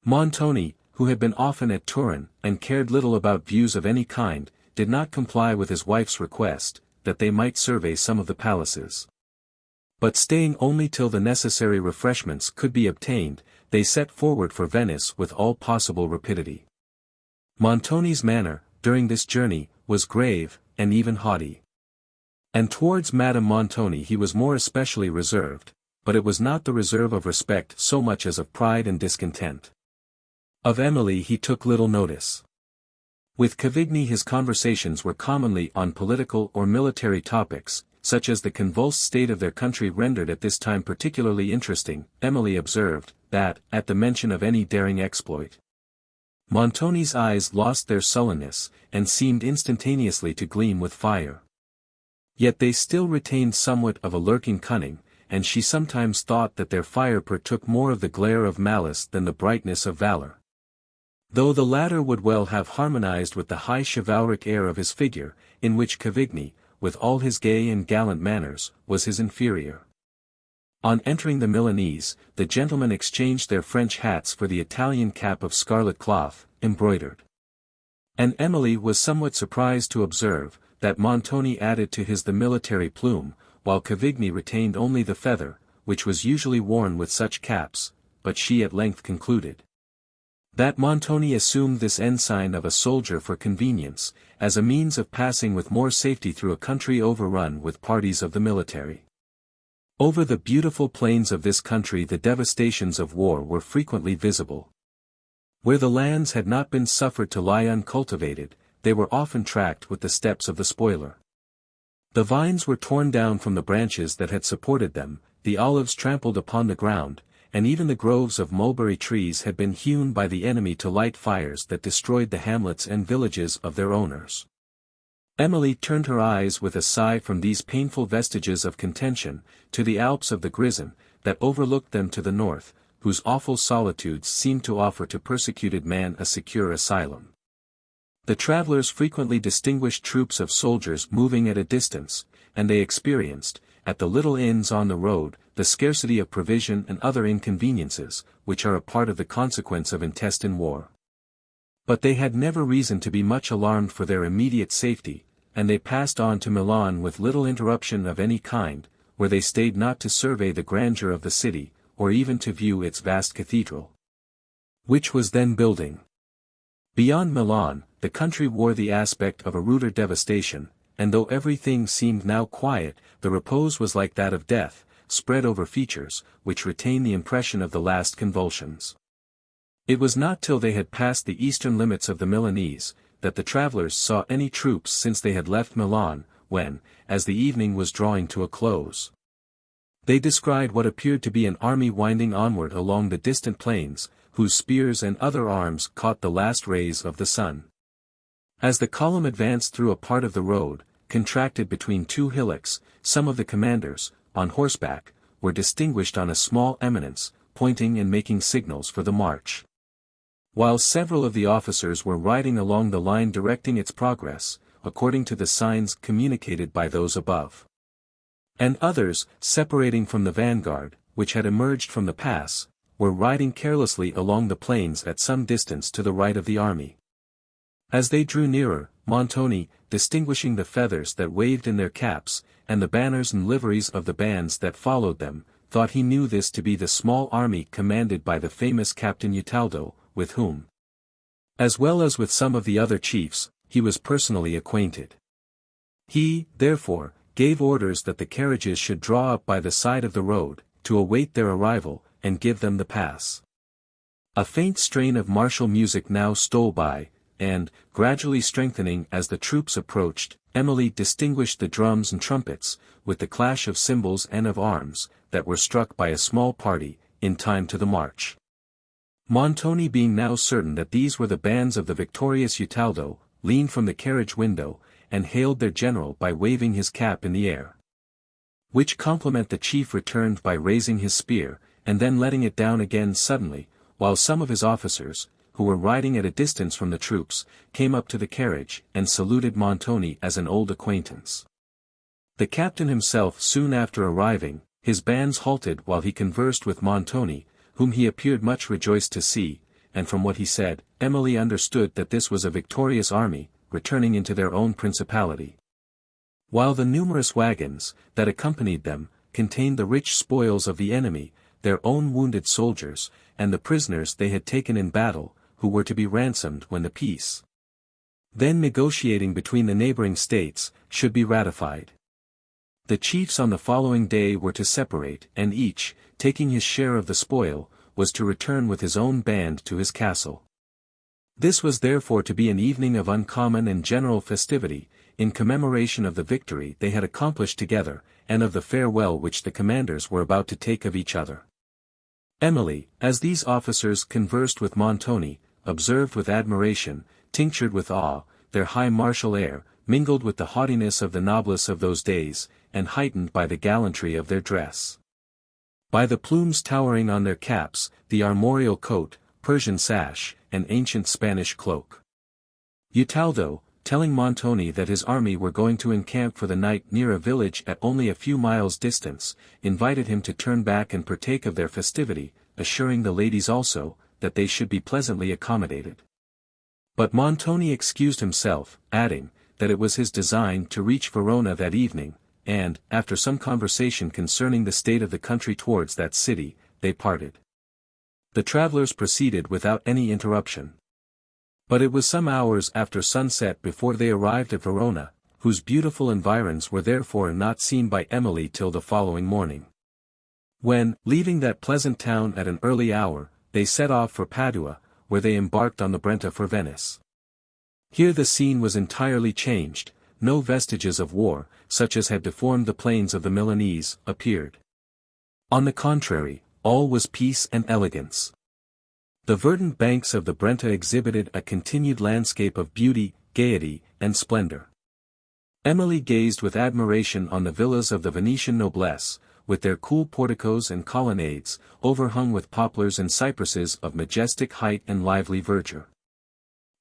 [SPEAKER 1] Montoni, who had been often at Turin, and cared little about views of any kind, did not comply with his wife's request, that they might survey some of the palaces. But staying only till the necessary refreshments could be obtained, they set forward for Venice with all possible rapidity. Montoni's manner, during this journey, was grave, and even haughty. And towards Madame Montoni he was more especially reserved, but it was not the reserve of respect so much as of pride and discontent. Of Emily he took little notice. With Cavigni his conversations were commonly on political or military topics, such as the convulsed state of their country rendered at this time particularly interesting. Emily observed, that, at the mention of any daring exploit, Montoni's eyes lost their sullenness, and seemed instantaneously to gleam with fire. Yet they still retained somewhat of a lurking cunning, and she sometimes thought that their fire partook more of the glare of malice than the brightness of valor. Though the latter would well have harmonized with the high chivalric air of his figure, in which Cavigni, with all his gay and gallant manners, was his inferior. On entering the Milanese, the gentlemen exchanged their French hats for the Italian cap of scarlet cloth, embroidered. And Emily was somewhat surprised to observe, that Montoni added to his the military plume, while Cavigni retained only the feather, which was usually worn with such caps, but she at length concluded that Montoni assumed this ensign of a soldier for convenience, as a means of passing with more safety through a country overrun with parties of the military. Over the beautiful plains of this country the devastations of war were frequently visible. Where the lands had not been suffered to lie uncultivated, they were often tracked with the steps of the spoiler. The vines were torn down from the branches that had supported them, the olives trampled upon the ground, and even the groves of mulberry trees had been hewn by the enemy to light fires that destroyed the hamlets and villages of their owners. Emily turned her eyes with a sigh from these painful vestiges of contention, to the Alps of the Grisons, that overlooked them to the north, whose awful solitudes seemed to offer to persecuted man a secure asylum. The travelers frequently distinguished troops of soldiers moving at a distance, and they experienced, at the little inns on the road, the scarcity of provision and other inconveniences, which are a part of the consequence of intestine war. But they had never reason to be much alarmed for their immediate safety, and they passed on to Milan with little interruption of any kind, where they stayed not to survey the grandeur of the city, or even to view its vast cathedral, which was then building. Beyond Milan, the country wore the aspect of a ruder devastation, and though everything seemed now quiet, the repose was like that of death, spread over features, which retain the impression of the last convulsions. It was not till they had passed the eastern limits of the Milanese, that the travelers saw any troops since they had left Milan, when, as the evening was drawing to a close, they descried what appeared to be an army winding onward along the distant plains, whose spears and other arms caught the last rays of the sun. As the column advanced through a part of the road, contracted between two hillocks, some of the commanders, on horseback, were distinguished on a small eminence, pointing and making signals for the march, while several of the officers were riding along the line directing its progress, according to the signs communicated by those above. And others, separating from the vanguard, which had emerged from the pass, were riding carelessly along the plains at some distance to the right of the army. As they drew nearer, Montoni, distinguishing the feathers that waved in their caps, and the banners and liveries of the bands that followed them, thought he knew this to be the small army commanded by the famous Captain Utaldo, with whom, as well as with some of the other chiefs, he was personally acquainted. He, therefore, gave orders that the carriages should draw up by the side of the road, to await their arrival, and give them the pass. A faint strain of martial music now stole by, and, gradually strengthening as the troops approached, Emily distinguished the drums and trumpets, with the clash of cymbals and of arms, that were struck by a small party, in time to the march. Montoni being now certain that these were the bands of the victorious Utaldo, leaned from the carriage window, and hailed their general by waving his cap in the air. Which compliment the chief returned by raising his spear, and then letting it down again suddenly, while some of his officers, who were riding at a distance from the troops, came up to the carriage, and saluted Montoni as an old acquaintance. The captain himself soon after arriving, his bands halted while he conversed with Montoni, whom he appeared much rejoiced to see, and from what he said, Emily understood that this was a victorious army, returning into their own principality. While the numerous wagons, that accompanied them, contained the rich spoils of the enemy, their own wounded soldiers, and the prisoners they had taken in battle, who were to be ransomed when the peace, then negotiating between the neighboring states, should be ratified. The chiefs on the following day were to separate, and each, taking his share of the spoil, was to return with his own band to his castle. This was therefore to be an evening of uncommon and general festivity, in commemoration of the victory they had accomplished together, and of the farewell which the commanders were about to take of each other. Emily, as these officers conversed with Montoni, observed with admiration, tinctured with awe, their high martial air, mingled with the haughtiness of the noblesse of those days, and heightened by the gallantry of their dress. By the plumes towering on their caps, the armorial coat, Persian sash, and ancient Spanish cloak. Utaldo, telling Montoni that his army were going to encamp for the night near a village at only a few miles' distance, invited him to turn back and partake of their festivity, assuring the ladies also, that they should be pleasantly accommodated. But Montoni excused himself, adding, that it was his design to reach Verona that evening, and, after some conversation concerning the state of the country towards that city, they parted. The travellers proceeded without any interruption. But it was some hours after sunset before they arrived at Verona, whose beautiful environs were therefore not seen by Emily till the following morning. When, leaving that pleasant town at an early hour, they set off for Padua, where they embarked on the Brenta for Venice. Here the scene was entirely changed, no vestiges of war, such as had deformed the plains of the Milanese, appeared. On the contrary, all was peace and elegance. The verdant banks of the Brenta exhibited a continued landscape of beauty, gaiety, and splendor. Emily gazed with admiration on the villas of the Venetian noblesse, with their cool porticos and colonnades, overhung with poplars and cypresses of majestic height and lively verdure.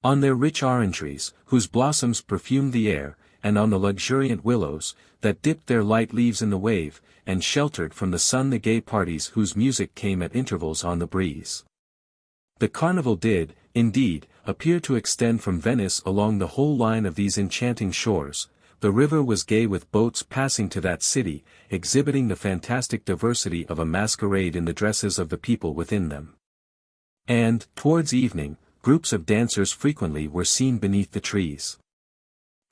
[SPEAKER 1] On their rich orangeries, whose blossoms perfumed the air, and on the luxuriant willows, that dipped their light leaves in the wave, and sheltered from the sun the gay parties whose music came at intervals on the breeze. The carnival did, indeed, appear to extend from Venice along the whole line of these enchanting shores. The river was gay with boats passing to that city, exhibiting the fantastic diversity of a masquerade in the dresses of the people within them. And, towards evening, groups of dancers frequently were seen beneath the trees.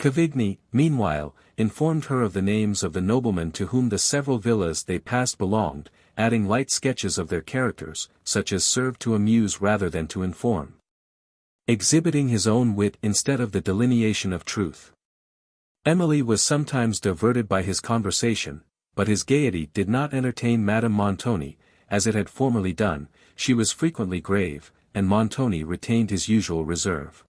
[SPEAKER 1] Cavigni, meanwhile, informed her of the names of the noblemen to whom the several villas they passed belonged, adding light sketches of their characters, such as served to amuse rather than to inform. Exhibiting his own wit instead of the delineation of truth. Emily was sometimes diverted by his conversation, but his gaiety did not entertain Madame Montoni, as it had formerly done. She was frequently grave, and Montoni retained his usual reserve.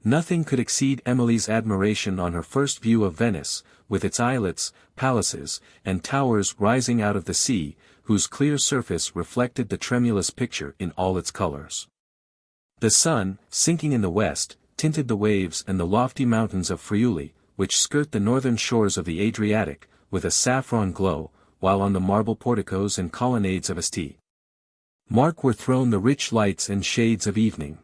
[SPEAKER 1] Nothing could exceed Emily's admiration on her first view of Venice, with its islets, palaces, and towers rising out of the sea, whose clear surface reflected the tremulous picture in all its colors. The sun, sinking in the west, tinted the waves and the lofty mountains of Friuli, which skirt the northern shores of the Adriatic, with a saffron glow, while on the marble porticos and colonnades of St. Mark were thrown the rich lights and shades of evening.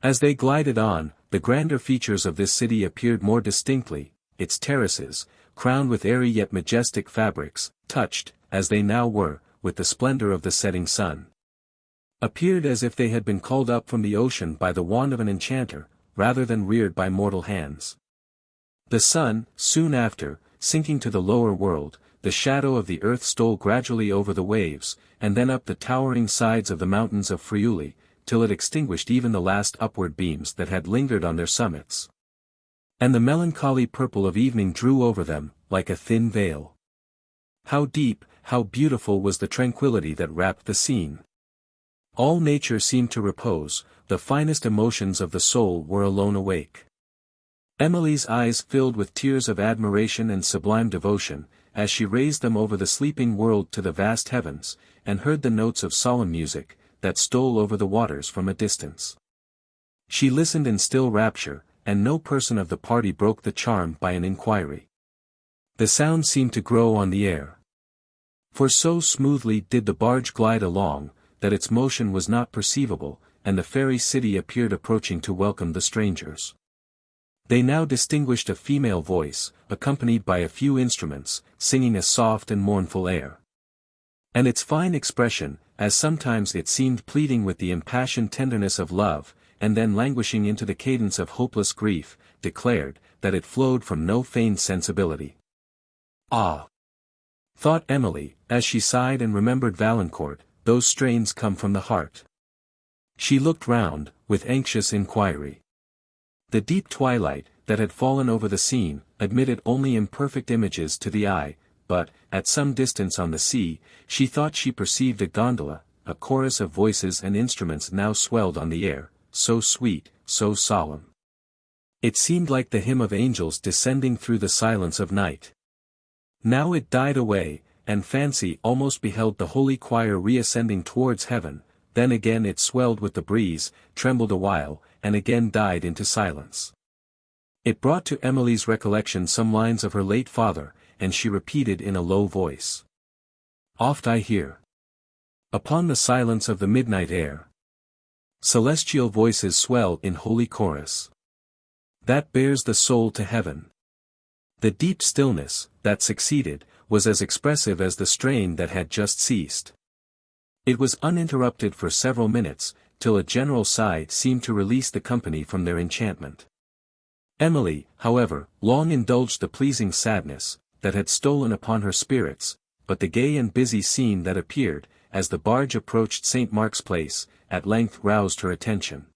[SPEAKER 1] As they glided on, the grander features of this city appeared more distinctly, its terraces, crowned with airy yet majestic fabrics, touched, as they now were, with the splendor of the setting sun. Appeared as if they had been called up from the ocean by the wand of an enchanter, rather than reared by mortal hands. The sun, soon after, sinking to the lower world, the shadow of the earth stole gradually over the waves, and then up the towering sides of the mountains of Friuli, till it extinguished even the last upward beams that had lingered on their summits. And the melancholy purple of evening drew over them, like a thin veil. How deep, how beautiful was the tranquillity that wrapped the scene! All nature seemed to repose, the finest emotions of the soul were alone awake. Emily's eyes filled with tears of admiration and sublime devotion, as she raised them over the sleeping world to the vast heavens, and heard the notes of solemn music, that stole over the waters from a distance. She listened in still rapture, and no person of the party broke the charm by an inquiry. The sound seemed to grow on the air. For so smoothly did the barge glide along, that its motion was not perceivable, and the fairy city appeared approaching to welcome the strangers. They now distinguished a female voice, accompanied by a few instruments, singing a soft and mournful air. And its fine expression, as sometimes it seemed pleading with the impassioned tenderness of love, and then languishing into the cadence of hopeless grief, declared, that it flowed from no feigned sensibility. Ah! thought Emily, as she sighed and remembered Valancourt, those strains come from the heart. She looked round, with anxious inquiry. The deep twilight, that had fallen over the scene, admitted only imperfect images to the eye, but, at some distance on the sea, she thought she perceived a gondola, a chorus of voices and instruments now swelled on the air, so sweet, so solemn. It seemed like the hymn of angels descending through the silence of night. Now it died away, and fancy almost beheld the holy choir reascending towards heaven, then again it swelled with the breeze, trembled a while, and again died into silence. It brought to Emily's recollection some lines of her late father, and she repeated in a low voice. Oft I hear, upon the silence of the midnight air, celestial voices swell in holy chorus, that bears the soul to heaven. The deep stillness, that succeeded, was as expressive as the strain that had just ceased. It was uninterrupted for several minutes, till a general sigh seemed to release the company from their enchantment. Emily, however, long indulged the pleasing sadness, that had stolen upon her spirits, but the gay and busy scene that appeared, as the barge approached St. Mark's Place, at length roused her attention.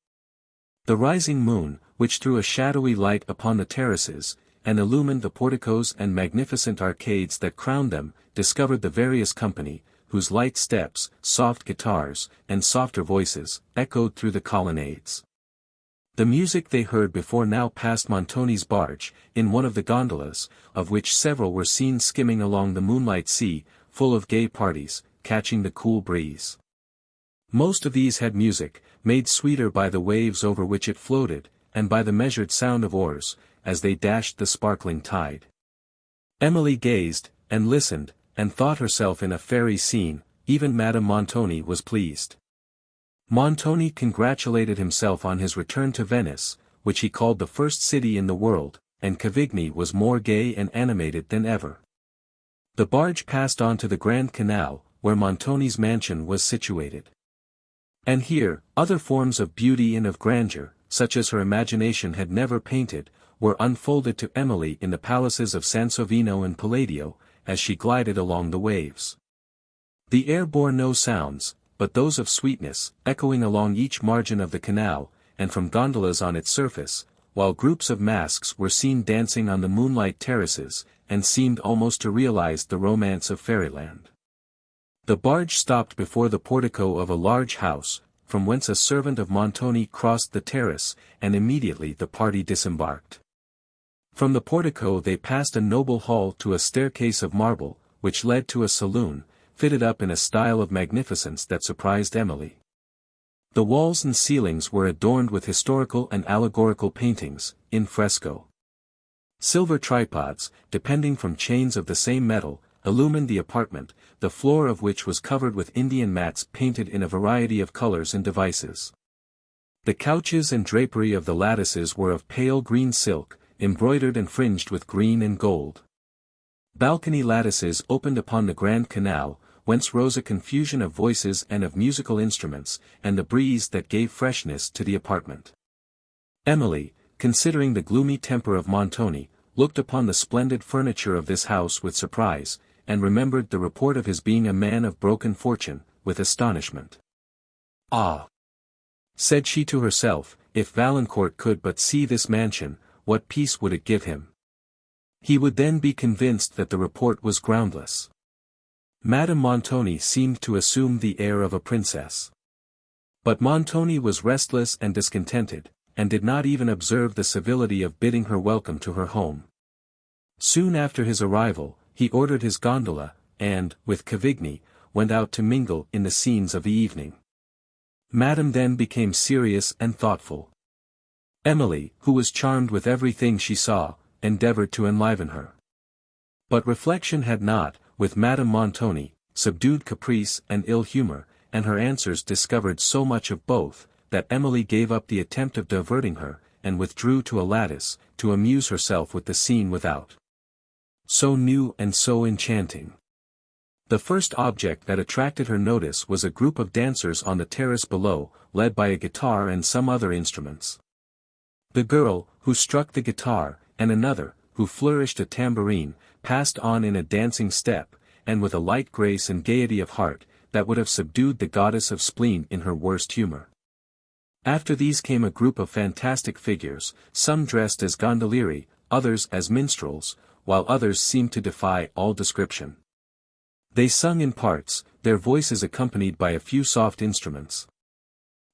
[SPEAKER 1] The rising moon, which threw a shadowy light upon the terraces, and illumined the porticos and magnificent arcades that crowned them, discovered the various company, whose light steps, soft guitars, and softer voices, echoed through the colonnades. The music they heard before now passed Montoni's barge, in one of the gondolas, of which several were seen skimming along the moonlight sea, full of gay parties, catching the cool breeze. Most of these had music, made sweeter by the waves over which it floated, and by the measured sound of oars, as they dashed the sparkling tide. Emily gazed, and listened, and thought herself in a fairy scene. Even Madame Montoni was pleased. Montoni congratulated himself on his return to Venice, which he called the first city in the world, and Cavigni was more gay and animated than ever. The barge passed on to the Grand Canal, where Montoni's mansion was situated. And here, other forms of beauty and of grandeur, such as her imagination had never painted, were unfolded to Emily in the palaces of Sansovino and Palladio, as she glided along the waves. The air bore no sounds, but those of sweetness, echoing along each margin of the canal, and from gondolas on its surface, while groups of masks were seen dancing on the moonlight terraces, and seemed almost to realize the romance of fairyland. The barge stopped before the portico of a large house, from whence a servant of Montoni crossed the terrace, and immediately the party disembarked. From the portico they passed a noble hall to a staircase of marble, which led to a saloon, fitted up in a style of magnificence that surprised Emily. The walls and ceilings were adorned with historical and allegorical paintings, in fresco. Silver tripods, depending from chains of the same metal, illumined the apartment, the floor of which was covered with Indian mats painted in a variety of colors and devices. The couches and drapery of the lattices were of pale green silk, embroidered and fringed with green and gold. Balcony lattices opened upon the Grand Canal, whence rose a confusion of voices and of musical instruments, and the breeze that gave freshness to the apartment. Emily, considering the gloomy temper of Montoni, looked upon the splendid furniture of this house with surprise, and remembered the report of his being a man of broken fortune, with astonishment. Ah! said she to herself, if Valancourt could but see this mansion, what peace would it give him? He would then be convinced that the report was groundless. Madame Montoni seemed to assume the air of a princess. But Montoni was restless and discontented, and did not even observe the civility of bidding her welcome to her home. Soon after his arrival, he ordered his gondola, and, with Cavigni, went out to mingle in the scenes of the evening. Madame then became serious and thoughtful. Emily, who was charmed with everything she saw, endeavored to enliven her. But reflection had not, with Madame Montoni, subdued caprice and ill humor, and her answers discovered so much of both, that Emily gave up the attempt of diverting her, and withdrew to a lattice, to amuse herself with the scene without. So new and so enchanting. The first object that attracted her notice was a group of dancers on the terrace below, led by a guitar and some other instruments. The girl, who struck the guitar, and another, who flourished a tambourine, passed on in a dancing step, and with a light grace and gaiety of heart, that would have subdued the goddess of spleen in her worst humor. After these came a group of fantastic figures, some dressed as gondolieri, others as minstrels, while others seemed to defy all description. They sung in parts, their voices accompanied by a few soft instruments.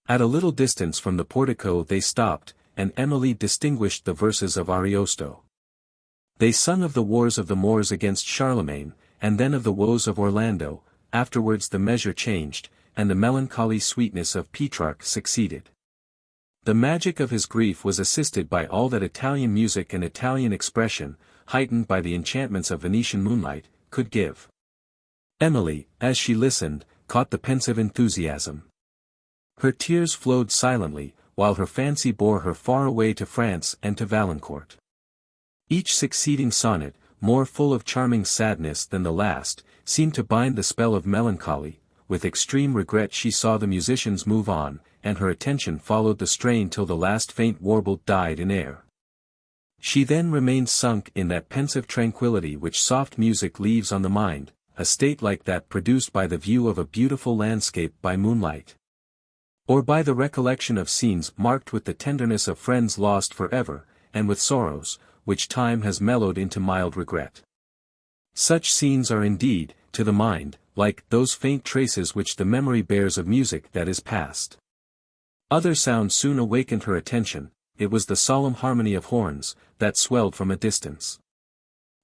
[SPEAKER 1] At a little distance from the portico they stopped, and Emily distinguished the verses of Ariosto. They sung of the wars of the Moors against Charlemagne, and then of the woes of Orlando. Afterwards the measure changed, and the melancholy sweetness of Petrarch succeeded. The magic of his grief was assisted by all that Italian music and Italian expression, heightened by the enchantments of Venetian moonlight, could give. Emily, as she listened, caught the pensive enthusiasm. Her tears flowed silently, while her fancy bore her far away to France and to Valancourt. Each succeeding sonnet, more full of charming sadness than the last, seemed to bind the spell of melancholy. With extreme regret she saw the musicians move on, and her attention followed the strain till the last faint warble died in air. She then remained sunk in that pensive tranquillity which soft music leaves on the mind, a state like that produced by the view of a beautiful landscape by moonlight, or by the recollection of scenes marked with the tenderness of friends lost for ever, and with sorrows, which time has mellowed into mild regret. Such scenes are indeed, to the mind, like those faint traces which the memory bears of music that is past. Other sounds soon awakened her attention. It was the solemn harmony of horns, that swelled from a distance.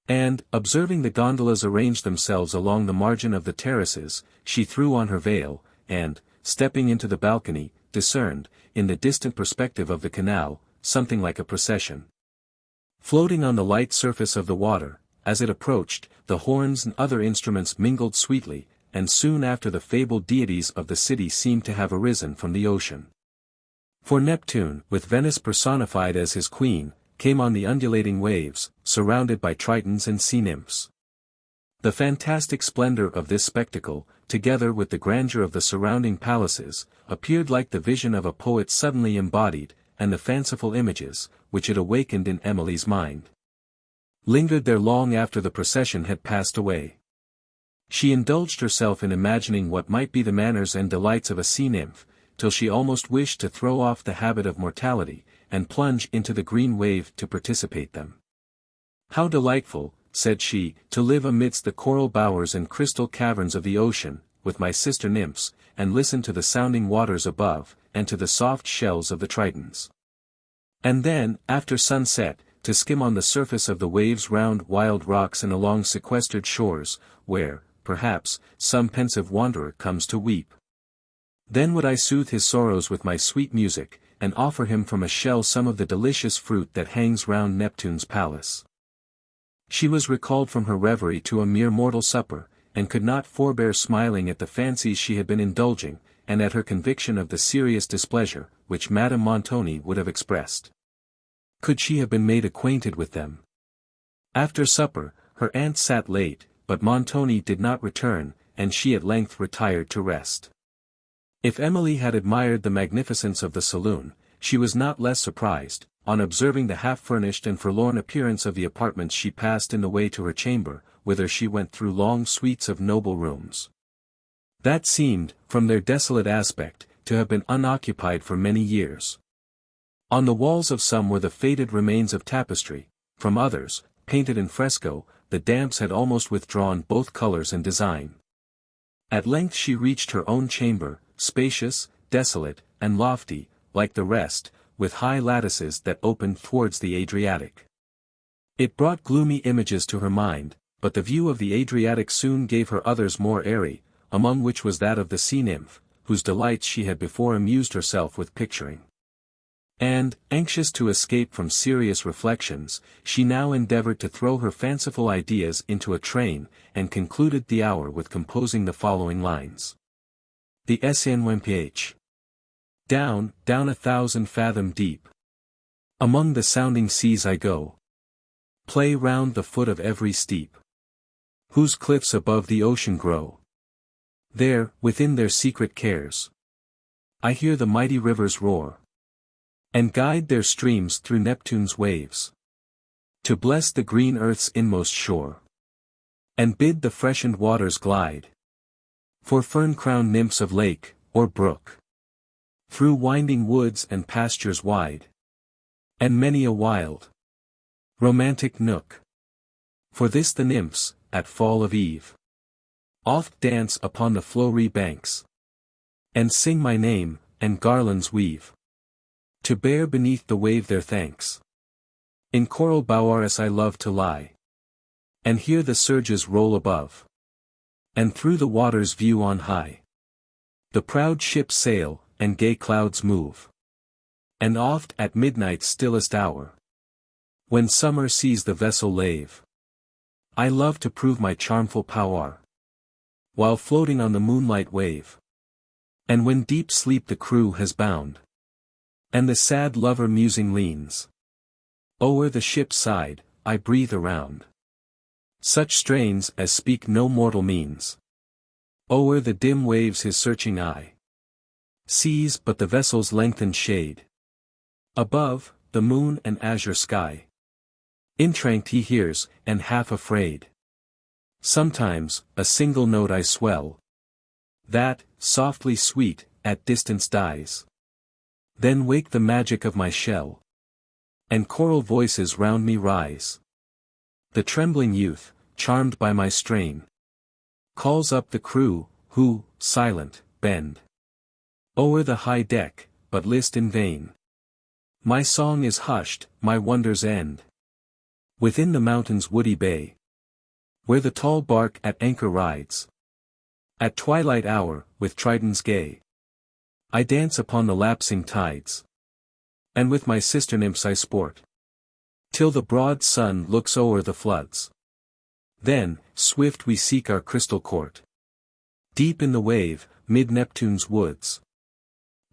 [SPEAKER 1] And, observing the gondolas arrange themselves along the margin of the terraces, she threw on her veil, and, stepping into the balcony, discerned, in the distant perspective of the canal, something like a procession. Floating on the light surface of the water, as it approached, the horns and other instruments mingled sweetly, and soon after the fabled deities of the city seemed to have arisen from the ocean. For Neptune, with Venice personified as his queen, came on the undulating waves, surrounded by tritons and sea nymphs. The fantastic splendor of this spectacle, together with the grandeur of the surrounding palaces, appeared like the vision of a poet suddenly embodied, and the fanciful images, which it awakened in Emily's mind, lingered there long after the procession had passed away. She indulged herself in imagining what might be the manners and delights of a sea nymph, till she almost wished to throw off the habit of mortality, and plunge into the green wave to participate them. How delightful, said she, to live amidst the coral bowers and crystal caverns of the ocean, with my sister nymphs, and listen to the sounding waters above, and to the soft shells of the tritons. And then, after sunset, to skim on the surface of the waves round wild rocks and along sequestered shores, where, perhaps, some pensive wanderer comes to weep. Then would I soothe his sorrows with my sweet music, and offer him from a shell some of the delicious fruit that hangs round Neptune's palace. She was recalled from her reverie to a mere mortal supper, and could not forbear smiling at the fancies she had been indulging, and at her conviction of the serious displeasure, which Madame Montoni would have expressed, could she have been made acquainted with them. After supper, her aunt sat late, but Montoni did not return, and she at length retired to rest. If Emily had admired the magnificence of the saloon, she was not less surprised, on observing the half-furnished and forlorn appearance of the apartments she passed in the way to her chamber, whither she went through long suites of noble rooms, that seemed, from their desolate aspect, to have been unoccupied for many years. On the walls of some were the faded remains of tapestry, from others, painted in fresco, the damps had almost withdrawn both colors and design. At length she reached her own chamber, spacious, desolate, and lofty, like the rest, with high lattices that opened towards the Adriatic. It brought gloomy images to her mind, but the view of the Adriatic soon gave her others more airy, among which was that of the sea nymph, whose delights she had before amused herself with picturing. And, anxious to escape from serious reflections, she now endeavored to throw her fanciful ideas into a train, and concluded the hour with composing the following lines. The SNWMPH. Down, down 1,000 fathom deep. Among the sounding seas I go. Play round the foot of every steep, whose cliffs above the ocean grow. There, within their secret cares, I hear the mighty rivers roar, and guide their streams through Neptune's waves, to bless the green earth's inmost shore, and bid the freshened waters glide, for fern-crowned nymphs of lake, or brook, through winding woods and pastures wide, and many a wild, romantic nook. For this the nymphs, at fall of eve, oft dance upon the flowery banks, and sing my name, and garlands weave, to bear beneath the wave their thanks. In coral bowers I love to lie, and hear the surges roll above, and through the waters view on high the proud ships sail, and gay clouds move. And oft at midnight's stillest hour, when summer sees the vessel lave, I love to prove my charmful power, while floating on the moonlight wave. And when deep sleep the crew has bound, and the sad lover musing leans o'er the ship's side, I breathe around such strains as speak no mortal means. O'er the dim waves his searching eye sees but the vessel's lengthened shade. Above, the moon and azure sky, entranced he hears, and half afraid, sometimes, a single note I swell, that, softly sweet, at distance dies. Then wake the magic of my shell, and choral voices round me rise. The trembling youth, charmed by my strain, calls up the crew, who, silent, bend o'er the high deck, but list in vain. My song is hushed, my wonders end within the mountain's woody bay, where the tall bark at anchor rides. At twilight hour, with tridents gay, I dance upon the lapsing tides, and with my sister nymphs I sport, till the broad sun looks o'er the floods. Then, swift we seek our crystal court, deep in the wave, mid Neptune's woods,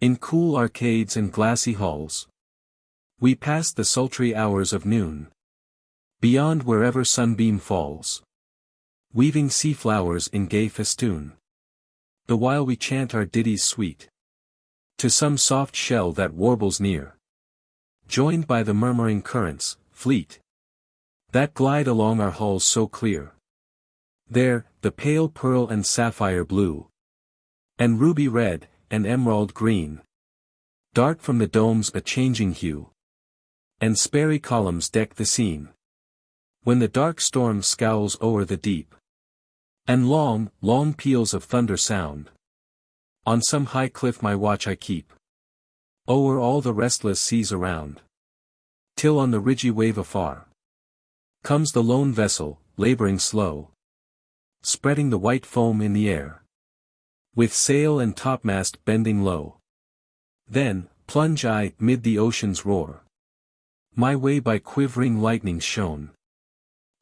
[SPEAKER 1] in cool arcades and glassy halls, we pass the sultry hours of noon, beyond wherever sunbeam falls, weaving sea flowers in gay festoon, the while we chant our ditties sweet, to some soft shell that warbles near, joined by the murmuring currents, fleet, that glide along our hulls so clear. There, the pale pearl and sapphire blue, and ruby red, and emerald green, dart from the domes a changing hue, and sparry columns deck the scene. When the dark storm scowls o'er the deep, and long, long peals of thunder sound, on some high cliff my watch I keep, o'er all the restless seas around, till on the ridgy wave afar comes the lone vessel, laboring slow, spreading the white foam in the air, with sail and topmast bending low. Then, plunge I mid the ocean's roar, my way by quivering lightnings shown,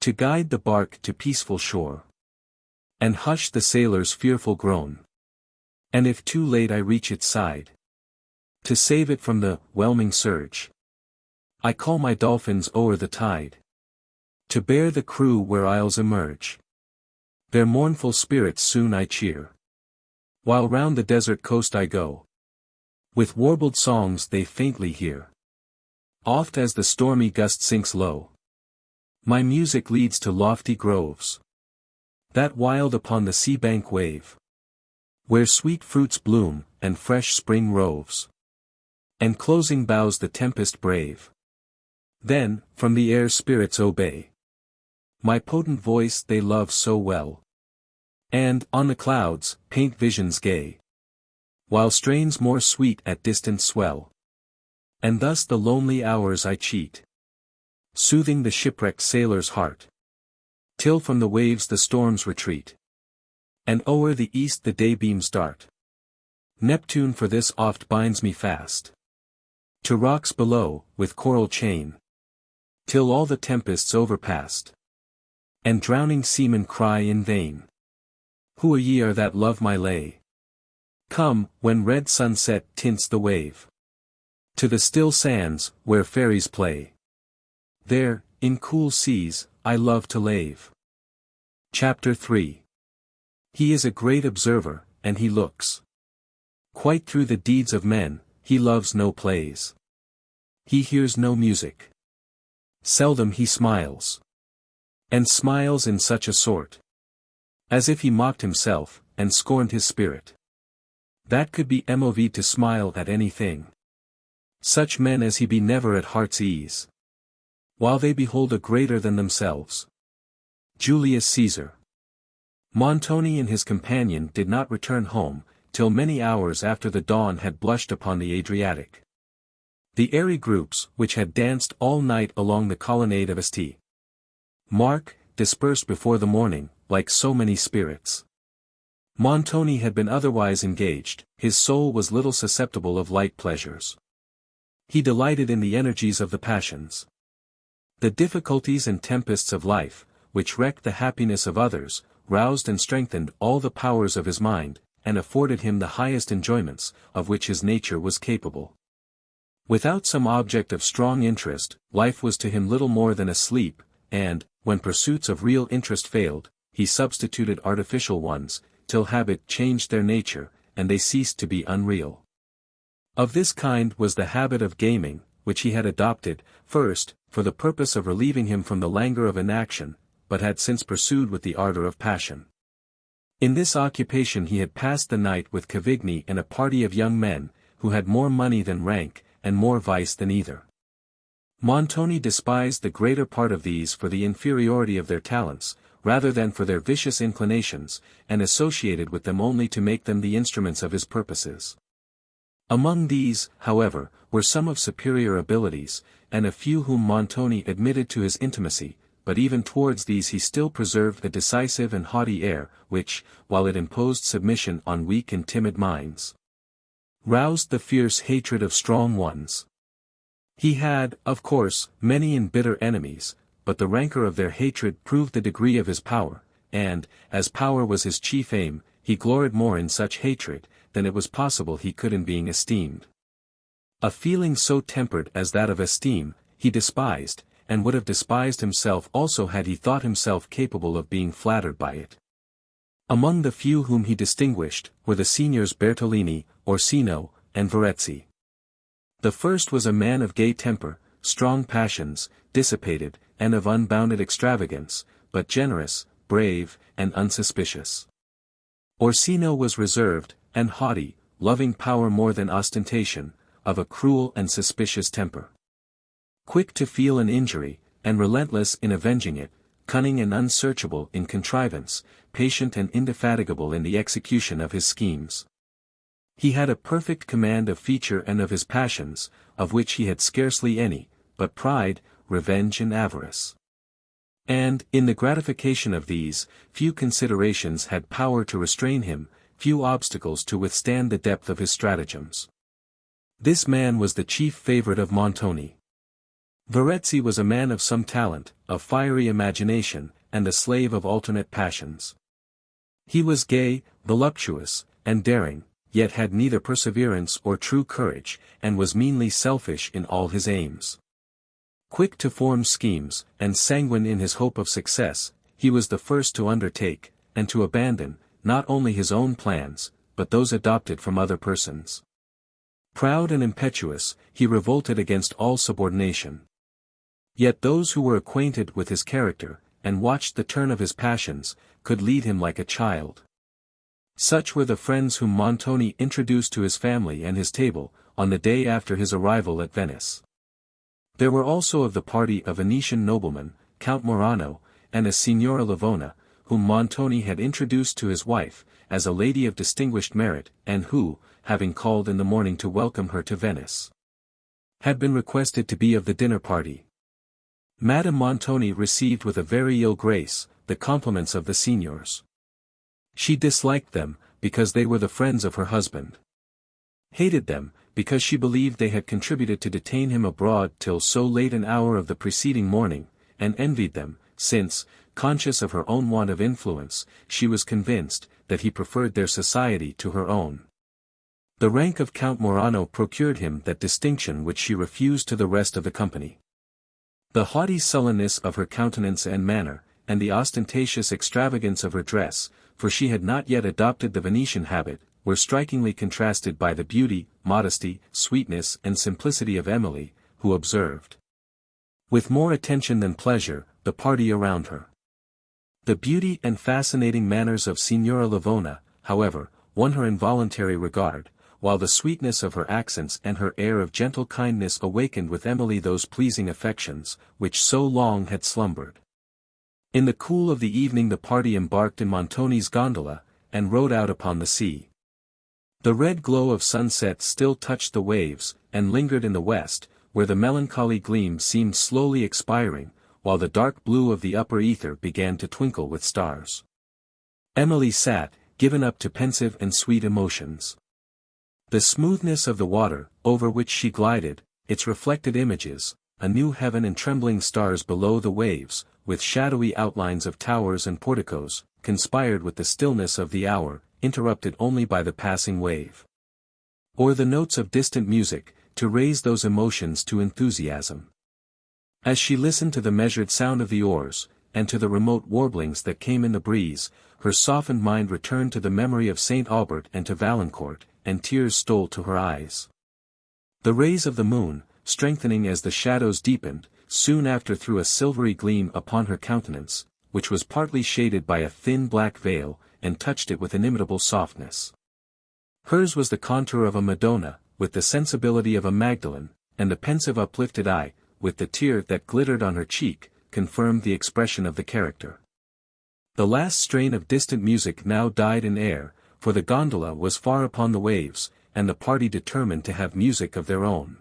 [SPEAKER 1] to guide the bark to peaceful shore, and hush the sailor's fearful groan. And if too late I reach its side, to save it from the whelming surge, I call my dolphins o'er the tide, to bear the crew where isles emerge. Their mournful spirits soon I cheer, while round the desert coast I go, with warbled songs they faintly hear. Oft as the stormy gust sinks low, my music leads to lofty groves, that wild upon the sea bank wave, where sweet fruits bloom, and fresh spring roves, and closing bows the tempest brave. Then, from the air spirits obey my potent voice they love so well, and, on the clouds, paint visions gay, while strains more sweet at distance swell. And thus the lonely hours I cheat, soothing the shipwrecked sailor's heart, till from the waves the storms retreat, and o'er the east the daybeams dart. Neptune for this oft binds me fast to rocks below, with coral chain, till all the tempests overpast, and drowning seamen cry in vain, who ye are that love my lay? Come, when red sunset tints the wave, to the still sands, where fairies play. There, in cool seas, I love to lave. Chapter 3. He is a great observer, and he looks quite through the deeds of men. He loves no plays, he hears no music, seldom he smiles, and smiles in such a sort, as if he mocked himself, and scorned his spirit. That could be moved to smile at anything. Such men as he be never at heart's ease, while they behold a greater than themselves. Julius Caesar. Montoni and his companion did not return home, till many hours after the dawn had blushed upon the Adriatic. The airy groups, which had danced all night along the colonnade of St. Mark, dispersed before the morning, like so many spirits. Montoni had been otherwise engaged, his soul was little susceptible of light pleasures. He delighted in the energies of the passions. The difficulties and tempests of life, which wrecked the happiness of others, roused and strengthened all the powers of his mind, and afforded him the highest enjoyments, of which his nature was capable. Without some object of strong interest, life was to him little more than a sleep, and, when pursuits of real interest failed, he substituted artificial ones, till habit changed their nature, and they ceased to be unreal. Of this kind was the habit of gaming, which he had adopted, first, for the purpose of relieving him from the languor of inaction, but had since pursued with the ardor of passion. In this occupation he had passed the night with Cavigni and a party of young men, who had more money than rank, and more vice than either. Montoni despised the greater part of these for the inferiority of their talents, rather than for their vicious inclinations, and associated with them only to make them the instruments of his purposes. Among these, however, were some of superior abilities, and a few whom Montoni admitted to his intimacy, but even towards these he still preserved a decisive and haughty air, which, while it imposed submission on weak and timid minds, roused the fierce hatred of strong ones. He had, of course, many and bitter enemies, but the rancor of their hatred proved the degree of his power, and, as power was his chief aim, he gloried more in such hatred, than it was possible he could in being esteemed. A feeling so tempered as that of esteem, he despised, and would have despised himself also had he thought himself capable of being flattered by it. Among the few whom he distinguished, were the Signors Bertolini, Orsino, and Verezzi. The first was a man of gay temper, strong passions, dissipated, and of unbounded extravagance, but generous, brave, and unsuspicious. Orsino was reserved, and haughty, loving power more than ostentation, of a cruel and suspicious temper. Quick to feel an injury, and relentless in avenging it, cunning and unsearchable in contrivance, patient and indefatigable in the execution of his schemes. He had a perfect command of feature and of his passions, of which he had scarcely any, but pride, revenge and avarice. And, in the gratification of these, few considerations had power to restrain him, few obstacles to withstand the depth of his stratagems. This man was the chief favorite of Montoni. Verezzi was a man of some talent, of fiery imagination, and the slave of alternate passions. He was gay, voluptuous, and daring, yet had neither perseverance or true courage, and was meanly selfish in all his aims. Quick to form schemes, and sanguine in his hope of success, he was the first to undertake, and to abandon, not only his own plans, but those adopted from other persons. Proud and impetuous, he revolted against all subordination. Yet those who were acquainted with his character, and watched the turn of his passions, could lead him like a child. Such were the friends whom Montoni introduced to his family and his table, on the day after his arrival at Venice. There were also of the party a Venetian nobleman, Count Morano, and a Signora Livona, whom Montoni had introduced to his wife, as a lady of distinguished merit, and who, having called in the morning to welcome her to Venice, had been requested to be of the dinner party. Madame Montoni received with a very ill grace, the compliments of the signors. She disliked them, because they were the friends of her husband. Hated them, because she believed they had contributed to detain him abroad till so late an hour of the preceding morning, and envied them, since, conscious of her own want of influence, she was convinced, that he preferred their society to her own. The rank of Count Morano procured him that distinction which she refused to the rest of the company. The haughty sullenness of her countenance and manner, and the ostentatious extravagance of her dress, for she had not yet adopted the Venetian habit, were strikingly contrasted by the beauty, modesty, sweetness and simplicity of Emily, who observed, with more attention than pleasure, the party around her. The beauty and fascinating manners of Signora Livona, however, won her involuntary regard, while the sweetness of her accents and her air of gentle kindness awakened with Emily those pleasing affections, which so long had slumbered. In the cool of the evening the party embarked in Montoni's gondola, and rowed out upon the sea. The red glow of sunset still touched the waves, and lingered in the west, where the melancholy gleam seemed slowly expiring, while the dark blue of the upper ether began to twinkle with stars. Emily sat, given up to pensive and sweet emotions. The smoothness of the water, over which she glided, its reflected images, a new heaven and trembling stars below the waves, with shadowy outlines of towers and porticos, conspired with the stillness of the hour, interrupted only by the passing wave. Or the notes of distant music, to raise those emotions to enthusiasm. As she listened to the measured sound of the oars, and to the remote warblings that came in the breeze, her softened mind returned to the memory of Saint Aubert and to Valancourt, and tears stole to her eyes. The rays of the moon, strengthening as the shadows deepened, soon after threw a silvery gleam upon her countenance, which was partly shaded by a thin black veil, and touched it with inimitable softness. Hers was the contour of a Madonna, with the sensibility of a Magdalene, and the pensive uplifted eye, with the tear that glittered on her cheek, confirmed the expression of the character. The last strain of distant music now died in air, for the gondola was far upon the waves, and the party determined to have music of their own.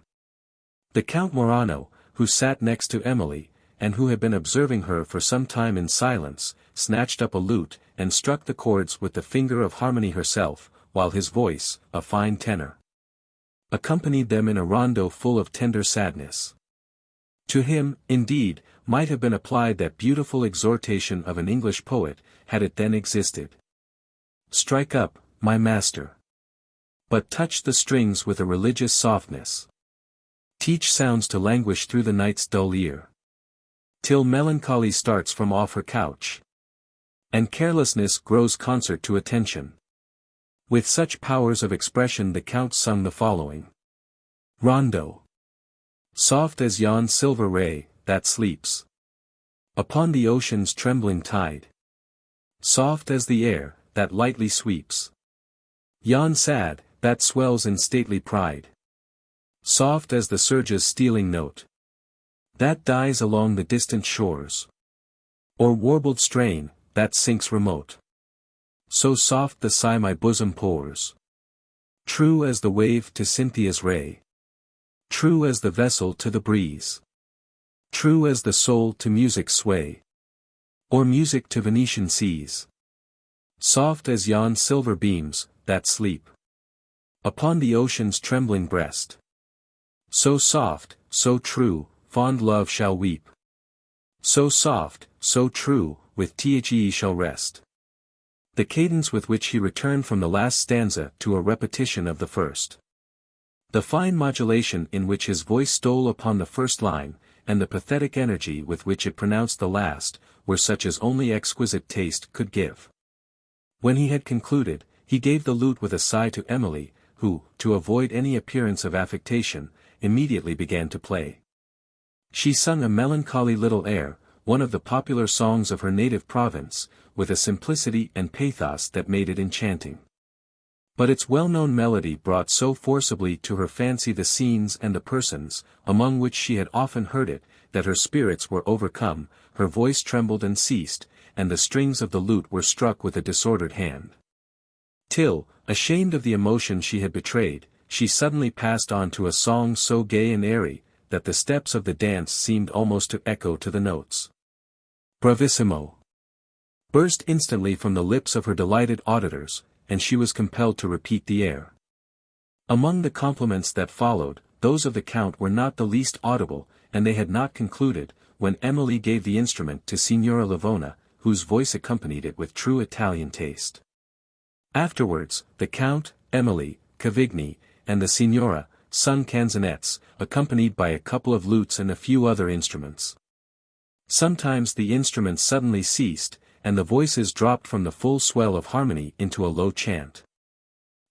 [SPEAKER 1] The Count Morano, who sat next to Emily, and who had been observing her for some time in silence, snatched up a lute, and struck the chords with the finger of harmony herself, while his voice, a fine tenor, accompanied them in a rondo full of tender sadness. To him, indeed, might have been applied that beautiful exhortation of an English poet, had it then existed. Strike up, my master. But touch the strings with a religious softness. Teach sounds to languish through the night's dull ear, till melancholy starts from off her couch, and carelessness grows concert to attention. With such powers of expression the Count sung the following. Rondo. Soft as yon silver ray, that sleeps upon the ocean's trembling tide. Soft as the air, that lightly sweeps yon sad, that swells in stately pride. Soft as the surge's stealing note, that dies along the distant shores. Or warbled strain, that sinks remote. So soft the sigh my bosom pours. True as the wave to Cynthia's ray. True as the vessel to the breeze. True as the soul to music's sway. Or music to Venetian seas. Soft as yon silver beams, that sleep upon the ocean's trembling breast. So soft, so true, fond love shall weep. So soft, so true, with the shall rest. The cadence with which he returned from the last stanza to a repetition of the first. The fine modulation in which his voice stole upon the first line, and the pathetic energy with which it pronounced the last, were such as only exquisite taste could give. When he had concluded, he gave the lute with a sigh to Emily, who, to avoid any appearance of affectation, immediately began to play. She sung a melancholy little air, one of the popular songs of her native province, with a simplicity and pathos that made it enchanting. But its well-known melody brought so forcibly to her fancy the scenes and the persons, among which she had often heard it, that her spirits were overcome, her voice trembled and ceased, and the strings of the lute were struck with a disordered hand. Till, ashamed of the emotion she had betrayed, she suddenly passed on to a song so gay and airy, that the steps of the dance seemed almost to echo to the notes. Bravissimo! Burst instantly from the lips of her delighted auditors, and she was compelled to repeat the air. Among the compliments that followed, those of the Count were not the least audible, and they had not concluded, when Emily gave the instrument to Signora Livona, whose voice accompanied it with true Italian taste. Afterwards, the Count, Emily, Cavigni, and the Signora, sung canzonets, accompanied by a couple of lutes and a few other instruments. Sometimes the instruments suddenly ceased, and the voices dropped from the full swell of harmony into a low chant.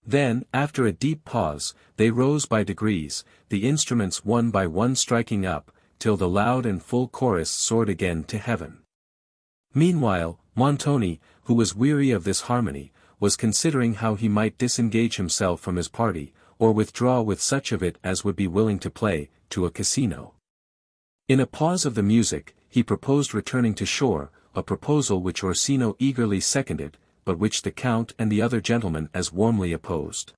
[SPEAKER 1] Then, after a deep pause, they rose by degrees, the instruments one by one striking up, till the loud and full chorus soared again to heaven. Meanwhile, Montoni, who was weary of this harmony, was considering how he might disengage himself from his party, or withdraw with such of it as would be willing to play, to a casino. In a pause of the music, he proposed returning to shore, a proposal which Orsino eagerly seconded, but which the Count and the other gentlemen as warmly opposed.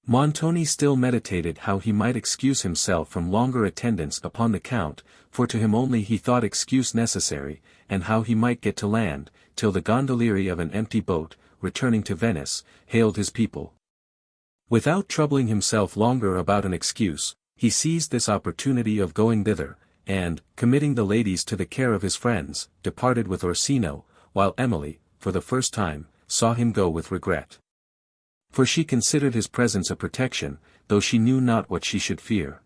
[SPEAKER 1] Montoni still meditated how he might excuse himself from longer attendance upon the Count, for to him only he thought excuse necessary, and how he might get to land, till the gondolieri of an empty boat, returning to Venice, hailed his people. Without troubling himself longer about an excuse, he seized this opportunity of going thither, and, committing the ladies to the care of his friends, departed with Orsino, while Emily, for the first time, saw him go with regret. For she considered his presence a protection, though she knew not what she should fear.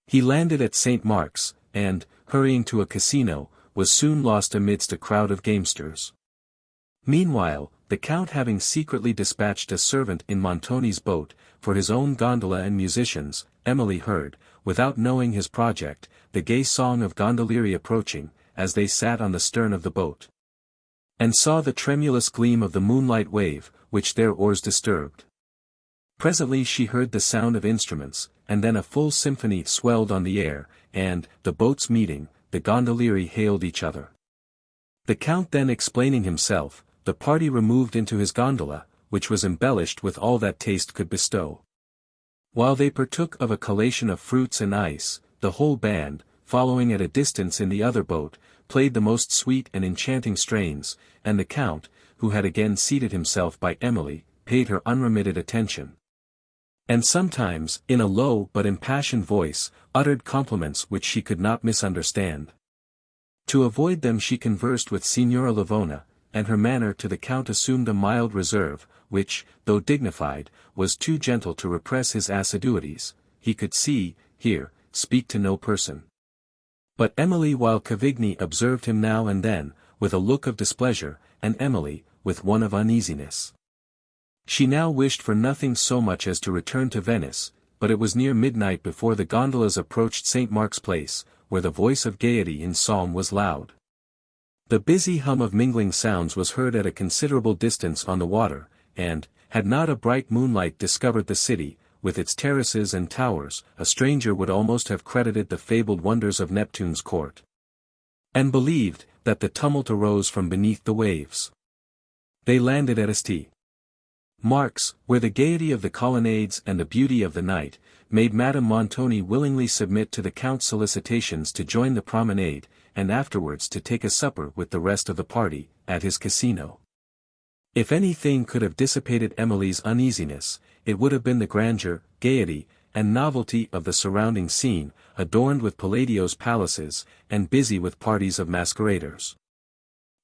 [SPEAKER 1] He landed at St. Mark's, and, hurrying to a casino, was soon lost amidst a crowd of gamesters. Meanwhile, the Count having secretly dispatched a servant in Montoni's boat, for his own gondola and musicians, Emily heard, without knowing his project, the gay song of gondolieri approaching, as they sat on the stern of the boat, and saw the tremulous gleam of the moonlight wave, which their oars disturbed. Presently she heard the sound of instruments, and then a full symphony swelled on the air, and, the boats meeting, the gondolieri hailed each other. The Count then explaining himself, the party removed into his gondola, which was embellished with all that taste could bestow. While they partook of a collation of fruits and ice, the whole band, following at a distance in the other boat, played the most sweet and enchanting strains, and the Count, who had again seated himself by Emily, paid her unremitted attention. And sometimes, in a low but impassioned voice, uttered compliments which she could not misunderstand. To avoid them she conversed with Signora Livona, and her manner to the Count assumed a mild reserve, which, though dignified, was too gentle to repress his assiduities. He could see, hear, speak to no person. But Emily, while Cavigni observed him now and then, with a look of displeasure, and Emily, with one of uneasiness. She now wished for nothing so much as to return to Venice, but it was near midnight before the gondolas approached St. Mark's Place, where the voice of gaiety in psalm was loud. The busy hum of mingling sounds was heard at a considerable distance on the water, and, had not a bright moonlight discovered the city, with its terraces and towers, a stranger would almost have credited the fabled wonders of Neptune's court, and believed, that the tumult arose from beneath the waves. They landed at St. Mark's, where the gaiety of the colonnades and the beauty of the night, made Madame Montoni willingly submit to the Count's solicitations to join the promenade, and afterwards to take a supper with the rest of the party, at his casino. If anything could have dissipated Emily's uneasiness, it would have been the grandeur, gaiety, and novelty of the surrounding scene, adorned with Palladio's palaces, and busy with parties of masqueraders.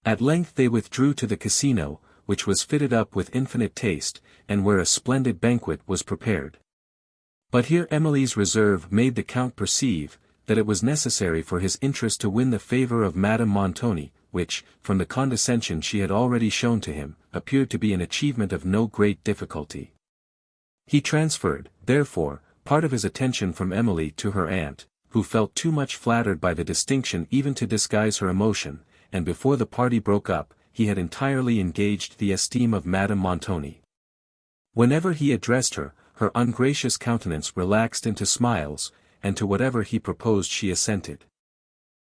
[SPEAKER 1] At length they withdrew to the casino, which was fitted up with infinite taste, and where a splendid banquet was prepared. But here Emily's reserve made the Count perceive, that it was necessary for his interest to win the favour of Madame Montoni, which, from the condescension she had already shown to him, appeared to be an achievement of no great difficulty. He transferred, therefore, part of his attention from Emily to her aunt, who felt too much flattered by the distinction even to disguise her emotion, and before the party broke up, he had entirely engaged the esteem of Madame Montoni. Whenever he addressed her, her ungracious countenance relaxed into smiles, and to whatever he proposed she assented.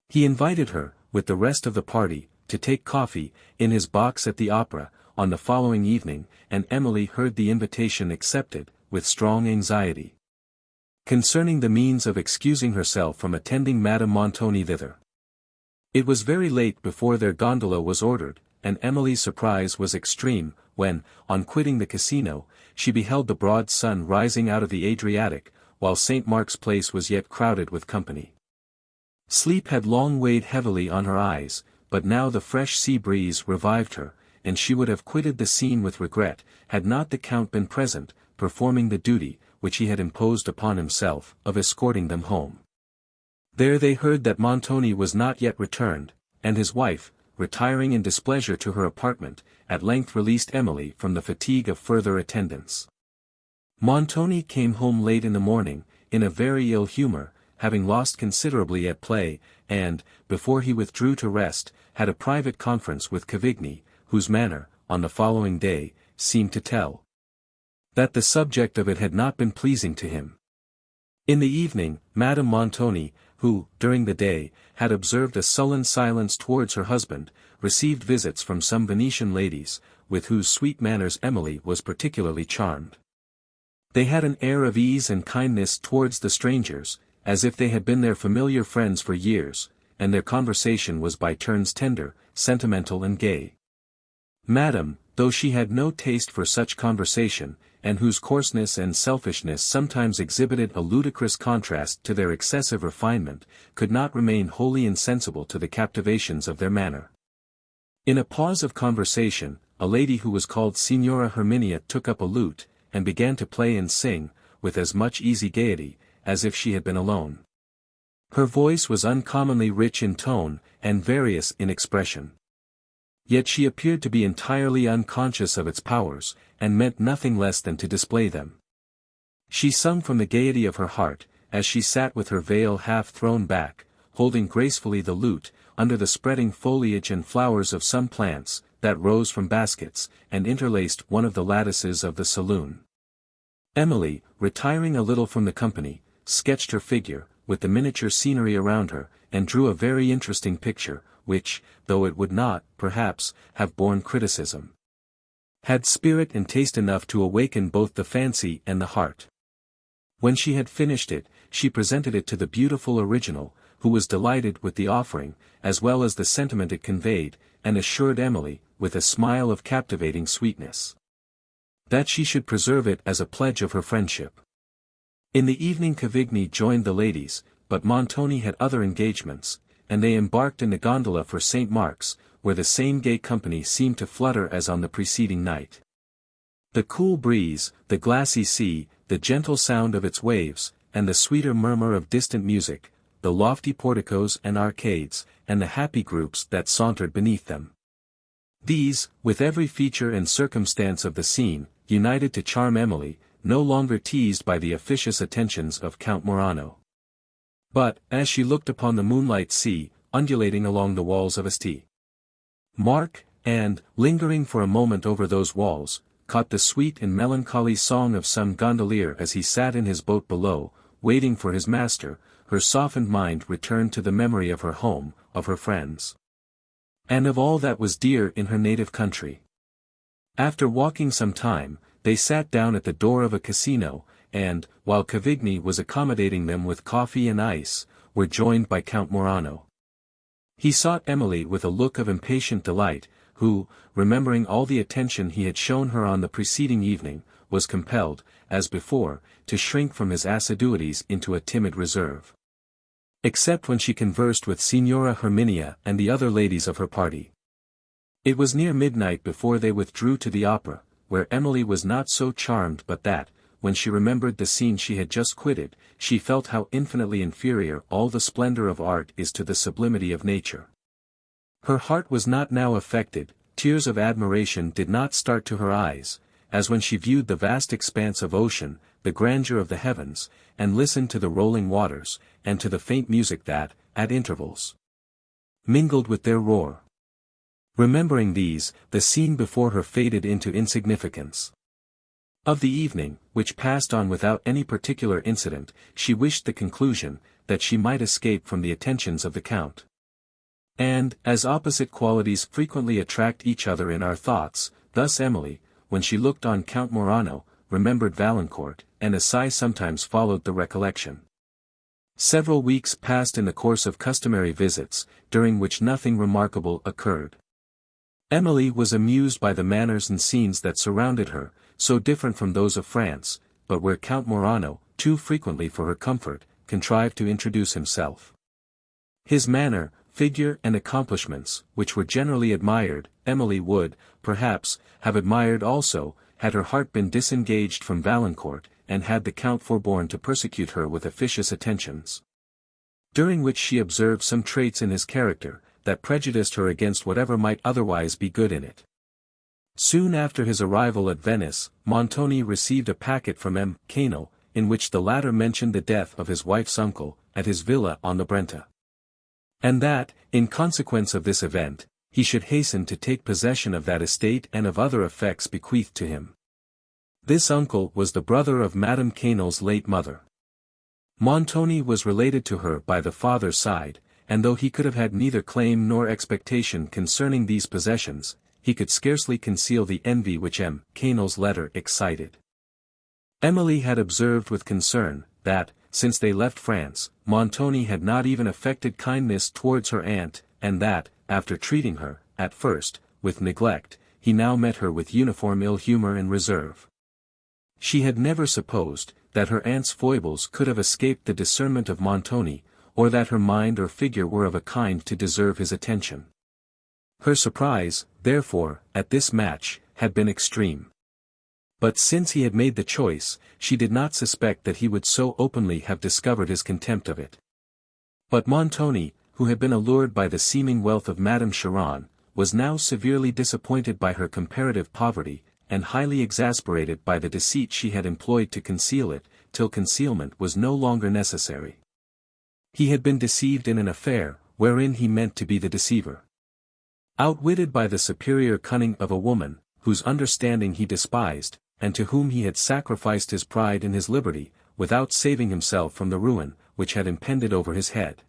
[SPEAKER 1] He invited her, with the rest of the party, to take coffee, in his box at the opera, on the following evening, and Emily heard the invitation accepted, with strong anxiety. Concerning the means of excusing herself from attending Madame Montoni thither. It was very late before their gondola was ordered, and Emily's surprise was extreme, when, on quitting the casino, she beheld the broad sun rising out of the Adriatic, while St. Mark's Place was yet crowded with company. Sleep had long weighed heavily on her eyes, but now the fresh sea breeze revived her, and she would have quitted the scene with regret, had not the Count been present, performing the duty, which he had imposed upon himself, of escorting them home. There they heard that Montoni was not yet returned, and his wife, retiring in displeasure to her apartment, at length released Emily from the fatigue of further attendance. Montoni came home late in the morning, in a very ill humour, having lost considerably at play, and, before he withdrew to rest, had a private conference with Cavigni, whose manner, on the following day, seemed to tell that the subject of it had not been pleasing to him. In the evening, Madame Montoni, who, during the day, had observed a sullen silence towards her husband, received visits from some Venetian ladies, with whose sweet manners Emily was particularly charmed. They had an air of ease and kindness towards the strangers, as if they had been their familiar friends for years, and their conversation was by turns tender, sentimental and gay. Madame, though she had no taste for such conversation, and whose coarseness and selfishness sometimes exhibited a ludicrous contrast to their excessive refinement, could not remain wholly insensible to the captivations of their manner. In a pause of conversation, a lady who was called Signora Herminia took up a lute, and began to play and sing, with as much easy gaiety, as if she had been alone. Her voice was uncommonly rich in tone, and various in expression. Yet she appeared to be entirely unconscious of its powers, and meant nothing less than to display them. She sung from the gaiety of her heart, as she sat with her veil half thrown back, holding gracefully the lute, under the spreading foliage and flowers of some plants, that rose from baskets, and interlaced one of the lattices of the saloon. Emily, retiring a little from the company, sketched her figure, with the miniature scenery around her, and drew a very interesting picture, which, though it would not, perhaps, have borne criticism, had spirit and taste enough to awaken both the fancy and the heart. When she had finished it, she presented it to the beautiful original, who was delighted with the offering, as well as the sentiment it conveyed, and assured Emily, with a smile of captivating sweetness, that she should preserve it as a pledge of her friendship. In the evening Cavigni joined the ladies, but Montoni had other engagements, and they embarked in the gondola for St. Mark's, where the same gay company seemed to flutter as on the preceding night. The cool breeze, the glassy sea, the gentle sound of its waves, and the sweeter murmur of distant music, the lofty porticos and arcades, and the happy groups that sauntered beneath them. These, with every feature and circumstance of the scene, united to charm Emily, no longer teased by the officious attentions of Count Morano. But, as she looked upon the moonlight sea, undulating along the walls of St. Mark, and, lingering for a moment over those walls, caught the sweet and melancholy song of some gondolier as he sat in his boat below, waiting for his master, her softened mind returned to the memory of her home, of her friends, and of all that was dear in her native country. After walking some time, they sat down at the door of a casino, and, while Cavigni was accommodating them with coffee and ice, were joined by Count Morano. He sought Emily with a look of impatient delight, who, remembering all the attention he had shown her on the preceding evening, was compelled, as before, to shrink from his assiduities into a timid reserve. Except when she conversed with Signora Herminia and the other ladies of her party. It was near midnight before they withdrew to the opera, where Emily was not so charmed but that, when she remembered the scene she had just quitted, she felt how infinitely inferior all the splendor of art is to the sublimity of nature. Her heart was not now affected, tears of admiration did not start to her eyes, as when she viewed the vast expanse of ocean, the grandeur of the heavens, and listened to the rolling waters, and to the faint music that, at intervals, mingled with their roar. Remembering these, the scene before her faded into insignificance. Of the evening, which passed on without any particular incident, she wished the conclusion, that she might escape from the attentions of the Count. And, as opposite qualities frequently attract each other in our thoughts, thus Emily, when she looked on Count Morano, remembered Valancourt, and a sigh sometimes followed the recollection. Several weeks passed in the course of customary visits, during which nothing remarkable occurred. Emily was amused by the manners and scenes that surrounded her, so different from those of France, but where Count Morano, too frequently for her comfort, contrived to introduce himself. His manner, figure and accomplishments, which were generally admired, Emily would, perhaps, have admired also, had her heart been disengaged from Valancourt, and had the Count forborne to persecute her with officious attentions. During which she observed some traits in his character, that prejudiced her against whatever might otherwise be good in it. Soon after his arrival at Venice, Montoni received a packet from M. Cano, in which the latter mentioned the death of his wife's uncle, at his villa on the Brenta. And that, in consequence of this event, he should hasten to take possession of that estate and of other effects bequeathed to him. This uncle was the brother of Madame Cheron's late mother. Montoni was related to her by the father's side, and though he could have had neither claim nor expectation concerning these possessions, he could scarcely conceal the envy which M. Cheron's letter excited. Emily had observed with concern, that, since they left France, Montoni had not even affected kindness towards her aunt, and that, after treating her, at first, with neglect, he now met her with uniform ill-humour and reserve. She had never supposed, that her aunt's foibles could have escaped the discernment of Montoni, or that her mind or figure were of a kind to deserve his attention. Her surprise, therefore, at this match, had been extreme. But since he had made the choice, she did not suspect that he would so openly have discovered his contempt of it. But Montoni, who had been allured by the seeming wealth of Madame Cheron, was now severely disappointed by her comparative poverty, and highly exasperated by the deceit she had employed to conceal it, till concealment was no longer necessary. He had been deceived in an affair, wherein he meant to be the deceiver. Outwitted by the superior cunning of a woman, whose understanding he despised, and to whom he had sacrificed his pride and his liberty, without saving himself from the ruin, which had impended over his head.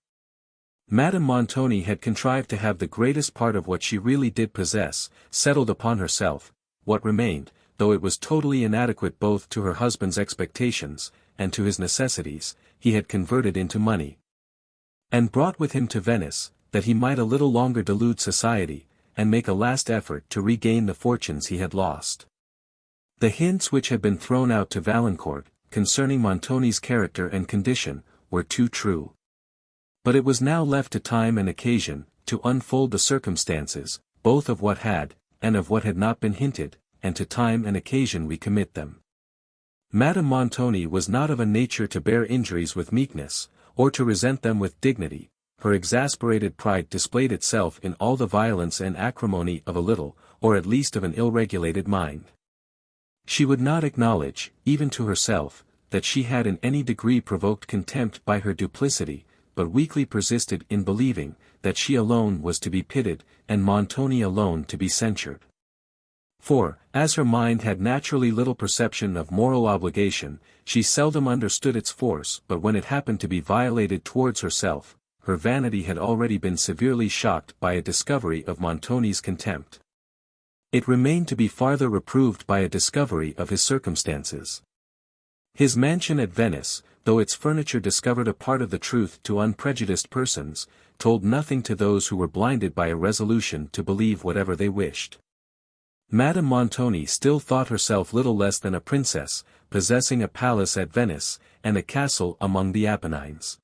[SPEAKER 1] Madame Montoni had contrived to have the greatest part of what she really did possess, settled upon herself. What remained, though it was totally inadequate both to her husband's expectations, and to his necessities, he had converted into money, and brought with him to Venice, that he might a little longer delude society, and make a last effort to regain the fortunes he had lost. The hints which had been thrown out to Valancourt, concerning Montoni's character and condition, were too true. But it was now left to time and occasion, to unfold the circumstances, both of what had, and of what had not been hinted, and to time and occasion we commit them. Madame Montoni was not of a nature to bear injuries with meekness, or to resent them with dignity. Her exasperated pride displayed itself in all the violence and acrimony of a little, or at least of an ill-regulated mind. She would not acknowledge, even to herself, that she had in any degree provoked contempt by her duplicity, but weakly persisted in believing, that she alone was to be pitied, and Montoni alone to be censured. For, as her mind had naturally little perception of moral obligation, she seldom understood its force, but when it happened to be violated towards herself, her vanity had already been severely shocked by a discovery of Montoni's contempt. It remained to be farther reproved by a discovery of his circumstances. His mansion at Venice, though its furniture discovered a part of the truth to unprejudiced persons, told nothing to those who were blinded by a resolution to believe whatever they wished. Madame Montoni still thought herself little less than a princess, possessing a palace at Venice, and a castle among the Apennines.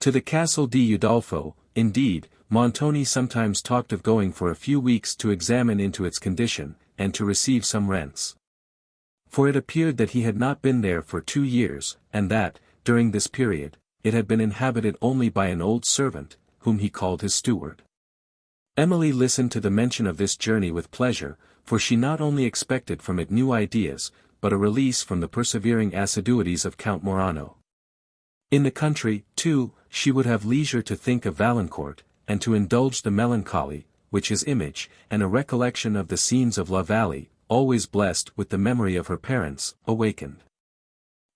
[SPEAKER 1] To the Castle Udolpho, indeed, Montoni sometimes talked of going for a few weeks to examine into its condition, and to receive some rents. For it appeared that he had not been there for 2 years, and that, during this period, it had been inhabited only by an old servant, whom he called his steward. Emily listened to the mention of this journey with pleasure, for she not only expected from it new ideas, but a release from the persevering assiduities of Count Morano. In the country, too, she would have leisure to think of Valancourt, and to indulge the melancholy, which his image, and a recollection of the scenes of La Vallée, always blessed with the memory of her parents, awakened.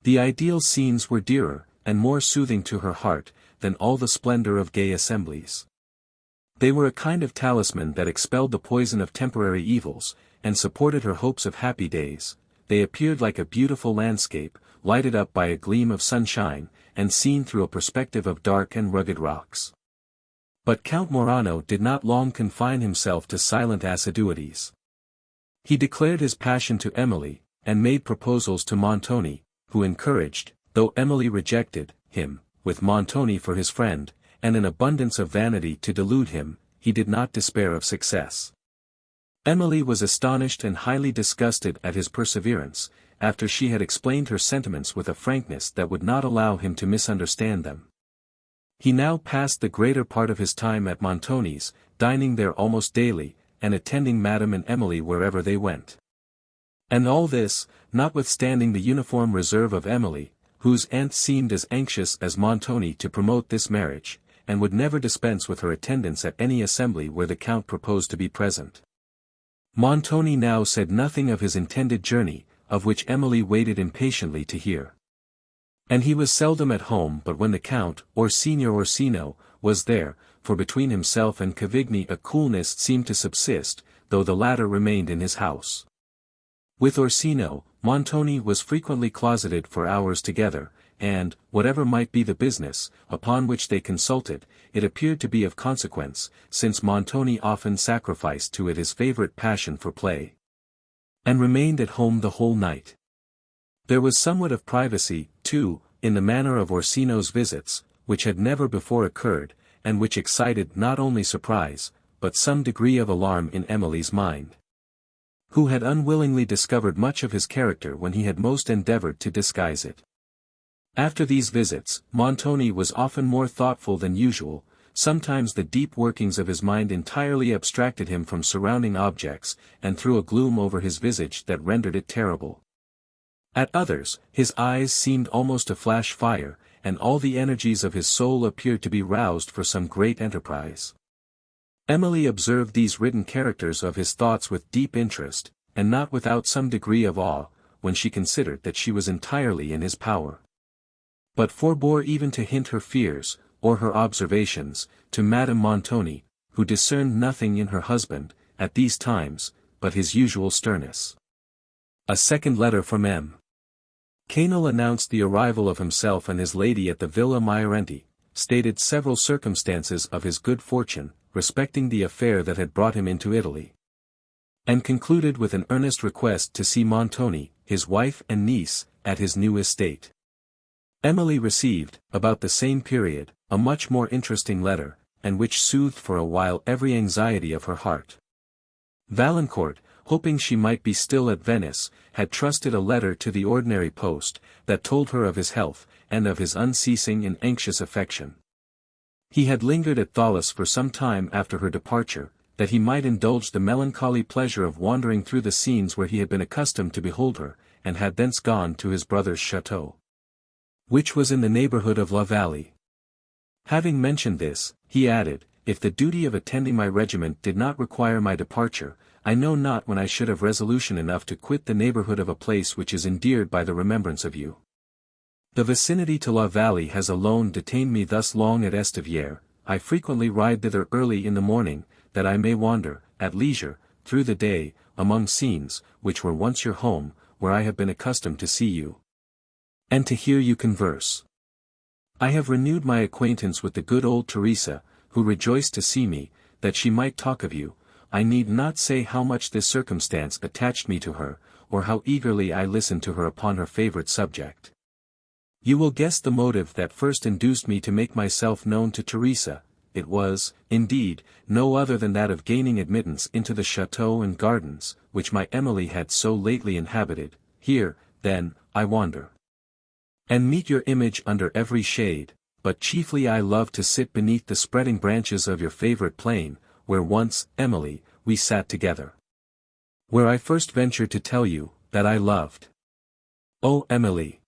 [SPEAKER 1] The ideal scenes were dearer, and more soothing to her heart, than all the splendor of gay assemblies. They were a kind of talisman that expelled the poison of temporary evils, and supported her hopes of happy days. They appeared like a beautiful landscape, lighted up by a gleam of sunshine, and seen through a perspective of dark and rugged rocks. But Count Morano did not long confine himself to silent assiduities. He declared his passion to Emily, and made proposals to Montoni, who encouraged, though Emily rejected, him, with Montoni for his friend, and an abundance of vanity to delude him, he did not despair of success. Emily was astonished and highly disgusted at his perseverance, after she had explained her sentiments with a frankness that would not allow him to misunderstand them. He now passed the greater part of his time at Montoni's, dining there almost daily, and attending Madame and Emily wherever they went. And all this, notwithstanding the uniform reserve of Emily, whose aunt seemed as anxious as Montoni to promote this marriage, and would never dispense with her attendance at any assembly where the Count proposed to be present. Montoni now said nothing of his intended journey, of which Emily waited impatiently to hear. And he was seldom at home but when the Count, or Signor Orsino, was there, for between himself and Cavigni a coolness seemed to subsist, though the latter remained in his house. With Orsino, Montoni was frequently closeted for hours together, and, whatever might be the business, upon which they consulted, it appeared to be of consequence, since Montoni often sacrificed to it his favourite passion for play, and remained at home the whole night. There was somewhat of privacy, too, in the manner of Orsino's visits, which had never before occurred, and which excited not only surprise, but some degree of alarm in Emily's mind, who had unwillingly discovered much of his character when he had most endeavoured to disguise it. After these visits, Montoni was often more thoughtful than usual. Sometimes the deep workings of his mind entirely abstracted him from surrounding objects, and threw a gloom over his visage that rendered it terrible. At others, his eyes seemed almost to flash fire, and all the energies of his soul appeared to be roused for some great enterprise. Emily observed these written characters of his thoughts with deep interest, and not without some degree of awe, when she considered that she was entirely in his power. But forbore even to hint her fears, or her observations, to Madame Montoni, who discerned nothing in her husband, at these times, but his usual sternness. A second letter from M. Canel announced the arrival of himself and his lady at the Villa Miorenti, stated several circumstances of his good fortune, respecting the affair that had brought him into Italy, and concluded with an earnest request to see Montoni, his wife and niece, at his new estate. Emily received, about the same period, a much more interesting letter, and which soothed for a while every anxiety of her heart. Valancourt, hoping she might be still at Venice, had trusted a letter to the ordinary post, that told her of his health, and of his unceasing and anxious affection. He had lingered at Thoulouse for some time after her departure, that he might indulge the melancholy pleasure of wandering through the scenes where he had been accustomed to behold her, and had thence gone to his brother's chateau, which was in the neighbourhood of La Vallée. Having mentioned this, he added, "If the duty of attending my regiment did not require my departure, I know not when I should have resolution enough to quit the neighbourhood of a place which is endeared by the remembrance of you. The vicinity to La Vallée has alone detained me thus long at Estivière. I frequently ride thither early in the morning, that I may wander, at leisure, through the day, among scenes, which were once your home, where I have been accustomed to see you, and to hear you converse. I have renewed my acquaintance with the good old Teresa, who rejoiced to see me, that she might talk of you. I need not say how much this circumstance attached me to her, or how eagerly I listened to her upon her favourite subject. You will guess the motive that first induced me to make myself known to Teresa. It was, indeed, no other than that of gaining admittance into the chateau and gardens, which my Emily had so lately inhabited. Here, then, I wander, and meet your image under every shade, but chiefly I love to sit beneath the spreading branches of your favourite plane, where once, Emily, we sat together, where I first ventured to tell you, that I loved. Oh, Emily!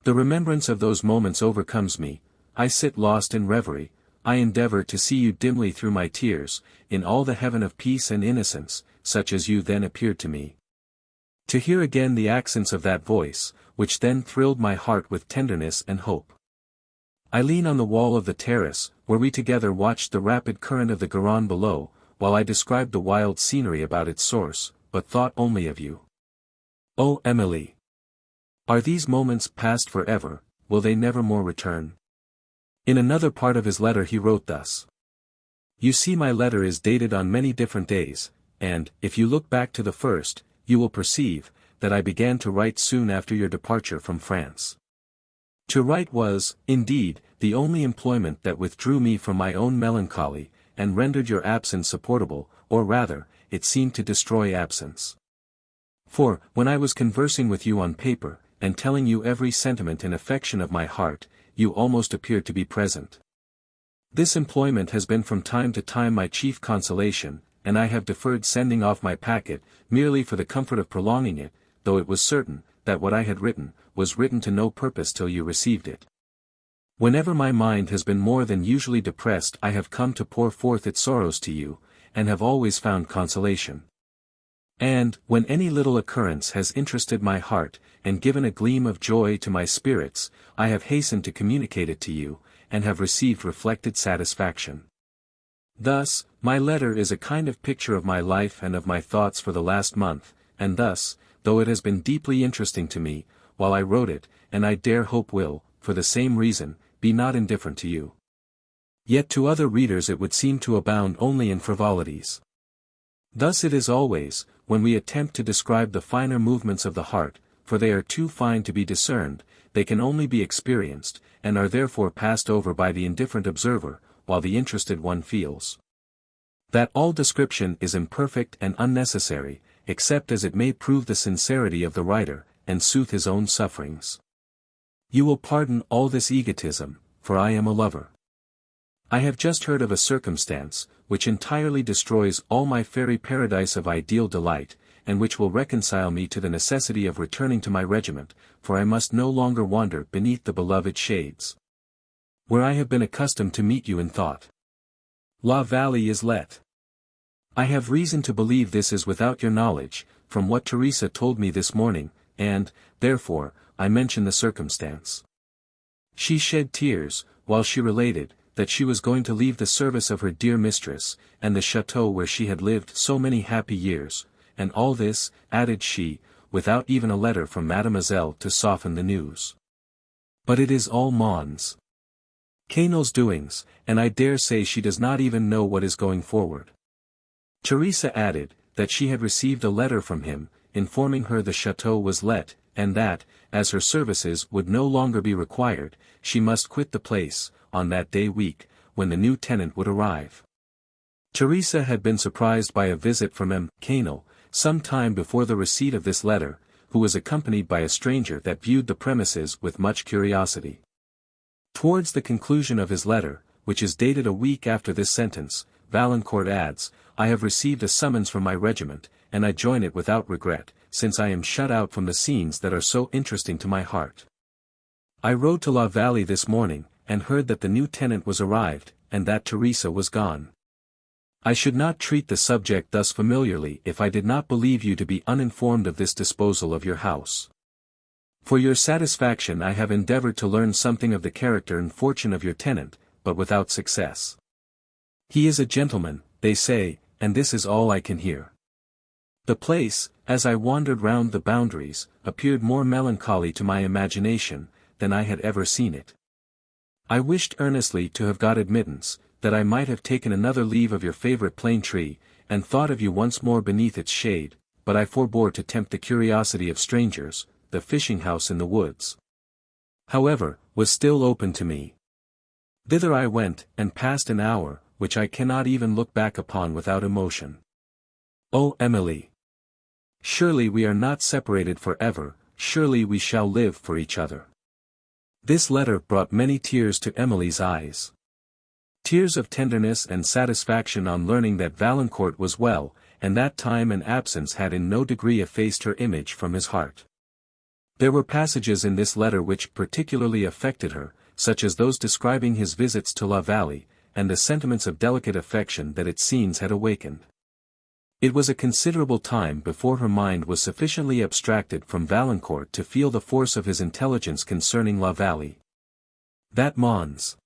[SPEAKER 1] The remembrance of those moments overcomes me. I sit lost in reverie, I endeavour to see you dimly through my tears, in all the heaven of peace and innocence, such as you then appeared to me. To hear again the accents of that voice, which then thrilled my heart with tenderness and hope. I lean on the wall of the terrace, where we together watched the rapid current of the Garonne below, while I described the wild scenery about its source, but thought only of you. Oh, Emily! Are these moments past for ever, will they never more return? In another part of his letter he wrote thus. You see my letter is dated on many different days, and, if you look back to the first, you will perceive, that I began to write soon after your departure from France. To write was, indeed, the only employment that withdrew me from my own melancholy, and rendered your absence supportable, or rather, it seemed to destroy absence. For, when I was conversing with you on paper, and telling you every sentiment and affection of my heart, you almost appeared to be present. This employment has been from time to time my chief consolation, and I have deferred sending off my packet, merely for the comfort of prolonging it, though it was certain, that what I had written, was written to no purpose till you received it. Whenever my mind has been more than usually depressed, I have come to pour forth its sorrows to you, and have always found consolation. And, when any little occurrence has interested my heart, and given a gleam of joy to my spirits, I have hastened to communicate it to you, and have received reflected satisfaction. Thus, my letter is a kind of picture of my life and of my thoughts for the last month, and thus, though it has been deeply interesting to me, while I wrote it, and I dare hope will, for the same reason, be not indifferent to you. Yet to other readers it would seem to abound only in frivolities. Thus it is always, when we attempt to describe the finer movements of the heart, for they are too fine to be discerned, they can only be experienced, and are therefore passed over by the indifferent observer, while the interested one feels that all description is imperfect and unnecessary, except as it may prove the sincerity of the writer, and soothe his own sufferings. You will pardon all this egotism, for I am a lover. I have just heard of a circumstance, which entirely destroys all my fairy paradise of ideal delight, and which will reconcile me to the necessity of returning to my regiment, for I must no longer wander beneath the beloved shades, where I have been accustomed to meet you in thought. La Vallée is let. I have reason to believe this is without your knowledge, from what Teresa told me this morning, and, therefore, I mention the circumstance. She shed tears, while she related, that she was going to leave the service of her dear mistress, and the chateau where she had lived so many happy years, and all this, added she, without even a letter from mademoiselle to soften the news. But it is all Mons Quesnel's doings, and I dare say she does not even know what is going forward. Teresa added, that she had received a letter from him, informing her the chateau was let, and that, as her services would no longer be required, she must quit the place, on that day week, when the new tenant would arrive. Teresa had been surprised by a visit from M. Quesnel, some time before the receipt of this letter, who was accompanied by a stranger that viewed the premises with much curiosity. Towards the conclusion of his letter, which is dated a week after this sentence, Valancourt adds, I have received a summons from my regiment, and I join it without regret, since I am shut out from the scenes that are so interesting to my heart. I rode to La Vallée this morning, and heard that the new tenant was arrived, and that Teresa was gone. I should not treat the subject thus familiarly if I did not believe you to be uninformed of this disposal of your house. For your satisfaction I have endeavored to learn something of the character and fortune of your tenant, but without success. He is a gentleman, they say, and this is all I can hear. The place, as I wandered round the boundaries, appeared more melancholy to my imagination, than I had ever seen it. I wished earnestly to have got admittance, that I might have taken another leave of your favourite plane tree, and thought of you once more beneath its shade, but I forbore to tempt the curiosity of strangers. The fishing house in the woods, however, was still open to me. Thither I went, and passed an hour, which I cannot even look back upon without emotion. Oh, Emily! Surely we are not separated for ever, surely we shall live for each other. This letter brought many tears to Emily's eyes. Tears of tenderness and satisfaction on learning that Valancourt was well, and that time and absence had in no degree effaced her image from his heart. There were passages in this letter which particularly affected her, such as those describing his visits to La Vallée, and the sentiments of delicate affection that its scenes had awakened. It was a considerable time before her mind was sufficiently abstracted from Valancourt to feel the force of his intelligence concerning La Vallée. That Mons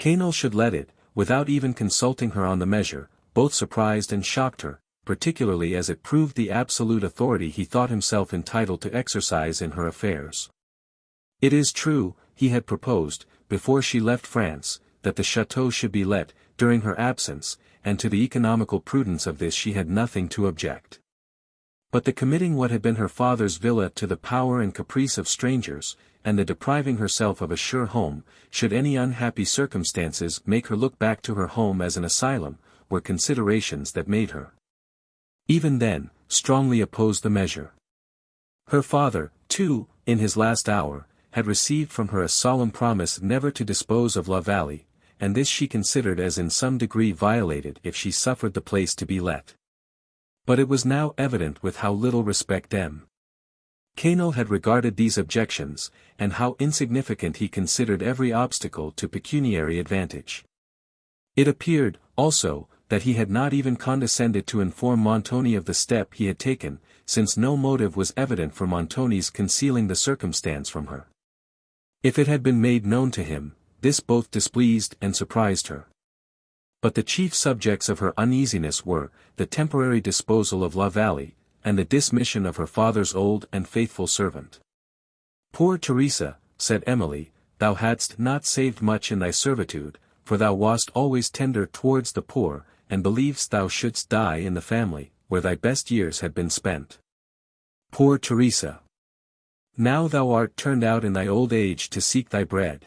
[SPEAKER 1] Quesnel should let it, without even consulting her on the measure, both surprised and shocked her, particularly as it proved the absolute authority he thought himself entitled to exercise in her affairs. It is true, he had proposed, before she left France, that the chateau should be let, during her absence, and to the economical prudence of this she had nothing to object. But the committing what had been her father's villa to the power and caprice of strangers, and the depriving herself of a sure home, should any unhappy circumstances make her look back to her home as an asylum, were considerations that made her, even then, strongly oppose the measure. Her father, too, in his last hour, had received from her a solemn promise never to dispose of La Vallée, and this she considered as in some degree violated if she suffered the place to be let. But it was now evident with how little respect M. Cano had regarded these objections, and how insignificant he considered every obstacle to pecuniary advantage. It appeared, also, that he had not even condescended to inform Montoni of the step he had taken, since no motive was evident for Montoni's concealing the circumstance from her. If it had been made known to him, this both displeased and surprised her. But the chief subjects of her uneasiness were, the temporary disposal of La Vallée, and the dismission of her father's old and faithful servant. "Poor Teresa," said Emily, "thou hadst not saved much in thy servitude, for thou wast always tender towards the poor, and believest thou shouldst die in the family, where thy best years had been spent. Poor Teresa! Now thou art turned out in thy old age to seek thy bread."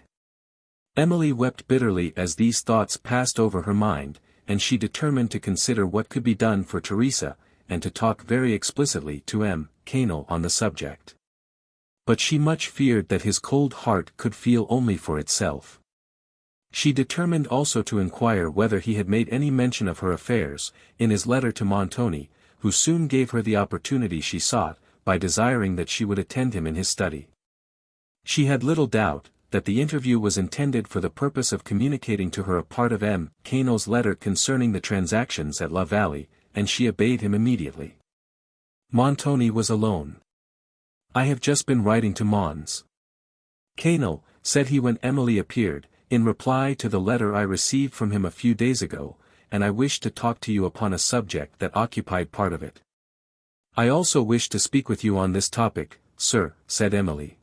[SPEAKER 1] Emily wept bitterly as these thoughts passed over her mind, and she determined to consider what could be done for Teresa, and to talk very explicitly to M. Cano on the subject. But she much feared that his cold heart could feel only for itself. She determined also to inquire whether he had made any mention of her affairs, in his letter to Montoni, who soon gave her the opportunity she sought, by desiring that she would attend him in his study. She had little doubt, that the interview was intended for the purpose of communicating to her a part of M. Cano's letter concerning the transactions at La Vallée, and she obeyed him immediately. Montoni was alone. "I have just been writing to Mons. Cano," said he when Emily appeared, "in reply to the letter I received from him a few days ago, and I wish to talk to you upon a subject that occupied part of it." "I also wish to speak with you on this topic, sir," said Emily.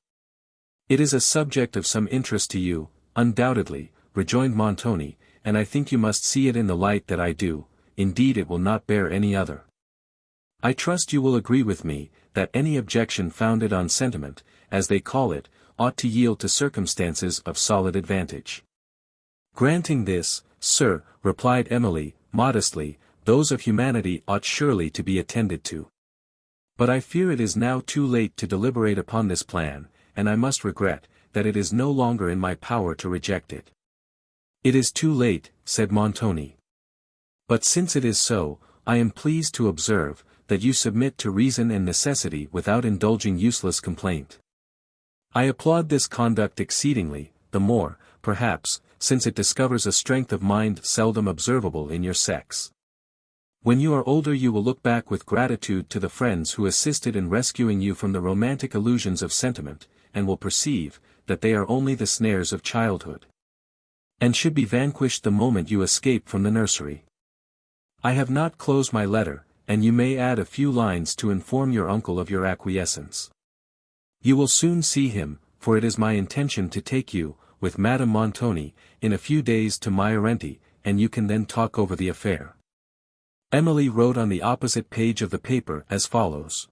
[SPEAKER 1] "It is a subject of some interest to you, undoubtedly," rejoined Montoni, "and I think you must see it in the light that I do, indeed it will not bear any other. I trust you will agree with me, that any objection founded on sentiment, as they call it, ought to yield to circumstances of solid advantage." "Granting this, sir," replied Emily, modestly, "those of humanity ought surely to be attended to. But I fear it is now too late to deliberate upon this plan, and I must regret, that it is no longer in my power to reject it." "It is too late," said Montoni. "But since it is so, I am pleased to observe, that you submit to reason and necessity without indulging useless complaint. I applaud this conduct exceedingly, the more, perhaps, since it discovers a strength of mind seldom observable in your sex. When you are older you will look back with gratitude to the friends who assisted in rescuing you from the romantic illusions of sentiment, and will perceive, that they are only the snares of childhood, and should be vanquished the moment you escape from the nursery. I have not closed my letter, and you may add a few lines to inform your uncle of your acquiescence. You will soon see him, for it is my intention to take you, with Madame Montoni, in a few days to Mayorenti, and you can then talk over the affair." Emily wrote on the opposite page of the paper as follows.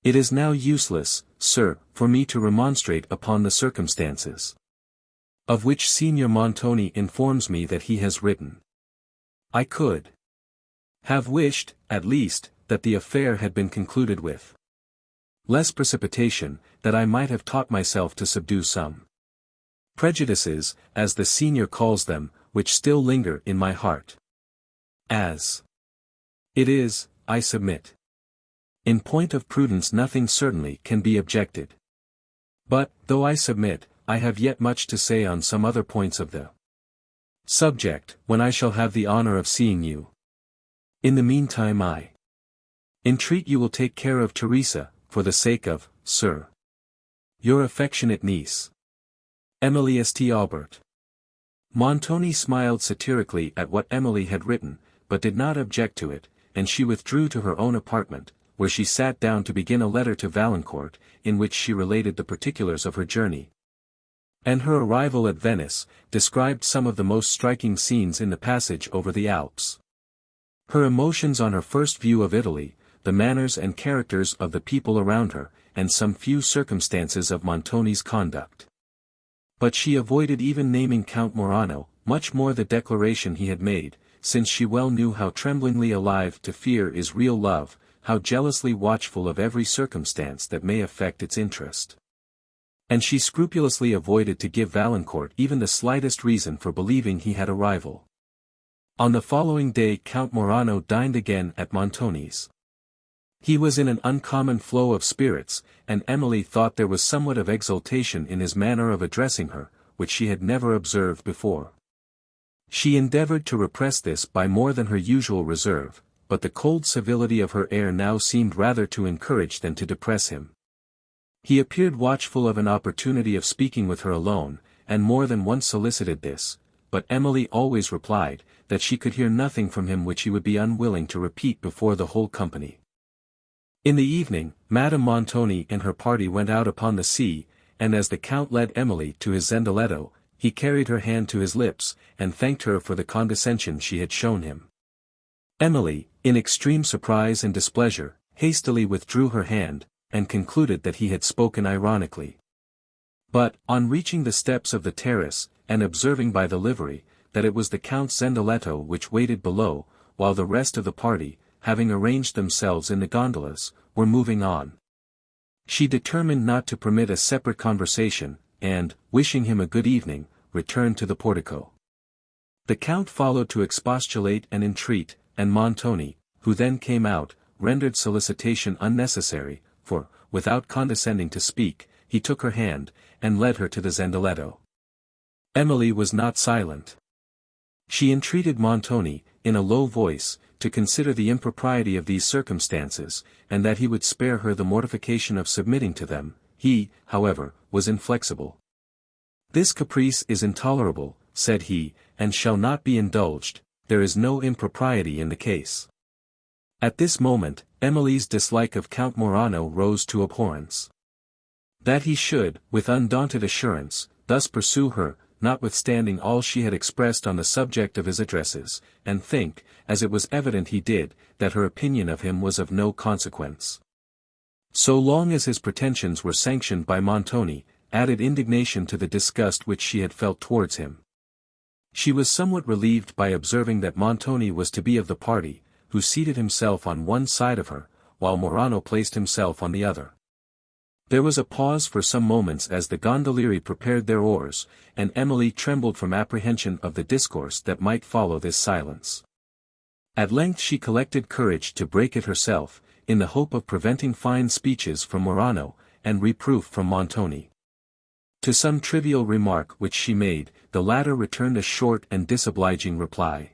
[SPEAKER 1] "It is now useless, sir, for me to remonstrate upon the circumstances, of which Signor Montoni informs me that he has written. I could have wished, at least, that the affair had been concluded with less precipitation, that I might have taught myself to subdue some prejudices, as the senior calls them, which still linger in my heart. As it is, I submit. In point of prudence nothing certainly can be objected. But, though I submit, I have yet much to say on some other points of the subject, when I shall have the honor of seeing you. In the meantime I entreat you will take care of Teresa, for the sake of, sir, your affectionate niece, Emily St. Aubert." Montoni smiled satirically at what Emily had written, but did not object to it, and she withdrew to her own apartment, where she sat down to begin a letter to Valancourt, in which she related the particulars of her journey, and her arrival at Venice, described some of the most striking scenes in the passage over the Alps, her emotions on her first view of Italy, the manners and characters of the people around her, and some few circumstances of Montoni's conduct. But she avoided even naming Count Morano, much more the declaration he had made, since she well knew how tremblingly alive to fear is real love, how jealously watchful of every circumstance that may affect its interest. And she scrupulously avoided to give Valancourt even the slightest reason for believing he had a rival. On the following day Count Morano dined again at Montoni's. He was in an uncommon flow of spirits, and Emily thought there was somewhat of exultation in his manner of addressing her, which she had never observed before. She endeavored to repress this by more than her usual reserve, but the cold civility of her air now seemed rather to encourage than to depress him. He appeared watchful of an opportunity of speaking with her alone, and more than once solicited this, but Emily always replied, that she could hear nothing from him which he would be unwilling to repeat before the whole company. In the evening, Madame Montoni and her party went out upon the sea, and as the Count led Emily to his zendaletto, he carried her hand to his lips, and thanked her for the condescension she had shown him. Emily, in extreme surprise and displeasure, hastily withdrew her hand, and concluded that he had spoken ironically. But, on reaching the steps of the terrace, and observing by the livery, that it was the Count's zendaletto which waited below, while the rest of the party, having arranged themselves in the gondolas, were moving on. She determined not to permit a separate conversation, and, wishing him a good evening, returned to the portico. The Count followed to expostulate and entreat, and Montoni, who then came out, rendered solicitation unnecessary, for, without condescending to speak, he took her hand, and led her to the zendaletto. Emily was not silent. She entreated Montoni, in a low voice, to consider the impropriety of these circumstances, and that he would spare her the mortification of submitting to them. He, however, was inflexible. "This caprice is intolerable," said he, "and shall not be indulged. There is no impropriety in the case." At this moment, Emily's dislike of Count Morano rose to abhorrence. That he should, with undaunted assurance, thus pursue her, notwithstanding all she had expressed on the subject of his addresses, and think, as it was evident he did, that her opinion of him was of no consequence. So long as his pretensions were sanctioned by Montoni, added indignation to the disgust which she had felt towards him. She was somewhat relieved by observing that Montoni was to be of the party, who seated himself on one side of her, while Morano placed himself on the other. There was a pause for some moments as the gondolieri prepared their oars, and Emily trembled from apprehension of the discourse that might follow this silence. At length she collected courage to break it herself, in the hope of preventing fine speeches from Morano, and reproof from Montoni. To some trivial remark which she made, the latter returned a short and disobliging reply.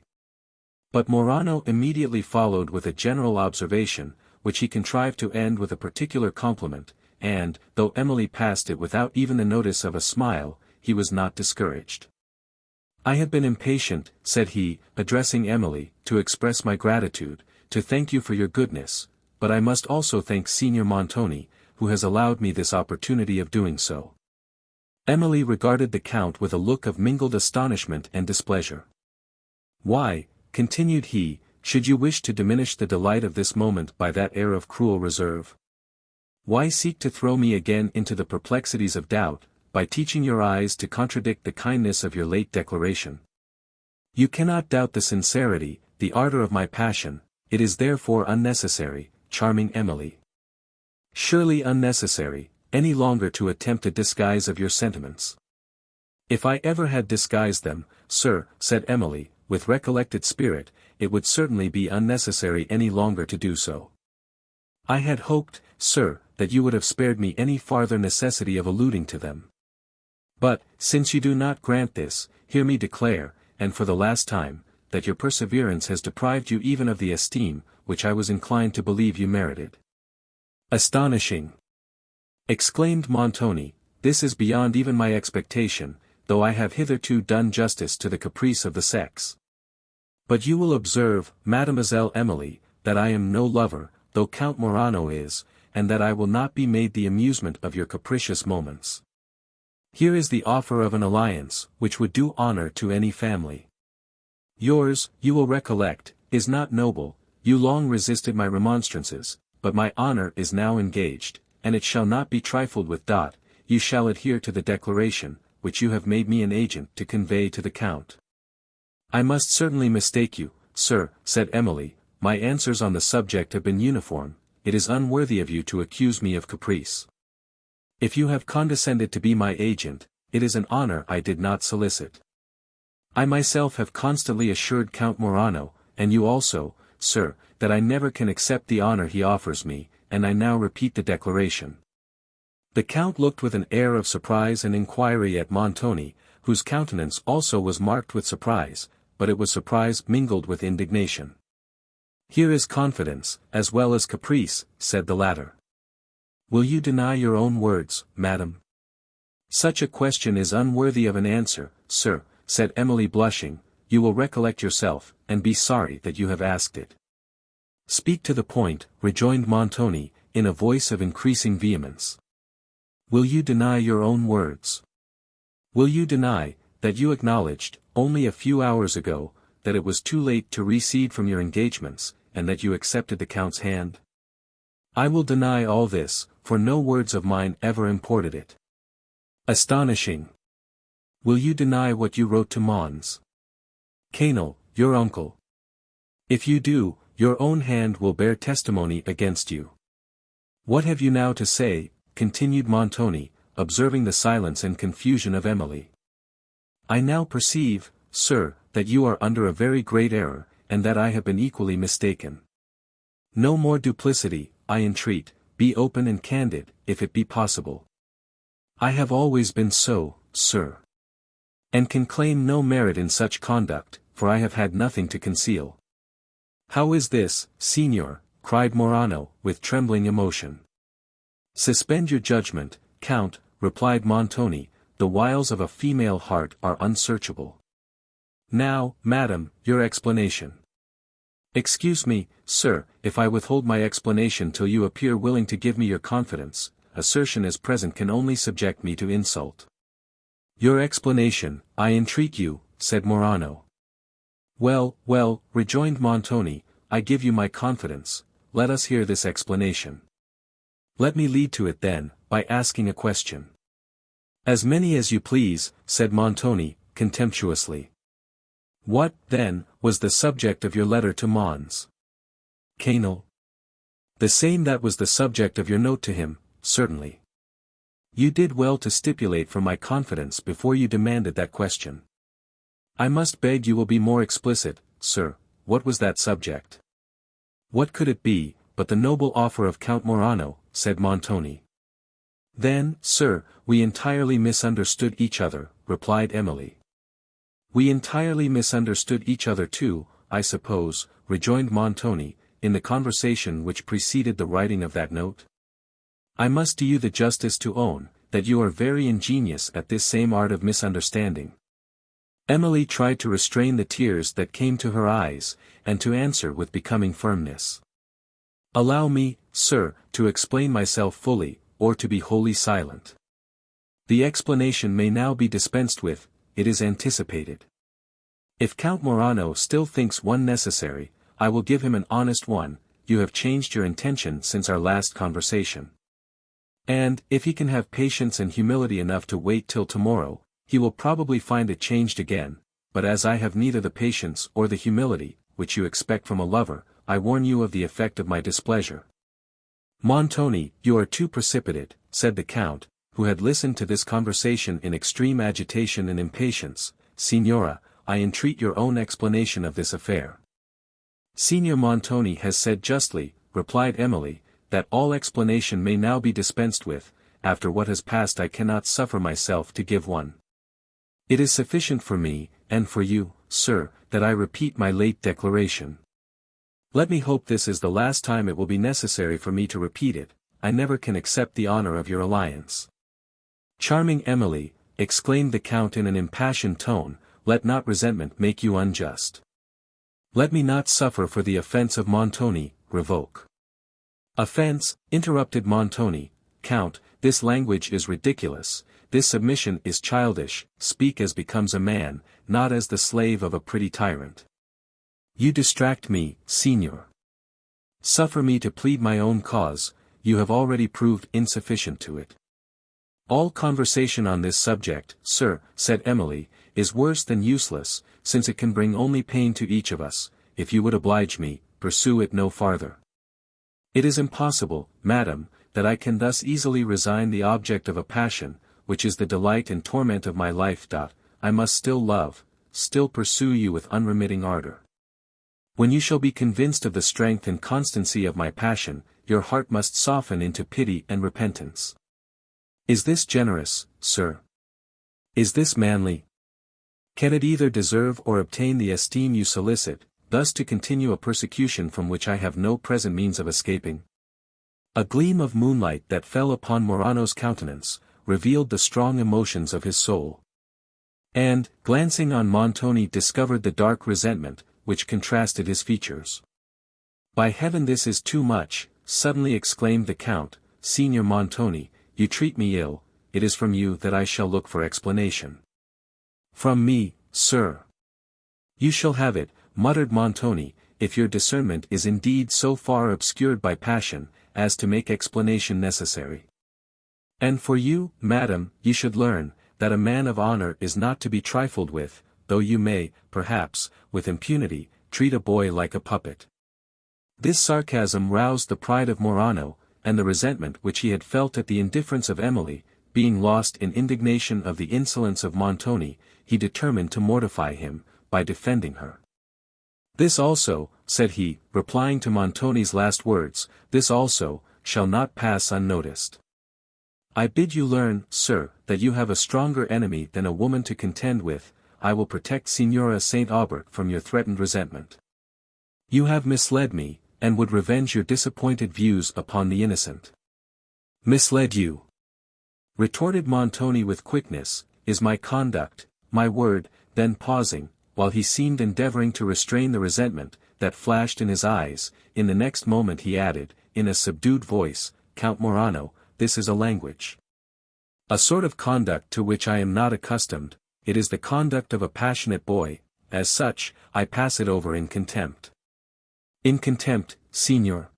[SPEAKER 1] But Morano immediately followed with a general observation, which he contrived to end with a particular compliment, and, though Emily passed it without even the notice of a smile, he was not discouraged. "I have been impatient," said he, addressing Emily, "to express my gratitude, to thank you for your goodness, but I must also thank Signor Montoni, who has allowed me this opportunity of doing so." Emily regarded the Count with a look of mingled astonishment and displeasure. "Why," continued he, "should you wish to diminish the delight of this moment by that air of cruel reserve? Why seek to throw me again into the perplexities of doubt, by teaching your eyes to contradict the kindness of your late declaration? You cannot doubt the sincerity, the ardor of my passion, it is therefore unnecessary, charming Emily. Surely unnecessary, any longer to attempt a disguise of your sentiments." "If I ever had disguised them, sir," said Emily, with recollected spirit, "it would certainly be unnecessary any longer to do so. I had hoped, sir, that you would have spared me any farther necessity of alluding to them. But, since you do not grant this, hear me declare, and for the last time, that your perseverance has deprived you even of the esteem, which I was inclined to believe you merited." "Astonishing!" exclaimed Montoni, "this is beyond even my expectation, though I have hitherto done justice to the caprice of the sex. But you will observe, Mademoiselle Emily, that I am no lover, though Count Morano is, and that I will not be made the amusement of your capricious moments. Here is the offer of an alliance, which would do honor to any family. Yours, you will recollect, is not noble, you long resisted my remonstrances, but my honor is now engaged, and it shall not be trifled with. You shall adhere to the declaration, which you have made me an agent to convey to the Count." "I must certainly mistake you, sir," said Emily, "my answers on the subject have been uniform. It is unworthy of you to accuse me of caprice. If you have condescended to be my agent, it is an honor I did not solicit. I myself have constantly assured Count Morano, and you also, sir, that I never can accept the honor he offers me, and I now repeat the declaration." The Count looked with an air of surprise and inquiry at Montoni, whose countenance also was marked with surprise, but it was surprise mingled with indignation. "Here is confidence, as well as caprice," said the latter. "Will you deny your own words, madam?" "Such a question is unworthy of an answer, sir," said Emily blushing. "You will recollect yourself, and be sorry that you have asked it." "Speak to the point," rejoined Montoni, in a voice of increasing vehemence. "Will you deny your own words? Will you deny, that you acknowledged, only a few hours ago, that it was too late to recede from your engagements, and that you accepted the Count's hand?" "I will deny all this, for no words of mine ever imported it." "Astonishing! Will you deny what you wrote to Mons Canel, your uncle? If you do, your own hand will bear testimony against you." "What have you now to say?" continued Montoni, observing the silence and confusion of Emily. "I now perceive, sir, that you are under a very great error, and that I have been equally mistaken. No more duplicity, I entreat, be open and candid, if it be possible." "I have always been so, sir. And can claim no merit in such conduct, for I have had nothing to conceal." "How is this, Signor?" cried Morano, with trembling emotion. "Suspend your judgment, Count," replied Montoni, "the wiles of a female heart are unsearchable. Now, madam, your explanation." "Excuse me, sir, if I withhold my explanation till you appear willing to give me your confidence. Assertion as present can only subject me to insult." "Your explanation, I entreat you," said Morano. "Well, well," rejoined Montoni, "I give you my confidence, let us hear this explanation." "Let me lead to it then, by asking a question." "As many as you please," said Montoni, contemptuously. "What, then, was the subject of your letter to Mons Canel?" "The same that was the subject of your note to him, certainly." "You did well to stipulate for my confidence before you demanded that question." "I must beg you will be more explicit, sir. What was that subject?" "What could it be, but the noble offer of Count Morano," said Montoni. "Then, sir, we entirely misunderstood each other," replied Emily. "We entirely misunderstood each other too, I suppose," rejoined Montoni, "in the conversation which preceded the writing of that note. I must do you the justice to own, that you are very ingenious at this same art of misunderstanding." Emily tried to restrain the tears that came to her eyes, and to answer with becoming firmness. "Allow me, sir, to explain myself fully, or to be wholly silent. The explanation may now be dispensed with, it is anticipated. If Count Morano still thinks one necessary, I will give him an honest one. You have changed your intention since our last conversation. And, if he can have patience and humility enough to wait till tomorrow, he will probably find it changed again, but as I have neither the patience or the humility, which you expect from a lover, I warn you of the effect of my displeasure." "Montoni, you are too precipitate," said the Count, who had listened to this conversation in extreme agitation and impatience. "Signora, I entreat your own explanation of this affair." "Signor Montoni has said justly," replied Emily, "that all explanation may now be dispensed with. After what has passed I cannot suffer myself to give one. It is sufficient for me, and for you, sir, that I repeat my late declaration. Let me hope this is the last time it will be necessary for me to repeat it. I never can accept the honor of your alliance." "Charming Emily," exclaimed the Count in an impassioned tone, "let not resentment make you unjust. Let me not suffer for the offense of Montoni, revoke." "Offense," interrupted Montoni, "Count, this language is ridiculous, this submission is childish, speak as becomes a man, not as the slave of a pretty tyrant. You distract me, Signor. Suffer me to plead my own cause, you have already proved insufficient to it." "All conversation on this subject, sir," said Emily, "is worse than useless, since it can bring only pain to each of us. If you would oblige me, pursue it no farther." "It is impossible, madam, that I can thus easily resign the object of a passion, which is the delight and torment of my life. I must still love, still pursue you with unremitting ardor." When you shall be convinced of the strength and constancy of my passion, your heart must soften into pity and repentance. Is this generous, sir? Is this manly? Can it either deserve or obtain the esteem you solicit, thus to continue a persecution from which I have no present means of escaping? A gleam of moonlight that fell upon Morano's countenance, revealed the strong emotions of his soul. And, glancing on Montoni, discovered the dark resentment, which contrasted his features. By heaven, this is too much, suddenly exclaimed the Count. Signor Montoni, you treat me ill, it is from you that I shall look for explanation. From me, sir. You shall have it, muttered Montoni, if your discernment is indeed so far obscured by passion, as to make explanation necessary. And for you, madam, you should learn, that a man of honor is not to be trifled with, though you may, perhaps, with impunity, treat a boy like a puppet. This sarcasm roused the pride of Morano, and the resentment which he had felt at the indifference of Emily, being lost in indignation of the insolence of Montoni, he determined to mortify him, by defending her. This also, said he, replying to Montoni's last words, this also, shall not pass unnoticed. I bid you learn, sir, that you have a stronger enemy than a woman to contend with. I will protect Signora St. Aubert from your threatened resentment. You have misled me, and would revenge your disappointed views upon the innocent. Misled you? Retorted Montoni with quickness, is my conduct, my word, then pausing, while he seemed endeavoring to restrain the resentment that flashed in his eyes, in the next moment he added, in a subdued voice, Count Morano, this is a language. A sort of conduct to which I am not accustomed, it is the conduct of a passionate boy, as such, I pass it over in contempt. In contempt, signor.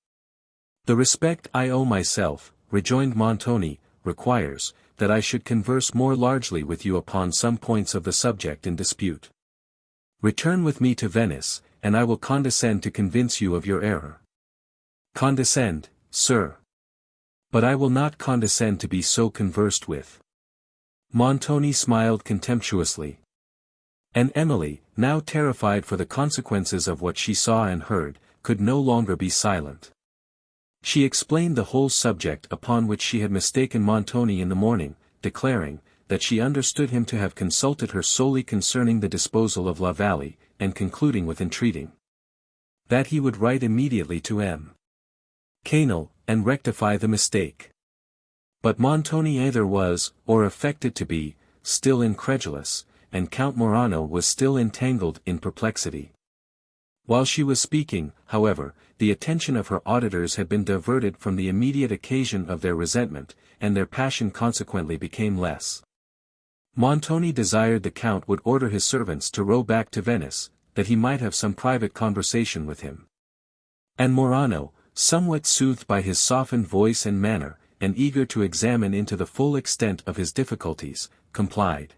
[SPEAKER 1] The respect I owe myself, rejoined Montoni, requires, that I should converse more largely with you upon some points of the subject in dispute. Return with me to Venice, and I will condescend to convince you of your error. Condescend, sir. But I will not condescend to be so conversed with. Montoni smiled contemptuously. And Emily, now terrified for the consequences of what she saw and heard, could no longer be silent. She explained the whole subject upon which she had mistaken Montoni in the morning, declaring, that she understood him to have consulted her solely concerning the disposal of La Vallée, and concluding with entreating that he would write immediately to M. Canal, and rectify the mistake. But Montoni either was, or affected to be, still incredulous, and Count Morano was still entangled in perplexity. While she was speaking, however, the attention of her auditors had been diverted from the immediate occasion of their resentment, and their passion consequently became less. Montoni desired the Count would order his servants to row back to Venice, that he might have some private conversation with him. And Morano, somewhat soothed by his softened voice and manner, and eager to examine into the full extent of his difficulties, complied.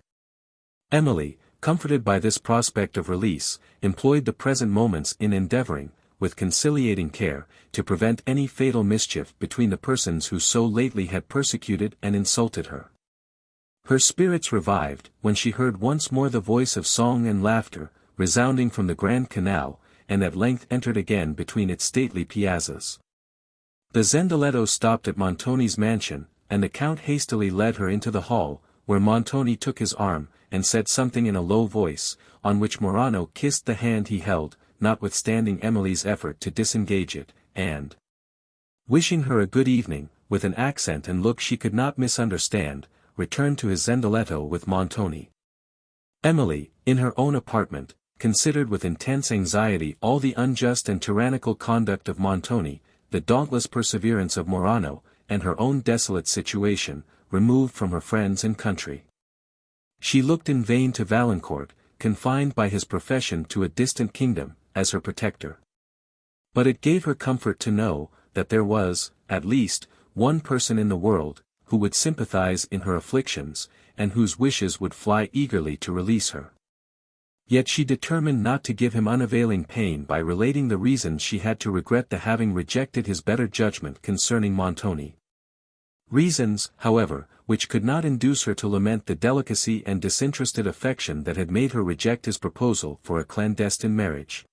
[SPEAKER 1] Emily, comforted by this prospect of release, employed the present moments in endeavoring, with conciliating care, to prevent any fatal mischief between the persons who so lately had persecuted and insulted her. Her spirits revived, when she heard once more the voice of song and laughter, resounding from the Grand Canal, and at length entered again between its stately piazzas. The Zendaletto stopped at Montoni's mansion, and the Count hastily led her into the hall, where Montoni took his arm, and said something in a low voice, on which Morano kissed the hand he held, notwithstanding Emily's effort to disengage it, and, wishing her a good evening, with an accent and look she could not misunderstand, returned to his Zendaletto with Montoni. Emily, in her own apartment, considered with intense anxiety all the unjust and tyrannical conduct of Montoni, the dauntless perseverance of Morano, and her own desolate situation, removed from her friends and country. She looked in vain to Valancourt, confined by his profession to a distant kingdom, as her protector. But it gave her comfort to know, that there was, at least, one person in the world, who would sympathize in her afflictions, and whose wishes would fly eagerly to release her. Yet she determined not to give him unavailing pain by relating the reasons she had to regret the having rejected his better judgment concerning Montoni. Reasons, however, which could not induce her to lament the delicacy and disinterested affection that had made her reject his proposal for a clandestine marriage.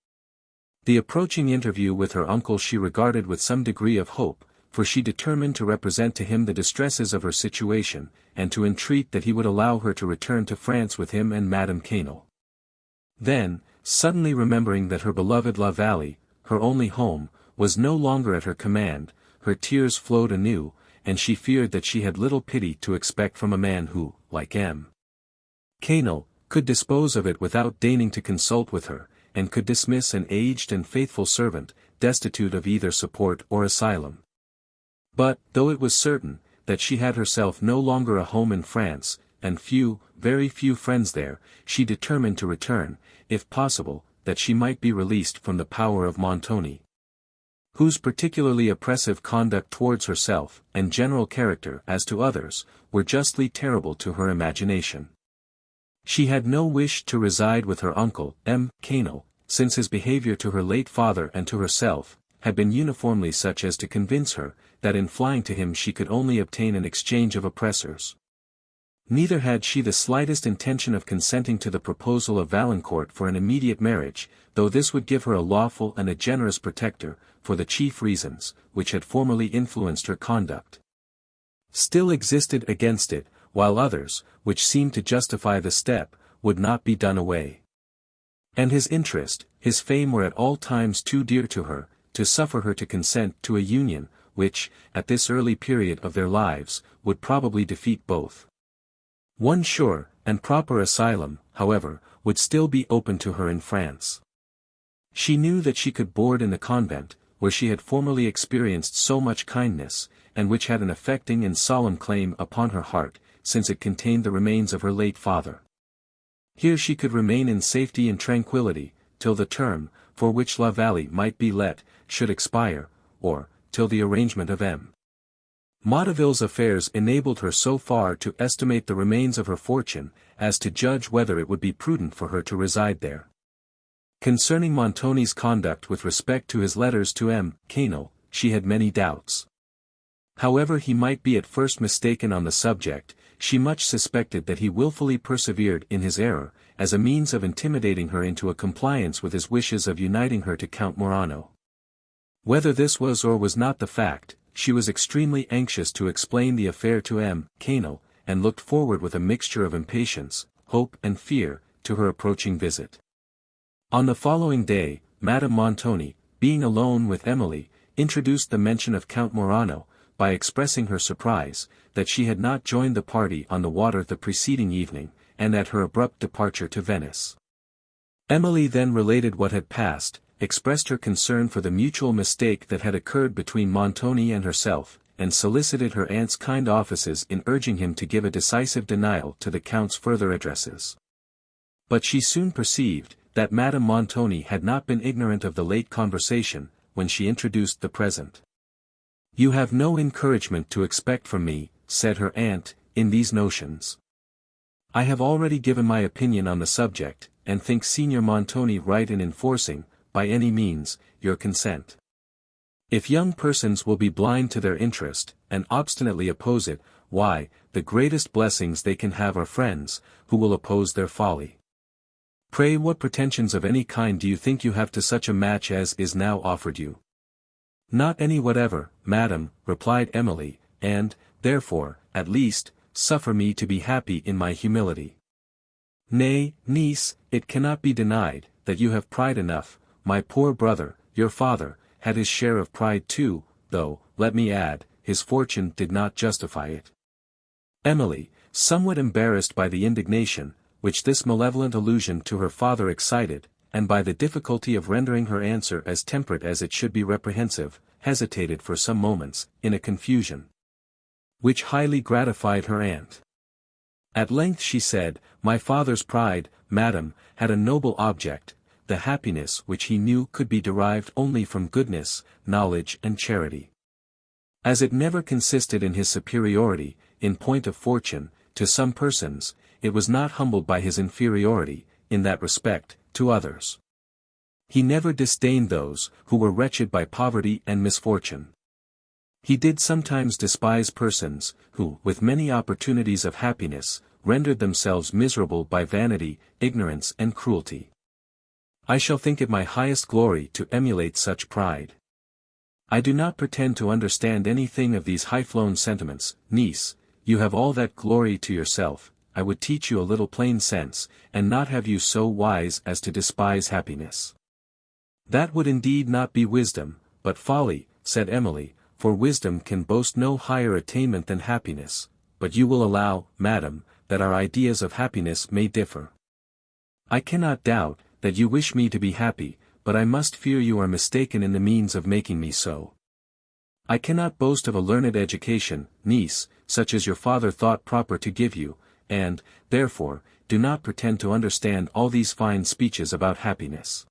[SPEAKER 1] The approaching interview with her uncle she regarded with some degree of hope, for she determined to represent to him the distresses of her situation, and to entreat that he would allow her to return to France with him and Madame Cheron. Then, suddenly remembering that her beloved La Vallée, her only home, was no longer at her command, her tears flowed anew, and she feared that she had little pity to expect from a man who, like M. Cheron, could dispose of it without deigning to consult with her, and could dismiss an aged and faithful servant, destitute of either support or asylum. But, though it was certain, that she had herself no longer a home in France, and few, very few friends there, she determined to return, if possible, that she might be released from the power of Montoni, whose particularly oppressive conduct towards herself, and general character as to others, were justly terrible to her imagination. She had no wish to reside with her uncle, M. Cheron, since his behavior to her late father and to herself, had been uniformly such as to convince her, that in flying to him she could only obtain an exchange of oppressors. Neither had she the slightest intention of consenting to the proposal of Valancourt for an immediate marriage, though this would give her a lawful and a generous protector, for the chief reasons, which had formerly influenced her conduct, still existed against it, while others, which seemed to justify the step, would not be done away. And his interest, his fame were at all times too dear to her, to suffer her to consent to a union, which, at this early period of their lives, would probably defeat both. One sure, and proper asylum, however, would still be open to her in France. She knew that she could board in the convent, where she had formerly experienced so much kindness, and which had an affecting and solemn claim upon her heart, since it contained the remains of her late father. Here she could remain in safety and tranquillity, till the term, for which La Vallée might be let, should expire, or, till the arrangement of M. Motteville's affairs enabled her so far to estimate the remains of her fortune, as to judge whether it would be prudent for her to reside there. Concerning Montoni's conduct with respect to his letters to M. Cheron, she had many doubts. However he might be at first mistaken on the subject, she much suspected that he wilfully persevered in his error, as a means of intimidating her into a compliance with his wishes of uniting her to Count Morano. Whether this was or was not the fact, she was extremely anxious to explain the affair to M. Cheron, and looked forward with a mixture of impatience, hope and fear, to her approaching visit. On the following day, Madame Montoni, being alone with Emily, introduced the mention of Count Morano, by expressing her surprise, that she had not joined the party on the water the preceding evening, and at her abrupt departure to Venice. Emily then related what had passed, expressed her concern for the mutual mistake that had occurred between Montoni and herself, and solicited her aunt's kind offices in urging him to give a decisive denial to the Count's further addresses. But she soon perceived, that Madame Montoni had not been ignorant of the late conversation, when she introduced the present. "You have no encouragement to expect from me," said her aunt, "in these notions. I have already given my opinion on the subject, and think Signor Montoni right in enforcing, by any means, your consent. If young persons will be blind to their interest, and obstinately oppose it, why, the greatest blessings they can have are friends, who will oppose their folly. Pray what pretensions of any kind do you think you have to such a match as is now offered you?" "Not any whatever, madam," replied Emily, "and, therefore, at least, suffer me to be happy in my humility." "Nay, niece, it cannot be denied, that you have pride enough. My poor brother, your father, had his share of pride too, though, let me add, his fortune did not justify it." Emily, somewhat embarrassed by the indignation, which this malevolent allusion to her father excited, and by the difficulty of rendering her answer as temperate as it should be reprehensive, hesitated for some moments, in a confusion which highly gratified her aunt. At length she said, "My father's pride, madam, had a noble object, the happiness which he knew could be derived only from goodness, knowledge and charity. As it never consisted in his superiority, in point of fortune, to some persons, it was not humbled by his inferiority, in that respect, to others. He never disdained those, who were wretched by poverty and misfortune. He did sometimes despise persons, who, with many opportunities of happiness, rendered themselves miserable by vanity, ignorance and cruelty. I shall think it my highest glory to emulate such pride. I do not pretend to understand anything of these high-flown sentiments, niece, you have all that glory to yourself, I would teach you a little plain sense, and not have you so wise as to despise happiness. That would indeed not be wisdom, but folly, said Emily, for wisdom can boast no higher attainment than happiness, but you will allow, madam, that our ideas of happiness may differ. I cannot doubt, that you wish me to be happy, but I must fear you are mistaken in the means of making me so. I cannot boast of a learned education, niece, such as your father thought proper to give you, and, therefore, do not pretend to understand all these fine speeches about happiness.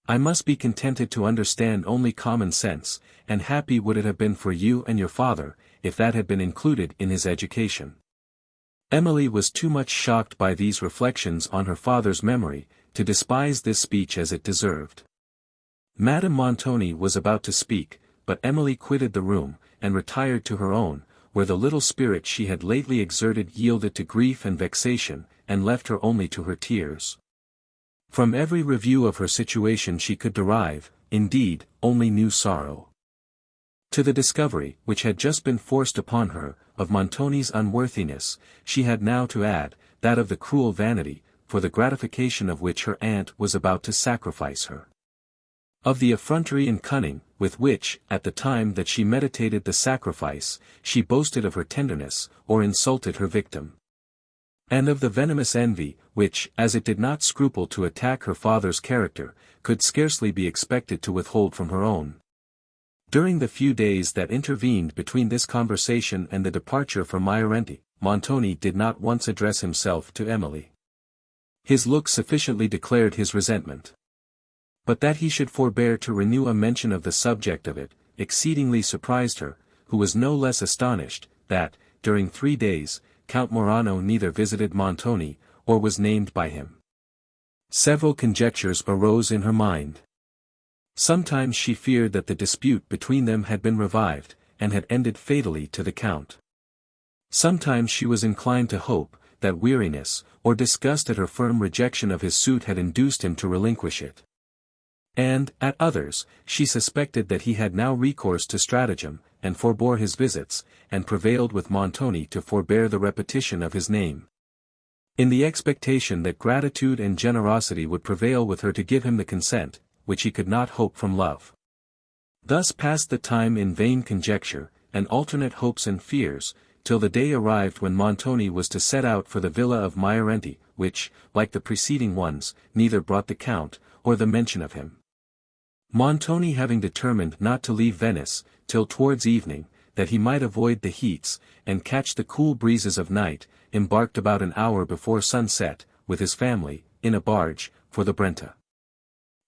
[SPEAKER 1] I must be contented to understand only common sense, and happy would it have been for you and your father, if that had been included in his education. Emily was too much shocked by these reflections on her father's memory, to despise this speech as it deserved. Madame Montoni was about to speak, but Emily quitted the room, and retired to her own, where the little spirit she had lately exerted yielded to grief and vexation, and left her only to her tears. From every review of her situation she could derive, indeed, only new sorrow. To the discovery, which had just been forced upon her, of Montoni's unworthiness, she had now to add, that of the cruel vanity, for the gratification of which her aunt was about to sacrifice her. Of the effrontery and cunning, with which, at the time that she meditated the sacrifice, she boasted of her tenderness, or insulted her victim. And of the venomous envy, which, as it did not scruple to attack her father's character, could scarcely be expected to withhold from her own. During the few days that intervened between this conversation and the departure from Maiorente, Montoni did not once address himself to Emily. His look sufficiently declared his resentment. But that he should forbear to renew a mention of the subject of it, exceedingly surprised her, who was no less astonished, that, during 3 days, Count Morano neither visited Montoni, or was named by him. Several conjectures arose in her mind. Sometimes she feared that the dispute between them had been revived, and had ended fatally to the Count. Sometimes she was inclined to hope, that weariness, or disgust at her firm rejection of his suit had induced him to relinquish it. And, at others, she suspected that he had now recourse to stratagem, and forbore his visits, and prevailed with Montoni to forbear the repetition of his name. In the expectation that gratitude and generosity would prevail with her to give him the consent, which he could not hope from love. Thus passed the time in vain conjecture, and alternate hopes and fears, till the day arrived when Montoni was to set out for the villa of Maiorente, which, like the preceding ones, neither brought the Count, or the mention of him. Montoni having determined not to leave Venice, till towards evening, that he might avoid the heats, and catch the cool breezes of night, embarked about an hour before sunset, with his family, in a barge, for the Brenta.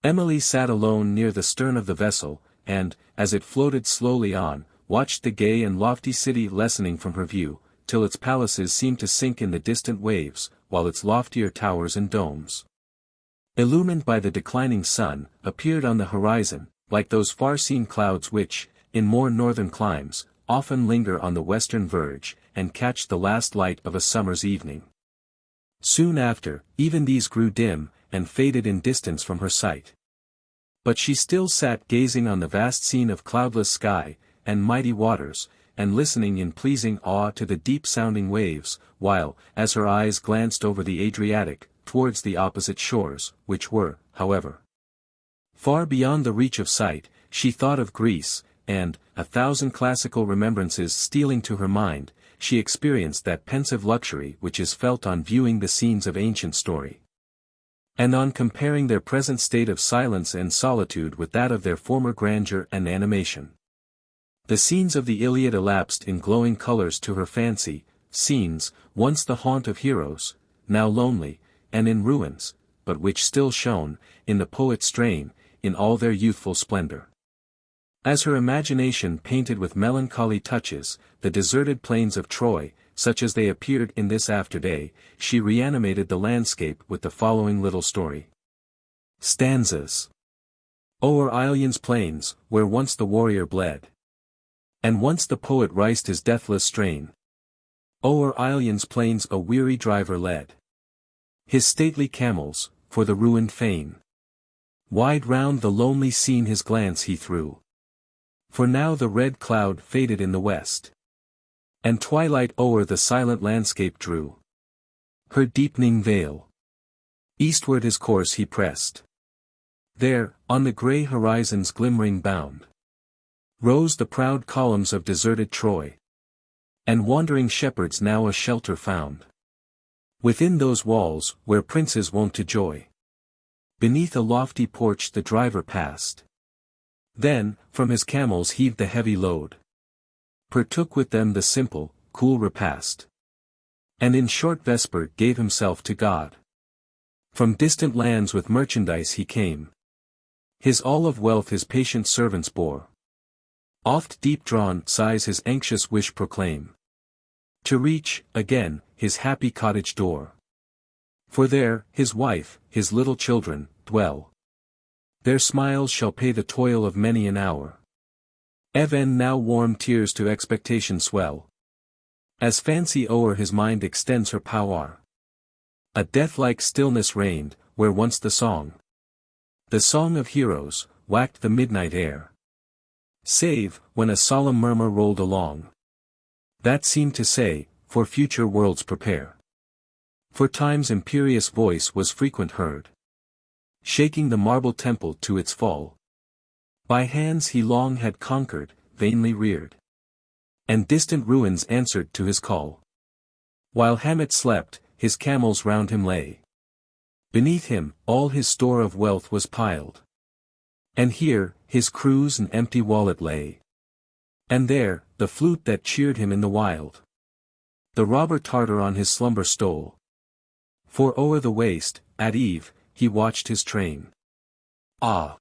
[SPEAKER 1] Emily sat alone near the stern of the vessel, and, as it floated slowly on, watched the gay and lofty city lessening from her view, till its palaces seemed to sink in the distant waves, while its loftier towers and domes, illumined by the declining sun, appeared on the horizon, like those far-seen clouds which, in more northern climes, often linger on the western verge, and catch the last light of a summer's evening. Soon after, even these grew dim, and faded in distance from her sight. But she still sat gazing on the vast scene of cloudless sky, and mighty waters, and listening in pleasing awe to the deep-sounding waves, while, as her eyes glanced over the Adriatic, towards the opposite shores, which were, however, far beyond the reach of sight, she thought of Greece, and, 1,000 classical remembrances stealing to her mind, she experienced that pensive luxury which is felt on viewing the scenes of ancient story, and on comparing their present state of silence and solitude with that of their former grandeur and animation. The scenes of the Iliad elapsed in glowing colors to her fancy, scenes, once the haunt of heroes, now lonely, and in ruins, but which still shone, in the poet's strain, in all their youthful splendor. As her imagination painted with melancholy touches, the deserted plains of Troy, such as they appeared in this after-day, she reanimated the landscape with the following little story. Stanzas. O'er Ilion's plains, where once the warrior bled, and once the poet riced his deathless strain. O'er Ilion's plains a weary driver led his stately camels, for the ruined fane. Wide round the lonely scene his glance he threw. For now the red cloud faded in the west, and twilight o'er the silent landscape drew her deepening veil. Eastward his course he pressed. There, on the grey horizon's glimmering bound, rose the proud columns of deserted Troy, and wandering shepherds now a shelter found within those walls where princes wont to joy. Beneath a lofty porch the driver passed. Then, from his camels heaved the heavy load, partook with them the simple, cool repast, and in short vesper gave himself to God. From distant lands with merchandise he came. His all of wealth his patient servants bore. Oft deep-drawn sighs his anxious wish proclaim, to reach, again, his happy cottage door. For there, his wife, his little children, dwell. Their smiles shall pay the toil of many an hour. Even now warm tears to expectation swell, as fancy o'er his mind extends her power. A death-like stillness reigned, where once the song of heroes, wacked the midnight air. Save, when a solemn murmur rolled along, that seemed to say, for future worlds prepare. For time's imperious voice was frequent heard, shaking the marble temple to its fall. By hands he long had conquered, vainly reared, and distant ruins answered to his call. While Hamet slept, his camels round him lay. Beneath him, all his store of wealth was piled. And here, his cruse and empty wallet lay. And there, the flute that cheered him in the wild. The robber Tartar on his slumber stole. For o'er the waste, at eve, he watched his train. Ah!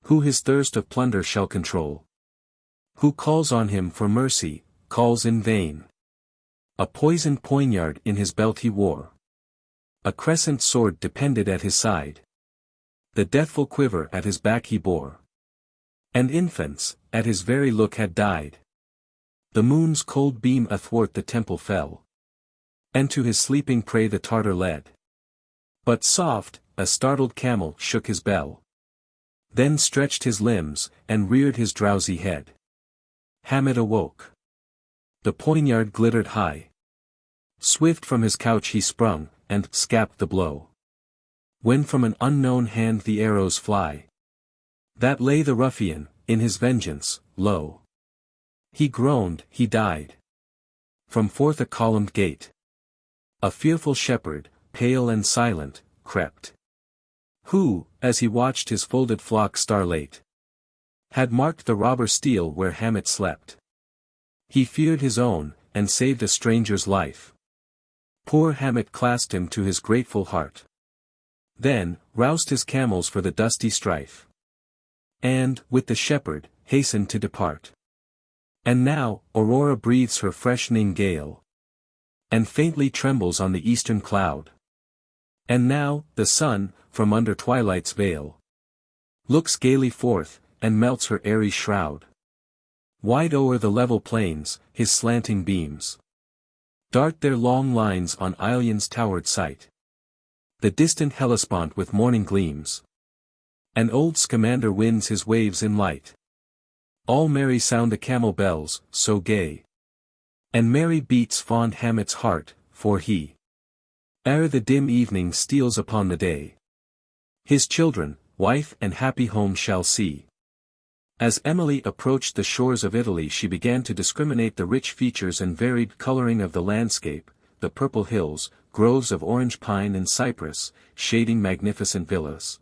[SPEAKER 1] Who his thirst of plunder shall control? Who calls on him for mercy, calls in vain. A poisoned poignard in his belt he wore. A crescent sword depended at his side. The deathful quiver at his back he bore. And infants, at his very look had died. The moon's cold beam athwart the temple fell, and to his sleeping prey the Tartar led. But soft, a startled camel shook his bell, then stretched his limbs, and reared his drowsy head. Hamet awoke. The poignard glittered high. Swift from his couch he sprung, and scapt the blow. When from an unknown hand the arrows fly, that lay the ruffian, in his vengeance, low. He groaned, he died. From forth a columned gate, a fearful shepherd, pale and silent, crept. Who, as he watched his folded flock star-late, had marked the robber steal where Hamet slept. He feared his own, and saved a stranger's life. Poor Hamet clasped him to his grateful heart. Then, roused his camels for the dusty strife. And, with the shepherd, hastened to depart. And now, Aurora breathes her freshening gale, and faintly trembles on the eastern cloud. And now, the sun, from under twilight's veil, looks gaily forth, and melts her airy shroud. Wide o'er the level plains, his slanting beams dart their long lines on Ilion's towered site. The distant Hellespont with morning gleams, and old Scamander winds his waves in light. All merry sound the camel bells, so gay, and merry beats fond Hamet's heart, for he, ere the dim evening steals upon the day, his children, wife and happy home shall see. As Emily approached the shores of Italy she began to discriminate the rich features and varied coloring of the landscape, the purple hills, groves of orange pine and cypress, shading magnificent villas,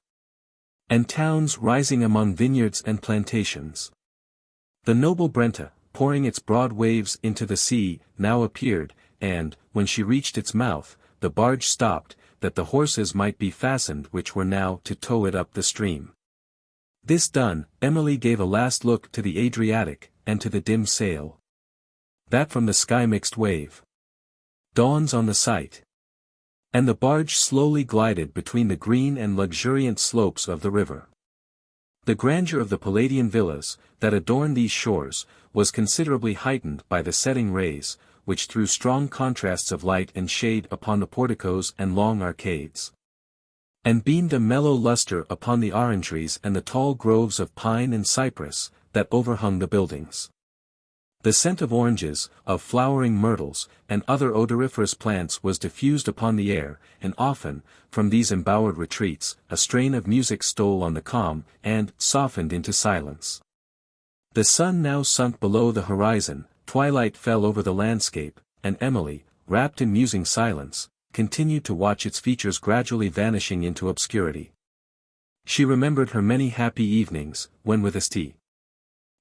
[SPEAKER 1] and towns rising among vineyards and plantations. The noble Brenta, pouring its broad waves into the sea, now appeared, and, when she reached its mouth, the barge stopped, that the horses might be fastened which were now to tow it up the stream. This done, Emily gave a last look to the Adriatic, and to the dim sail that from the sky mixed wave dawns on the sight. And the barge slowly glided between the green and luxuriant slopes of the river. The grandeur of the Palladian villas, that adorn these shores, was considerably heightened by the setting rays, which threw strong contrasts of light and shade upon the porticos and long arcades. and beamed a mellow lustre upon the orangeries and the tall groves of pine and cypress, that overhung the buildings. The scent of oranges, of flowering myrtles, and other odoriferous plants was diffused upon the air, and often, from these embowered retreats, a strain of music stole on the calm, and softened into silence. The sun now sunk below the horizon, twilight fell over the landscape, and Emily, wrapped in musing silence, continued to watch its features gradually vanishing into obscurity. She remembered her many happy evenings, when with St.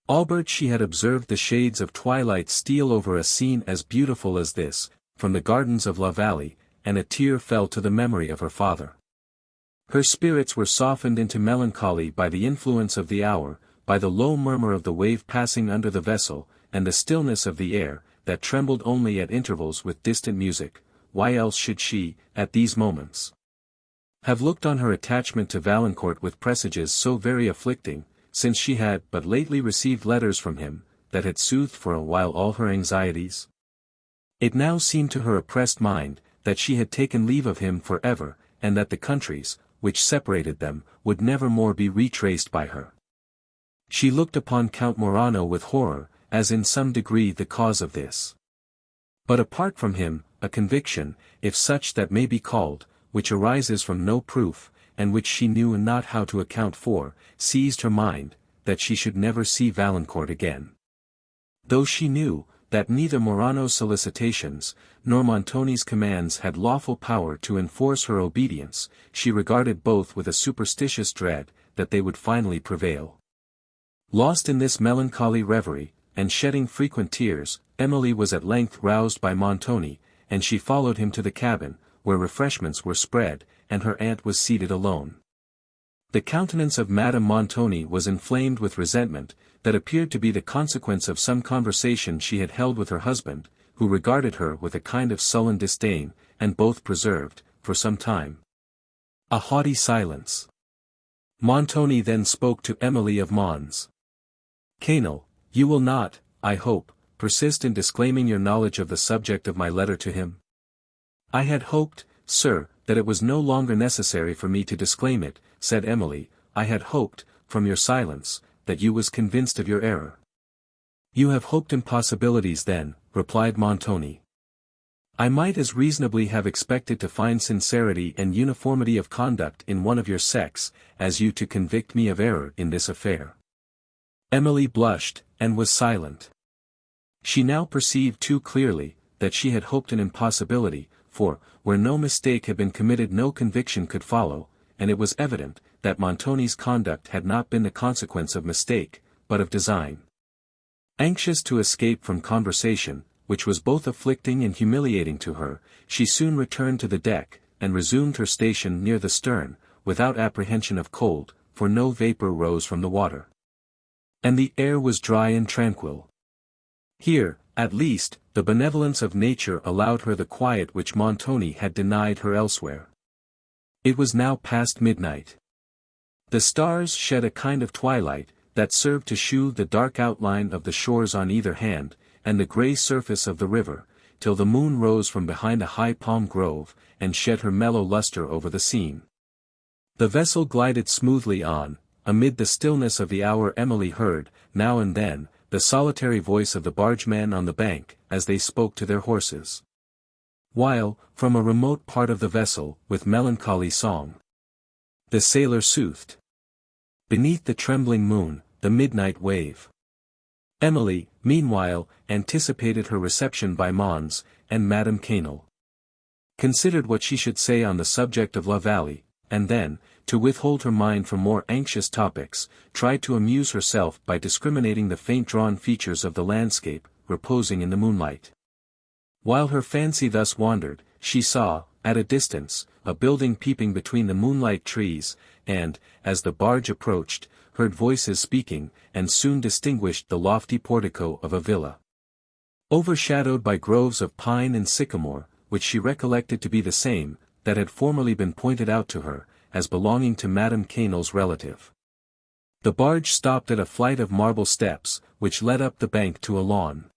[SPEAKER 1] Aubert she had observed the shades of twilight steal over a scene as beautiful as this, from the gardens of La Vallée, and a tear fell to the memory of her father. Her spirits were softened into melancholy by the influence of the hour, by the low murmur of the wave passing under the vessel, and the stillness of the air, that trembled only at intervals with distant music. Why else should she, at these moments, have looked on her attachment to Valancourt with presages so very afflicting, since she had but lately received letters from him, that had soothed for a while all her anxieties? It now seemed to her oppressed mind, that she had taken leave of him for ever, and that the countries, which separated them, would never more be retraced by her. She looked upon Count Morano with horror, as in some degree the cause of this. But apart from him, a conviction, if such that may be called, which arises from no proof, and which she knew not how to account for, seized her mind, that she should never see Valancourt again. Though she knew, that neither Morano's solicitations, nor Montoni's commands had lawful power to enforce her obedience, she regarded both with a superstitious dread, that they would finally prevail. Lost in this melancholy reverie, and shedding frequent tears, Emily was at length roused by Montoni, and she followed him to the cabin, where refreshments were spread, and her aunt was seated alone. The countenance of Madame Montoni was inflamed with resentment, that appeared to be the consequence of some conversation she had held with her husband, who regarded her with a kind of sullen disdain, and both preserved, for some time, a haughty silence. Montoni then spoke to Emily of Mons. "Canal, you will not, I hope, persist in disclaiming your knowledge of the subject of my letter to him?" "I had hoped, sir, that it was no longer necessary for me to disclaim it," said Emily. "I had hoped, from your silence, that you was convinced of your error." "You have hoped impossibilities then," replied Montoni. "I might as reasonably have expected to find sincerity and uniformity of conduct in one of your sex, as you to convict me of error in this affair." Emily blushed, and was silent. She now perceived too clearly, that she had hoped an impossibility, for, where no mistake had been committed no conviction could follow, and it was evident, that Montoni's conduct had not been the consequence of mistake, but of design. Anxious to escape from conversation, which was both afflicting and humiliating to her, she soon returned to the deck, and resumed her station near the stern, without apprehension of cold, for no vapour rose from the water. And the air was dry and tranquil. Here, at least, the benevolence of nature allowed her the quiet which Montoni had denied her elsewhere. It was now past midnight. The stars shed a kind of twilight, that served to shew the dark outline of the shores on either hand, and the grey surface of the river, till the moon rose from behind a high palm grove, and shed her mellow lustre over the scene. The vessel glided smoothly on. Amid the stillness of the hour Emily heard, now and then, the solitary voice of the bargemen on the bank, as they spoke to their horses. While, from a remote part of the vessel, with melancholy song, the sailor soothed, beneath the trembling moon, the midnight wave. Emily, meanwhile, anticipated her reception by Mons, and Madame Cheron. Considered what she should say on the subject of La Vallée, and then, to withhold her mind from more anxious topics, tried to amuse herself by discriminating the faint drawn features of the landscape, reposing in the moonlight. While her fancy thus wandered, she saw, at a distance, a building peeping between the moonlight trees, and, as the barge approached, heard voices speaking, and soon distinguished the lofty portico of a villa. Overshadowed by groves of pine and sycamore, which she recollected to be the same, that had formerly been pointed out to her, as belonging to Madame Cheron's relative. The barge stopped at a flight of marble steps, which led up the bank to a lawn.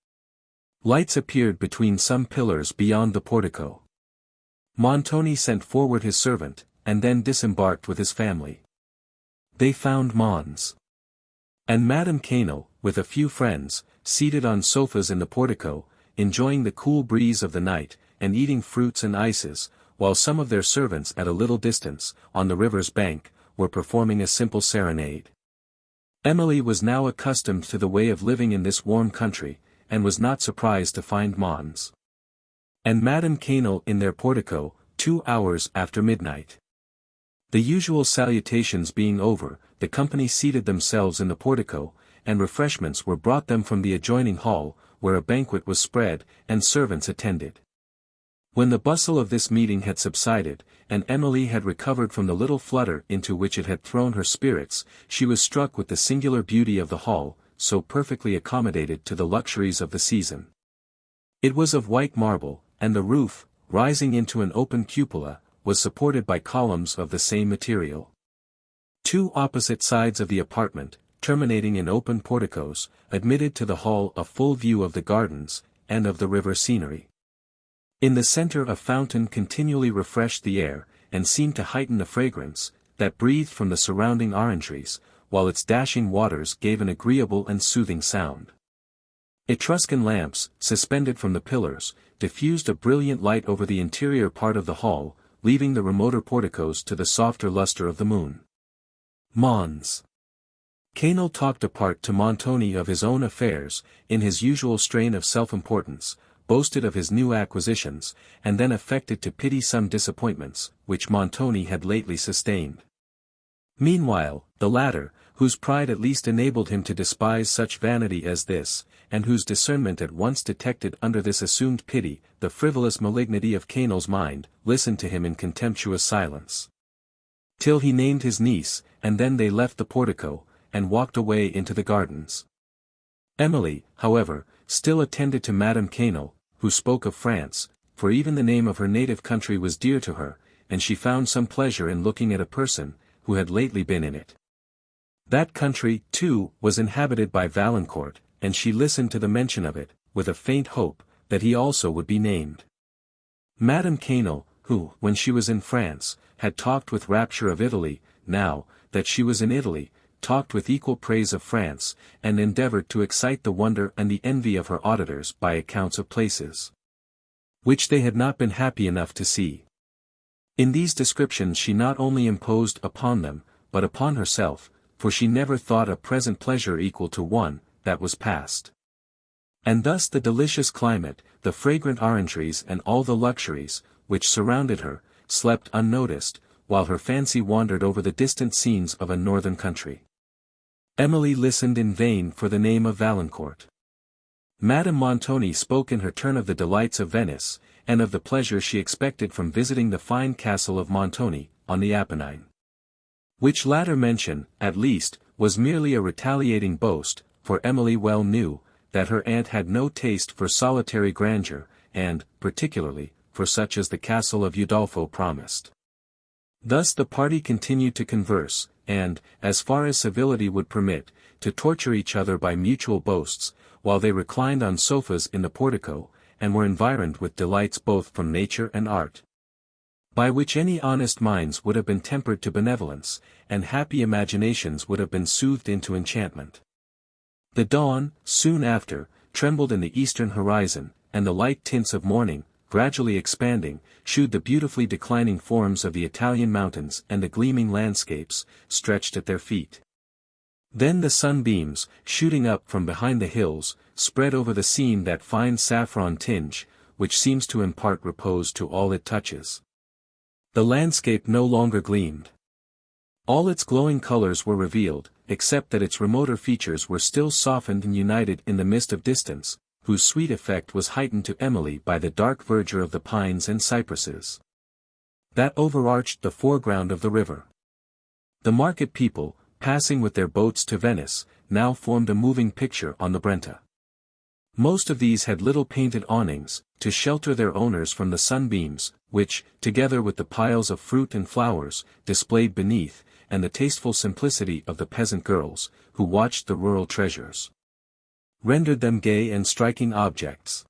[SPEAKER 1] Lights appeared between some pillars beyond the portico. Montoni sent forward his servant, and then disembarked with his family. They found Mons and Madame Cheron, with a few friends, seated on sofas in the portico, enjoying the cool breeze of the night, and eating fruits and ices, while some of their servants at a little distance, on the river's bank, were performing a simple serenade. Emily was now accustomed to the way of living in this warm country, and was not surprised to find Mons and Madame Cheron in their portico, 2 hours after midnight. The usual salutations being over, the company seated themselves in the portico, and refreshments were brought them from the adjoining hall, where a banquet was spread, and servants attended. When the bustle of this meeting had subsided, and Emily had recovered from the little flutter into which it had thrown her spirits, she was struck with the singular beauty of the hall, so perfectly accommodated to the luxuries of the season. It was of white marble, and the roof, rising into an open cupola, was supported by columns of the same material. 2 opposite sides of the apartment, terminating in open porticos, admitted to the hall a full view of the gardens, and of the river scenery. In the center a fountain continually refreshed the air, and seemed to heighten the fragrance, that breathed from the surrounding orangeries, while its dashing waters gave an agreeable and soothing sound. Etruscan lamps, suspended from the pillars, diffused a brilliant light over the interior part of the hall, leaving the remoter porticos to the softer luster of the moon. Mons Cheron talked apart to Montoni of his own affairs, in his usual strain of self-importance, boasted of his new acquisitions, and then affected to pity some disappointments, which Montoni had lately sustained. Meanwhile, the latter, whose pride at least enabled him to despise such vanity as this, and whose discernment at once detected under this assumed pity, the frivolous malignity of Cheron's mind, listened to him in contemptuous silence. Till he named his niece, and then they left the portico, and walked away into the gardens. Emily, however, still attended to Madame Cheron, who spoke of France, for even the name of her native country was dear to her, and she found some pleasure in looking at a person, who had lately been in it. That country, too, was inhabited by Valancourt, and she listened to the mention of it, with a faint hope, that he also would be named. Madame Cheron, who, when she was in France, had talked with rapture of Italy, now, that she was in Italy, talked with equal praise of France, and endeavored to excite the wonder and the envy of her auditors by accounts of places which they had not been happy enough to see. In these descriptions she not only imposed upon them, but upon herself, for she never thought a present pleasure equal to one that was past. And thus the delicious climate, the fragrant orangeries and all the luxuries, which surrounded her, slept unnoticed, while her fancy wandered over the distant scenes of a northern country. Emily listened in vain for the name of Valancourt. Madame Montoni spoke in her turn of the delights of Venice, and of the pleasure she expected from visiting the fine castle of Montoni, on the Apennine. Which latter mention, at least, was merely a retaliating boast, for Emily well knew, that her aunt had no taste for solitary grandeur, and, particularly, for such as the Castle of Udolpho promised. Thus the party continued to converse, and, as far as civility would permit, to torture each other by mutual boasts, while they reclined on sofas in the portico, and were environed with delights both from nature and art, by which any honest minds would have been tempered to benevolence, and happy imaginations would have been soothed into enchantment. The dawn, soon after, trembled in the eastern horizon, and the light tints of morning, gradually expanding, shewed the beautifully declining forms of the Italian mountains and the gleaming landscapes, stretched at their feet. Then the sunbeams, shooting up from behind the hills, spread over the scene that fine saffron tinge, which seems to impart repose to all it touches. The landscape no longer gleamed. All its glowing colors were revealed, except that its remoter features were still softened and united in the mist of distance, whose sweet effect was heightened to Emily by the dark verdure of the pines and cypresses that overarched the foreground of the river. The market people, passing with their boats to Venice, now formed a moving picture on the Brenta. Most of these had little painted awnings, to shelter their owners from the sunbeams, which, together with the piles of fruit and flowers, displayed beneath, and the tasteful simplicity of the peasant girls, who watched the rural treasures, rendered them gay and striking objects.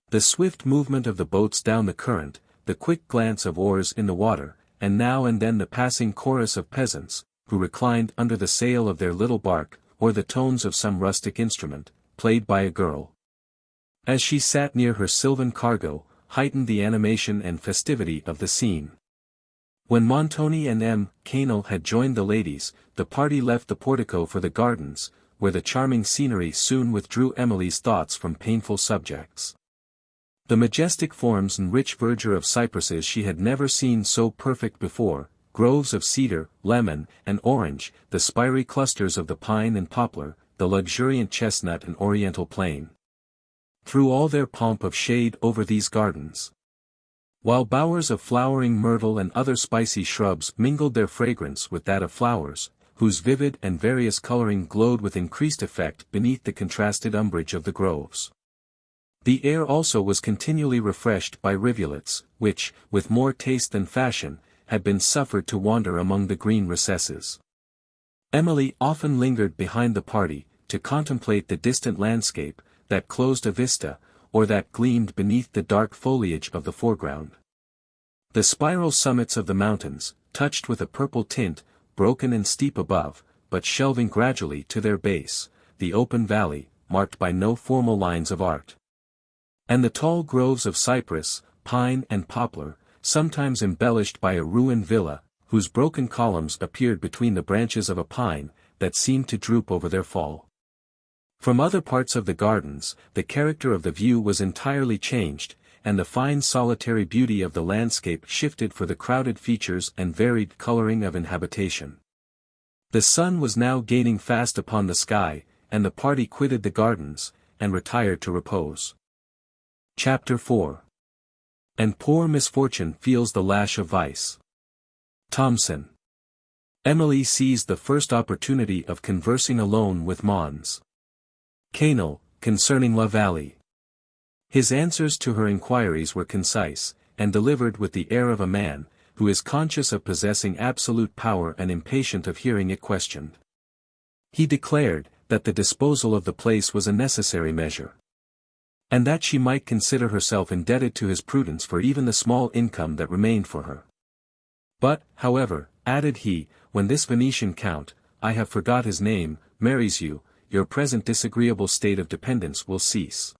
[SPEAKER 1] The swift movement of the boats down the current, the quick glance of oars in the water, and now and then the passing chorus of peasants, who reclined under the sail of their little bark, or the tones of some rustic instrument, played by a girl. As she sat near her sylvan cargo, heightened the animation and festivity of the scene. When Montoni and M. Canel had joined the ladies, the party left the portico for the gardens, where the charming scenery soon withdrew Emily's thoughts from painful subjects. The majestic forms and rich verdure of cypresses she had never seen so perfect before, groves of cedar, lemon, and orange, the spiry clusters of the pine and poplar, the luxuriant chestnut and oriental plane. Threw all their pomp of shade over these gardens. While bowers of flowering myrtle and other spicy shrubs mingled their fragrance with that of flowers, whose vivid and various coloring glowed with increased effect beneath the contrasted umbrage of the groves. The air also was continually refreshed by rivulets, which, with more taste than fashion, had been suffered to wander among the green recesses. Emily often lingered behind the party, to contemplate the distant landscape, that closed a vista, or that gleamed beneath the dark foliage of the foreground. The spiral summits of the mountains, touched with a purple tint, broken and steep above, but shelving gradually to their base, the open valley, marked by no formal lines of art. And the tall groves of cypress, pine and poplar, sometimes embellished by a ruined villa, whose broken columns appeared between the branches of a pine, that seemed to droop over their fall. From other parts of the gardens, the character of the view was entirely changed, and the fine solitary beauty of the landscape shifted for the crowded features and varied coloring of inhabitation. The sun was now gaining fast upon the sky, and the party quitted the gardens, and retired to repose. Chapter 4. And poor misfortune feels the lash of vice. Thomson. Emily seized the first opportunity of conversing alone with Mons. Canel, concerning La Vallée. His answers to her inquiries were concise, and delivered with the air of a man, who is conscious of possessing absolute power and impatient of hearing it questioned. He declared, that the disposal of the place was a necessary measure, and that she might consider herself indebted to his prudence for even the small income that remained for her. But, however, added he, when this Venetian count, I have forgot his name, marries you, your present disagreeable state of dependence will cease.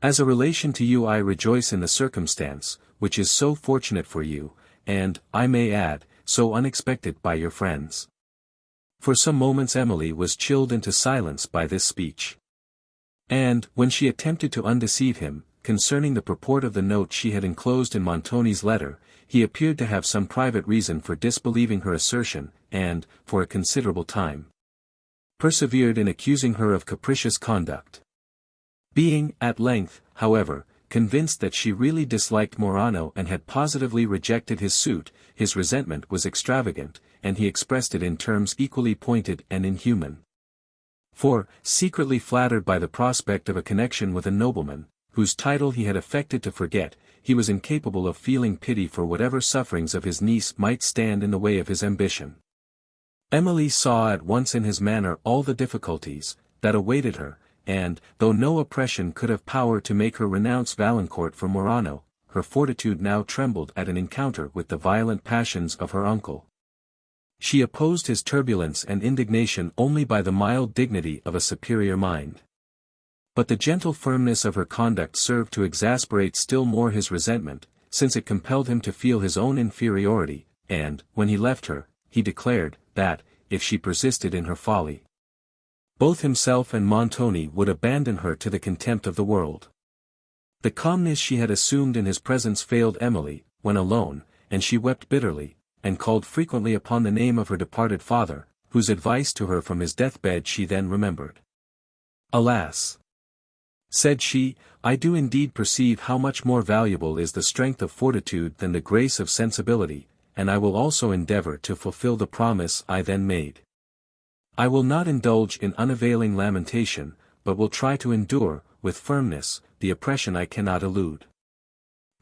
[SPEAKER 1] As a relation to you I rejoice in the circumstance, which is so fortunate for you, and, I may add, so unexpected by your friends. For some moments Emily was chilled into silence by this speech. And, when she attempted to undeceive him, concerning the purport of the note she had enclosed in Montoni's letter, he appeared to have some private reason for disbelieving her assertion, and, for a considerable time, persevered in accusing her of capricious conduct. Being, at length, however, convinced that she really disliked Morano and had positively rejected his suit, his resentment was extravagant, and he expressed it in terms equally pointed and inhuman. For, secretly flattered by the prospect of a connection with a nobleman, whose title he had affected to forget, he was incapable of feeling pity for whatever sufferings of his niece might stand in the way of his ambition. Emily saw at once in his manner all the difficulties that awaited her, and, though no oppression could have power to make her renounce Valancourt for Morano, her fortitude now trembled at an encounter with the violent passions of her uncle. She opposed his turbulence and indignation only by the mild dignity of a superior mind. But the gentle firmness of her conduct served to exasperate still more his resentment, since it compelled him to feel his own inferiority, and, when he left her, he declared, that, if she persisted in her folly, both himself and Montoni would abandon her to the contempt of the world. The calmness she had assumed in his presence failed Emily, when alone, and she wept bitterly, and called frequently upon the name of her departed father, whose advice to her from his deathbed she then remembered. Alas! Said she, I do indeed perceive how much more valuable is the strength of fortitude than the grace of sensibility, and I will also endeavor to fulfill the promise I then made. I will not indulge in unavailing lamentation, but will try to endure, with firmness, the oppression I cannot elude.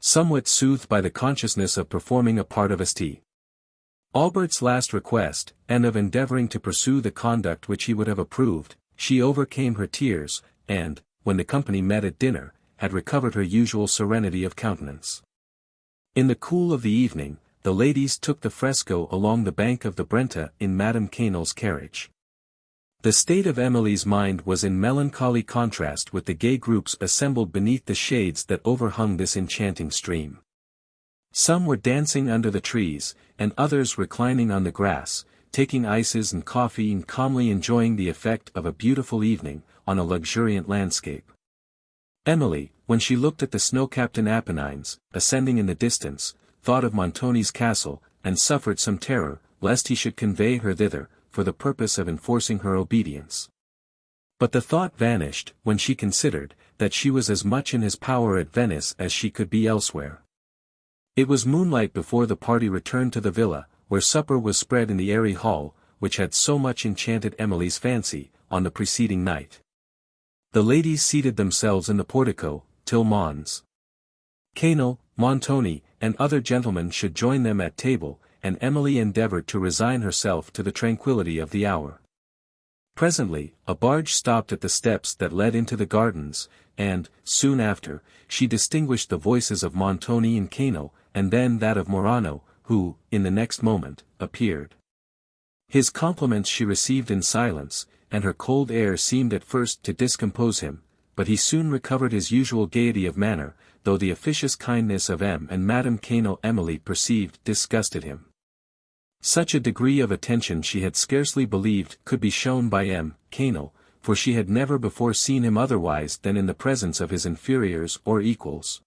[SPEAKER 1] Somewhat soothed by the consciousness of performing a part of St. Aubert's last request, and of endeavoring to pursue the conduct which he would have approved, she overcame her tears, and, when the company met at dinner, had recovered her usual serenity of countenance. In the cool of the evening, the ladies took the fresco along the bank of the Brenta in Madame Cheron's carriage. The state of Emily's mind was in melancholy contrast with the gay groups assembled beneath the shades that overhung this enchanting stream. Some were dancing under the trees, and others reclining on the grass, taking ices and coffee and calmly enjoying the effect of a beautiful evening, on a luxuriant landscape. Emily, when she looked at the snow-capped Apennines, ascending in the distance, thought of Montoni's castle, and suffered some terror, lest he should convey her thither, for the purpose of enforcing her obedience. But the thought vanished, when she considered, that she was as much in his power at Venice as she could be elsewhere. It was moonlight before the party returned to the villa, where supper was spread in the airy hall, which had so much enchanted Emily's fancy, on the preceding night. The ladies seated themselves in the portico, till Mons. Cheron, Montoni, and other gentlemen should join them at table, and Emily endeavoured to resign herself to the tranquillity of the hour. Presently, a barge stopped at the steps that led into the gardens, and, soon after, she distinguished the voices of Montoni and Cheron, and then that of Morano, who, in the next moment, appeared. His compliments she received in silence, and her cold air seemed at first to discompose him, but he soon recovered his usual gaiety of manner, though the officious kindness of M. and Madame Cheron Emily perceived disgusted him. Such a degree of attention she had scarcely believed could be shown by M. Cheron, for she had never before seen him otherwise than in the presence of his inferiors or equals.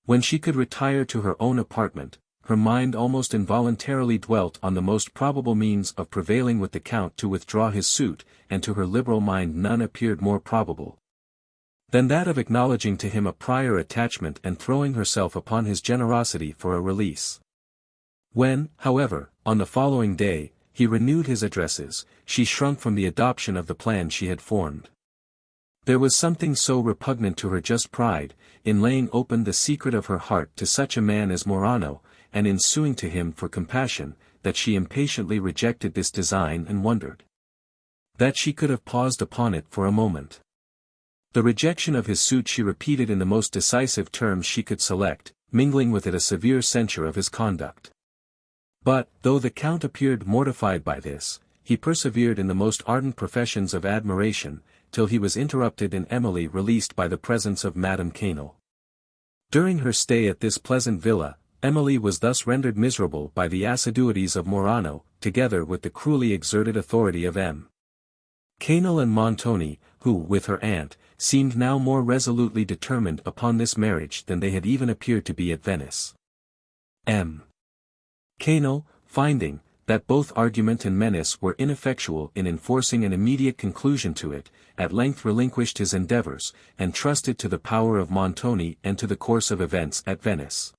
[SPEAKER 1] When she could retire to her own apartment, her mind almost involuntarily dwelt on the most probable means of prevailing with the Count to withdraw his suit, and to her liberal mind none appeared more probable than that of acknowledging to him a prior attachment and throwing herself upon his generosity for a release. When, however, on the following day, he renewed his addresses, she shrunk from the adoption of the plan she had formed. There was something so repugnant to her just pride, in laying open the secret of her heart to such a man as Morano, and in suing to him for compassion, that she impatiently rejected this design and wondered that she could have paused upon it for a moment. The rejection of his suit she repeated in the most decisive terms she could select, mingling with it a severe censure of his conduct. But, though the Count appeared mortified by this, he persevered in the most ardent professions of admiration, till he was interrupted and Emily released by the presence of Madame Cheron. During her stay at this pleasant villa, Emily was thus rendered miserable by the assiduities of Morano, together with the cruelly exerted authority of M. Cheron and Montoni, who, with her aunt, seemed now more resolutely determined upon this marriage than they had even appeared to be at Venice. M. Cheron, finding that both argument and menace were ineffectual in enforcing an immediate conclusion to it, at length relinquished his endeavours, and trusted to the power of Montoni and to the course of events at Venice.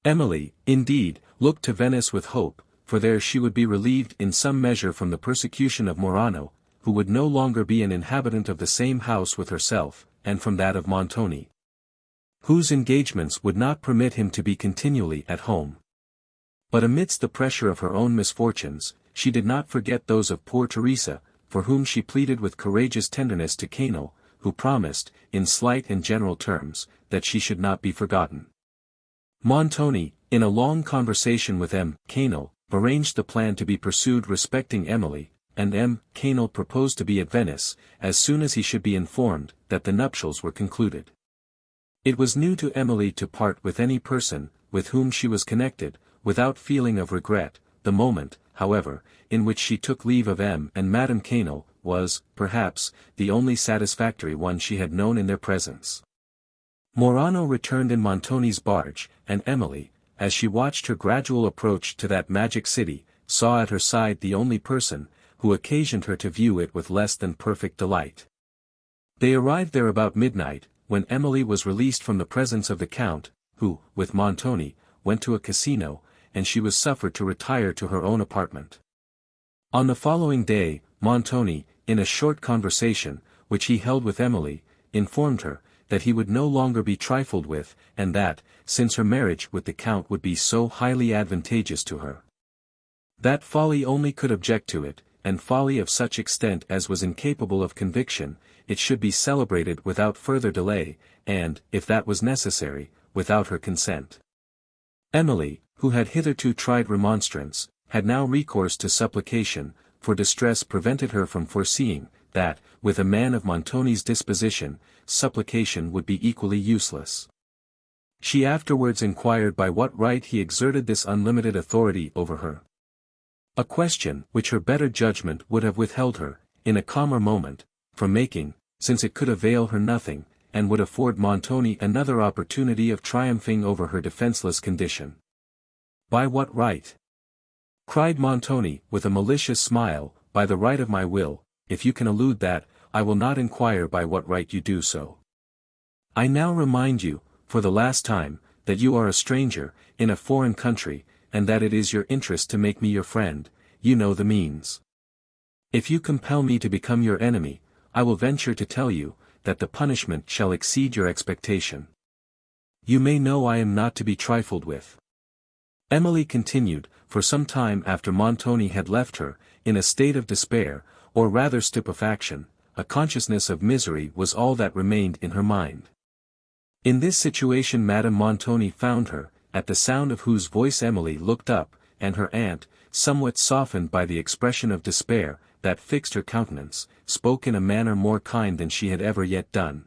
[SPEAKER 1] Emily, indeed, looked to Venice with hope, for there she would be relieved in some measure from the persecution of Morano, who would no longer be an inhabitant of the same house with herself, and from that of Montoni, whose engagements would not permit him to be continually at home. But amidst the pressure of her own misfortunes, she did not forget those of poor Teresa, for whom she pleaded with courageous tenderness to Cheron, who promised, in slight and general terms, that she should not be forgotten. Montoni, in a long conversation with M. Cheron, arranged the plan to be pursued respecting Emily, and M. Cheron proposed to be at Venice, as soon as he should be informed that the nuptials were concluded. It was new to Emily to part with any person, with whom she was connected, without feeling of regret. The moment, however, in which she took leave of M. and Madame Cheron, was, perhaps, the only satisfactory one she had known in their presence. Morano returned in Montoni's barge, and Emily, as she watched her gradual approach to that magic city, saw at her side the only person, who occasioned her to view it with less than perfect delight. They arrived there about midnight, when Emily was released from the presence of the Count, who, with Montoni, went to a casino, and she was suffered to retire to her own apartment. On the following day, Montoni, in a short conversation, which he held with Emily, informed her, that he would no longer be trifled with, and that, since her marriage with the Count would be so highly advantageous to her, that folly only could object to it, and folly of such extent as was incapable of conviction, it should be celebrated without further delay, and, if that was necessary, without her consent. Emily, who had hitherto tried remonstrance, had now recourse to supplication, for distress prevented her from foreseeing, that, with a man of Montoni's disposition, supplication would be equally useless. She afterwards inquired by what right he exerted this unlimited authority over her. A question which her better judgment would have withheld her, in a calmer moment, from making, since it could avail her nothing, and would afford Montoni another opportunity of triumphing over her defenceless condition. "By what right?" cried Montoni, with a malicious smile. "By the right of my will, if you can elude that, I will not inquire by what right you do so. I now remind you, for the last time, that you are a stranger, in a foreign country, and that it is your interest to make me your friend. You know the means. If you compel me to become your enemy, I will venture to tell you, that the punishment shall exceed your expectation. You may know I am not to be trifled with." Emily continued, for some time after Montoni had left her, in a state of despair, or rather stupefaction. A consciousness of misery was all that remained in her mind. In this situation Madame Montoni found her, at the sound of whose voice Emily looked up, and her aunt, somewhat softened by the expression of despair that fixed her countenance, spoke in a manner more kind than she had ever yet done.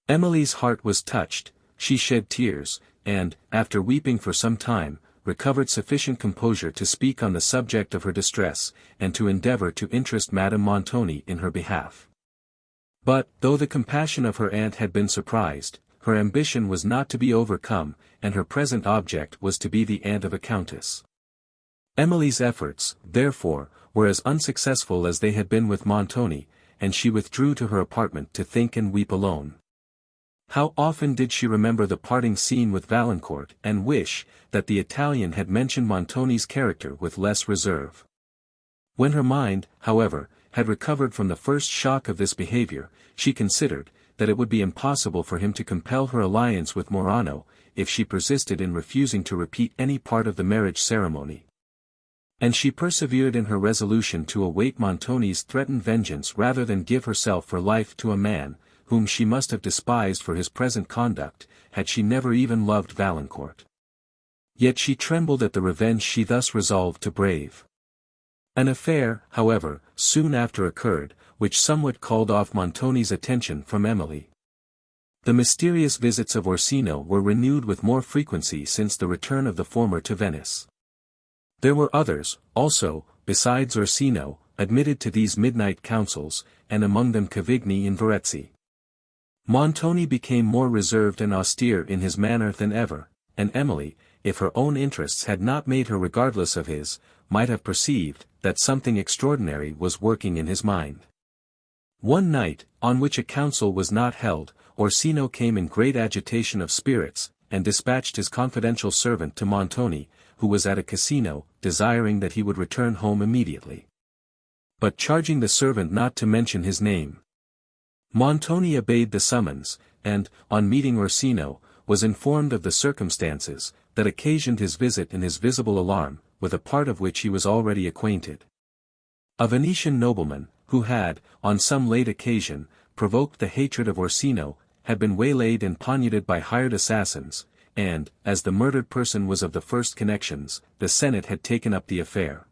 [SPEAKER 1] Emily's heart was touched, she shed tears, and, after weeping for some time, recovered sufficient composure to speak on the subject of her distress, and to endeavour to interest Madame Montoni in her behalf. But, though the compassion of her aunt had been surprised, her ambition was not to be overcome, and her present object was to be the aunt of a countess. Emily's efforts, therefore, were as unsuccessful as they had been with Montoni, and she withdrew to her apartment to think and weep alone. How often did she remember the parting scene with Valancourt, and wish, that the Italian had mentioned Montoni's character with less reserve. When her mind, however, had recovered from the first shock of this behaviour, she considered, that it would be impossible for him to compel her alliance with Morano, if she persisted in refusing to repeat any part of the marriage ceremony. And she persevered in her resolution to await Montoni's threatened vengeance rather than give herself for life to a man, whom she must have despised for his present conduct, had she never even loved Valancourt. Yet she trembled at the revenge she thus resolved to brave. An affair, however, soon after occurred, which somewhat called off Montoni's attention from Emily. The mysterious visits of Orsino were renewed with more frequency since the return of the former to Venice. There were others, also, besides Orsino, admitted to these midnight councils, and among them Cavigni and Verezzi. Montoni became more reserved and austere in his manner than ever, and Emily, if her own interests had not made her regardless of his, might have perceived, that something extraordinary was working in his mind. One night, on which a council was not held, Orsino came in great agitation of spirits, and dispatched his confidential servant to Montoni, who was at a casino, desiring that he would return home immediately, but charging the servant not to mention his name. Montoni obeyed the summons, and, on meeting Orsino, was informed of the circumstances that occasioned his visit and his visible alarm, with a part of which he was already acquainted. A Venetian nobleman, who had, on some late occasion, provoked the hatred of Orsino, had been waylaid and poignarded by hired assassins, and, as the murdered person was of the first connections, the Senate had taken up the affair.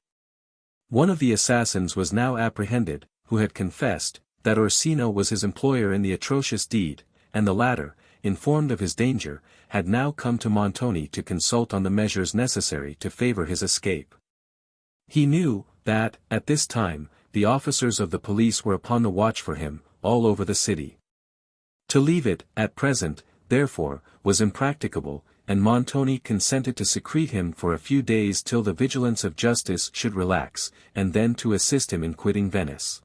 [SPEAKER 1] One of the assassins was now apprehended, who had confessed, that Orsino was his employer in the atrocious deed, and the latter, informed of his danger, had now come to Montoni to consult on the measures necessary to favour his escape. He knew, that, at this time, the officers of the police were upon the watch for him, all over the city. To leave it, at present, therefore, was impracticable, and Montoni consented to secrete him for a few days till the vigilance of justice should relax, and then to assist him in quitting Venice.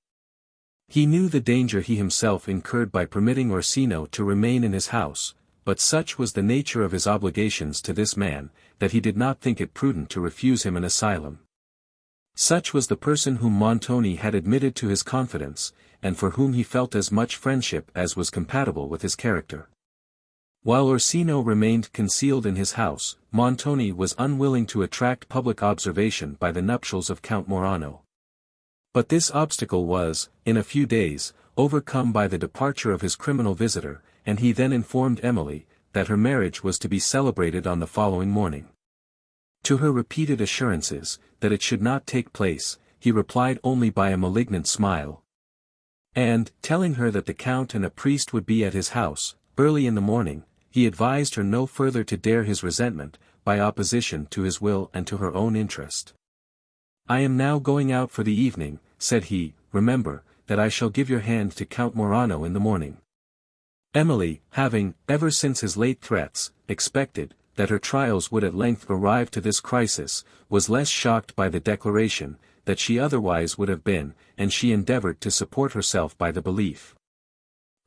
[SPEAKER 1] He knew the danger he himself incurred by permitting Orsino to remain in his house, but such was the nature of his obligations to this man, that he did not think it prudent to refuse him an asylum. Such was the person whom Montoni had admitted to his confidence, and for whom he felt as much friendship as was compatible with his character. While Orsino remained concealed in his house, Montoni was unwilling to attract public observation by the nuptials of Count Morano. But this obstacle was, in a few days, overcome by the departure of his criminal visitor, and he then informed Emily, that her marriage was to be celebrated on the following morning. To her repeated assurances, that it should not take place, he replied only by a malignant smile. And, telling her that the Count and a priest would be at his house, early in the morning, he advised her no further to dare his resentment, by opposition to his will and to her own interest. "I am now going out for the evening," said he, "remember, that I shall give your hand to Count Morano in the morning." Emily, having, ever since his late threats, expected, that her trials would at length arrive to this crisis, was less shocked by the declaration, that she otherwise would have been, and she endeavoured to support herself by the belief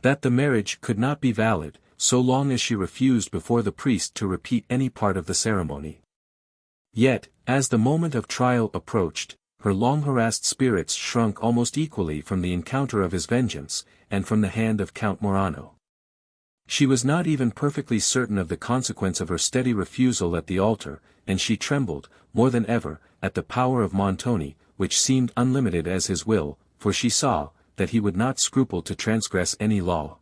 [SPEAKER 1] that the marriage could not be valid, so long as she refused before the priest to repeat any part of the ceremony. Yet, as the moment of trial approached, her long-harassed spirits shrunk almost equally from the encounter of his vengeance, and from the hand of Count Morano. She was not even perfectly certain of the consequence of her steady refusal at the altar, and she trembled, more than ever, at the power of Montoni, which seemed unlimited as his will, for she saw, that he would not scruple to transgress any law,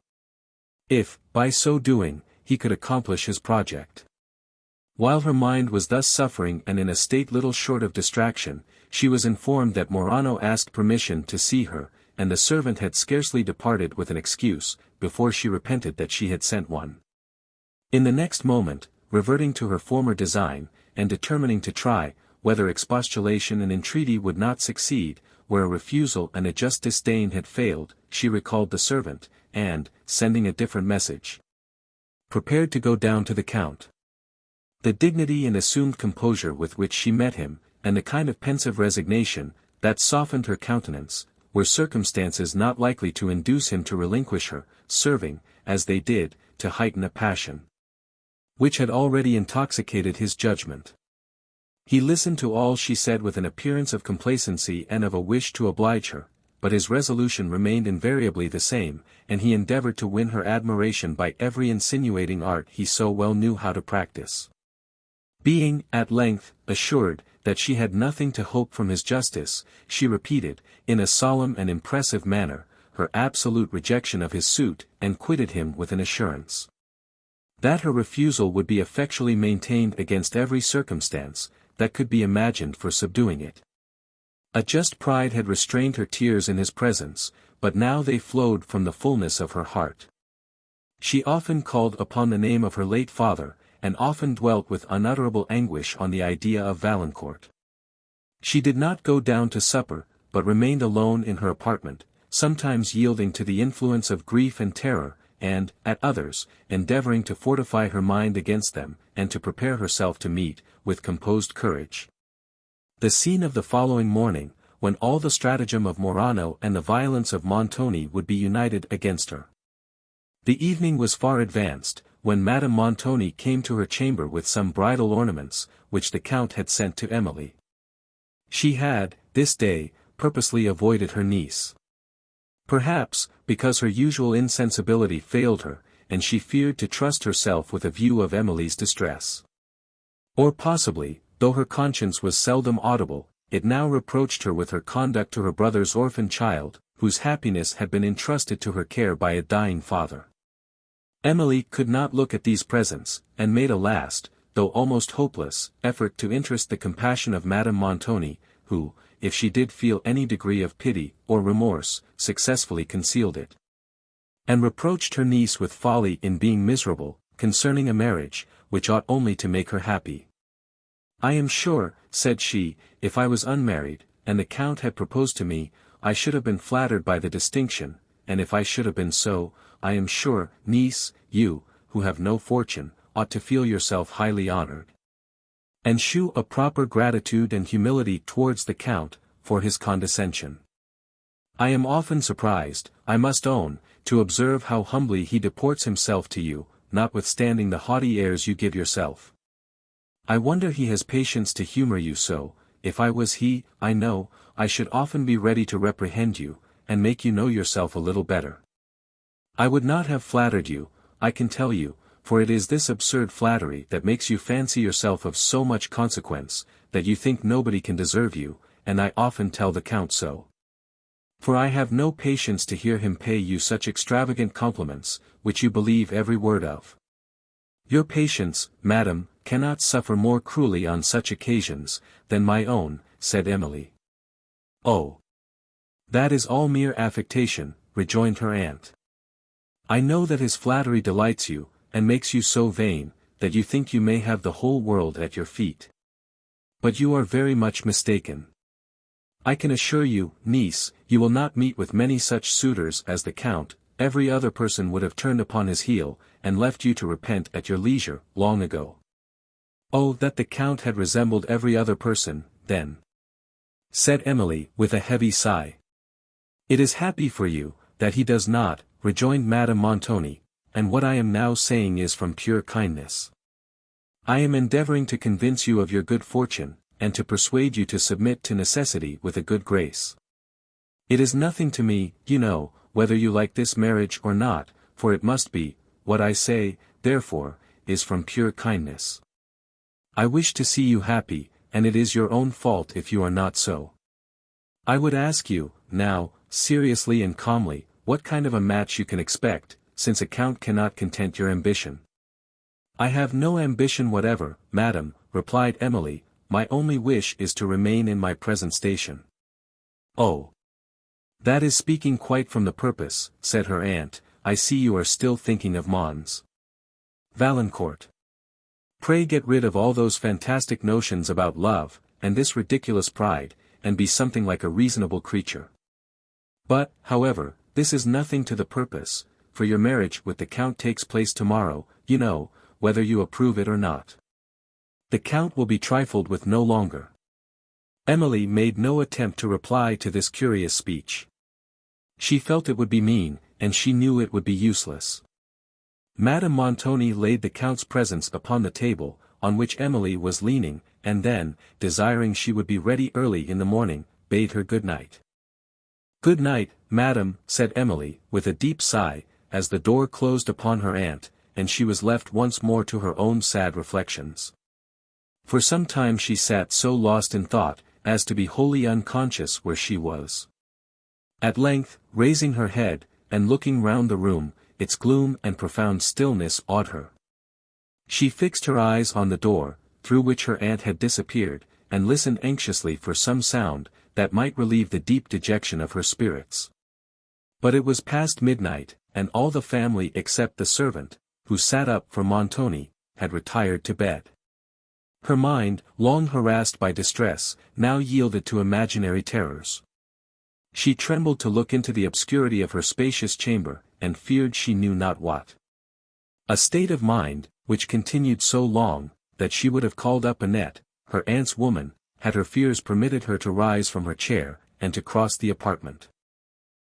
[SPEAKER 1] if, by so doing, he could accomplish his project. While her mind was thus suffering and in a state little short of distraction, she was informed that Morano asked permission to see her, and the servant had scarcely departed with an excuse, before she repented that she had sent one. In the next moment, reverting to her former design, and determining to try, whether expostulation and entreaty would not succeed, where a refusal and a just disdain had failed, she recalled the servant, and, sending a different message, prepared to go down to the Count. The dignity and assumed composure with which she met him, and the kind of pensive resignation, that softened her countenance, were circumstances not likely to induce him to relinquish her, serving, as they did, to heighten a passion which had already intoxicated his judgment. He listened to all she said with an appearance of complacency and of a wish to oblige her, but his resolution remained invariably the same, and he endeavoured to win her admiration by every insinuating art he so well knew how to practice. Being, at length, assured, that she had nothing to hope from his justice, she repeated, in a solemn and impressive manner, her absolute rejection of his suit, and quitted him with an assurance that her refusal would be effectually maintained against every circumstance that could be imagined for subduing it. A just pride had restrained her tears in his presence, but now they flowed from the fullness of her heart. She often called upon the name of her late father, and often dwelt with unutterable anguish on the idea of Valancourt. She did not go down to supper, but remained alone in her apartment, sometimes yielding to the influence of grief and terror, and, at others, endeavouring to fortify her mind against them, and to prepare herself to meet, with composed courage, the scene of the following morning, when all the stratagem of Morano and the violence of Montoni would be united against her. The evening was far advanced, when Madame Montoni came to her chamber with some bridal ornaments, which the Count had sent to Emily. She had, this day, purposely avoided her niece. Perhaps, because her usual insensibility failed her, and she feared to trust herself with a view of Emily's distress. Or possibly, though her conscience was seldom audible, it now reproached her with her conduct to her brother's orphan child, whose happiness had been entrusted to her care by a dying father. Emily could not look at these presents, and made a last, though almost hopeless, effort to interest the compassion of Madame Montoni, who, if she did feel any degree of pity, or remorse, successfully concealed it, and reproached her niece with folly in being miserable, concerning a marriage, which ought only to make her happy. "I am sure," said she, "if I was unmarried, and the Count had proposed to me, I should have been flattered by the distinction, and if I should have been so, I am sure, niece, you, who have no fortune, ought to feel yourself highly honoured, and shew a proper gratitude and humility towards the Count, for his condescension. I am often surprised, I must own, to observe how humbly he deports himself to you, notwithstanding the haughty airs you give yourself. I wonder he has patience to humour you so. If I was he, I know, I should often be ready to reprehend you, and make you know yourself a little better. I would not have flattered you, I can tell you, for it is this absurd flattery that makes you fancy yourself of so much consequence, that you think nobody can deserve you, and I often tell the Count so. For I have no patience to hear him pay you such extravagant compliments, which you believe every word of. Your patience, madam, cannot suffer more cruelly on such occasions, than my own," said Emily. "Oh! That is all mere affectation," rejoined her aunt. "I know that his flattery delights you, and makes you so vain, that you think you may have the whole world at your feet. But you are very much mistaken. I can assure you, niece, you will not meet with many such suitors as the Count. Every other person would have turned upon his heel, and left you to repent at your leisure, long ago." "Oh, that the Count had resembled every other person, then!" said Emily, with a heavy sigh. "It is happy for you, that he does not," rejoined Madame Montoni, "and what I am now saying is from pure kindness. I am endeavouring to convince you of your good fortune, and to persuade you to submit to necessity with a good grace. It is nothing to me, you know, whether you like this marriage or not, for it must be. What I say, therefore, is from pure kindness. I wish to see you happy, and it is your own fault if you are not so. I would ask you, now, seriously and calmly, what kind of a match you can expect, since a count cannot content your ambition." "I have no ambition whatever, madam," replied Emily, "my only wish is to remain in my present station." "Oh! That is speaking quite from the purpose," said her aunt. "I see you are still thinking of Mons. Valancourt. Pray get rid of all those fantastic notions about love, and this ridiculous pride, and be something like a reasonable creature. But, however, this is nothing to the purpose, for your marriage with the Count takes place tomorrow, you know, whether you approve it or not. The Count will be trifled with no longer." Emily made no attempt to reply to this curious speech. She felt it would be mean, and she knew it would be useless. Madame Montoni laid the Count's presents upon the table, on which Emily was leaning, and then, desiring she would be ready early in the morning, bade her good night. "Good night, madam," said Emily, with a deep sigh, as the door closed upon her aunt, and she was left once more to her own sad reflections. For some time she sat so lost in thought, as to be wholly unconscious where she was. At length, raising her head, and looking round the room, its gloom and profound stillness awed her. She fixed her eyes on the door, through which her aunt had disappeared, and listened anxiously for some sound, that might relieve the deep dejection of her spirits. But it was past midnight, and all the family except the servant, who sat up for Montoni, had retired to bed. Her mind, long harassed by distress, now yielded to imaginary terrors. She trembled to look into the obscurity of her spacious chamber, and feared she knew not what. A state of mind, which continued so long, that she would have called up Annette, her aunt's woman, had her fears permitted her to rise from her chair, and to cross the apartment.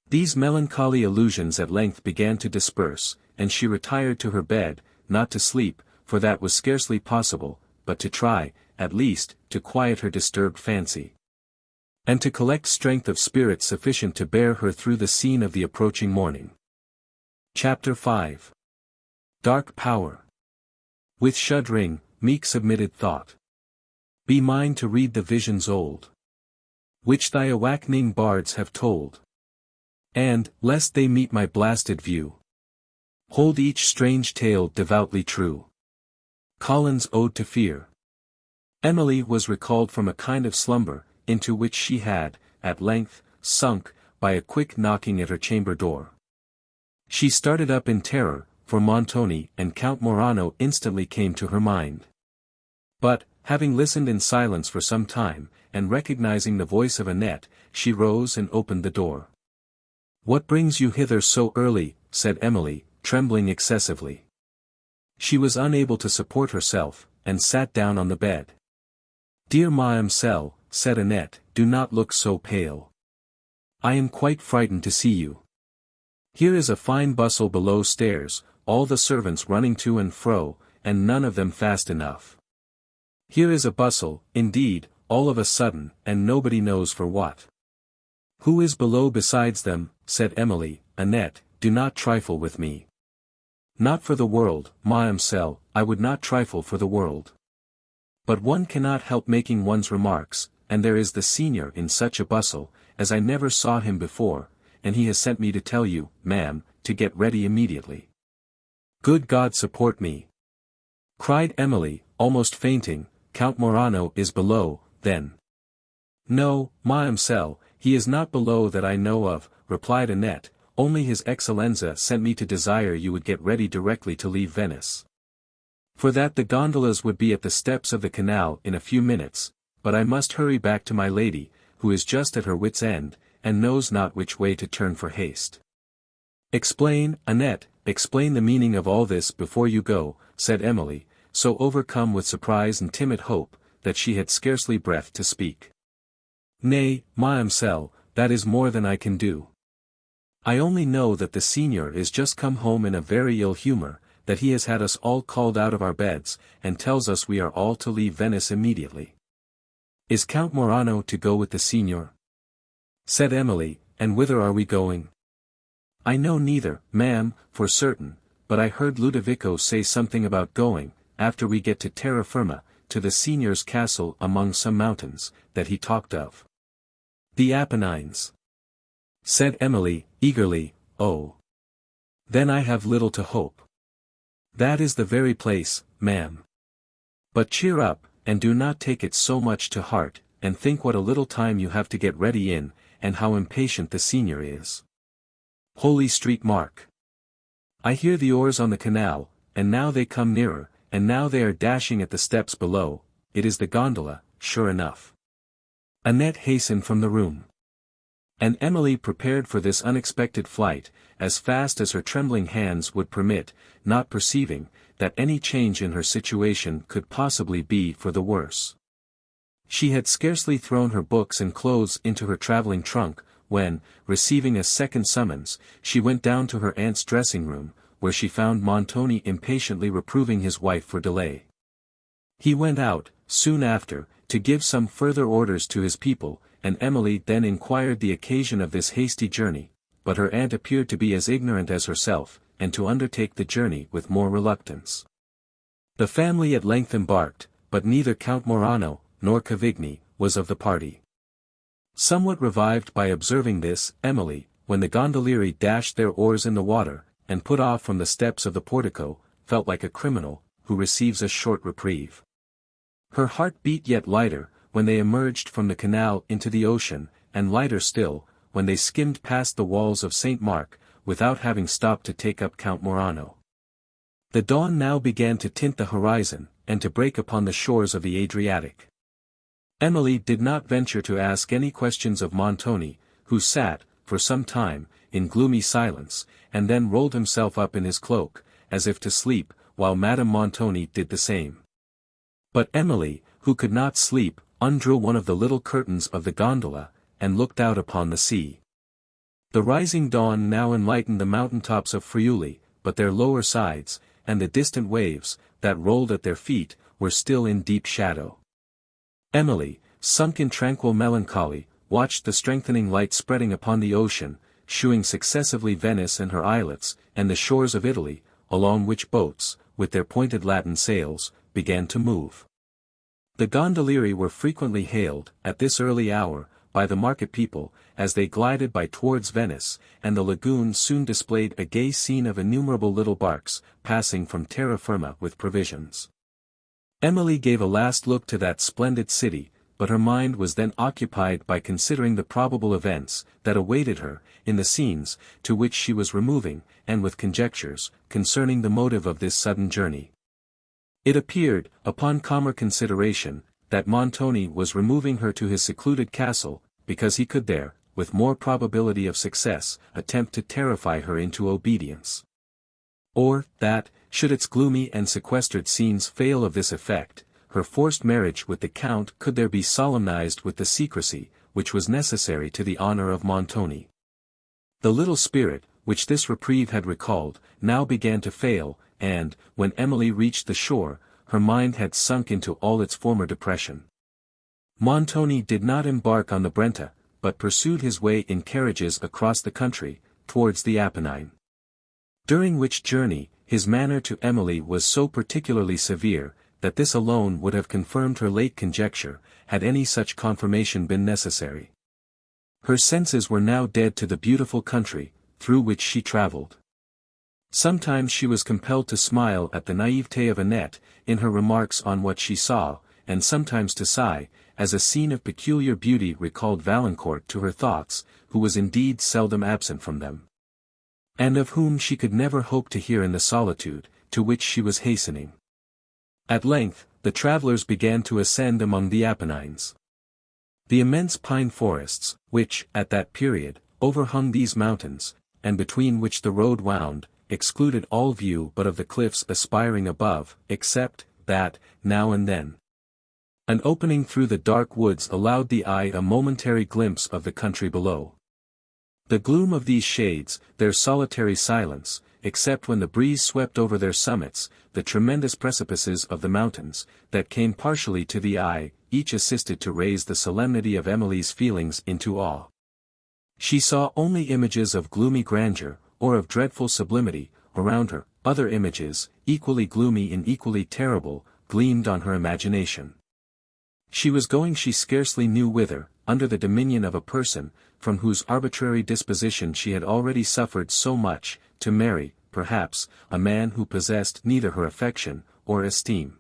[SPEAKER 1] These melancholy illusions at length began to disperse, and she retired to her bed, not to sleep, for that was scarcely possible, but to try, at least, to quiet her disturbed fancy, and to collect strength of spirit sufficient to bear her through the scene of the approaching morning. Chapter 5. Dark Power. With shuddering, meek submitted thought. Be mine to read the visions old, which thy awakening bards have told. And, lest they meet my blasted view, hold each strange tale devoutly true. Collins' Ode to Fear. Emily was recalled from a kind of slumber, into which she had, at length, sunk, by a quick knocking at her chamber door. She started up in terror, for Montoni and Count Morano instantly came to her mind. But, having listened in silence for some time, and recognizing the voice of Annette, she rose and opened the door. "What brings you hither so early?" said Emily, trembling excessively. She was unable to support herself, and sat down on the bed. "Dear Mademoiselle," said Annette, "do not look so pale. I am quite frightened to see you. Here is a fine bustle below stairs, all the servants running to and fro, and none of them fast enough. Here is a bustle, indeed, all of a sudden, and nobody knows for what. Who is below besides them?" said Emily. "Annette, do not trifle with me." "Not for the world, Mademoiselle, I would not trifle for the world. But one cannot help making one's remarks, and there is the senior in such a bustle, as I never saw him before, and he has sent me to tell you, ma'am, to get ready immediately." "Good God support me!" cried Emily, almost fainting, "Count Morano is below, then?" "No, Mademoiselle, he is not below that I know of," replied Annette, "only his Excellenza sent me to desire you would get ready directly to leave Venice. For that the gondolas would be at the steps of the canal in a few minutes, but I must hurry back to my lady, who is just at her wit's end, and knows not which way to turn for haste." "Explain, Annette, explain the meaning of all this before you go," said Emily, so overcome with surprise and timid hope, that she had scarcely breath to speak. "Nay, Mademoiselle, that is more than I can do. I only know that the Signor is just come home in a very ill humor, that he has had us all called out of our beds, and tells us we are all to leave Venice immediately." "Is Count Morano to go with the Signor?" said Emily, "and whither are we going?" "I know neither, ma'am, for certain, but I heard Ludovico say something about going, after we get to terra firma, to the Signor's castle among some mountains, that he talked of." "The Apennines," said Emily, eagerly. "Oh. Then I have little to hope." "That is the very place, ma'am. But cheer up, and do not take it so much to heart, and think what a little time you have to get ready in, and how impatient the Signor is. Holy Street Mark! I hear the oars on the canal, and now they come nearer, and now they are dashing at the steps below. It is the gondola, sure enough." Annette hastened from the room. And Emily prepared for this unexpected flight, as fast as her trembling hands would permit, not perceiving, that any change in her situation could possibly be for the worse. She had scarcely thrown her books and clothes into her travelling trunk, when, receiving a second summons, she went down to her aunt's dressing-room, where she found Montoni impatiently reproving his wife for delay. He went out, soon after, to give some further orders to his people, and Emily then inquired the occasion of this hasty journey, but her aunt appeared to be as ignorant as herself, and to undertake the journey with more reluctance. The family at length embarked, but neither Count Morano, nor Cavigni, was of the party. Somewhat revived by observing this, Emily, when the gondolieri dashed their oars in the water, and put off from the steps of the portico, felt like a criminal, who receives a short reprieve. Her heart beat yet lighter, when they emerged from the canal into the ocean, and lighter still, when they skimmed past the walls of St. Mark, without having stopped to take up Count Morano. The dawn now began to tint the horizon, and to break upon the shores of the Adriatic. Emily did not venture to ask any questions of Montoni, who sat, for some time, in gloomy silence, and then rolled himself up in his cloak, as if to sleep, while Madame Montoni did the same. But Emily, who could not sleep, undrew one of the little curtains of the gondola, and looked out upon the sea. The rising dawn now enlightened the mountain-tops of Friuli, but their lower sides, and the distant waves, that rolled at their feet, were still in deep shadow. Emily, sunk in tranquil melancholy, watched the strengthening light spreading upon the ocean, shewing successively Venice and her islets, and the shores of Italy, along which boats, with their pointed lateen sails, began to move. The gondolieri were frequently hailed, at this early hour, by the market people, as they glided by towards Venice, and the lagoon soon displayed a gay scene of innumerable little barks, passing from terra firma with provisions. Emily gave a last look to that splendid city, but her mind was then occupied by considering the probable events, that awaited her, in the scenes, to which she was removing, and with conjectures, concerning the motive of this sudden journey. It appeared, upon calmer consideration, that Montoni was removing her to his secluded castle, because he could there, with more probability of success, attempt to terrify her into obedience. Or, that, should its gloomy and sequestered scenes fail of this effect, her forced marriage with the Count could there be solemnized with the secrecy, which was necessary to the honor of Montoni. The little spirit, which this reprieve had recalled, now began to fail, and, when Emily reached the shore, her mind had sunk into all its former depression. Montoni did not embark on the Brenta, but pursued his way in carriages across the country, towards the Apennine. During which journey, his manner to Emily was so particularly severe, that this alone would have confirmed her late conjecture, had any such confirmation been necessary. Her senses were now dead to the beautiful country, through which she travelled. Sometimes she was compelled to smile at the naivete of Annette, in her remarks on what she saw, and sometimes to sigh, as a scene of peculiar beauty recalled Valancourt to her thoughts, who was indeed seldom absent from them, and of whom she could never hope to hear in the solitude, to which she was hastening. At length, the travellers began to ascend among the Apennines. The immense pine forests, which, at that period, overhung these mountains, and between which the road wound, excluded all view but of the cliffs aspiring above, except, that, now and then, an opening through the dark woods allowed the eye a momentary glimpse of the country below. The gloom of these shades, their solitary silence, except when the breeze swept over their summits, the tremendous precipices of the mountains, that came partially to the eye, each assisted to raise the solemnity of Emily's feelings into awe. She saw only images of gloomy grandeur, or of dreadful sublimity, around her; other images, equally gloomy and equally terrible, gleamed on her imagination. She was going she scarcely knew whither, under the dominion of a person, from whose arbitrary disposition she had already suffered so much, to marry, perhaps, a man who possessed neither her affection, or esteem.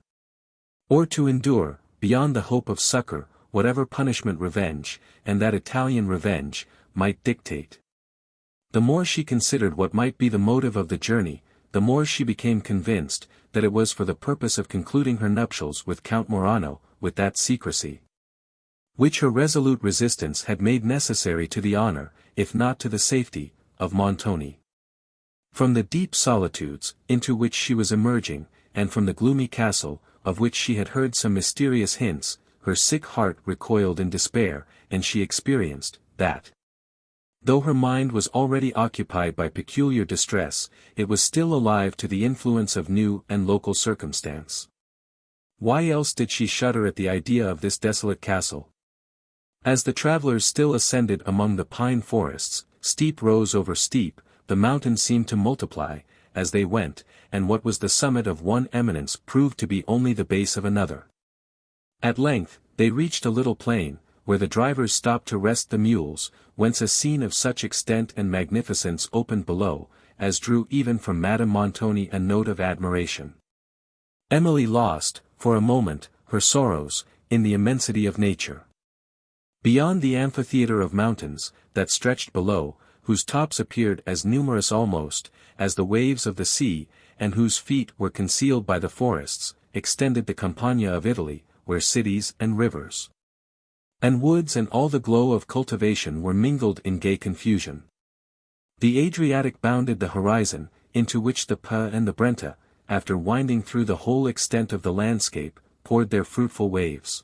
[SPEAKER 1] Or to endure, beyond the hope of succor, whatever punishment revenge, and that Italian revenge, might dictate. The more she considered what might be the motive of the journey, the more she became convinced, that it was for the purpose of concluding her nuptials with Count Morano, with that secrecy which her resolute resistance had made necessary to the honor, if not to the safety, of Montoni. From the deep solitudes, into which she was emerging, and from the gloomy castle, of which she had heard some mysterious hints, her sick heart recoiled in despair, and she experienced, that, though her mind was already occupied by peculiar distress, it was still alive to the influence of new and local circumstance. Why else did she shudder at the idea of this desolate castle? As the travellers still ascended among the pine forests, steep rose over steep, the mountains seemed to multiply, as they went, and what was the summit of one eminence proved to be only the base of another. At length, they reached a little plain, where the drivers stopped to rest the mules, whence a scene of such extent and magnificence opened below, as drew even from Madame Montoni a note of admiration. Emily lost, for a moment, her sorrows, in the immensity of nature. Beyond the amphitheatre of mountains, that stretched below, whose tops appeared as numerous almost, as the waves of the sea, and whose feet were concealed by the forests, extended the Campagna of Italy, where cities and rivers, and woods and all the glow of cultivation were mingled in gay confusion. The Adriatic bounded the horizon, into which the Po and the Brenta, after winding through the whole extent of the landscape, poured their fruitful waves.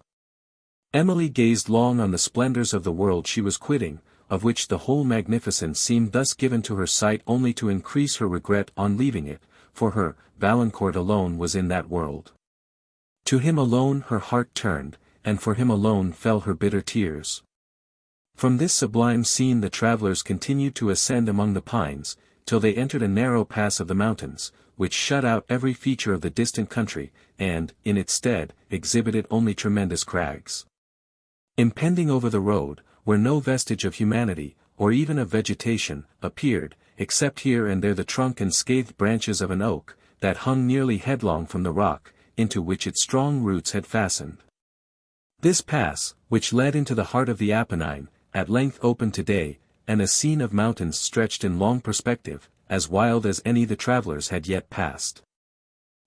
[SPEAKER 1] Emily gazed long on the splendors of the world she was quitting, of which the whole magnificence seemed thus given to her sight only to increase her regret on leaving it, for her, Valancourt alone was in that world. To him alone her heart turned, and for him alone fell her bitter tears. From this sublime scene the travellers continued to ascend among the pines, till they entered a narrow pass of the mountains, which shut out every feature of the distant country, and, in its stead, exhibited only tremendous crags. Impending over the road, where no vestige of humanity, or even of vegetation, appeared, except here and there the trunk and scathed branches of an oak, that hung nearly headlong from the rock, into which its strong roots had fastened. This pass, which led into the heart of the Apennine, at length opened to day, and a scene of mountains stretched in long perspective, as wild as any the travellers had yet passed.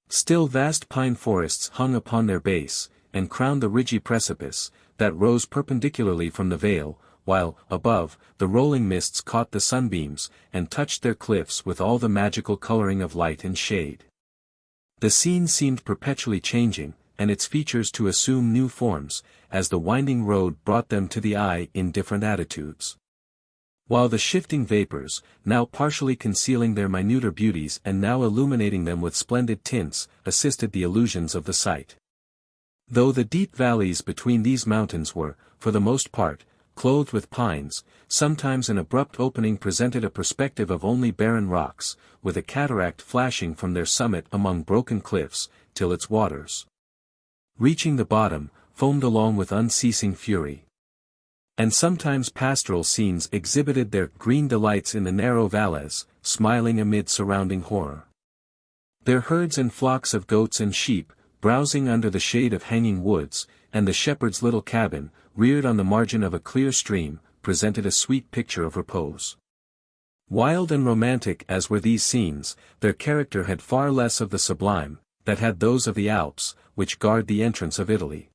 [SPEAKER 1] Still vast pine forests hung upon their base, and crowned the ridgy precipice, that rose perpendicularly from the vale, while, above, the rolling mists caught the sunbeams, and touched their cliffs with all the magical coloring of light and shade. The scene seemed perpetually changing, and its features to assume new forms, as the winding road brought them to the eye in different attitudes. While the shifting vapors, now partially concealing their minuter beauties and now illuminating them with splendid tints, assisted the illusions of the sight. Though the deep valleys between these mountains were, for the most part, clothed with pines, sometimes an abrupt opening presented a perspective of only barren rocks, with a cataract flashing from their summit among broken cliffs, till its waters, reaching the bottom, foamed along with unceasing fury. And sometimes pastoral scenes exhibited their green delights in the narrow valleys, smiling amid surrounding horror. Their herds and flocks of goats and sheep, browsing under the shade of hanging woods, and the shepherd's little cabin, reared on the margin of a clear stream, presented a sweet picture of repose. Wild and romantic as were these scenes, their character had far less of the sublime, that had those of the Alps, which guard the entrance of Italy.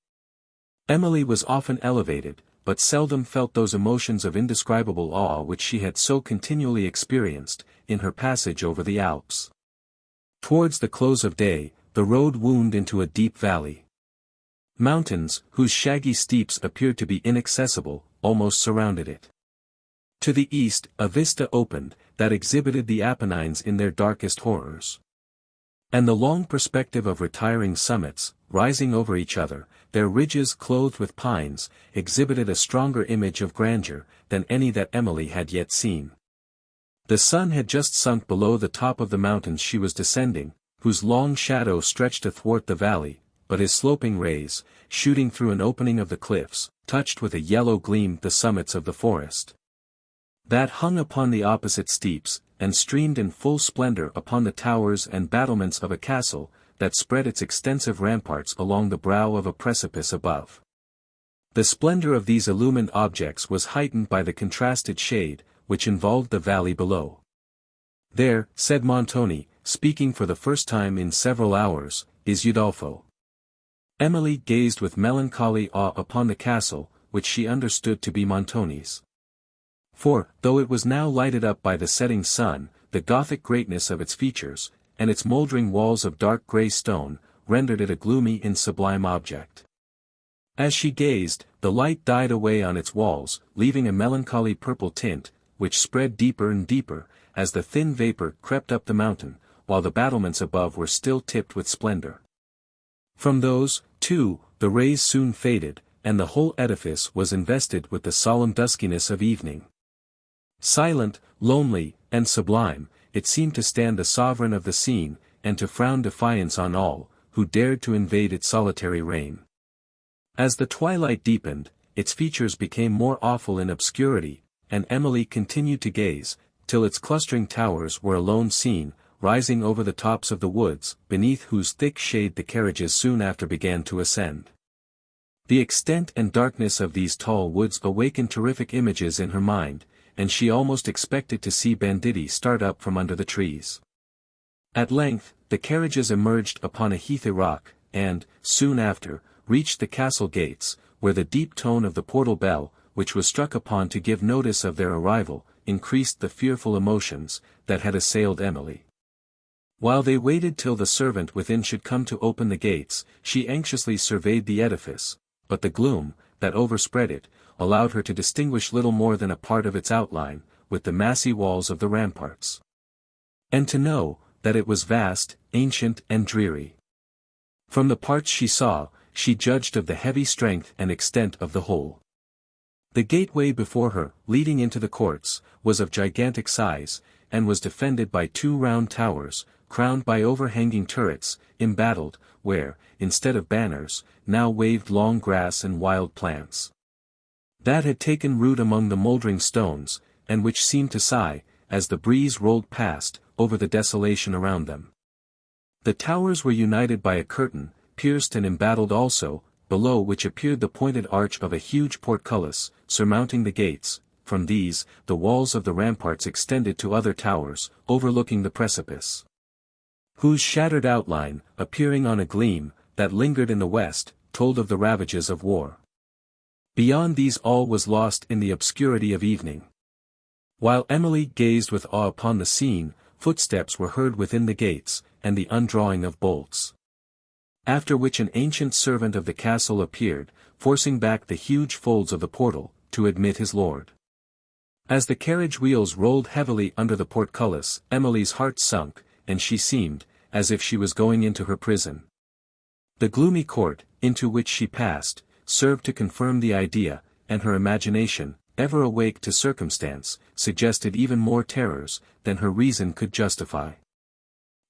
[SPEAKER 1] Emily was often elevated, but seldom felt those emotions of indescribable awe which she had so continually experienced, in her passage over the Alps. Towards the close of day, the road wound into a deep valley. Mountains, whose shaggy steeps appeared to be inaccessible, almost surrounded it. To the east, a vista opened, that exhibited the Apennines in their darkest horrors. And the long perspective of retiring summits, rising over each other, their ridges clothed with pines, exhibited a stronger image of grandeur, than any that Emily had yet seen. The sun had just sunk below the top of the mountains she was descending, whose long shadow stretched athwart the valley, but his sloping rays, shooting through an opening of the cliffs, touched with a yellow gleam the summits of the forest that hung upon the opposite steeps, and streamed in full splendor upon the towers and battlements of a castle, that spread its extensive ramparts along the brow of a precipice above. The splendor of these illumined objects was heightened by the contrasted shade, which involved the valley below. "There," said Montoni, speaking for the first time in several hours, "is Udolpho." Emily gazed with melancholy awe upon the castle, which she understood to be Montoni's. For, though it was now lighted up by the setting sun, the Gothic greatness of its features, and its mouldering walls of dark grey stone, rendered it a gloomy and sublime object. As she gazed, the light died away on its walls, leaving a melancholy purple tint, which spread deeper and deeper, as the thin vapour crept up the mountain, while the battlements above were still tipped with splendour. From those, too, the rays soon faded, and the whole edifice was invested with the solemn duskiness of evening. Silent, lonely, and sublime, it seemed to stand the sovereign of the scene, and to frown defiance on all, who dared to invade its solitary reign. As the twilight deepened, its features became more awful in obscurity, and Emily continued to gaze, till its clustering towers were alone seen, rising over the tops of the woods, beneath whose thick shade the carriages soon after began to ascend. The extent and darkness of these tall woods awakened terrific images in her mind, and she almost expected to see banditti start up from under the trees. At length, the carriages emerged upon a heathy rock, and, soon after, reached the castle gates, where the deep tone of the portal bell, which was struck upon to give notice of their arrival, increased the fearful emotions, that had assailed Emily. While they waited till the servant within should come to open the gates, she anxiously surveyed the edifice, but the gloom, that overspread it, allowed her to distinguish little more than a part of its outline, with the massy walls of the ramparts. And to know, that it was vast, ancient and dreary. From the parts she saw, she judged of the heavy strength and extent of the whole. The gateway before her, leading into the courts, was of gigantic size, and was defended by 2 round towers, crowned by overhanging turrets, embattled, where, instead of banners, now waved long grass and wild plants that had taken root among the mouldering stones, and which seemed to sigh, as the breeze rolled past, over the desolation around them. The towers were united by a curtain, pierced and embattled also, below which appeared the pointed arch of a huge portcullis, surmounting the gates. From these, the walls of the ramparts extended to other towers, overlooking the precipice, whose shattered outline, appearing on a gleam, that lingered in the west, told of the ravages of war. Beyond these all was lost in the obscurity of evening. While Emily gazed with awe upon the scene, footsteps were heard within the gates, and the undrawing of bolts. After which an ancient servant of the castle appeared, forcing back the huge folds of the portal, to admit his lord. As the carriage wheels rolled heavily under the portcullis, Emily's heart sunk, and she seemed, as if she was going into her prison. The gloomy court, into which she passed, served to confirm the idea, and her imagination, ever awake to circumstance, suggested even more terrors, than her reason could justify.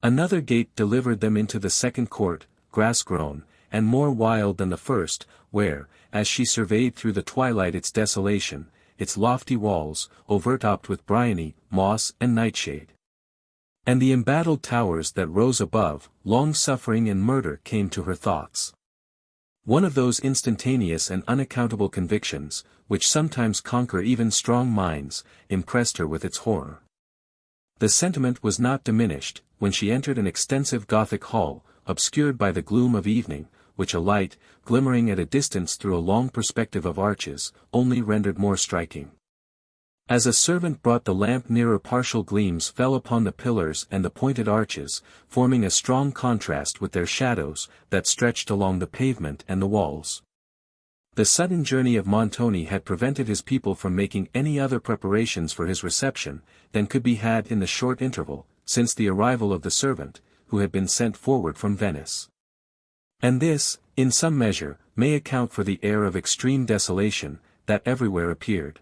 [SPEAKER 1] Another gate delivered them into the second court, grass-grown, and more wild than the first, where, as she surveyed through the twilight its desolation, its lofty walls, overtopped with bryony, moss and nightshade. And the embattled towers that rose above, long-suffering and murder came to her thoughts. One of those instantaneous and unaccountable convictions, which sometimes conquer even strong minds, impressed her with its horror. The sentiment was not diminished, when she entered an extensive Gothic hall, obscured by the gloom of evening, which a light, glimmering at a distance through a long perspective of arches, only rendered more striking. As a servant brought the lamp nearer, partial gleams fell upon the pillars and the pointed arches, forming a strong contrast with their shadows, that stretched along the pavement and the walls. The sudden journey of Montoni had prevented his people from making any other preparations for his reception, than could be had in the short interval, since the arrival of the servant, who had been sent forward from Venice. And this, in some measure, may account for the air of extreme desolation, that everywhere appeared.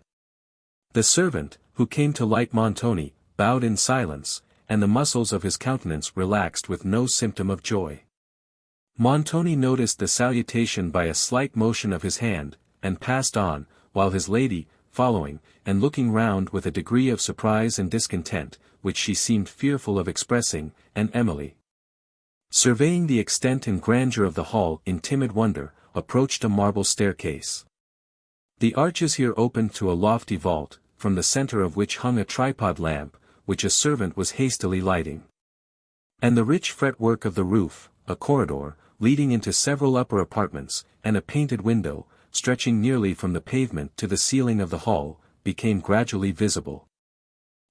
[SPEAKER 1] The servant, who came to light Montoni, bowed in silence, and the muscles of his countenance relaxed with no symptom of joy. Montoni noticed the salutation by a slight motion of his hand, and passed on, while his lady, following, and looking round with a degree of surprise and discontent, which she seemed fearful of expressing, and Emily, surveying the extent and grandeur of the hall in timid wonder, approached a marble staircase. The arches here opened to a lofty vault, from the center of which hung a tripod lamp, which a servant was hastily lighting. And the rich fretwork of the roof, a corridor, leading into several upper apartments, and a painted window, stretching nearly from the pavement to the ceiling of the hall, became gradually visible.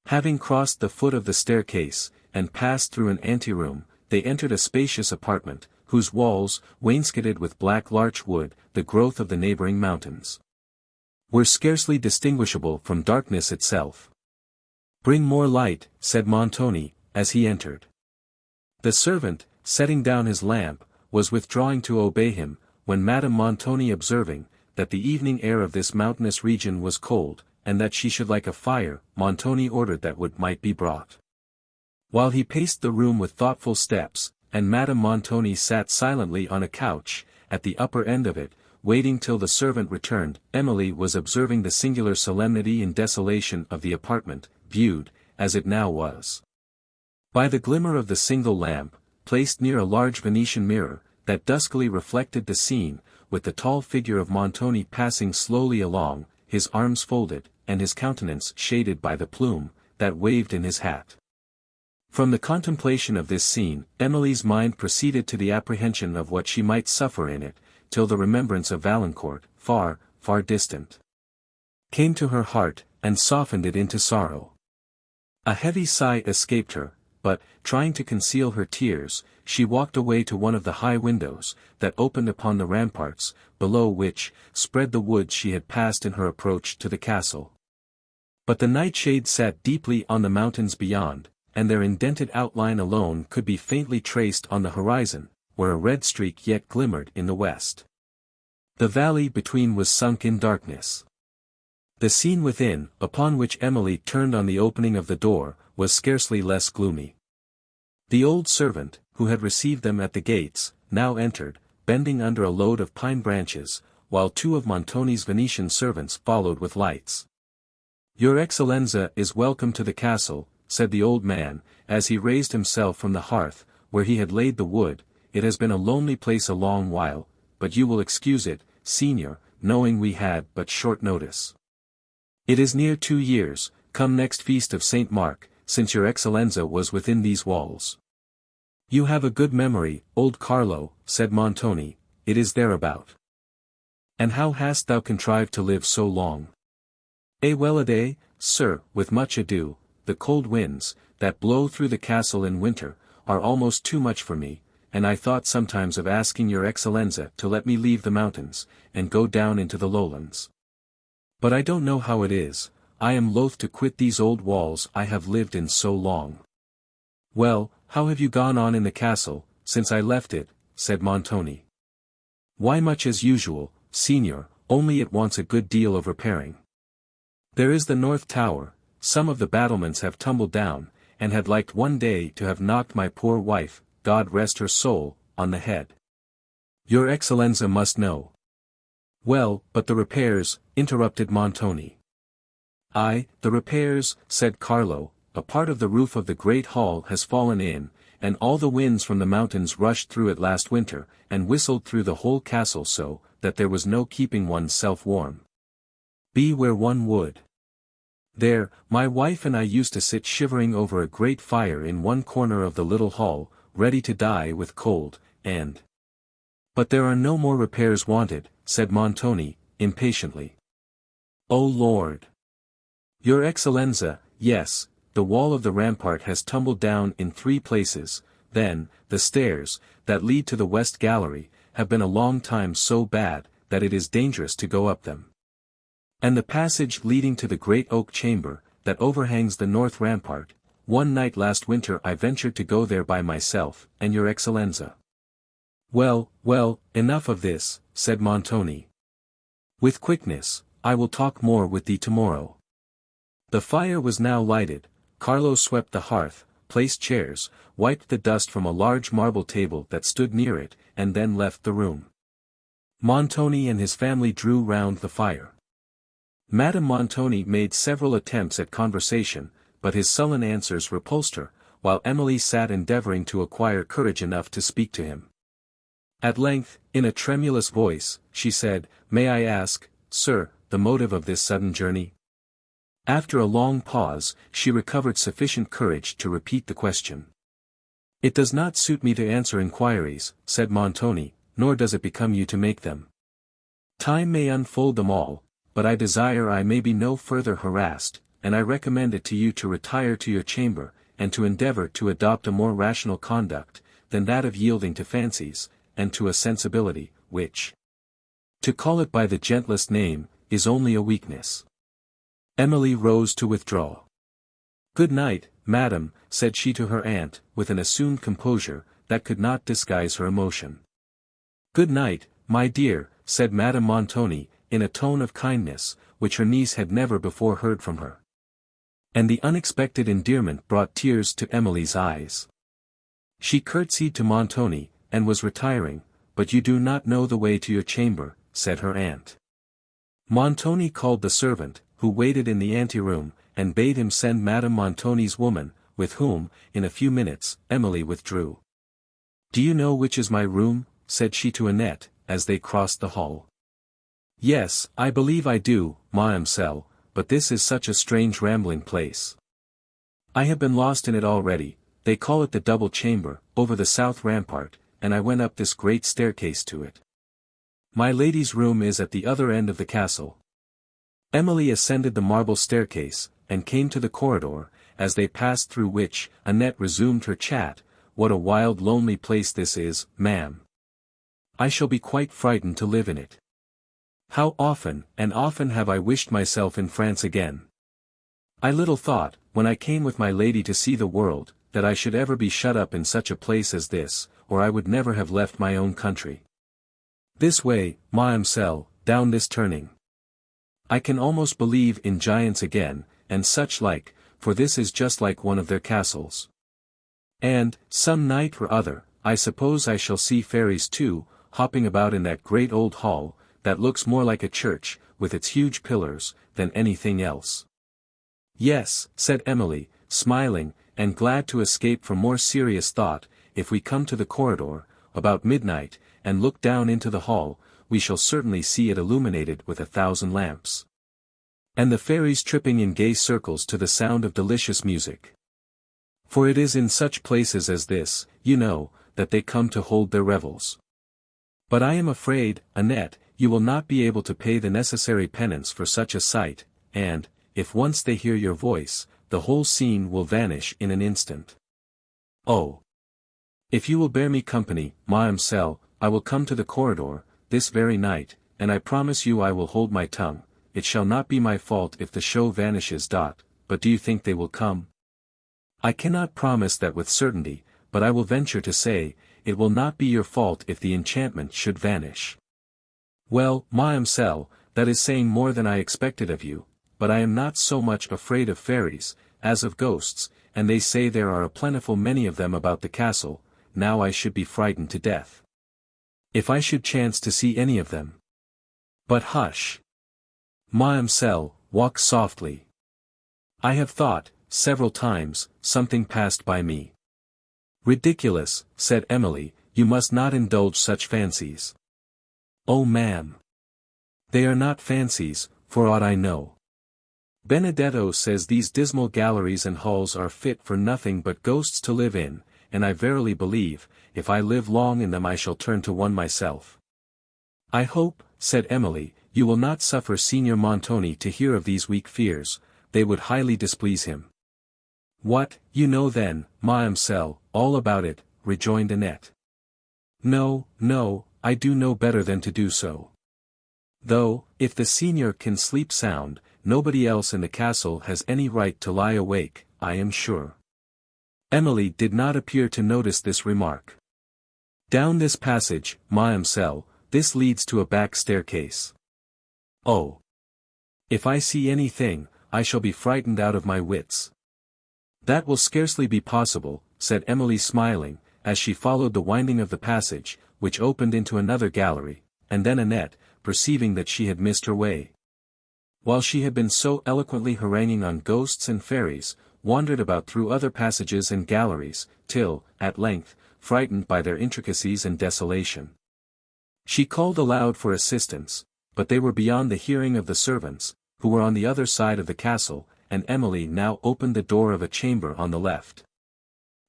[SPEAKER 1] Having crossed the foot of the staircase, and passed through an anteroom, they entered a spacious apartment, whose walls, wainscoted with black larch wood, the growth of the neighboring mountains, were scarcely distinguishable from darkness itself. "Bring more light," said Montoni, as he entered. The servant, setting down his lamp, was withdrawing to obey him, when Madame Montoni, observing, that the evening air of this mountainous region was cold, and that she should like a fire, Montoni ordered that wood might be brought. While he paced the room with thoughtful steps, and Madame Montoni sat silently on a couch, at the upper end of it, waiting till the servant returned, Emily was observing the singular solemnity and desolation of the apartment, viewed, as it now was, by the glimmer of the single lamp, placed near a large Venetian mirror, that duskily reflected the scene, with the tall figure of Montoni passing slowly along, his arms folded, and his countenance shaded by the plume, that waved in his hat. From the contemplation of this scene, Emily's mind proceeded to the apprehension of what she might suffer in it, till the remembrance of Valancourt, far, far distant, came to her heart, and softened it into sorrow. A heavy sigh escaped her, but, trying to conceal her tears, she walked away to one of the high windows, that opened upon the ramparts, below which, spread the woods she had passed in her approach to the castle. But the nightshade sat deeply on the mountains beyond, and their indented outline alone could be faintly traced on the horizon, where a red streak yet glimmered in the west. The valley between was sunk in darkness. The scene within, upon which Emily turned on the opening of the door, was scarcely less gloomy. The old servant, who had received them at the gates, now entered, bending under a load of pine branches, while two of Montoni's Venetian servants followed with lights. "Your Excellenza is welcome to the castle," said the old man, as he raised himself from the hearth, where he had laid the wood. "It has been a lonely place a long while, but you will excuse it, Signor, knowing we had but short notice. It is near 2 years, come next feast of St. Mark, since your Excellenza was within these walls." "You have a good memory, old Carlo," said Montoni, "it is thereabout. And how hast thou contrived to live so long?" Well a day, sir, with much ado. The cold winds, that blow through the castle in winter, are almost too much for me, and I thought sometimes of asking your Excellenza to let me leave the mountains, and go down into the lowlands. But I don't know how it is, I am loath to quit these old walls I have lived in so long." "Well, how have you gone on in the castle, since I left it?" said Montoni. "Why much as usual, Signor, only it wants a good deal of repairing. There is the north tower, some of the battlements have tumbled down, and had liked one day to have knocked my poor wife, God rest her soul, on the head. Your Excellenza must know. Well, but the repairs, interrupted Montoni. Aye, the repairs, said Carlo, a part of the roof of the great hall has fallen in, and all the winds from the mountains rushed through it last winter, and whistled through the whole castle so, that there was no keeping one's self warm. Be where one would. There, my wife and I used to sit shivering over a great fire in one corner of the little hall, ready to die with cold, and— But there are no more repairs wanted, said Montoni, impatiently. O Lord! Your Excellenza, yes, the wall of the rampart has tumbled down in 3 places, then, the stairs, that lead to the west gallery, have been a long time so bad, that it is dangerous to go up them. And the passage leading to the great oak chamber, that overhangs the north rampart, one night last winter I ventured to go there by myself, and your Excellenza. Well, well, enough of this, said Montoni. With quickness, I will talk more with thee tomorrow. The fire was now lighted. Carlo swept the hearth, placed chairs, wiped the dust from a large marble table that stood near it, and then left the room. Montoni and his family drew round the fire. Madame Montoni made several attempts at conversation, but his sullen answers repulsed her, while Emily sat endeavouring to acquire courage enough to speak to him. At length, in a tremulous voice, she said, "May I ask, sir, the motive of this sudden journey?" After a long pause, she recovered sufficient courage to repeat the question. "It does not suit me to answer inquiries," said Montoni, "nor does it become you to make them. Time may unfold them all, but I desire I may be no further harassed, and I recommend it to you to retire to your chamber, and to endeavour to adopt a more rational conduct, than that of yielding to fancies, and to a sensibility, which, to call it by the gentlest name, is only a weakness." Emily rose to withdraw. "Good night, madam," said she to her aunt, with an assumed composure, that could not disguise her emotion. "Good night, my dear," said Madame Montoni, in a tone of kindness, which her niece had never before heard from her. And the unexpected endearment brought tears to Emily's eyes. She curtsied to Montoni, and was retiring, "But you do not know the way to your chamber," said her aunt. Montoni called the servant, who waited in the anteroom, and bade him send Madame Montoni's woman, with whom, in a few minutes, Emily withdrew. "Do you know which is my room?" said she to Annette, as they crossed the hall. "Yes, I believe I do, Mademoiselle, but this is such a strange rambling place. I have been lost in it already. They call it the double chamber, over the south rampart, and I went up this great staircase to it. My lady's room is at the other end of the castle." Emily ascended the marble staircase, and came to the corridor, as they passed through which, Annette resumed her chat. "What a wild lonely place this is, ma'am. I shall be quite frightened to live in it. How often and often have I wished myself in France again. I little thought, when I came with my lady to see the world, that I should ever be shut up in such a place as this, or I would never have left my own country. This way, Mademoiselle, down this turning. I can almost believe in giants again, and such like, for this is just like one of their castles. And, some night or other, I suppose I shall see fairies too, hopping about in that great old hall, that looks more like a church, with its huge pillars, than anything else." "Yes," said Emily, smiling, and glad to escape from more serious thought, "if we come to the corridor, about midnight, and look down into the hall, we shall certainly see it illuminated with 1,000 lamps. And the fairies tripping in gay circles to the sound of delicious music. For it is in such places as this, you know, that they come to hold their revels. But I am afraid, Annette, you will not be able to pay the necessary penance for such a sight, and, if once they hear your voice, the whole scene will vanish in an instant. Oh! If you will bear me company, Mademoiselle, I will come to the corridor, this very night, and I promise you I will hold my tongue. It shall not be my fault if the show vanishes. But do you think they will come? I cannot promise that with certainty, but I will venture to say, it will not be your fault if the enchantment should vanish. Well, Mademoiselle, that is saying more than I expected of you, but I am not so much afraid of fairies, as of ghosts, and they say there are a plentiful many of them about the castle. Now I should be frightened to death. If I should chance to see any of them. But hush. Mademoiselle, walk softly. I have thought, several times, something passed by me. Ridiculous, said Emily, you must not indulge such fancies. Oh ma'am. They are not fancies, for aught I know. Benedetto says these dismal galleries and halls are fit for nothing but ghosts to live in, and I verily believe, if I live long in them I shall turn to one myself. I hope, said Emily, you will not suffer Signor Montoni to hear of these weak fears, they would highly displease him. What, you know then, mademoiselle, all about it, rejoined Annette. No, no, I do know better than to do so. Though, if the senior can sleep sound, nobody else in the castle has any right to lie awake, I am sure. Emily did not appear to notice this remark. Down this passage, mademoiselle, this leads to a back staircase. Oh! If I see anything, I shall be frightened out of my wits. That will scarcely be possible, said Emily smiling, as she followed the winding of the passage, which opened into another gallery, and then Annette, perceiving that she had missed her way. While she had been so eloquently haranguing on ghosts and fairies, wandered about through other passages and galleries, till, at length, frightened by their intricacies and desolation, she called aloud for assistance, but they were beyond the hearing of the servants, who were on the other side of the castle, and Emily now opened the door of a chamber on the left.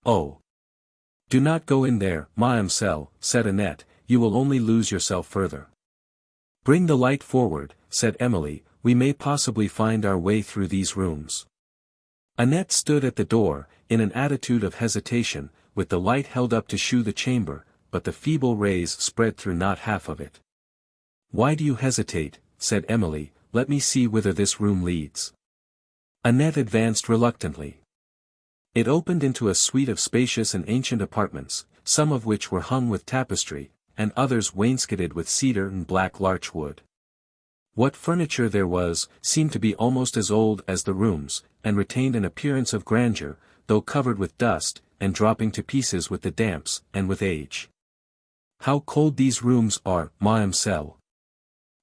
[SPEAKER 1] Oh! Do not go in there, mademoiselle, said Annette, you will only lose yourself further. Bring the light forward, said Emily, we may possibly find our way through these rooms. Annette stood at the door, in an attitude of hesitation, with the light held up to shew the chamber, but the feeble rays spread through not half of it. Why do you hesitate, said Emily, let me see whither this room leads. Annette advanced reluctantly. It opened into a suite of spacious and ancient apartments, some of which were hung with tapestry, and others wainscoted with cedar and black larch wood. What furniture there was, seemed to be almost as old as the rooms, and retained an appearance of grandeur, though covered with dust, and dropping to pieces with the damps, and with age. How cold these rooms are, mademoiselle,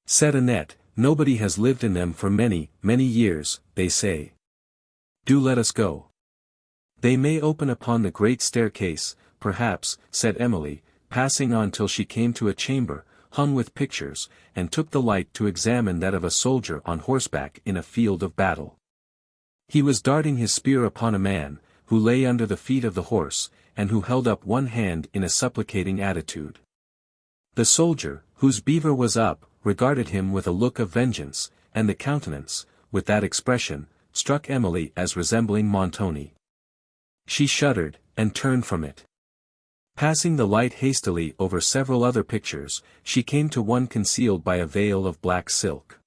[SPEAKER 1] said Annette, nobody has lived in them for many, many years, they say. Do let us go. They may open upon the great staircase, perhaps, said Emily, passing on till she came to a chamber, hung with pictures, and took the light to examine that of a soldier on horseback in a field of battle. He was darting his spear upon a man, who lay under the feet of the horse, and who held up one hand in a supplicating attitude. The soldier, whose beaver was up, regarded him with a look of vengeance, and the countenance, with that expression, struck Emily as resembling Montoni. She shuddered, and turned from it. Passing the light hastily over several other pictures, she came to one concealed by a veil of black silk.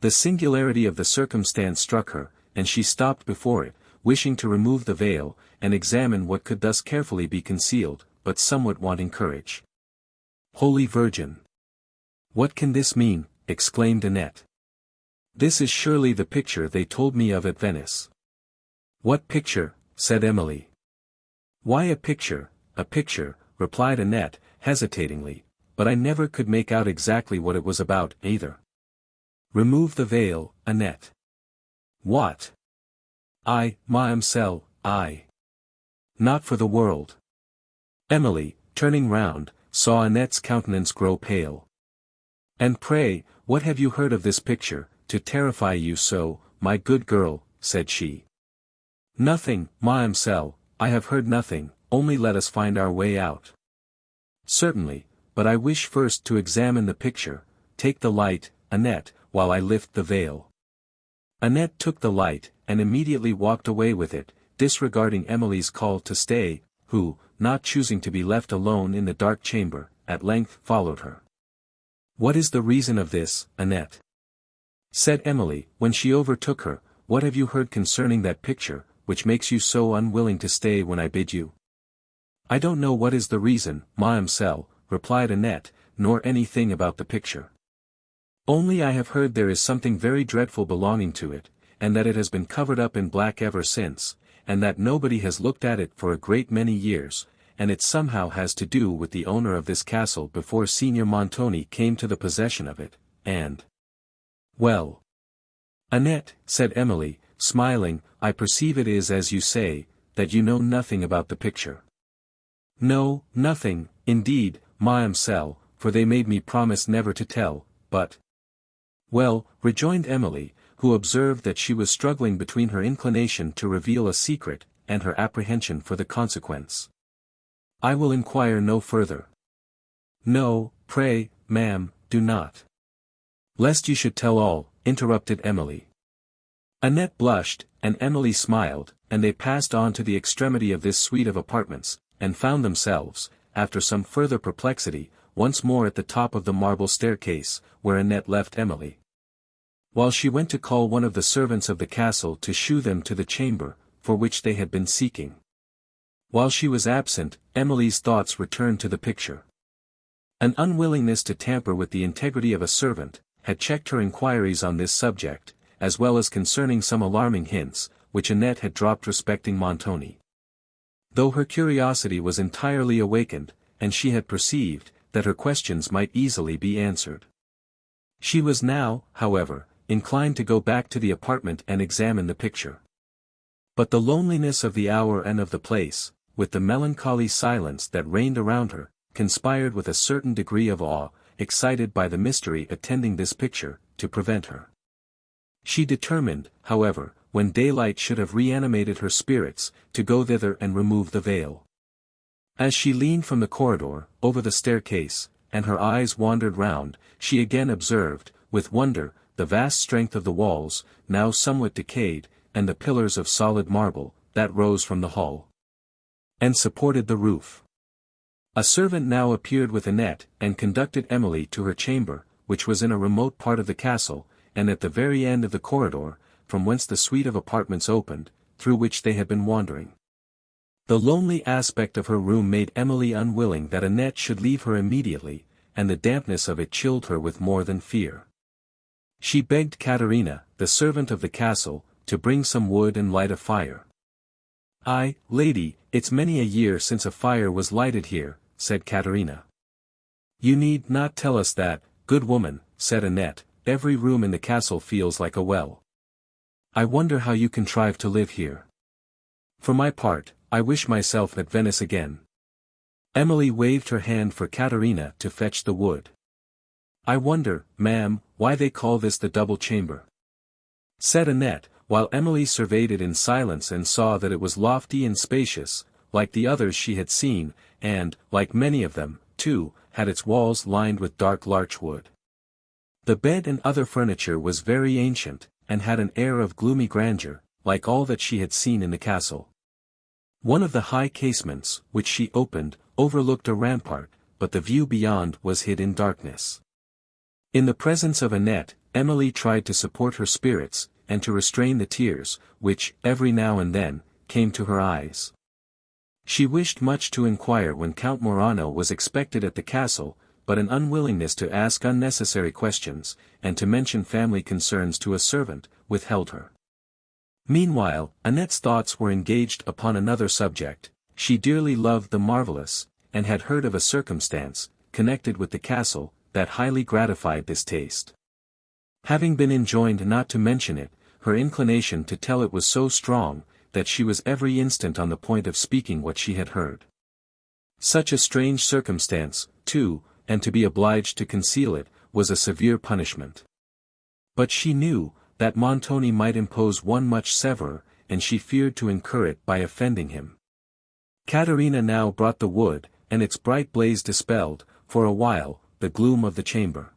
[SPEAKER 1] The singularity of the circumstance struck her, and she stopped before it, wishing to remove the veil, and examine what could thus carefully be concealed, but somewhat wanting courage. Holy Virgin! What can this mean? Exclaimed Annette. This is surely the picture they told me of at Venice. What picture? Said Emily. Why a picture, replied Annette, hesitatingly, but I never could make out exactly what it was about, either. Remove the veil, Annette. What? I, mademoiselle, I. Not for the world. Emily, turning round, saw Annette's countenance grow pale. And pray, what have you heard of this picture, to terrify you so, my good girl, said she. Nothing, mademoiselle, I have heard nothing, only let us find our way out. Certainly, but I wish first to examine the picture. Take the light, Annette, while I lift the veil. Annette took the light, and immediately walked away with it, disregarding Emily's call to stay, who, not choosing to be left alone in the dark chamber, at length followed her. What is the reason of this, Annette? Said Emily, when she overtook her, what have you heard concerning that picture, which makes you so unwilling to stay when I bid you? I don't know what is the reason, mademoiselle, replied Annette, nor anything about the picture. Only I have heard there is something very dreadful belonging to it, and that it has been covered up in black ever since, and that nobody has looked at it for a great many years, and it somehow has to do with the owner of this castle before Signor Montoni came to the possession of it, and... Well. Annette, said Emily, smiling, I perceive it is as you say, that you know nothing about the picture. No, nothing, indeed, ma'amselle, for they made me promise never to tell, but... Well, rejoined Emily, who observed that she was struggling between her inclination to reveal a secret, and her apprehension for the consequence. I will inquire no further. No, pray, ma'am, do not. Lest you should tell all, interrupted Emily. Annette blushed, and Emily smiled, and they passed on to the extremity of this suite of apartments, and found themselves, after some further perplexity, once more at the top of the marble staircase, where Annette left Emily. While she went to call one of the servants of the castle to shew them to the chamber, for which they had been seeking. While she was absent, Emily's thoughts returned to the picture. An unwillingness to tamper with the integrity of a servant, had checked her inquiries on this subject, as well as concerning some alarming hints, which Annette had dropped respecting Montoni. Though her curiosity was entirely awakened, and she had perceived, that her questions might easily be answered. She was now, however, inclined to go back to the apartment and examine the picture. But the loneliness of the hour and of the place, with the melancholy silence that reigned around her, conspired with a certain degree of awe, excited by the mystery attending this picture, to prevent her. She determined, however, when daylight should have reanimated her spirits, to go thither and remove the veil. As she leaned from the corridor, over the staircase, and her eyes wandered round, she again observed, with wonder, the vast strength of the walls, now somewhat decayed, and the pillars of solid marble, that rose from the hall, and supported the roof. A servant now appeared with Annette, and conducted Emily to her chamber, which was in a remote part of the castle, and at the very end of the corridor, from whence the suite of apartments opened, through which they had been wandering. The lonely aspect of her room made Emily unwilling that Annette should leave her immediately, and the dampness of it chilled her with more than fear. She begged Caterina, the servant of the castle, to bring some wood and light a fire. "Aye, lady, it's many a year since a fire was lighted here," said Caterina. "You need not tell us that, good woman," said Annette, "every room in the castle feels like a well. I wonder how you contrive to live here. For my part, I wish myself at Venice again." Emily waved her hand for Caterina to fetch the wood. "I wonder, ma'am, why they call this the double chamber," said Annette, while Emily surveyed it in silence and saw that it was lofty and spacious, like the others she had seen, and, like many of them, too, had its walls lined with dark larch-wood. The bed and other furniture was very ancient, and had an air of gloomy grandeur, like all that she had seen in the castle. One of the high casements, which she opened, overlooked a rampart, but the view beyond was hid in darkness. In the presence of Annette, Emily tried to support her spirits, and to restrain the tears, which, every now and then, came to her eyes. She wished much to inquire when Count Morano was expected at the castle, but an unwillingness to ask unnecessary questions, and to mention family concerns to a servant, withheld her. Meanwhile, Annette's thoughts were engaged upon another subject. She dearly loved the marvellous, and had heard of a circumstance, connected with the castle, that highly gratified this taste. Having been enjoined not to mention it, her inclination to tell it was so strong, that she was every instant on the point of speaking what she had heard. Such a strange circumstance, too, and to be obliged to conceal it, was a severe punishment. But she knew, that Montoni might impose one much severer, and she feared to incur it by offending him. Caterina now brought the wood, and its bright blaze dispelled, for a while, the gloom of the chamber.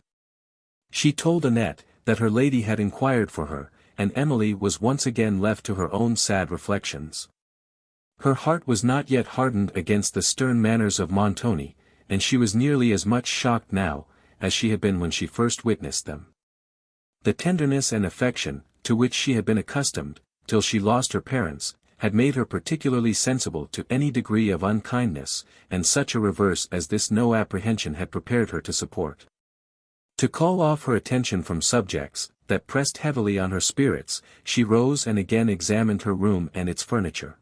[SPEAKER 1] She told Annette, that her lady had inquired for her, and Emily was once again left to her own sad reflections. Her heart was not yet hardened against the stern manners of Montoni, and she was nearly as much shocked now, as she had been when she first witnessed them. The tenderness and affection, to which she had been accustomed, till she lost her parents, had made her particularly sensible to any degree of unkindness, and such a reverse as this no apprehension had prepared her to support. To call off her attention from subjects, that pressed heavily on her spirits, she rose and again examined her room and its furniture.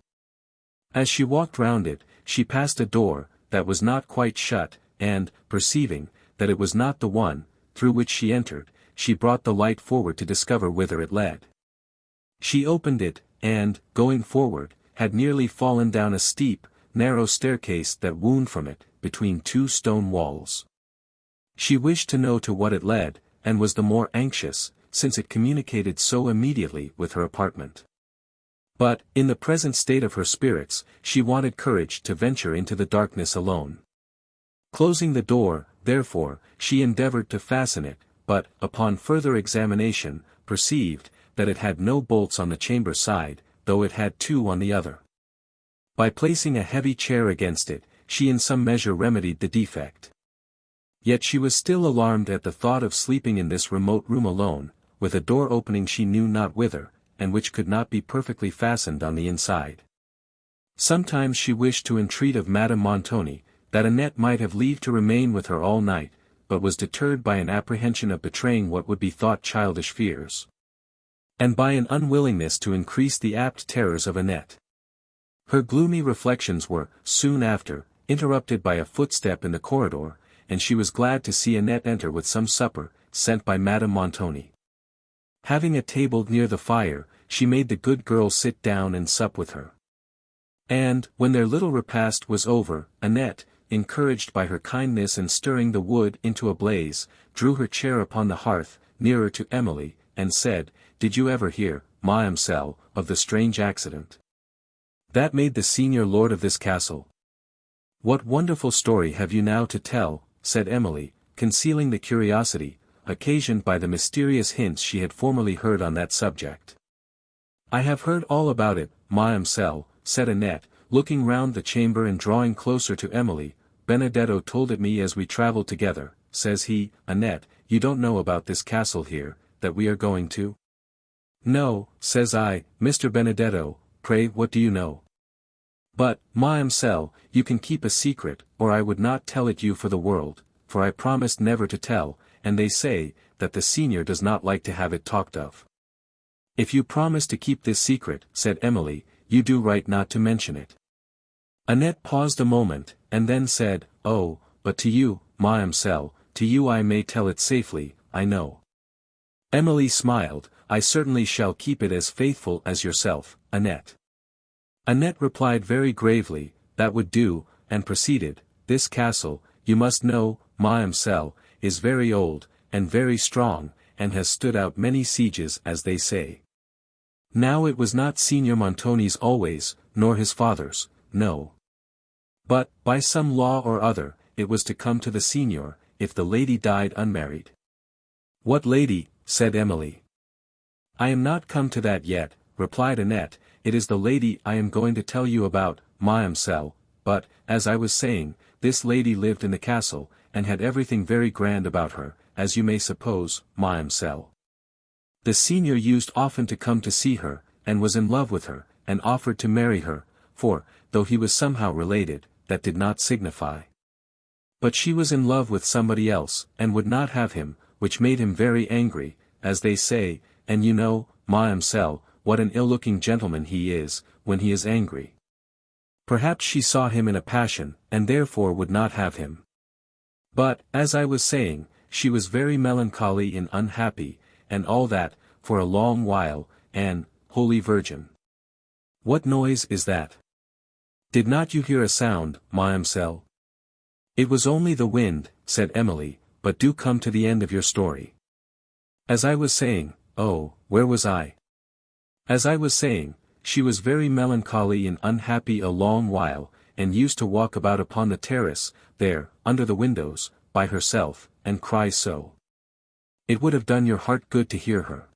[SPEAKER 1] As she walked round it, she passed a door, that was not quite shut, and, perceiving, that it was not the one, through which she entered, she brought the light forward to discover whither it led. She opened it, and, going forward, had nearly fallen down a steep, narrow staircase that wound from it, between two stone walls. She wished to know to what it led, and was the more anxious, since it communicated so immediately with her apartment. But, in the present state of her spirits, she wanted courage to venture into the darkness alone. Closing the door, therefore, she endeavored to fasten it, but, upon further examination, perceived, that it had no bolts on the chamber side, though it had two on the other. By placing a heavy chair against it, she in some measure remedied the defect. Yet she was still alarmed at the thought of sleeping in this remote room alone, with a door opening she knew not whither, and which could not be perfectly fastened on the inside. Sometimes she wished to entreat of Madame Montoni, that Annette might have leave to remain with her all night, but was deterred by an apprehension of betraying what would be thought childish fears, and by an unwillingness to increase the apt terrors of Annette. Her gloomy reflections were, soon after, interrupted by a footstep in the corridor, and she was glad to see Annette enter with some supper, sent by Madame Montoni. Having a table near the fire, she made the good girl sit down and sup with her. And, when their little repast was over, Annette, encouraged by her kindness and stirring the wood into a blaze, drew her chair upon the hearth, nearer to Emily, and said, "Did you ever hear, Mademoiselle, of the strange accident that made the senior lord of this castle?" "What wonderful story have you now to tell?" said Emily, concealing the curiosity, occasioned by the mysterious hints she had formerly heard on that subject. "I have heard all about it, Mademoiselle," said Annette, looking round the chamber and drawing closer to Emily. "Benedetto told it me as we travelled together. Says he, 'Annette, you don't know about this castle here, that we are going to?' 'No,' says I, 'Mr. Benedetto, pray what do you know?' 'But, Mademoiselle, you can keep a secret, or I would not tell it you for the world, for I promised never to tell, and they say, that the senior does not like to have it talked of.' 'If you promise to keep this secret,' said Emily, 'you do right not to mention it.'" Annette paused a moment, and then said, "Oh, but to you, Mademoiselle, to you I may tell it safely, I know." Emily smiled. "I certainly shall keep it as faithful as yourself, Annette." Annette replied very gravely, "That would do," and proceeded, "This castle, you must know, Mademoiselle, is very old, and very strong, and has stood out many sieges as they say. Now it was not Signor Montoni's always, nor his father's, no. But, by some law or other, it was to come to the senior, if the lady died unmarried." "What lady?" said Emily. "I am not come to that yet," replied Annette, "it is the lady I am going to tell you about, Mademoiselle, but, as I was saying, this lady lived in the castle, and had everything very grand about her, as you may suppose, Mademoiselle. The senior used often to come to see her, and was in love with her, and offered to marry her, for, though he was somehow related, that did not signify. But she was in love with somebody else, and would not have him, which made him very angry, as they say, and you know, Mademoiselle, what an ill-looking gentleman he is, when he is angry. Perhaps she saw him in a passion, and therefore would not have him. But, as I was saying, she was very melancholy and unhappy, and all that, for a long while, and, Holy Virgin! What noise is that? Did not you hear a sound, Mademoiselle?" "It was only the wind," said Emily, "but do come to the end of your story." "As I was saying, oh, where was I? As I was saying, she was very melancholy and unhappy a long while, and used to walk about upon the terrace, there, under the windows, by herself, and cry so. It would have done your heart good to hear her.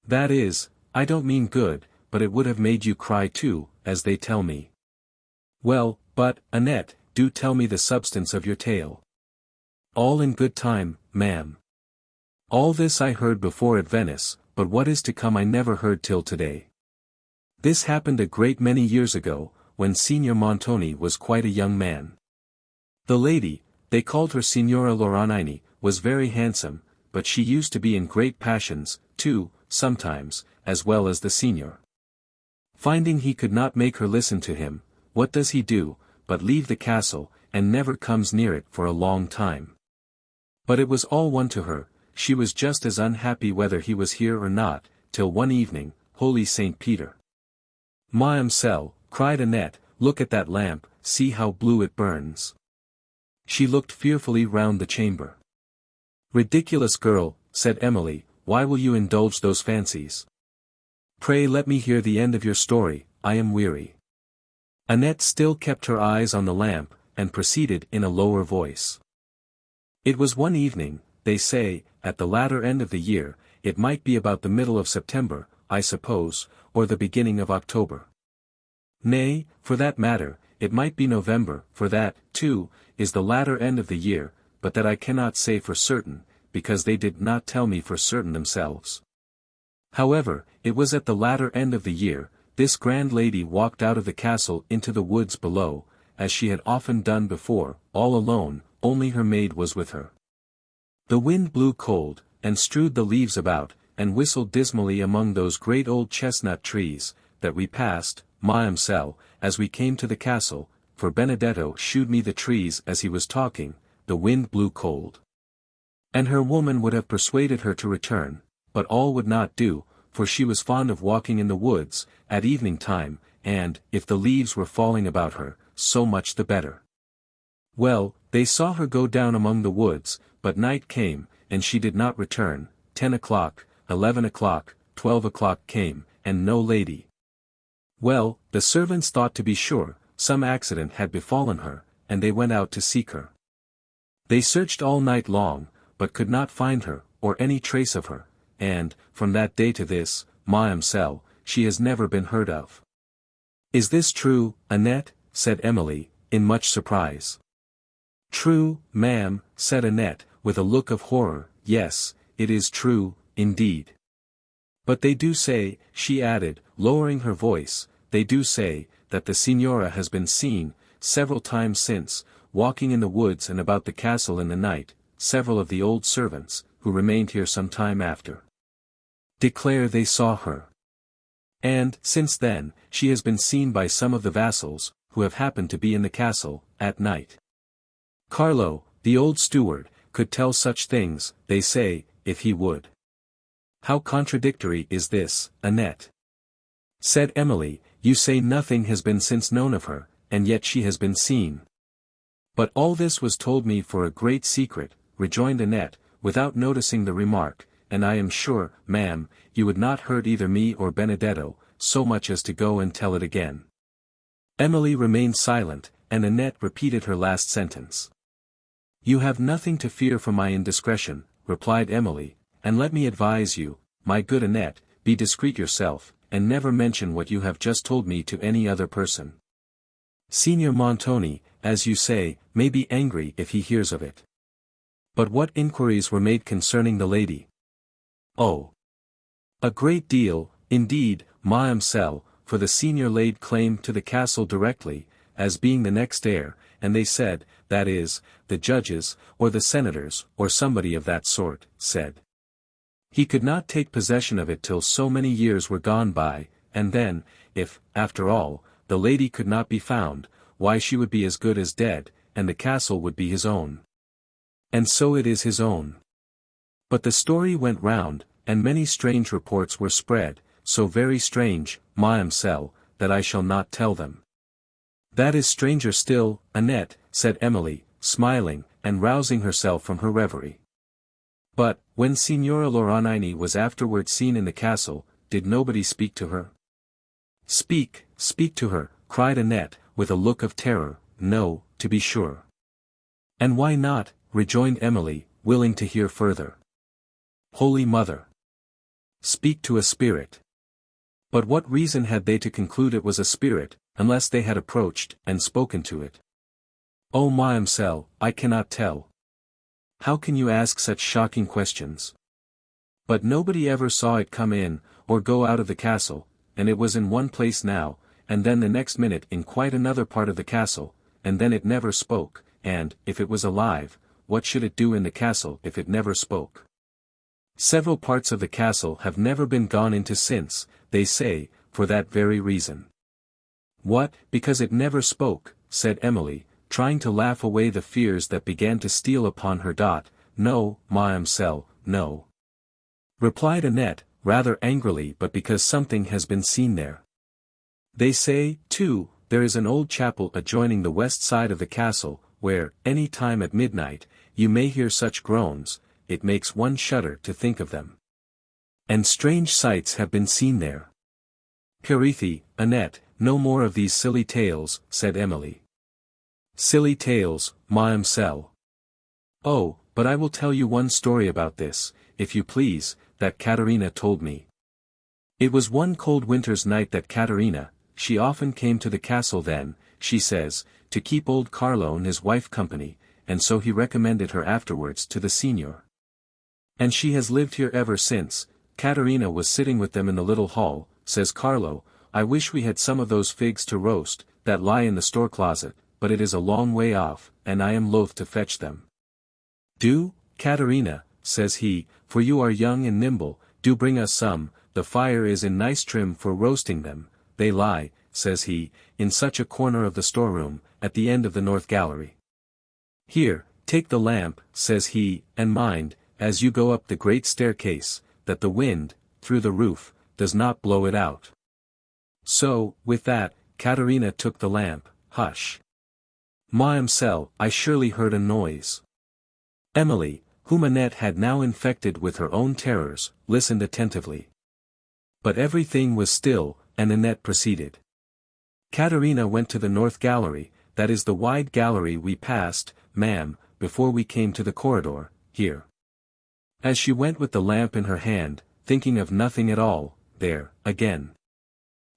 [SPEAKER 1] That is, I don't mean good, but it would have made you cry too, as they tell me." "Well, but, Annette, do tell me the substance of your tale." "All in good time, ma'am. All this I heard before at Venice, but what is to come I never heard till today. This happened a great many years ago, when Signor Montoni was quite a young man. The lady, they called her Signora Loranini, was very handsome, but she used to be in great passions, too, sometimes, as well as the senior. Finding he could not make her listen to him, what does he do, but leave the castle, and never comes near it for a long time. But it was all one to her, she was just as unhappy whether he was here or not, till one evening, Holy St. Peter. "Mademoiselle," cried Annette, "look at that lamp, see how blue it burns." She looked fearfully round the chamber. "Ridiculous girl," said Emily, "why will you indulge those fancies? Pray let me hear the end of your story, I am weary." Annette still kept her eyes on the lamp, and proceeded in a lower voice. "It was one evening, they say, at the latter end of the year, it might be about the middle of September, I suppose, or the beginning of October. Nay, for that matter, it might be November, for that, too, is the latter end of the year, but that I cannot say for certain, because they did not tell me for certain themselves. However, it was at the latter end of the year, this grand lady walked out of the castle into the woods below, as she had often done before, all alone, only her maid was with her. The wind blew cold, and strewed the leaves about, and whistled dismally among those great old chestnut trees, that we passed, Mademoiselle, as we came to the castle, for Benedetto shewed me the trees as he was talking, the wind blew cold. And her woman would have persuaded her to return, but all would not do, for she was fond of walking in the woods, at evening time, and, if the leaves were falling about her, so much the better. Well, they saw her go down among the woods, but night came, and she did not return. 10 o'clock, 11 o'clock, 12 o'clock came, and no lady. Well, the servants thought to be sure, some accident had befallen her, and they went out to seek her. They searched all night long, but could not find her, or any trace of her, and, from that day to this, Mademoiselle, she has never been heard of." "Is this true, Annette?" said Emily, in much surprise. "True, ma'am," said Annette, with a look of horror, "yes, it is true, indeed. But they do say," she added, lowering her voice, "they do say, that the Signora has been seen, several times since, walking in the woods and about the castle in the night, several of the old servants, who remained here some time after, declare they saw her. And, since then, she has been seen by some of the vassals, who have happened to be in the castle, at night. Carlo, the old steward, could tell such things, they say, if he would." "How contradictory is this, Annette?" said Emily, "you say nothing has been since known of her, and yet she has been seen." "But all this was told me for a great secret," rejoined Annette, without noticing the remark, "and I am sure, ma'am, you would not hurt either me or Benedetto, so much as to go and tell it again." Emily remained silent, and Annette repeated her last sentence. "You have nothing to fear from my indiscretion," replied Emily, "and let me advise you, my good Annette, be discreet yourself, and never mention what you have just told me to any other person. Signor Montoni, as you say, may be angry if he hears of it." "But what inquiries were made concerning the lady?" "Oh, a great deal, indeed, Mademoiselle, for the senior laid claim to the castle directly, as being the next heir, and they said, that is, the judges, or the senators, or somebody of that sort, said, he could not take possession of it till so many years were gone by, and then, if, after all, the lady could not be found, why she would be as good as dead, and the castle would be his own. And so it is his own. But the story went round, and many strange reports were spread, so very strange, Mademoiselle, that I shall not tell them." "That is stranger still, Annette," said Emily, smiling, and rousing herself from her reverie. "But, when Signora Loranini was afterward seen in the castle, did nobody speak to her?" "Speak to her," cried Annette, with a look of terror, "no, to be sure." "And why not?" rejoined Emily, willing to hear further. "Holy Mother! Speak to a spirit." "But what reason had they to conclude it was a spirit, unless they had approached, and spoken to it?" "Oh, Mademoiselle, I cannot tell. How can you ask such shocking questions? But nobody ever saw it come in, or go out of the castle, and it was in one place now, and then the next minute in quite another part of the castle, and then it never spoke, and, if it was alive, what should it do in the castle if it never spoke? Several parts of the castle have never been gone into since, they say, for that very reason." "What, because it never spoke?" said Emily, trying to laugh away the fears that began to steal upon her. No, Mademoiselle, no, replied Annette, rather angrily, but because something has been seen there. They say, too, there is an old chapel adjoining the west side of the castle, where, any time at midnight, you may hear such groans, it makes one shudder to think of them. And strange sights have been seen there. Purity, Annette, no more of these silly tales, said Emily. Silly tales, Mademoiselle. Oh, but I will tell you one story about this, if you please, that Caterina told me. It was one cold winter's night that Caterina, she often came to the castle then, she says, to keep old Carlo and his wife company, and so he recommended her afterwards to the Signor. And she has lived here ever since. Caterina was sitting with them in the little hall, says Carlo, I wish we had some of those figs to roast, that lie in the store closet, but it is a long way off, and I am loath to fetch them. Do, Caterina, says he, for you are young and nimble, do bring us some, the fire is in nice trim for roasting them, they lie, says he, in such a corner of the storeroom, at the end of the north gallery. Here, take the lamp, says he, and mind, as you go up the great staircase, that the wind, through the roof, does not blow it out. So, with that, Caterina took the lamp. Hush, Mademoiselle, I surely heard a noise. Emily, whom Annette had now infected with her own terrors, listened attentively. But everything was still, and Annette proceeded. Caterina went to the north gallery, that is the wide gallery we passed, ma'am, before we came to the corridor, here. As she went with the lamp in her hand, thinking of nothing at all, there, again,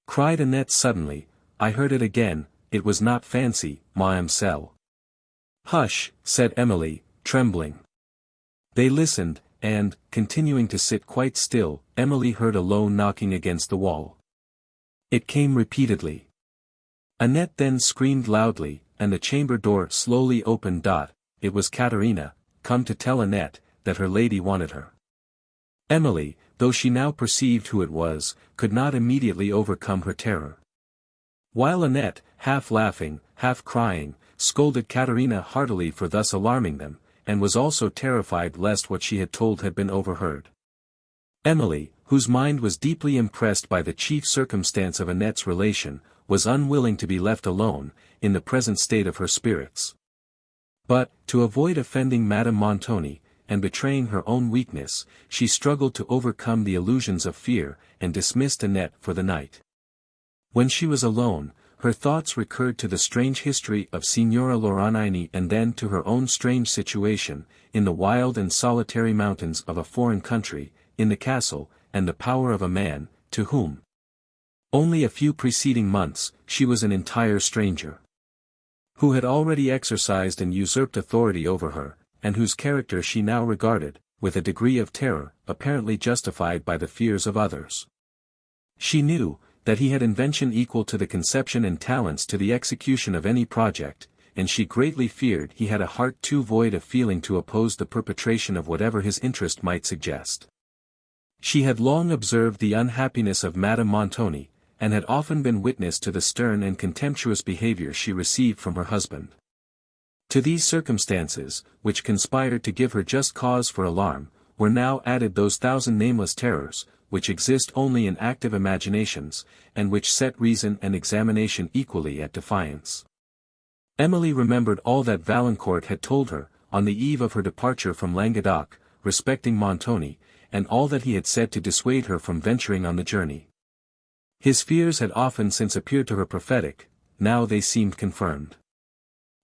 [SPEAKER 1] cried Annette suddenly, I heard it again, it was not fancy, Mademoiselle. Hush, said Emily, trembling. They listened, and, continuing to sit quite still, Emily heard a low knocking against the wall. It came repeatedly. Annette then screamed loudly, and the chamber door slowly opened. It was Caterina, come to tell Annette, that her lady wanted her. Emily, though she now perceived who it was, could not immediately overcome her terror. While Annette, half laughing, half crying, scolded Caterina heartily for thus alarming them, and was also terrified lest what she had told had been overheard. Emily, whose mind was deeply impressed by the chief circumstance of Annette's relation, was unwilling to be left alone, in the present state of her spirits. But, to avoid offending Madame Montoni, and betraying her own weakness, she struggled to overcome the illusions of fear, and dismissed Annette for the night. When she was alone, her thoughts recurred to the strange history of Signora Loranini and then to her own strange situation, in the wild and solitary mountains of a foreign country, in the castle, and the power of a man, to whom, only a few preceding months, she was an entire stranger, who had already exercised and usurped authority over her, and whose character she now regarded, with a degree of terror, apparently justified by the fears of others. She knew, that he had invention equal to the conception and talents to the execution of any project, and she greatly feared he had a heart too void of feeling to oppose the perpetration of whatever his interest might suggest. She had long observed the unhappiness of Madame Montoni, and had often been witness to the stern and contemptuous behavior she received from her husband. To these circumstances, which conspired to give her just cause for alarm, were now added those thousand nameless terrors, which exist only in active imaginations, and which set reason and examination equally at defiance. Emily remembered all that Valancourt had told her, on the eve of her departure from Languedoc, respecting Montoni, and all that he had said to dissuade her from venturing on the journey. His fears had often since appeared to her prophetic, now they seemed confirmed.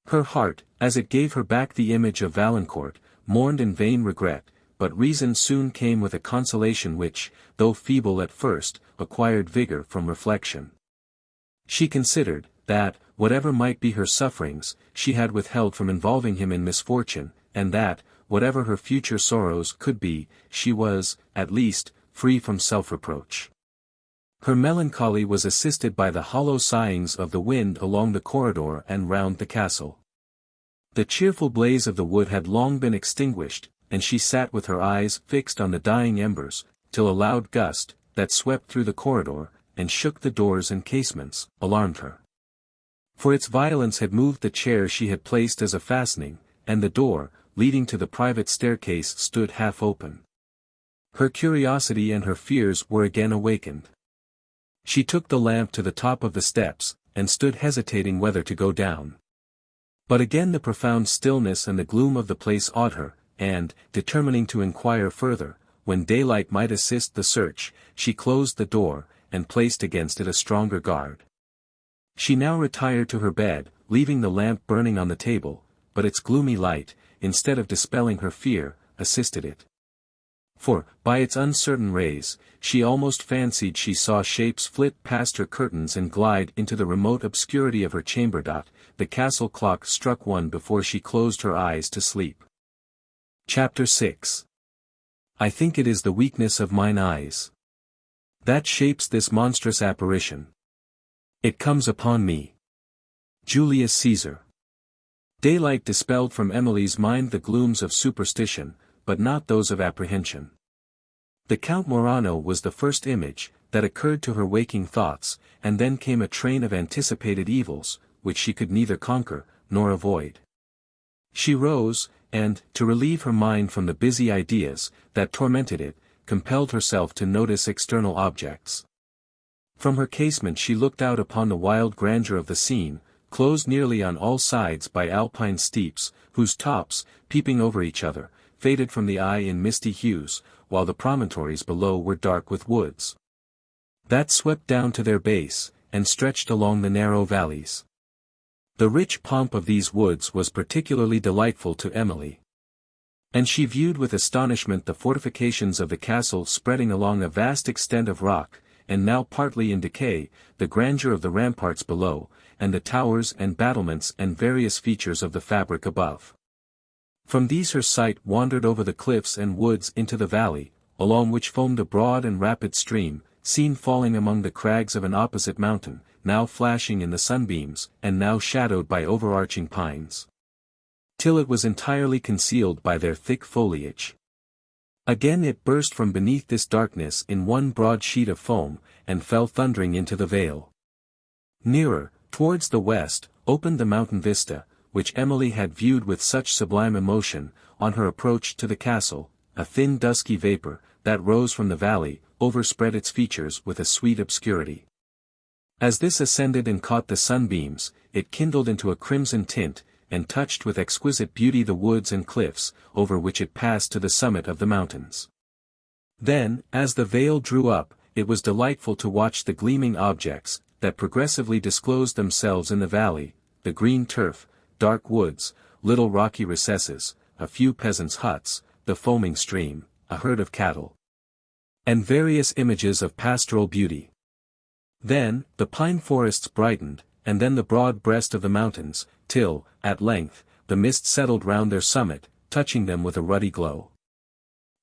[SPEAKER 1] Her heart, as it gave her back the image of Valancourt, mourned in vain regret, but reason soon came with a consolation which, though feeble at first, acquired vigor from reflection. She considered, that, whatever might be her sufferings, she had withheld from involving him in misfortune, and that, whatever her future sorrows could be, she was, at least, free from self-reproach. Her melancholy was assisted by the hollow sighings of the wind along the corridor and round the castle. The cheerful blaze of the wood had long been extinguished, and she sat with her eyes fixed on the dying embers, till a loud gust, that swept through the corridor, and shook the doors and casements, alarmed her. For its violence had moved the chair she had placed as a fastening, and the door, leading to the private staircase stood half open. Her curiosity and her fears were again awakened. She took the lamp to the top of the steps, and stood hesitating whether to go down. But again the profound stillness and the gloom of the place awed her, and, determining to inquire further, when daylight might assist the search, she closed the door, and placed against it a stronger guard. She now retired to her bed, leaving the lamp burning on the table, but its gloomy light, instead of dispelling her fear, assisted it. For, by its uncertain rays, she almost fancied she saw shapes flit past her curtains and glide into the remote obscurity of her chamber. The castle clock struck 1 before she closed her eyes to sleep. Chapter 6. I think it is the weakness of mine eyes that shapes this monstrous apparition. It comes upon me. Julius Caesar. Daylight dispelled from Emily's mind the glooms of superstition, but not those of apprehension. The Count Morano was the first image that occurred to her waking thoughts, and then came a train of anticipated evils, which she could neither conquer, nor avoid. She rose, and, to relieve her mind from the busy ideas that tormented it, compelled herself to notice external objects. From her casement she looked out upon the wild grandeur of the scene, closed nearly on all sides by alpine steeps, whose tops, peeping over each other, faded from the eye in misty hues, while the promontories below were dark with woods that swept down to their base, and stretched along the narrow valleys. The rich pomp of these woods was particularly delightful to Emily. And she viewed with astonishment the fortifications of the castle spreading along a vast extent of rock, and now partly in decay, the grandeur of the ramparts below, and the towers and battlements and various features of the fabric above. From these her sight wandered over the cliffs and woods into the valley, along which foamed a broad and rapid stream, seen falling among the crags of an opposite mountain, now flashing in the sunbeams, and now shadowed by overarching pines, till it was entirely concealed by their thick foliage. Again it burst from beneath this darkness in one broad sheet of foam, and fell thundering into the vale. Nearer, towards the west, opened the mountain vista, which Emily had viewed with such sublime emotion, on her approach to the castle. A thin dusky vapor, that rose from the valley, overspread its features with a sweet obscurity. As this ascended and caught the sunbeams, it kindled into a crimson tint, and touched with exquisite beauty the woods and cliffs, over which it passed to the summit of the mountains. Then, as the veil drew up, it was delightful to watch the gleaming objects, that progressively disclosed themselves in the valley, the green turf, dark woods, little rocky recesses, a few peasants' huts, the foaming stream, a herd of cattle, and various images of pastoral beauty. Then, the pine forests brightened, and then the broad breast of the mountains, till, at length, the mist settled round their summit, touching them with a ruddy glow.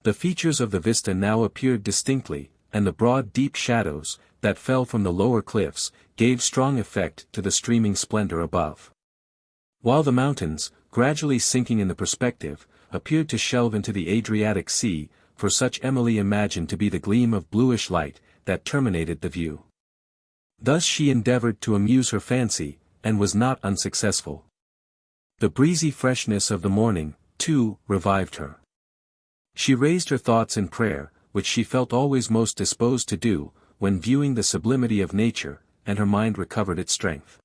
[SPEAKER 1] The features of the vista now appeared distinctly, and the broad deep shadows, that fell from the lower cliffs, gave strong effect to the streaming splendor above. While the mountains, gradually sinking in the perspective, appeared to shelve into the Adriatic Sea, for such Emily imagined to be the gleam of bluish light, that terminated the view. Thus she endeavored to amuse her fancy, and was not unsuccessful. The breezy freshness of the morning, too, revived her. She raised her thoughts in prayer, which she felt always most disposed to do, when viewing the sublimity of nature, and her mind recovered its strength.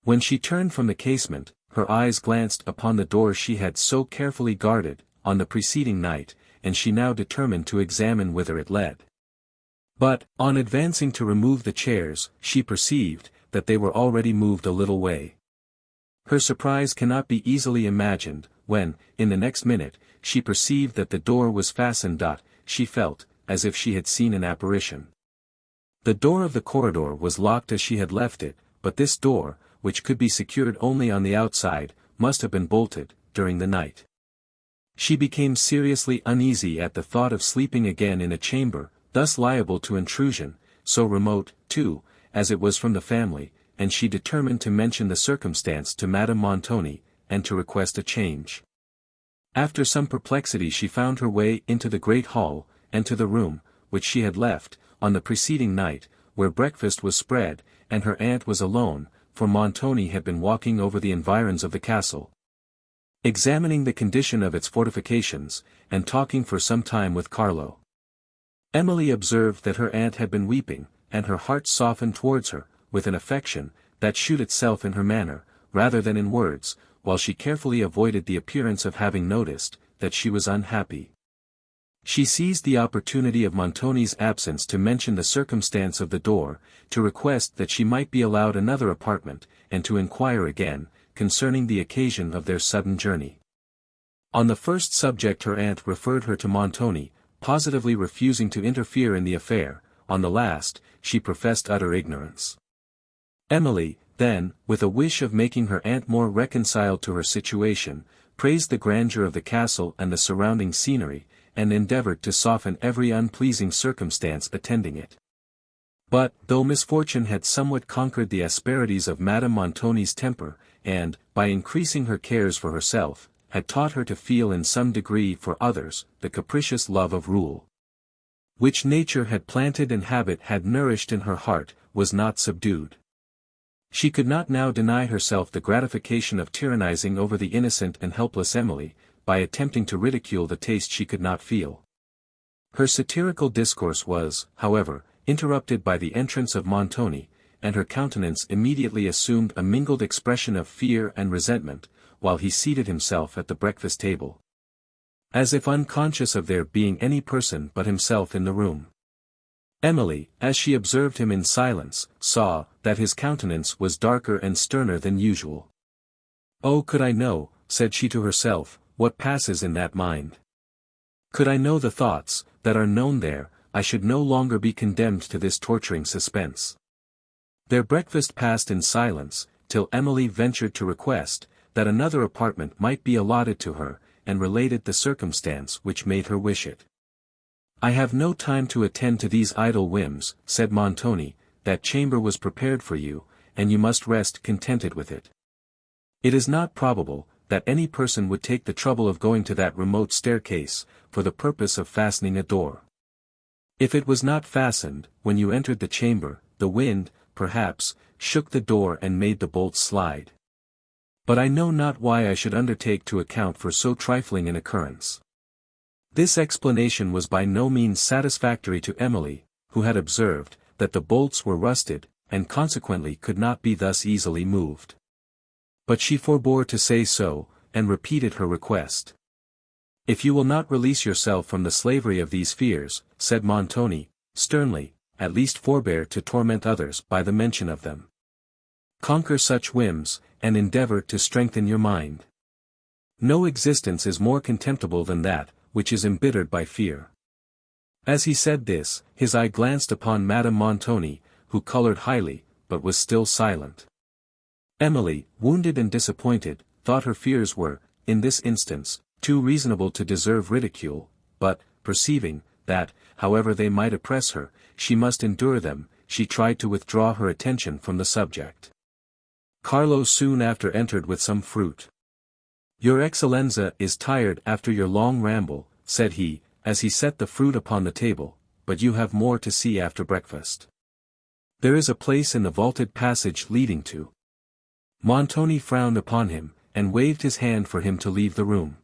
[SPEAKER 1] When she turned from the casement, her eyes glanced upon the door she had so carefully guarded, on the preceding night, and she now determined to examine whither it led. But, on advancing to remove the chairs, she perceived, that they were already moved a little way. Her surprise cannot be easily imagined, when, in the next minute, she perceived that the door was fastened. She felt, as if she had seen an apparition. The door of the corridor was locked as she had left it, but this door, which could be secured only on the outside, must have been bolted, during the night. She became seriously uneasy at the thought of sleeping again in a chamber, thus liable to intrusion, so remote, too, as it was from the family, and she determined to mention the circumstance to Madame Montoni, and to request a change. After some perplexity she found her way into the great hall, and to the room, which she had left, on the preceding night, where breakfast was spread, and her aunt was alone, for Montoni had been walking over the environs of the castle, examining the condition of its fortifications, and talking for some time with Carlo. Emily observed that her aunt had been weeping, and her heart softened towards her, with an affection that shewed itself in her manner, rather than in words, while she carefully avoided the appearance of having noticed that she was unhappy. She seized the opportunity of Montoni's absence to mention the circumstance of the door, to request that she might be allowed another apartment, and to inquire again, concerning the occasion of their sudden journey. On the first subject her aunt referred her to Montoni, positively refusing to interfere in the affair. On the last, she professed utter ignorance. Emily, then, with a wish of making her aunt more reconciled to her situation, praised the grandeur of the castle and the surrounding scenery, and endeavoured to soften every unpleasing circumstance attending it. But, though misfortune had somewhat conquered the asperities of Madame Montoni's temper, and, by increasing her cares for herself, had taught her to feel in some degree for others, the capricious love of rule, which nature had planted and habit had nourished in her heart, was not subdued. She could not now deny herself the gratification of tyrannizing over the innocent and helpless Emily, by attempting to ridicule the taste she could not feel. Her satirical discourse was, however, interrupted by the entrance of Montoni, and her countenance immediately assumed a mingled expression of fear and resentment, while he seated himself at the breakfast table, as if unconscious of there being any person but himself in the room. Emily, as she observed him in silence, saw that his countenance was darker and sterner than usual. "Oh, could I know," said she to herself, "what passes in that mind! Could I know the thoughts that are known there, I should no longer be condemned to this torturing suspense." Their breakfast passed in silence, till Emily ventured to request that another apartment might be allotted to her, and related the circumstance which made her wish it. "I have no time to attend to these idle whims," said Montoni, "that chamber was prepared for you, and you must rest contented with it. It is not probable that any person would take the trouble of going to that remote staircase, for the purpose of fastening a door. If it was not fastened, when you entered the chamber, the wind, perhaps, shook the door and made the bolts slide. But I know not why I should undertake to account for so trifling an occurrence." This explanation was by no means satisfactory to Emily, who had observed that the bolts were rusted, and consequently could not be thus easily moved. But she forbore to say so, and repeated her request. "If you will not release yourself from the slavery of these fears," said Montoni, sternly, "at least forbear to torment others by the mention of them. Conquer such whims, and endeavour to strengthen your mind. No existence is more contemptible than that which is embittered by fear." As he said this, his eye glanced upon Madame Montoni, who coloured highly, but was still silent. Emily, wounded and disappointed, thought her fears were, in this instance, too reasonable to deserve ridicule, but, perceiving that, however they might oppress her, she must endure them, she tried to withdraw her attention from the subject. Carlo soon after entered with some fruit. "Your Excellenza is tired after your long ramble," said he, as he set the fruit upon the table, "but you have more to see after breakfast. There is a place in the vaulted passage leading to—" Montoni frowned upon him, and waved his hand for him to leave the room.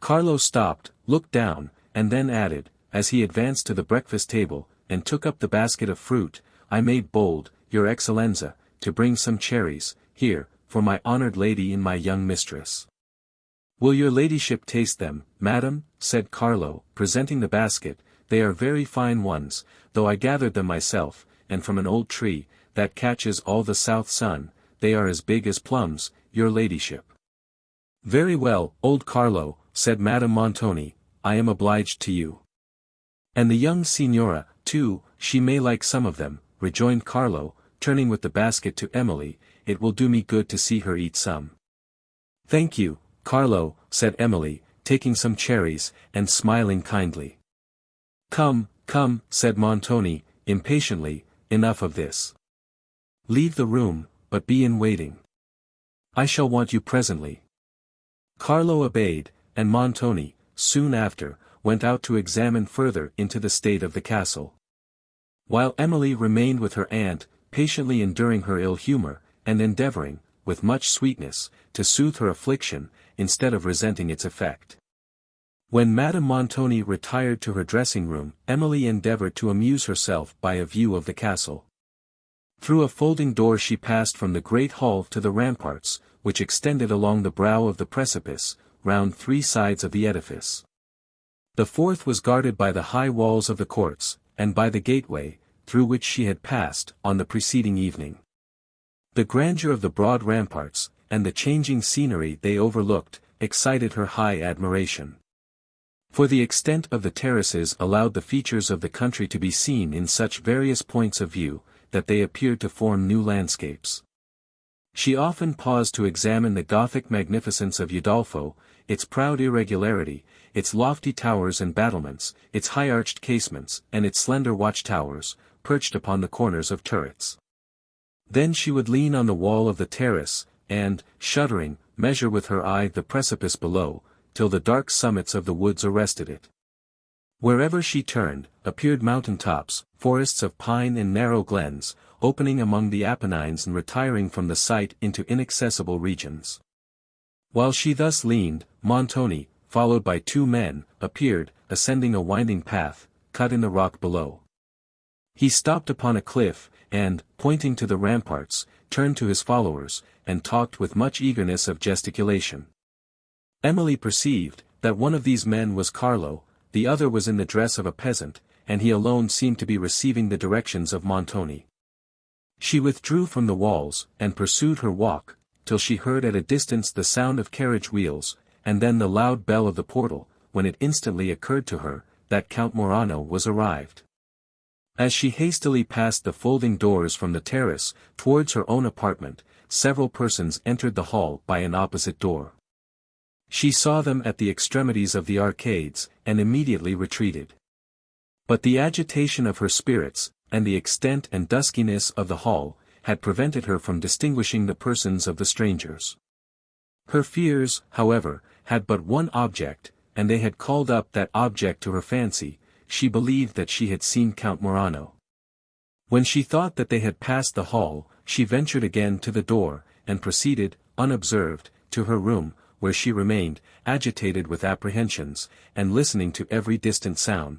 [SPEAKER 1] Carlo stopped, looked down, and then added, as he advanced to the breakfast table, and took up the basket of fruit, "I made bold, your Excellenza, to bring some cherries, here, for my honoured lady and my young mistress." "Will your ladyship taste them, madam?" said Carlo, presenting the basket. "They are very fine ones, though I gathered them myself, and from an old tree, that catches all the south sun. They are as big as plums, your ladyship." "Very well, old Carlo," said Madame Montoni, "I am obliged to you." "And the young signora, too, she may like some of them," rejoined Carlo, turning with the basket to Emily. "It will do me good to see her eat some." "Thank you, Carlo," said Emily, taking some cherries, and smiling kindly. "Come, come," said Montoni, impatiently, "enough of this. Leave the room, but be in waiting. I shall want you presently." Carlo obeyed, and Montoni, soon after, went out to examine further into the state of the castle. While Emily remained with her aunt, patiently enduring her ill humour, and endeavoring, with much sweetness, to soothe her affliction, instead of resenting its effect. When Madame Montoni retired to her dressing-room, Emily endeavored to amuse herself by a view of the castle. Through a folding door she passed from the great hall to the ramparts, which extended along the brow of the precipice, round 3 sides of the edifice. The fourth was guarded by the high walls of the courts, and by the gateway, through which she had passed, on the preceding evening. The grandeur of the broad ramparts, and the changing scenery they overlooked, excited her high admiration. For the extent of the terraces allowed the features of the country to be seen in such various points of view, that they appeared to form new landscapes. She often paused to examine the Gothic magnificence of Udolpho, its proud irregularity, its lofty towers and battlements, its high-arched casements, and its slender watch-towers, perched upon the corners of turrets. Then she would lean on the wall of the terrace, and, shuddering, measure with her eye the precipice below, till the dark summits of the woods arrested it. Wherever she turned, appeared mountain-tops, forests of pine and narrow glens, opening among the Apennines and retiring from the sight into inaccessible regions. While she thus leaned, Montoni, followed by 2 men, appeared, ascending a winding path, cut in the rock below. He stopped upon a cliff, and, pointing to the ramparts, turned to his followers, and talked with much eagerness of gesticulation. Emily perceived, that one of these men was Carlo, the other was in the dress of a peasant, and he alone seemed to be receiving the directions of Montoni. She withdrew from the walls, and pursued her walk, till she heard at a distance the sound of carriage wheels, and then the loud bell of the portal, when it instantly occurred to her, that Count Morano was arrived. As she hastily passed the folding doors from the terrace, towards her own apartment, several persons entered the hall by an opposite door. She saw them at the extremities of the arcades, and immediately retreated. But the agitation of her spirits, and the extent and duskiness of the hall, had prevented her from distinguishing the persons of the strangers. Her fears, however, had but one object, and they had called up that object to her fancy. She believed that she had seen Count Morano. When she thought that they had passed the hall, she ventured again to the door, and proceeded, unobserved, to her room, where she remained, agitated with apprehensions, and listening to every distant sound.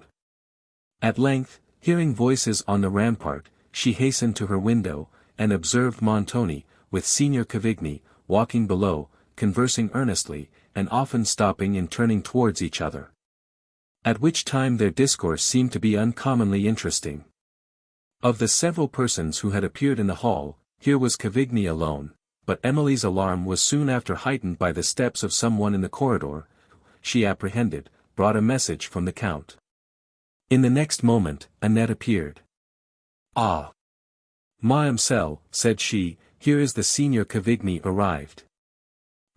[SPEAKER 1] At length, hearing voices on the rampart, she hastened to her window, and observed Montoni, with Signor Cavigni, walking below, conversing earnestly, and often stopping and turning towards each other. At which time their discourse seemed to be uncommonly interesting. Of the several persons who had appeared in the hall, here was Cavigni alone, but Emily's alarm was soon after heightened by the steps of someone in the corridor, who, she apprehended, brought a message from the Count. In the next moment, Annette appeared. "Ah! Mademoiselle," said she, "here is the Signor Cavigni arrived.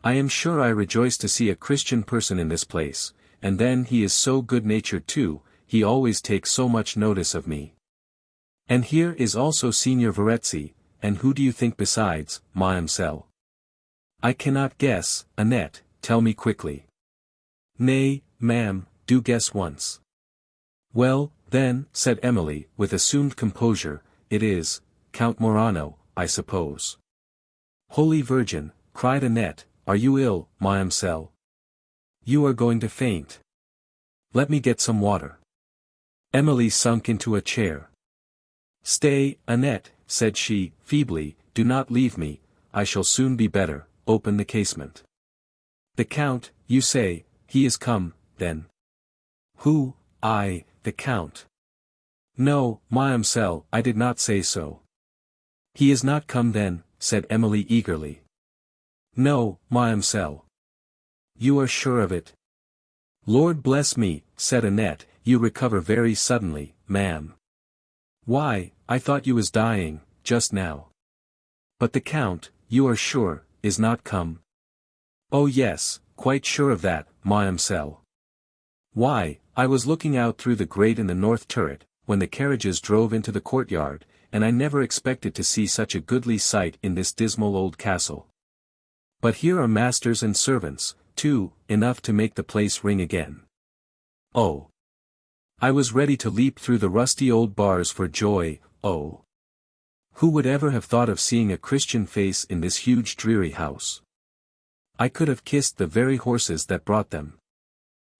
[SPEAKER 1] I am sure I rejoice to see a Christian person in this place, and then he is so good-natured too, he always takes so much notice of me. And here is also Signor Verezzi, and who do you think besides, mademoiselle?" "I cannot guess, Annette, tell me quickly." "Nay, ma'am, do guess once." "Well, then," said Emily, with assumed composure, "it is Count Morano, I suppose." "Holy Virgin," cried Annette, "are you ill, mademoiselle? You are going to faint. Let me get some water." Emily sunk into a chair. "Stay, Annette," said she, feebly, "do not leave me, I shall soon be better, open the casement." "The Count, you say, he is come, then?" "Who? I, the Count." "No, mademoiselle, I did not say so." "He is not come then," said Emily eagerly. "No, mademoiselle." "You are sure of it?" "Lord bless me," said Annette, "you recover very suddenly, ma'am. Why, I thought you was dying, just now. But the Count, you are sure, is not come?" "Oh yes, quite sure of that, mademoiselle. Why, I was looking out through the grate in the north turret, when the carriages drove into the courtyard, and I never expected to see such a goodly sight in this dismal old castle. But here are masters and servants, too, enough to make the place ring again. Oh! I was ready to leap through the rusty old bars for joy, oh! Who would ever have thought of seeing a Christian face in this huge dreary house? I could have kissed the very horses that brought them.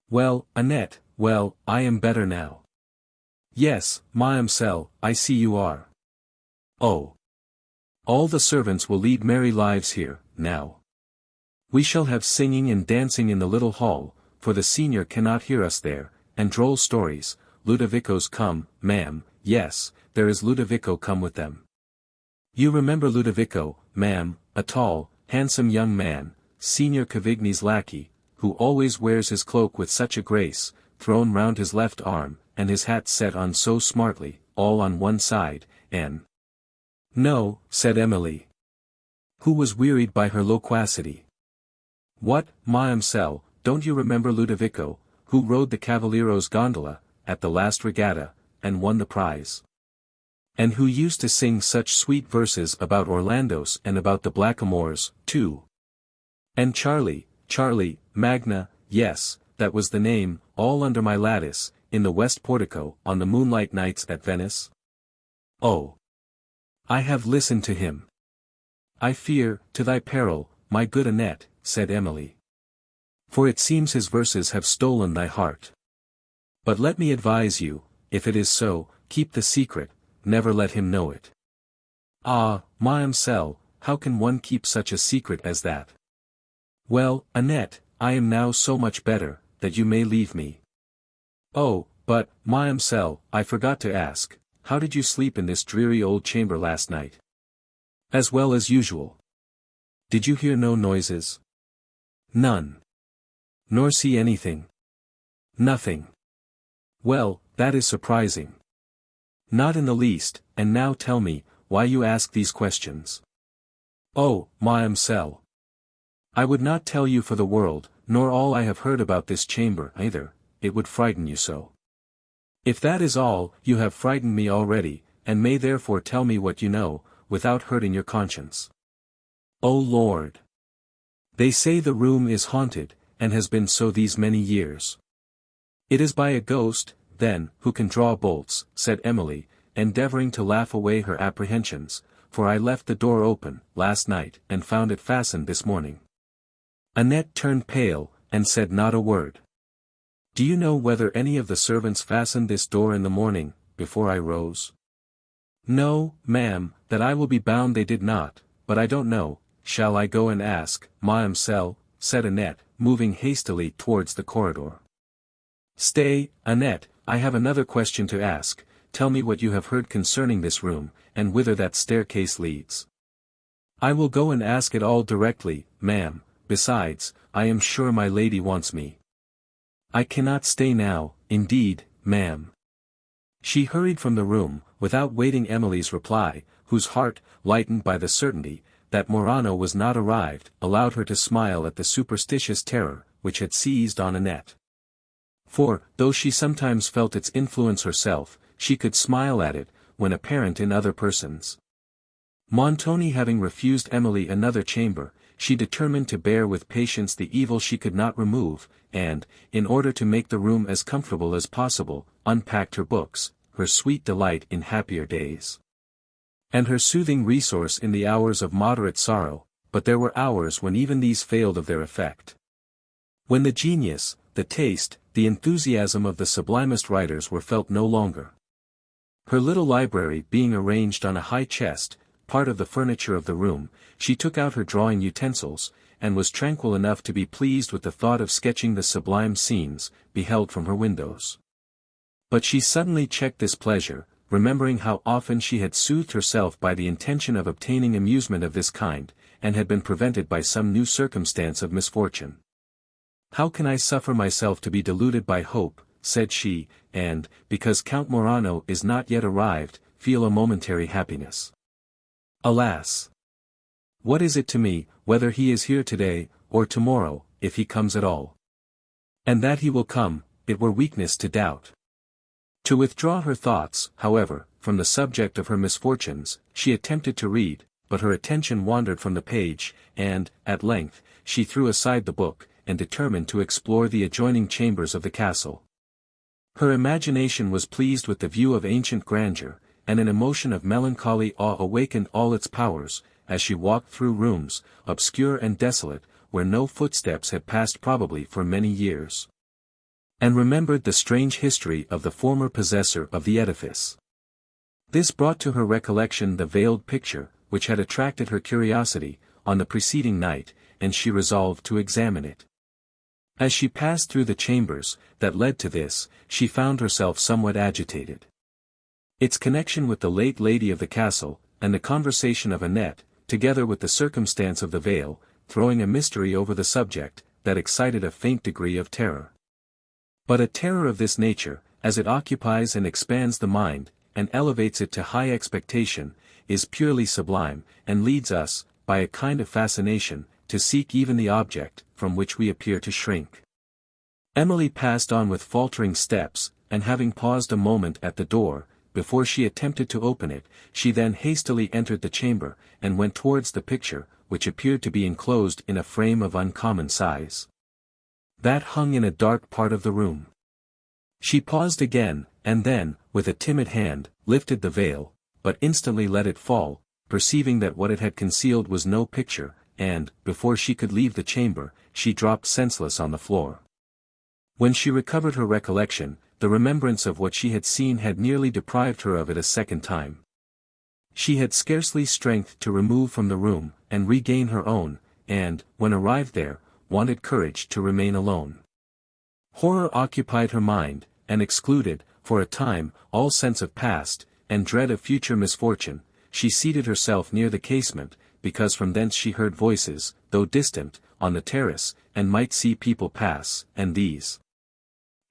[SPEAKER 1] Well, Annette, well, I am better now. Yes, Mademoiselle, I see you are. Oh. All the servants will lead merry lives here, now. We shall have singing and dancing in the little hall, for the senior cannot hear us there, and droll stories. Ludovico's come, ma'am, yes, there is Ludovico come with them. You remember Ludovico, ma'am, a tall, handsome young man, Signor Cavigni's lackey, who always wears his cloak with such a grace, thrown round his left arm, and his hat set on so smartly, all on one side, and— No, said Emily, who was wearied by her loquacity. What, Mademoiselle, don't you remember Ludovico, who rode the Cavaliero's gondola, at the last regatta, and won the prize? And who used to sing such sweet verses about Orlandos and about the blackamoors, too. And Charlie, Magna, yes, that was the name, all under my lattice, in the west portico, on the moonlight nights at Venice? Oh! I have listened to him. I fear, to thy peril, my good Annette, said Emily. For it seems his verses have stolen thy heart. But let me advise you, if it is so, keep the secret, never let him know it. Ah, Mademoiselle, how can one keep such a secret as that? Well, Annette, I am now so much better, that you may leave me. Oh, but, Mademoiselle, I forgot to ask, how did you sleep in this dreary old chamber last night? As well as usual. Did you hear no noises? None. Nor see anything? Nothing. Well, that is surprising. Not in the least, and now tell me, why you ask these questions. Oh, Mademoiselle. I would not tell you for the world, nor all I have heard about this chamber either, it would frighten you so. If that is all, you have frightened me already, and may therefore tell me what you know, without hurting your conscience. O Lord! They say the room is haunted, and has been so these many years. It is by a ghost, then, who can draw bolts, said Emily, endeavouring to laugh away her apprehensions, for I left the door open, last night, and found it fastened this morning. Annette turned pale, and said not a word. Do you know whether any of the servants fastened this door in the morning, before I rose? No, ma'am, that I will be bound they did not, but I don't know, shall I go and ask, Mademoiselle, said Annette, moving hastily towards the corridor. Stay, Annette, I have another question to ask, tell me what you have heard concerning this room, and whither that staircase leads. I will go and ask it all directly, ma'am, besides, I am sure my lady wants me. I cannot stay now, indeed, ma'am. She hurried from the room, without waiting Emily's reply, whose heart, lightened by the certainty, that Morano was not arrived, allowed her to smile at the superstitious terror, which had seized on Annette. For, though she sometimes felt its influence herself, she could smile at it, when apparent in other persons. Montoni having refused Emily another chamber, she determined to bear with patience the evil she could not remove, and, in order to make the room as comfortable as possible, unpacked her books, her sweet delight in happier days. And her soothing resource in the hours of moderate sorrow, but there were hours when even these failed of their effect. When the genius, the taste, the enthusiasm of the sublimest writers were felt no longer. Her little library being arranged on a high chest, part of the furniture of the room, she took out her drawing utensils, and was tranquil enough to be pleased with the thought of sketching the sublime scenes, beheld from her windows. But she suddenly checked this pleasure, remembering how often she had soothed herself by the intention of obtaining amusement of this kind, and had been prevented by some new circumstance of misfortune. How can I suffer myself to be deluded by hope, said she, and, because Count Morano is not yet arrived, feel a momentary happiness. Alas! What is it to me, whether he is here today, or tomorrow, if he comes at all? And that he will come, it were weakness to doubt. To withdraw her thoughts, however, from the subject of her misfortunes, she attempted to read, but her attention wandered from the page, and, at length, she threw aside the book, and determined to explore the adjoining chambers of the castle. Her imagination was pleased with the view of ancient grandeur, and an emotion of melancholy awe awakened all its powers, as she walked through rooms, obscure and desolate, where no footsteps had passed probably for many years. And remembered the strange history of the former possessor of the edifice. This brought to her recollection the veiled picture, which had attracted her curiosity, on the preceding night, and she resolved to examine it. As she passed through the chambers, that led to this, she found herself somewhat agitated. Its connection with the late lady of the castle, and the conversation of Annette, together with the circumstance of the veil, throwing a mystery over the subject, that excited a faint degree of terror. But a terror of this nature, as it occupies and expands the mind, and elevates it to high expectation, is purely sublime, and leads us, by a kind of fascination, to seek even the object, from which we appear to shrink. Emily passed on with faltering steps, and having paused a moment at the door, before she attempted to open it, she then hastily entered the chamber, and went towards the picture, which appeared to be enclosed in a frame of uncommon size. That hung in a dark part of the room. She paused again, and then, with a timid hand, lifted the veil, but instantly let it fall, perceiving that what it had concealed was no picture, and, before she could leave the chamber, she dropped senseless on the floor. When she recovered her recollection, the remembrance of what she had seen had nearly deprived her of it a second time. She had scarcely strength to remove from the room, and regain her own, and, when arrived there, wanted courage to remain alone. Horror occupied her mind, and excluded, for a time, all sense of past, and dread of future misfortune. She seated herself near the casement, because from thence she heard voices, though distant, on the terrace, and might see people pass, and these,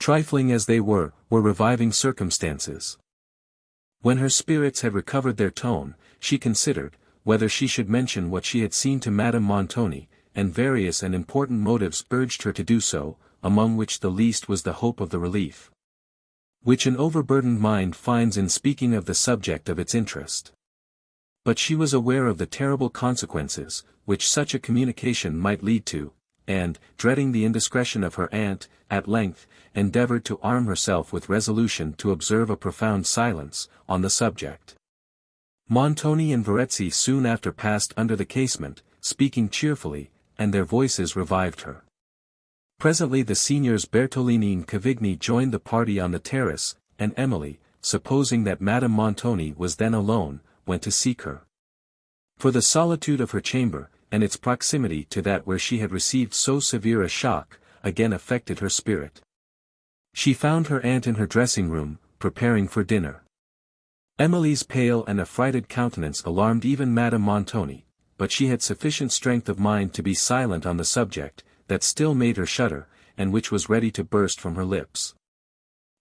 [SPEAKER 1] trifling as they were reviving circumstances. When her spirits had recovered their tone, she considered, whether she should mention what she had seen to Madame Montoni, and various and important motives urged her to do so, among which the least was the hope of the relief which an overburdened mind finds in speaking of the subject of its interest. But she was aware of the terrible consequences, which such a communication might lead to, and, dreading the indiscretion of her aunt, at length, endeavoured to arm herself with resolution to observe a profound silence, on the subject. Montoni and Verezzi soon after passed under the casement, speaking cheerfully, and their voices revived her. Presently the Signors Bertolini and Cavigni joined the party on the terrace, and Emily, supposing that Madame Montoni was then alone, went to seek her. For the solitude of her chamber, and its proximity to that where she had received so severe a shock, again affected her spirit. She found her aunt in her dressing-room, preparing for dinner. Emily's pale and affrighted countenance alarmed even Madame Montoni, but she had sufficient strength of mind to be silent on the subject, that still made her shudder, and which was ready to burst from her lips.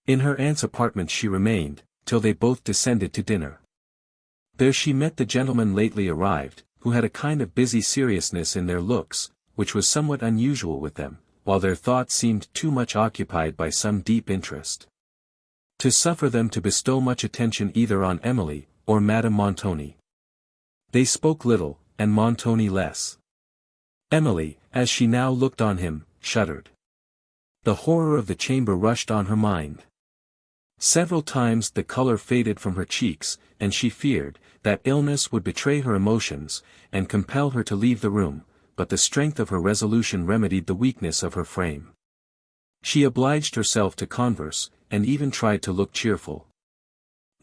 [SPEAKER 1] In her aunt's apartment she remained, till they both descended to dinner. There she met the gentlemen lately arrived, who had a kind of busy seriousness in their looks, which was somewhat unusual with them, while their thoughts seemed too much occupied by some deep interest to suffer them to bestow much attention either on Emily, or Madame Montoni. They spoke little, and Montoni less. Emily, as she now looked on him, shuddered. The horror of the chamber rushed on her mind. Several times the colour faded from her cheeks, and she feared, that illness would betray her emotions, and compel her to leave the room, but the strength of her resolution remedied the weakness of her frame. She obliged herself to converse, and even tried to look cheerful.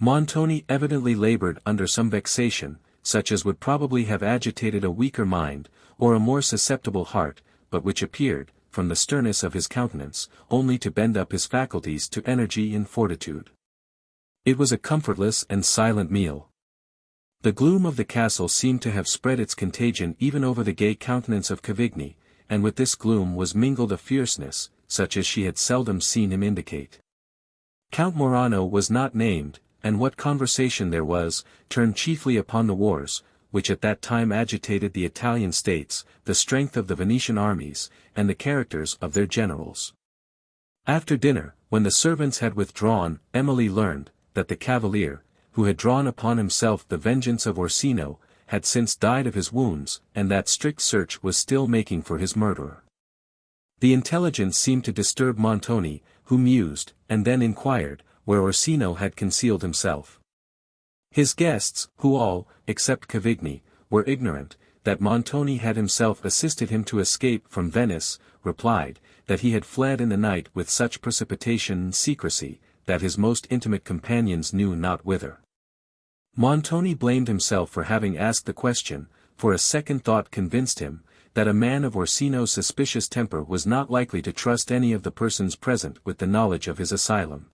[SPEAKER 1] Montoni evidently laboured under some vexation, such as would probably have agitated a weaker mind, or a more susceptible heart, but which appeared, from the sternness of his countenance, only to bend up his faculties to energy and fortitude. It was a comfortless and silent meal. The gloom of the castle seemed to have spread its contagion even over the gay countenance of Cavigni, and with this gloom was mingled a fierceness, such as she had seldom seen him indicate. Count Morano was not named, and what conversation there was, turned chiefly upon the wars, which at that time agitated the Italian states, the strength of the Venetian armies, and the characters of their generals. After dinner, when the servants had withdrawn, Emily learned, that the cavalier, who had drawn upon himself the vengeance of Orsino, had since died of his wounds, and that strict search was still making for his murderer. The intelligence seemed to disturb Montoni, who mused, and then inquired, where Orsino had concealed himself. His guests, who all, except Cavigni, were ignorant, that Montoni had himself assisted him to escape from Venice, replied, that he had fled in the night with such precipitation and secrecy, that his most intimate companions knew not whither. Montoni blamed himself for having asked the question, for a second thought convinced him, that a man of Orsino's suspicious temper was not likely to trust any of the persons present with the knowledge of his asylum.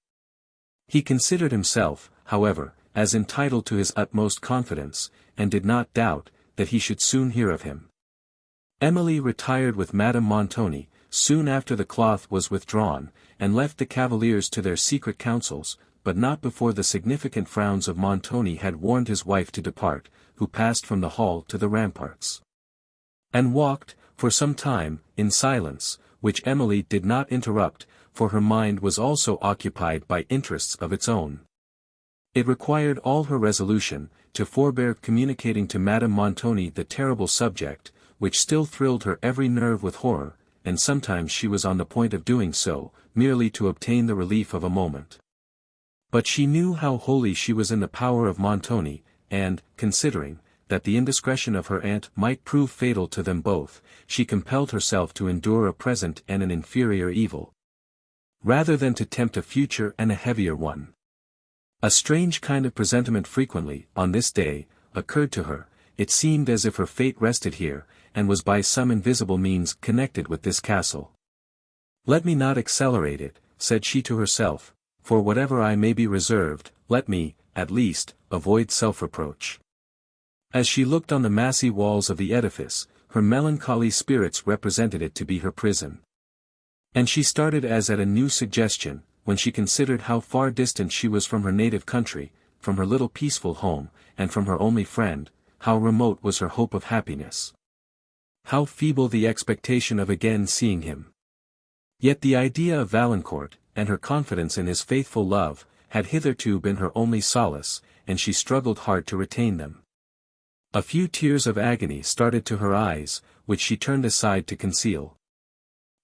[SPEAKER 1] He considered himself, however, as entitled to his utmost confidence, and did not doubt, that he should soon hear of him. Emily retired with Madame Montoni, soon after the cloth was withdrawn, and left the cavaliers to their secret counsels, but not before the significant frowns of Montoni had warned his wife to depart, who passed from the hall to the ramparts. And walked, for some time, in silence, which Emily did not interrupt, for her mind was also occupied by interests of its own. It required all her resolution, to forbear communicating to Madame Montoni the terrible subject, which still thrilled her every nerve with horror, and sometimes she was on the point of doing so, merely to obtain the relief of a moment. But she knew how wholly she was in the power of Montoni, and, considering, that the indiscretion of her aunt might prove fatal to them both, she compelled herself to endure a present and an inferior evil, rather than to tempt a future and a heavier one. A strange kind of presentiment frequently, on this day, occurred to her. It seemed as if her fate rested here, and was by some invisible means connected with this castle. "Let me not accelerate it," said she to herself, "for whatever I may be reserved, let me, at least, avoid self-reproach." As she looked on the massy walls of the edifice, her melancholy spirits represented it to be her prison. And she started as at a new suggestion, when she considered how far distant she was from her native country, from her little peaceful home, and from her only friend, how remote was her hope of happiness. How feeble the expectation of again seeing him. Yet the idea of Valancourt, and her confidence in his faithful love, had hitherto been her only solace, and she struggled hard to retain them. A few tears of agony started to her eyes, which she turned aside to conceal.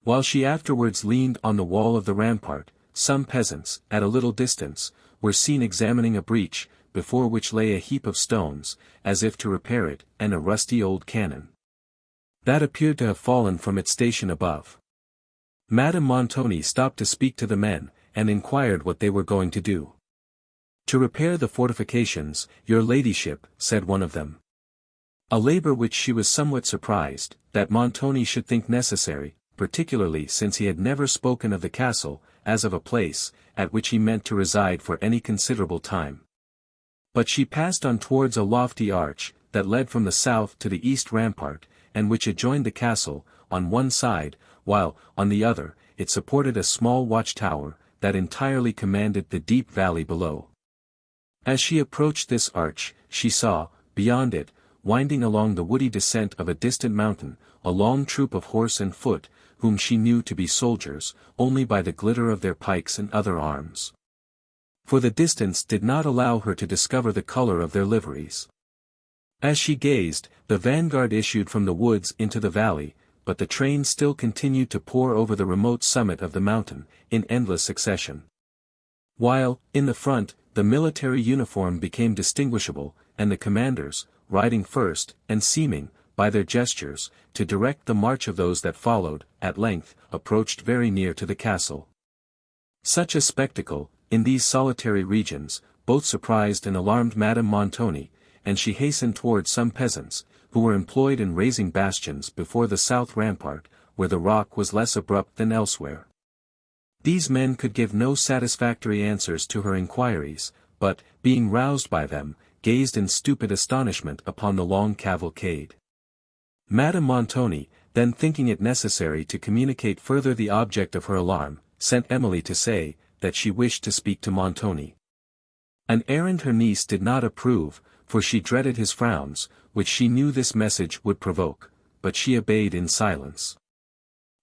[SPEAKER 1] While she afterwards leaned on the wall of the rampart, some peasants, at a little distance, were seen examining a breach, before which lay a heap of stones, as if to repair it, and a rusty old cannon that appeared to have fallen from its station above. Madame Montoni stopped to speak to the men, and inquired what they were going to do. "To repair the fortifications, your ladyship," said one of them. A labour which she was somewhat surprised, that Montoni should think necessary, particularly since he had never spoken of the castle, as of a place, at which he meant to reside for any considerable time. But she passed on towards a lofty arch, that led from the south to the east rampart, and which adjoined the castle, on one side, while, on the other, it supported a small watch-tower, that entirely commanded the deep valley below. As she approached this arch, she saw, beyond it, winding along the woody descent of a distant mountain, a long troop of horse and foot, whom she knew to be soldiers, only by the glitter of their pikes and other arms. For the distance did not allow her to discover the color of their liveries. As she gazed, the vanguard issued from the woods into the valley, but the train still continued to pour over the remote summit of the mountain, in endless succession. While, in the front, the military uniform became distinguishable, and the commanders, riding first, and seeming, by their gestures, to direct the march of those that followed, at length, approached very near to the castle. Such a spectacle, in these solitary regions, both surprised and alarmed Madame Montoni, and she hastened towards some peasants, who were employed in raising bastions before the south rampart, where the rock was less abrupt than elsewhere. These men could give no satisfactory answers to her inquiries, but, being roused by them, gazed in stupid astonishment upon the long cavalcade. Madame Montoni, then thinking it necessary to communicate further the object of her alarm, sent Emily to say, that she wished to speak to Montoni. An errand her niece did not approve, for she dreaded his frowns, which she knew this message would provoke, but she obeyed in silence.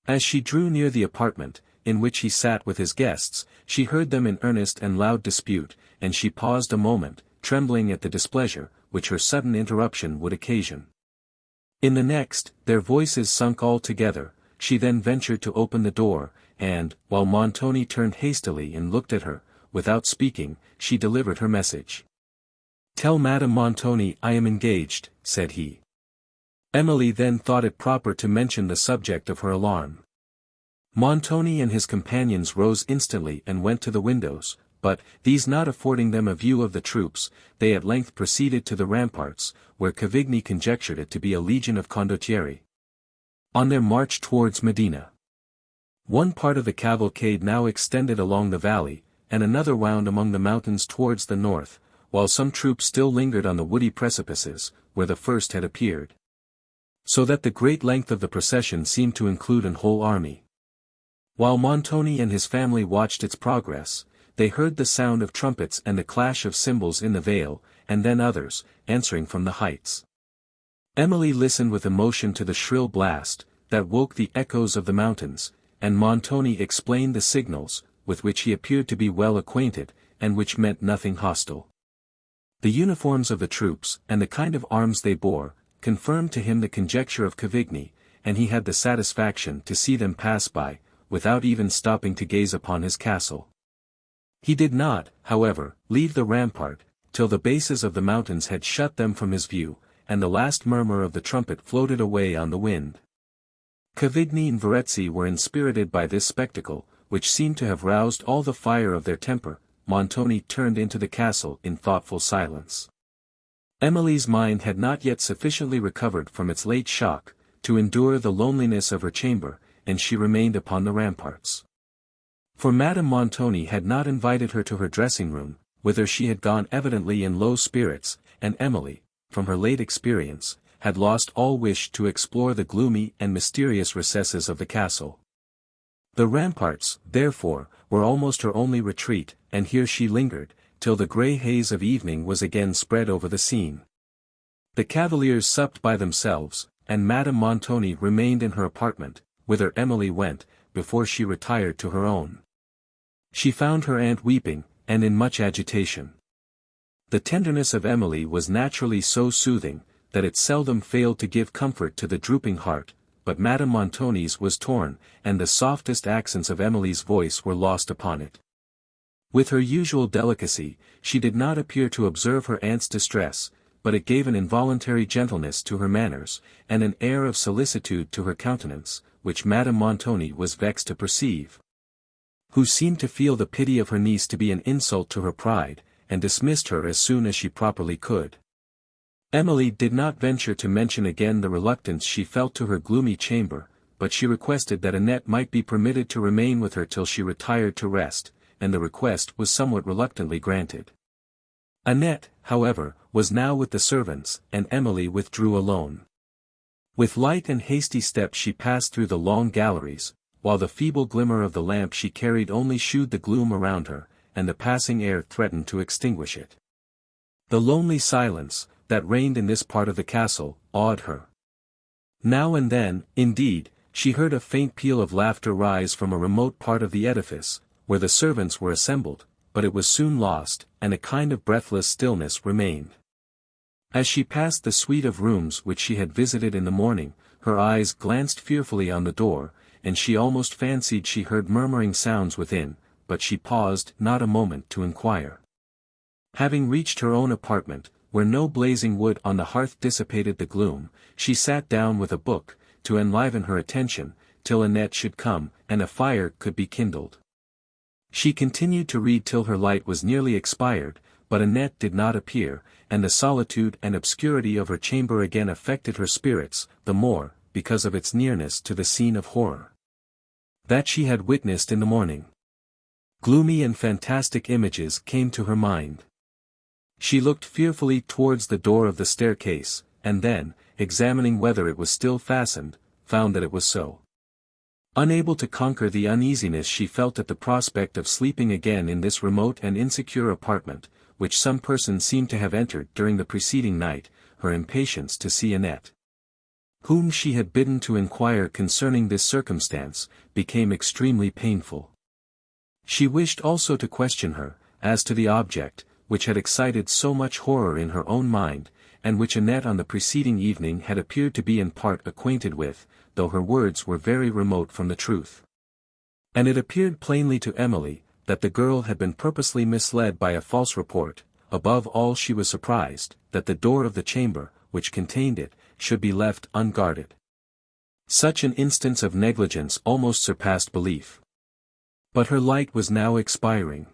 [SPEAKER 1] As she drew near the apartment, in which he sat with his guests, she heard them in earnest and loud dispute, and she paused a moment, trembling at the displeasure, which her sudden interruption would occasion. In the next, their voices sunk all together. She then ventured to open the door, and, while Montoni turned hastily and looked at her, without speaking, she delivered her message. "Tell Madame Montoni I am engaged," said he. Emily then thought it proper to mention the subject of her alarm. Montoni and his companions rose instantly and went to the windows, but, these not affording them a view of the troops, they at length proceeded to the ramparts, where Cavigni conjectured it to be a legion of condottieri. On their march towards Medina. One part of the cavalcade now extended along the valley, and another wound among the mountains towards the north, while some troops still lingered on the woody precipices, where the first had appeared. So that the great length of the procession seemed to include an whole army. While Montoni and his family watched its progress, they heard the sound of trumpets and the clash of cymbals in the vale, and then others, answering from the heights. Emily listened with emotion to the shrill blast, that woke the echoes of the mountains, and Montoni explained the signals, with which he appeared to be well acquainted, and which meant nothing hostile. The uniforms of the troops, and the kind of arms they bore, confirmed to him the conjecture of Cavigni, and he had the satisfaction to see them pass by, without even stopping to gaze upon his castle. He did not, however, leave the rampart, till the bases of the mountains had shut them from his view, and the last murmur of the trumpet floated away on the wind. Cavigni and Verezzi were inspirited by this spectacle, which seemed to have roused all the fire of their temper. Montoni turned into the castle in thoughtful silence. Emily's mind had not yet sufficiently recovered from its late shock, to endure the loneliness of her chamber, and she remained upon the ramparts. For Madame Montoni had not invited her to her dressing-room, whither she had gone evidently in low spirits, and Emily, from her late experience, had lost all wish to explore the gloomy and mysterious recesses of the castle. The ramparts, therefore, were almost her only retreat, and here she lingered, till the grey haze of evening was again spread over the scene. The cavaliers supped by themselves, and Madame Montoni remained in her apartment, whither Emily went, before she retired to her own. She found her aunt weeping, and in much agitation. The tenderness of Emily was naturally so soothing, that it seldom failed to give comfort to the drooping heart, but Madame Montoni's was torn, and the softest accents of Emily's voice were lost upon it. With her usual delicacy, she did not appear to observe her aunt's distress, but it gave an involuntary gentleness to her manners, and an air of solicitude to her countenance, which Madame Montoni was vexed to perceive. Who seemed to feel the pity of her niece to be an insult to her pride, and dismissed her as soon as she properly could. Emily did not venture to mention again the reluctance she felt to her gloomy chamber, but she requested that Annette might be permitted to remain with her till she retired to rest, and the request was somewhat reluctantly granted. Annette, however, was now with the servants, and Emily withdrew alone. With light and hasty steps she passed through the long galleries, while the feeble glimmer of the lamp she carried only shewed the gloom around her, and the passing air threatened to extinguish it. The lonely silence, that reigned in this part of the castle, awed her. Now and then, indeed, she heard a faint peal of laughter rise from a remote part of the edifice, where the servants were assembled, but it was soon lost, and a kind of breathless stillness remained. As she passed the suite of rooms which she had visited in the morning, her eyes glanced fearfully on the door, and she almost fancied she heard murmuring sounds within, but she paused not a moment to inquire. Having reached her own apartment, where no blazing wood on the hearth dissipated the gloom, she sat down with a book, to enliven her attention, till Annette should come, and a fire could be kindled. She continued to read till her light was nearly expired, but Annette did not appear, and the solitude and obscurity of her chamber again affected her spirits, the more, because of its nearness to the scene of horror that she had witnessed in the morning. Gloomy and fantastic images came to her mind. She looked fearfully towards the door of the staircase, and then, examining whether it was still fastened, found that it was so. Unable to conquer the uneasiness she felt at the prospect of sleeping again in this remote and insecure apartment, which some person seemed to have entered during the preceding night, her impatience to see Annette, whom she had bidden to inquire concerning this circumstance, became extremely painful. She wished also to question her, as to the object, which had excited so much horror in her own mind, and which Annette on the preceding evening had appeared to be in part acquainted with, though her words were very remote from the truth. And it appeared plainly to Emily, that the girl had been purposely misled by a false report, above all she was surprised, that the door of the chamber, which contained it, should be left unguarded. Such an instance of negligence almost surpassed belief. But her light was now expiring.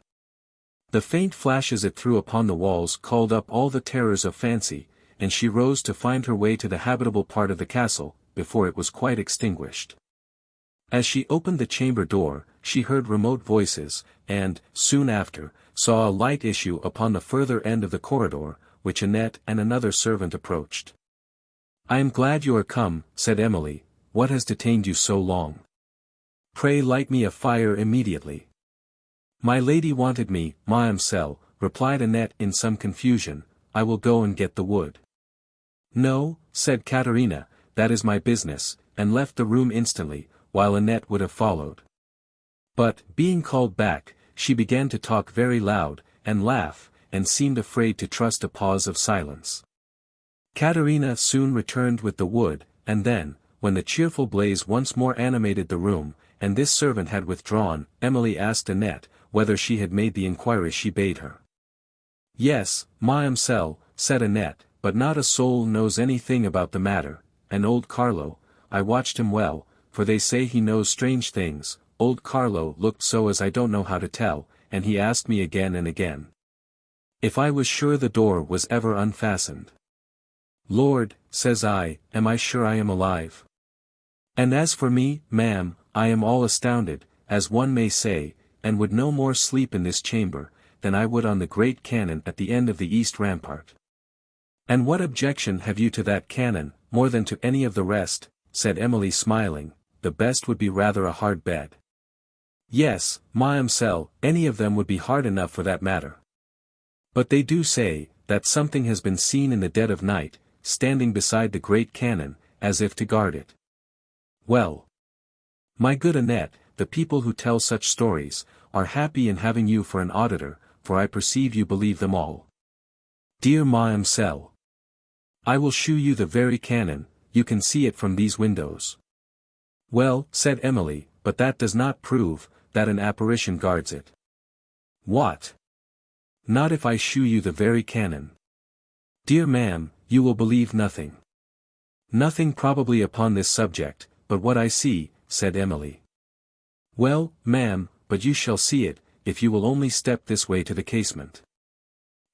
[SPEAKER 1] The faint flashes it threw upon the walls called up all the terrors of fancy, and she rose to find her way to the habitable part of the castle, before it was quite extinguished. As she opened the chamber door, she heard remote voices, and, soon after, saw a light issue upon the further end of the corridor, which Annette and another servant approached. "I am glad you are come," said Emily. "What has detained you so long? Pray light me a fire immediately." "My lady wanted me, ma'amselle," replied Annette in some confusion. "I will go and get the wood." "No," said Caterina, "that is my business," and left the room instantly, while Annette would have followed. But, being called back, she began to talk very loud, and laugh, and seemed afraid to trust a pause of silence. Caterina soon returned with the wood, and then, when the cheerful blaze once more animated the room, and this servant had withdrawn, Emily asked Annette, whether she had made the inquiry she bade her. "Yes, ma'amselle," said Annette, "but not a soul knows anything about the matter, and old Carlo, I watched him well, for they say he knows strange things. Old Carlo looked so as I don't know how to tell, and he asked me again and again if I was sure the door was ever unfastened. Lord, says I, am I sure I am alive? And as for me, ma'am, I am all astounded, as one may say, and would no more sleep in this chamber, than I would on the great cannon at the end of the east rampart." "And what objection have you to that cannon, more than to any of the rest?" said Emily smiling. "The best would be rather a hard bed." "Yes, ma'amselle, any of them would be hard enough for that matter. But they do say, that something has been seen in the dead of night, standing beside the great cannon, as if to guard it." "Well, my good Annette, the people who tell such stories, are happy in having you for an auditor, for I perceive you believe them all." "Dear ma'amselle, I will shew you the very cannon, you can see it from these windows." "Well," said Emily, "but that does not prove, that an apparition guards it." "What? Not if I shew you the very cannon." "Dear ma'am, you will believe nothing." "Nothing probably upon this subject, but what I see," said Emily. "Well, ma'am, but you shall see it, if you will only step this way to the casement."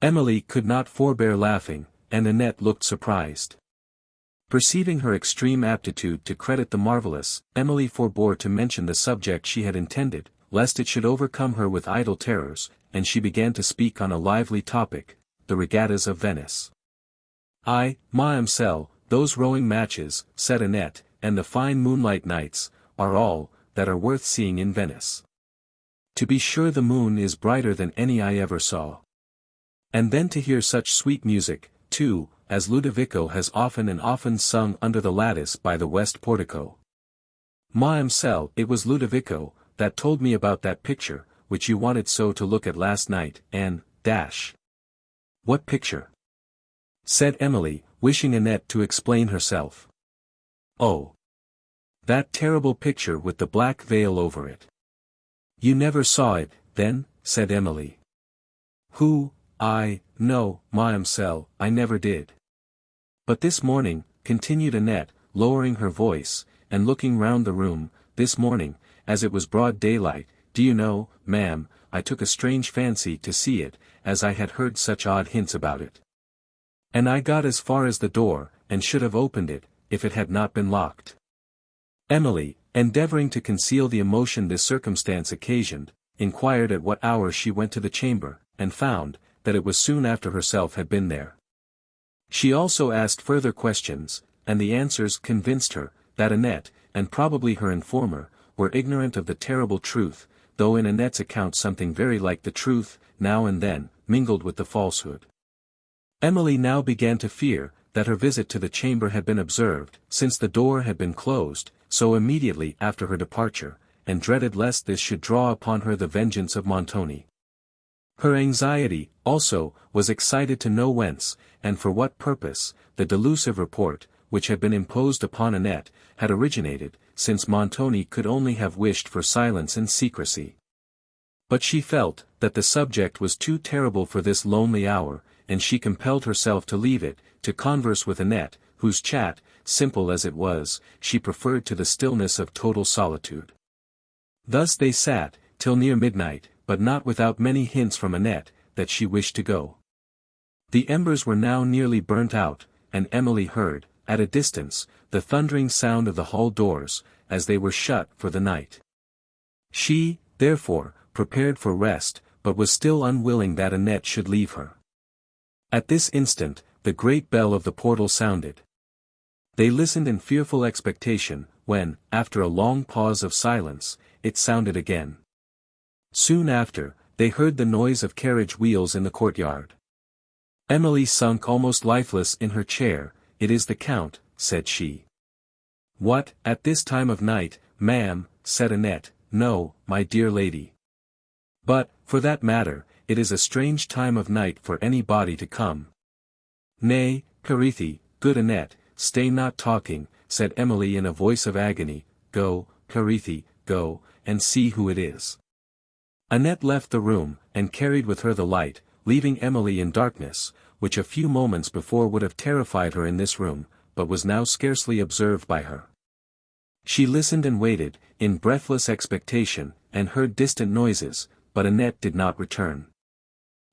[SPEAKER 1] Emily could not forbear laughing, and Annette looked surprised. Perceiving her extreme aptitude to credit the marvellous, Emily forbore to mention the subject she had intended, lest it should overcome her with idle terrors, and she began to speak on a lively topic, the regattas of Venice. "Ay, ma'amselle, those rowing matches," said Annette, "and the fine moonlight nights, are all, that are worth seeing in Venice. To be sure the moon is brighter than any I ever saw. And then to hear such sweet music, too, as Ludovico has often and often sung under the lattice by the west portico. Ma'amselle, it was Ludovico, that told me about that picture, which you wanted so to look at last night, and, dash." "What picture?" said Emily, wishing Annette to explain herself. "Oh, that terrible picture with the black veil over it." "You never saw it, then?" said Emily. "Who, no, ma'amselle, I never did. But this morning," continued Annette, lowering her voice, and looking round the room, "this morning, as it was broad daylight, do you know, ma'am, I took a strange fancy to see it, as I had heard such odd hints about it. And I got as far as the door, and should have opened it, if it had not been locked." Emily, endeavouring to conceal the emotion this circumstance occasioned, inquired at what hour she went to the chamber, and found, that it was soon after herself had been there. She also asked further questions, and the answers convinced her, that Annette, and probably her informer, were ignorant of the terrible truth, though in Annette's account something very like the truth, now and then, mingled with the falsehood. Emily now began to fear, that her visit to the chamber had been observed, since the door had been closed, so immediately after her departure, and dreaded lest this should draw upon her the vengeance of Montoni. Her anxiety, also, was excited to know whence, and for what purpose, the delusive report, which had been imposed upon Annette, had originated, since Montoni could only have wished for silence and secrecy. But she felt that the subject was too terrible for this lonely hour, and she compelled herself to leave it, to converse with Annette, whose chat, simple as it was, she preferred to the stillness of total solitude. Thus they sat, till near midnight, but not without many hints from Annette, that she wished to go. The embers were now nearly burnt out, and Emily heard, at a distance, the thundering sound of the hall doors, as they were shut for the night. She, therefore, prepared for rest, but was still unwilling that Annette should leave her. At this instant, the great bell of the portal sounded. They listened in fearful expectation, when, after a long pause of silence, it sounded again. Soon after, they heard the noise of carriage wheels in the courtyard. Emily sunk almost lifeless in her chair. "It is the Count," said she. "What, at this time of night, ma'am?" said Annette. "No, my dear lady. But, for that matter, it is a strange time of night for any body to come." "Nay, Carithi, good Annette, stay not talking," said Emily in a voice of agony. "Go, Carithi, go, and see who it is." Annette left the room, and carried with her the light, leaving Emily in darkness, which a few moments before would have terrified her in this room, but was now scarcely observed by her. She listened and waited, in breathless expectation, and heard distant noises, but Annette did not return.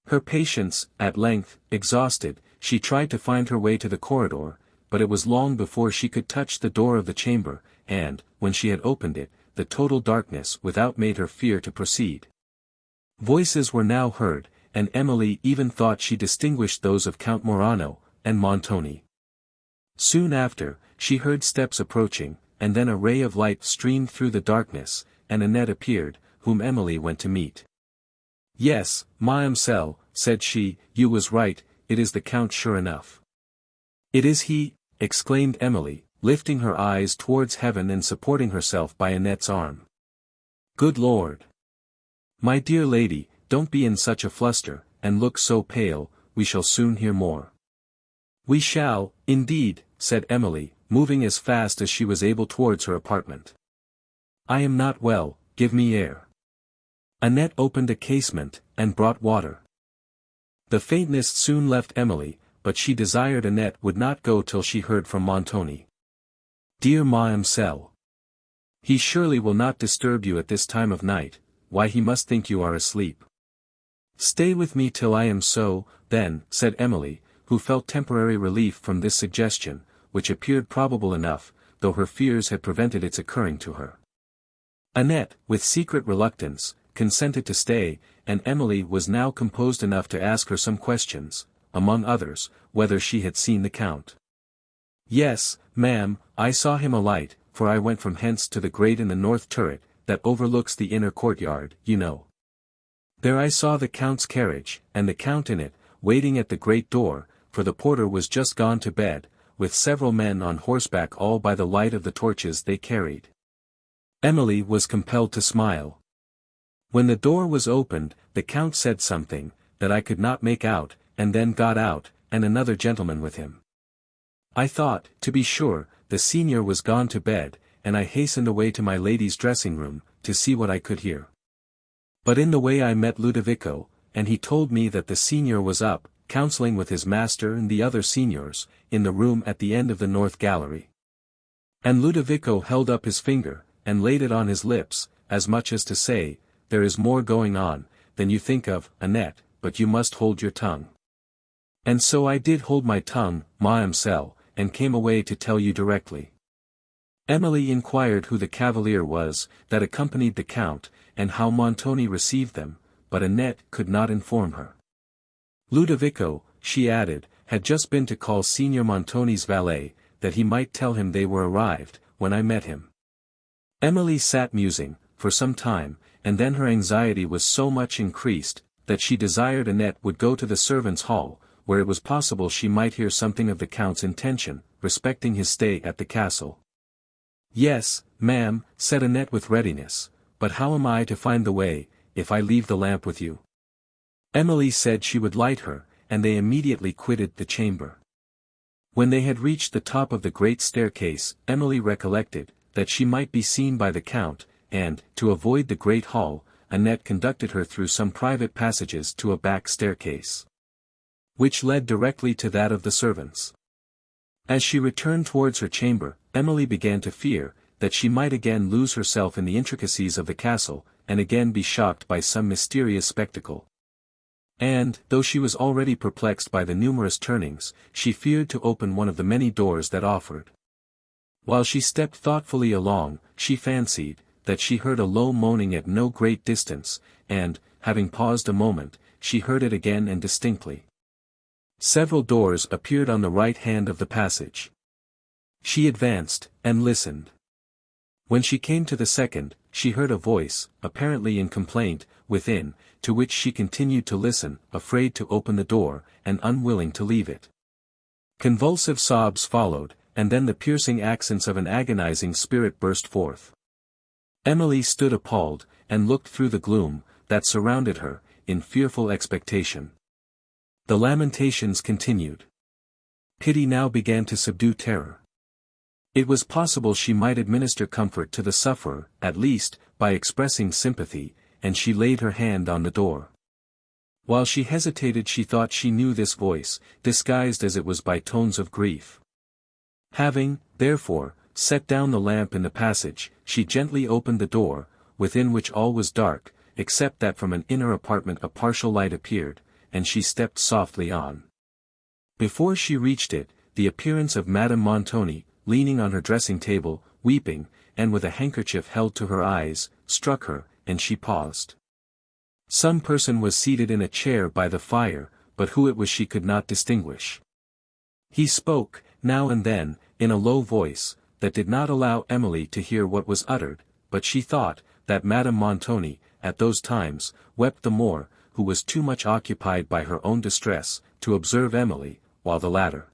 [SPEAKER 1] Her patience, at length, exhausted, she tried to find her way to the corridor, but it was long before she could touch the door of the chamber, and, when she had opened it, the total darkness without made her fear to proceed. Voices were now heard, and Emily even thought she distinguished those of Count Morano, and Montoni. Soon after, she heard steps approaching, and then a ray of light streamed through the darkness, and Annette appeared, whom Emily went to meet. "Yes, Mademoiselle," said she, "you was right, it is the Count sure enough." "It is he," exclaimed Emily, lifting her eyes towards heaven and supporting herself by Annette's arm. "Good Lord! My dear lady, don't be in such a fluster, and look so pale, we shall soon hear more." "We shall, indeed," said Emily, moving as fast as she was able towards her apartment. "I am not well, give me air." Annette opened a casement, and brought water. The faintness soon left Emily, but she desired Annette would not go till she heard from Montoni. "Dear Mademoiselle, he surely will not disturb you at this time of night, why he must think you are asleep." "Stay with me till I am so, then," said Emily, who felt temporary relief from this suggestion, which appeared probable enough, though her fears had prevented its occurring to her. Annette, with secret reluctance, consented to stay, and Emily was now composed enough to ask her some questions, among others, whether she had seen the Count. "Yes, ma'am, I saw him alight, for I went from hence to the grate in the north turret, that overlooks the inner courtyard, you know. There I saw the Count's carriage, and the Count in it, waiting at the great door, for the porter was just gone to bed, with several men on horseback all by the light of the torches they carried." Emily was compelled to smile. "When the door was opened, the Count said something, that I could not make out, and then got out, and another gentleman with him. I thought, to be sure, the Signor was gone to bed, and I hastened away to my lady's dressing-room, to see what I could hear. But in the way I met Ludovico, and he told me that the Signor was up, counseling with his master and the other Signors, in the room at the end of the north gallery. And Ludovico held up his finger, and laid it on his lips, as much as to say, 'There is more going on, than you think of, Annette, but you must hold your tongue.' And so I did hold my tongue, Mademoiselle, and came away to tell you directly." Emily inquired who the cavalier was, that accompanied the Count, and how Montoni received them, but Annette could not inform her. Ludovico, she added, had just been to call Signor Montoni's valet, that he might tell him they were arrived, when I met him. Emily sat musing, for some time, and then her anxiety was so much increased, that she desired Annette would go to the servants' hall, where it was possible she might hear something of the Count's intention, respecting his stay at the castle. "Yes, ma'am," said Annette with readiness, "but how am I to find the way, if I leave the lamp with you?" Emily said she would light her, and they immediately quitted the chamber. When they had reached the top of the great staircase, Emily recollected, that she might be seen by the Count, and, to avoid the great hall, Annette conducted her through some private passages to a back staircase, which led directly to that of the servants. As she returned towards her chamber, Emily began to fear that she might again lose herself in the intricacies of the castle, and again be shocked by some mysterious spectacle. And, though she was already perplexed by the numerous turnings, she feared to open one of the many doors that offered. While she stepped thoughtfully along, she fancied that she heard a low moaning at no great distance, and, having paused a moment, she heard it again and distinctly. Several doors appeared on the right hand of the passage. She advanced, and listened. When she came to the second, she heard a voice, apparently in complaint, within, to which she continued to listen, afraid to open the door, and unwilling to leave it. Convulsive sobs followed, and then the piercing accents of an agonizing spirit burst forth. Emily stood appalled, and looked through the gloom that surrounded her, in fearful expectation. The lamentations continued. Pity now began to subdue terror. It was possible she might administer comfort to the sufferer, at least, by expressing sympathy, and she laid her hand on the door. While she hesitated, she thought she knew this voice, disguised as it was by tones of grief. Having, therefore, set down the lamp in the passage, she gently opened the door, within which all was dark, except that from an inner apartment a partial light appeared, and she stepped softly on. Before she reached it, the appearance of Madame Montoni, leaning on her dressing-table, weeping, and with a handkerchief held to her eyes, struck her, and she paused. Some person was seated in a chair by the fire, but who it was she could not distinguish. He spoke, now and then, in a low voice, that did not allow Emily to hear what was uttered, but she thought, that Madame Montoni, at those times, wept the more, who was too much occupied by her own distress, to observe Emily, while the latter,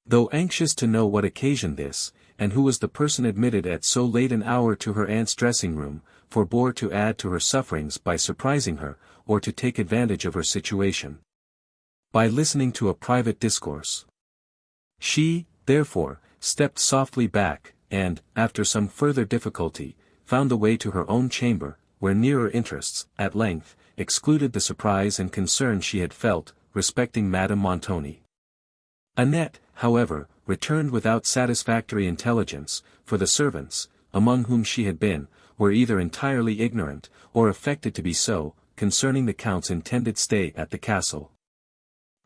[SPEAKER 1] though anxious to know what occasioned this, and who was the person admitted at so late an hour to her aunt's dressing-room, forbore to add to her sufferings by surprising her, or to take advantage of her situation by listening to a private discourse. She, therefore, stepped softly back, and, after some further difficulty, found the way to her own chamber, where nearer interests, at length, excluded the surprise and concern she had felt, respecting Madame Montoni. Annette, however, returned without satisfactory intelligence, for the servants, among whom she had been, were either entirely ignorant, or affected to be so, concerning the Count's intended stay at the castle.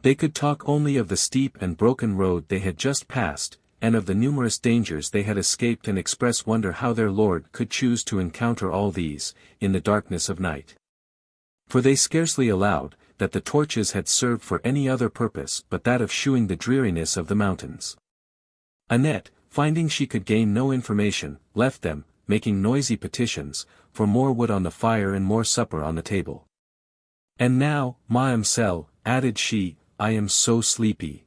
[SPEAKER 1] They could talk only of the steep and broken road they had just passed, and of the numerous dangers they had escaped, and express wonder how their lord could choose to encounter all these, in the darkness of night. For they scarcely allowed, that the torches had served for any other purpose but that of shewing the dreariness of the mountains. Annette, finding she could gain no information, left them, making noisy petitions, for more wood on the fire and more supper on the table. "And now, Mademoiselle," added she, "I am so sleepy.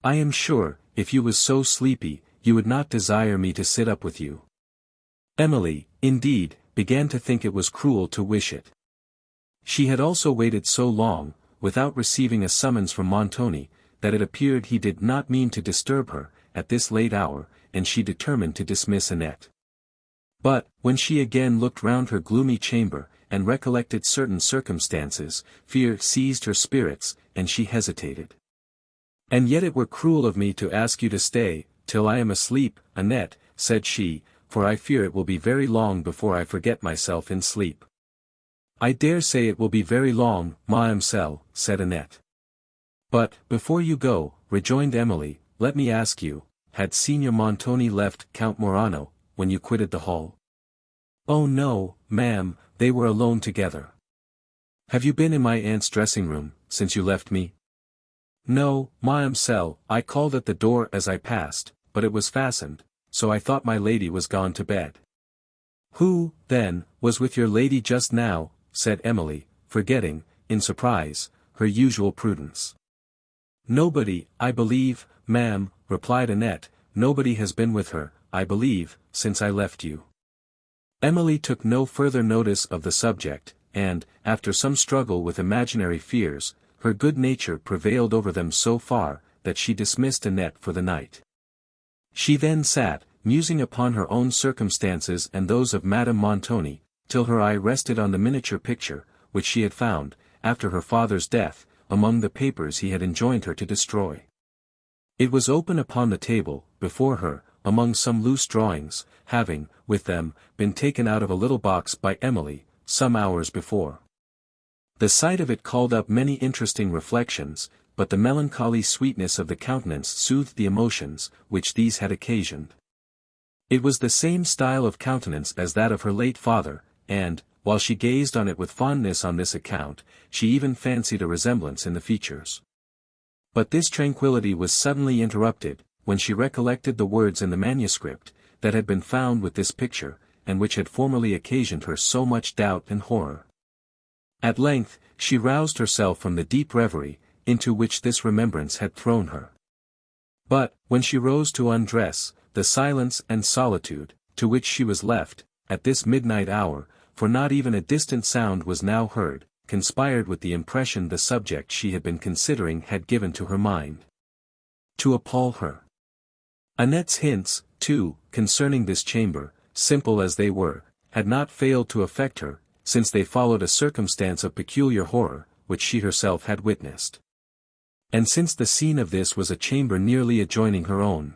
[SPEAKER 1] I am sure, if you was so sleepy, you would not desire me to sit up with you." Emily, indeed, began to think it was cruel to wish it. She had also waited so long, without receiving a summons from Montoni, that it appeared he did not mean to disturb her, at this late hour, and she determined to dismiss Annette. But, when she again looked round her gloomy chamber, and recollected certain circumstances, fear seized her spirits, and she hesitated. "And yet it were cruel of me to ask you to stay, till I am asleep, Annette," said she, "for I fear it will be very long before I forget myself in sleep." "I dare say it will be very long, Mademoiselle," said Annette. "But, before you go," rejoined Emily, "let me ask you, had Signor Montoni left Count Morano, when you quitted the hall?" "Oh no, ma'am, they were alone together." "Have you been in my aunt's dressing-room, since you left me?" "No, Mademoiselle, I called at the door as I passed, but it was fastened, so I thought my lady was gone to bed." "Who, then, was with your lady just now?" said Emily, forgetting, in surprise, her usual prudence. "Nobody, I believe, ma'am," replied Annette, "nobody has been with her, I believe, since I left you." Emily took no further notice of the subject, and, after some struggle with imaginary fears, her good nature prevailed over them so far, that she dismissed Annette for the night. She then sat, musing upon her own circumstances and those of Madame Montoni, till her eye rested on the miniature picture, which she had found, after her father's death, among the papers he had enjoined her to destroy. It was open upon the table, before her, among some loose drawings, having, with them, been taken out of a little box by Emily, some hours before. The sight of it called up many interesting reflections, but the melancholy sweetness of the countenance soothed the emotions, which these had occasioned. It was the same style of countenance as that of her late father, and, while she gazed on it with fondness on this account, she even fancied a resemblance in the features. But this tranquillity was suddenly interrupted, when she recollected the words in the manuscript, that had been found with this picture, and which had formerly occasioned her so much doubt and horror. At length, she roused herself from the deep reverie, into which this remembrance had thrown her. But, when she rose to undress, the silence and solitude, to which she was left, at this midnight hour, for not even a distant sound was now heard, conspired with the impression the subject she had been considering had given to her mind, to appall her. Annette's hints, too, concerning this chamber, simple as they were, had not failed to affect her, since they followed a circumstance of peculiar horror, which she herself had witnessed. And since the scene of this was a chamber nearly adjoining her own.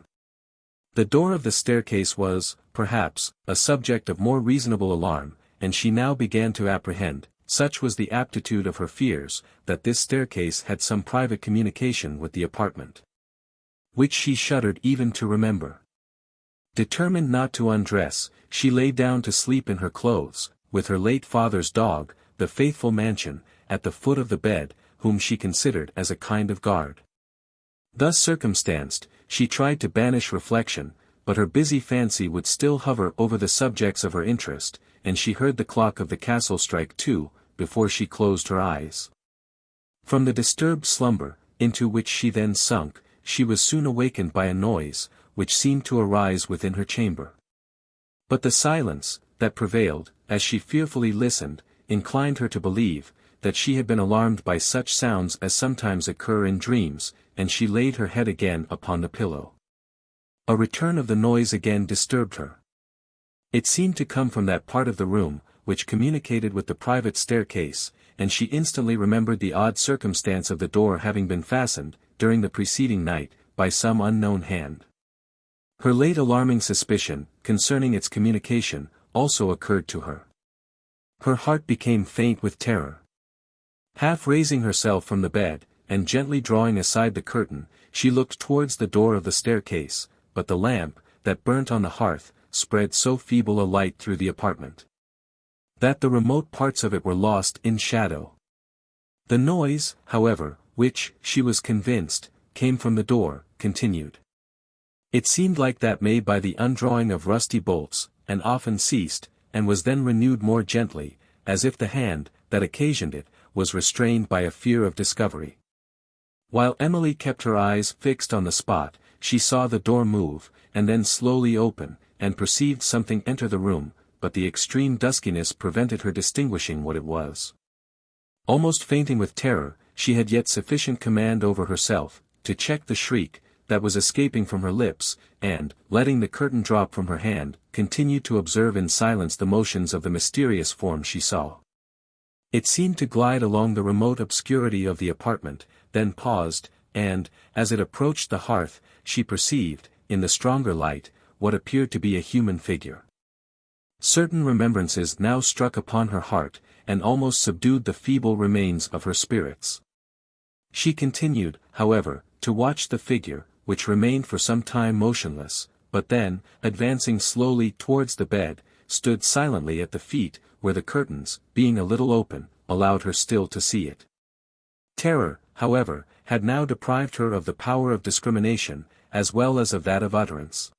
[SPEAKER 1] The door of the staircase was, perhaps, a subject of more reasonable alarm, and she now began to apprehend, such was the aptitude of her fears, that this staircase had some private communication with the apartment, which she shuddered even to remember. Determined not to undress, she lay down to sleep in her clothes, with her late father's dog, the faithful Mansion, at the foot of the bed, whom she considered as a kind of guard. Thus circumstanced, she tried to banish reflection, but her busy fancy would still hover over the subjects of her interest, and she heard the clock of the castle strike 2, before she closed her eyes. From the disturbed slumber, into which she then sunk, she was soon awakened by a noise, which seemed to arise within her chamber. But the silence, that prevailed, as she fearfully listened, inclined her to believe, that she had been alarmed by such sounds as sometimes occur in dreams, and she laid her head again upon the pillow. A return of the noise again disturbed her. It seemed to come from that part of the room, which communicated with the private staircase, and she instantly remembered the odd circumstance of the door having been fastened, during the preceding night, by some unknown hand. Her late alarming suspicion, concerning its communication, also occurred to her. Her heart became faint with terror. Half raising herself from the bed, and gently drawing aside the curtain, she looked towards the door of the staircase, but the lamp, that burnt on the hearth, spread so feeble a light through the apartment, that the remote parts of it were lost in shadow. The noise, however, which, she was convinced, came from the door, continued. It seemed like that made by the undrawing of rusty bolts, and often ceased, and was then renewed more gently, as if the hand, that occasioned it, was restrained by a fear of discovery. While Emily kept her eyes fixed on the spot, she saw the door move, and then slowly open, and perceived something enter the room, but the extreme duskiness prevented her distinguishing what it was. Almost fainting with terror, she had yet sufficient command over herself, to check the shriek, that was escaping from her lips, and, letting the curtain drop from her hand, continued to observe in silence the motions of the mysterious form she saw. It seemed to glide along the remote obscurity of the apartment, then paused, and, as it approached the hearth, she perceived, in the stronger light, what appeared to be a human figure. Certain remembrances now struck upon her heart, and almost subdued the feeble remains of her spirits. She continued, however, to watch the figure, which remained for some time motionless, but then, advancing slowly towards the bed, stood silently at the feet, where the curtains, being a little open, allowed her still to see it. Terror, however, had now deprived her of the power of discrimination, as well as of that of utterance.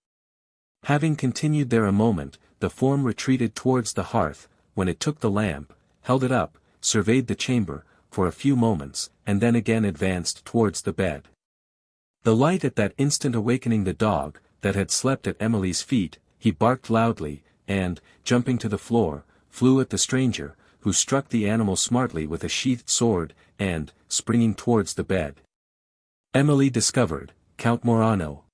[SPEAKER 1] Having continued there a moment, the form retreated towards the hearth, when it took the lamp, held it up, surveyed the chamber, for a few moments, and then again advanced towards the bed. The light at that instant awakening the dog, that had slept at Emily's feet, he barked loudly, and, jumping to the floor, flew at the stranger, who struck the animal smartly with a sheathed sword, and, springing towards the bed, Emily discovered Count Morano.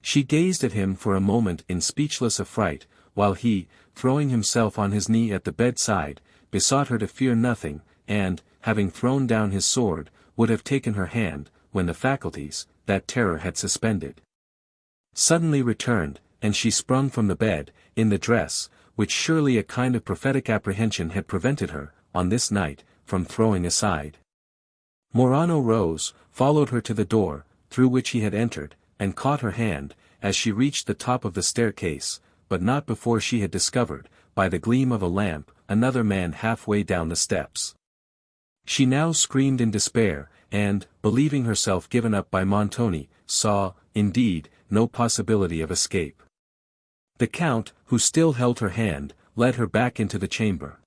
[SPEAKER 1] She gazed at him for a moment in speechless affright, while he, throwing himself on his knee at the bedside, besought her to fear nothing, and, having thrown down his sword, would have taken her hand, when the faculties, that terror had suspended, suddenly returned, and she sprung from the bed, in the dress, which surely a kind of prophetic apprehension had prevented her, on this night, from throwing aside. Morano rose, followed her to the door, through which he had entered, and caught her hand, as she reached the top of the staircase, but not before she had discovered, by the gleam of a lamp, another man halfway down the steps. She now screamed in despair, and, believing herself given up by Montoni, saw, indeed, no possibility of escape. The Count, who still held her hand, led her back into the chamber.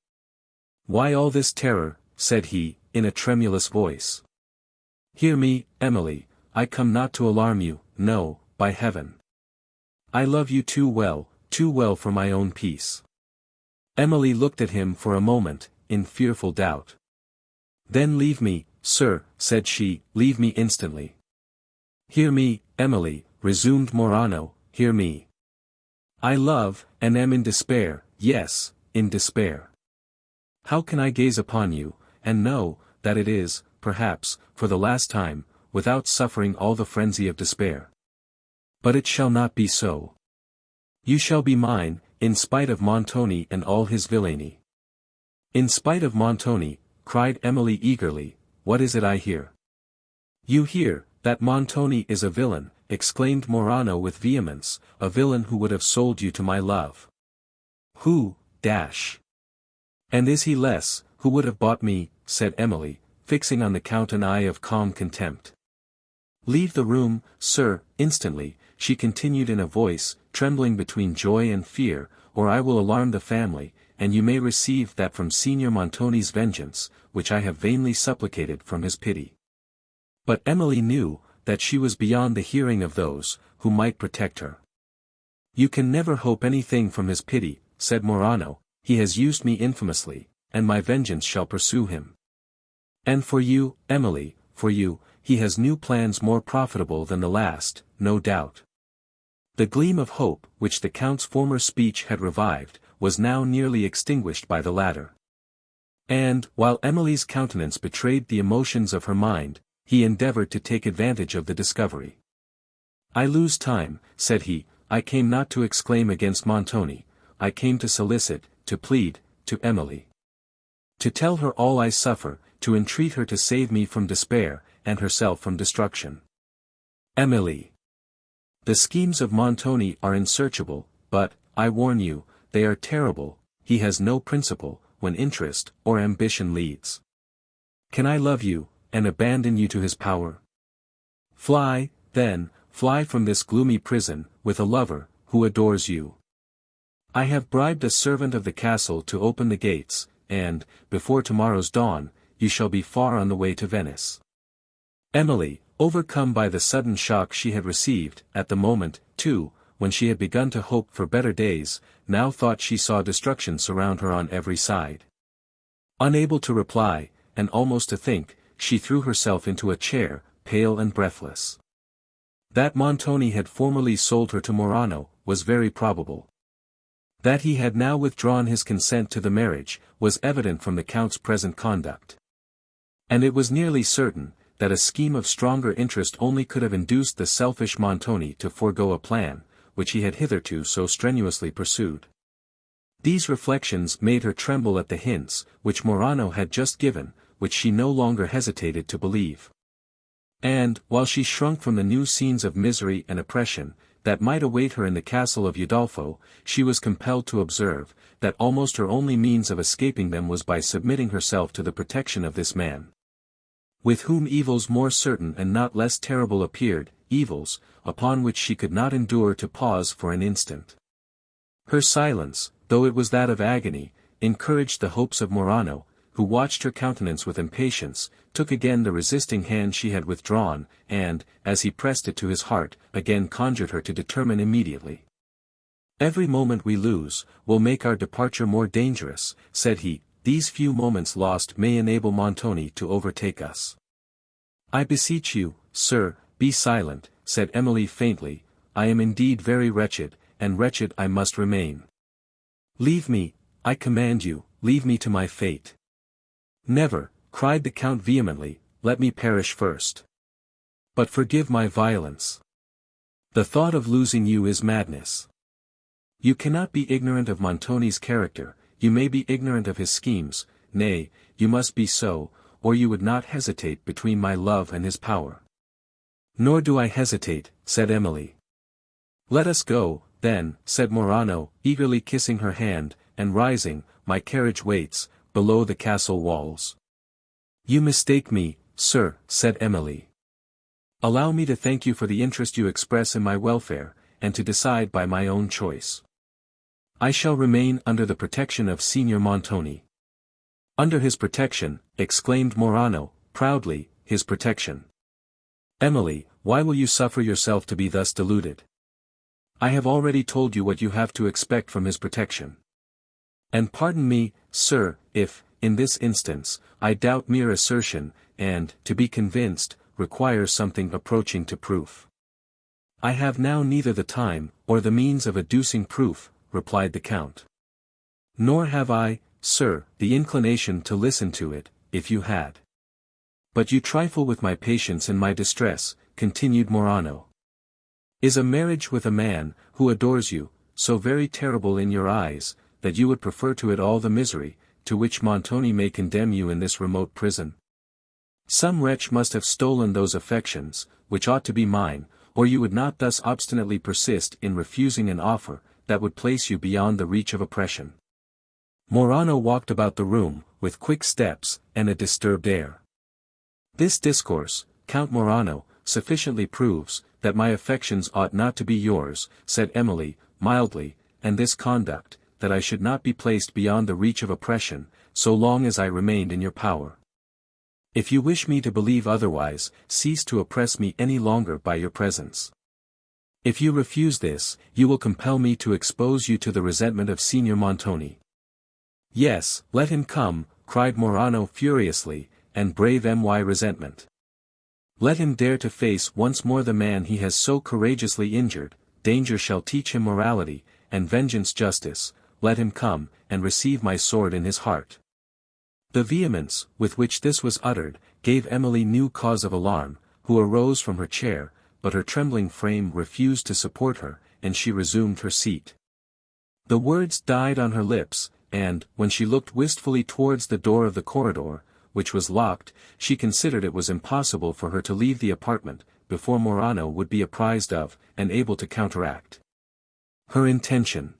[SPEAKER 1] "Why all this terror?" said he, in a tremulous voice. "Hear me, Emily, I come not to alarm you, no, by heaven. I love you too well for my own peace." Emily looked at him for a moment, in fearful doubt. "Then leave me, sir," said she, "leave me instantly." "Hear me, Emily," resumed Morano, "hear me. I love, and am in despair, yes, in despair. How can I gaze upon you, and know, that it is, perhaps, for the last time, without suffering all the frenzy of despair? But it shall not be so. You shall be mine, in spite of Montoni and all his villainy." "In spite of Montoni," cried Emily eagerly, "what is it I hear?" "You hear, that Montoni is a villain," exclaimed Morano with vehemence, "a villain who would have sold you to my love." "Who, dash? And is he less, who would have bought me?" said Emily, fixing on the Count an eye of calm contempt. "Leave the room, sir, instantly," she continued in a voice, trembling between joy and fear, "or I will alarm the family, and you may receive that from Signor Montoni's vengeance, which I have vainly supplicated from his pity." But Emily knew, that she was beyond the hearing of those, who might protect her. "You can never hope anything from his pity," said Morano, "he has used me infamously, and my vengeance shall pursue him. And for you, Emily, for you, he has new plans more profitable than the last, no doubt." The gleam of hope, which the Count's former speech had revived, was now nearly extinguished by the latter. And, while Emily's countenance betrayed the emotions of her mind, he endeavored to take advantage of the discovery. "I lose time," said he, "I came not to exclaim against Montoni, I came to solicit, to plead, to Emily. To tell her all I suffer, to entreat her to save me from despair, and herself from destruction. Emily. The schemes of Montoni are unsearchable, but, I warn you, they are terrible. He has no principle, when interest, or ambition leads. Can I love you, and abandon you to his power? Fly, then, fly from this gloomy prison, with a lover, who adores you. I have bribed a servant of the castle to open the gates, and, before tomorrow's dawn, you shall be far on the way to Venice." Emily, overcome by the sudden shock she had received, at the moment, too, when she had begun to hope for better days, now thought she saw destruction surround her on every side. Unable to reply, and almost to think, she threw herself into a chair, pale and breathless. That Montoni had formerly sold her to Morano, was very probable. That he had now withdrawn his consent to the marriage, was evident from the Count's present conduct. And it was nearly certain, that a scheme of stronger interest only could have induced the selfish Montoni to forego a plan, which he had hitherto so strenuously pursued. These reflections made her tremble at the hints, which Morano had just given, which she no longer hesitated to believe. And, while she shrunk from the new scenes of misery and oppression, that might await her in the castle of Udolpho, she was compelled to observe, that almost her only means of escaping them was by submitting herself to the protection of this man, with whom evils more certain and not less terrible appeared, evils, upon which she could not endure to pause for an instant. Her silence, though it was that of agony, encouraged the hopes of Morano, who watched her countenance with impatience, took again the resisting hand she had withdrawn, and, as he pressed it to his heart, again conjured her to determine immediately. "Every moment we lose, will make our departure more dangerous," said he. "These few moments lost may enable Montoni to overtake us." "I beseech you, sir, be silent," said Emily faintly. "I am indeed very wretched, and wretched I must remain. Leave me, I command you, leave me to my fate. Never, cried the Count vehemently, let me perish first. But forgive my violence. The thought of losing you is madness. You cannot be ignorant of Montoni's character, you may be ignorant of his schemes, nay, you must be so, or you would not hesitate between my love and his power. Nor do I hesitate, said Emily. Let us go, then, said Morano, eagerly kissing her hand, and rising, my carriage waits, below the castle walls. You mistake me, sir, said Emily. Allow me to thank you for the interest you express in my welfare, and to decide by my own choice. I shall remain under the protection of Signor Montoni. Under his protection, exclaimed Morano, proudly, his protection. Emily, why will you suffer yourself to be thus deluded? I have already told you what you have to expect from his protection. And pardon me, sir, if, in this instance, I doubt mere assertion, and, to be convinced, requires something approaching to proof. I have now neither the time, or the means of adducing proof, replied the Count. Nor have I, sir, the inclination to listen to it, if you had. But you trifle with my patience and my distress, continued Morano. Is a marriage with a man, who adores you, so very terrible in your eyes, that you would prefer to it all the misery, to which Montoni may condemn you in this remote prison? Some wretch must have stolen those affections, which ought to be mine, or you would not thus obstinately persist in refusing an offer, that would place you beyond the reach of oppression. Morano walked about the room, with quick steps, and a disturbed air. This discourse, Count Morano, sufficiently proves, that my affections ought not to be yours, said Emily, mildly, and this conduct, that I should not be placed beyond the reach of oppression, so long as I remained in your power. If you wish me to believe otherwise, cease to oppress me any longer by your presence. If you refuse this, you will compel me to expose you to the resentment of Signor Montoni. Yes, let him come, cried Morano furiously, and brave my resentment. Let him dare to face once more the man he has so courageously injured, danger shall teach him morality, and vengeance justice, let him come, and receive my sword in his heart. The vehemence, with which this was uttered, gave Emily new cause of alarm, who arose from her chair, but her trembling frame refused to support her, and she resumed her seat. The words died on her lips, and, when she looked wistfully towards the door of the corridor, which was locked, she considered it was impossible for her to leave the apartment, before Morano would be apprised of, and able to counteract her intention.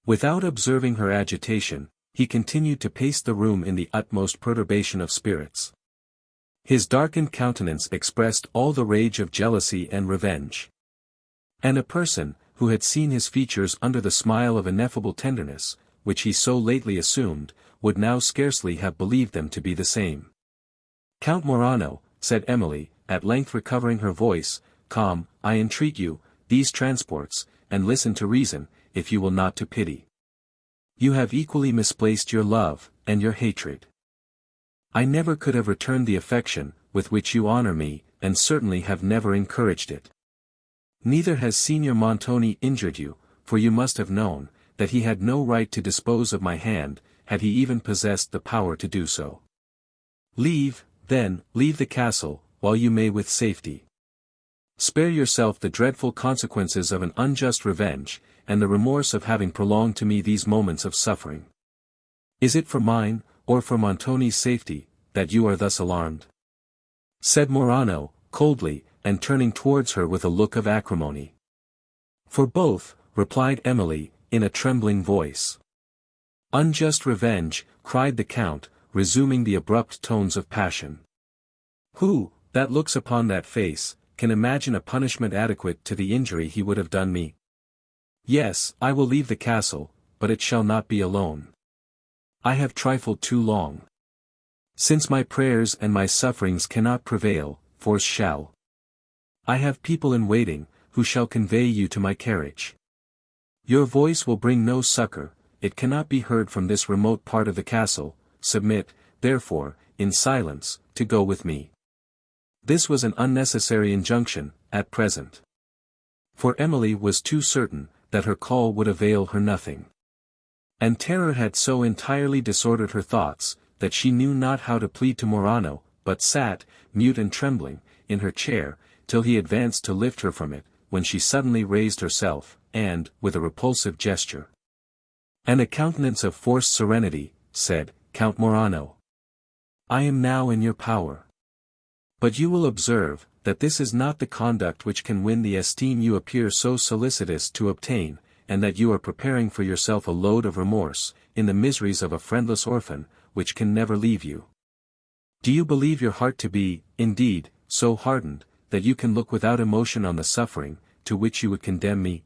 [SPEAKER 1] Without observing her agitation, he continued to pace the room in the utmost perturbation of spirits. His darkened countenance expressed all the rage of jealousy and revenge. And a person, who had seen his features under the smile of ineffable tenderness, which he so lately assumed, would now scarcely have believed them to be the same. Count Morano, said Emily, at length recovering her voice, calm, I entreat you, these transports, and listen to reason, if you will not to pity. You have equally misplaced your love, and your hatred. I never could have returned the affection, with which you honor me, and certainly have never encouraged it. Neither has Signor Montoni injured you, for you must have known, that he had no right to dispose of my hand, had he even possessed the power to do so. Leave, then, leave the castle, while you may with safety. Spare yourself the dreadful consequences of an unjust revenge, and the remorse of having prolonged to me these moments of suffering. Is it for mine, or for Montoni's safety, that you are thus alarmed? Said Morano, coldly, and turning towards her with a look of acrimony. For both, replied Emily, in a trembling voice. Unjust revenge, cried the Count, resuming the abrupt tones of passion. Who, that looks upon that face, can imagine a punishment adequate to the injury he would have done me? Yes, I will leave the castle, but it shall not be alone. I have trifled too long. Since my prayers and my sufferings cannot prevail, force shall. I have people in waiting, who shall convey you to my carriage. Your voice will bring no succor, it cannot be heard from this remote part of the castle, submit, therefore, in silence, to go with me. This was an unnecessary injunction, at present. For Emily was too certain, that her call would avail her nothing. And terror had so entirely disordered her thoughts, that she knew not how to plead to Morano, but sat, mute and trembling, in her chair, till he advanced to lift her from it, when she suddenly raised herself, and, with a repulsive gesture, and a countenance of forced serenity, said, "Count Morano, I am now in your power. But you will observe, that this is not the conduct which can win the esteem you appear so solicitous to obtain, and that you are preparing for yourself a load of remorse, in the miseries of a friendless orphan, which can never leave you. Do you believe your heart to be, indeed, so hardened, that you can look without emotion on the suffering, to which you would condemn me?"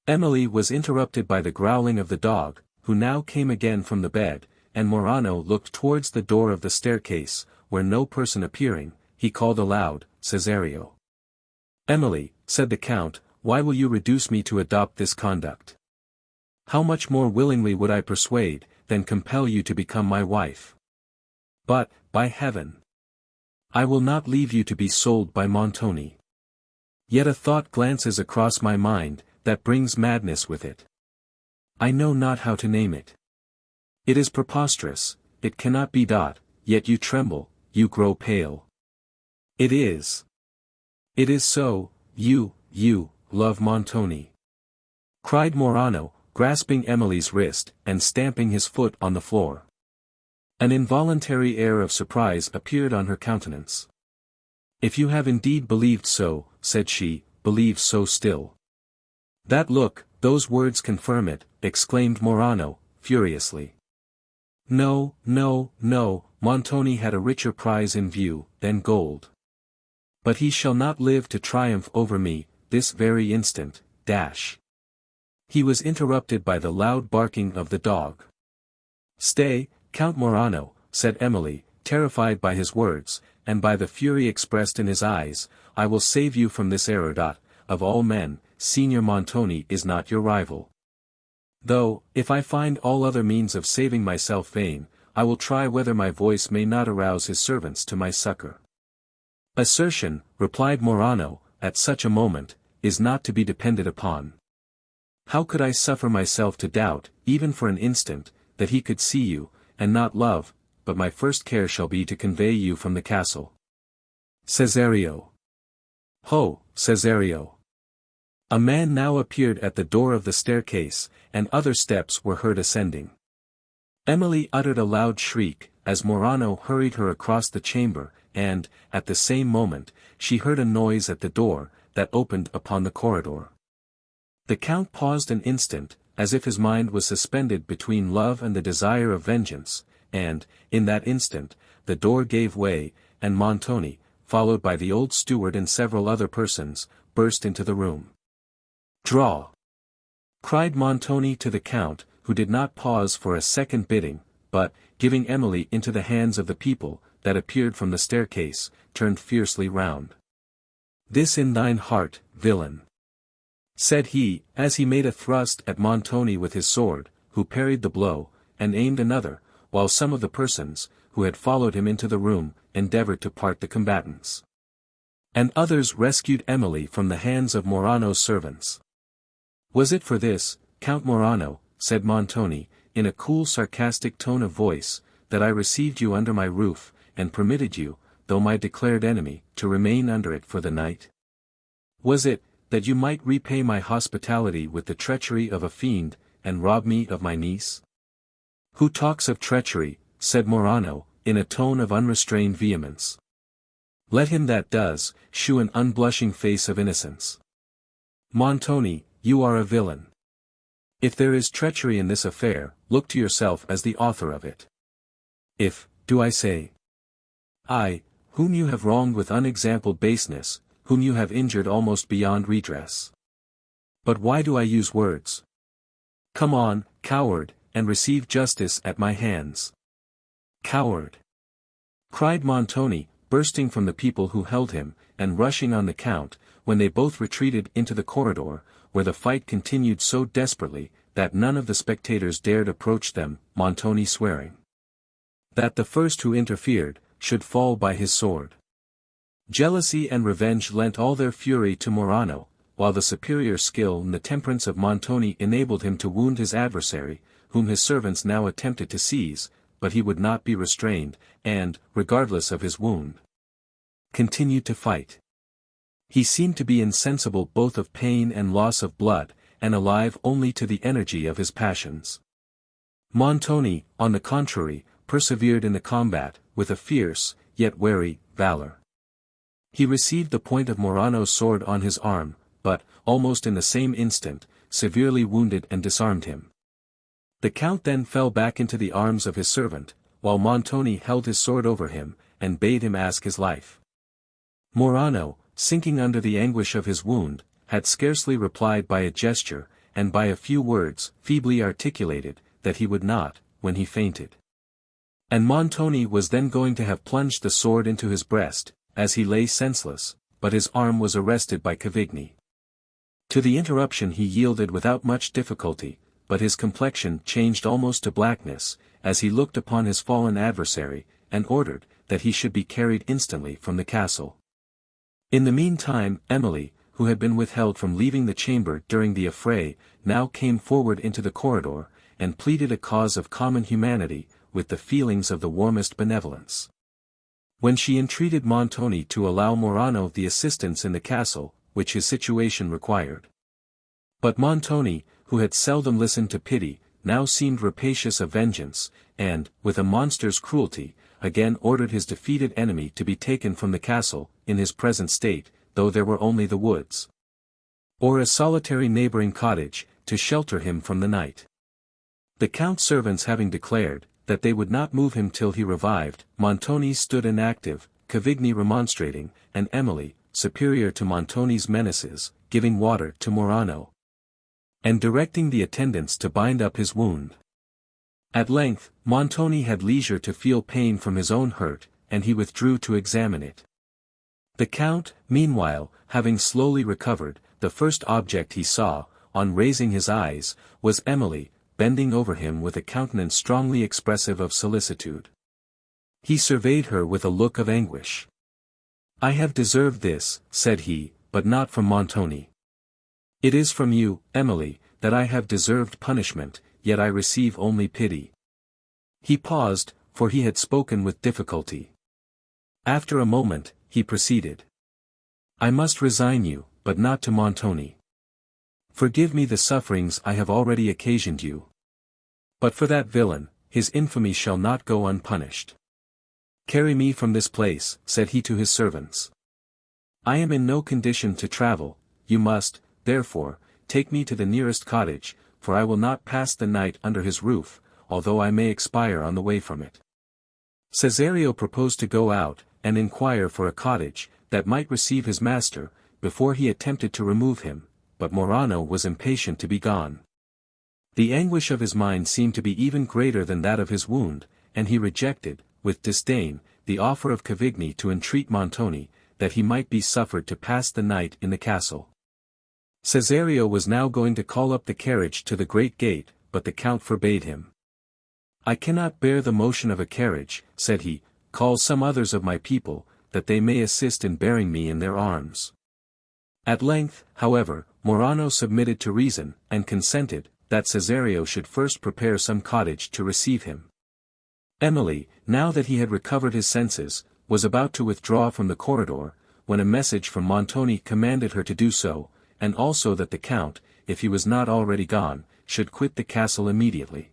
[SPEAKER 1] Emily was interrupted by the growling of the dog, who now came again from the bed, and Morano looked towards the door of the staircase, where no person appearing, he called aloud, "Cesario." "Emily," said the Count, "why will you reduce me to adopt this conduct? How much more willingly would I persuade, than compel you to become my wife? But, by heaven, I will not leave you to be sold by Montoni. Yet a thought glances across my mind, that brings madness with it. I know not how to name it. It is preposterous, it cannot be dot, yet you tremble, you grow pale. It is so, you love Montoni," cried Morano, grasping Emily's wrist, and stamping his foot on the floor. An involuntary air of surprise appeared on her countenance. "If you have indeed believed so," said she, "believe so still." "That look, those words confirm it," exclaimed Morano, furiously. No, Montoni had a richer prize in view, than gold. But he shall not live to triumph over me, this very instant, He was interrupted by the loud barking of the dog. "Stay, Count Morano," said Emily, terrified by his words, and by the fury expressed in his eyes, "I will save you from this error. Of all men, Signor Montoni is not your rival. Though, if I find all other means of saving myself vain, I will try whether my voice may not arouse his servants to my succor." "Assertion," replied Morano, "at such a moment, is not to be depended upon. How could I suffer myself to doubt, even for an instant, that he could see you, and not love, but my first care shall be to convey you from the castle. Cesario. Ho, Cesario." A man now appeared at the door of the staircase, and other steps were heard ascending. Emily uttered a loud shriek, as Morano hurried her across the chamber, and, at the same moment, she heard a noise at the door, that opened upon the corridor. The Count paused an instant, as if his mind was suspended between love and the desire of vengeance, and, in that instant, the door gave way, and Montoni, followed by the old steward and several other persons, burst into the room. "Draw!" cried Montoni to the Count, who did not pause for a second bidding, but, giving Emily into the hands of the people, that appeared from the staircase, turned fiercely round. "This in thine heart, villain," said he, as he made a thrust at Montoni with his sword, who parried the blow, and aimed another, while some of the persons, who had followed him into the room, endeavored to part the combatants. And others rescued Emily from the hands of Morano's servants. "Was it for this, Count Morano," said Montoni, in a cool sarcastic tone of voice, "that I received you under my roof, and permitted you, though my declared enemy, to remain under it for the night? Was it, that you might repay my hospitality with the treachery of a fiend, and rob me of my niece?" "Who talks of treachery," said Morano, in a tone of unrestrained vehemence. "Let him that does, shew an unblushing face of innocence. Montoni, you are a villain. If there is treachery in this affair, look to yourself as the author of it. If, do I say, I, whom you have wronged with unexampled baseness, whom you have injured almost beyond redress. But why do I use words? Come on, coward, and receive justice at my hands." "Coward!" cried Montoni, bursting from the people who held him, and rushing on the Count, when they both retreated into the corridor, where the fight continued so desperately, that none of the spectators dared approach them, Montoni swearing that the first who interfered, should fall by his sword. Jealousy and revenge lent all their fury to Morano, while the superior skill and the temperance of Montoni enabled him to wound his adversary, whom his servants now attempted to seize, but he would not be restrained, and, regardless of his wound, continued to fight. He seemed to be insensible both of pain and loss of blood, and alive only to the energy of his passions. Montoni, on the contrary, persevered in the combat, with a fierce, yet wary, valor. He received the point of Morano's sword on his arm, but, almost in the same instant, severely wounded and disarmed him. The Count then fell back into the arms of his servant, while Montoni held his sword over him, and bade him ask his life. Morano, sinking under the anguish of his wound, had scarcely replied by a gesture, and by a few words, feebly articulated, that he would not, when he fainted. And Montoni was then going to have plunged the sword into his breast, as he lay senseless, but his arm was arrested by Cavigni. To the interruption he yielded without much difficulty, but his complexion changed almost to blackness, as he looked upon his fallen adversary, and ordered, that he should be carried instantly from the castle. In the meantime, Emily, who had been withheld from leaving the chamber during the affray, now came forward into the corridor, and pleaded a cause of common humanity, with the feelings of the warmest benevolence. When she entreated Montoni to allow Morano the assistance in the castle, which his situation required. But Montoni, who had seldom listened to pity, now seemed rapacious of vengeance, and, with a monster's cruelty, again ordered his defeated enemy to be taken from the castle, in his present state, though there were only the woods, or a solitary neighboring cottage, to shelter him from the night. The Count's servants having declared, that they would not move him till he revived, Montoni stood inactive, Cavigni remonstrating, and Emily, superior to Montoni's menaces, giving water to Morano, and directing the attendants to bind up his wound. At length, Montoni had leisure to feel pain from his own hurt, and he withdrew to examine it. The Count, meanwhile, having slowly recovered, the first object he saw, on raising his eyes, was Emily, bending over him with a countenance strongly expressive of solicitude. He surveyed her with a look of anguish. "I have deserved this," said he, "but not from Montoni. It is from you, Emily, that I have deserved punishment, yet I receive only pity." He paused, for he had spoken with difficulty. After a moment, he proceeded. "I must resign you, but not to Montoni. Forgive me the sufferings I have already occasioned you. But for that villain, his infamy shall not go unpunished. Carry me from this place," said he to his servants. "I am in no condition to travel, you must, therefore, take me to the nearest cottage, for I will not pass the night under his roof, although I may expire on the way from it." Cesario proposed to go out, and inquire for a cottage, that might receive his master, before he attempted to remove him, but Morano was impatient to be gone. The anguish of his mind seemed to be even greater than that of his wound, and he rejected, with disdain, the offer of Cavigni to entreat Montoni, that he might be suffered to pass the night in the castle. Cesario was now going to call up the carriage to the great gate, but the Count forbade him. "I cannot bear the motion of a carriage," said he. "Call some others of my people, that they may assist in bearing me in their arms." At length, however, Morano submitted to reason, and consented, that Cesario should first prepare some cottage to receive him. Emily, now that he had recovered his senses, was about to withdraw from the corridor, when a message from Montoni commanded her to do so, and also that the Count, if he was not already gone, should quit the castle immediately.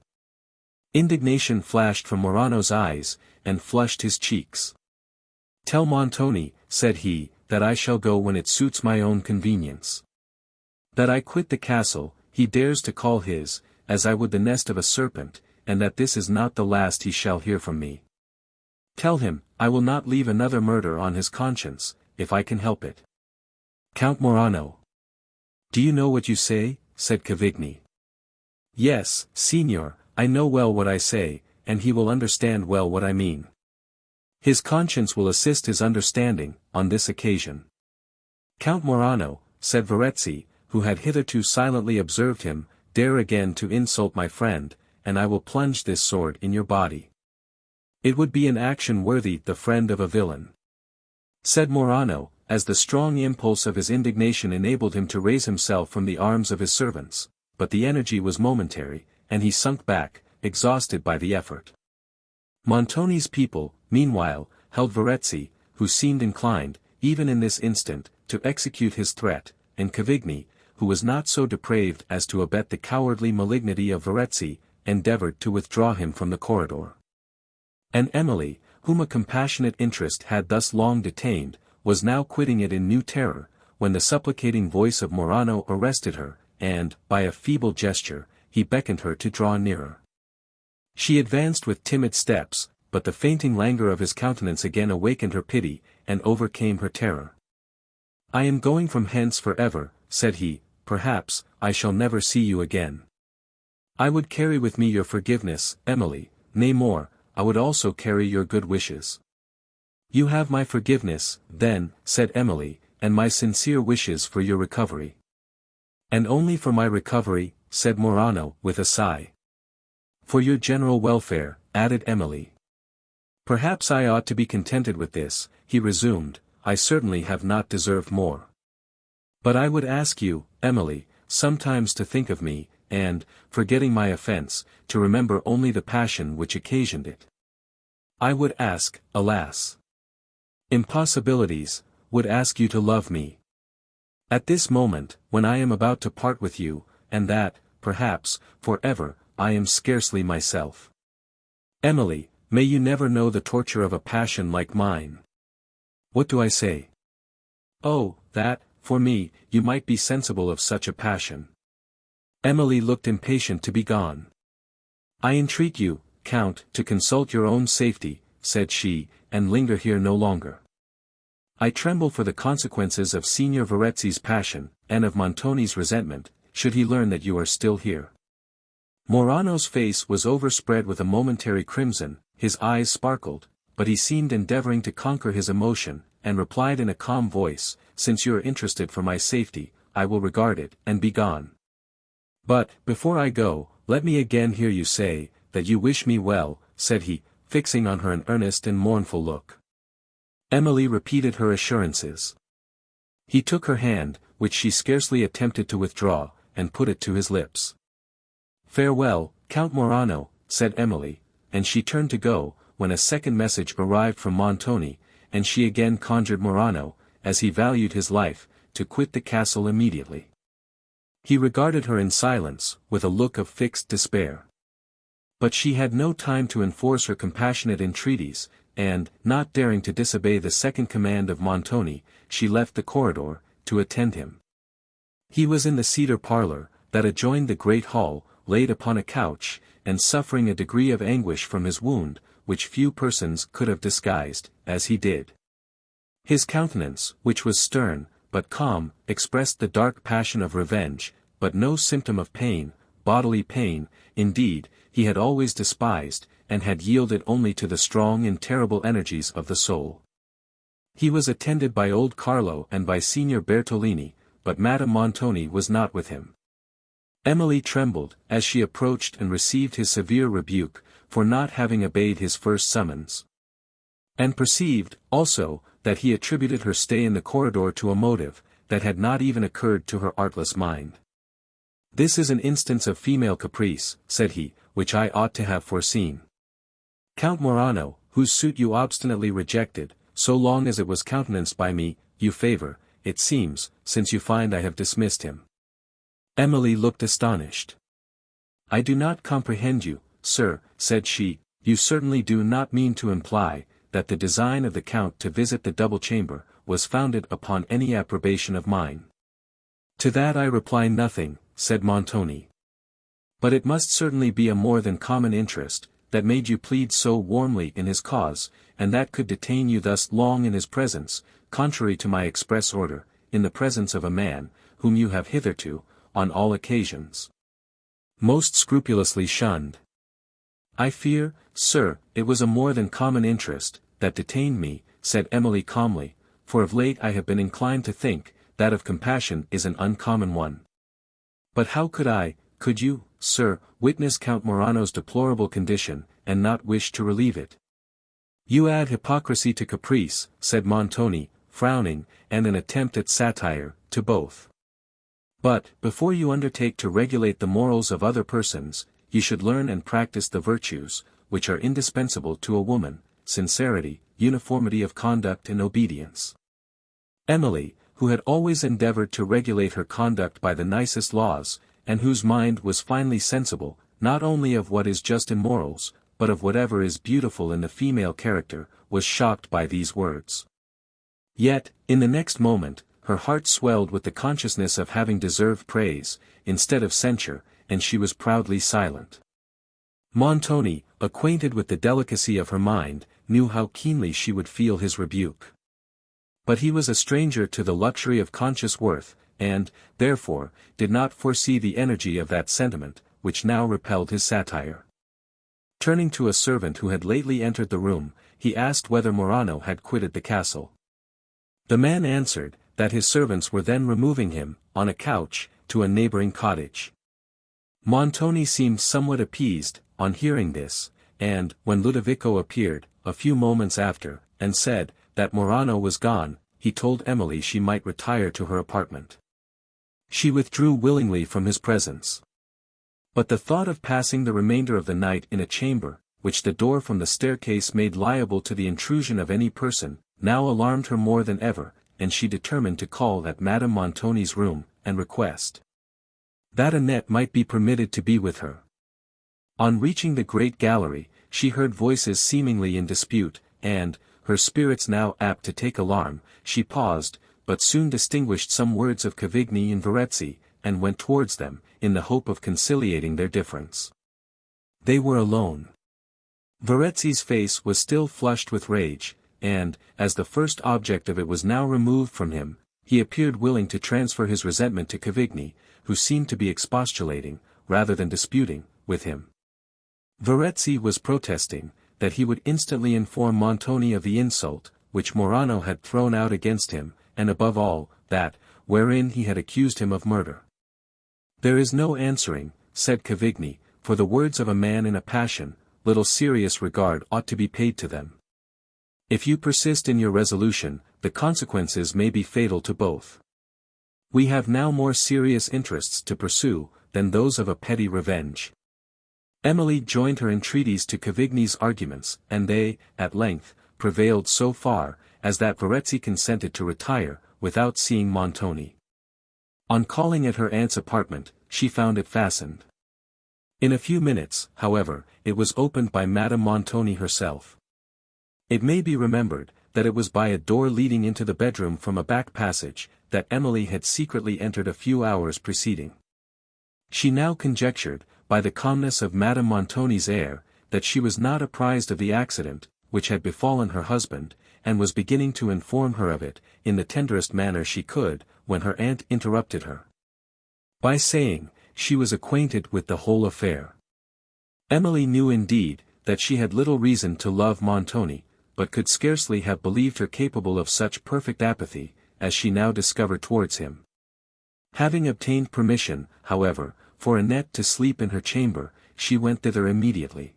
[SPEAKER 1] Indignation flashed from Morano's eyes, and flushed his cheeks. "Tell Montoni," said he, "that I shall go when it suits my own convenience. That I quit the castle, he dares to call his, as I would the nest of a serpent, and that this is not the last he shall hear from me. Tell him, I will not leave another murder on his conscience, if I can help it." "Count Morano. Do you know what you say?" said Cavigni. "Yes, Signor, I know well what I say, and he will understand well what I mean. His conscience will assist his understanding, on this occasion." "Count Morano," said Verezzi, who had hitherto silently observed him, "dare again to insult my friend, and I will plunge this sword in your body." "It would be an action worthy the friend of a villain," said Morano, as the strong impulse of his indignation enabled him to raise himself from the arms of his servants, but the energy was momentary, and he sunk back, exhausted by the effort. Montoni's people, meanwhile, held Verezzi, who seemed inclined, even in this instant, to execute his threat, and Cavigni, who was not so depraved as to abet the cowardly malignity of Verezzi, endeavoured to withdraw him from the corridor. And Emily, whom a compassionate interest had thus long detained, was now quitting it in new terror, when the supplicating voice of Morano arrested her, and, by a feeble gesture, he beckoned her to draw nearer. She advanced with timid steps, but the fainting languor of his countenance again awakened her pity, and overcame her terror. "I am going from hence for ever," said he, "perhaps, I shall never see you again. I would carry with me your forgiveness, Emily, nay more, I would also carry your good wishes." "You have my forgiveness, then," said Emily, "and my sincere wishes for your recovery." "And only for my recovery," said Morano, with a sigh. "For your general welfare," added Emily. "Perhaps I ought to be contented with this," he resumed, "I certainly have not deserved more. But I would ask you, Emily, sometimes to think of me, and, forgetting my offence, to remember only the passion which occasioned it. I would ask, alas! Impossibilities, would ask you to love me. At this moment, when I am about to part with you, and that, perhaps, for ever, I am scarcely myself. Emily, may you never know the torture of a passion like mine. What do I say? Oh, that, for me, you might be sensible of such a passion." Emily looked impatient to be gone. "I entreat you, Count, to consult your own safety," said she, "and linger here no longer. I tremble for the consequences of Signor Verezzi's passion, and of Montoni's resentment, should he learn that you are still here." Morano's face was overspread with a momentary crimson, his eyes sparkled, but he seemed endeavouring to conquer his emotion, and replied in a calm voice, "Since you are interested for my safety, I will regard it, and be gone. But, before I go, let me again hear you say, that you wish me well," said he, fixing on her an earnest and mournful look. Emily repeated her assurances. He took her hand, which she scarcely attempted to withdraw, and put it to his lips. "Farewell, Count Morano," said Emily, and she turned to go, when a second message arrived from Montoni, and she again conjured Morano, as he valued his life, to quit the castle immediately. He regarded her in silence, with a look of fixed despair. But she had no time to enforce her compassionate entreaties, and, not daring to disobey the second command of Montoni, she left the corridor, to attend him. He was in the cedar parlour, that adjoined the great hall, laid upon a couch, and suffering a degree of anguish from his wound, which few persons could have disguised, as he did. His countenance, which was stern, but calm, expressed the dark passion of revenge, but no symptom of pain, bodily pain, indeed, he had always despised, and had yielded only to the strong and terrible energies of the soul. He was attended by old Carlo and by Signor Bertolini, but Madame Montoni was not with him. Emily trembled, as she approached and received his severe rebuke, for not having obeyed his first summons. And perceived, also, that he attributed her stay in the corridor to a motive, that had not even occurred to her artless mind. "This is an instance of female caprice," said he, "which I ought to have foreseen. Count Morano, whose suit you obstinately rejected, so long as it was countenanced by me, you favour, it seems, since you find I have dismissed him." Emily looked astonished. "I do not comprehend you, sir," said she. "You certainly do not mean to imply, that the design of the Count to visit the double chamber, was founded upon any approbation of mine." "To that I reply nothing," said Montoni. "But it must certainly be a more than common interest, that made you plead so warmly in his cause, and that could detain you thus long in his presence, contrary to my express order, in the presence of a man, whom you have hitherto, on all occasions, most scrupulously shunned. I fear, sir, it was a more than common interest, that detained me," said Emily calmly, "for of late I have been inclined to think, that of compassion is an uncommon one. But how could you, sir, witness Count Morano's deplorable condition, and not wish to relieve it?" "You add hypocrisy to caprice," said Montoni, frowning, "and an attempt at satire, to both. But, before you undertake to regulate the morals of other persons, you should learn and practice the virtues, which are indispensable to a woman, sincerity, uniformity of conduct and obedience. Emily, who had always endeavored to regulate her conduct by the nicest laws, and whose mind was finely sensible, not only of what is just in morals, but of whatever is beautiful in the female character, was shocked by these words. Yet, in the next moment, her heart swelled with the consciousness of having deserved praise, instead of censure, and she was proudly silent. Montoni, acquainted with the delicacy of her mind, knew how keenly she would feel his rebuke. But he was a stranger to the luxury of conscious worth, and, therefore, did not foresee the energy of that sentiment, which now repelled his satire. Turning to a servant who had lately entered the room, he asked whether Morano had quitted the castle. The man answered, that his servants were then removing him, on a couch, to a neighboring cottage. Montoni seemed somewhat appeased, on hearing this, and, when Ludovico appeared, a few moments after, and said, that Morano was gone, he told Emily she might retire to her apartment. She withdrew willingly from his presence. But the thought of passing the remainder of the night in a chamber, which the door from the staircase made liable to the intrusion of any person, now alarmed her more than ever, and she determined to call at Madame Montoni's room, and request that Annette might be permitted to be with her. On reaching the great gallery, she heard voices seemingly in dispute, and, her spirits now apt to take alarm, she paused, but soon distinguished some words of Cavigni and Verezzi, and went towards them, in the hope of conciliating their difference. They were alone. Verezzi's face was still flushed with rage, and, as the first object of it was now removed from him, he appeared willing to transfer his resentment to Cavigni, who seemed to be expostulating, rather than disputing, with him. Verezzi was protesting, that he would instantly inform Montoni of the insult, which Morano had thrown out against him, and above all, that, wherein he had accused him of murder. There is no answering, said Cavigni, for the words of a man in a passion, little serious regard ought to be paid to them. If you persist in your resolution, the consequences may be fatal to both. We have now more serious interests to pursue, than those of a petty revenge. Emily joined her entreaties to Cavigni's arguments, and they, at length, prevailed so far, as that Verezzi consented to retire, without seeing Montoni. On calling at her aunt's apartment, she found it fastened. In a few minutes, however, it was opened by Madame Montoni herself. It may be remembered, that it was by a door leading into the bedroom from a back passage, that Emily had secretly entered a few hours preceding. She now conjectured, by the calmness of Madame Montoni's air, that she was not apprised of the accident, which had befallen her husband, and was beginning to inform her of it, in the tenderest manner she could, when her aunt interrupted her by saying, she was acquainted with the whole affair. Emily knew indeed, that she had little reason to love Montoni, but could scarcely have believed her capable of such perfect apathy, as she now discovered towards him. Having obtained permission, however, for Annette to sleep in her chamber, she went thither immediately.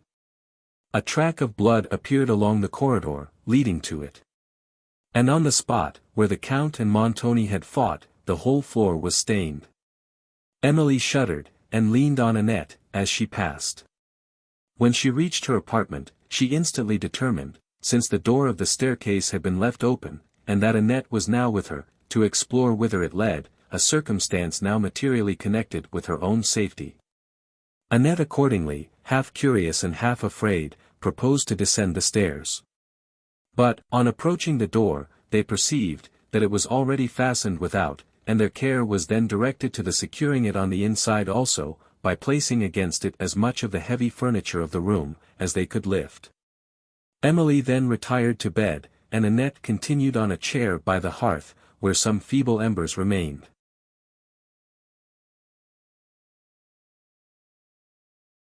[SPEAKER 1] A track of blood appeared along the corridor, leading to it. And on the spot, where the Count and Montoni had fought, the whole floor was stained. Emily shuddered, and leaned on Annette, as she passed. When she reached her apartment, she instantly determined, since the door of the staircase had been left open, and that Annette was now with her, to explore whither it led, a circumstance now materially connected with her own safety. Annette accordingly, half curious and half afraid, proposed to descend the stairs. But, on approaching the door, they perceived, that it was already fastened without, and their care was then directed to the securing it on the inside also, by placing against it as much of the heavy furniture of the room, as they could lift. Emily then retired to bed, and Annette continued on a chair by the hearth, where some feeble embers remained.